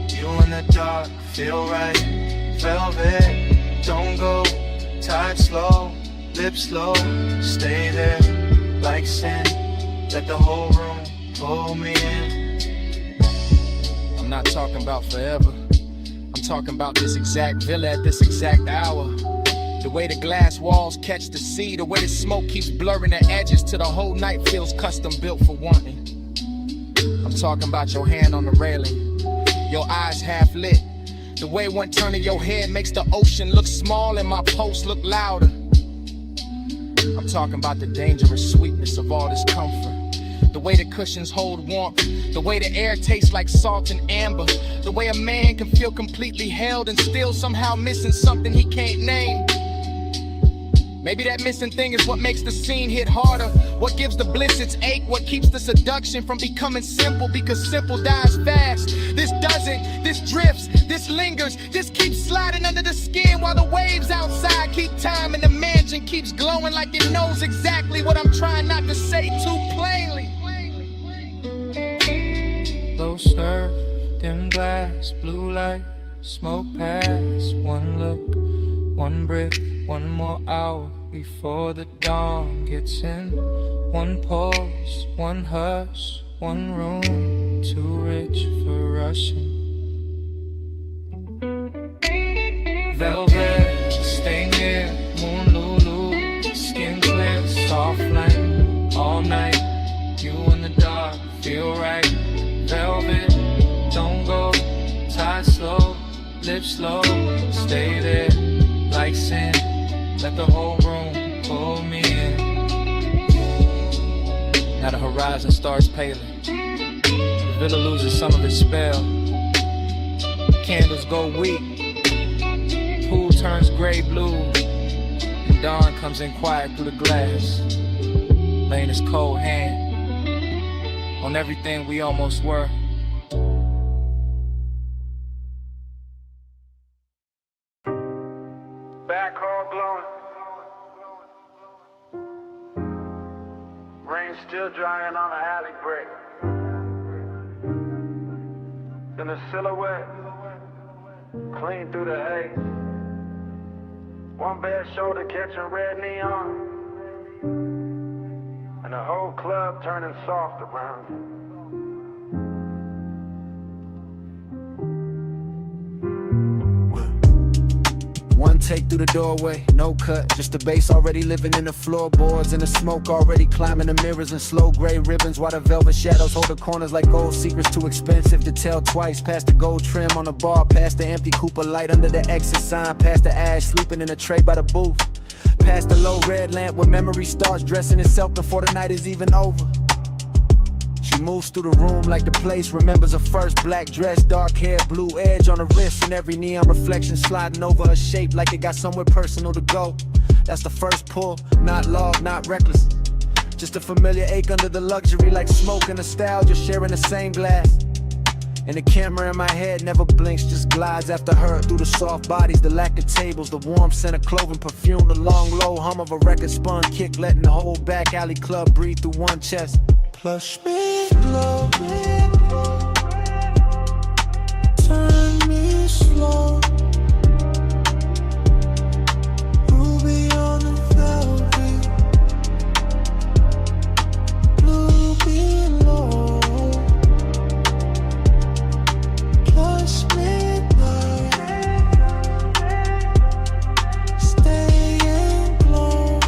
You in the dark, feel right. Velvet, don't go, tide slow, lips slow, stay there, like sin. Let the whole room pull me in. I'm not talking about forever, I'm talking about this exact villa at this exact hour. The way the glass walls catch the sea, the way the smoke keeps blurring the edges till the whole night feels custom built for wanting. I'm talking about your hand on the railing, your eyes half lit, The way one turn of your head makes the ocean look small and my pulse look louder. I'm talking about the dangerous sweetness of all this comfort. The way the cushions hold warmth, the way the air tastes like salt and amber, the way a man can feel completely held and still somehow missing something he can't name. Maybe that missing thing is what makes the scene hit harder, what gives the bliss its ache, what keeps the seduction from becoming simple, because simple dies fast. This doesn't, this drifts, this lingers, this keeps sliding under the skin while the waves outside keep time and the mansion keeps glowing like it knows exactly what I'm trying not to say too plainly. Low surf, dim glass, blue light, smoke pass. One look, one breath, one more hour before the dawn gets in. One pulse, one hush, one room, too rich for rushing. Velvet, stay near, moon lulu, skin clear, soft flame, all night. You in the dark, feel right. Velvet, don't go, tie slow, lips slow, stay there, like sin, let the whole room pull me in. Now the horizon starts paling, the villa loses some of its spell, candles go weak, pool turns gray blue, and dawn comes in quiet through the glass, laying his cold hand on everything we almost were. Backhoe blowing. Rain still drying on the alley brick. Then the silhouette clean through the haze. One bare shoulder catching red neon. And the whole club turning soft around you. One take through the doorway, no cut, just the bass already living in the floorboards, and the smoke already climbing the mirrors in slow gray ribbons, while the velvet shadows hold the corners like gold secrets too expensive to tell twice. Past the gold trim on the bar, past the empty Cooper light under the exit sign, past the ash sleeping in a tray by the booth, past the low red lamp where memory starts dressing itself before the night is even over. She moves through the room like the place remembers her first black dress, dark hair, blue edge on her wrist, and every neon reflection sliding over her shape like it got somewhere personal to go. That's the first pull, not love, not reckless, just a familiar ache under the luxury, like smoke and nostalgia sharing the same glass. And the camera in my head never blinks, just glides after her through the soft bodies, the lack of tables, the warm scent of clothing, perfume, the long low hum of a record spun kick, letting the whole back alley club breathe through one chest. Plush me low, turn me slow, ruby on the velvet, blue below, plush midnight, stay and glow,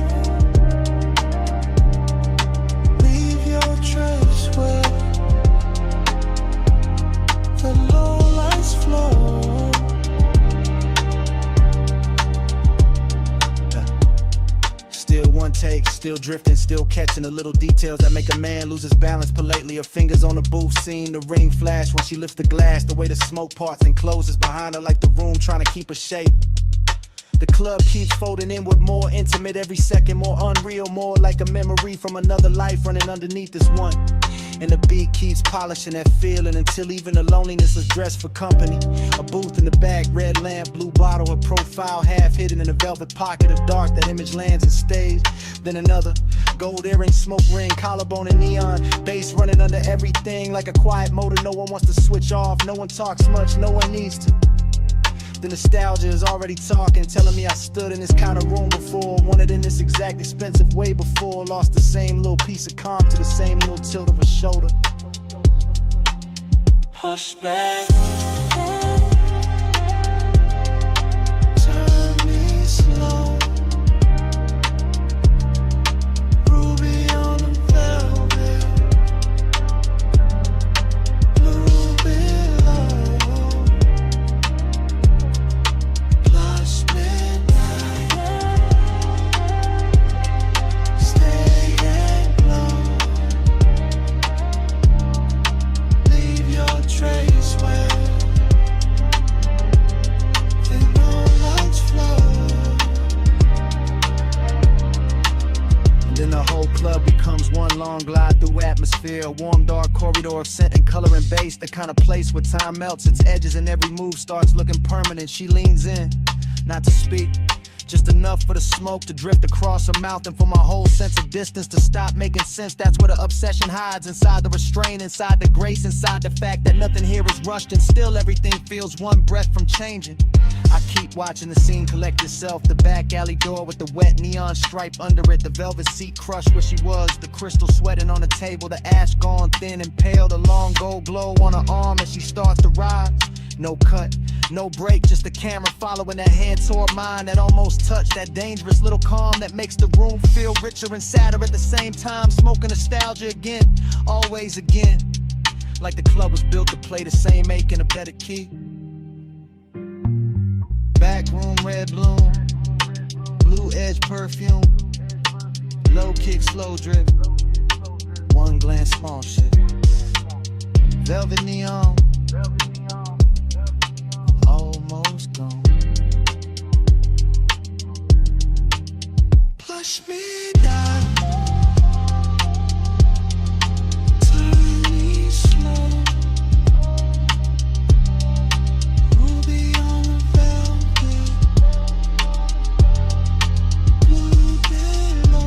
leave your trace where the low lights flow. Still one take, still drifting, still catching the little details that make a man lose his balance politely. Her fingers on the booth, seeing the ring flash when she lifts the glass, the way the smoke parts and closes behind her like the room trying to keep her shape. The club keeps folding inward, more intimate every second, more unreal, more like a memory from another life running underneath this one. And the beat keeps polishing that feeling until even the loneliness is dressed for company. A booth in the back, red lamp, blue bottle, her profile half hidden in a velvet pocket of dark. That image lands and stays. Then another gold earring, smoke ring, collarbone and neon, bass running under everything like a quiet motor. No one wants to switch off, no one talks much, no one needs to. The nostalgia is already talking, telling me I stood in this kind of room before, wanted in this exact expensive way before, lost the same little piece of calm to the same little tilt of a shoulder. Hush back, turn me slow, ruby on the velvet, blue below, atmosphere, a warm dark corridor of scent and color and bass, the kind of place where time melts its edges and every move starts looking permanent. She leans in, not to speak, just enough for the smoke to drift across her mouth and for my whole sense of distance to stop making sense. That's where the obsession hides, inside the restraint, inside the grace, inside the fact that nothing here is rushed and still everything feels one breath from changing. I keep watching the scene collect itself, the back alley door with the wet neon stripe under it, the velvet seat crushed where she was, the crystal sweating on the table, the ash gone thin and pale, the long gold glow on her arm as she starts to rise. No cut, no break, just the camera following that hand toward mine that almost touched, that dangerous little calm that makes the room feel richer and sadder at the same time. Smoking nostalgia again, always again, like the club was built to play the same ache in a better key. Back room, red bloom, blue edge perfume, low kick, slow drip, one glance, small shit, velvet neon, almost gone. Push me down, turn me slow, ruby on the velvet, blue below.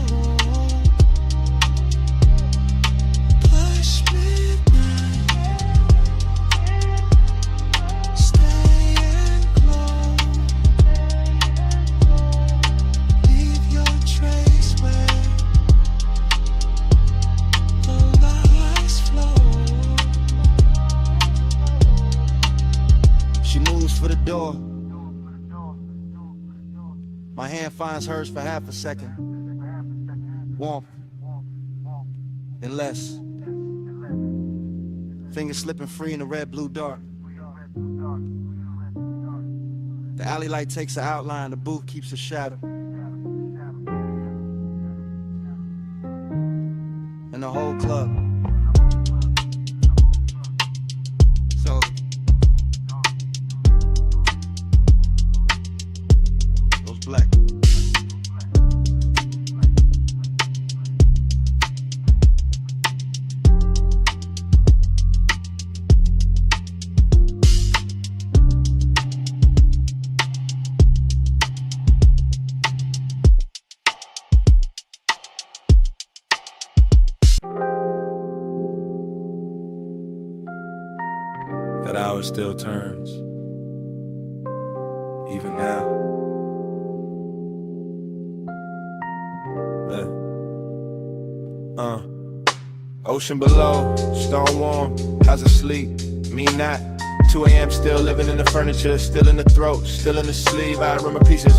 Push me down, stay close, leave your trace where the lights flow. She moves for the door. My hand finds hers for half a second. Warmth. Then less. Fingers slipping free in the red-blue dark. The alley light takes an outline, the booth keeps a shadow. And the whole club. So goes black. That hour still turns, even now. Ocean below, stone warm, how's it sleep? Me not. 2 a.m. still living in the furniture, still in the throat, still in the sleeve. I remember pieces,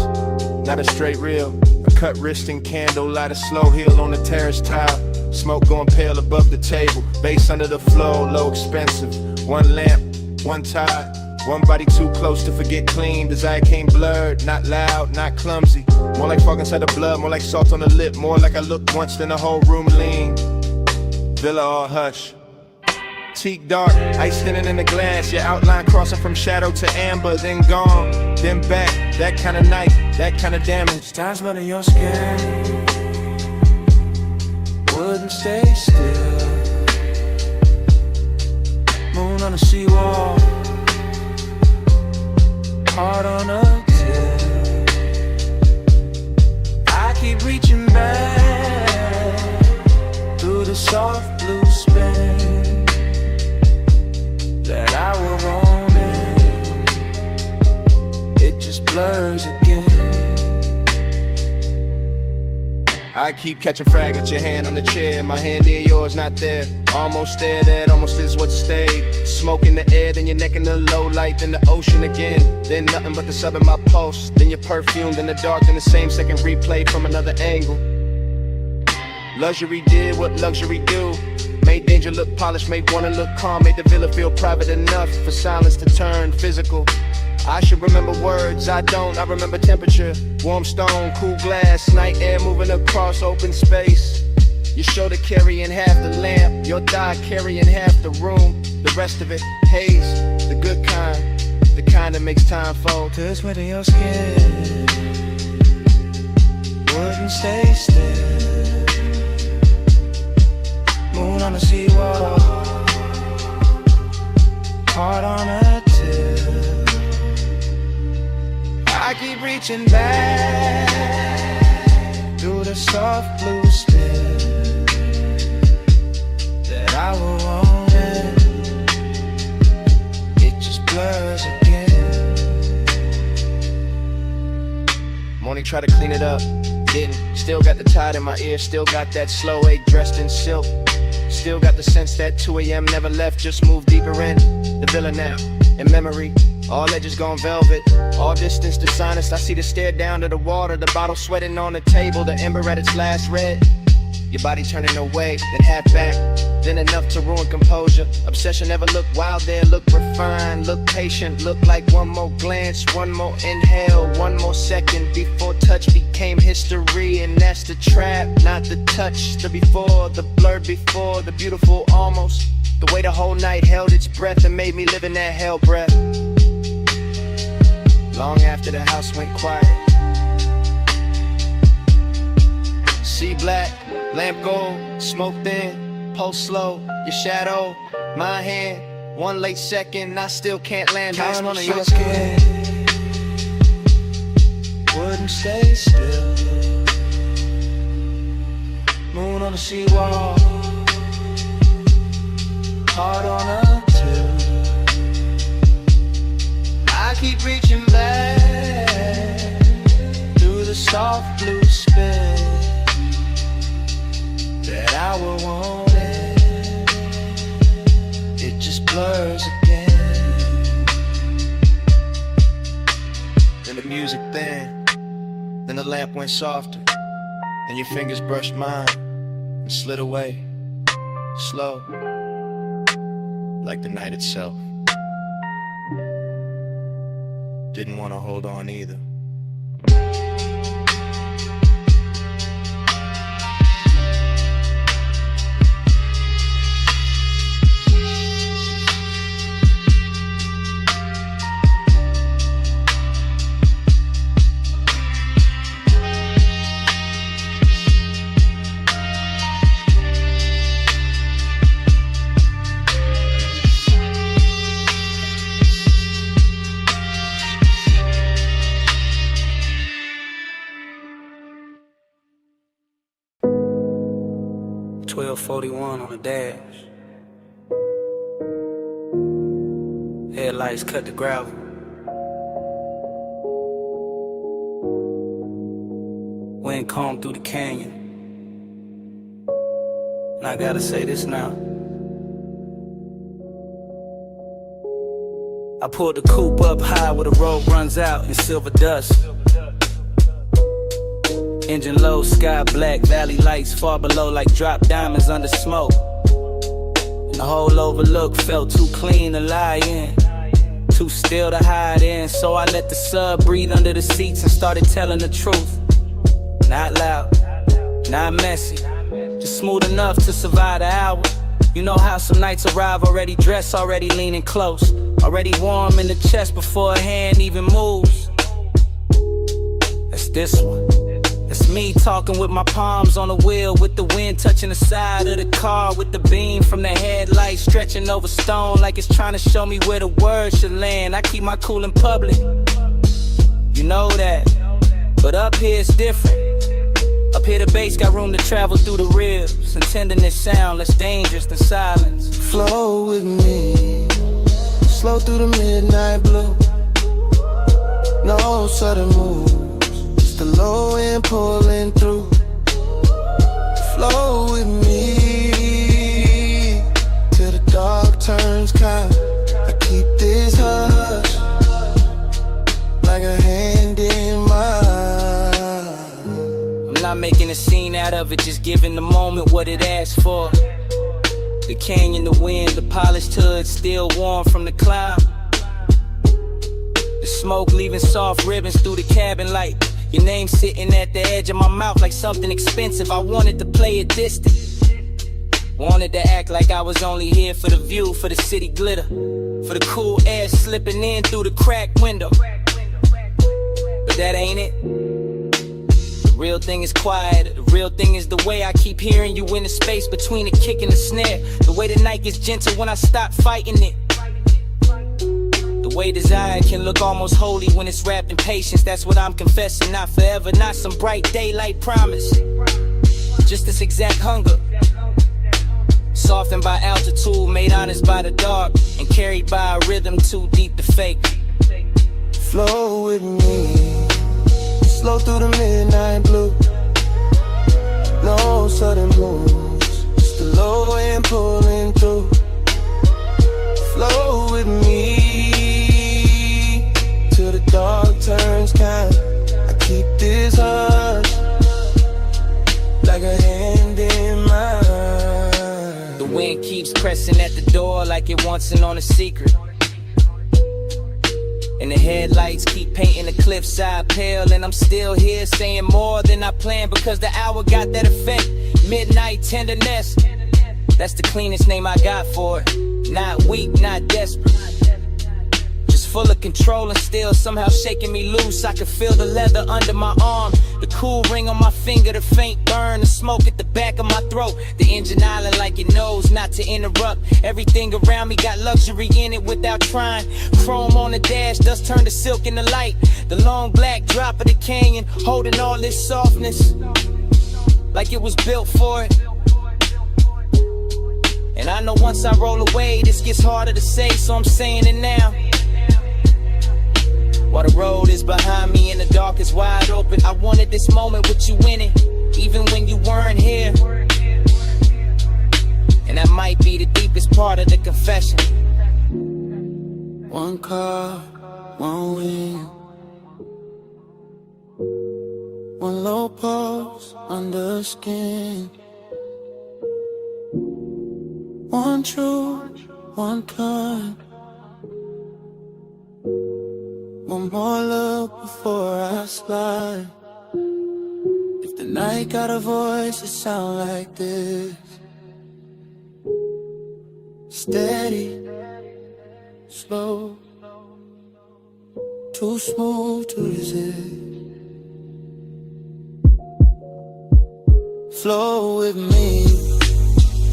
not a straight reel. A cut wrist and candle, light a slow heel on the terrace tile. Smoke going pale above the table, bass under the floor, low expensive. One lamp, one tide, one body too close to forget clean. Desire came blurred, not loud, not clumsy. More like fog inside the blood, more like salt on the lip. More like I looked once, then the whole room leaned. Villa all hush. Teak dark, ice thinning in the glass. Your outline crossing from shadow to amber, then gone, then back. That kind of night, that kind of damage. Stars under your skin wouldn't stay still. Moon on the seawall, heart on a tilt. I keep reaching back through the soft blue spin that I will roam in. It just blurs again. I keep catching fragments, your hand on the chair, my hand in yours, not there. Almost there, that almost is what stayed. Smoke in the air, then your neck in the low light, then the ocean again. Then nothing but the sub in my pulse, then your perfume, then the dark, then the same second replay from another angle. Luxury did what luxury do. Made danger look polished, made wanna look calm. Made the villa feel private enough for silence to turn physical. I should remember words, I don't. I remember temperature, warm stone, cool glass, night air moving across open space. Your shoulder carrying half the lamp, your thigh carrying half the room. The rest of it, haze, the good kind, the kind that makes time fold. To the sweat of your skin wouldn't stay still. Moon on the seawall, heart on a tilt. I keep reaching back through the soft blue spill that I will want it. It just blurs again. Morning, try to clean it up, didn't. Still got the tide in my ear, still got that slow 8 dressed in silk. Still got the sense that 2 a.m. never left, just moved deeper in the villa now. In memory, all edges gone velvet, all distance to sinus. I see the stare down to the water, the bottle sweating on the table, the ember at its last red. Your body turning away, then half back, then enough to ruin composure. Obsession never look wild there, look refined, look patient, look like one more glance, one more inhale, one more second before touch became history. And that's the trap, not the touch, the before, the blurred before, the beautiful almost. The way the whole night held its breath and made me live in that hell breath. Long after the house went quiet. See black, lamp gold, smoke thin, pulse slow, your shadow, my hand. 1 late second, I still can't land. Count on your skin, wouldn't stay still. Moon on the seawall, heart on a tilt. I keep reaching back through the soft blue spill that I will want it. It just blurs again. Then the music thin, then the lamp went softer, and your fingers brushed mine and slid away, slow, like the night itself. Didn't want to hold on either. .41 on the dash. Headlights cut the gravel. Wind combed through the canyon. And I gotta say this now. I pulled the coupe up high where the road runs out in silver dust. Engine low, sky black, valley lights far below like drop diamonds under smoke. And the whole overlook felt too clean to lie in, too still to hide in. So I let the sub breathe under the seats and started telling the truth. Not loud, not messy, just smooth enough to survive the hour. You know how some nights arrive already dressed, already leaning close, already warm in the chest before a hand even moves. That's this one. It's me talking with my palms on the wheel, with the wind touching the side of the car, with the beam from the headlight stretching over stone like it's trying to show me where the words should land. I keep my cool in public, you know that, but up here it's different. Up here the bass got room to travel through the ribs, intending this sound less dangerous than silence. Flow with me, slow through the midnight blue. No sudden moves, just the low end pulling through. Flow with me till the dark turns kind. I keep this hush like a hand in mine. I'm not making a scene out of it, just giving the moment what it asks for. The canyon, the wind, the polished hood still warm from the climb. The smoke leaving soft ribbons through the cabin light. Your name sitting at the edge of my mouth like something expensive. I wanted to play it distant, wanted to act like I was only here for the view, for the city glitter, for the cool air slipping in through the cracked window. But that ain't it. The Real thing is quiet, the real thing is the way I keep hearing you in the space between the kick and the snare. The way the night gets gentle when I stop fighting it. The way desire can look almost holy when it's wrapped in patience. That's what I'm confessing, not forever, not some bright daylight promise. Just this exact hunger, softened by altitude, made honest by the dark, and carried by a rhythm too deep to fake. Flow with me, slow through the midnight blue. No sudden moves, just the low end pulling through. Flow with me till the dark turns kind. I keep this hush like a hand in mine. The wind keeps pressing at the door like it wants in on a secret. And the headlights keep painting the cliffside pale. And I'm still here saying more than I planned, because the hour got that effect. Midnight tenderness, that's the cleanest name I got for it. Not weak, not desperate, just full of control and still somehow shaking me loose. I can feel the leather under my arm, the cool ring on my finger, the faint burn, the smoke at the back of my throat. The engine island like it knows not to interrupt. Everything around me got luxury in it without trying. Chrome on the dash, dust turned to silk in the light. The long black drop of the canyon, holding all this softness like it was built for it. And I know once I roll away, this gets harder to say, so I'm saying it now. While the road is behind me and the dark is wide open, I wanted this moment with you in it, even when you weren't here. And that might be the deepest part of the confession. One car, one wheel, one low pulse under skin. One true, one kind. One more look before I slide. If the night got a voice, it sound like this. Steady, slow, too smooth to resist. Flow with me,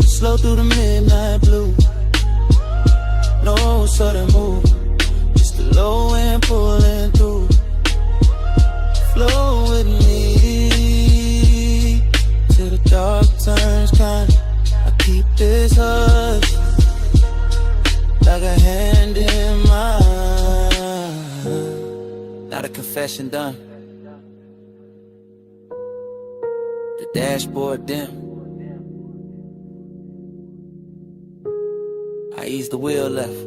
slow through the midnight blue. No sudden move, just the low end pulling through. Flow with me till the dark turns kind. I keep this hush like a hand in mine. Now the confession done, the dashboard dim. I ease the wheel left,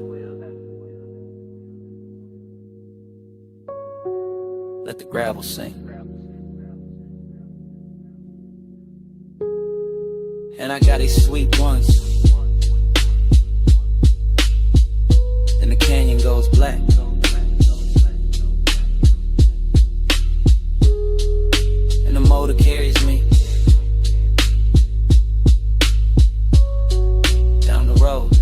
let the gravel sink. And I got these sweet ones, and the canyon goes black. And the motor carries me down the road.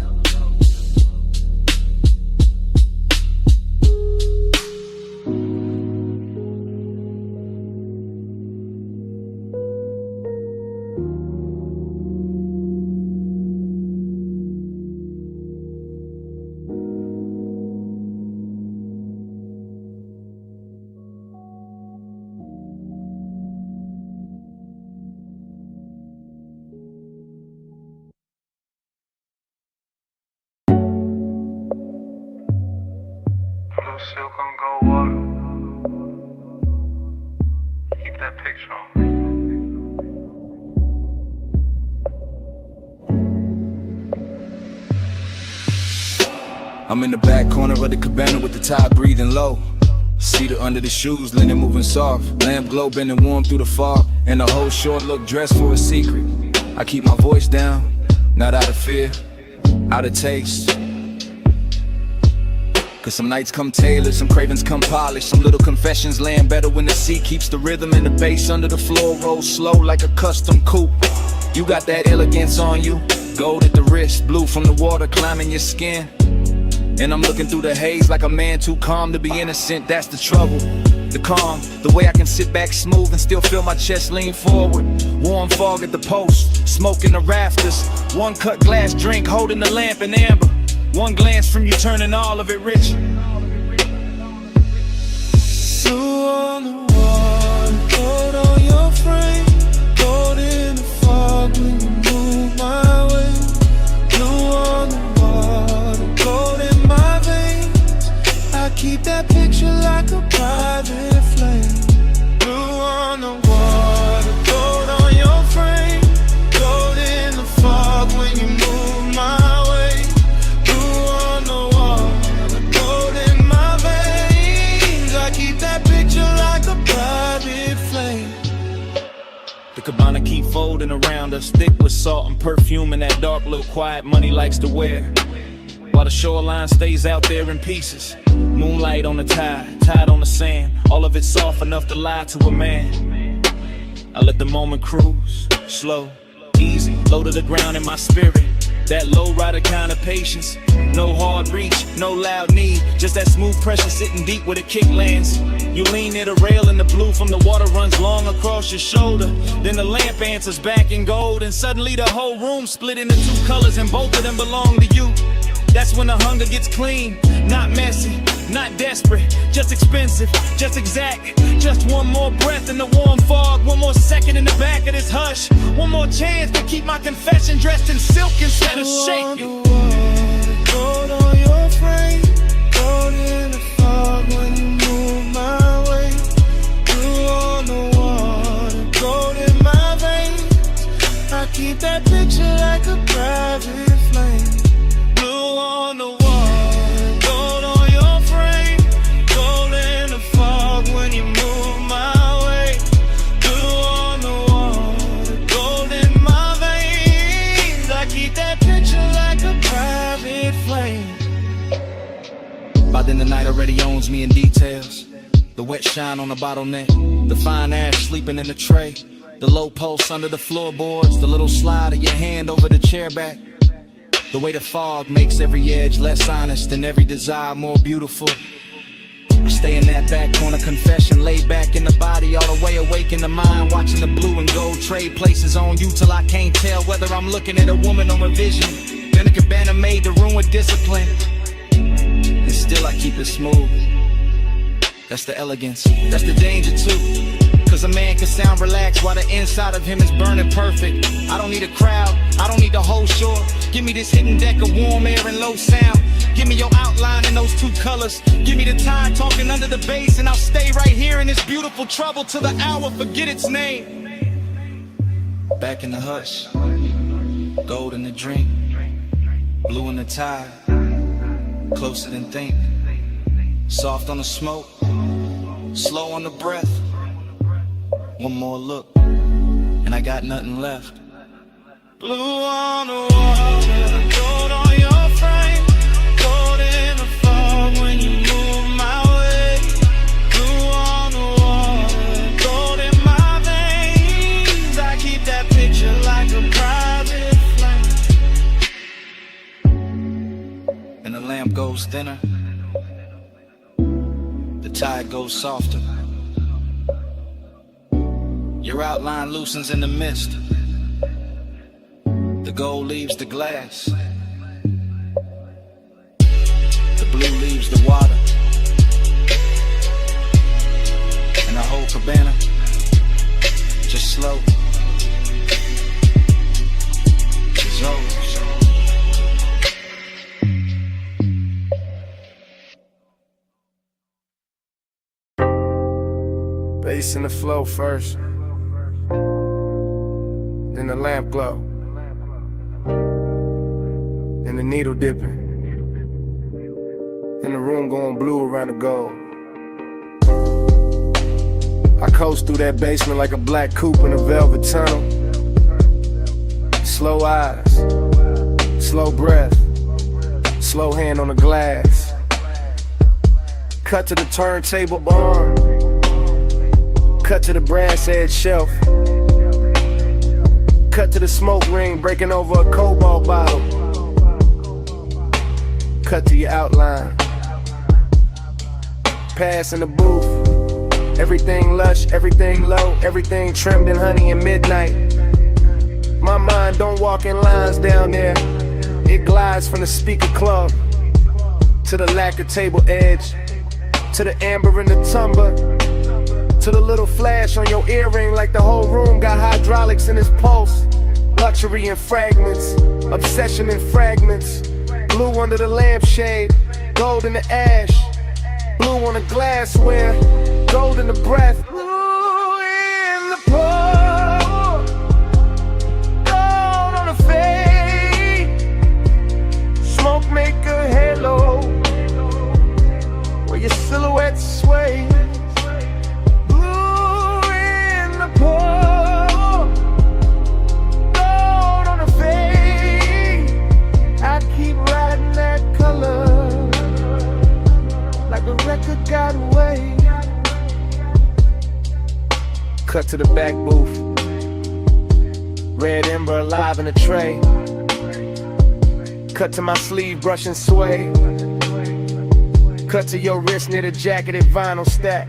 Silk on gold water. Keep that picture on. I'm in the back corner of the cabana with the tide breathing low. Cedar under the shoes, linen moving soft. Lamp glow bending warm through the fog. And the whole short look dressed for a secret. I keep my voice down, not out of fear, out of taste. Cause some nights come tailored, some cravings come polished. Some little confessions land better when the sea keeps the rhythm and the bass under the floor rolls slow like a custom coupe. You got that elegance on you, gold at the wrist, blue from the water climbing your skin. And I'm looking through the haze like a man too calm to be innocent, that's the trouble. The calm, the way I can sit back smooth and still feel my chest lean forward. Warm fog at the post, smoke in the rafters. One cut glass drink holding the lamp in amber. One glance from you turning all of it rich. Blue on the water, gold on your frame. Gold in the fog when you move my way. Blue on the water, gold in my veins. I keep that picture like a private flame. Blue on the water, gold on your frame. Gold in the fog when you move my way. Blue on the water, gold in my veins. I keep that picture like a private flame. The cabana keep folding around us, thick with salt and perfume and that dark little quiet money likes to wear. While the shoreline stays out there in pieces. Moonlight on the tide, tide on the sand. All of it soft enough to lie to a man. I let the moment cruise, slow, easy, low to the ground in my spirit. That low rider kind of patience. No hard reach, no loud need. Just that smooth pressure sitting deep where the kick lands. You lean near the rail and the blue from the water runs long across your shoulder. Then the lamp answers back in gold. And suddenly the whole room split into two colors and both of them belong to you. That's when the hunger gets clean, not messy, not desperate, just expensive, just exact. Just one more breath in the warm fog, one more second in the back of this hush. One more chance to keep my confession dressed in silk instead of shaking. Gold on your frame, gold in the fog when you move my way. Blue on the water, gold in my veins. I keep that picture like a private flame. Blue on the water, gold on your frame. Gold in the fog when you move my way. Blue on the water, gold in my veins. I keep that picture like a private flame. By then the night already owns me in details. The wet shine on the bottleneck, the fine ash sleeping in the tray. The low pulse under the floorboards, the little slide of your hand over the chair back. The way the fog makes every edge less honest and every desire more beautiful. I stay in that back corner confession, laid back in the body, all the way awake in the mind, watching the blue and gold trade places on you till I can't tell whether I'm looking at a woman or a vision. Then a cabana made to ruin discipline, and still I keep it smooth. That's the elegance, that's the danger too. Cause a man can sound relaxed while the inside of him is burning perfect. I don't need a crowd, I don't need the whole shore. Give me this hidden deck of warm air and low sound. Give me your outline in those two colors. Give me the tide talking under the bass, and I'll stay right here in this beautiful trouble till the hour forget its name. Back in the hush, gold in the drink, blue in the tide, closer than think. Soft on the smoke, slow on the breath. One more look, and I got nothing left. Blue on the water, gold on your frame. Gold in the fog when you move my way. Blue on the water, gold in my veins. I keep that picture like a private flame. And the lamp goes thinner, the tide goes softer. Your outline loosens in the mist. The gold leaves the glass. The blue leaves the water. And the whole cabana just slow dissolves. Bass in the flow first, then the lamp glow, then the needle dipping, then the room going blue around the gold. I coast through that basement like a black coupe in a velvet tunnel. Slow eyes, slow breath, slow hand on the glass. Cut to the turntable barn, cut to the brass edge shelf, cut to the smoke ring breaking over a cobalt bottle, cut to your outline, pass in the booth, Everything lush, everything low, everything trimmed in honey and midnight. My mind don't walk in lines down there. It glides from the speaker club to the lacquer table edge, to the amber in the tumbler, to the little flash on your earring like the whole room got hydraulics in its pulse. Luxury in fragments, obsession in fragments. Blue under the lampshade, gold in the ash, blue on the glassware, gold in the breath. Blue in the pour, gold on the fade. Smoke make a halo where your silhouette sways. Blue in the pour, gold on the fade. I keep riding that color like the record got away. Cut to the back booth. Red ember alive in a tray. Cut to my sleeve brushing sway. Cut to your wrist knitted jacketed vinyl stack.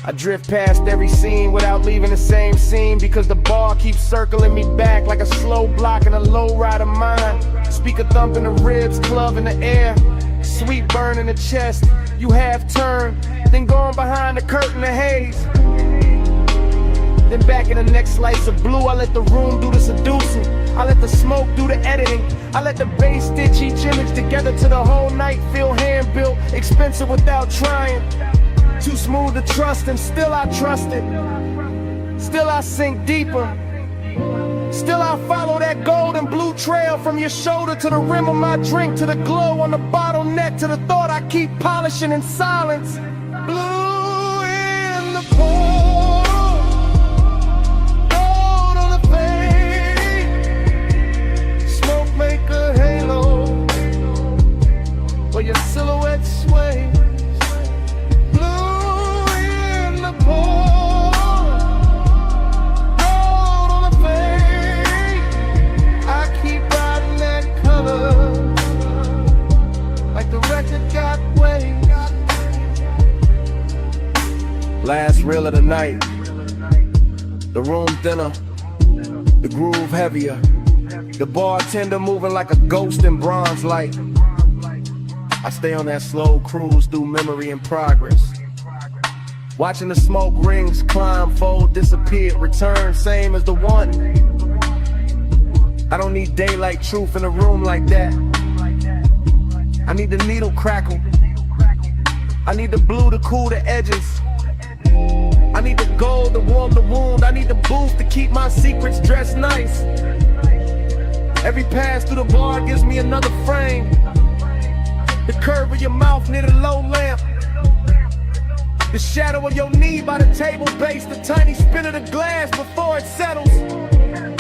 I drift past every scene without leaving the same scene, because the bar keeps circling me back like a slow block in a low rider mind. Speaker thump in the ribs, club in the air, sweet burn in the chest. You half turn, then going behind the curtain of haze. Then back in the next slice of blue, I let the room do the seducing. I let the smoke do the editing. I let the bass stitch each image together to the whole night feel hand-built, expensive without trying. Too smooth to trust, and still I trust it. Still I sink deeper. Still I follow that gold and blue trail from your shoulder to the rim of my drink, to the glow on the bottleneck, to the thought I keep polishing in silence. Blue in the pour, gold on the fade. Smoke make a halo where your silhouette sways. Blue in the pour, gold on the fade. I keep riding that color like the record got waves. Last reel of the night. The room thinner, the groove heavier, the bartender moving like a ghost in bronze light. I stay on that slow cruise through memory and progress, watching the smoke rings climb, fold, disappear, return, same as the one. I don't need daylight truth in a room like that. I need the needle crackle. I need the blue to cool the edges. I need the gold to warm the wound. I need the booth to keep my secrets dressed nice. Every pass through the bar gives me another frame. The curve of your mouth near the low lamp, the shadow of your knee by the table base, the tiny spin of the glass before it settles.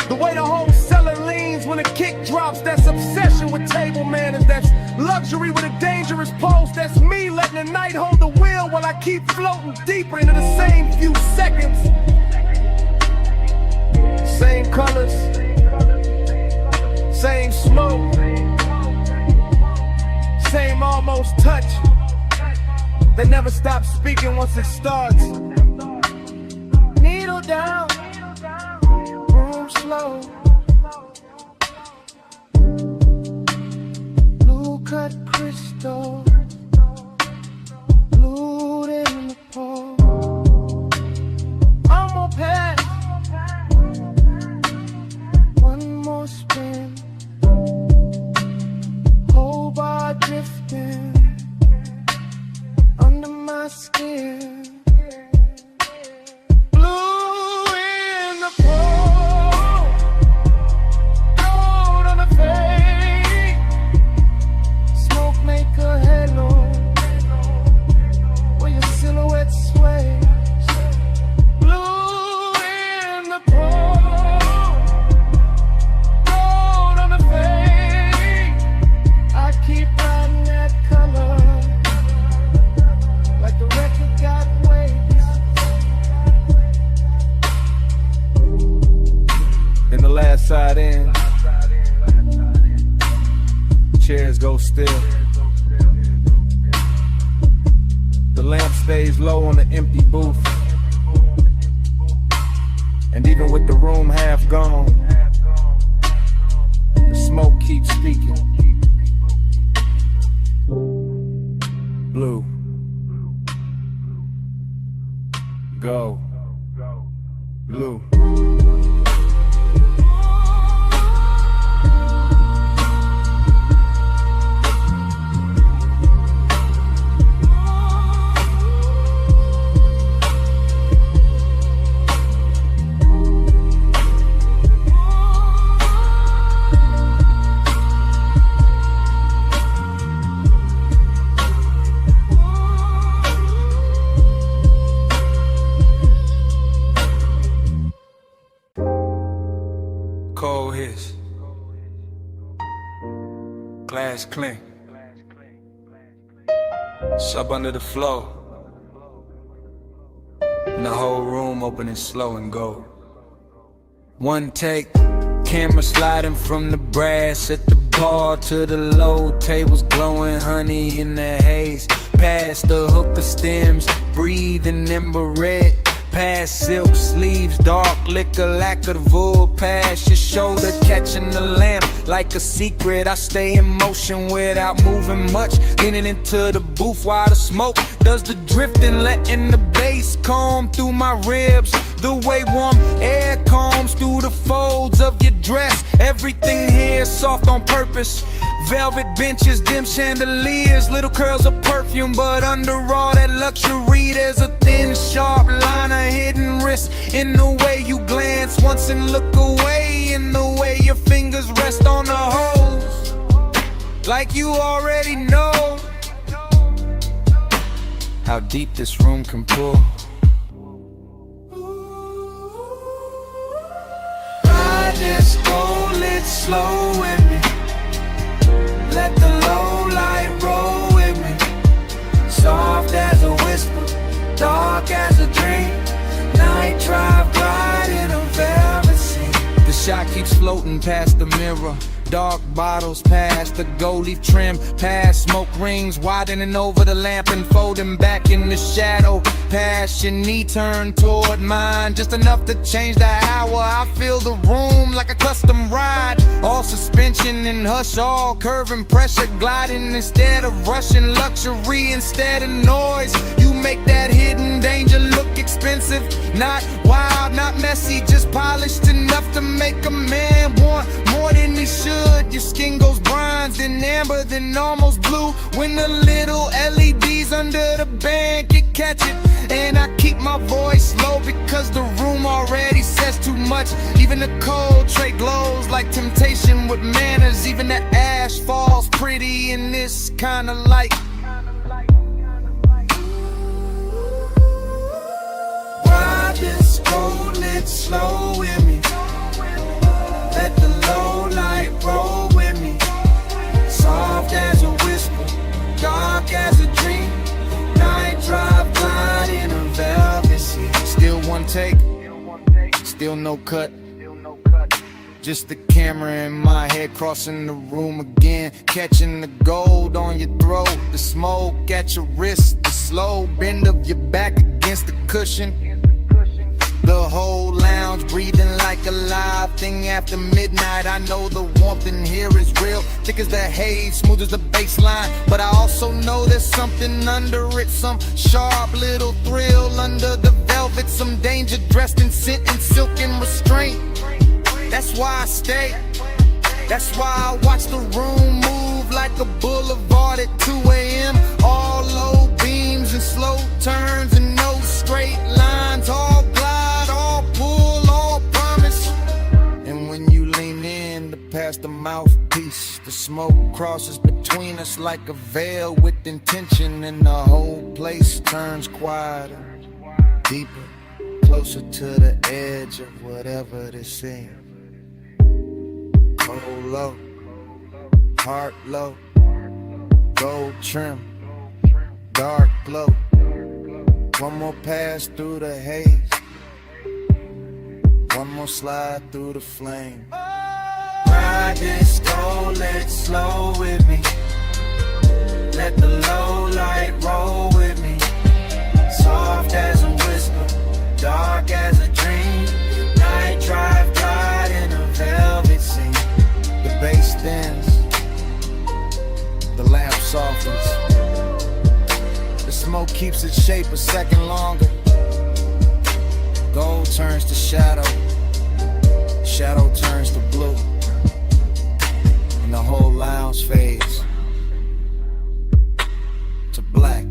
The way the whole cellar leans when a kick drops, that's obsession with table manners. That's luxury with a dangerous pulse. That's me letting the night hold the wheel while I keep floating deeper into the same few seconds. Same colors, same smoke, same almost touch. They never stop speaking once it starts. Needle down, room slow. Blue cut crystal, blue in the pour. I'm gonna pass, one more spin. Whole bar drifting under my skin. Blue in the pour, gold on the fade. Smoke make a halo where your silhouette sways. Blue in the pour, gold on the fade. I keep riding that color like the record got waves. Then the last side in, chairs go still. The The lamp stays low on the empty booth. And even with the room half gone, the smoke keeps speaking. Blue. Go. Blue. Cold hits. Glass clink. Sub under the floor. And the whole room opening slow and go. One take, camera sliding from the brass at the bar to the low tables, glowing honey in the haze. Past the hookah stems, breathing ember red. Past silk sleeves, dark liquor, lack of wool. Past your shoulder, catching the lamp like a secret. I stay in motion without moving much, leaning into the booth while the smoke does the drifting, letting the bass comb through my ribs. The way warm air combs through the folds of your dress. Everything here soft on purpose. Velvet benches, dim chandeliers, little curls of perfume, but under all that luxury there's a thin, sharp line of hidden wrist in the way you glance once and look away, in the way your fingers rest on the hose, like you already know how deep this room can pull. I just go lit slow with me. Let the low light roll with me. Soft as a whisper, dark as a dream. Night drive glide in a velvet sea. The shot keeps floating past the mirror. Dark bottles past the gold leaf trim, past smoke rings widening over the lamp and folding back in the shadow. Past your knee turned toward mine, just enough to change the hour. I feel the room like a custom ride, all suspension and hush, all curve and pressure gliding instead of rushing. Luxury instead of noise, you make that hidden danger look expensive. Not wild, not messy, just polished enough to make a man want more than he should. Your skin goes bronze, then amber, then almost blue. When the little LEDs under the band can catch it. And I keep my voice low because the room already says too much. Even the cold tray glows like temptation with manners. Even the ash falls pretty in this kind of light. Ride this road lit slow with me. Let the low light roll with me. Soft as a whisper, dark as a dream. Night drive glide in a velvet sea. Still one take, still no cut. Just the camera in my head crossing the room again. Catching the gold on your throat, the smoke at your wrist, the slow bend of your back against the cushion. The whole lounge breathing like a live thing after midnight. I know the warmth in here is real, thick as the haze, smooth as the baseline. But I also know there's something under it, some sharp little thrill under the velvet, some danger dressed in scent and silk and restraint. That's why I stay, that's why I watch the room move like a boulevard at 2 a.m. All low beams and slow turns and no straight lines. All glide, all pull, all promise. And when you lean in to pass the mouthpiece, the smoke crosses between us like a veil with intention. And the whole place turns quieter, deeper, closer to the edge of whatever this is. Cold low, heart low, gold trim, dark glow. One more pass through the haze, one more slide through the flame. Ride this gold lit slow with me. Let the low light roll with me. keeps its shape a second longer. Gold turns to shadow, shadow turns to blue, and the whole lounge fades to black.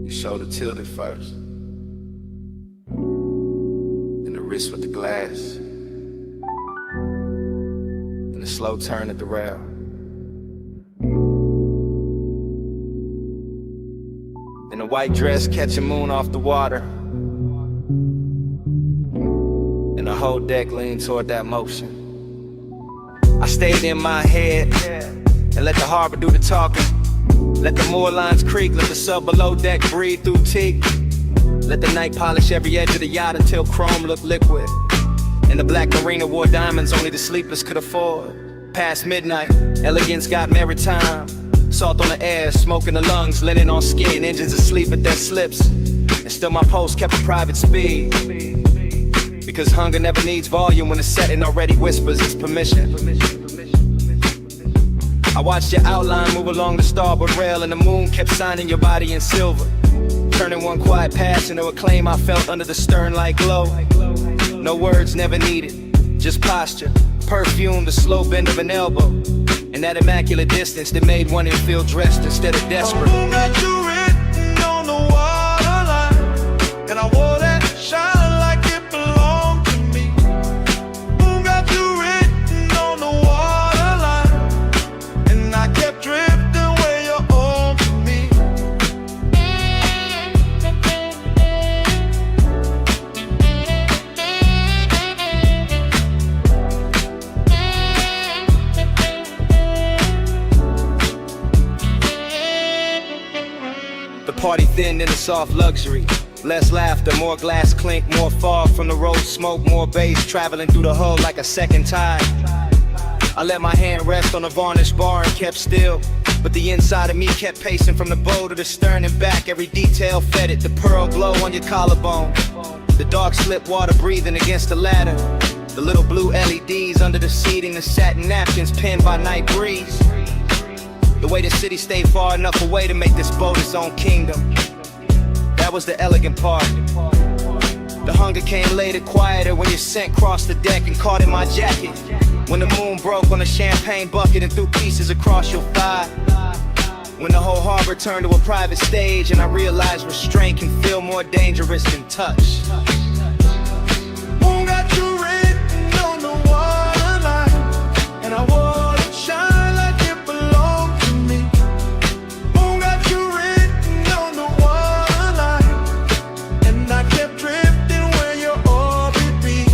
You shoulder tilted first, then the wrist with the glass, and a slow turn at the rail. Then a white dress catching moon off the water, and the whole deck leaned toward that motion. I stayed in my head and let the harbor do the talking. Let the moor lines creak, let the sub below deck breathe through teak. Let the night polish every edge of the yacht until chrome looked liquid. And the black marina wore diamonds only the sleepless could afford. Past midnight, elegance got maritime. Salt on the air, smoke in the lungs, linen on skin, engines asleep at their slips. And still my post kept a private speed. Because hunger never needs volume when the setting already whispers its permission. I watched your outline move along the starboard rail, and the moon kept signing your body in silver, turning one quiet passion to a claim I felt under the stern like glow. No words never needed, just posture, perfume, the slow bend of an elbow, and that immaculate distance that made one feel dressed instead of desperate. The moon got you written on the waterline, and I wore that shine like it belonged to me. Moon got you written on the waterline, and I kept drifting where you're on to me. The party thin in a soft luxury. Less laughter, more glass clink, more fog from the road smoke, more bass traveling through the hull like a second tide. I let my hand rest on a varnished bar and kept still, but the inside of me kept pacing from the bow to the stern and back. Every detail fed it, the pearl glow on your collarbone, the dark slip water breathing against the ladder, the little blue LEDs under the seating, the satin napkins pinned by night breeze. The way the city stayed far enough away to make this boat its own kingdom. That was the elegant part. The hunger came later, quieter, when your scent crossed the deck and caught in my jacket. When the moon broke on a champagne bucket and threw pieces across your thigh. When the whole harbor turned to a private stage and I realized restraint can feel more dangerous than touch. Moon got you written on the waterline, and I wore it shine like it belonged to me. Moon got you written on the waterline, and I kept drifting where your orbit be.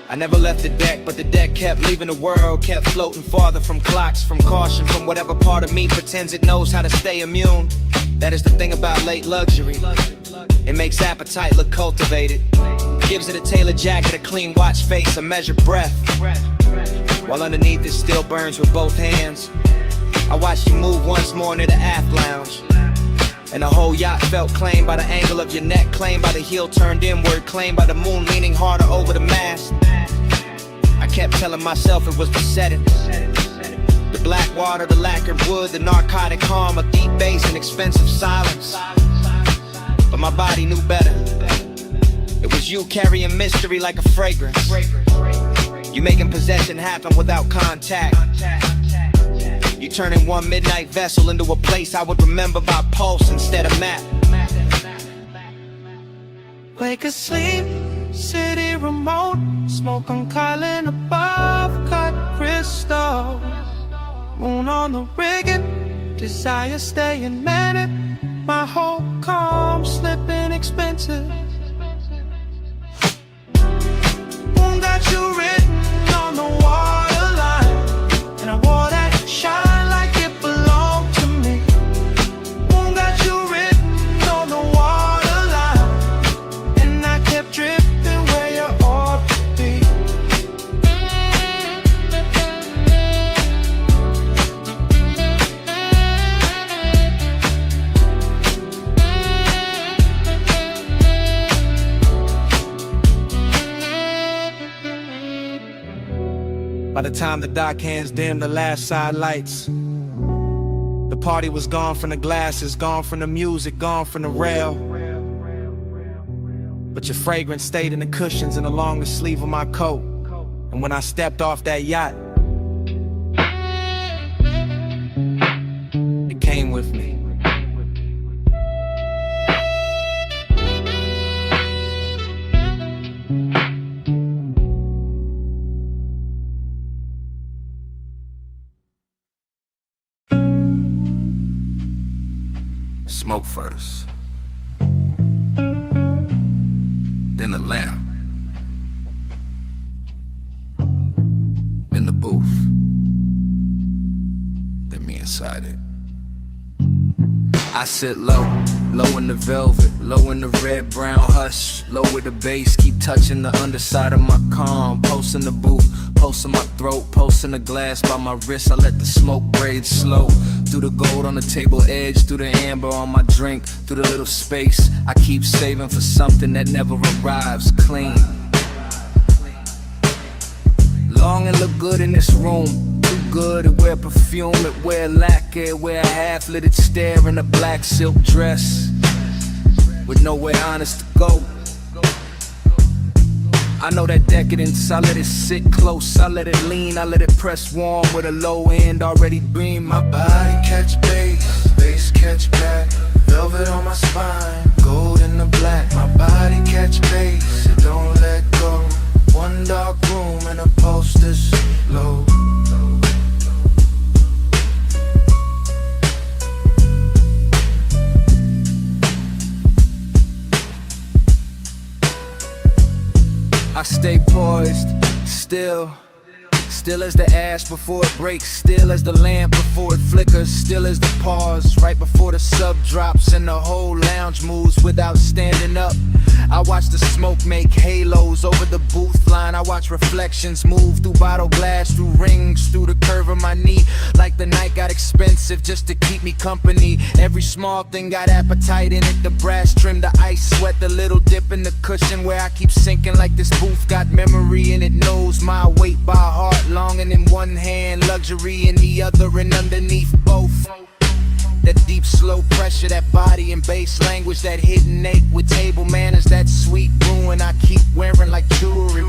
I never left the deck, but the deck kept leaving the world, kept floating farther from clocks, from caution, from whatever part of me pretends it knows how to stay immune. That is the thing about late luxury. It makes appetite look cultivated, gives it a tailored jacket, a clean watch face, a measured breath, while underneath it still burns with both hands. I watched you move once more into the aft lounge, and the whole yacht felt claimed by the angle of your neck, claimed by the heel turned inward, claimed by the moon leaning harder over the mast. I kept telling myself it was the setting, the black water, the lacquered wood, the narcotic calm, a deep bass and expensive silence. But my body knew better. It was you carrying mystery like a fragrance. You making possession happen without contact. You turning one midnight vessel into a place I would remember by pulse instead of map. Wake asleep, city remote, smoke on Kylan above, cut crystal. Moon on the rigging, desire staying manic. My whole calm slipping expensive. Moon got you written on the waterline, and I wore that shine like it belonged to me. Moon got you written on the waterline, and I kept drifting where you ought to be. By the time the dock hands dimmed the last side lights, the party was gone from the glasses, gone from the music, gone from the rail. But your fragrance stayed in the cushions and along the sleeve of my coat. And when I stepped off that yacht, it came with me. Smoke first, then the lamp, then the booth, then me inside it. I sit low, low in the velvet, low in the red, brown hush, low with the bass, keep touching the underside of my calm, pulse in the booth, pulse in my throat, pulse in the glass by my wrist, I let the smoke braid slow, through the gold on the table edge, through the amber on my drink, through the little space, I keep saving for something that never arrives, clean. Long and look good in this room, too good, it wear perfume, it wear lacquer, it wear a half-lit stare in a black silk dress, with nowhere honest to go. I know that decadence, I let it sit close, I let it lean, I let it press warm with a low end already beam. My body catch bass, bass catch back, velvet on my spine, gold in the black. My body catch bass, it don't let go. One dark room and a pulse this low. I stay poised, still as the ash before it breaks, still as the lamp before it flickers, still as the pause right before the sub drops and the whole lounge moves without standing up. I watch the smoke make halos over the booth line, I watch reflections move through bottle glass, through rings, through the curve of my knee, like the night got expensive just to keep me company. Every small thing got appetite in it, the brass trim, the ice sweat, the little dip in the cushion where I keep sinking like this booth got memory and it knows my weight by heart. Longing in one hand, luxury in the other, and underneath both, that deep slow pressure, that body and bass language, that hidden ache with table manners, that sweet ruin I keep wearing like jewelry.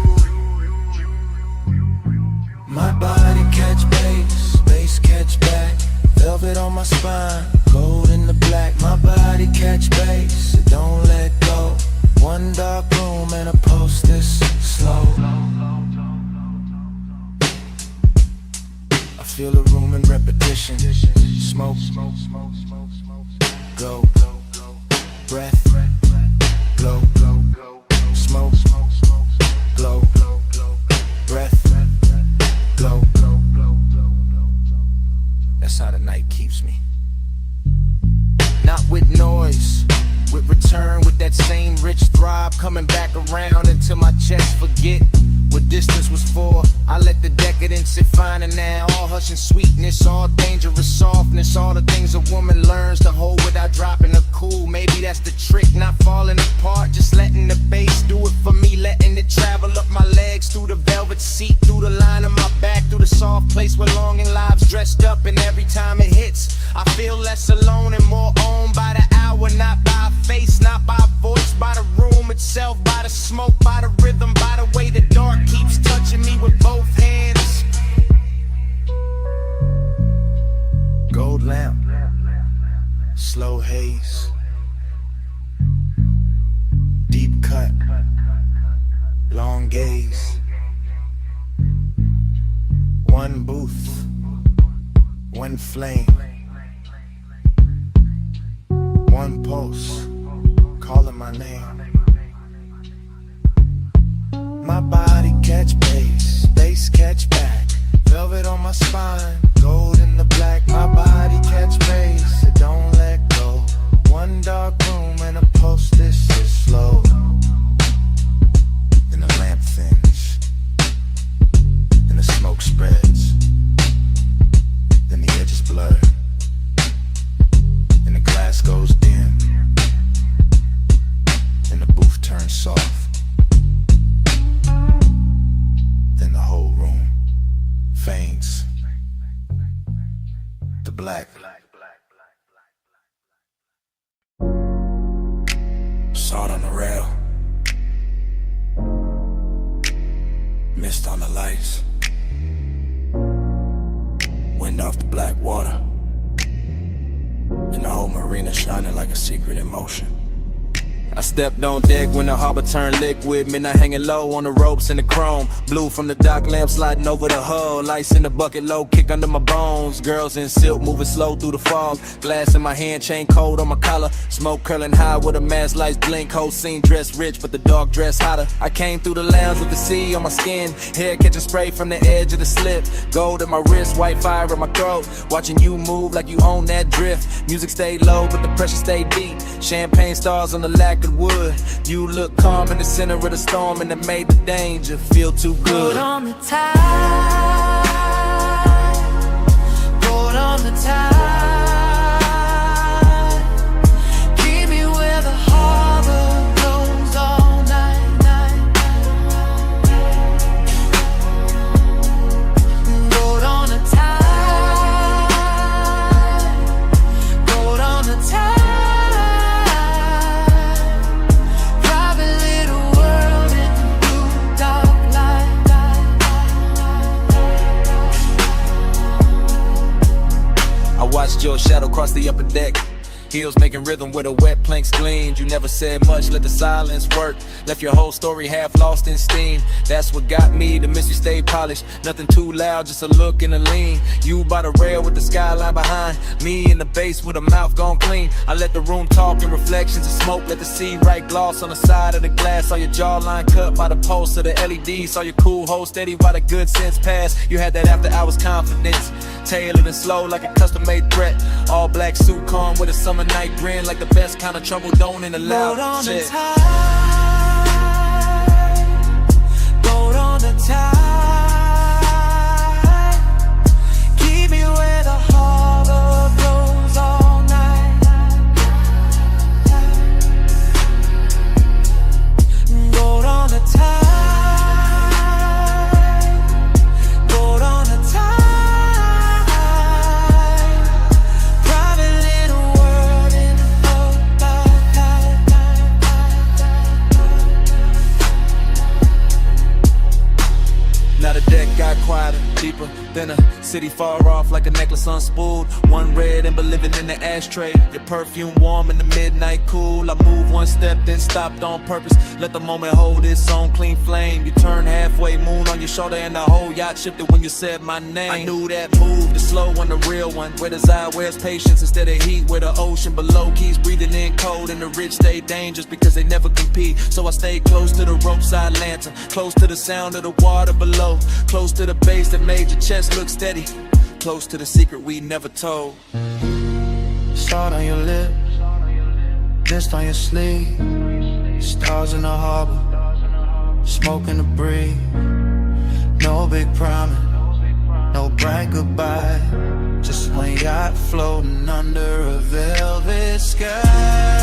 My body catch bass, bass catch back, velvet on my spine, gold in the black. My body catch bass, it don't let go. One dark room and a pulse this slow. I feel a room in repetition. Smoke, go, breath, glow, smoke, glow, breath, glow. That's how the night keeps me. Not with noise, with return, with that same rich throb coming back around until my chest forget what distance was for. I let the decadence sit fine and now, all hush and sweetness, all dangerous softness, all the things a woman learns to hold without dropping her cool. Maybe that's the trick, not falling apart, just letting the bass do it for me, letting it travel up my legs, through the velvet seat, through the line of my back, through the soft place where longing lives dressed up. And every time it hits, I feel less alone and more owned by the hour, not by a face, not by a voice, by the room itself, by the smoke, by the rhythm, by the way the dark keeps touching me with both hands. Gold lamp, slow haze, deep cut, long gaze. One booth, one flame, one pulse, calling my name. My body catch bass, bass catch back, velvet on my spine, gold in the black. My body catch bass, it don't let go. One dark room and a pulse this is slow. Then the lamp thins, then the smoke spreads, then the edges blur, then the glass goes dim, then the booth turns soft, then the whole room Salt on the rail, mist on the lights, wind off the black water, and the whole marina shining like a secret in motion. I stepped on deck when the harbor turned liquid. Midnight hanging low on the ropes and the chrome. Blue from the dock lamp sliding over the hull. Lights in the bucket low, kick under my bones. Girls in silk moving slow through the fog. Glass in my hand, chain cold on my collar. Smoke curling high with the mask lights blink. Whole scene dressed rich, but the dark dress hotter. I came through the lounge with the sea on my skin. Hair catching spray from the edge of the slip. Gold in my wrist, white fire in my throat. Watching you move like you own that drift. Music stayed low, but the pressure stayed deep. Champagne stars on the lacquered wood. You look calm in the center of the storm, and it made the danger feel too good. Boat on the tide, boat on the tide. Keep me where the harbor goes all night, night. Boat on the tide, boat on the tide. Watched your shadow cross the upper deck. Heels making rhythm where the wet planks gleamed. You never said much, let the silence work. Left your whole story half lost in steam. That's what got me, the mystery stayed polished. Nothing too loud, just a look and a lean. You by the rail with the skyline behind. Me in the base with a mouth gone clean. I let the room talk in reflections of smoke. Let the sea write gloss on the side of the glass. Saw your jawline cut by the pulse of the LED. Saw your cool hold steady while the good sense passed. You had that after hours confidence. Tailored and slow like a custom-made threat. All black suit calm with a summer night grin. Like the best kind of trouble don't in the loud shit. Boat on the tide. Keep me where the harbor blows all night. Boat on the tide. Boat on the tide. Now the deck got quieter, deeper, thinner. City far off like a necklace unspooled. One red ember living in the ashtray. Your perfume warm in the midnight cool. I moved one step, then stopped on purpose. Let the moment hold its own clean flame. You turn halfway, moon on your shoulder, and the whole yacht shifted when you said my name. I knew that move, the slow one, the real one. Where desire wears patience instead of heat. Where the ocean below keeps breathing in cold, and the rich stay dangerous because they never compete. So I stayed close to the roadside lantern, close to the sound of the water below, close to the bass that made your chest look steady, close to the secret we never told. Salt on your lip, mist on your sleeve. Stars in the harbor, smoke in the breeze. No big promise, no bright goodbye. Just one yacht floating under a velvet sky.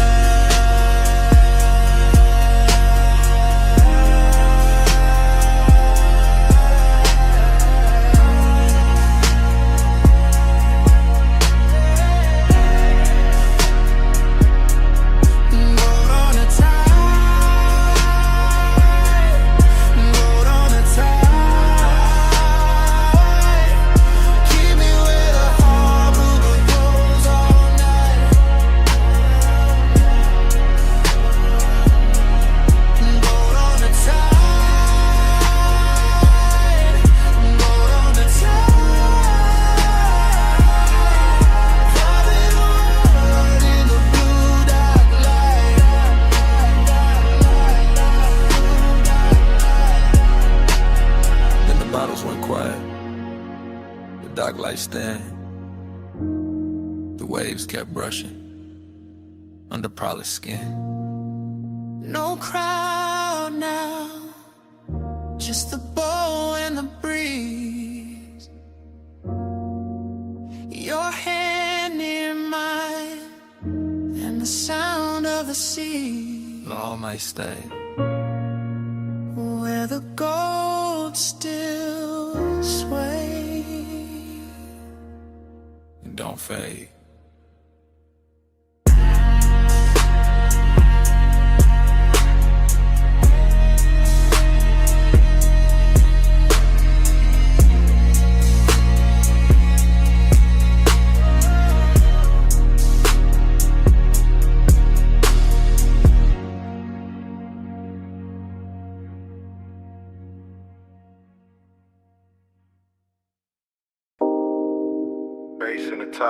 Stand. The waves kept brushing under polished skin. No crowd now, just the bow and the breeze. Your hand near mine, and the sound of the sea. All might stay where the gold still sways. Don't fade.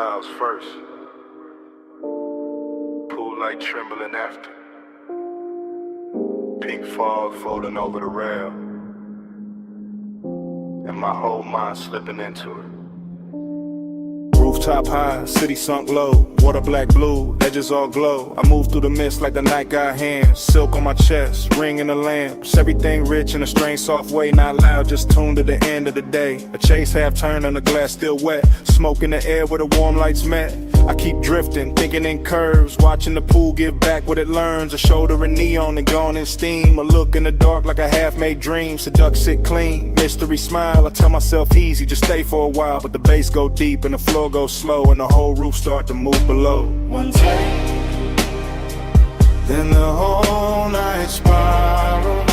clouds first. Pool light trembling after. Pink fog floating over the rail. And my whole mind slipping into it. Rooftop high, city sunk low. Water black blue, edges all glow. I move through the mist like the night got hands. Silk on my chest, ring in the lamps. Everything rich in a strange soft way. Not loud, just tuned to the end of the day. A chase half turned on the glass still wet. Smoke in the air where the warm lights met. I keep drifting, thinking in curves. Watching the pool give back what it learns. A shoulder in neon and gone in steam. A look in the dark like a half-made dream. Seduct sit clean, mystery smile. I tell myself easy, just stay for a while. But the bass go deep and the floor goes slow. And the whole roof start to move below. One take, then the whole night spiral.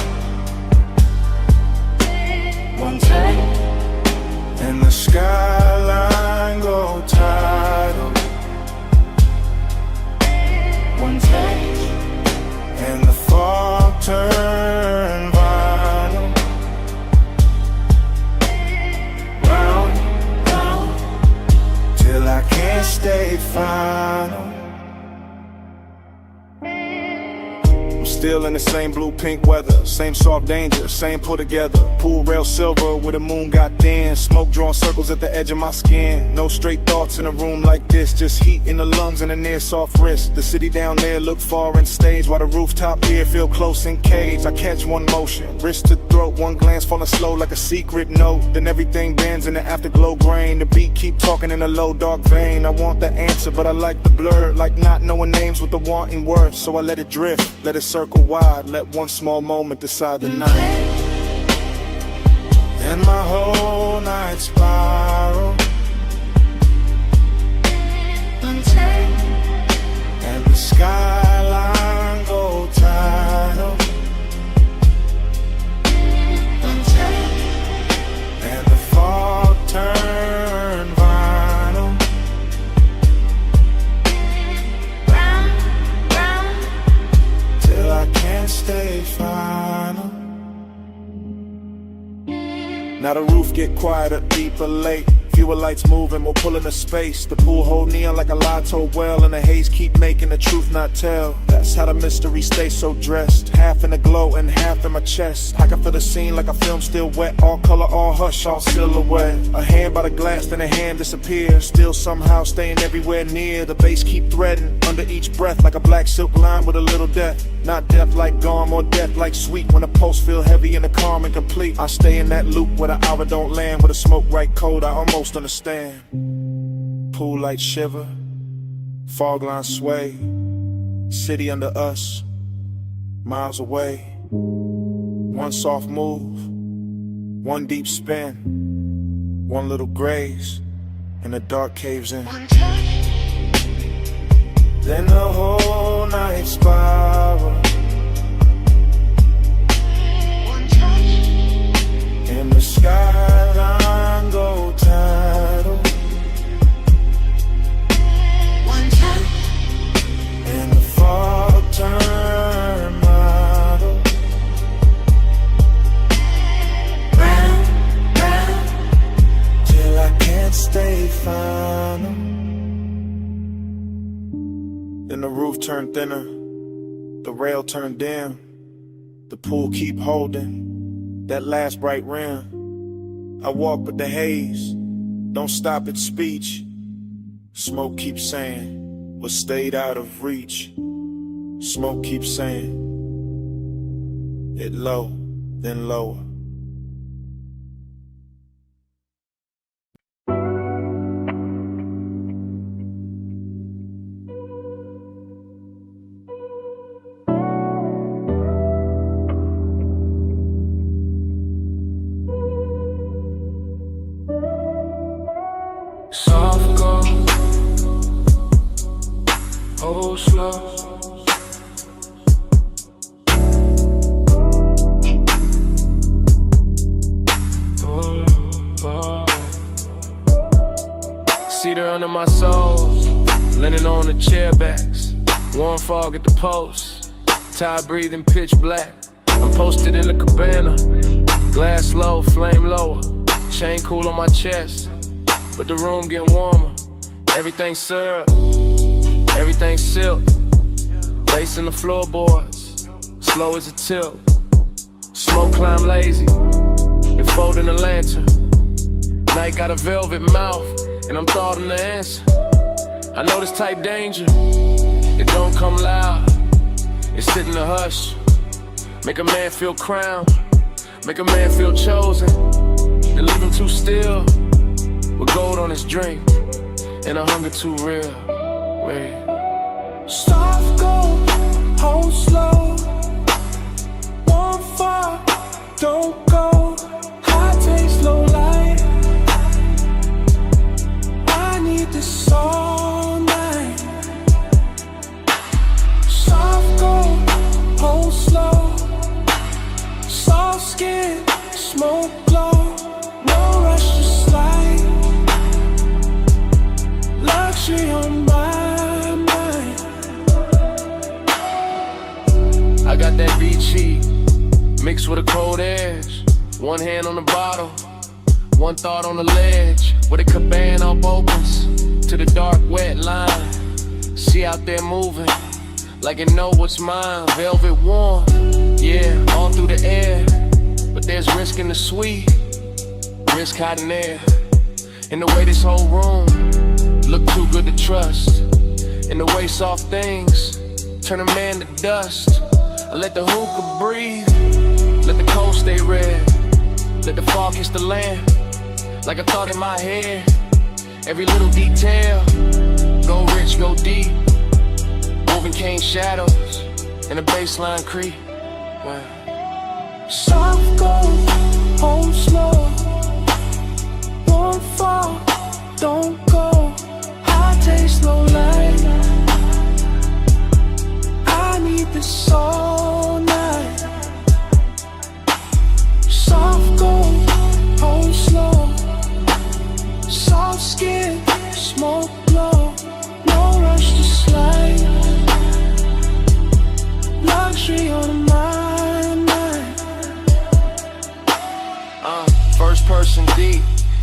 One take, and the skyline go tidal. One take, and the fog turn vinyl. Round, round, till I can't stay final. Still in the same blue pink weather, same soft danger, same pull together. Pool rail silver where the moon got thin. Smoke drawing circles at the edge of my skin. No straight thoughts in a room like this, just heat in the lungs and a near soft wrist. The city down there look far and stage, while the rooftop here feel close and caged. I catch one motion, wrist to throat, one glance falling slow like a secret note. Then everything bends in the afterglow grain. The beat keep talking in a low dark vein. I want the answer but I like the blur, like not knowing names with the wanting words. So I let it drift, let it circle wide, let one small moment decide the night. Then my whole night spiral. And the skyline go tidal. And the fog turn vinyl. Till I can't stay final. Now the roof get quieter, deeper, late. Fewer lights moving, more pulling the space. The pool hold neon like a lie told well. And the haze keep making the truth not tell. That's how the mystery stays so dressed. Half in the glow and half in my chest. I can feel the scene like a film still wet. All color, all hush, all silhouette. A hand by the glass, then a hand disappears. Still somehow staying everywhere near. The bass keep threading under each breath like a black silk line with a little death. Not death like gone, more death like sweet. When the pulse feel heavy and the calm and complete. I stay in that loop where the hour don't land. Where the smoke right cold, I almost understand. Pool light shiver, fog line sway. City under us, miles away. One soft move, one deep spin. One little graze, and the dark caves in. Then the whole night spiral. And the skyline go tidal. And the fog turn model. Round, round, till I can't stay final. Then the roof turned thinner, the rail turned dim. The pool keep holding that last bright rim. I walk with the haze, don't stop at speech. Smoke keeps saying what stayed out of reach. Smoke keeps saying it low, then lower. Soft go, oh slow. Cedar under my soles, linen on the chair backs. Warm fog at the post, tired breathing pitch black. I'm posted in the cabana, glass low, flame lower. Chain cool on my chest, but the room getting warmer. Everything syrup, everything silk. Lace in the floorboards, slow as a tilt. Smoke climb lazy, and folding a lantern. Night got a velvet mouth, and I'm thoughting the answer. I know this type danger, it don't come loud. It sit in the hush, make a man feel crowned, make a man feel chosen, then leave him too still, with gold on his drink, and a hunger too real. Wait. Soft gold, hold slow. One far, don't go. High taste, low light. I need this all night. Soft gold, hold slow. Soft skin, smoke glow. No rush to slide. Luxury on my mind. I got that beachy mixed with a cold edge. One hand on the bottle, one thought on the ledge. Where the cabana up opens to the dark wet line. See out there moving like it know what's mine. Velvet warm, yeah, all through the air. But there's risk in the sweet, risk hiding there. In the way this whole room look too good to trust. In the way soft things turn a man to dust. I let the hookah breathe, let the cold stay red. Let the fog kiss the land, like a thought in my head. Every little detail, go rich, go deep. Moving cane shadows, and the baseline creep. Wow. Soft gold, hold slow. One fall, don't go. High taste, low light. I need this all night. Soft gold, hold slow. Soft skin, smoke glow. No rush to slide. Luxury on my mind. First person deep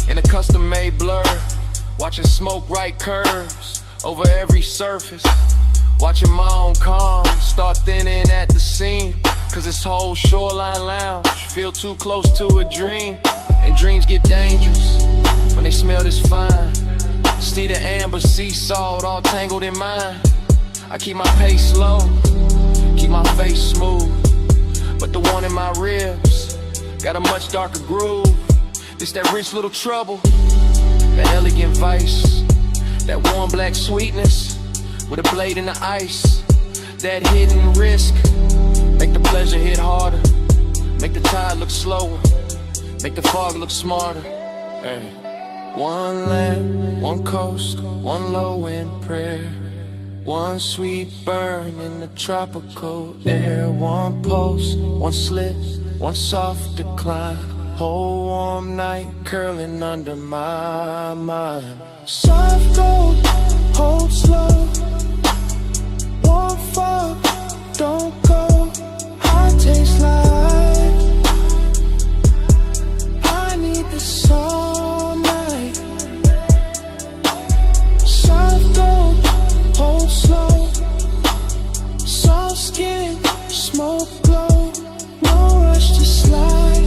in a custom-made blur. Watching smoke right curves over every surface. Watching my own calm start thinning at the seam. Cause this whole shoreline lounge feel too close to a dream. And dreams get dangerous when they smell this fine. See the amber sea salt all tangled in mine. I keep my pace slow, keep my face smooth. But the one in my ribs got a much darker groove. This that rich little trouble, that elegant vice, that warm black sweetness with a blade in the ice. That hidden risk, make the pleasure hit harder, make the tide look slower, make the fog look smarter. Hey. One land, one coast, one low end prayer. One sweet burn in the tropical air. One pulse, one slip, one soft decline. Whole warm night curling under my mind. Soft gold, hold slow. One fall, don't go. High taste like I need this all night. Soft gold, hold slow. Soft skin, smoke glow. No rush to slide.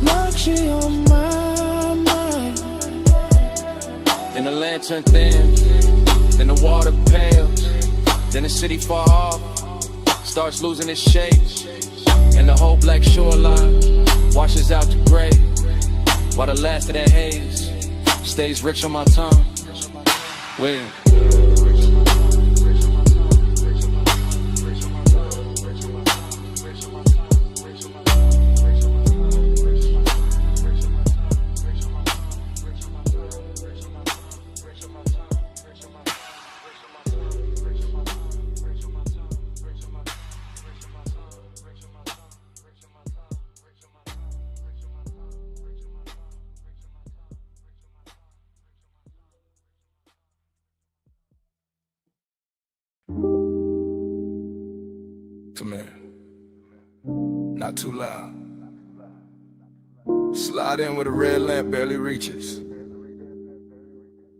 Luxury on my mind. Then the lantern thin, then the water pales, then the city far off starts losing its shape, and the whole black shoreline washes out to gray, while the last of that haze stays rich on my tongue. Wait. Come here. Not too loud. Slide in where the red lamp barely reaches.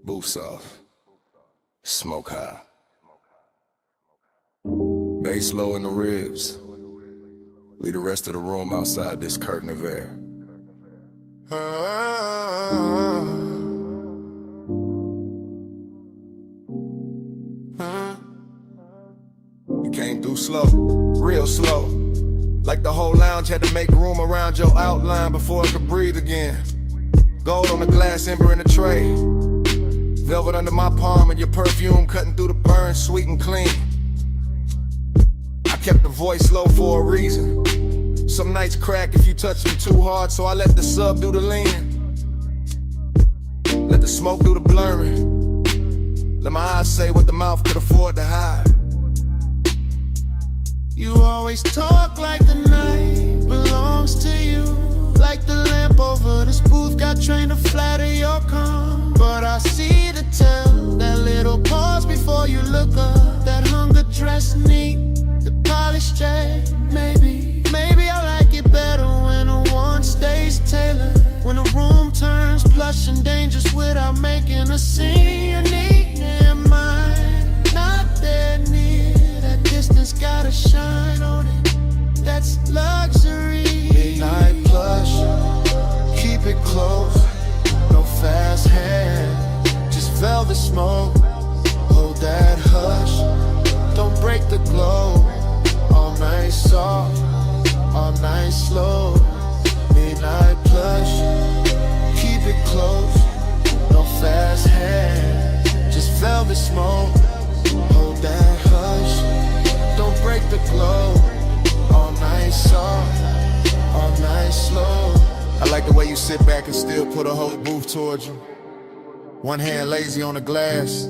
Boots off. Smoke high. Bass low in the ribs. Leave the rest of the room outside this curtain of air. You came through slow, real slow. Like the whole lounge had to make room around your outline before it could breathe again. Gold on the glass, ember in the tray. Velvet under my palm and your perfume cutting through the burn, sweet and clean. I kept the voice low for a reason. Some nights crack if you touch them too hard, so I let the sub do the leaning. Let the smoke do the blurring. Let my eyes say what the mouth could afford to hide. You always talk like the night belongs to you. Like the lamp over this booth got trained to flatter your calm. But I see the tell, that little pause before you look up. That hunger dress neat, the polished J. Maybe I like it better when a one stays tailored. When the room turns plush and dangerous without making a scene. You need in mind, not that near. That distance gotta shine on it. That's luxury. Midnight plush, keep it close. No fast hand, just velvet smoke. Hold that hush, don't break the glow. All night soft, all night slow. Midnight plush, keep it close. No fast hand, just velvet smoke. Hold that hush, don't break the glow. All night soft, all night slow. I like the way you sit back and still put a whole booth towards you. One hand lazy on the glass.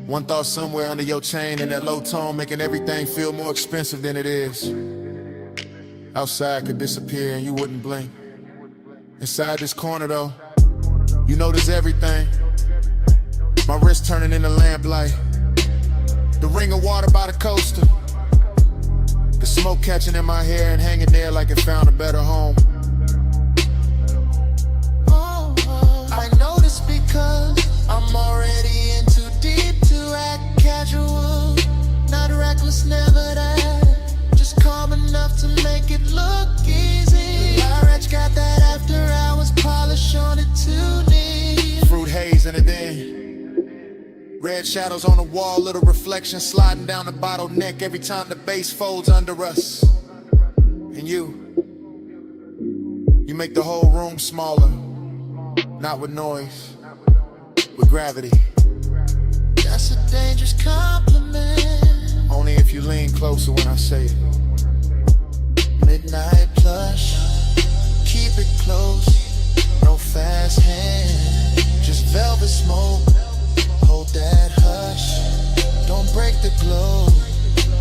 One thought somewhere under your chain in that low tone, making everything feel more expensive than it is. Outside could disappear and you wouldn't blink. Inside this corner though, you notice everything. My wrist turning into lamplight. The ring of water by the coaster. The smoke catching in my hair and hanging there like it found a better home. I know this because I'm already in too deep to act casual. Not reckless, never that. Just calm enough to make it look easy. Large got that after hours polish on it too deep. Fruit haze in it then. Red shadows on the wall, little reflection sliding down the bottleneck every time the bass folds under us. And you make the whole room smaller. Not with noise, with gravity. That's a dangerous compliment. Only if you lean closer when I say it. Midnight plush, keep it close. No fast hand, just velvet smoke. Hold that hush, don't break the glow.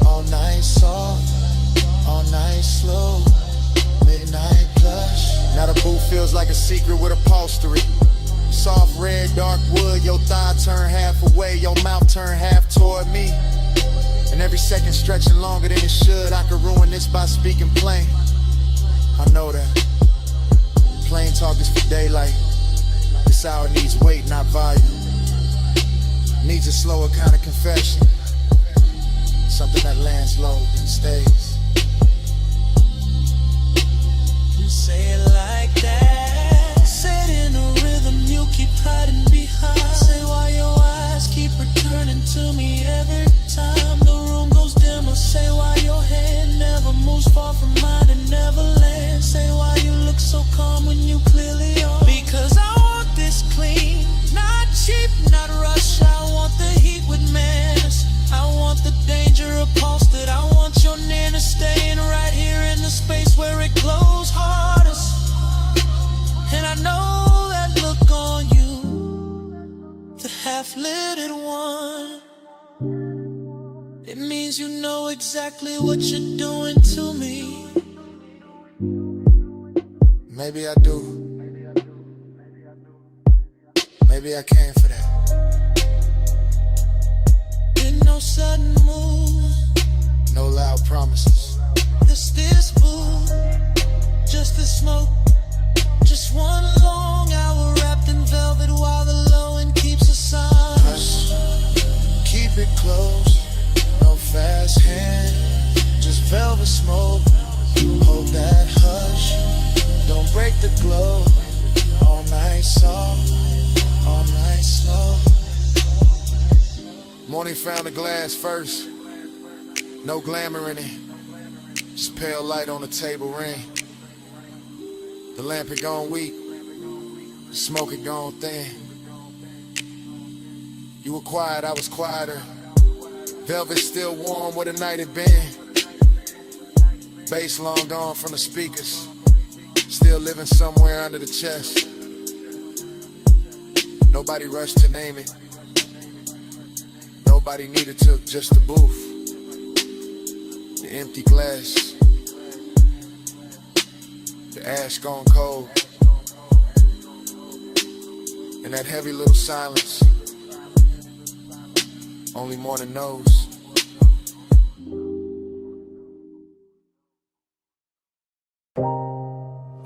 All night soft, all night slow. Midnight plush. Now the booth feels like a secret with upholstery. Soft red, dark wood, your thigh turn half away, your mouth turn half toward me. And every second stretching longer than it should. I could ruin this by speaking plain. I know that. Plain talk is for daylight. This hour needs weight, not volume. Needs a slower kind of confession. Something that lands low and stays. Say it like that. Say it in a rhythm you keep hiding behind. Say why your eyes keep returning to me every time the room goes dimmer. Say why your head never moves far from mine and never lands. Say why you look so calm when you clearly are. Because I want this clean, not cheap, not rush. I want the heat with manners. I want the danger upholstered. I want your nana staying right here in the space where it glows hardest. And I know that look on you, the half-littered one. It means you know exactly what you're doing to me. Maybe I do. Maybe I came for that. No sudden move, no loud promises. This boo, just the smoke, just one long hour wrapped in velvet while the low end keeps us glow. All night soft, all night slow. Morning found the glass first. No glamour in it. Just pale light on the table ring. The lamp had gone weak. The smoke had gone thin. You were quiet, I was quieter. Velvet still warm where the night had been. Bass long gone from the speakers. Still living somewhere under the chest. Nobody rushed to name it. Nobody needed to, just the booth. The empty glass. The ash gone cold. And that heavy little silence. Only morning knows.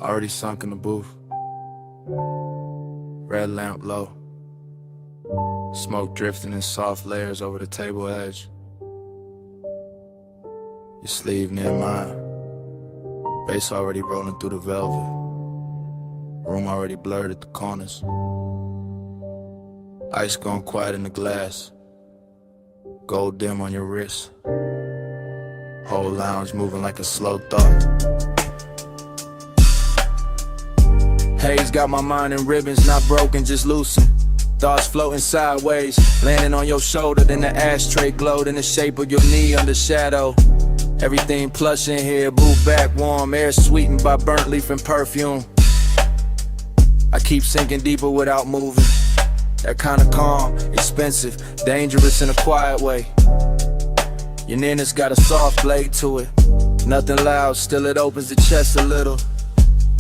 Already sunk in the booth. Red lamp low. Smoke drifting in soft layers over the table edge. Your sleeve near mine. Bass already rolling through the velvet. Room already blurred at the corners. Ice gone quiet in the glass. Gold dim on your wrist. Whole lounge moving like a slow thought. Haze got my mind in ribbons, not broken, just loosened. Thoughts floating sideways, landing on your shoulder, then the ashtray glowed in the shape of your knee under shadow. Everything plush in here, boot back warm, air sweetened by burnt leaf and perfume. I keep sinking deeper without moving. That kind of calm, expensive, dangerous in a quiet way. Your nearness got a soft blade to it. Nothing loud, still it opens the chest a little.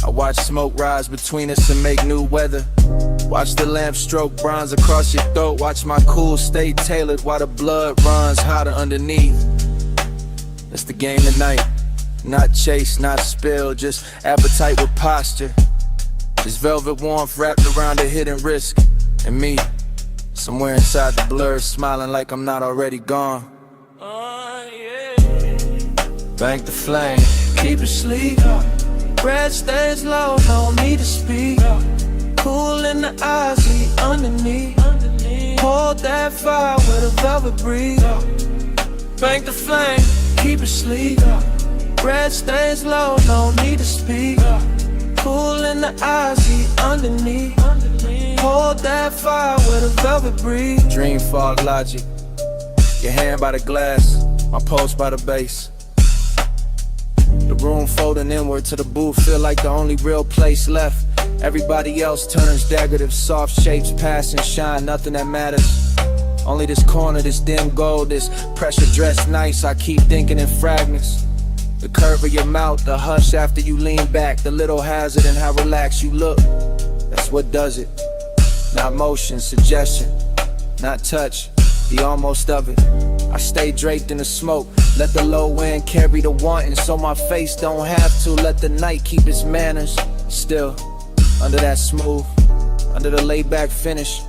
I watch smoke rise between us and make new weather. Watch the lamp stroke bronze across your throat. Watch my cool stay tailored while the blood runs hotter underneath. That's the game tonight. Not chase, not spill, just appetite with posture. This velvet warmth wrapped around a hidden risk. And me, somewhere inside the blur, smiling like I'm not already gone. Bank the flame, Keep it sleek. Breath stays low, no need to speak. Cool in the eyes, heat underneath. Hold that fire with a velvet breeze. Bank the flame, keep it sleek. Breath stays low, no need to speak. Cool in the eyes, heat underneath. Hold that fire with a velvet breeze. Dream fog logic. Your hand by the glass, my pulse by the bass. The room folding inward to the booth, feel like the only real place left. Everybody else turns decorative, soft shapes pass and shine, nothing that matters. Only this corner, this dim gold, this pressure dressed nice, I keep thinking in fragments. The curve of your mouth, the hush after you lean back, the little hazard in how relaxed you look. That's what does it. Not motion, suggestion, not touch, the almost of it. I stay draped in the smoke, let the low wind carry the wanting, so my face don't have to. Let the night keep its manners. Still, under that smooth, under the laid back finish,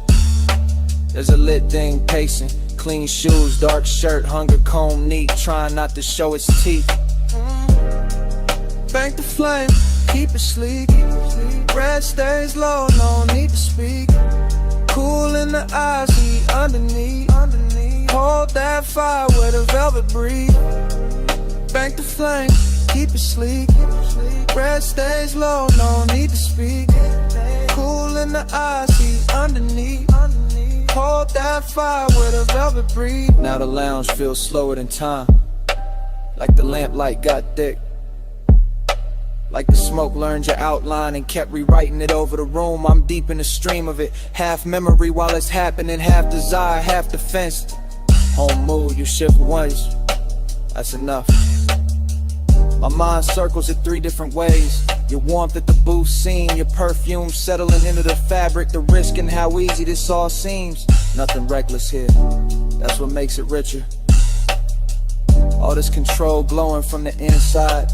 there's a lit thing pacing. Clean shoes, dark shirt, hunger comb neat, trying not to show its teeth. Bank the flame, keep it sleek. Breath stays low, no need to speak. Cool in the eyes, heat underneath. Hold that fire with a velvet breeze. Bank the flame, keep it sleek. Breath stays low, no need to speak. Cool in the eyes, heat underneath. Hold that fire with a velvet breeze. Now the lounge feels slower than time, like the lamplight got thick. Like the smoke learned your outline and kept rewriting it over the room. I'm deep in the stream of it, half memory while it's happening, half desire, half defense. Home mood, you shift once, that's enough. My mind circles it 3 different ways. Your warmth at the booth scene, your perfume settling into the fabric, the risk and how easy this all seems. Nothing reckless here, that's what makes it richer. All this control glowing from the inside.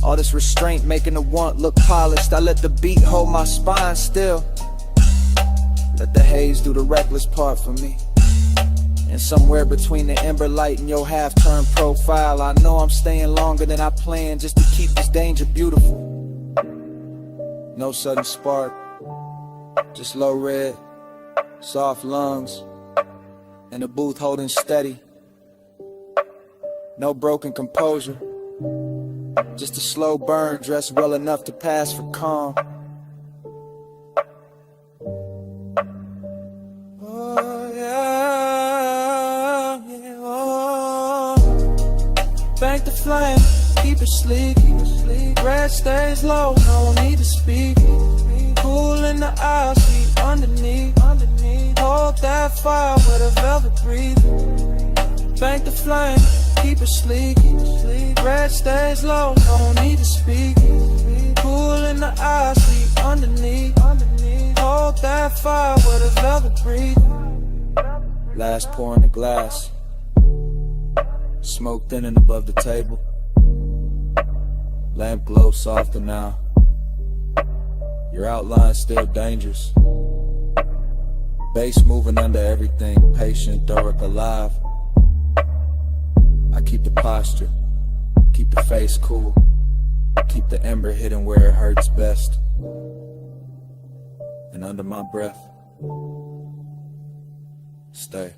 All this restraint making the want look polished. I let the beat hold my spine still. Let the haze do the reckless part for me. And somewhere between the ember light and your half-turned profile, I know I'm staying longer than I planned just to keep this danger beautiful. no sudden spark, just low red, soft lungs, in the booth holding steady. No broken composure, just a slow burn dressed well enough to pass for calm. Oh yeah, yeah, oh. Bank the flame, keep it sleek. Red stays low, no need to speak. Cool in the aisle, sweet underneath. Hold that fire with a velvet breathing. Bank the flame, keep it sleek. Red stays low, no need to speak. Cool in the aisle, sweet underneath. Hold that fire with a velvet breathing. Last pour in the glass, smoke thinning above the table. Lamp glow softer now. Your outline's still dangerous. Bass moving under everything, patient, Doric alive. I keep the posture, keep the face cool, keep the ember hidden where it hurts best. And under my breath, stay.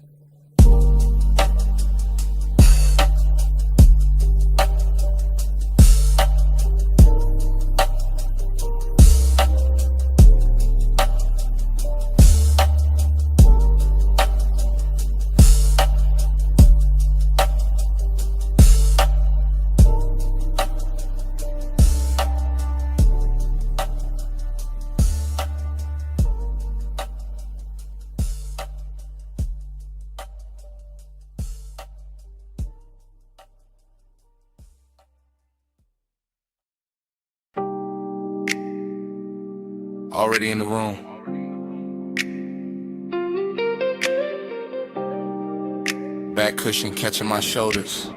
Already in the room. Back cushion catching my shoulders.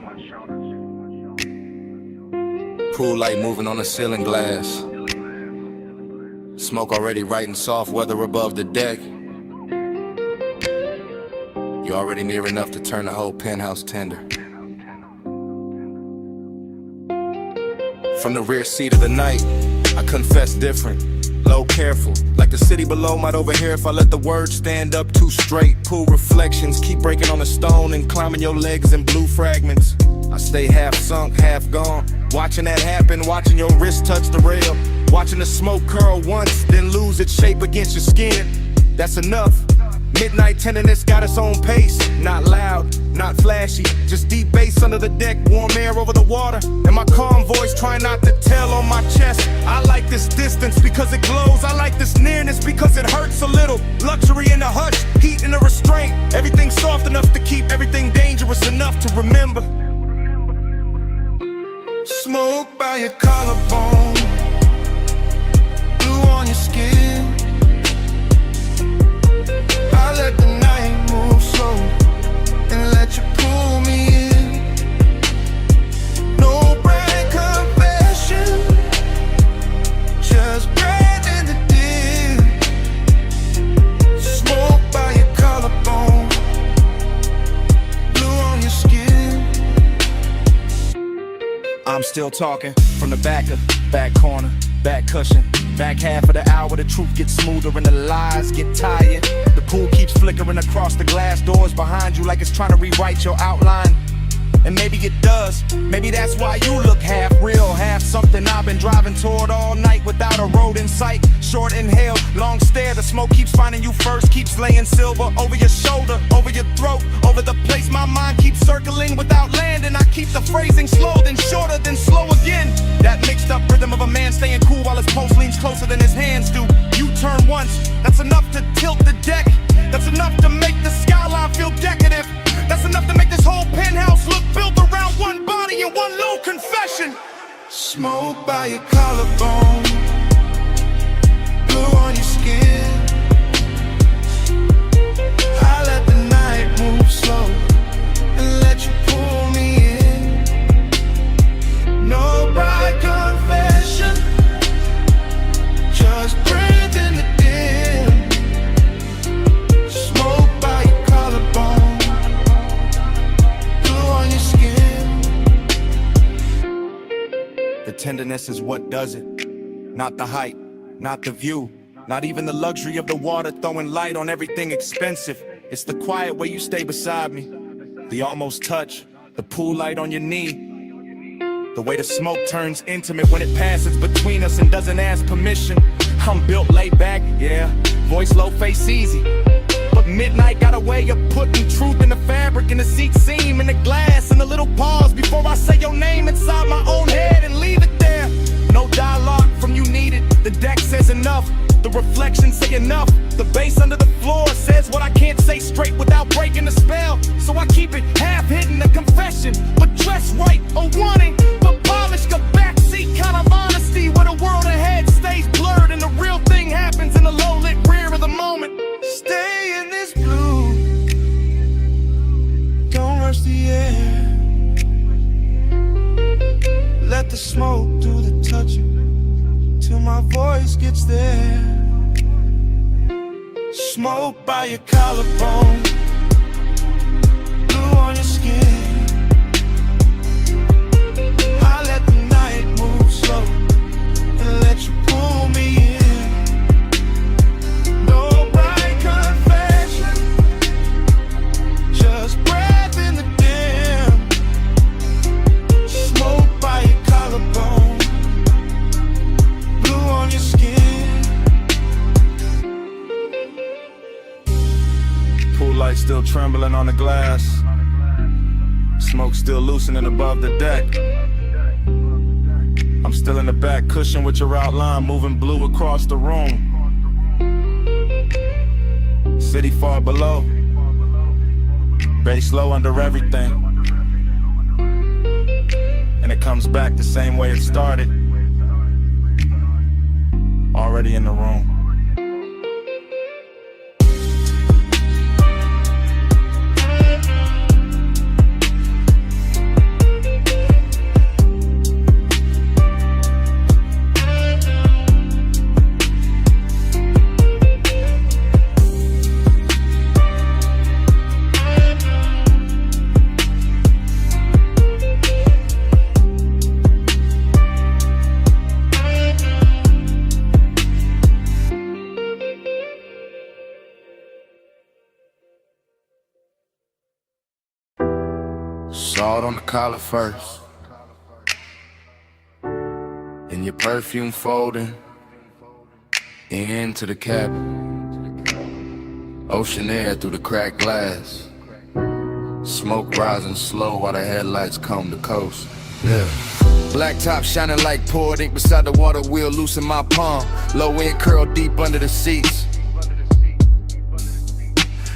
Pool light moving on the ceiling glass. Smoke already writing soft weather above the deck. You're already near enough to turn the whole penthouse tender. From the rear seat of the night, I confess different. Low careful, like the city below might overhear if I let the words stand up too straight. Pool reflections keep breaking on the stone and climbing your legs in blue fragments. I stay half sunk, half gone, watching that happen, watching your wrist touch the rail, watching the smoke curl once, then lose its shape against your skin. That's enough. Midnight tenderness got its own pace. Not loud, not flashy, just deep bass under the deck, warm air over the water, and my calm voice trying not to tell on my chest. I like this distance because it glows. I like this nearness because it hurts a little. Luxury in the hush, heat in the restraint. Everything soft enough to keep everything dangerous enough to remember. Smoke by your collarbone, blue on your skin. I let the night move slow and let you pull me in. No brand confession, just bread in the dim. Smoke by your collarbone, blue on your skin. I'm still talking from the back corner, back cushion. Back half of the hour, the truth gets smoother and the lies get tired. The pool keeps flickering across the glass doors behind you like it's trying to rewrite your outline. And maybe it does. Maybe that's why you look half real, half something I've been driving toward all night without a road in sight. Short inhale, long stare, the smoke keeps finding you first, keeps laying silver over your shoulder, over your throat, over the place my mind keeps circling without landing. I keep the phrasing slow, then shorter, then slow again. That mixed up rhythm of a man staying cool while his pulse leans closer than his hands do. You turn once, that's enough to tilt the deck. That's enough to make the skyline feel decadent. That's enough to make this whole penthouse look built around one body and one low confession. Smoke by your collarbone, blue on your skin. I let the night move slow and let you pull me in. No bride confession, just breathe in the dim. Smoke by your collarbone, blue on your skin. The tenderness is what does it, not the height. not the view, not even the luxury of the water throwing light on everything expensive. It's the quiet way you stay beside me, the almost touch, the pool light on your knee, the way the smoke turns intimate when it passes between us and doesn't ask permission. I'm built laid back, yeah, voice low, face easy, but midnight got a way of putting truth in the fabric, in the seat seam, in the glass, in a little pause before I say your name inside my own head and leave it there. No dialogue from you needed, the deck says enough, the reflections say enough, the bass under the floor says what I can't say straight without breaking the spell. So I keep it half hidden, a confession, but dressed right, a wanting, but polished, a backseat kind of honesty where the world ahead stays blurred and the real thing happens in the low-lit rear of the moment. Stay in this blue, don't rush the air. Let the smoke do the touching till my voice gets there. Smoke by your collarbone, blue on your skin. I let the night move slow and let you pull me in. No bright confession, just breath in the dim. Smoke by your collarbone, blue on your skin. Pool light still trembling on the glass, smoke still loosening above the deck. I'm still in the back cushion with your outline moving blue across the room. City far below, bass low under everything, and it comes back the same way it started, already in the room. Salt on the collar first, and your perfume folding into the cabin. Ocean air through the cracked glass, smoke rising slow while the headlights comb the coast. Yeah. Black top shining like poured ink beside the water wheel, loose in my palm. Low end curl deep under the seats.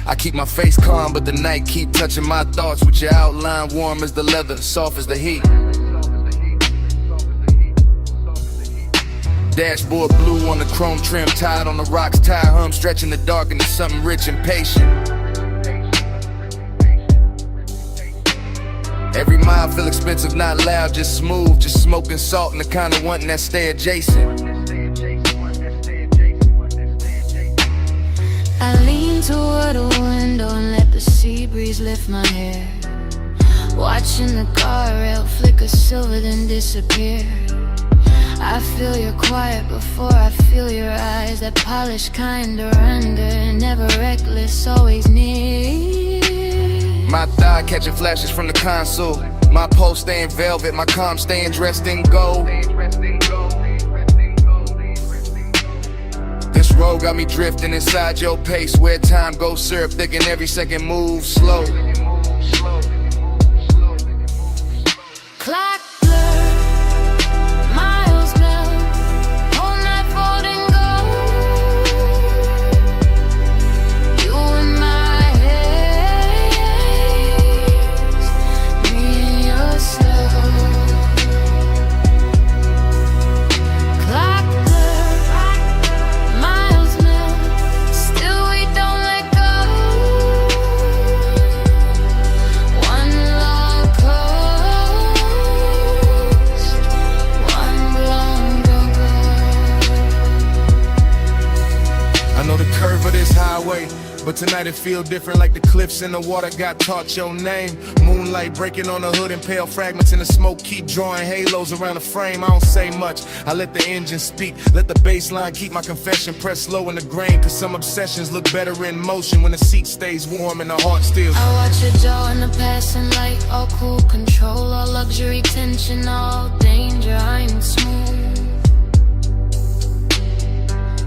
I keep my face calm, but the night keep touching my thoughts with your outline warm as the leather, soft as the heat. Dashboard blue on the chrome trim, tied on the rocks, tire hum stretching the dark into something rich and patient. Every mile feel expensive, not loud, just smooth, just smoking salt and the kind of wanting that stay adjacent. I lean toward a window and let the sea breeze lift my hair, watching the guardrail flicker silver then disappear. I feel your quiet before I feel your eyes, that polished kind of render, never reckless, always near. My thigh catching flashes from the console, my pulse staying velvet, my calm staying dressed in gold. This road got me drifting inside your pace, where time goes syrup thick and every second moves slow. Clock blur, miles melt, whole night folding gold. You in my haze, me in your slow. Clock blur, miles melt, still we don't let go. But tonight it feel different, like the cliffs in the water got taught your name. Moonlight breaking on the hood and pale fragments in the smoke keep drawing halos around the frame. I don't say much, I let the engine speak. Let the bass line keep my confession pressed low in the grain. Cause some obsessions look better in motion when the seat stays warm and the heart still. I watch your jaw in the passing light. All cool control, all luxury tension, all danger, I'm smooth.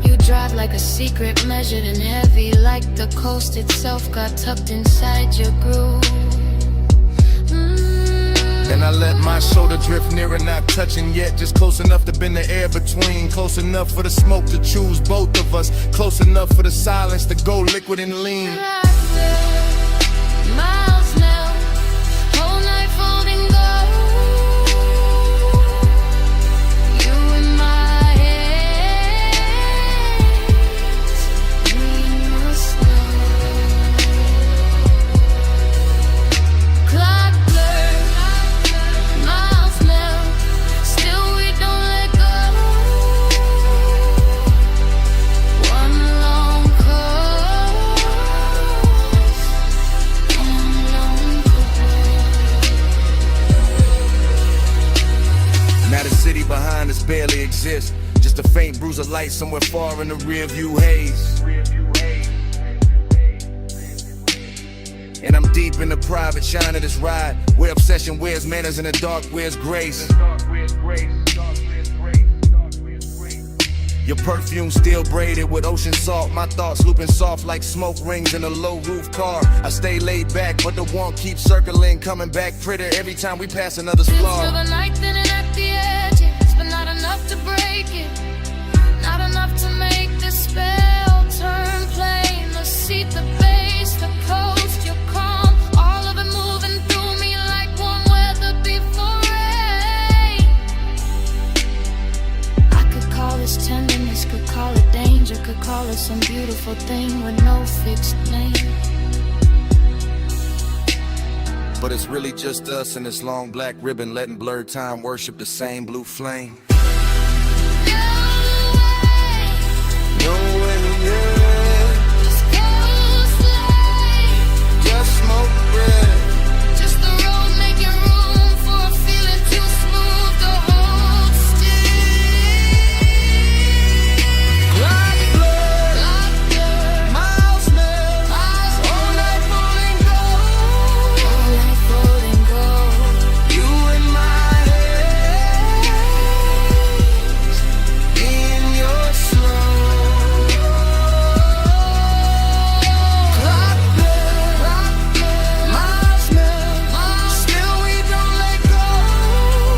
You drive like a secret, measured and heavy, like the coast itself got tucked inside your groove. And I let my shoulder drift nearer, not touching yet, just close enough to bend the air between. Close enough for the smoke to choose both of us, close enough for the silence to go liquid and lean. Miles now, whole night folding gold. You in my hands, me in your snow. Clock blur, miles now, still we don't let go. One long coast, one long Now the city behind us barely exists, just a faint bruise of light somewhere far in the rear view haze. And I'm deep in the private shine of this ride, where obsession wears manners and the dark wears grace. Your perfume still braided with ocean salt, my thoughts looping soft like smoke rings in a low roof car. I stay laid back, but the want keeps circling, coming back prettier every time we pass another Till splar. the night thinning at the edges, but not enough to break it, not enough to make the spell turn plain. The seat, the bass, the coast, your calm, all of it moving through me like warm weather before rain. I could call this tenderness, could call it danger, could call it some beautiful thing with no fixed name. But it's really just us and this long black ribbon, letting blurred time worship the same blue flame. No way, yeah. Just go slide, Just smoke bread. just the road making room for a feeling too smooth to hold still. Clock blur, Clock blur, miles now, all night falling gold. all night floating gold. You in my hands, in your slow. Clock blur, miles now, still we don't let go.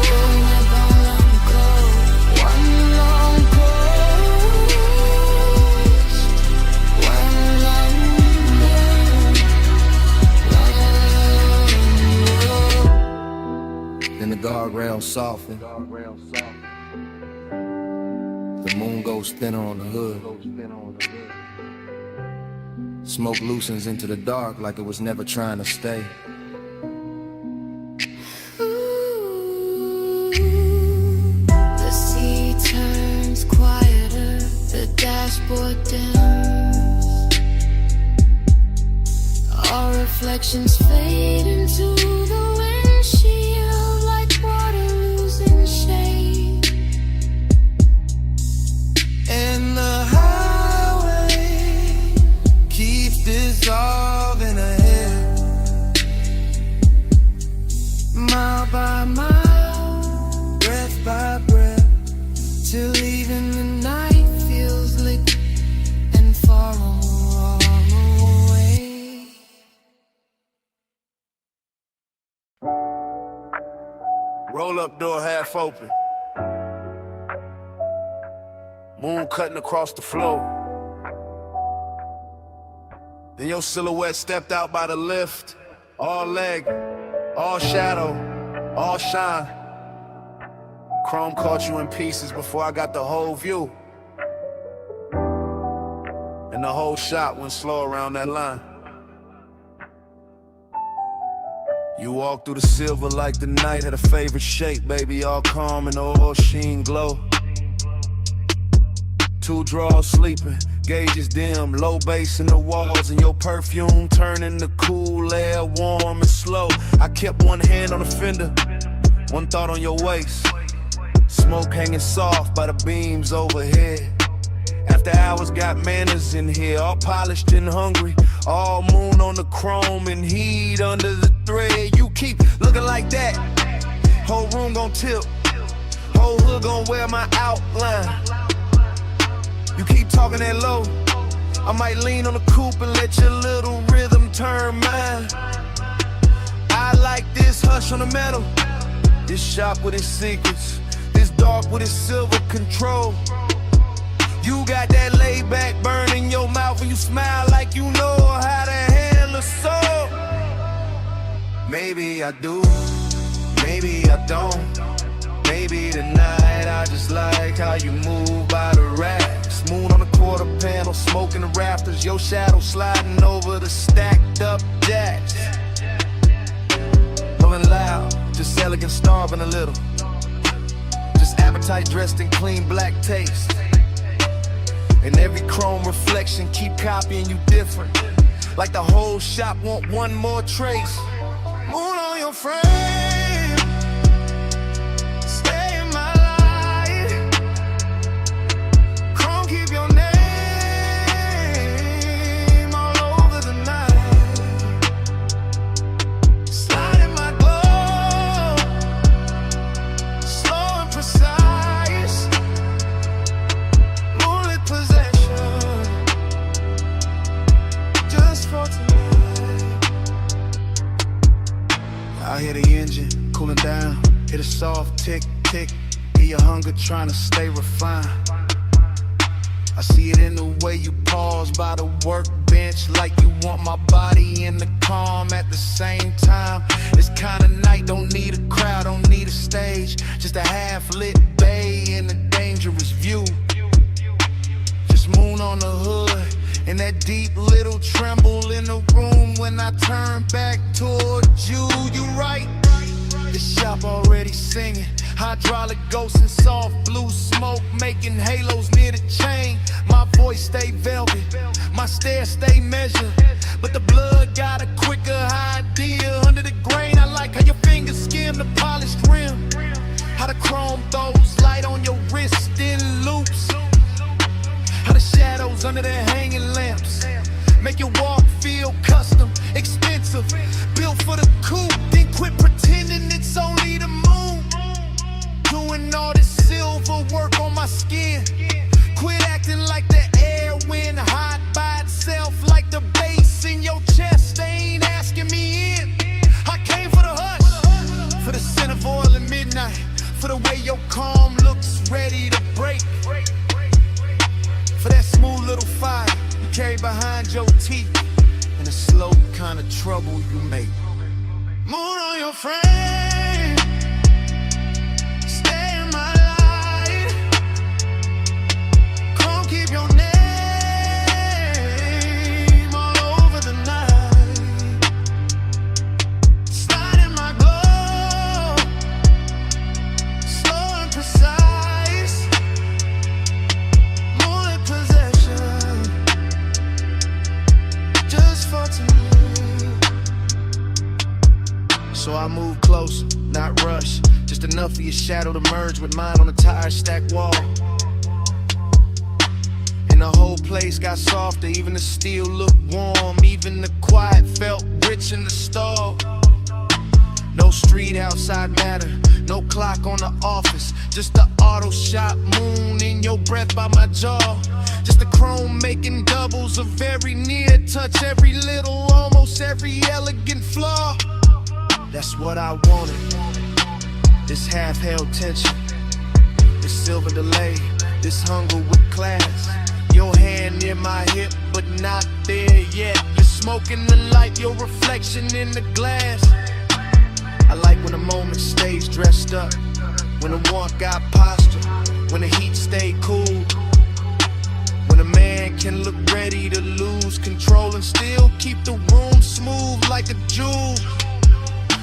Going up on long coast, One long coast, one long then the guardrails soften. The moon goes thinner on the hood. Smoke loosens into the dark like it was never trying to stay. The sea turns quieter, the dashboard dims. Our reflections fade into the windshield like water losing shade. And the highway keeps dissolving ahead, mile by mile, breath by breath, till even the night feels liquid and far away. Roll up door half open. Moon cutting across the floor. Then your silhouette stepped out by the lift. All leg, all shadow, all shine. Chrome caught you in pieces before I got the whole view. And the whole shot went slow around that line. You walked through the silver like the night had a favorite shape, baby, all calm and all sheen glow. Two drawers sleeping, gauges dim, low bass in the walls, and your perfume turning the cool air warm and slow. I kept one hand on the fender, one thought on your waist. Smoke hanging soft by the beams overhead. After hours got manners in here, all polished and hungry. All moon on the chrome and heat under the thread. You keep looking like that, whole room gon' tip, whole hood gon' wear my outline. You keep talking that low, I might lean on the coupe and let your little rhythm turn mine. I like this hush on the metal, this shop with its secrets, this dark with its silver control. You got that laid back burn in your mouth when you smile like you know how to handle a soul. Maybe I do, maybe I don't. Maybe tonight I just like how you move by the racks. Moon on the quarter panel, smoking the rafters, your shadow sliding over the stacked up jacks. Blowing loud, just elegant, starving a little. Just appetite dressed in clean black taste. And every chrome reflection keep copying you different. Like the whole shop want one more trace. Moon on your frame, stay in my light. Chrome keep your name all over the night. Slide in my glow, slow and precise. Moonlit possession, just for tonight. I hear the engine cooling down, hear the soft tick, tick. Hear your hunger trying to stay refined. I see it in the way you pause by the workbench, like you want my body in the calm at the same time. This kind of night don't need a crowd, don't need a stage, just a half-lit bay and a dangerous view. Just moon on the hood and that deep little tremble in the room when I turn back towards you. You right, the shop already singing. Hydraulic ghosts and soft blue smoke making halos near the chain. My voice stay velvet, my stare stay measured, but the blood got a quicker idea under the grain. I like how your fingers skim the polished rim, how the chrome throws light on your wrist in loops, how the shadows under the hanging lamps make your walk feel custom, expensive, built for the coupe. Then quit pretending it's only the moon, doing all this silver work on my skin. Quit acting like the air went hot by itself, like the bass in your chest. They ain't asking me in. I came for the hush, for the scent of oil at midnight, for the way your calm looks ready to break, for that smooth little fire you carry behind your teeth, and the slow kind of trouble you make. Moon on your frame, stay in my light. Come keep your name all over the night. Slide in my glow, slow and precise. Moonlit possession, just for tonight. So I move close, not rush, just enough for your shadow to merge with mine on the tire stack wall. And the whole place got softer, even the steel looked warm, even the quiet felt rich in the stall. No street outside matter, no clock on the office, just the auto shop moon in your breath by my jaw. Just the chrome making doubles of every near touch, every little, almost every elegant flaw. That's what I wanted, this half-held tension, this silver delay, this hunger with class. Your hand near my hip, but not there yet. You're smoking the light, your reflection in the glass. I like when a moment stays dressed up, when the warmth got posture, when the heat stay cool, when a man can look ready to lose control and still keep the room smooth like a jewel.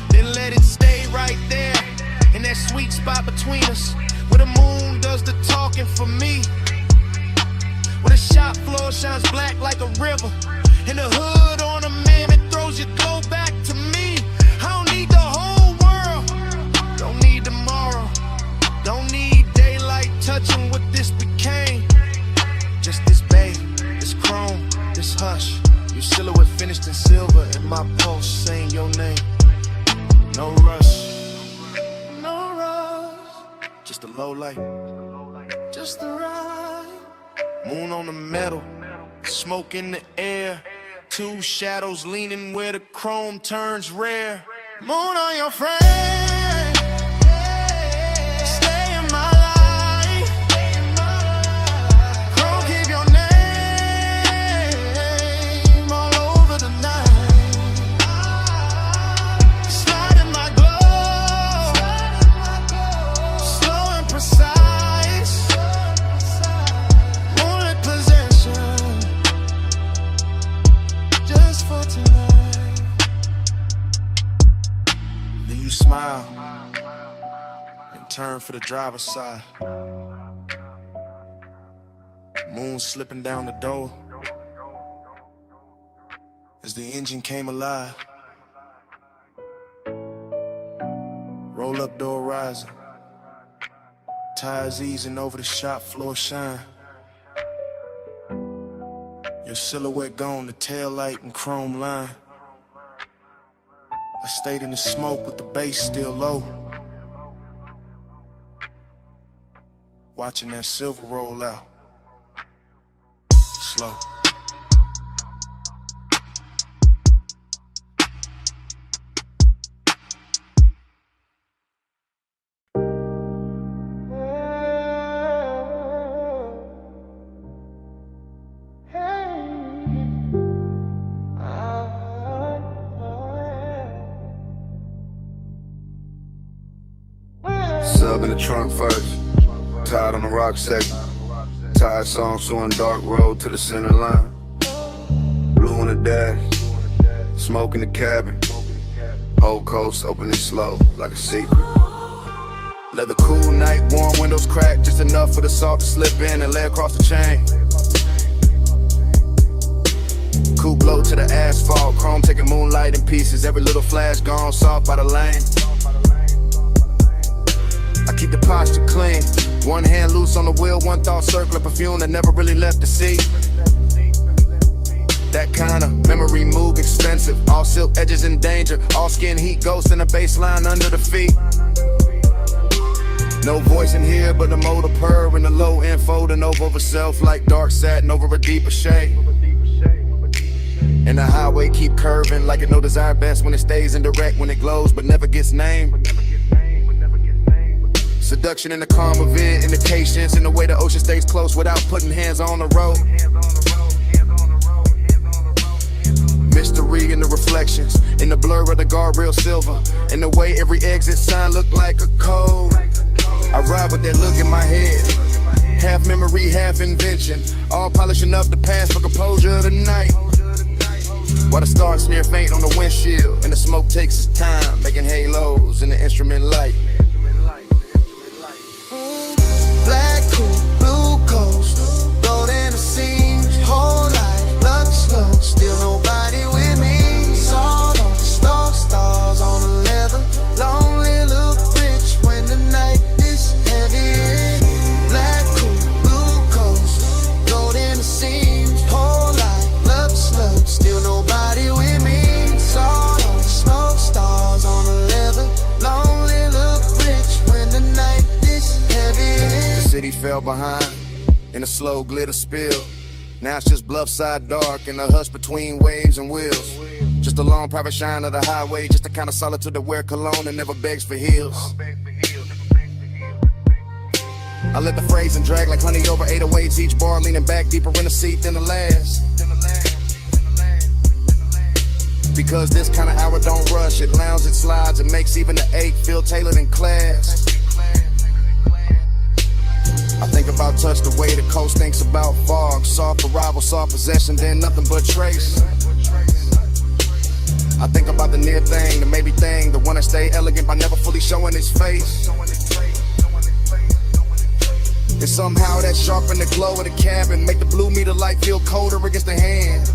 Then let it stay right there, in that sweet spot between us, where the moon does the talking for me. where the shop floor shines black like a river. In the hood on a man, it throws your glow back to me. I don't need the whole world, don't need tomorrow, don't need daylight touching what this became. Just this babe, this chrome, this hush. Your silhouette finished in silver, and my pulse saying your name. No rush, no rush. Just a low light, just the right. Moon on the metal, smoke in the air. Two shadows leaning where the chrome turns rare. Moon on your frame, stay in my life. Chrome, keep your name all over the night. Slide in my glow, slow and precise. Moonlit possession, just for tonight. Then you smile and turn for the driver's side. Moon slipping down the door as the engine came alive. Roll up door rising, tires easing over the shop floor shine. Your silhouette gone, the tail light and chrome line. I stayed in the smoke with the bass still low, watching that silver roll out slow. Sub in the trunk first, tied on the rock second. Tired song showing dark road to the center line. Blue on the dash, smoke in the cabin. Whole coast opening slow like a secret. Leather cool night, warm windows cracked just enough for the salt to slip in and lay across the chain. Coupe blow to the asphalt, chrome taking moonlight in pieces. Every little flash gone soft by the lane. I keep the posture clean, one hand loose on the wheel, one thought circling perfume that never really left the seat. That kind of memory move expensive, all silk edges in danger, all skin heat ghosts in the baseline under the feet. No voice in here but the motor purr and the low end folding over self like dark satin over a deeper shade. And the highway keep curving like it no desire best when it stays indirect, when it glows but never gets named. Seduction in the calm of it, indications in the way the ocean stays close without putting hands on the road. Mystery in the reflections, in the blur of the guardrail silver, in the way every exit sign look like a code. I ride with that look in my head, half memory, half invention, all polishing up the past for composure tonight. While the stars smear faint on the windshield, and the smoke takes its time, making halos in the instrument light. Black coupe, blue coast, gold in the seams, whole life, luck slow, still nobody with me. Salt on the stars on the leather, lonely look rich when the night is heavy. Black coupe, blue coast, gold in the seams, whole life, luck slow, still nobody with me. Salt on the stars on the leather, lonely look rich when the night is heavy. The city fell behind in a slow glitter spill. Now it's just bluff side dark and a hush between waves and wheels. Just a long private shine of the highway, just the kind of solitude that wear cologne and never begs for heels. I let the phrase and drag like honey over 808s, each bar leaning back deeper in the seat than the last. Because this kind of hour don't rush, it lounges, it slides, it makes even the ache feel tailored in class. I think about touch the way the coast thinks about fog. Soft arrival, soft possession, then nothing but trace. I think about the near thing, the maybe thing, the one that stay elegant by never fully showing its face. And somehow that sharpen the glow of the cabin, make the blue meter light feel colder against the hand.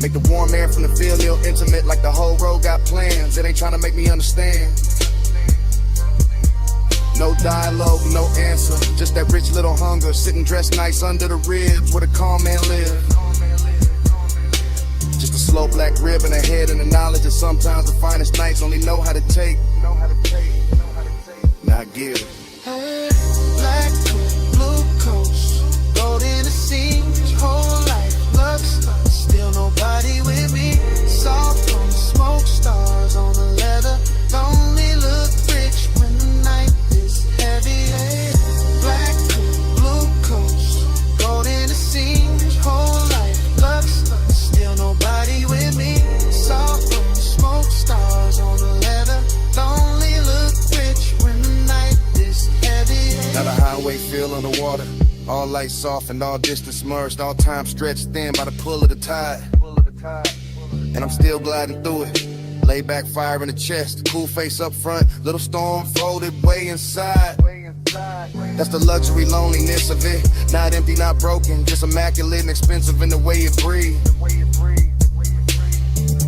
Make the warm air from the field feel intimate, like the whole road got plans. It ain't trying to make me understand. No dialogue, no answer, just that rich little hunger, sitting dressed nice under the ribs where the calm man live. Just a slow black rib in the head and the knowledge that sometimes the finest nights only know how to take. Now give it. Hey, black coat, blue coats, gold in the seams, whole life looks like still nobody with me. Soft on the smoke, stars on the leather, lonely look rich when the night is heavy. Hey, black coat, blue coats, gold in the seams, whole life looks like still nobody with me. Soft on the smoke, stars on the leather, lonely look rich when the night is heavy. Now the highway feel on the water, all lights off and all distance merged, all time stretched thin by the pull of the tide. And I'm still gliding through it. Lay back, fire in the chest, cool face up front, little storm folded way inside. That's the luxury loneliness of it. Not empty, not broken, just immaculate and expensive in the way it breathes.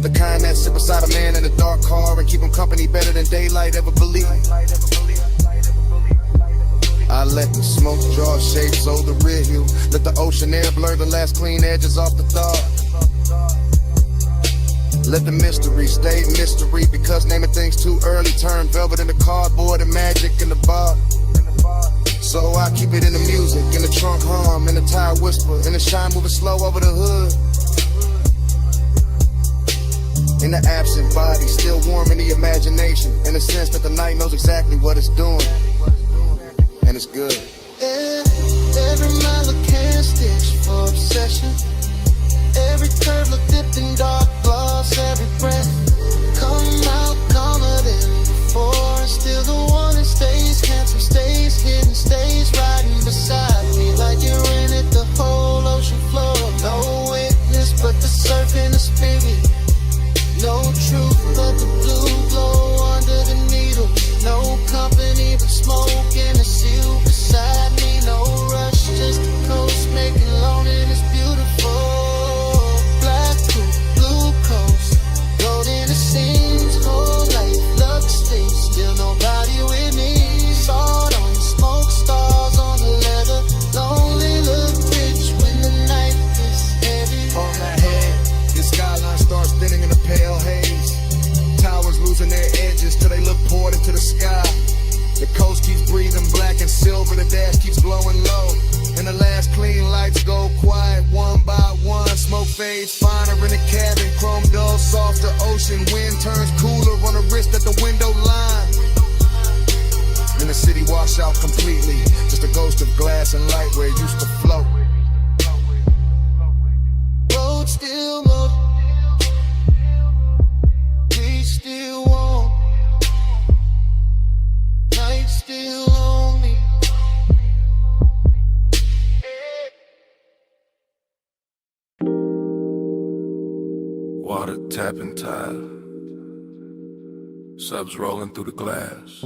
The kind that sit beside a man in a dark car and keep him company better than daylight ever believed. I let the smoke draw shapes over the rear view. Let the ocean air blur the last clean edges off the thought. Let the mystery stay mystery, because naming things too early turn velvet into cardboard and magic in the bar. So I keep it in the music, in the trunk hum, in the tire whisper, in the shine moving slow over the hood. In the absent body, still warm in the imagination, in the sense that the night knows exactly what it's doing. And it's good. Every mile I can stitch for obsession. Every curve look dipped in dark gloss. Every breath come out calmer than before. And still the one that stays handsome, stays hidden, stays riding beside me like you're in it, the whole ocean floor. No witness but the surf and the spirit. No truth but the blue glow under the needle. No company but smoke and a seal beside me. No rush, just the coast making loneliness beautiful. Black coat, blue coast, gold in the seams, whole life love state, still nobody with me. Salt on the smoke, stars on the leather, lonely look rich when the night is heavy. On my head, the skyline starts thinning in a pale haze. Towers losing their edges till they look poured into the sky. The coast keeps breathing black and silver, the dash keeps glowing low, and the last clean lights go quiet one by one. Smoke fades finer in the cabin, chrome dull, softer ocean. Wind turns cooler on the wrist at the window line. And the city washed out completely, just a ghost of glass and light where it used to float. Road still low, we still warm, night still lonely. Water tapping tide, subs rolling through the glass,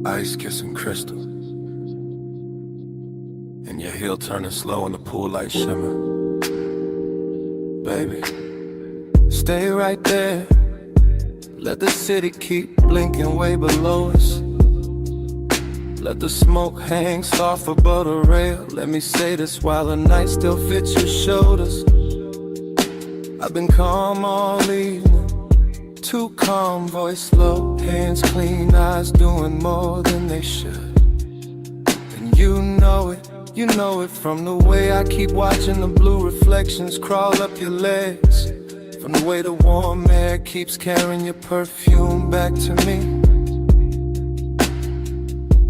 ice kissing crystal, and your heel turning slow in the pool light shimmer. Baby, stay right there. Let the city keep blinking way below us. Let the smoke hang soft above the rail. Let me say this while the night still fits your shoulders. I've been calm all evening, too calm, voice low, hands clean, eyes doing more than they should. And you know it from the way I keep watching the blue reflections crawl up your legs, from the way the warm air keeps carrying your perfume back to me.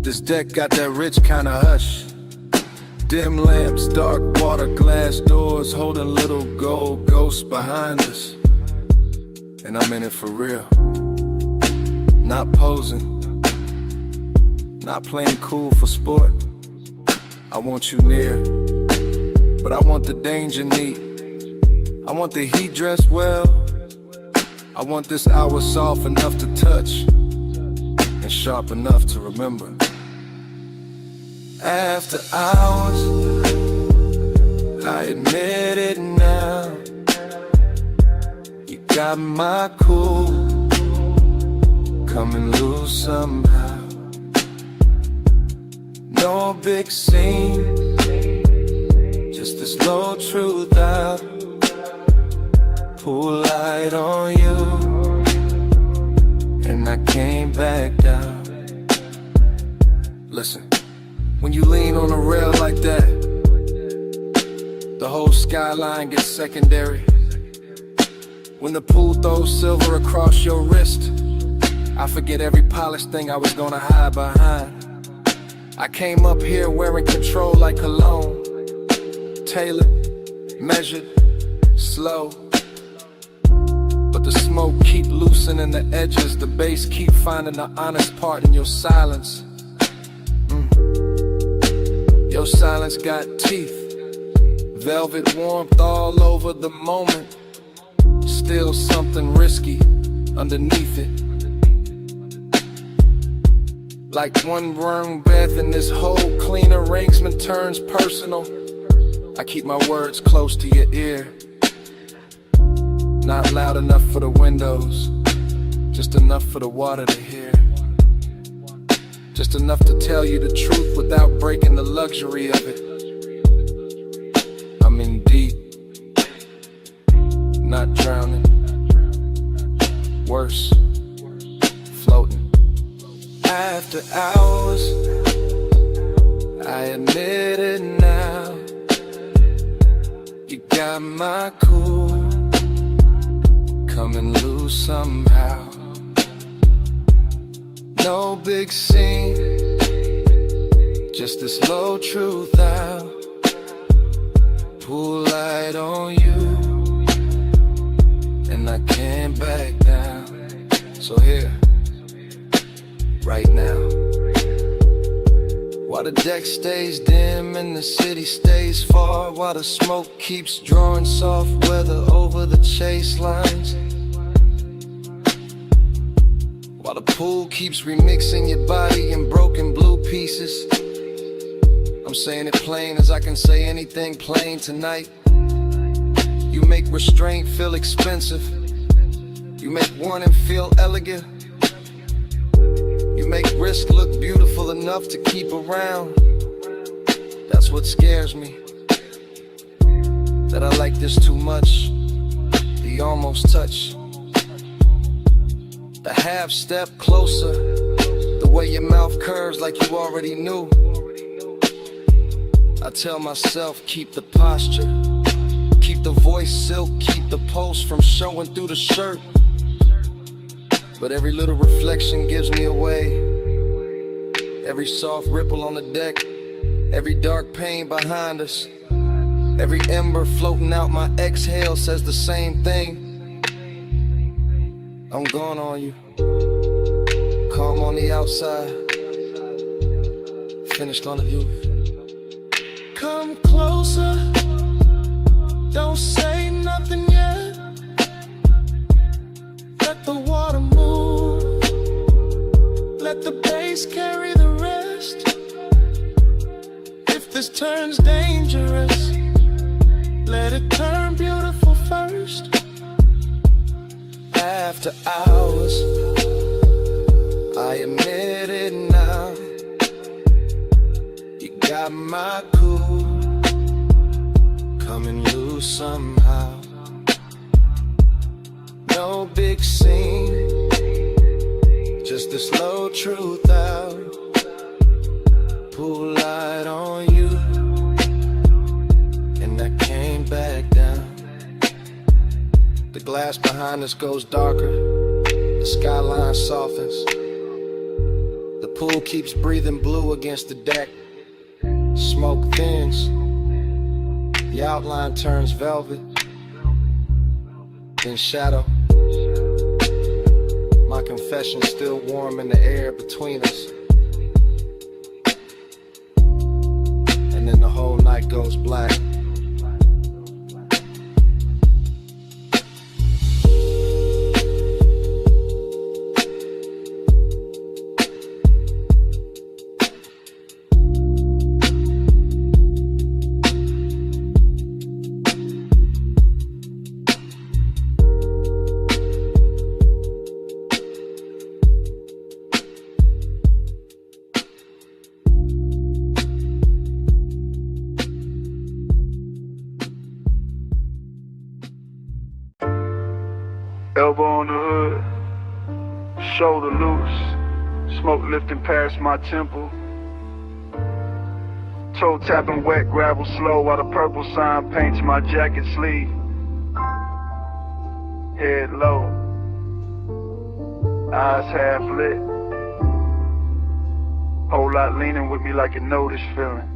This deck got that rich kind of hush. Dim lamps, dark water, glass doors, holding little gold ghosts behind us. And I'm in it for real. Not posing, not playing cool for sport. I want you near, but I want the danger neat. I want the heat dressed well. I want this hour soft enough to touch and sharp enough to remember. After hours, I admit it now, you got my cool coming loose somehow. No big scene, just this low truth out. Pull light on you, and I came back down. Listen, when you lean on a rail like that, the whole skyline gets secondary. When the pool throws silver across your wrist, I forget every polished thing I was gonna hide behind. I came up here wearing control like cologne, tailored, measured, slow. But the smoke keep loosening the edges, the bass keep finding the honest part in your silence. Your silence got teeth, velvet warmth all over the moment. Still something risky underneath it. Like one wrong breath and this whole clean arrangement turns personal. I keep my words close to your ear, not loud enough for the windows, just enough for the water to hear. Just enough to tell you the truth without breaking the luxury of it. I'm in deep, not drowning, worse, floating. After hours, I admit it now, you got my cool coming loose somehow. No big scene, just this low truth out. Pull light on you, and I came back down. So here, right now, while the deck stays dim and the city stays far, while the smoke keeps drawing soft weather over the chase lines, while the pool keeps remixing your body in broken blue pieces. I'm saying it plain as I can say anything plain tonight. You make restraint feel expensive, you make warning feel elegant, you make risk look beautiful enough to keep around. That's what scares me, that I like this too much, the almost touch, the half step closer, the way your mouth curves like you already knew. I tell myself, keep the posture, keep the voice silk, keep the pulse from showing through the shirt. But every little reflection gives me away. Every soft ripple on the deck, every dark pain behind us, every ember floating out my exhale says the same thing. I'm gone on you, calm on the outside, finished on the view. Come closer, don't say nothing yet. Let the water move, let the bass carry the rest. If this turns dangerous, let it turn beautiful first. After hours, I admit it now, you got my cool coming loose somehow. No big scene, just this low truth out. Pull light on you, and I came back down. The glass behind us goes darker, the skyline softens, the pool keeps breathing blue against the deck. Smoke thins, the outline turns velvet, then shadow. My confession's still warm in the air between us. And then the whole night goes black. Elbow on the hood, shoulder loose, smoke lifting past my temple. Toe tapping wet gravel slow while the purple sign paints my jacket sleeve. Head low, eyes half lit. Whole lot leaning with me like you know this feeling.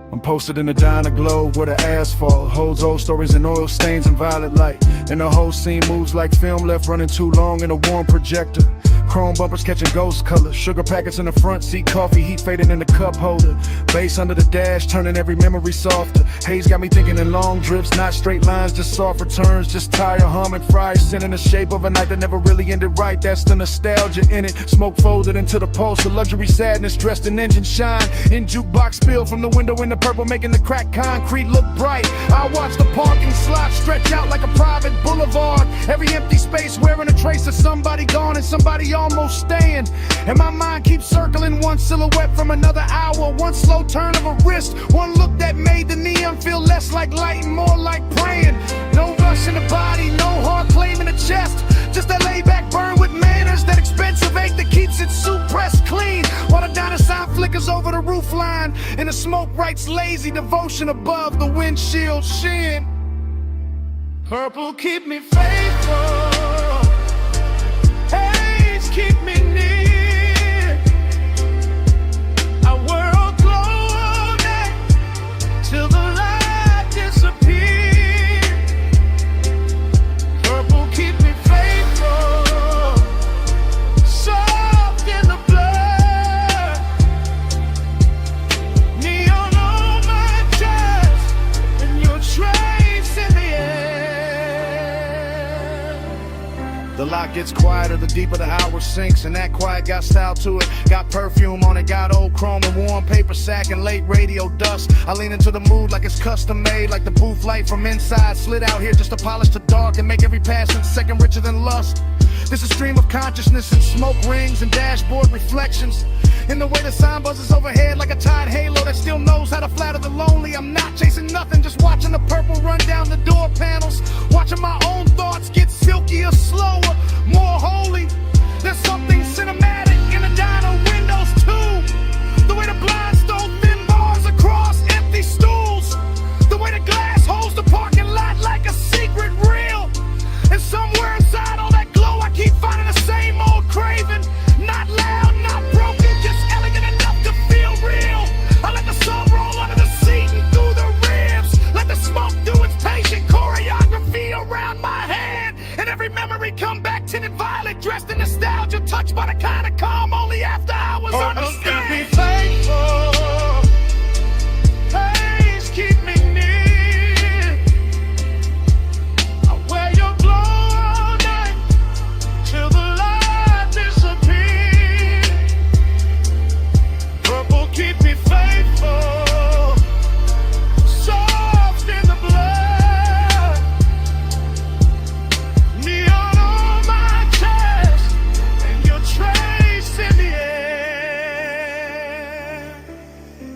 I'm posted in the diner globe where the asphalt holds old stories and oil stains and violet light. And the whole scene moves like film left running too long in a warm projector. Chrome bumpers catching ghost colors, sugar packets in the front seat, coffee heat fading in the cup holder. Bass under the dash, turning every memory softer. Haze got me thinking in long drifts, not straight lines, just soft returns. Just tire humming, fries sending the shape of a night that never really ended right. That's the nostalgia in it. Smoke folded into the pulse, the luxury sadness dressed in engine shine. In jukebox spill from the window in the purple, making the cracked concrete look bright. I watch the parking slot stretch out like a private boulevard. Every empty space wearing a trace of somebody gone and somebody almost staying. And my mind keeps circling one silhouette from another hour. One slow turn of a wrist, one look that made the neon feel less like light and more like praying. No rush in the body, no hard claim in the chest. Just that laid back burn with manners, that expensive ache that keeps it suit pressed clean. While the diner sign flickers over the roof line, and the smoke writes lazy devotion above the windshield sheen. Purple keep me faithful, haze keep me near. Our world glow all night till the light disappears. Purple keep me faithful, soft in the blood. Neon on my chest, and your trace in the air. The lot gets quieter the deeper the hour sinks, and that quiet got style to it. Got perfume on it, got old chrome and warm paper sack and late radio dust. I lean into the mood like it's custom made, like the booth light from inside slid out here just to polish the dark and make every passing second richer than lust. This is a stream of consciousness and smoke rings and dashboard reflections. In the way the sign buzzes overhead like a tide halo that still knows how to flatter the lonely. I'm not chasing nothing, just watching the purple run down the door panels. Watching my own thoughts get silkier, slower, more holy. There's something cinematic in the diner windows too. The way the blinds throw thin bars across empty stools. The way the glass holds the parking lot like a secret reel. And somewhere inside all that glow I keep finding the same old craving. Not loud, not broken, just elegant enough to feel real. I let the sun roll under the seat and through the ribs. Let the smoke do its patient choreography around my hand. And every memory come back tinted violet, dressed in nostalgia, touched by the kind of calm only after hours understand. Keep me faithful, haze keep me near. I wear your glow all night till the light disappears. Purple keep me faithful, soft in the blood. Neon on my chest, and your trace in the air.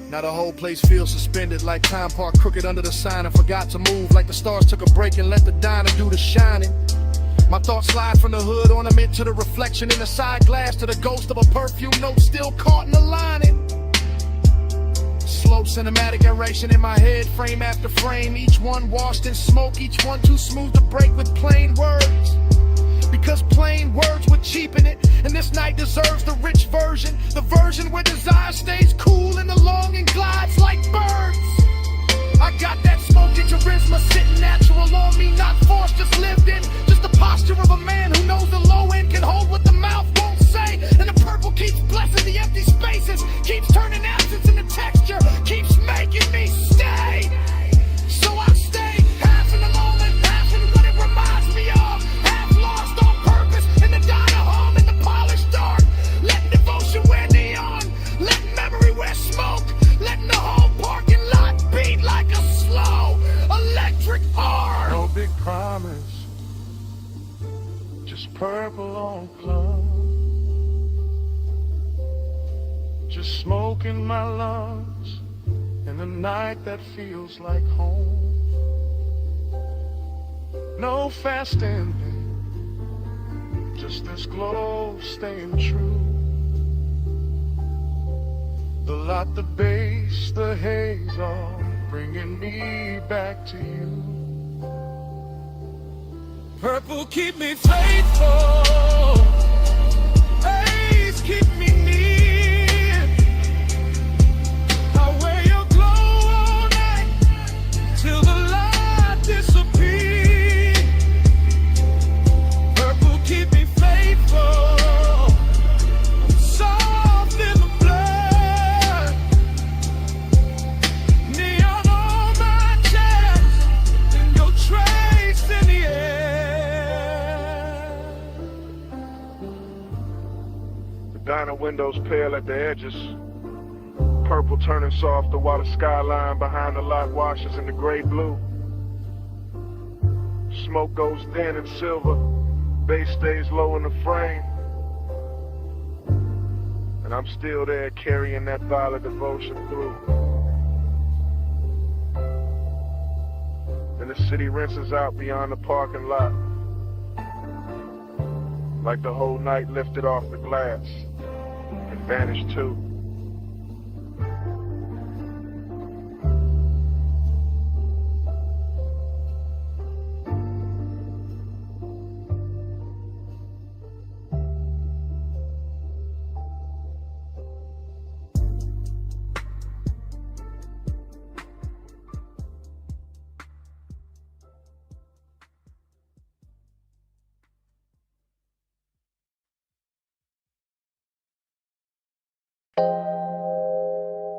Now the whole place feels suspended, like time parked crooked under the sign and forgot to move. Like the stars took a break and let the diner do the shining. My thoughts slide from the hood ornament to the reflection in the side glass, to the ghost of a perfume note still caught in the lining. Slow cinematic narration in my head, frame after frame, each one washed in smoke, each one too smooth to break with plain words. Because plain words would cheapen it, and this night deserves the rich version. The version where desire stays cool and the longing glides like birds. I got that smoky charisma sitting natural on me, not forced, just lived in. Just the posture of a man who knows the low end can hold what the mouth won't say. And the purple keeps blessing the empty spaces, keeps turning absence into texture, keeps making me stay. So I stay, half in the moment, half in what it reminds me of. Half lost on purpose in the diner home in the polished dark. Letting devotion wear neon, letting memory wear smoke, letting the whole parking lot beat like a slow electric arc. No big promise, just purple on plum. Just smoke in my lungs, and the night that feels like home. No fast ending, just this glow staying true. The light, the bass, the haze all bringing me back to you. Purple keep me faithful, haze keep me near. I wear your glow all night till the light disappears. Purple keep me faithful, soft in the blood. Neon on my chest, and your trace in the air. The diner windows pale at the edges, purple turning softer while the skyline behind the lot washes in the gray blue. Smoke goes thin and silver, bass stays low in the frame, and I'm still there carrying that violet devotion through. Then the city rinses out beyond the parking lot, like the whole night lifted off the glass and vanished too.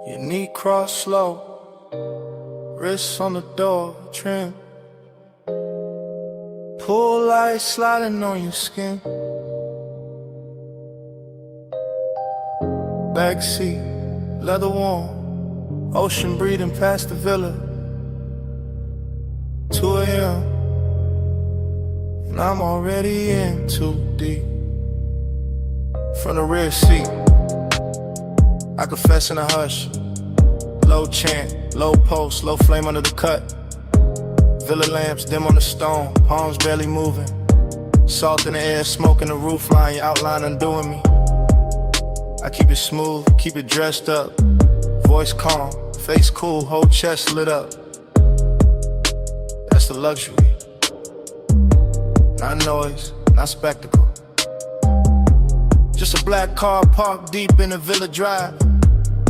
Your knee cross slow, wrists on the door trim. Pull light sliding on your skin. Backseat, leather warm, ocean breathing past the villa. 2 a.m. and I'm already in too deep. From the rear seat, I confess in a hush. Low chant, low post, low flame under the cut. Villa lamps dim on the stone, palms barely moving. Salt in the air, smoke in the roof line, your outline undoing me. I keep it smooth, keep it dressed up. Voice calm, face cool, whole chest lit up. That's the luxury. Not noise, not spectacle. Just a black car parked deep in the Villa Drive.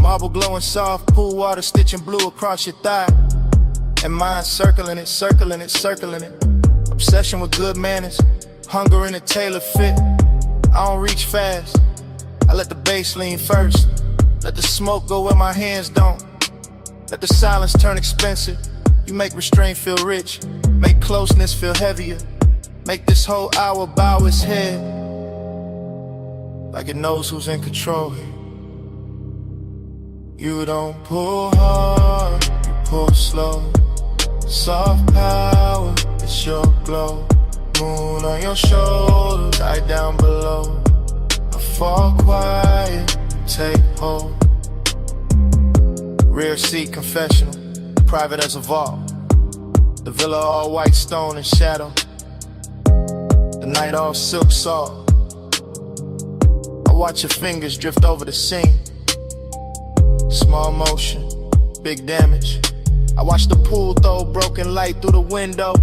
Marble glowing soft, pool water stitching blue across your thigh. And mine circling it, circling it, circling it. Obsession with good manners, hunger in a tailored fit. I don't reach fast, I let the bass lean first. Let the smoke go where my hands don't. Let the silence turn expensive. You make restraint feel rich, make closeness feel heavier. Make this whole hour bow its head, like it knows who's in control here. You don't pull hard, you pull slow. Soft power, it's your glow. Moon on your shoulder, right down below. I fall quiet, take hold. Rear seat confessional, private as a vault. The villa all white stone and shadow. The night all silk salt. I watch your fingers drift over the scene. Small motion, big damage. I watch the pool throw broken light through the window.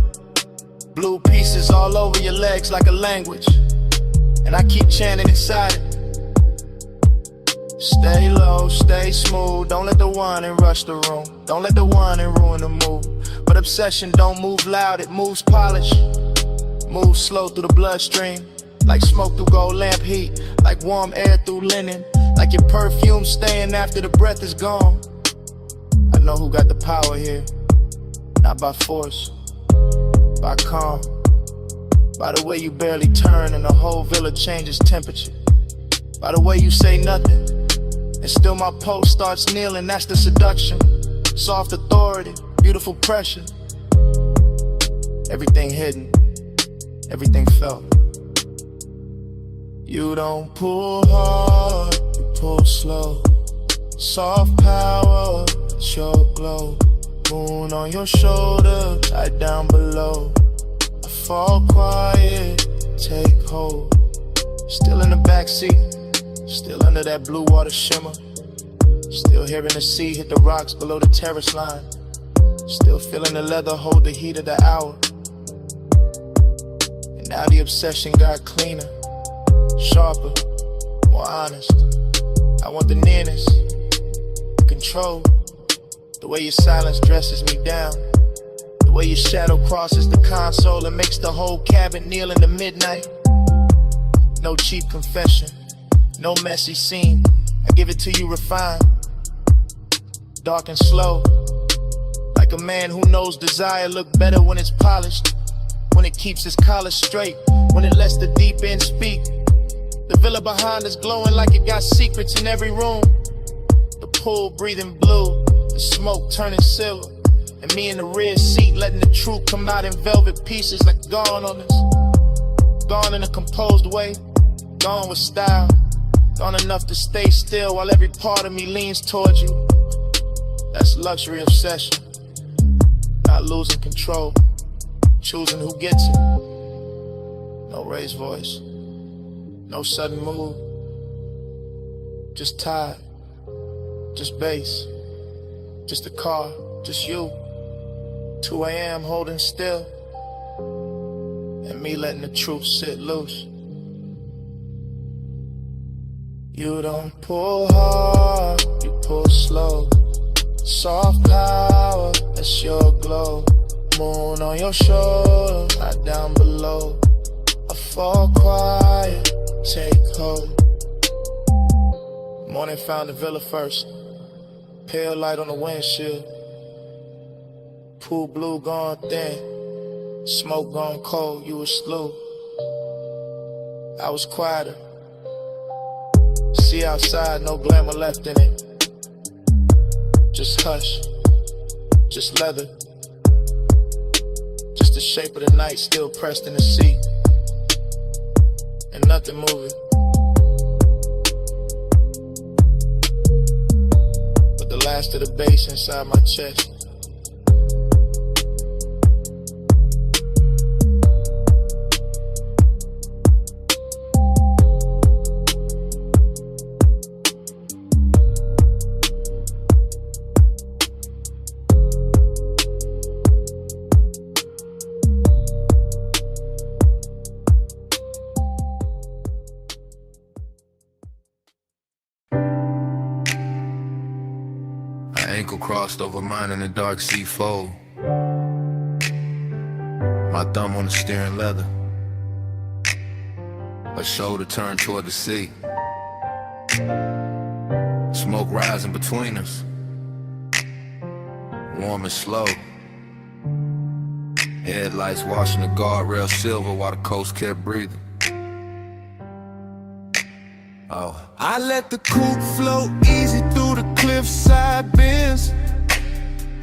Blue pieces all over your legs like a language. And I keep chanting inside it. Stay low, stay smooth. Don't let the whining rush the room. Don't let the whining ruin the mood. But obsession don't move loud, it moves polished. Move slow through the bloodstream, like smoke through gold lamp heat, like warm air through linen, like your perfume staying after the breath is gone. I know who got the power here, not by force, by calm, by the way you barely turn and the whole villa changes temperature, by the way you say nothing, and still my pulse starts kneeling. That's the seduction, soft authority, beautiful pressure, everything hidden, everything felt. You don't pull hard, you pull slow. Soft power, it's your glow. Moon on your shoulder, right down below. I fall quiet, take hold. Still in the backseat, still under that blue water shimmer. Still hearing the sea hit the rocks below the terrace line. Still feeling the leather hold the heat of the hour. And now the obsession got cleaner, sharper, more honest. I want the nearness, the control. The way your silence dresses me down. The way your shadow crosses the console and makes the whole cabin kneel in the midnight. No cheap confession, no messy scene. I give it to you refined, dark and slow. Like a man who knows desire look better when it's polished, when it keeps its collar straight, when it lets the deep end speak. The villa behind us glowing like it got secrets in every room. The pool breathing blue, the smoke turning silver, and me in the rear seat letting the truth come out in velvet pieces like gone on us. Gone in a composed way, gone with style, gone enough to stay still while every part of me leans towards you. That's luxury obsession, not losing control, choosing who gets it. No raised voice, no sudden move, just tired, just bass, just a car, just you. 2 a.m. holding still, and me letting the truth sit loose. You don't pull hard, you pull slow. Soft power, that's your glow. Moon on your shoulder, right down below. I fall quiet, take hold. Morning found the villa first. Pale light on the windshield. Pool blue gone thin. Smoke gone cold, you was slow. I was quieter. See outside, no glamour left in it. Just hush, just leather. Just the shape of the night still pressed in the seat. And nothing moving. But the last of the bass inside my chest. Ankle crossed over mine in the dark sea fold. My thumb on the steering leather. Her shoulder turned toward the sea. Smoke rising between us. Warm and slow. Headlights washing the guardrail silver while the coast kept breathing. Oh. I let the coupe float easy through the cliffside bends.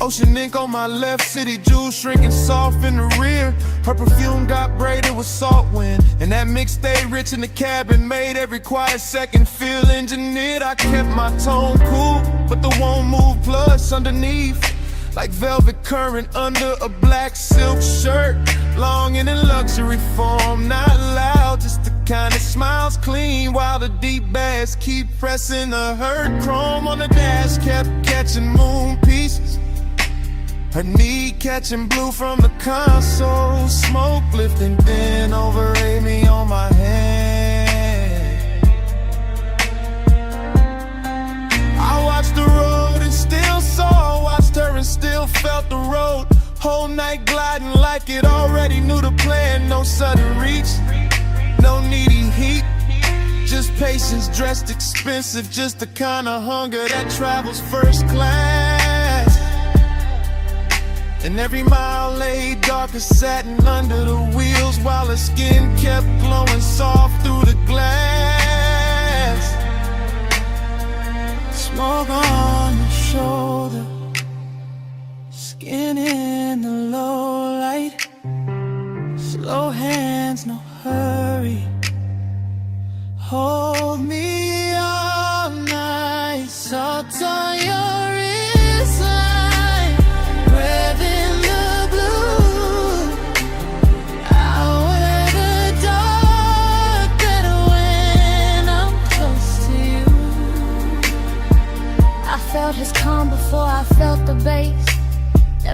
Ocean ink on my left, city jewels shrinking soft in the rear. Her perfume got braided with salt wind, and that mix stayed rich in the cabin, made every quiet second feel engineered. I kept my tone cool, but the won't move plus underneath, like velvet current under a black silk shirt. Longing in luxury form, not loud, just the kind that smiles clean while the deep bass keep pressing the hurt. Chrome on the dash kept catching moon pieces. Her knee catching blue from the console. Smoke lifting thin over Amy on my hand. I watched the road and still saw, watched her and still felt the road. Whole night gliding like it already knew the plan. No sudden reach, no needy heat, just patience dressed expensive, just the kind of hunger that travels first class. And every mile lay dark as satin under the wheels, while her skin kept glowing soft through the glass. Smoke on the shoulder, skin in the low light. Slow hands, no hurry. Hold me all night. Salt on your wrist.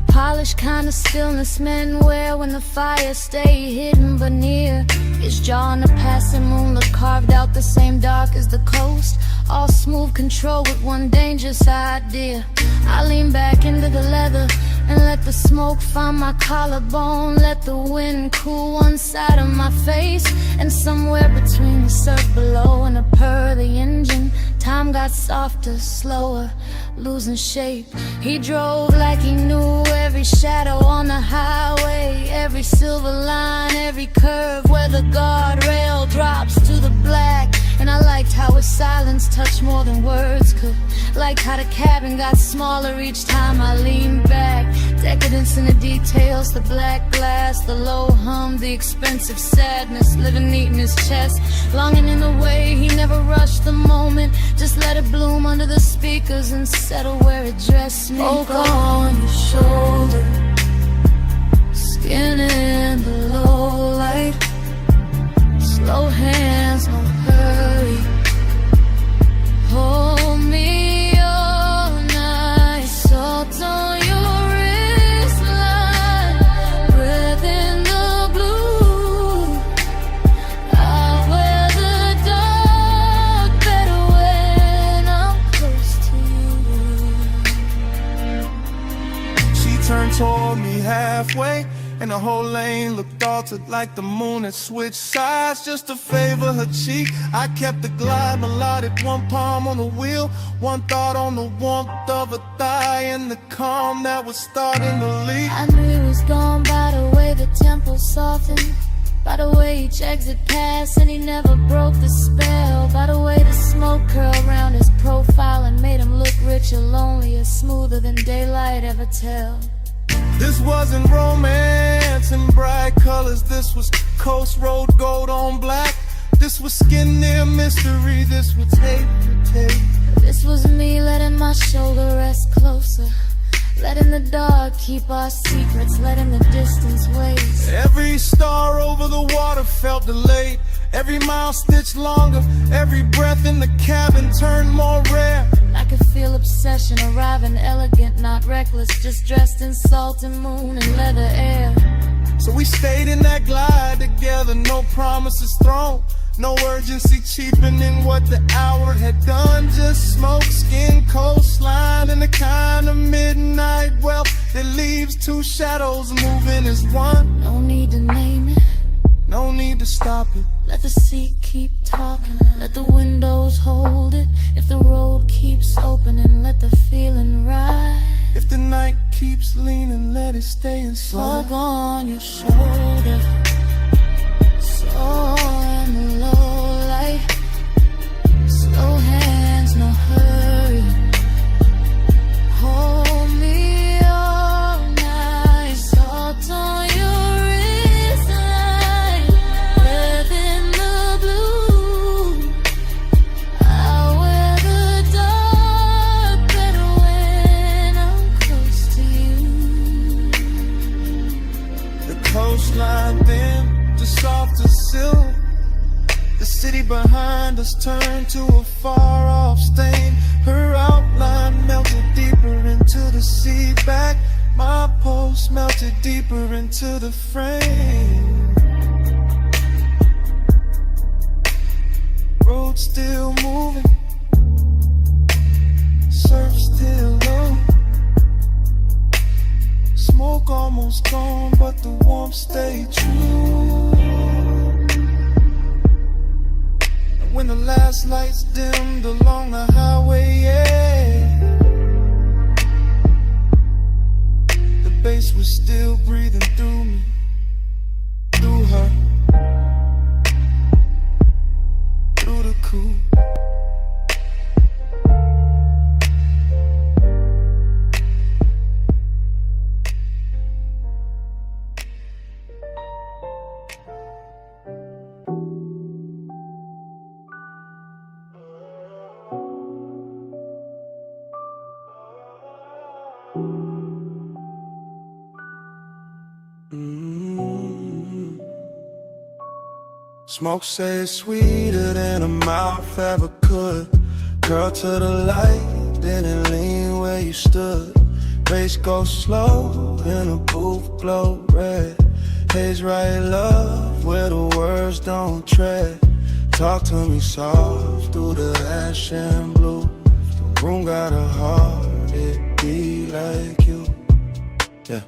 That polished kind of stillness men wear when the fire stay hidden but near. His jaw in the passing moonlit carved out the same dark as the coast. All smooth control with one dangerous idea. I lean back into the leather and let the smoke find my collarbone. Let the wind cool one side of my face. And somewhere between the surf below and the purr of the engine, time got softer, slower, losing shape. He drove like he knew every shadow on the highway, every silver line, every curve where the guardrail drops to the black. And I liked how his silence touched more than words could. Liked how the cabin got smaller each time I leaned back. Decadence in the details, the black glass, the low hum, the expensive sadness, living neat in his chest. Longing in the way, he never rushed the moment, just let it bloom under the speakers and settle where it dressed me. Smoke on your shoulder, skin in the low light, slow hands, no hurry, hold me all night, salt on your wristline, breath in the blue. I wear the dark better when I'm close to you. She turned toward me halfway, and the whole lane looked altered like the moon had switched sides just to favor her cheek. I kept the glide melodic, one palm on the wheel, one thought on the warmth of a thigh and the calm that was starting to leak. I knew he was gone by the way the tempo softened, by the way each exit passed and he never broke the spell, by the way the smoke curled around his profile and made him look richer, lonelier, smoother than daylight ever tell. This wasn't romance in bright colors, this was coast road gold on black. This was skin near mystery, this was tape to tape. This was me letting my shoulder rest closer, letting the dark keep our secrets, letting the distance waste. Every star over the water felt delayed, every mile stitched longer, every breath in the cabin turned more rare. I could feel obsession arriving elegant, not reckless, just dressed in salt and moon and leather air. So we stayed in that glide together, no promises thrown, no urgency cheapening what the hour had done. Just smoke, skin, coastline, and the kind of midnight wealth that leaves two shadows moving as one. No need to name it, no need to stop it. Let the seat keep talking, let the windows hold it. If the road keeps opening, let the feeling ride. If the night keeps leaning, let it stay inside. Smoke on your shoulder, so in the low light, slow hands, no hurry, hold me all night, salt on your wristline, breath in the blue. I wear the dark better when I'm close to you. The coastline thin, the soft as silk. The city behind us turned to a far-off stain. Her outline melted deeper into the sea back. My pulse melted deeper into the frame. Road still moving, surf still low. Smoke almost gone, but the warmth stayed true. When the last lights dimmed along the highway, yeah, the bass was still breathing through me, through her, through the coupe. Smoke says sweeter than a mouth ever could. Girl to the light, didn't lean where you stood. Bass goes slow in a booth, glow red. Haze right love where the words don't tread. Talk to me soft through the ash and blue. The room got a heart, it be like you. Yeah.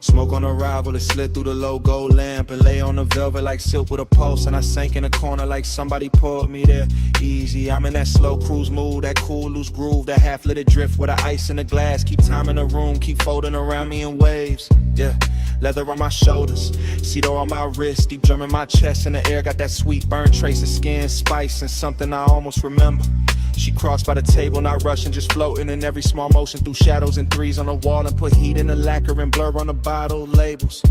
Smoke on arrival, it slid through the low gold lamp and lay on the velvet like silk with a pulse. And I sank in a corner like somebody pulled me there. Easy, I'm in that slow cruise mood, that cool loose groove, that half-lit drift with the ice in the glass. Keep time in the room, keep folding around me in waves. Yeah, leather on my shoulders, cedar on my wrist, deep drum in my chest. In the air, got that sweet burn trace of skin, spice, and something I almost remember. She crossed by the table, not rushing, just floating in every small motion through shadows and threes on the wall and put heat in the lacquer and blur on the bottle labels.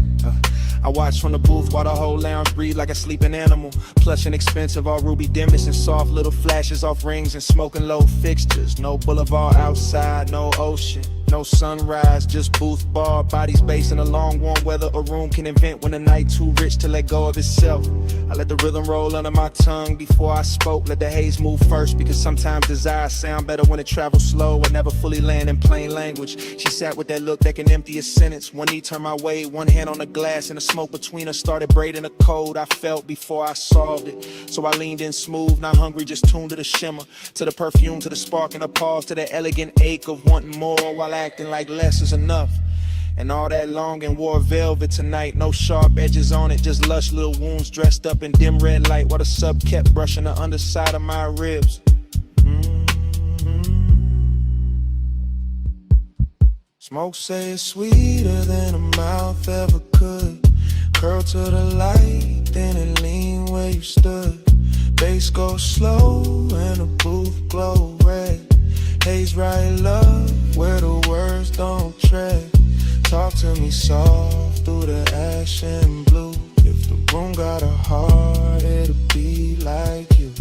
I watch from the booth while the whole lounge breathe like a sleeping animal. Plush and expensive, all ruby dimness and soft little flashes off rings and smoking low fixtures. No boulevard outside, no ocean, no sunrise, just booth bar, bodies based in a long warm weather a room can invent when the night too rich to let go of itself. I let the rhythm roll under my tongue before I spoke, let the haze move first, because sometimes desire sound better when it travels slow and never fully land in plain language. She sat with that look that can empty a sentence. One knee turned my way, one hand on the glass, and the smoke between us started braiding a code I felt before I solved it. So I leaned in smooth, not hungry, just tuned to the shimmer, to the perfume, to the spark and the pause, to the elegant ache of wanting more while acting like less is enough. And all that long and wore velvet tonight, no sharp edges on it, just lush little wounds dressed up in dim red light while the sub kept brushing the underside of my ribs. Smoke say it's sweeter than a mouth ever could. Curl to the light, then it lean where you stood. Bass goes slow and the booth glow red. Haze right love where the words don't tread. Talk to me soft through the ash and blue. If the room got a heart, it'll be like you.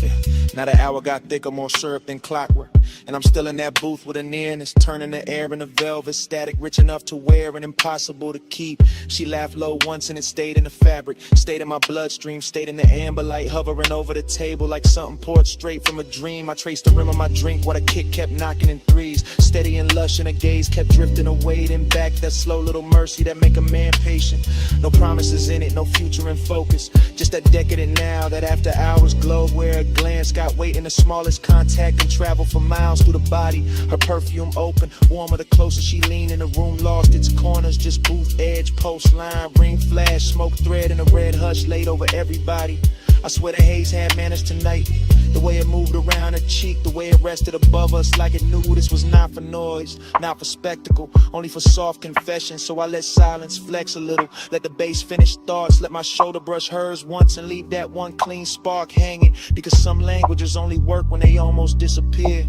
Yeah. Now the hour got thicker, more syrup than clockwork, and I'm still in that booth with a nearness, turning the air into velvet static, rich enough to wear and impossible to keep. She laughed low once and it stayed in the fabric, stayed in my bloodstream, stayed in the amber light, hovering over the table like something poured straight from a dream. I traced the rim of my drink while the kick kept knocking in threes, steady and lush, and the gaze kept drifting away, then back. That slow little mercy that make a man patient. No promises in it, no future in focus, just that decadent now, that after hours glow where a glance got weight in the smallest contact and travel for miles through the body. Her perfume open, warmer the closer she leaned, and the room lost its corners, just booth edge, post line, ring flash, smoke thread, and a red hush laid over everybody. I swear the haze had manners tonight. The way it moved around her cheek, the way it rested above us like it knew this was not for noise, not for spectacle, only for soft confession. So I let silence flex a little, let the bass finish thoughts, let my shoulder brush hers once and leave that one clean spark hanging, because some languages only work when they almost disappear.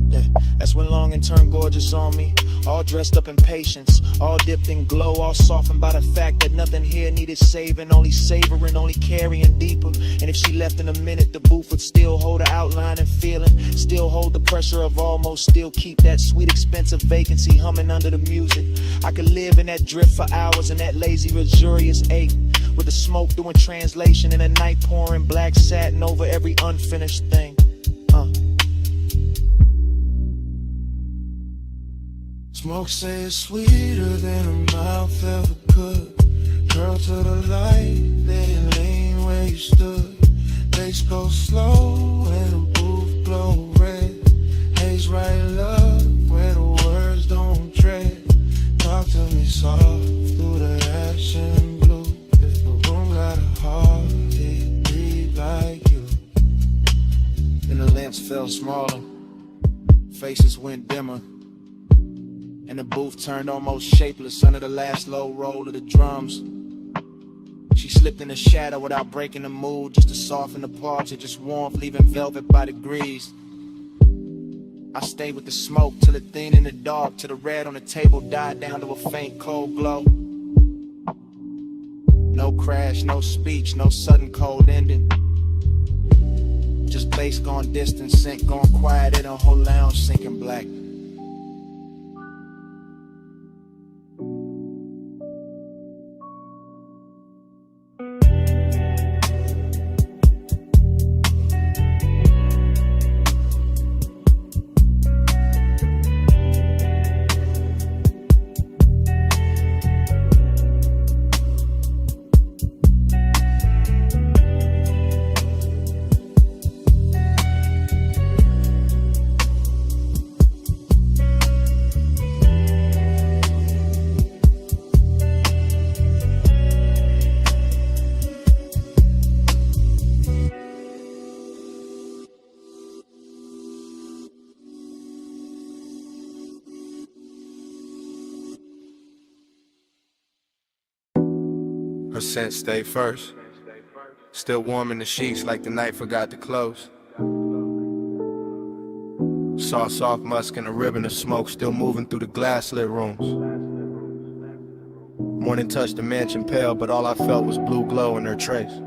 Yeah, that's when longing turned gorgeous on me, all dressed up in patience, all dipped in glow, all softened by the fact that nothing here needed saving, only savoring, only carrying deeper. And if she left in a minute, the booth would still hold her outline and feeling, still hold the pressure of almost, still keep that sweet expensive vacancy humming under the music. I could live in that drift for hours, in that lazy luxurious ache, with the smoke doing translation and the night pouring black satin over every unfinished thing. Smoke say it's sweeter than a mouth ever could. Curl to the light, then lean where you stood. Bass go slow and the booth glow red. Haze right love where the words don't tread. Talk to me soft through the ash and blue. If the room got a heart, it breathe like you. Then the lamps fell smaller, faces went dimmer, and the booth turned almost shapeless under the last low roll of the drums. She slipped in the shadow without breaking the mood, just to soften the parts, it just warmth, leaving velvet by degrees. I stayed with the smoke till it thinned in the dark, till the red on the table died down to a faint cold glow. No crash, no speech, no sudden cold ending, just bass gone distant, sync gone quiet in a whole lounge sinking black. Her scent stay first. Still warm in the sheets like the night forgot to close. Saw soft musk and a ribbon of smoke still moving through the glass-lit rooms. Morning touched the mansion pale, but all I felt was blue glow in her trace.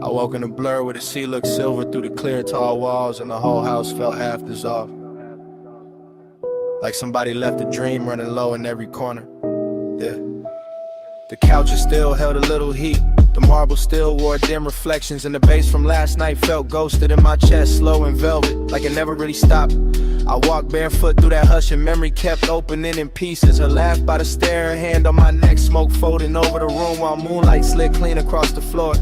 I woke in a blur where the sea looked silver through the clear tall walls and the whole house felt half dissolved. Like somebody left a dream running low in every corner. Yeah. The couches still held a little heat. The marble still wore dim reflections, and the bass from last night felt ghosted in my chest, slow and velvet, like it never really stopped. I walked barefoot through that hush and memory kept opening in pieces. Her laugh by the stair, her hand on my neck, smoke folding over the room while moonlight slid clean across the floor.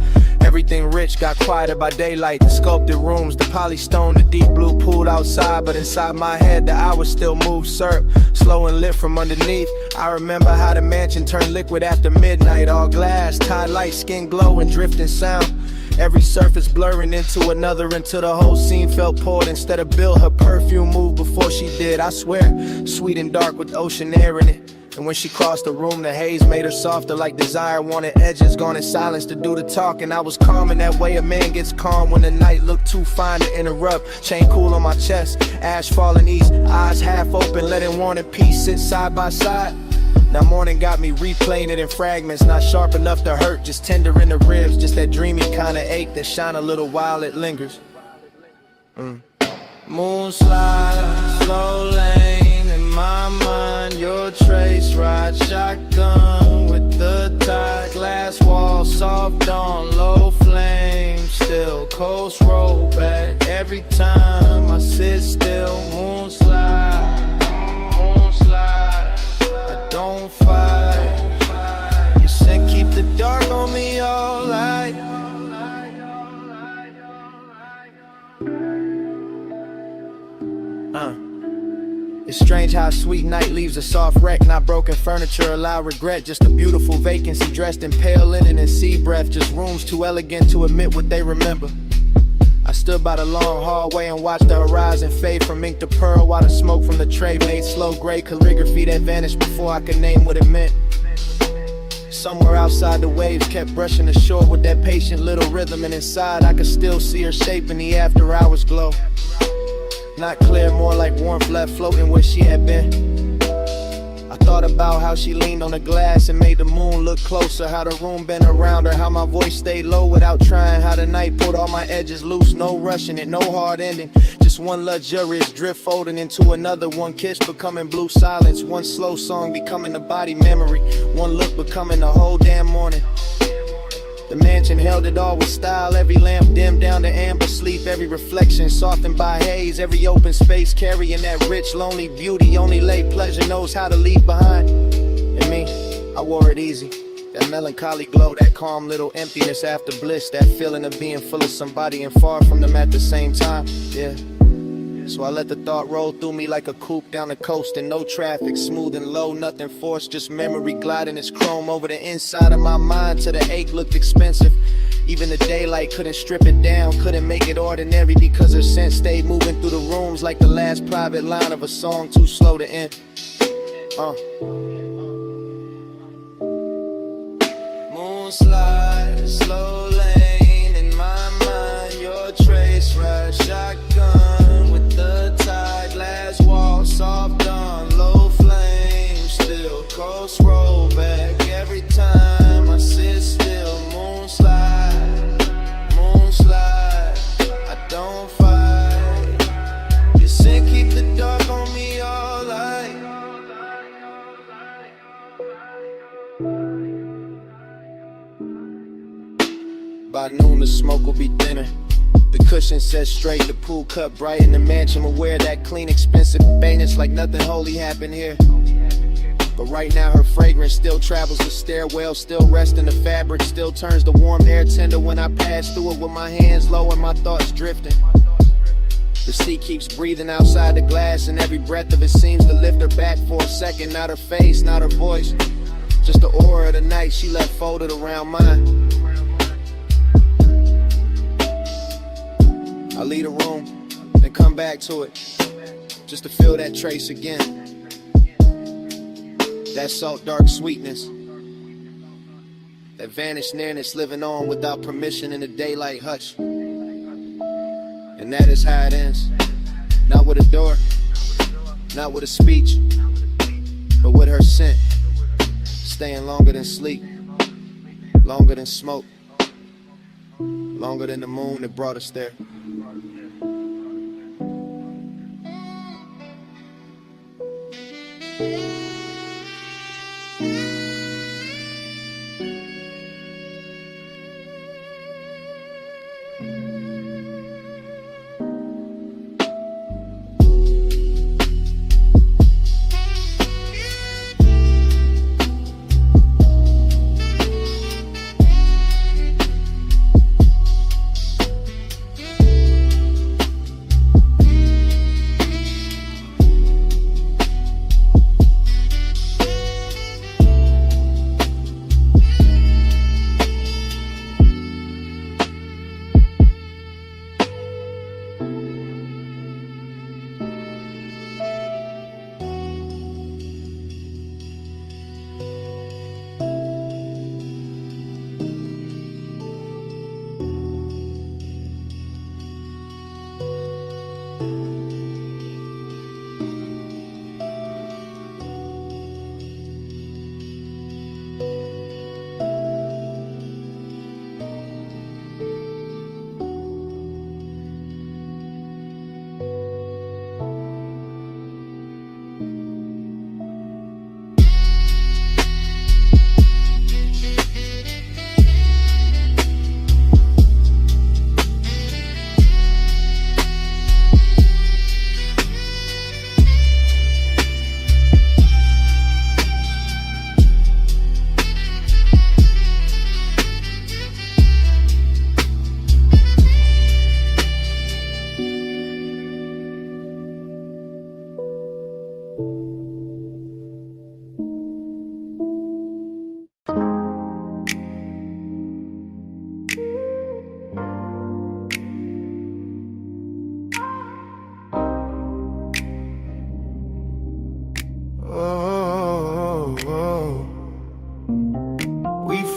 Everything rich got quieter by daylight. The sculpted rooms, the polystone, the deep blue pool outside. But inside my head, the hours still moved syrup, slow and lit from underneath. I remember how the mansion turned liquid after midnight. All glass, tie light, skin glow and drifting sound. Every surface blurring into another until the whole scene felt poured instead of built. Her perfume moved before she did, I swear. Sweet and dark with ocean air in it. And when she crossed the room, the haze made her softer like desire wanted edges, gone in silence to do the talking. I was calm in that way a man gets calm when the night looked too fine to interrupt. Chain cool on my chest, ash falling east, eyes half open, letting want and peace sit side by side. Now morning got me replaying it in fragments, not sharp enough to hurt, just tender in the ribs, just that dreamy kind of ache that shine a little while it lingers. Moonslide, slow lane in my mind, your trace ride shotgun with the tight glass wall, soft on low flame, still coast roll back every time I sit still. Moonslide, I don't fight. You said keep the dark on me all night. It's strange how a sweet night leaves a soft wreck. Not broken furniture, allow regret. Just a beautiful vacancy dressed in pale linen and sea breath. Just rooms too elegant to admit what they remember. I stood by the long hallway and watched the horizon fade from ink to pearl, while the smoke from the tray made slow gray calligraphy that vanished before I could name what it meant. Somewhere outside the waves kept brushing the shore with that patient little rhythm, and inside I could still see her shape in the after hours glow. Not clear, more like warmth left floating where she had been. I thought about how she leaned on the glass and made the moon look closer, how the room bent around her, how my voice stayed low without trying, how the night pulled all my edges loose, no rushing it, no hard ending, just one luxurious drift folding into another, one kiss becoming blue silence, one slow song becoming a body memory, one look becoming the whole damn morning. The mansion held it all with style, every lamp dimmed down to amber sleep, every reflection softened by haze, every open space carrying that rich, lonely beauty only late pleasure knows how to leave behind. And me, I wore it easy, that melancholy glow, that calm little emptiness after bliss, that feeling of being full of somebody and far from them at the same time, yeah. So I let the thought roll through me like a coupe down the coast, and no traffic, smooth and low, nothing forced, just memory gliding its chrome over the inside of my mind till the ache looked expensive. Even the daylight couldn't strip it down, couldn't make it ordinary, because her scent stayed moving through the rooms like the last private line of a song too slow to end. Moonslide, slow lane in my mind, your trace ride shotgun with the tight glass wall, soft on low flame, still coast roll back every time I sit still. Moonslide, I don't fight. You said keep the dark on me all night. By noon the smoke will be thinner, the cushion set straight, the pool cut bright, in the mansion aware that clean expensive maintenance like nothing holy happened here. But right now her fragrance still travels the stairwell, still rests in the fabric, still turns the warm air tender when I pass through it with my hands low and my thoughts drifting. The sea keeps breathing outside the glass, and every breath of it seems to lift her back for a second. Not her face, not her voice, just the aura of the night she left folded around mine. I leave the room, then come back to it, just to feel that trace again. That salt dark sweetness, That vanished nearness living on without permission in the daylight hush. And that is how it ends. Not with a door, not with a speech, but with her scent. Staying longer than sleep, longer than smoke, longer than the moon that brought us there.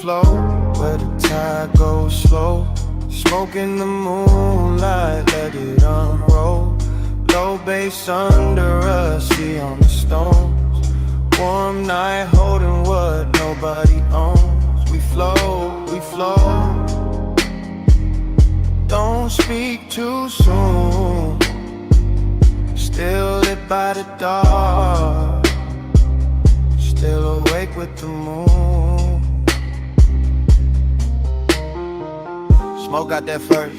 Where the tide goes slow, smoke in the moonlight, let it unroll. Low bass under us, see on the stones. Warm night holding what nobody owns. We flow, we flow. Don't speak too soon. Still lit by the dark, still awake with the moon. Smoke got there first,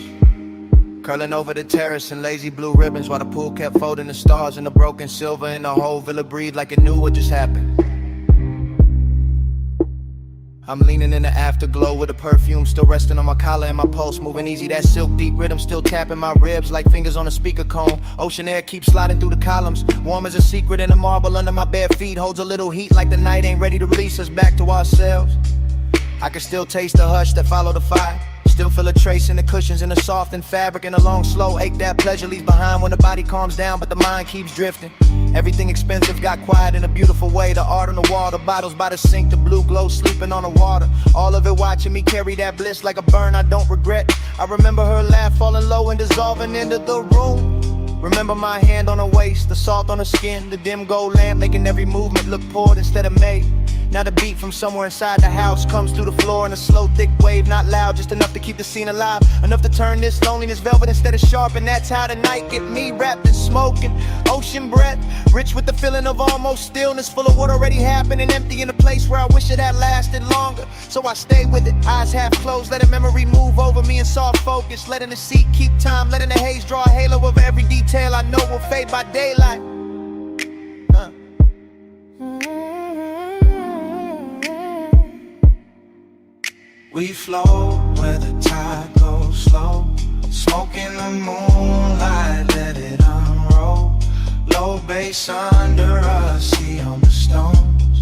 curling over the terrace in lazy blue ribbons, while the pool kept folding the stars and the broken silver, and the whole villa breathed like it knew what just happened. I'm leaning in the afterglow with the perfume still resting on my collar and my pulse moving easy. That silk deep rhythm still tapping my ribs like fingers on a speaker cone. Ocean air keeps sliding through the columns, warm as a secret, and the marble under my bare feet holds a little heat like the night ain't ready to release us back to ourselves. I can still taste the hush that followed the fire. Still feel a trace in the cushions and the softened fabric, and a long slow ache that pleasure leaves behind when the body calms down but the mind keeps drifting. Everything expensive got quiet in a beautiful way. The art on the wall, the bottles by the sink, the blue glow sleeping on the water. All of it watching me carry that bliss like a burn I don't regret. I remember her laugh falling low and dissolving into the room. Remember my hand on her waist, the salt on her skin, the dim gold lamp making every movement look poured instead of made. Now the beat from somewhere inside the house comes through the floor in a slow thick wave, not loud, just enough to keep the scene alive, enough to turn this loneliness velvet instead of sharp. And that's how the night get me, wrapped in smoke and ocean breath, rich with the feeling of almost stillness, full of what already happened and empty in a place where I wish it had lasted longer. So I stay with it, eyes half closed, letting memory move over me in soft focus, letting the seat keep time, letting the haze draw a halo over every detail I know will fade by daylight. We flow where the tide goes slow, smoke in the moonlight, let it unroll. Low bass under us, see on the stones.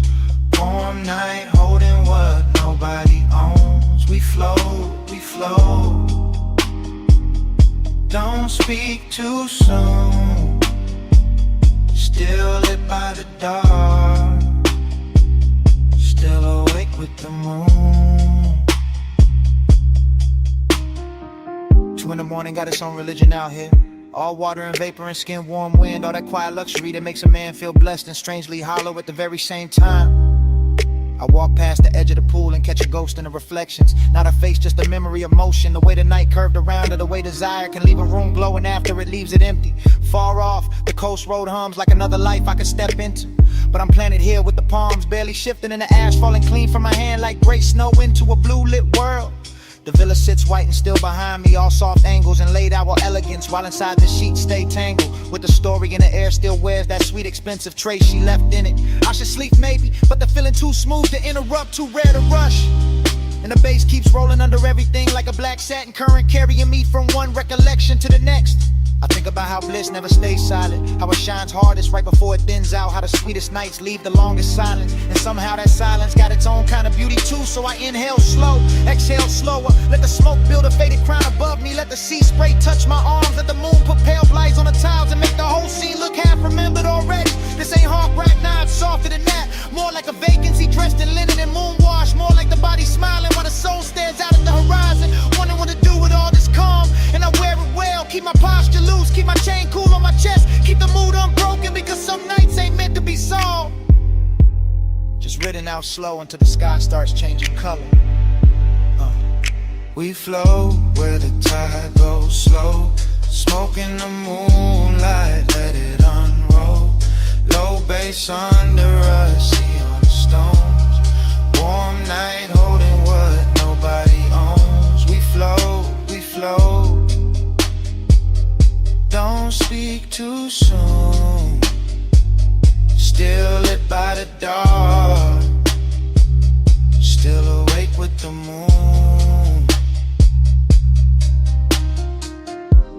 Warm night holding what nobody owns. We flow, we flow. Don't speak too soon. Still lit by the dark, still awake with the moon. morning got its own religion out here. All water and vapor and skin, warm wind, all that quiet luxury that makes a man feel blessed and strangely hollow at the very same time. I walk past the edge of the pool and catch a ghost in the reflections. Not a face, just a memory of motion. The way the night curved around her, the way desire can leave a room glowing after it leaves it empty. Far off, the coast road hums like another life I could step into. But I'm planted here with the palms barely shifting and the ash falling clean from my hand like gray snow into a blue lit world. The villa sits white and still behind me, all soft angles and laid out with elegance, while inside the sheets stay tangled with the story in the air still wears that sweet expensive trace she left in it. I should sleep maybe, but the feeling too smooth to interrupt, too rare to rush. And the bass keeps rolling under everything like a black satin current, carrying me from one recollection to the next. I think about how bliss never stays silent, how it shines hardest right before it thins out, how the sweetest nights leave the longest silence, and somehow that silence got its own kind of beauty too. So I inhale slow, exhale slower, let the smoke build a faded crown above me, let the sea spray touch my arms, let the moon put pale lights on the tiles and make the whole scene look half remembered already. This ain't hard rap, nah, it's softer than that, more like a vacancy dressed in linen and moon wash, more like the body smiling while the soul stares out at the horizon, wondering what to do with all this calm. And I wear it well, keep my posture loose, keep my chain cool on my chest, keep the mood unbroken, because some nights ain't meant to be solved. Just ridden out slow until the sky starts changing color. We flow where the tide goes slow, smoke in the moonlight, let it unroll. Low bass under us, see on the stones. Warm night holding what nobody owns. We flow. Don't speak too soon. Still lit by the dark, still awake with the moon.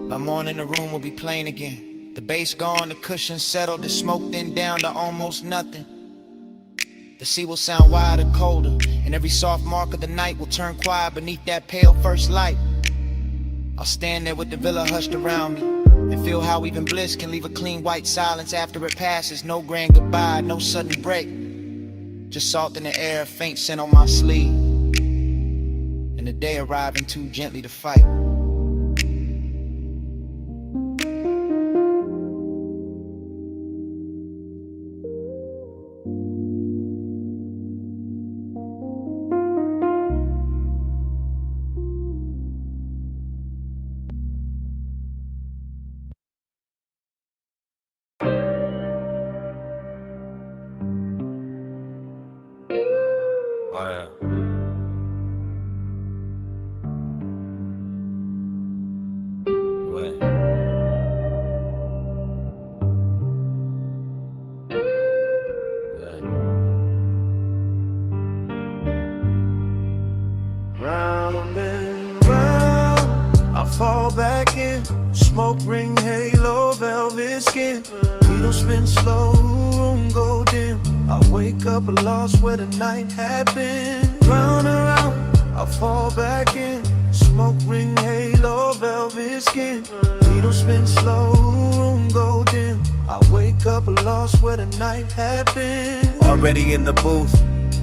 By morning the room will be plain again. The bass gone, the cushions settled, the smoke then down to almost nothing. The sea will sound wilder, colder, and every soft mark of the night will turn quiet beneath that pale first light. I'll stand there with the villa hushed around me and feel how even bliss can leave a clean white silence after it passes. No grand goodbye, no sudden break, just salt in the air, a faint scent on my sleeve, and the day arriving too gently to fight. Round and round, I fall back in. Smoke ring, halo, velvet skin. Needle spin slow, room go dim. I wake up lost where the night had been. Round and round, I fall back in. Smoke ring, halo, velvet skin. Needle spin slow, room go dim. I wake up lost where the night had been. Already in the booth,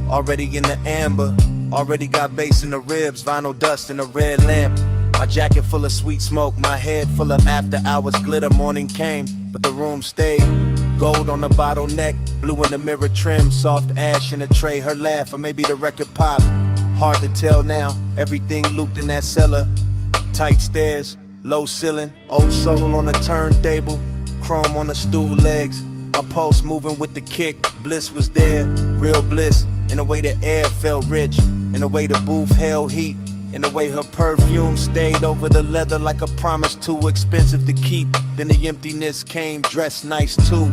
already in the amber. Already got bass in the ribs, vinyl dust in a red lamp. My jacket full of sweet smoke, my head full of after hours glitter. Morning came, but the room stayed. Gold on the bottleneck, blue in the mirror trim. Soft ash in a tray, her laugh, or maybe the record pop. Hard to tell now, everything looped in that cellar. Tight stairs, low ceiling, old soul on the turntable. Chrome on the stool legs, my pulse moving with the kick. Bliss was there, real bliss. In the way the air felt rich, in the way the booth held heat, in the way her perfume stayed over the leather like a promise too expensive to keep. Then the emptiness came, dressed nice too.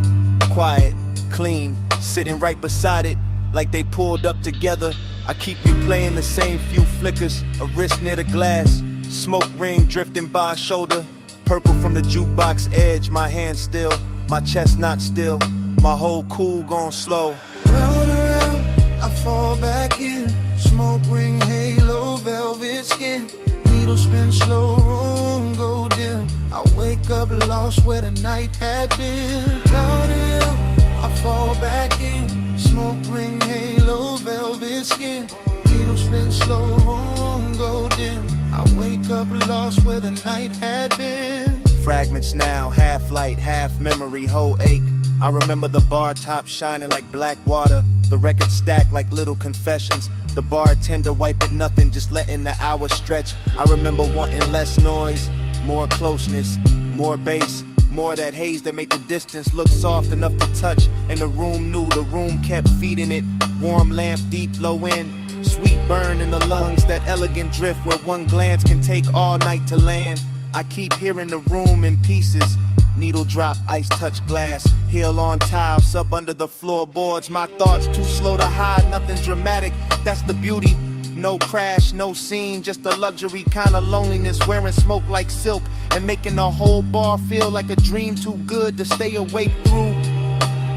Quiet, clean, sitting right beside it like they pulled up together. I keep replaying the same few flickers, a wrist near the glass. Smoke ring drifting by a shoulder, purple from the jukebox edge. My hand still, my chest not still, my whole cool gone slow. Round around, I fall back in. Smoke ring, halo, velvet skin. Needle spin slow, room go dim. I wake up lost where the night had been. Down hill, I fall back in. Smoke ring, halo, velvet skin. Needle spin slow, room go dim. I wake up lost lost where the night had been. Fragments now, half light, half memory, whole ache. I remember the bar top shining like black water, the record stacked like little confessions, the bartender wiping nothing, just letting the hours stretch. I remember wanting less noise, more closeness, more bass, more that haze that made the distance look soft enough to touch. And the room knew, the room kept feeding it. Warm lamp, deep low end, sweet burn in the lungs, that elegant drift where one glance can take all night to land. I keep hearing the room in pieces. Needle drop, ice touch glass, heel on tile, sub under the floorboards. My thoughts too slow to hide, nothing dramatic, that's the beauty. No crash, no scene, just a luxury kind of loneliness. Wearing smoke like silk and making the whole bar feel like a dream too good to stay awake through.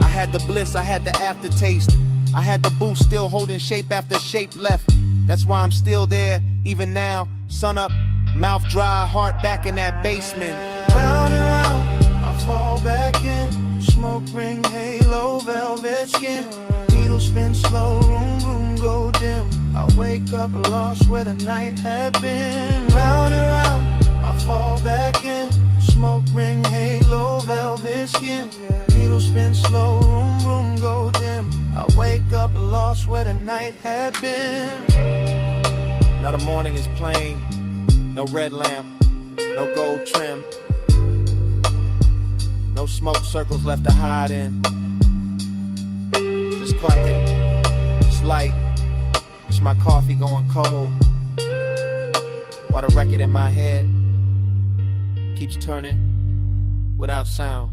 I had the bliss, I had the aftertaste, I had the boost still holding shape after shape left. That's why I'm still there, even now. Sun up, mouth dry, heart back in that basement. Round and round, I fall back in. Smoke ring, halo, velvet skin. Needle spin slow, room, room go dim. I wake up lost where the night had been. Round and round, I fall back in. Smoke ring, halo, velvet skin. Needle spin slow, room, room go dim. I wake up lost where the night had been. Now the morning is plain, no red lamp, no gold trim, no smoke circles left to hide in. Just quiet, it's light, it's my coffee going cold, while the record in my head keeps turning without sound.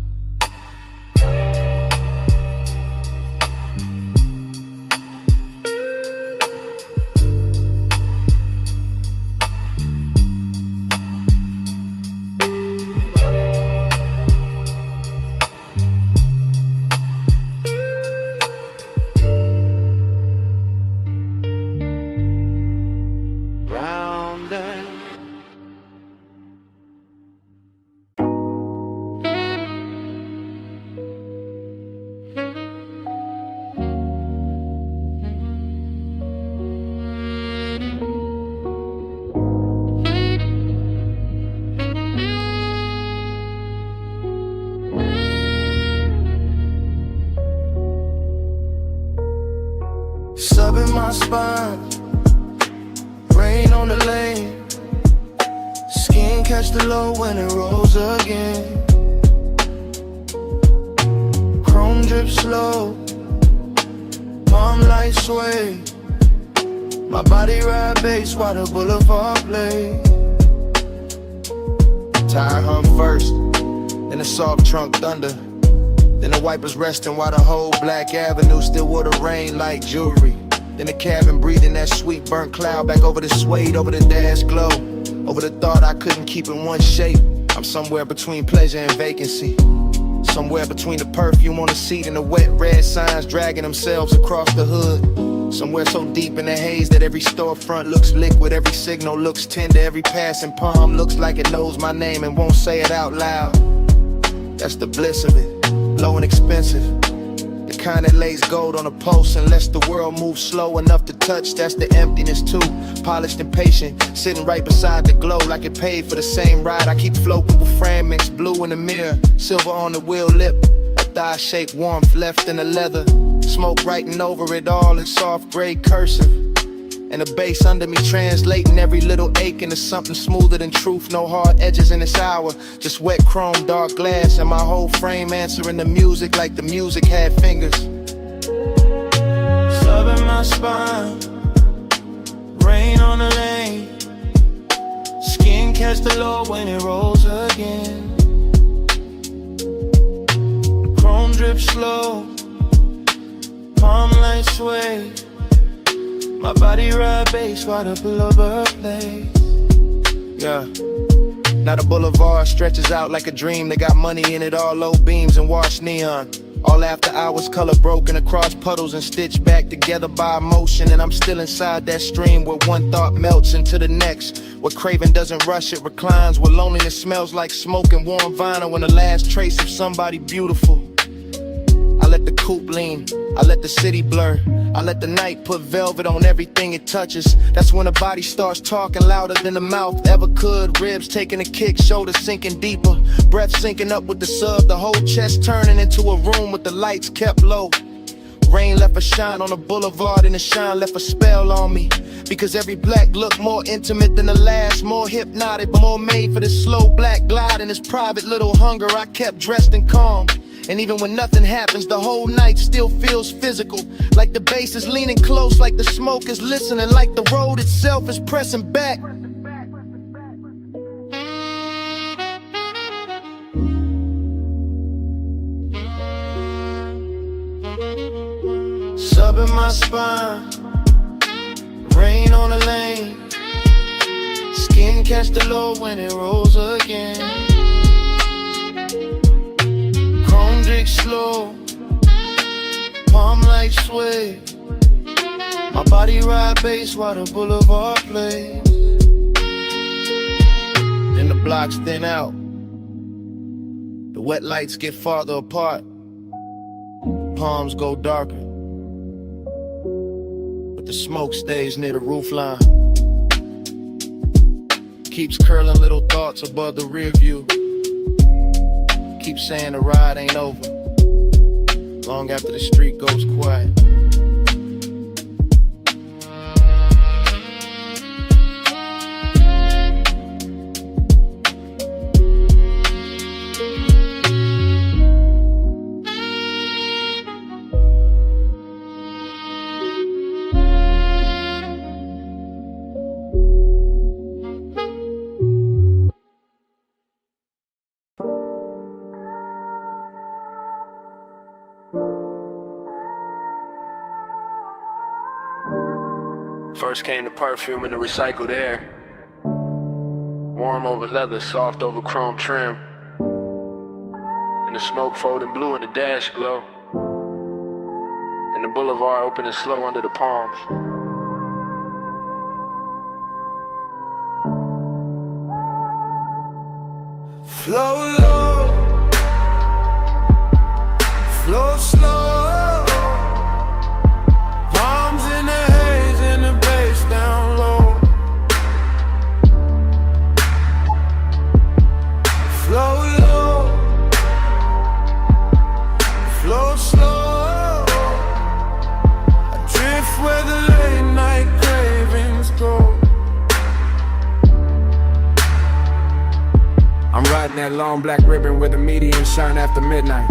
Subbing my spine, rain on the lane. Skin catch the low when it rolls again. Chrome drip slow, palm light sway. My body ride bass while the boulevard play. Tire hum first, then the soft trunk thunder. Then the wipers resting while the whole Black Avenue still wore the rain like jewelry. Then the cabin breathing that sweet burnt cloud back over the suede, over the dash glow, over the thought I couldn't keep in one shape. I'm somewhere between pleasure and vacancy, somewhere between the perfume on the seat and the wet red signs dragging themselves across the hood. Somewhere so deep in the haze that every storefront looks liquid, every signal looks tender, every passing palm looks like it knows my name and won't say it out loud. That's the bliss of it. Low and expensive, the kind that lays gold on a pulse and lets the world move slow enough to touch. That's the emptiness too, polished and patient, sitting right beside the glow like it paid for the same ride. I keep floating with fragments, blue in the mirror, silver on the wheel lip, a thigh-shaped warmth left in the leather, smoke writing over it all in soft gray cursive, and the bass under me translating every little ache into something smoother than truth. No hard edges in this hour, just wet chrome, dark glass, and my whole frame answering the music like the music had fingers. Subbing my spine, rain on the lane. Skin catch the low when it rolls again. Chrome drip slow, palm light sway. My body ride bass while the boulevard plays. Yeah. Now the boulevard stretches out like a dream. They got money in it, all low beams and washed neon. All after hours, color broken across puddles and stitched back together by emotion. And I'm still inside that stream where one thought melts into the next. Where craving doesn't rush, it reclines. Where loneliness smells like smoke and warm vinyl. When the last trace of somebody beautiful, I let the coupe lean. I let the city blur. I let the night put velvet on everything it touches. That's when the body starts talking louder than the mouth ever could. Ribs taking a kick, shoulders sinking deeper. Breath sinking up with the sub, the whole chest turning into a room with the lights kept low. Rain left a shine on the boulevard and the shine left a spell on me. Because every black look more intimate than the last, more hypnotic, but more made for this slow black glide and this private little hunger. I kept dressed and calm. And even when nothing happens, the whole night still feels physical. Like the bass is leaning close, like the smoke is listening, like the road itself is pressing back. Sub in my spine, rain on the lane. Skin catch the low when it rolls again. Chrome drink slow, palm like sway. My body ride bass while the boulevard plays. Then the blocks thin out, the wet lights get farther apart. Palms go darker, but the smoke stays near the roofline. Keeps curling little thoughts above the rear view. Keep saying the ride ain't over, long after the street goes quiet. First came the perfume and the recycled air. Warm over leather, soft over chrome trim. And the smoke folding blue in the dash glow. And the boulevard opening slow under the palms. Flow low, flow slow. Palms in the haze and the bass down low. Flow low, flow slow. I drift where the late night cravings go. I'm riding that long black ribbon where the median shine after midnight.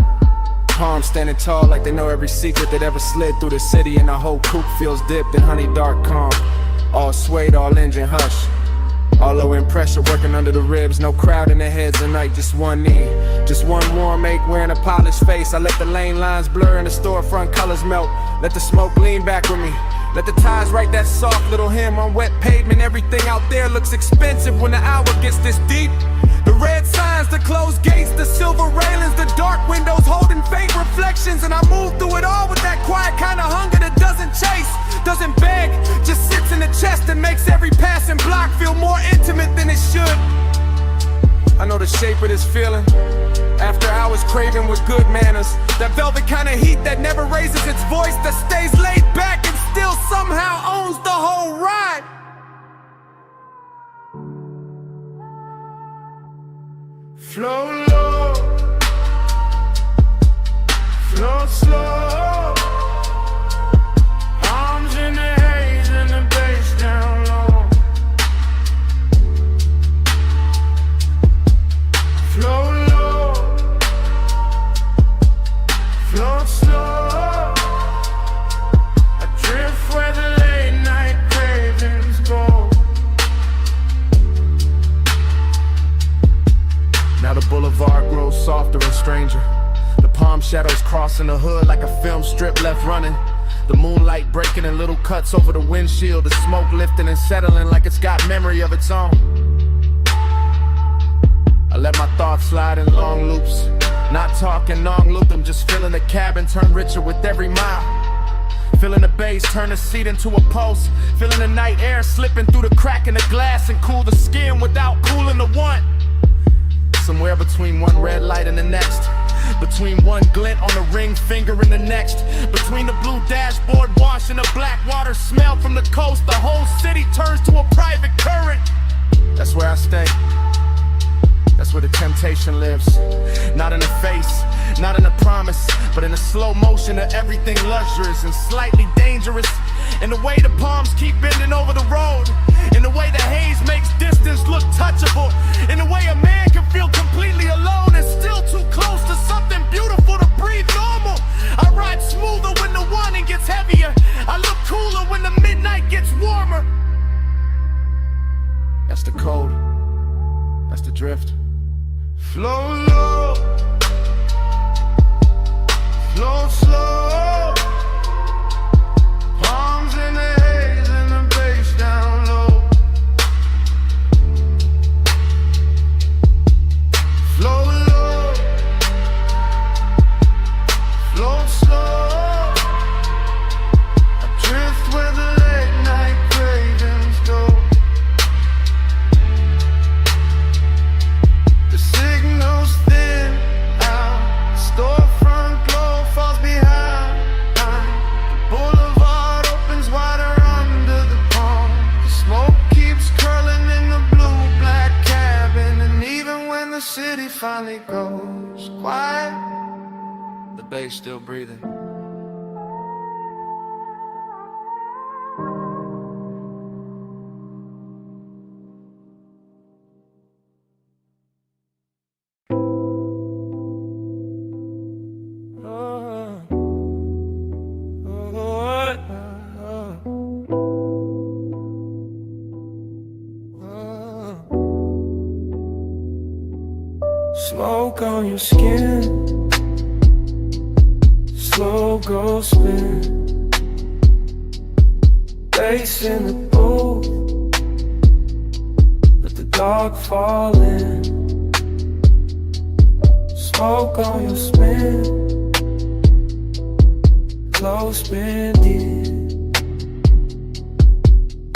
Palms standing tall like they know every secret that ever slid through the city. And the whole coupe feels dipped in honey dark calm. All suede, all engine hush. All low in pressure working under the ribs. No crowd in their heads tonight, just one knee. Just one warm ache wearing a polished face. I let the lane lines blur and the storefront colors melt. Let the smoke lean back with me. Let the ties write that soft little hymn on wet pavement. Everything out there looks expensive when the hour gets this deep. The red signs, the closed gates, the silver railings, the dark windows holding faint reflections. And I move through it all with that quiet kind of hunger that doesn't chase, doesn't beg, just sits in the chest and makes every passing block feel more intimate than it should. I know the shape of this feeling. After hours craving with good manners. That velvet kind of heat that never raises its voice, that stays laid back and still somehow owns the whole ride. Flow low, flow slow. Arms in the haze and the bass down low. Flow low, flow slow. I drift where the late night cravings go. Now the boulevard grows softer and stranger. The palm shadows crossing the hood like a film strip left running. The moonlight breaking in little cuts over the windshield. The smoke lifting and settling like it's got memory of its own. I let my thoughts slide in long loops. Not talking long loop them, just feeling the cabin turn richer with every mile. Feeling the bass turn the seat into a pulse. Feeling the night air slipping through the crack in the glass and cool the skin without cooling the one. Somewhere between one red light and the next, Between one glint on the ring finger and the next. Between the blue dashboard wash and the black water smell from the coast, the whole city turns to a private current. That's where I stay. That's where the temptation lives. Not in the face, not in the promise, but in the slow motion of everything luxurious and slightly dangerous. In the way the palms keep bending over the road. In the way the haze makes distance look touchable. In the way a man can feel completely alone and still too close to something beautiful to breathe normal. I ride smoother when the warning gets heavier. I look cooler when the midnight gets warmer. That's the code. That's the drift. Flow low, flow slow. Palms in the haze and the bass down low. Flow low, flow slow. I drift where the late night cravings go. The signals thin out, the storefront glow falls behind. The boulevard opens wider under the palm. The smoke keeps curling in the blue-black cabin. And even when the city finally goes quiet, The bass still breathing. Smoke on your skin, slow go spin. Bass in the booth, let the dark fall in. Smoke on your spin, close bending.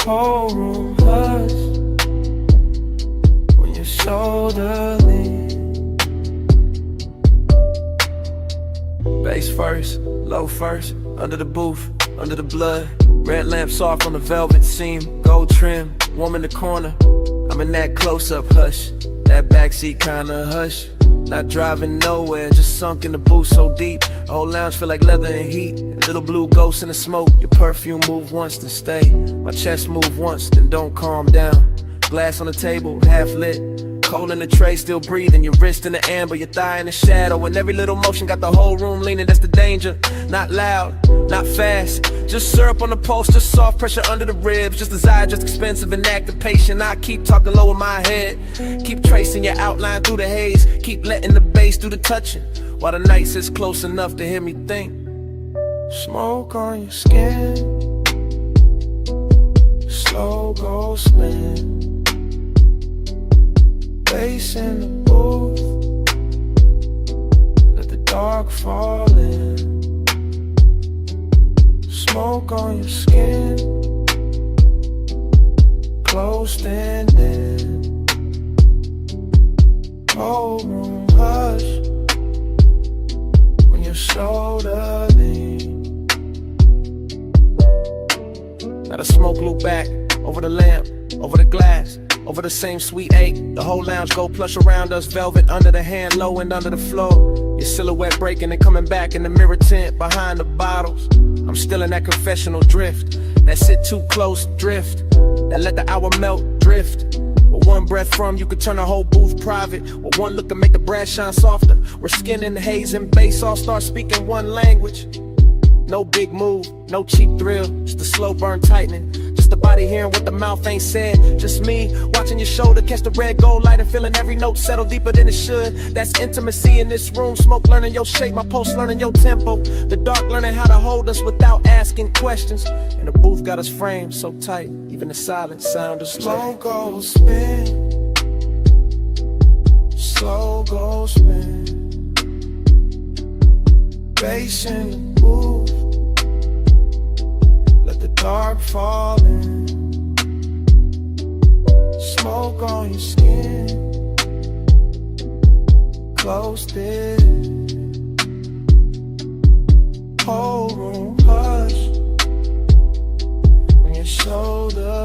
Whole room hush when your shoulder leans. Bass first, low first, under the booth, under the blood. Red lamp soft on the velvet seam, gold trim, warm in the corner. I'm in that close-up hush, that backseat kinda hush. Not driving nowhere, just sunk in the booth so deep. The whole lounge feel like leather and heat. Little blue ghosts in the smoke, your perfume move once, then stay. My chest move once, then don't calm down. Glass on the table, half lit. Cold in the tray, still breathing. Your wrist in the amber, your thigh in the shadow. And every little motion got the whole room leaning, that's the danger. Not loud, not fast. Just syrup on the pulse, just soft pressure under the ribs. Just desire, just expensive and active patient. I keep talking low in my head. Keep tracing your outline through the haze. Keep letting the bass do the touching. While the night sits close enough to hear me think. Smoke on your skin, slow go spin. Bass in the booth, let the dark fall in. Smoke on your skin, closed and in. Whole room hush when your shoulder leans. Now the smoke loop back, over the lamp, over the glass, over the same sweet ache. The whole lounge go plush around us, velvet under the hand, low and under the floor. Your silhouette breaking and coming back in the mirror tint behind the bottles. I'm still in that confessional drift, that sit too close drift, that let the hour melt drift. With one breath from you could turn the whole booth private. With one look can make the brass shine softer. We're skin in the haze and bass all start speaking one language. No big move, no cheap thrill, just a slow burn tightening. Just the body hearing what the mouth ain't said. Just me watching your shoulder catch the red gold light and feeling every note settle deeper than it should. That's intimacy in this room. Smoke learning your shape, my pulse learning your tempo. The dark learning how to hold us without asking questions. And the booth got us framed so tight, even the silence sound is slow go spin, slow go spin. Bass in the booth, let the dark fall in. Smoke on your skin, closed in. whole room hush when your shoulder